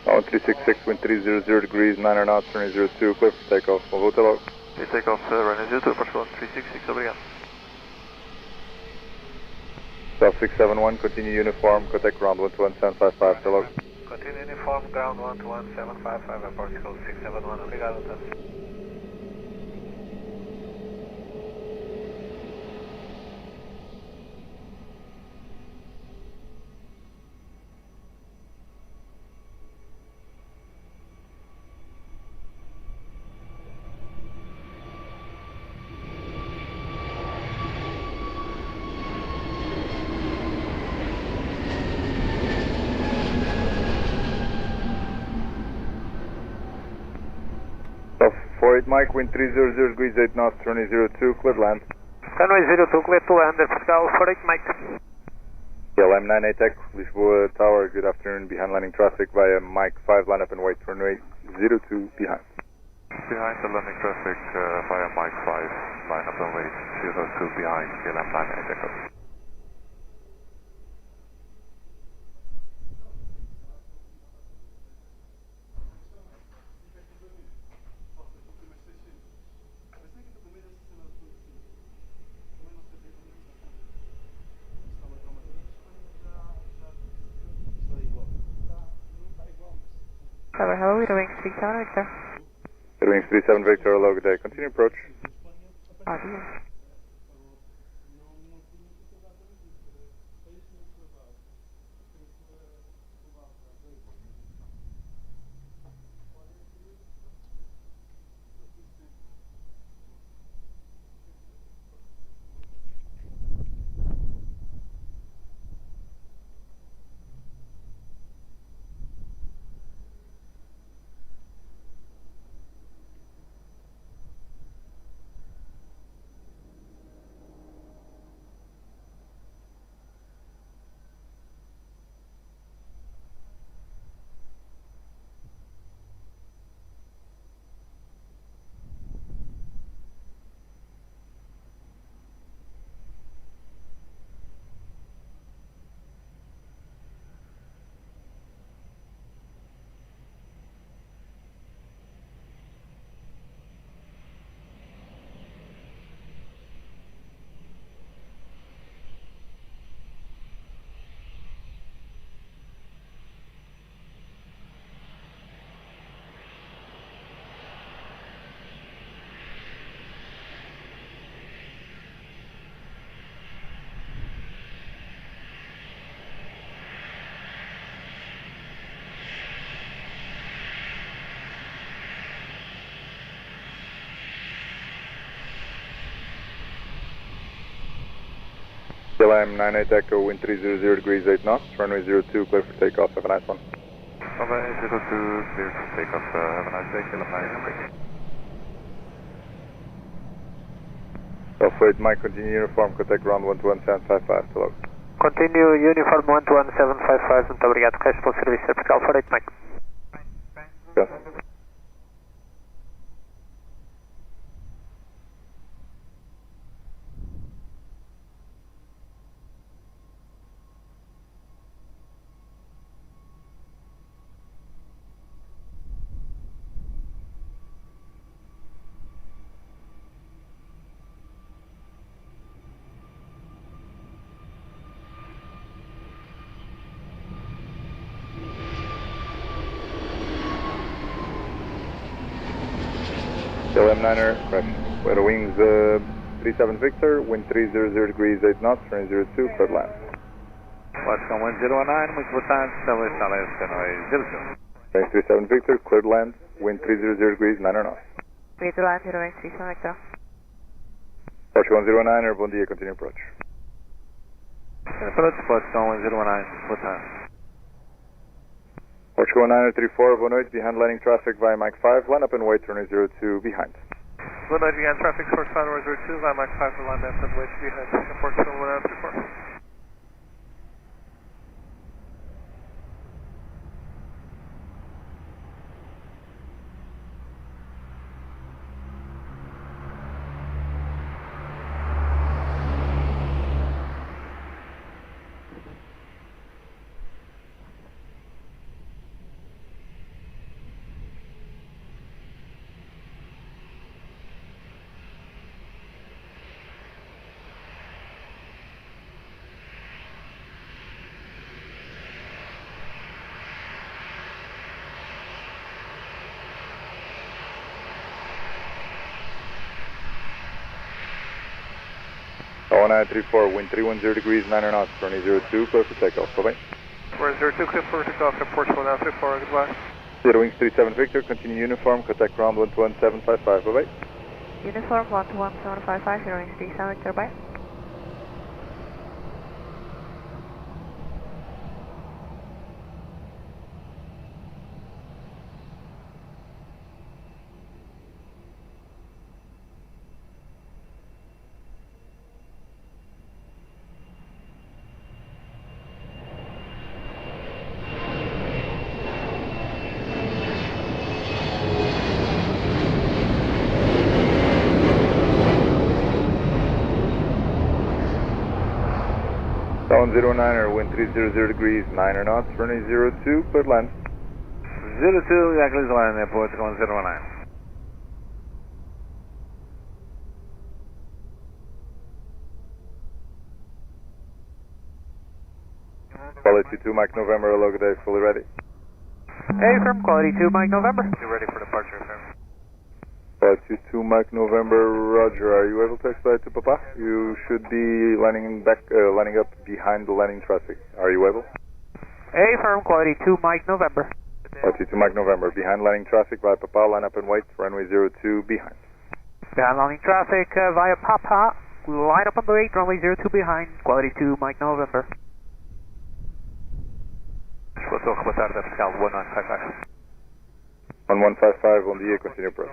Tower 366, wind 300 degrees 9 knots, runway 02, clear for takeoff, hotel log. Takeoff, runway 02, approach call 366, obrigado. South 671, continue uniform, contact ground 121.755, log. Continue uniform, ground 121.755, approach call 671, obrigado, tá. South 48 Mike, wind 300 degrees 8 knots, runway 02, cleared land. Runway 02, clear to land, Portugal 48 Mike. KLM 98 Tech, Lisboa Tower, good afternoon, behind landing traffic via Mike 5, line up and wait, runway 02, behind. Behind the landing traffic via Mike 5, line up and wait, 02 behind, KLM 98 Echo. Hello, Wings 37 Victor. Wings 37 Victor, hello, good day. Continue approach. Adios. KLM 98 Echo, wind 300 degrees 8 knots, runway 02, clear for takeoff, have a nice one. Runway 02, clear for takeoff. Have a nice day, Philip. Southwest Mike, continue uniform, contact ground 121.755, hello. Continue uniform 121.755, muito obrigado. Resto pelo serviço vertical, 48 Mike. Yes. M9er, crash. Weather wings 37 Victor, wind 300 degrees 8 knots, runway 02, cleared land. Westcon 1019, muito boa tarde, estamos instalados canal 02. Runway 37 Victor, cleared land, wind 300 degrees 9 knots. Clear to land, 037 Victor. Portugal 109er, bom dia, continue approach. Approach, Westcon 1019, boa tarde. Portugal 1934, boa noite, behind landing traffic via Mike 5, line up and wait, runway 02, behind. Boa noite, behind traffic, source final, runway 02, via Mike 5, line up and wait, behind, Portugal 1934. Oh, 934, wind 310 degrees 9 knots, runway 02, clear for takeoff, bye-bye. Runway 02, clear for takeoff, at Portugal 934, goodbye. Zero wings 37 Victor, continue uniform, contact ground 121.755, bye-bye. Uniform 121.755, 037 Victor, bye. Down 09er, wind 300 degrees 9 knots, runway 02, cleared land. 02, Yakuza line, airport, Portugal 019. Quality 2 Mike November, hello, good day, fully ready. Hey, firm, quality 2 Mike November. You're ready for departure, firm. Quality 2 Mike November, roger, are you able to expedite to Papa? You should be lining up behind the landing traffic, are you able? Hey, firm, quality 2 Mike November. Quality 2 Mike November, behind landing traffic via Papa, line up and wait, runway 02, behind. Behind landing traffic via Papa, line up and wait, runway 02 behind, quality 2 Mike November. Boa tarde, fiscal 1955. 1155, bom dia, continue approach.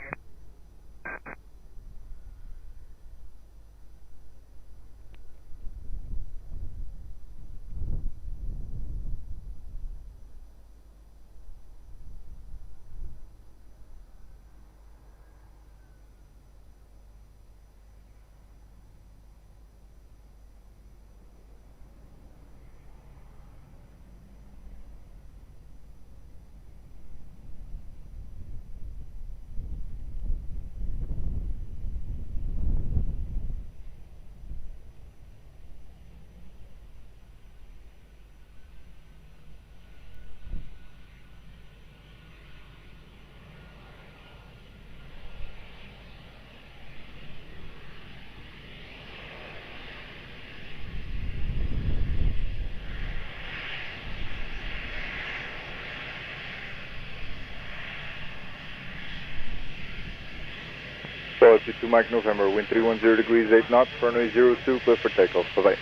Quality 2 Mike November, wind 310 degrees 8 knots, runway 02, clear for takeoff, bye-bye.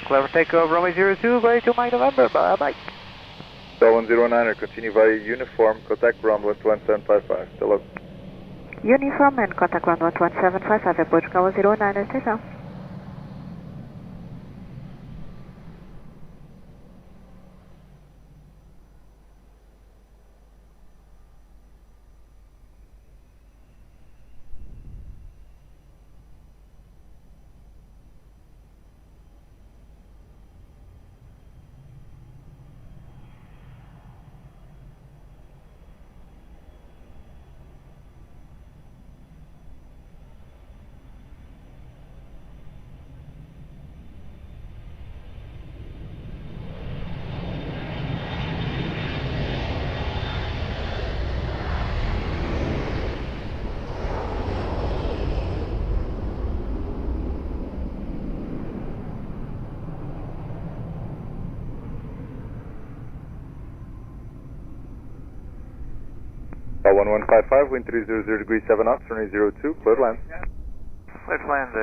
Clear for takeoff, runway 02, quality 2 Mike November, bye-bye. Bell 109er, continue via uniform, contact ground 11755, still up. Uniform and contact ground 11755 at Portugal 109er, stay down. Bell 1155, wind 300 degrees 7 knots, runway 02, cleared land. Let's land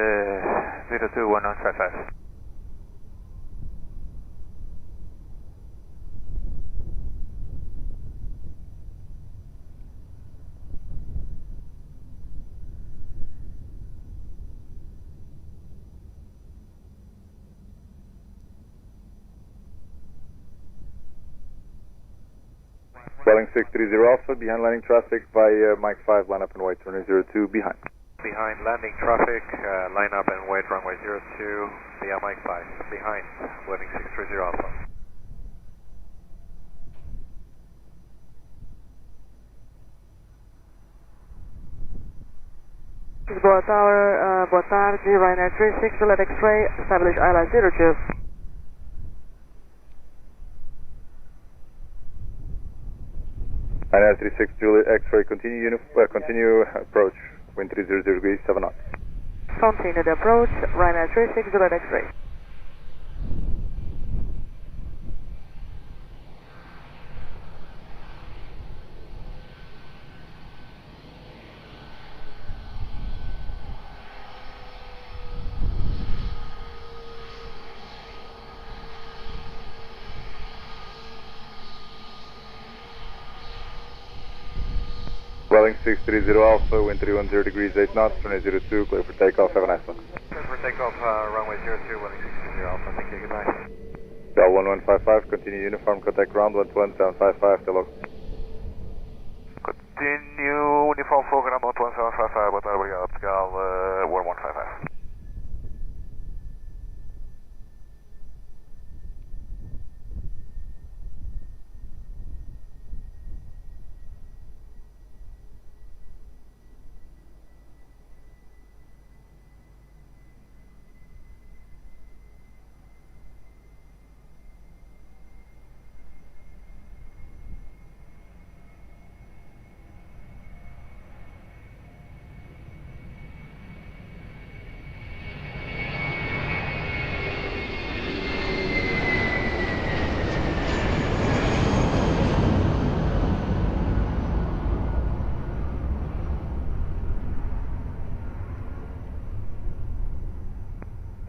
02, 1155. Welling 630 Alpha, behind landing traffic via Mike 5, line up and wait, runway 02, behind. Behind landing traffic, line up and wait runway 02, via Mike 5, behind, Welling 630 Alpha. Lisboa Tower, boa tarde, Ryanair 36, Juliet X-ray, establish ILS 02. Ryanair 36, Juliet X-ray, continue approach, wind 300 degrees 7 knots. Continue the approach, Ryanair 36, Juliet X-ray. Welling 630 Alpha, wind 310 degrees 8 knots, runway 02, clear for takeoff, have a nice one. Clear for takeoff, runway 02, Welling 630 Alpha, thank you, goodbye. Bell 1155, continue uniform, contact ground 11755, still up. Continue uniform program 11755, boa tarde, obrigado, Portugal 1155.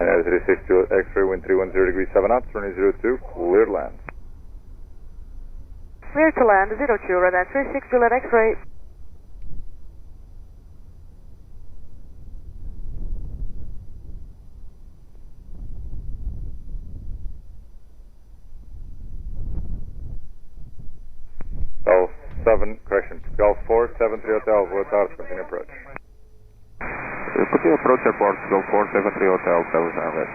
Ryanair 36, Juliet X-ray, wind 310 degrees 7 knots, runway 02, cleared land. Clear to land 02, Ryanair 36, Juliet X-ray. Golf 7, correction, Golf 4, 73 Hotel, boa tarde, continue approach. Continue approach airport, Golf 4, 73 Hotel, Towers Island.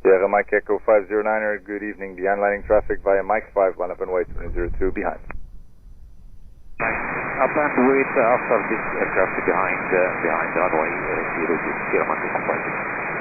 Sierra Mike Echo 509er, good evening, behind landing traffic via Mike 5, line up and wait, runway 02, behind. I plan to wait after this aircraft behind runway 02, Sierra Mike Echo 5.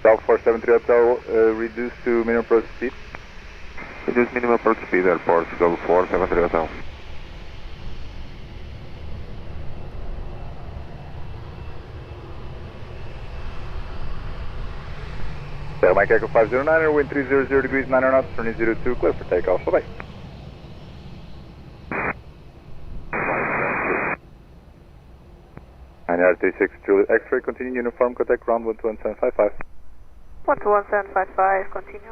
South 473 Hotel, reduce to minimum approach speed. Reduce minimum approach speed, airport, go 473 Hotel. Mike Echo 509, wind 300 degrees, 9 knots, turning 02, clear for takeoff, bye-bye. And R36 Juliet X-ray, continue uniform, contact ground 121.755. 121.755, continue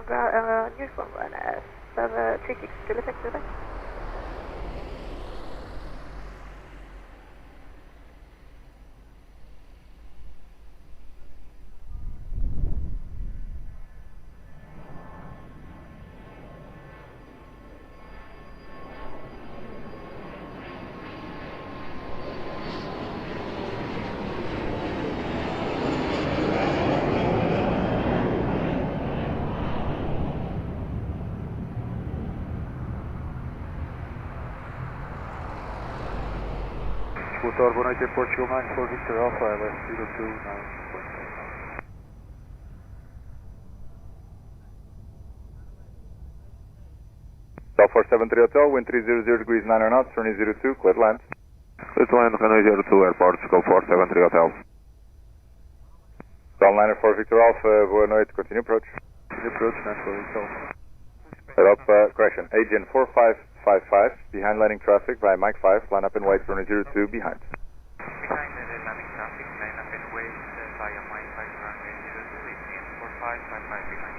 uniform run as 36 Juliet X-ray. Boa noite, Portugal 94 Victor Alpha, LS 029. South 473 Hotel, wind 300 degrees, 9 knots, turning 02, clear land. Let's land runway 02, airport, go 473 Hotel. Down liner 4 Victor Alpha, boa noite, continue approach. Continue approach, 94 Victor. Head up, correction, agent 4555, behind landing traffic via Mike 5, line up and wait, runway 02, behind. Behind the landing traffic, line up and wait via Mike 5, runway 02, agent 4555 behind.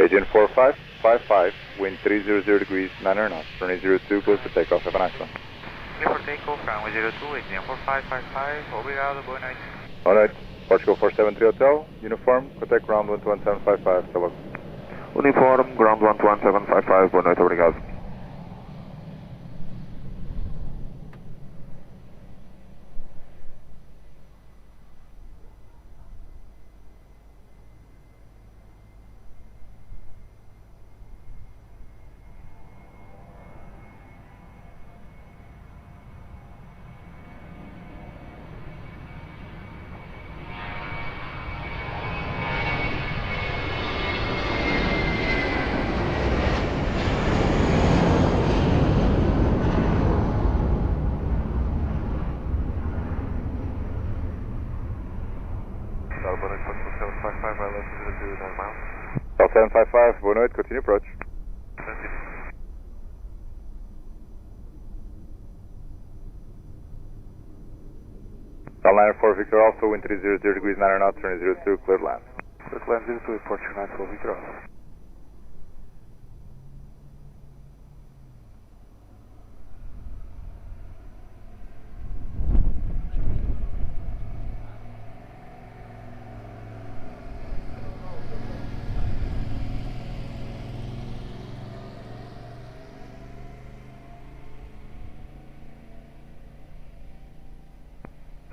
Agent 4555, wind 300 degrees, 9 knots, runway 02, close for takeoff, have a nice one. Clear for takeoff, runway 02, agent 4555, obrigado, boa noite. Boa noite, Portugal 473 Hotel, uniform, contact ground 121.755, até logo. Uniform, ground 121.755, boa noite, obrigado. South 755, boa noite, continue approach. Downliner 4 Victor Alpha, wind 300 degrees, 9 knots, turning 02, cleared land. Cleared land 02, Portugal 94 Victor Alpha.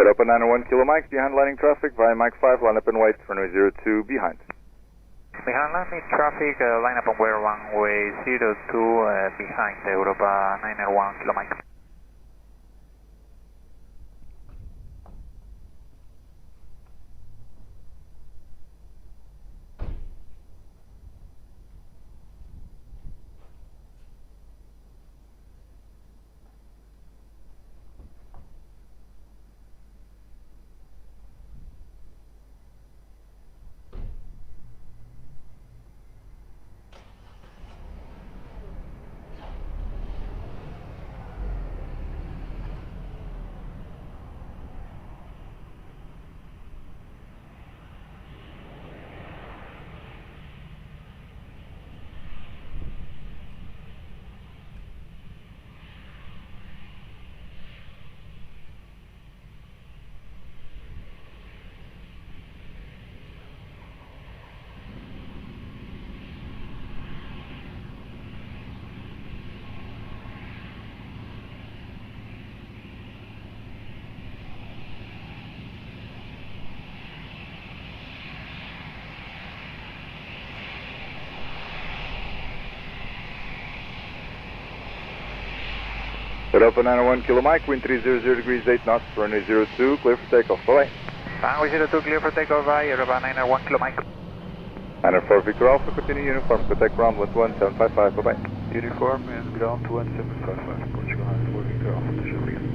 Head up at 901 Kilo Mike, behind landing traffic via Mike 5, line up and wait, runway 02, behind. Behind landing traffic, line up and wait, runway 02, behind Europa 901 Kilo Mike. Europa 901 Kilo Mike, wind 300 degrees 8 knots, runway 02, clear for takeoff. Bye-bye. Runway 02, clear for takeoff by Europa 901 Kilo Mike. 904 Victor Alpha, continue uniform, contact ground 11755, bye-bye. Uniform and ground 1755, Portugal 94 Victor Alpha, deixa eu ligar.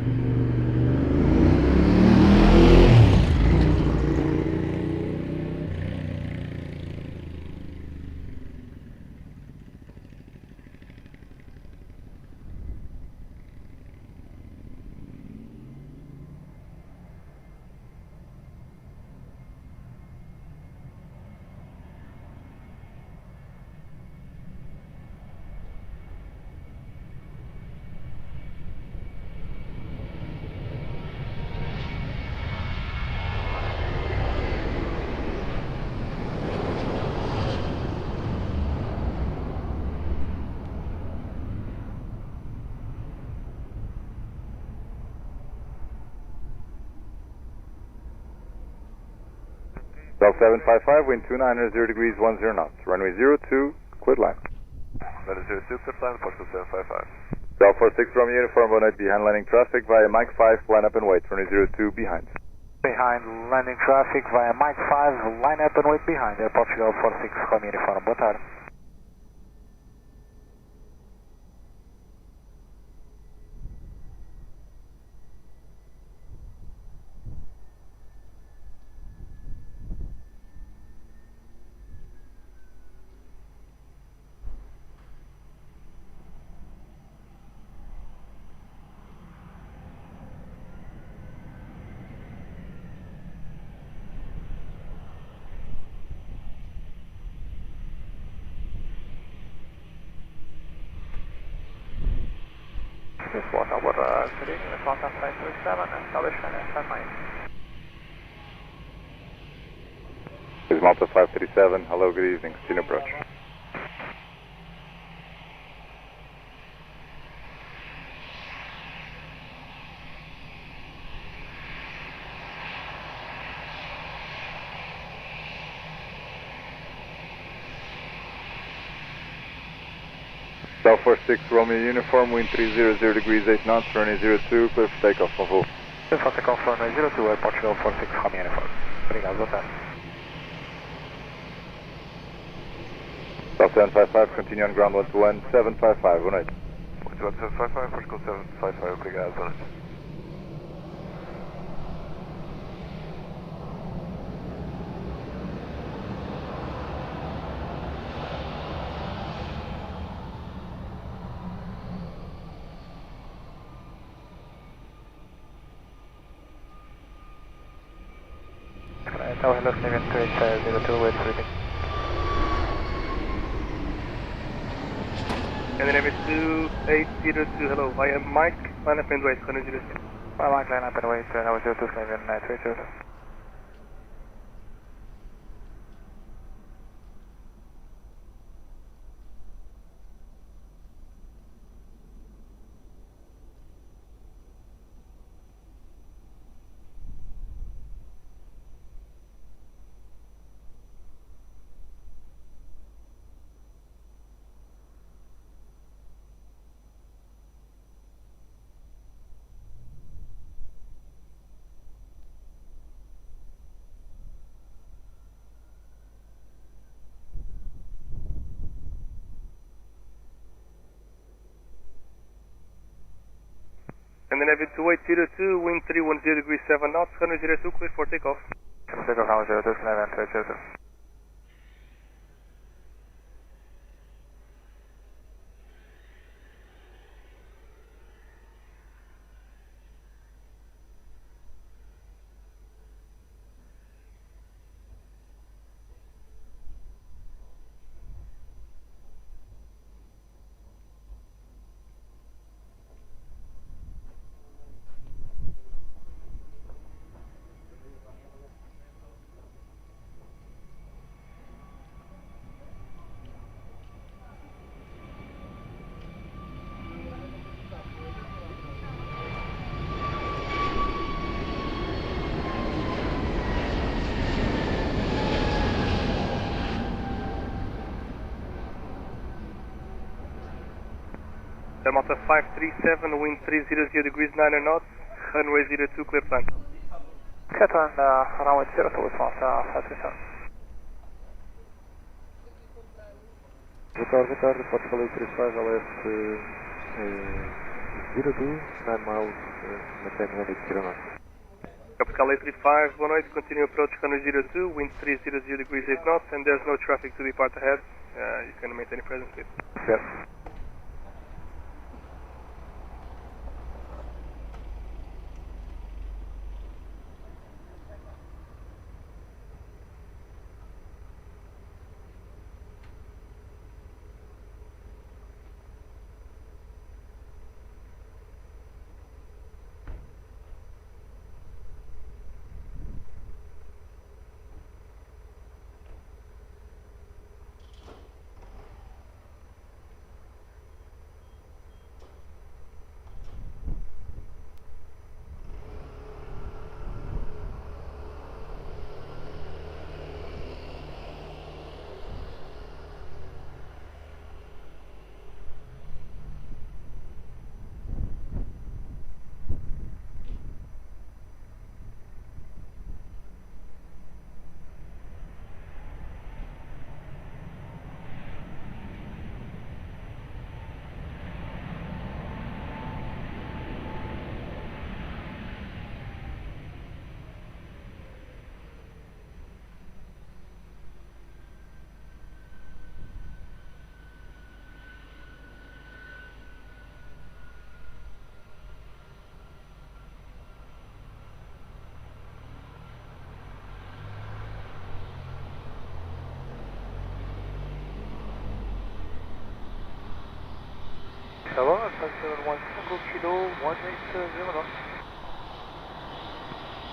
Bell 755, wind 290 degrees 10 knots, runway 02, quit line. That is 02, quit line, Portugal 755. Bell 46 Romeo uniform, 18 behind landing traffic via Mike 5, line up and wait, runway 02 behind. Behind landing traffic via Mike 5, line up and wait behind Portugal 46 Romeo uniform, boa tarde. Lisboa Tower 3, Atlanta 537, establishment and stand by. This is Malta 537, hello, good evening, continue approach. Bell 46 Romeo uniform, wind 300 degrees 8 knots, runway 02, clear for takeoff, on full. Clear for takeoff, runway 02, Portugal 46 Romeo uniform. Obrigado, boa tarde. Bell 755, continue on ground 121, 755, good night. 11755, Portugal 755, obrigado, boa noite. Tower hello, Canadian 282, wait for reading. Canadian 2802, hello, via Mike, line up and wait, 106. Via Mike, line up and wait, Tower 02, Canadian 282. And then Aviation 2802, wind 310 degrees 7 knots, 102, clear for takeoff. Takeoff now 02, Canadian 282. Delta 537, wind 300 degrees 9 knots, runway 02, clear plan. Catron, runway 02, response 537. Boa tarde, Portugal 35 LS 02, 9 miles, maintain runway 09. Portugal 35, boa noite, continue approach runway 02, wind 300 degrees 8 knots, and there's no traffic to depart ahead. You can maintain your presence, please. Yes. Hello, 171 Tango Kilo 180 knots.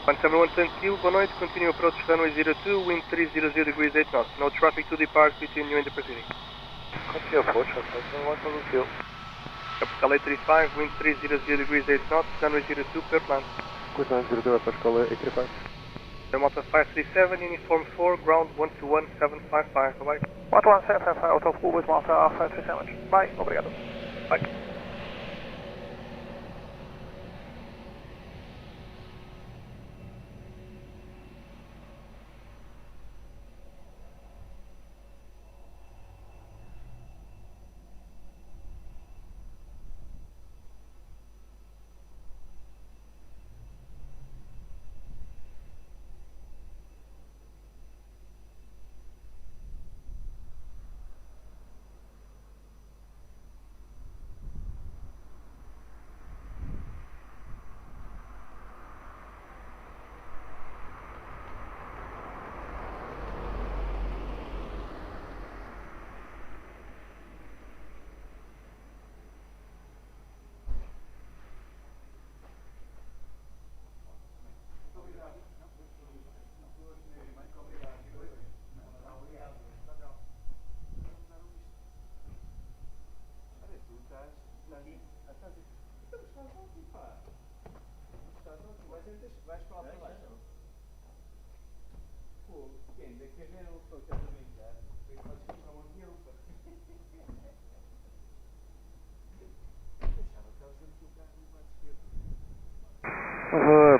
171 Tango Kilo, boa noite, continue approach runway 02, wind 300 degrees 8 knots. No traffic to depart between you and the proceeding. Continue approach, 171 Tango Kilo. Portugal 35, wind 300 degrees 8 knots, runway 02, clear plan. Good night, 02, Portugal 835. Delta 537, uniform 4, ground 121755, bye-bye. 11755, out of full with Delta 537. Bye, obrigado. Bye.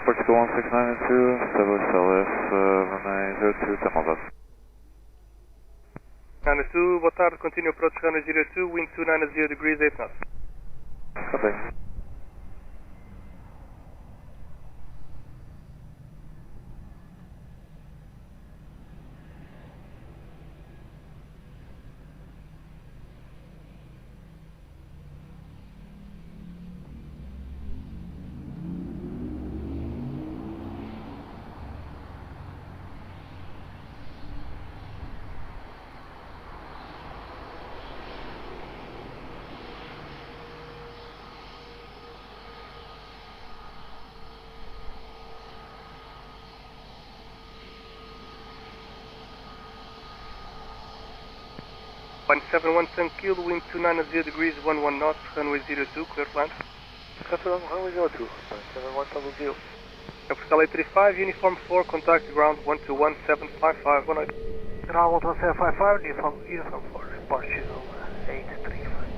Portugal 1692, establish LS, runway 02, Tamaulipas. 92, boa tarde, continue approach runway 02, wind 290 degrees 8 knots. Copy. One 71 Kilo, wind 290 degrees 11 knots, runway 02, clear land. Catron, runway 02, 171 Tango Kilo. Portugal 35, uniform 4, contact ground 121755, boa noite. Ground 11755, uniform 4, report channel 835.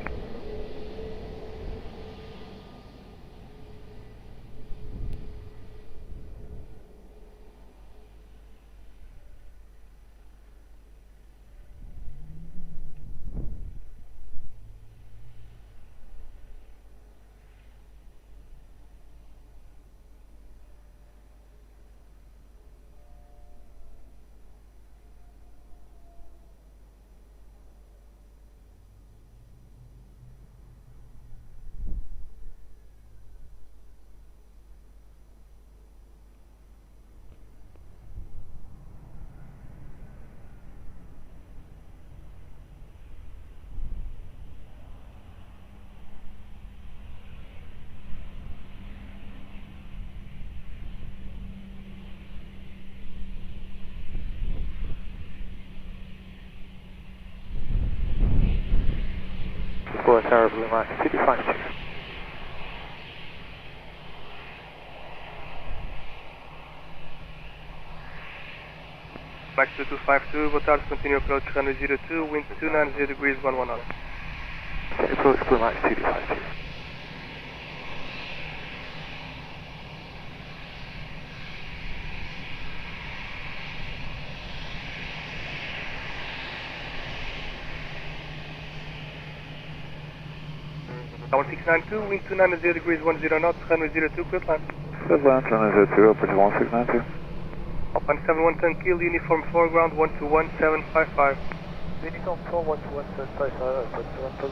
Lisboa Tower, Blue Max 252. Max 2252, boa tarde, continue approach runway 02, wind 290 degrees 11 knots. Approach Blue Max 2252. Tower 692, wind 290 degrees 10 knots, runway 02, clear land. Clear land, runway 02, approach 1692. Alpine 71 Tankil, uniform foreground 121755. Uniform 4121755, approach 1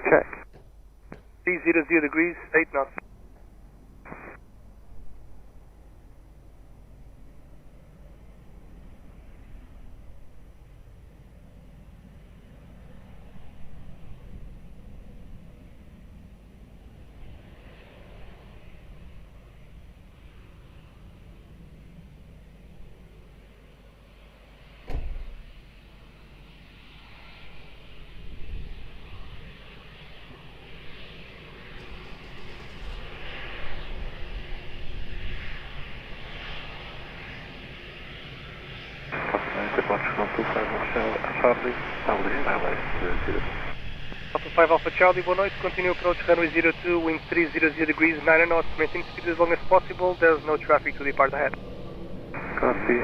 Check. 300 degrees, 8 knots. Alpha 5 Alpha Charlie, boa noite, continue approach runway 02, wind 300 degrees, 9 knots, maintain speed as long as possible, there's no traffic to depart ahead. Copy,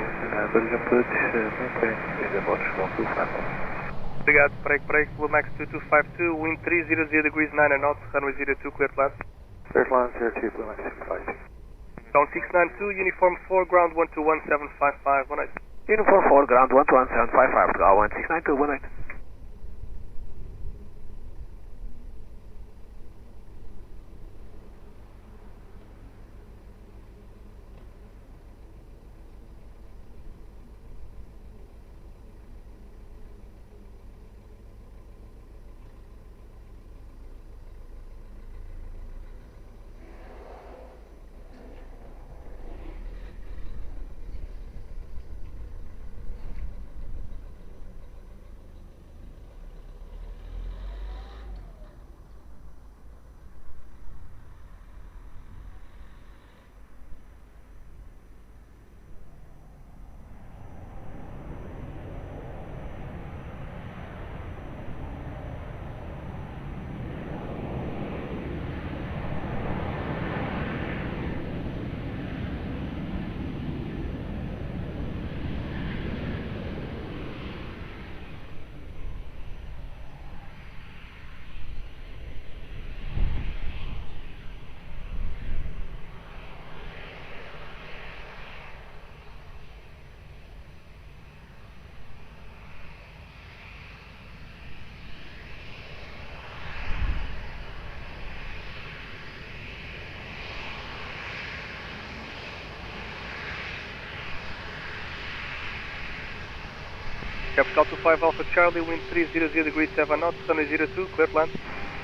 bridge approach, maintain speed approach 1250. Obrigado, break, Blue Max 2252, wind 300 degrees, 9 knots, runway 02, clear land. Clear land 02, Blue Max 252. Down 692, uniform 4, ground 121755, boa noite. Uniform 4, ground 121755, Go 1692, boa noite. Capital 25 Alpha Charlie, wind 300 degrees 7 knots, runway 02, clear land.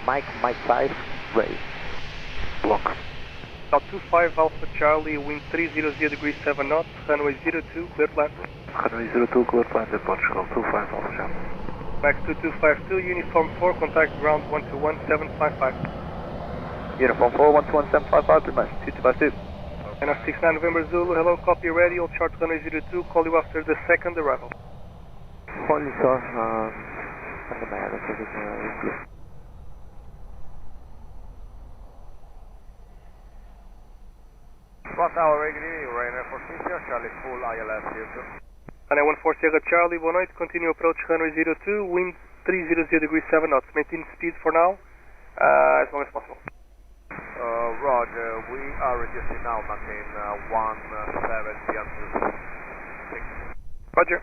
Mike 5, raise. Block. Capital 25 Alpha Charlie, wind 300 degrees 7 knots, runway 02, clear land. Runway 02, clear land, Portugal 25 Alpha Charlie. Max 2252, uniform 4, contact ground 121755. Uniform 4, 121755, Blue Max 2252. And 69 November Zulu, hello, copy ready, all chart runway 02, call you after the second arrival. Only sir, on the matter, so this is blue. Flight Tower Regras, Rainer for Sierra, Charlie full ILS here too. Canal 14 Sierra Charlie, boa noite, continue approach runway 02, wind 300 degrees 7 knots, maintain speed for now, as long as possible. Roger, we are reducing now, maintain 170 up to 6. Roger.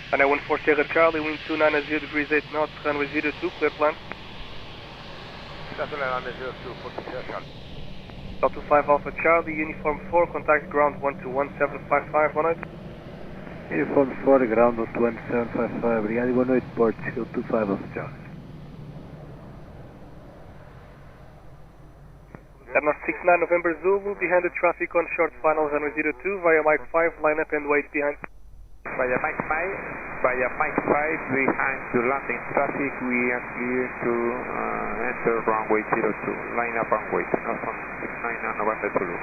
Canal 14 Sierra Charlie, wind 290 degrees 8 knots, runway 02, clear plan. Settle runway 02 for Sierra Charlie. Delta 5 Alpha Charlie, uniform 4, contact ground 121.755, boa noite. Uniform 4, ground 121.755, obrigado e boa noite, port, Delta 5 Alpha Charlie. Air 69 November Zulu, behind the traffic on short final runway 02, via Mike 5, line up and wait behind. Via Mike 5, behind the landing traffic, we are clear to enter runway 02, line up and wait, Northern 69 November Zulu.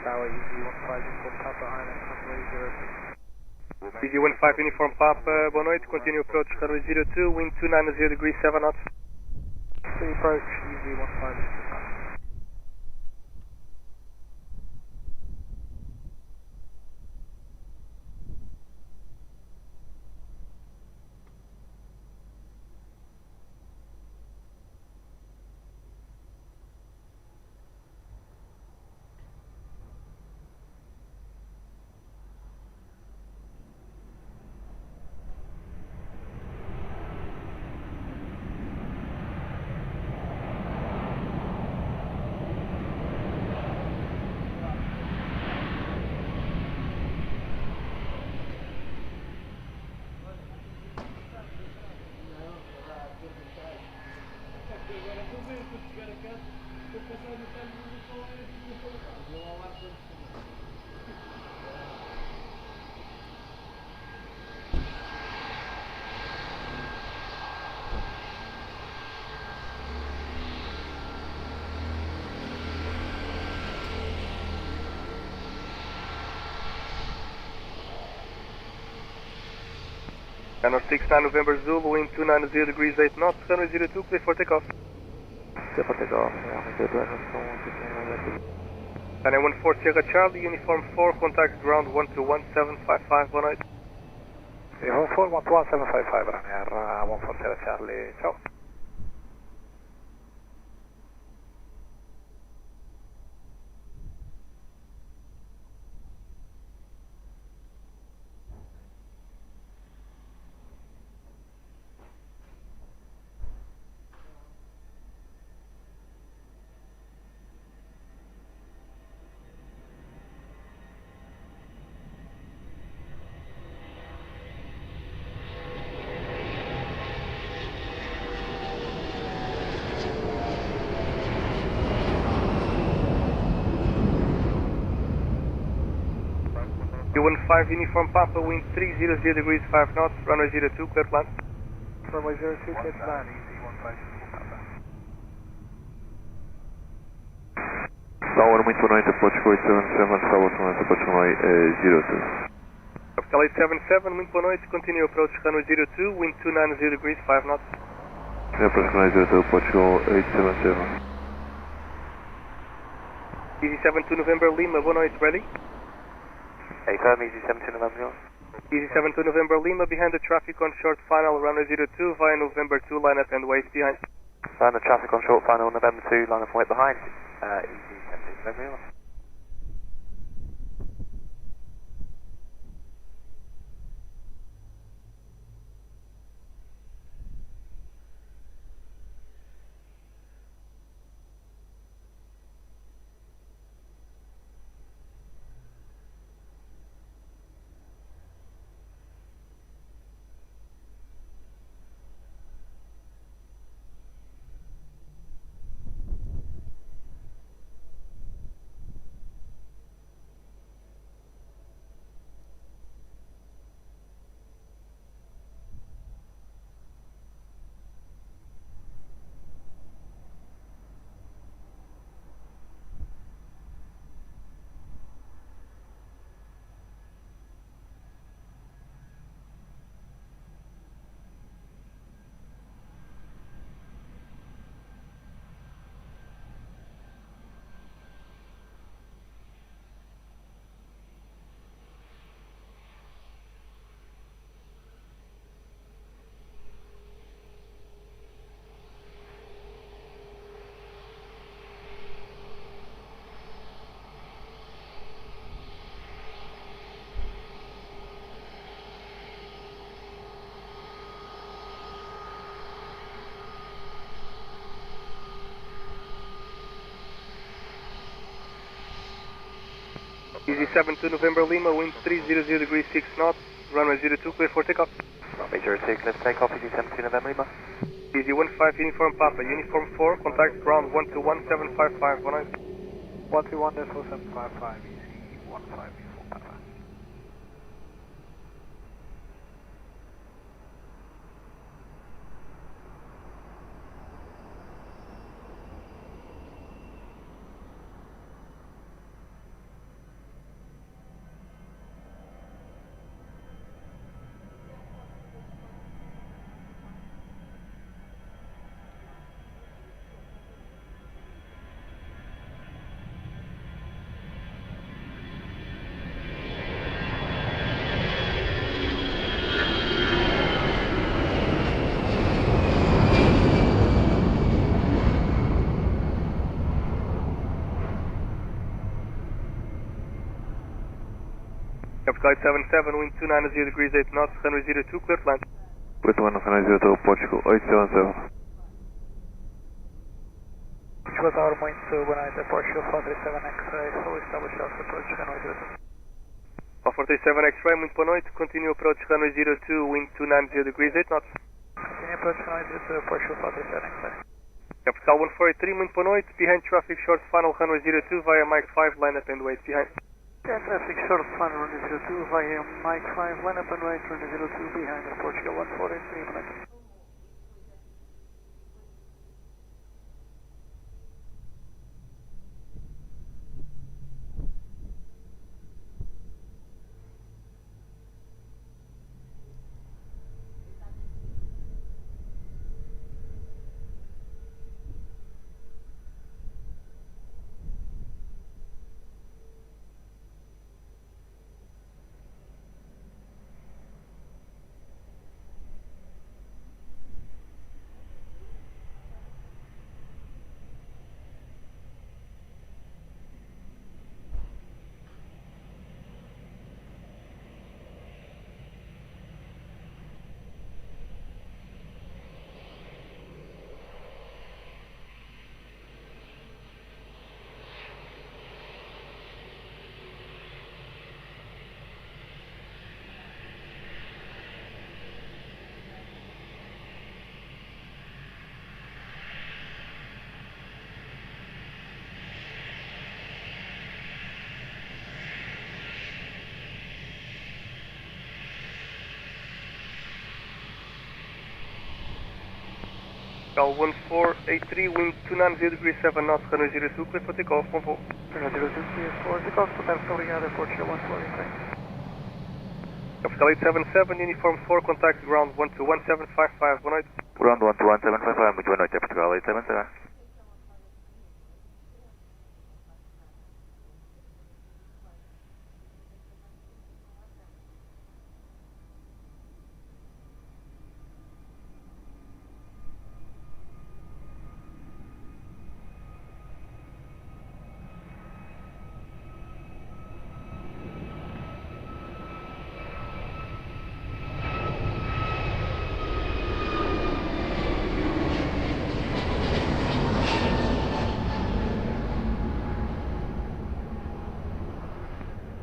Tower EG15 Uniform Papa Island, runway 02. EG15 Uniform Papa, boa noite, continue approach runway 02, wind 290 degrees 7 knots. Approach EG15. Canal 69 November Zulu, wind 290 degrees 8 knots, runway 02, clear for takeoff. Clear for takeoff, Canal 14 Sierra Charlie, uniform 4, contact ground 121.755, boa noite. Uniform 4, 121.755, Ryanair 14 Sierra Charlie, ciao. 15 Uniform Papa, wind 300 degrees 5 knots, runway 02, clear to land. Runway 02, clear to land, easy 15 Papa. Tower, muito boa noite, approach 477, Tower, approach runway 02. Capital 877, muito boa noite, continue approach runway 02, wind 290 degrees 5 knots. Approach runway 02, Portugal 877. Easy 72 November Lima, boa noite, ready? Hey, firm, easy 72 November. Easy 72 November Lima, behind the traffic on short final, runway 02, via November 2, line up and wait behind. Behind the traffic on short final, November 2, line up and wait behind. Easy 72 November. Easy 72 November Lima, wind 300 degrees 6 knots, runway 02, clear for takeoff. Runway 02, clear for takeoff, easy 72 November Lima. Easy 15 Uniform Papa, Uniform 4, contact ground 121755, one night. 121.755, easy 15 Uniform Papa. Capital 877, wind 290 degrees 8 knots, runway 02, clear to land. With 1 runway 02, Portugal 877. Lisboa Tower, muito boa noite, Portugal 437 X-ray, full established approach runway 02. 437 X-ray, muito boa noite, continue approach runway 02, wind 290 degrees 8 knots. Continue approach runway 02, Portugal 437 X-ray. Capital 143, muito boa noite, behind traffic short final runway 02 via Mike 5, line up and wait behind. Traffic short final runway 02 via Mike 5, line up and wait runway 02 behind the Portugal 143, good night. Pascal 1483, wind 290 degrees 7 knots, runway 02, clear for takeoff, bom voo. Runway 02, clear for takeoff, boa tarde, muito obrigado, Aeroporto 1483. Pascal 877, uniform 4, contact ground 121755, boa noite. Ground 121755, muito boa noite, é Portugal 877.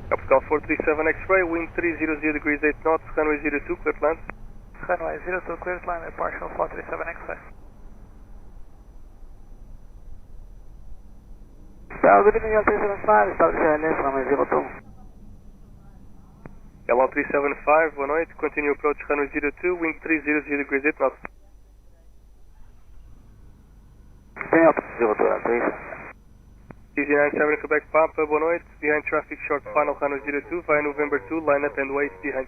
Pascal 437 X-ray, wind 300 degrees 8 knots, runway 02, clear to land. Runway 02, clear to land, partial 437 X-ray. Good evening, L375, establish ILS, runway 02. LL375, boa noite, continue approach runway 02, wind 300 degrees 8 knots. Tem alto 02, L3. CZ97 Quebec Papa, boa noite, behind traffic short final runway 02, via November 2, line up and wait behind.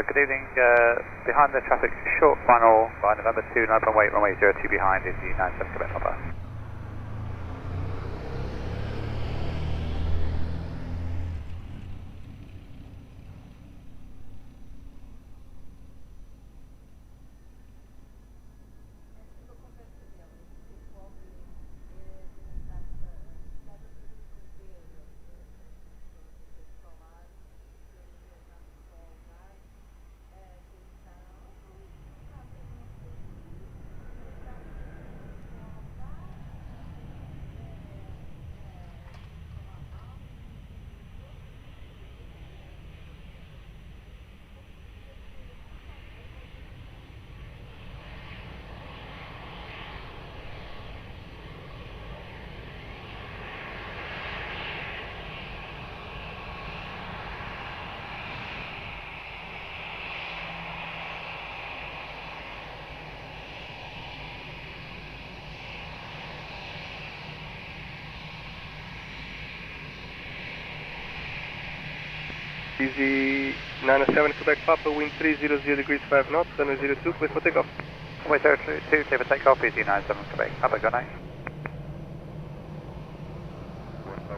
Good evening, behind the traffic short final by November 2, line up and wait, runway 02 behind is the 97 Quebec Papa. CZ97 Quebec Papa, wind 300 degrees 5 knots, runway 02, clear for takeoff. Runway 02, clear for takeoff is the 97 Quebec Papa, good night.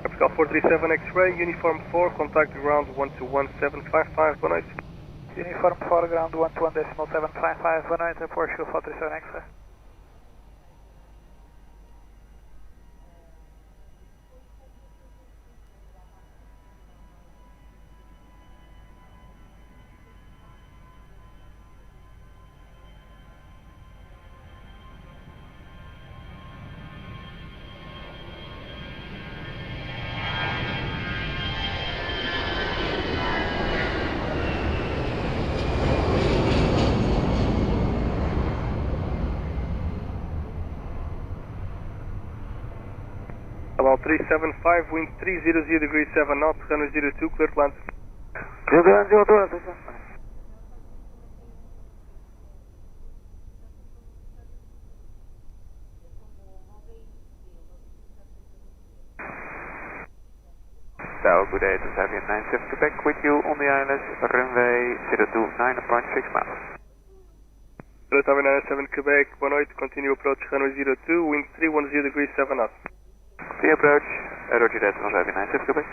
Pascal 437 X-ray, uniform 4, contact ground 121755, boa noite. Uniform 4, ground 121.755, boa noite, Porsche 437 X-ray. Hello 375, wind 300 degrees 7 knots, runway 02, clear to land. Rio Grande do Sul, atenção. So, good day, this is Aviation 97 Quebec with you on the ILS, runway 029.6 miles. Direto Aviation 97 Quebec, boa noite, continue approach runway 02, wind 310 degrees 7 knots. Clear approach, Roger that, was Aviation 97 Quebec.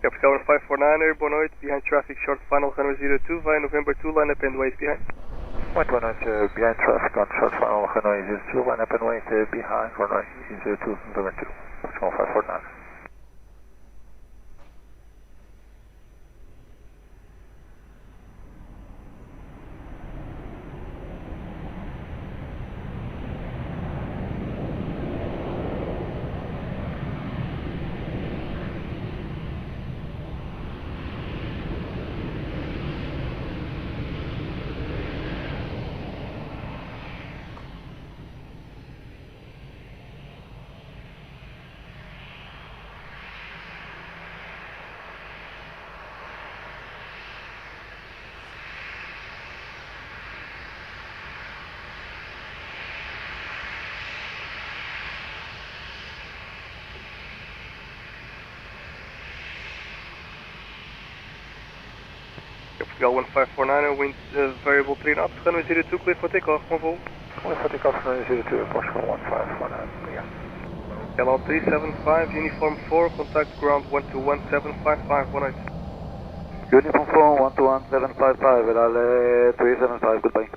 Capital 549er, boa noite, behind traffic short final runway 02, via November 2, line up and wait behind. Boa noite, behind traffic on short final runway 02, line up and wait behind runway 02, November 2, Capital 549er. Portugal 1549, wind variable 3 knots, runway 02, clear for takeoff, on voo. Clear for takeoff, runway 02, Portugal 1549, yeah. Hello 375, uniform 4, contact ground 121755, 18. Uniform 4, 121755, LL 375, goodbye.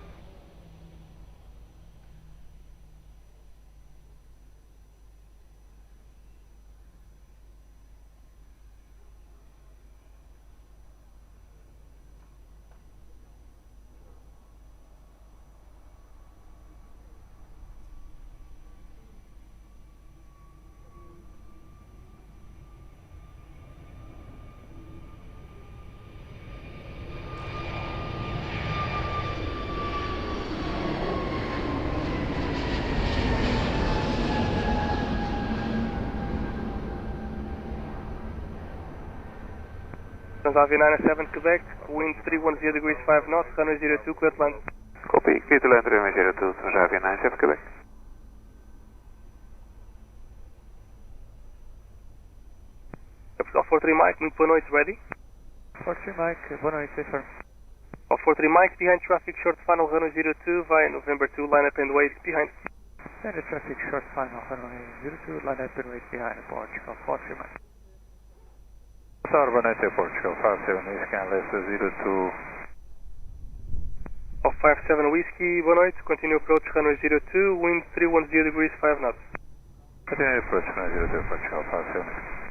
Aviation 97 Quebec, wind 310 degrees 5 knots, runway 02, clear to land. Copy, clear to land, runway 02, Aviation 97 Quebec. Portugal 43 Mike, muito boa noite, ready? 43 Mike, boa noite, sir. 43 Mike, behind traffic, short final, runway 02, via November 2, line up and wait behind. Standard traffic, short final, runway 02, line up and wait behind, Portugal 43 Mike. Tower 190 Portugal 57 Whiskey, less 02. 57 Whiskey, boa noite, continue approach, runway 02, wind 310 degrees 5 knots. Continue approach, runway 02 Portugal 57.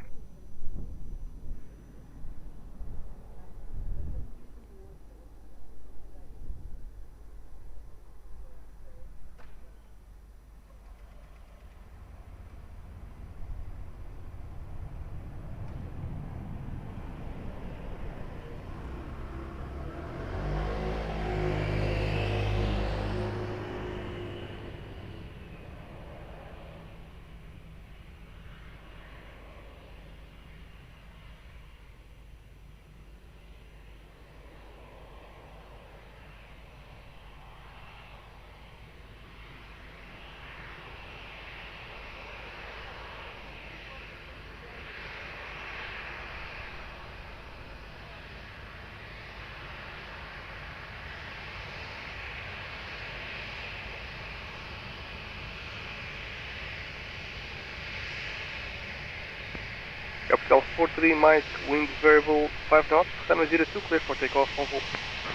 Portugal 43 Mike, wind variable 5 knots, runway 02, clear for takeoff, on voo.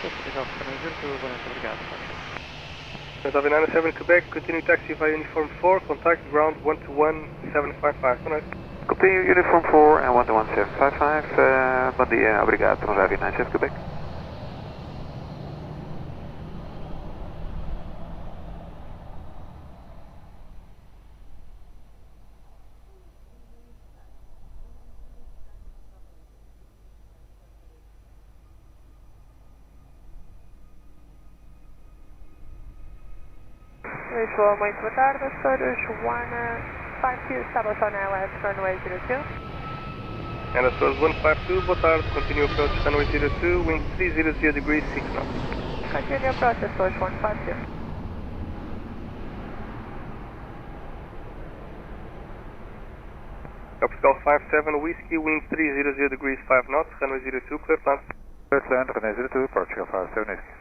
Takeoff, runway 02, boa noite, obrigado. Aviation 97 Quebec, continue taxi via uniform 4, contact ground 121755, boa noite. Copy, uniform 4 and 121755, bom dia, obrigado, Aviation 97 Quebec. Lisboa, muito boa tarde, senhora Joana 52, establishing on LS, runway 02. And as source 152, boa tarde, continue approach, runway 02, wind 300 degrees 6 knots. Continue approach, source 152. Portugal 57 Whiskey, wind 300 degrees 5 knots, runway 02, clear to land. Clear to land, runway 02, Portugal 57 Whiskey.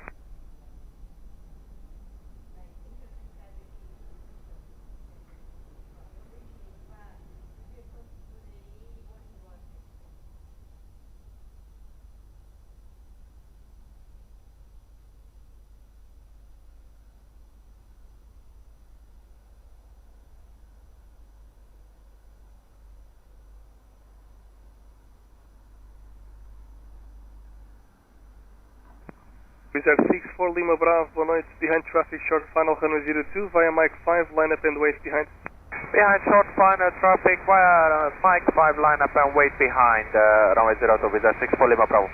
Wizard 64 Lima Bravo, boa noite, behind traffic, short final, runway 02, via Mike 5, line up and wait behind. Behind short final traffic via Mike 5, line up and wait behind, runway 02, Wizard 64 Lima Bravo.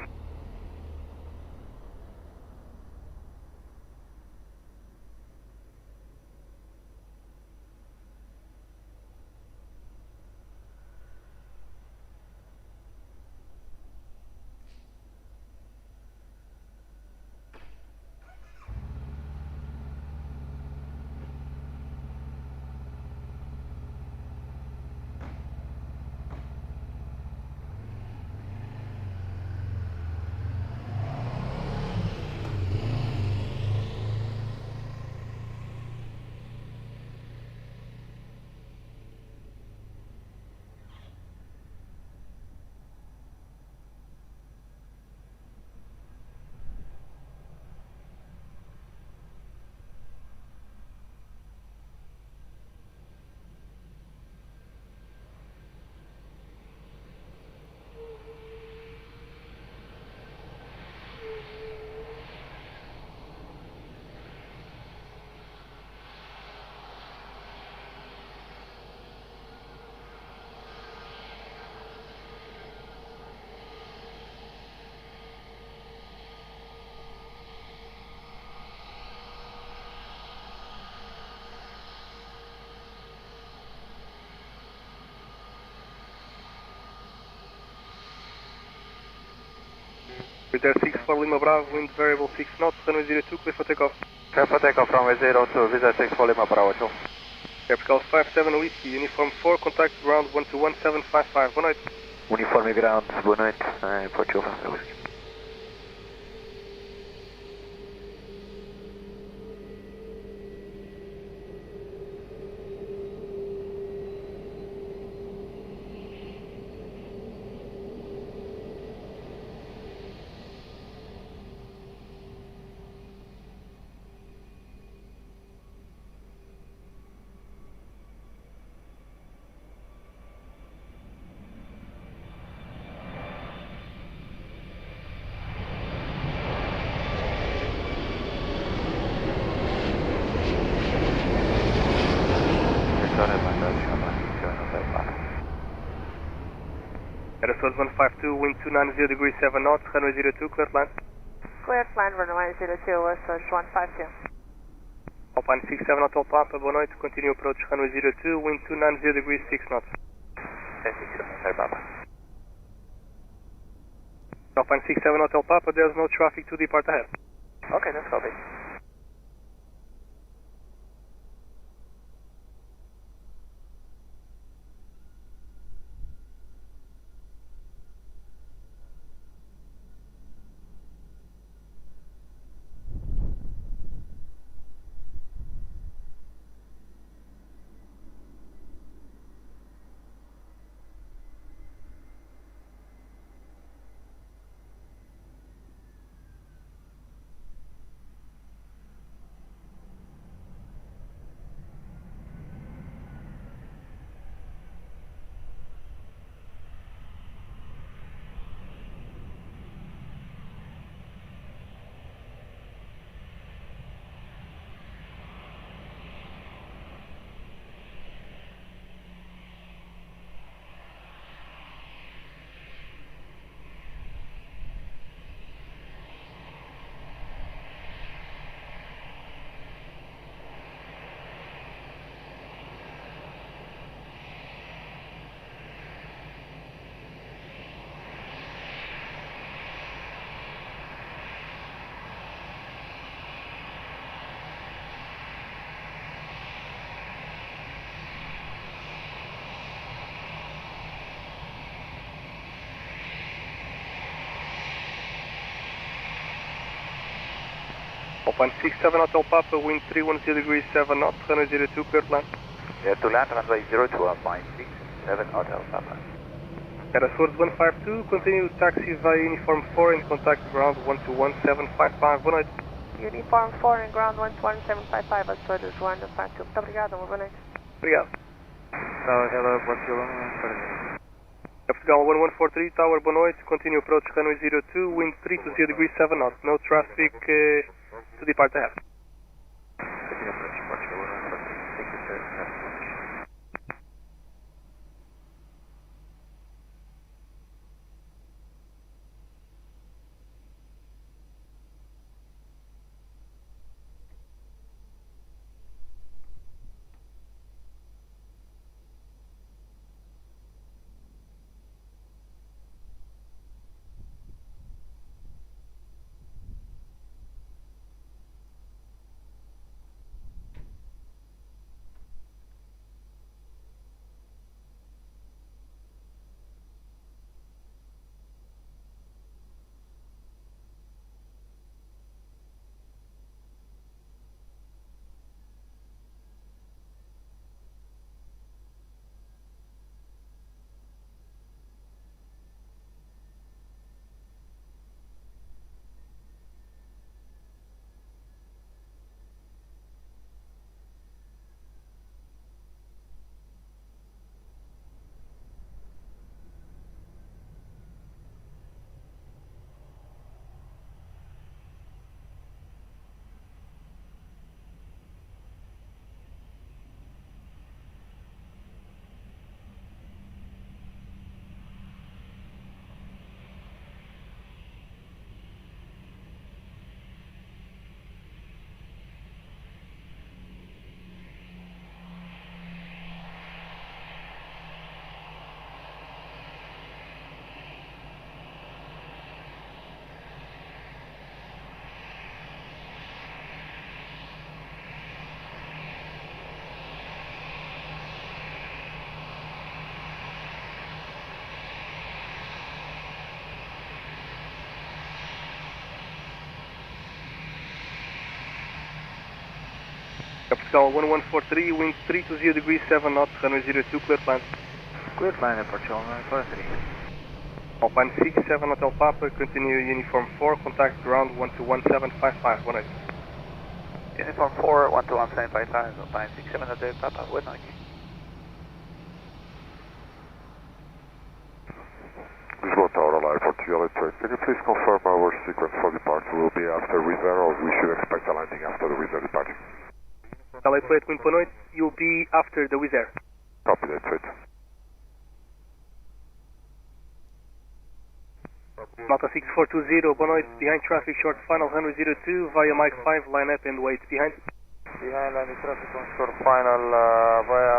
With there 64 Lima Bravo, wind variable 6 knots, runway 02, clear for takeoff. Clear for takeoff, runway 02, visa 64 Lima Bravo 2. Capital 57 Whiskey, uniform 4, contact ground 121755, boa noite. Uniforme ground, boa noite, Aeroporto Whiskey. Aerosource 152, wind 290 degrees 7 knots, runway 02, clear plan. Clear plan, runway 02, Aerosource 152. Alpine 67 Hotel Papa, boa noite, continue approach runway 02, wind 290 degrees 6 knots. 1060, Hotel Papa. Alpine 67 Hotel Papa, there's no traffic to depart ahead. Okay, that's copy. Alpine 67 Hotel Papa, wind 310 degrees 7 knots, runway 02, clear plan. Yeah, to land runway 02, Alpine 67 Hotel Papa. Aerosource 152, continue taxi via uniform 4 and contact ground 121755, boa noite. Uniform 4 and ground 121755, Aerosource 152. Muito obrigado, uma boa noite. Obrigado. Hello, Portugal. Portugal 1143, tower, boa noite, continue approach runway 02, wind 320 degrees 7 knots, no traffic to depart ahead. Continue approach, Portugal 1143, thank you sir, that's much. Vertical 1143, wind 320 degrees 7 knots, runway 02, clear plan. Clear plan, approach 1143. Alpine 67 Hotel Papa, continue uniform 4, contact ground 121755, 1 Uniform 4, 121755, Alpine 67 Hotel Papa, 1 night. Lisboa Tower, Aeroporto, can you please confirm our sequence for departure will be after Wizz Air or we should expect a landing after the Wizz Air departure? LA28, wind boa noite, you'll be after the Wizz Air. Copy that, sweet. Malta 6420, boa noite, behind traffic, short final, runway 02, via Mike 5, line up and wait behind. Behind landing traffic on short final, via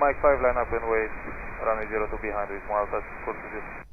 Mike 5, line up and wait, runway 02 behind with Malta 6420.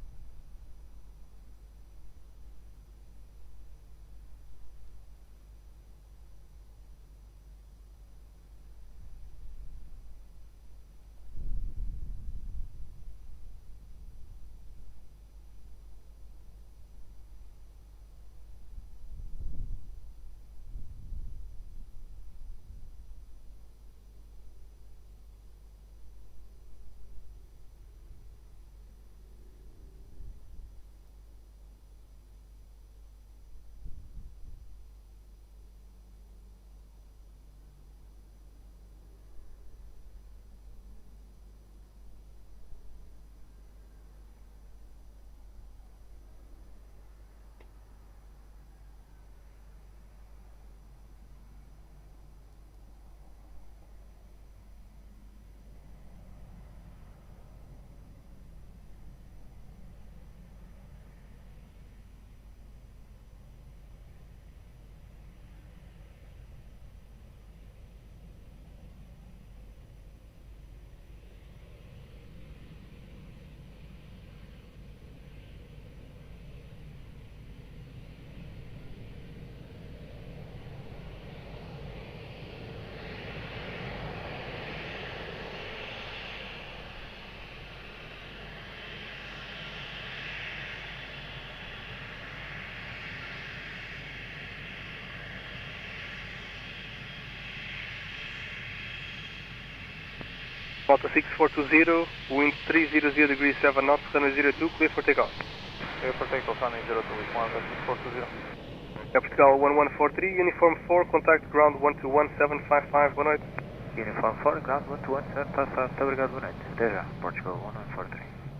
Malta 6420, wind 300 degrees 7 knots, runway 02, clear for takeoff. Clear for takeoff, runway 02 with Malta 6420. Vertical 1143, uniform 4, contact ground 121755, boa noite. Uniform 4, ground 121755, muito obrigado, boa noite. Até já, Portugal 1143.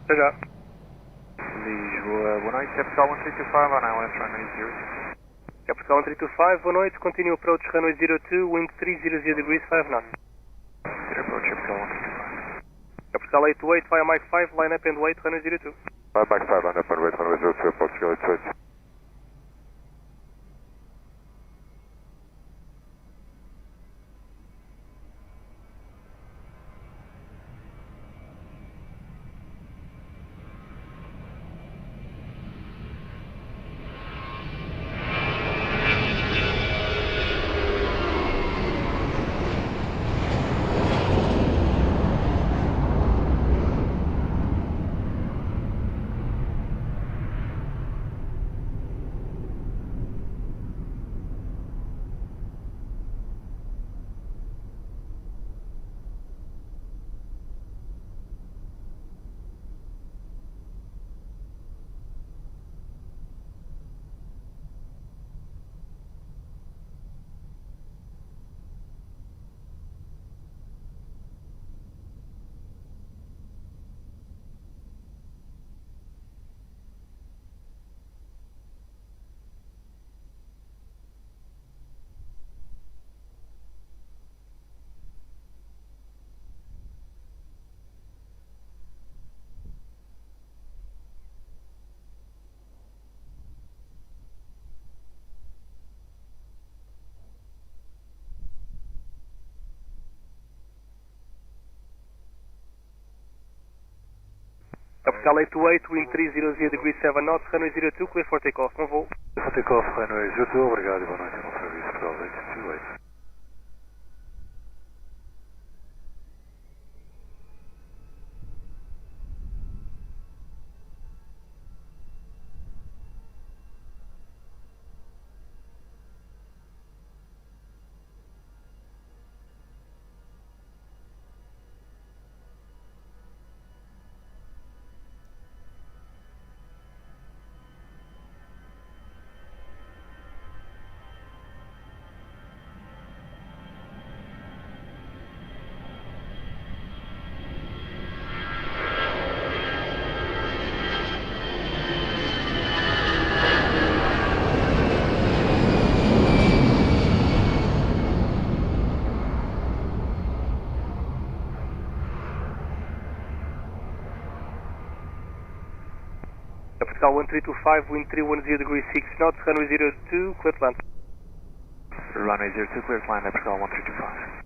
Até já. Lisboa, boa noite, Capital 1325, on ILS runway 02. Capital 1325, boa noite, continue approach runway 02, wind 300 degrees 5 knots. Approach Capital 1325. Capital 88 via Mike 5, line up and wait, runway 02. Mike 5, line up and wait, runway 02, Portugal 88. Capital 88, wind 300 degrees 7 knots, runway 02, clear for takeoff, bom voo. Clear for takeoff, runway 02, obrigado e boa noite, no serviço, Portugal 828. Capital 1325, wind 310 degrees 6 knots, runway 02, clear to land. Runway 02, clear to land, Capital 1325.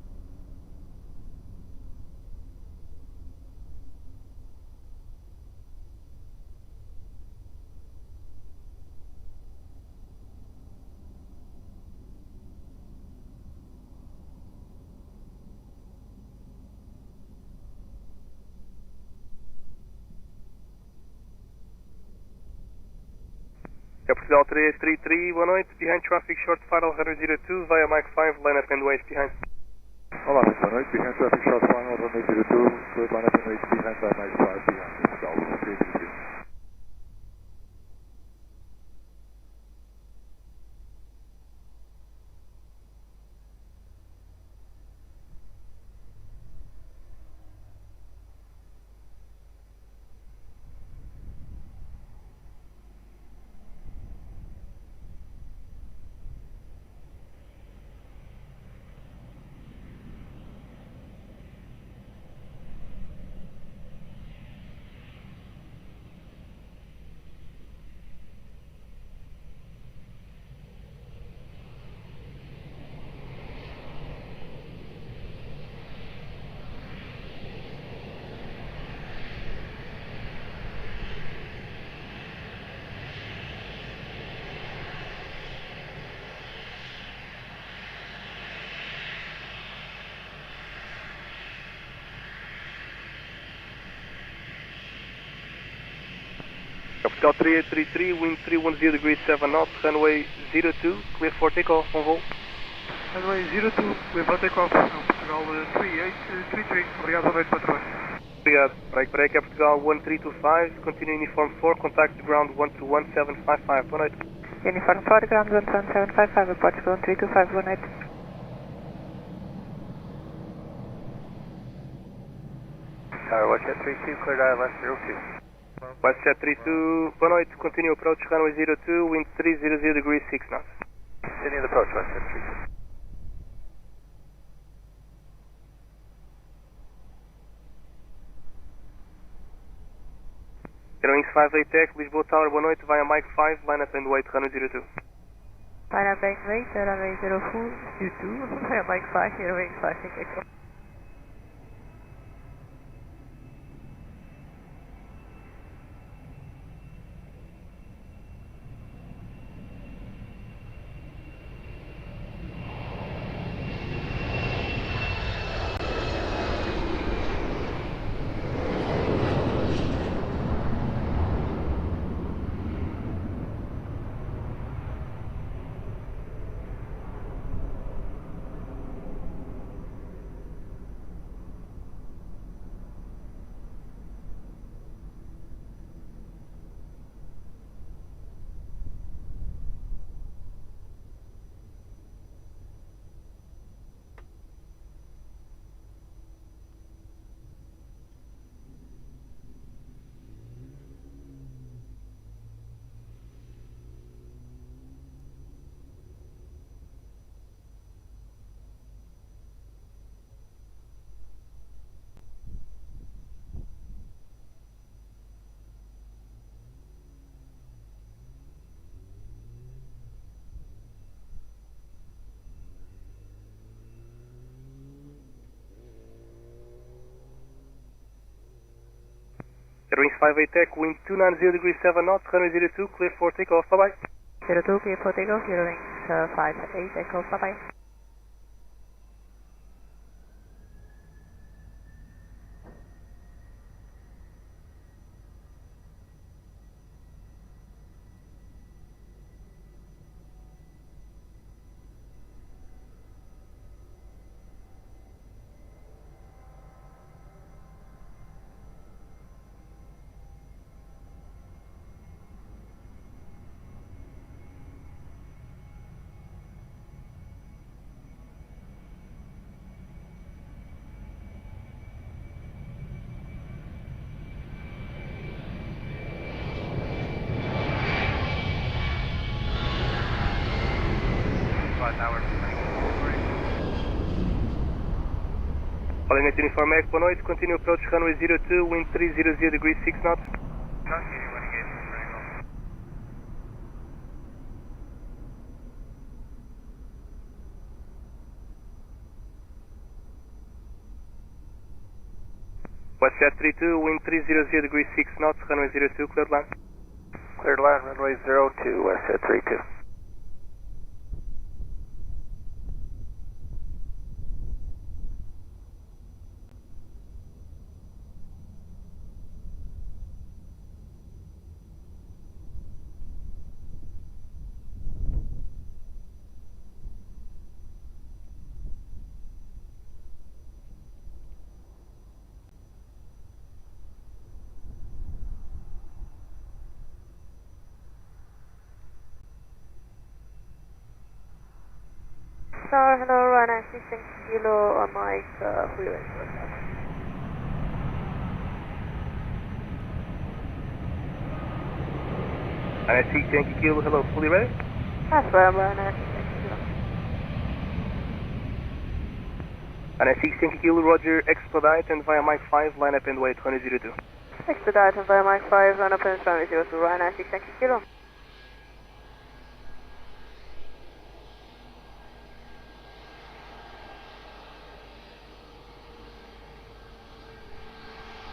Portugal 333, boa noite, behind traffic, short final, runway 02, via Mike 5, line up and wait behind. Olá, boa noite, behind traffic, short final, runway 02, clear line up and wait behind by Mike 5, behind Portugal 333. Portugal 3833, wind 310 degrees 7 knots, runway 02, clear for takeoff, on hold. Runway 02, clear for takeoff, Portugal 3833, obrigado, boa noite, patrões. Obrigado, break, Portugal 1325, continue uniform 4, contact ground 121755, boa noite. Uniform 4, ground 11755, Portugal 1325, boa noite. Tower WestJet 32, clear dive left 02. WestJet 32, boa noite, continue approach runway 02, wind 300 degrees 6 knots. Continue the approach, WestJet 32. Airwings 58 Tech, Lisboa Tower, boa noite, via Mike 5, line up and wait, runway 02. Line up and wait, runway 04, 02, via Mike 5, Airwings 58 Tech. Airwings 58 Tech, wind 290 degrees 7 knots, runway 02, clear for takeoff, bye bye. 02, clear for takeoff, Airwings 58 Echo, bye bye. Calling at Uniform X, boa noite, continue approach runway 02, wind 300 degrees 6 knots. Continue running 8 triangle. WestJet 32, wind 300 degrees 6 knots, runway 02, cleared line. Cleared line, runway 02, WestJet 32. Tower, hello, runway 16 kilo on my freeway. NSC Yankee Kilo, hello, fully ready? That's where I'm running, 16 kilo. NSC Yankee Kilo, roger, expedite and via Mike 5, line up and wait 2002. Expedite and via Mike 5, run up and runway 02, runway 16 kilo.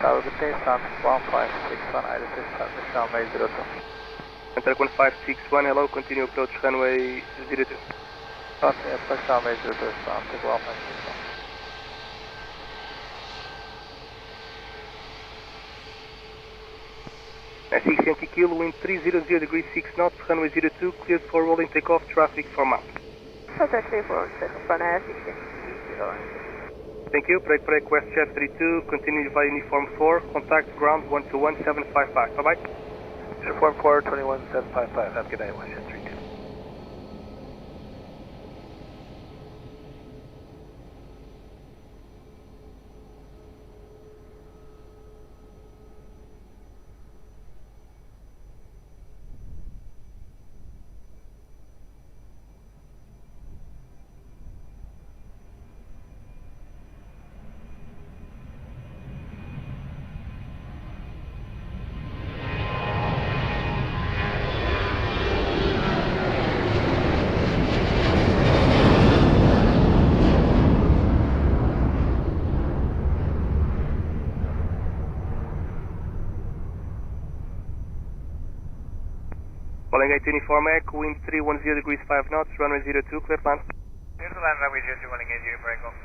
Tower, good day, sound 1561, IDC, transmission runway 02. Center 1561, hello, continue approach runway 02. Continue approach runway 02, sound 1561. NSC Yankee Kilo, wind 300 degrees 6 knots, runway 02, cleared for rolling takeoff, traffic for map. Contact 34, runway 16 kilo. Thank you. Break, WestJet 32, continue via uniform 4, contact ground 121755. Bye-bye. Uniform 4, 21755, have a good day, WestJet 32. Calling 8 uniform Echo, wind 310 degrees 5 knots, runway 02, clear plan. Clear to land, runway 02, calling 80, break off.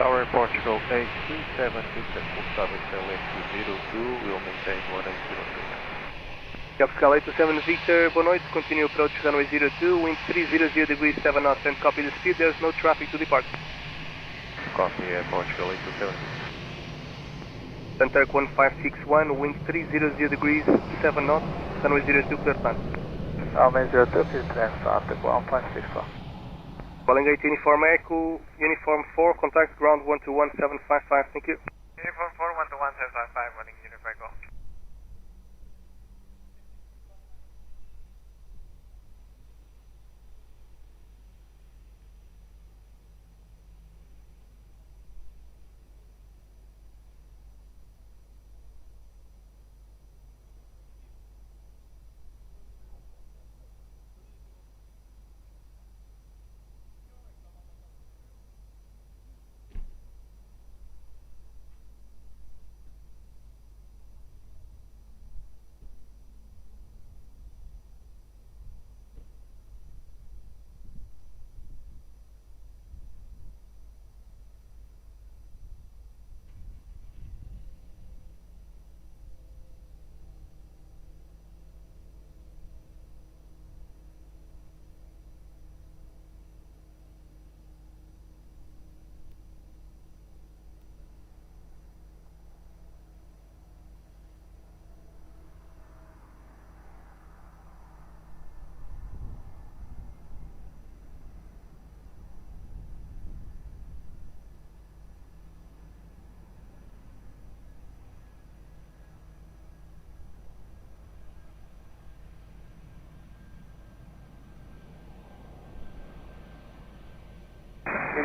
Tower Portugal 827, Victor, full service LX02, will maintain 1803. Capscal 827 Victor, boa noite, continue approach runway 02, wind 300 degrees 7 knots and copy the speed, there's no traffic to depart. Copy, Portugal 827. Center 1561, wind 300 degrees 7 knots, runway 02, clear plan. Runway 02, please land, sound 1561. Calling 8 uniform Echo, uniform 4, contact ground 121755, thank you. Uniform 4, 121755, running uniform Echo.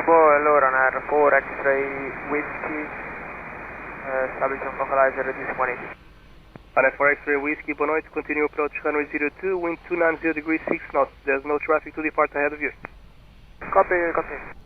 Lisboa, allora on 4 X-ray Whiskey, establishing localizer reducing 180. On 4 X-ray Whiskey, boa noite, continue approach runway 02, wind 290 degrees 6 knots. There's no traffic to depart ahead of you. Copy.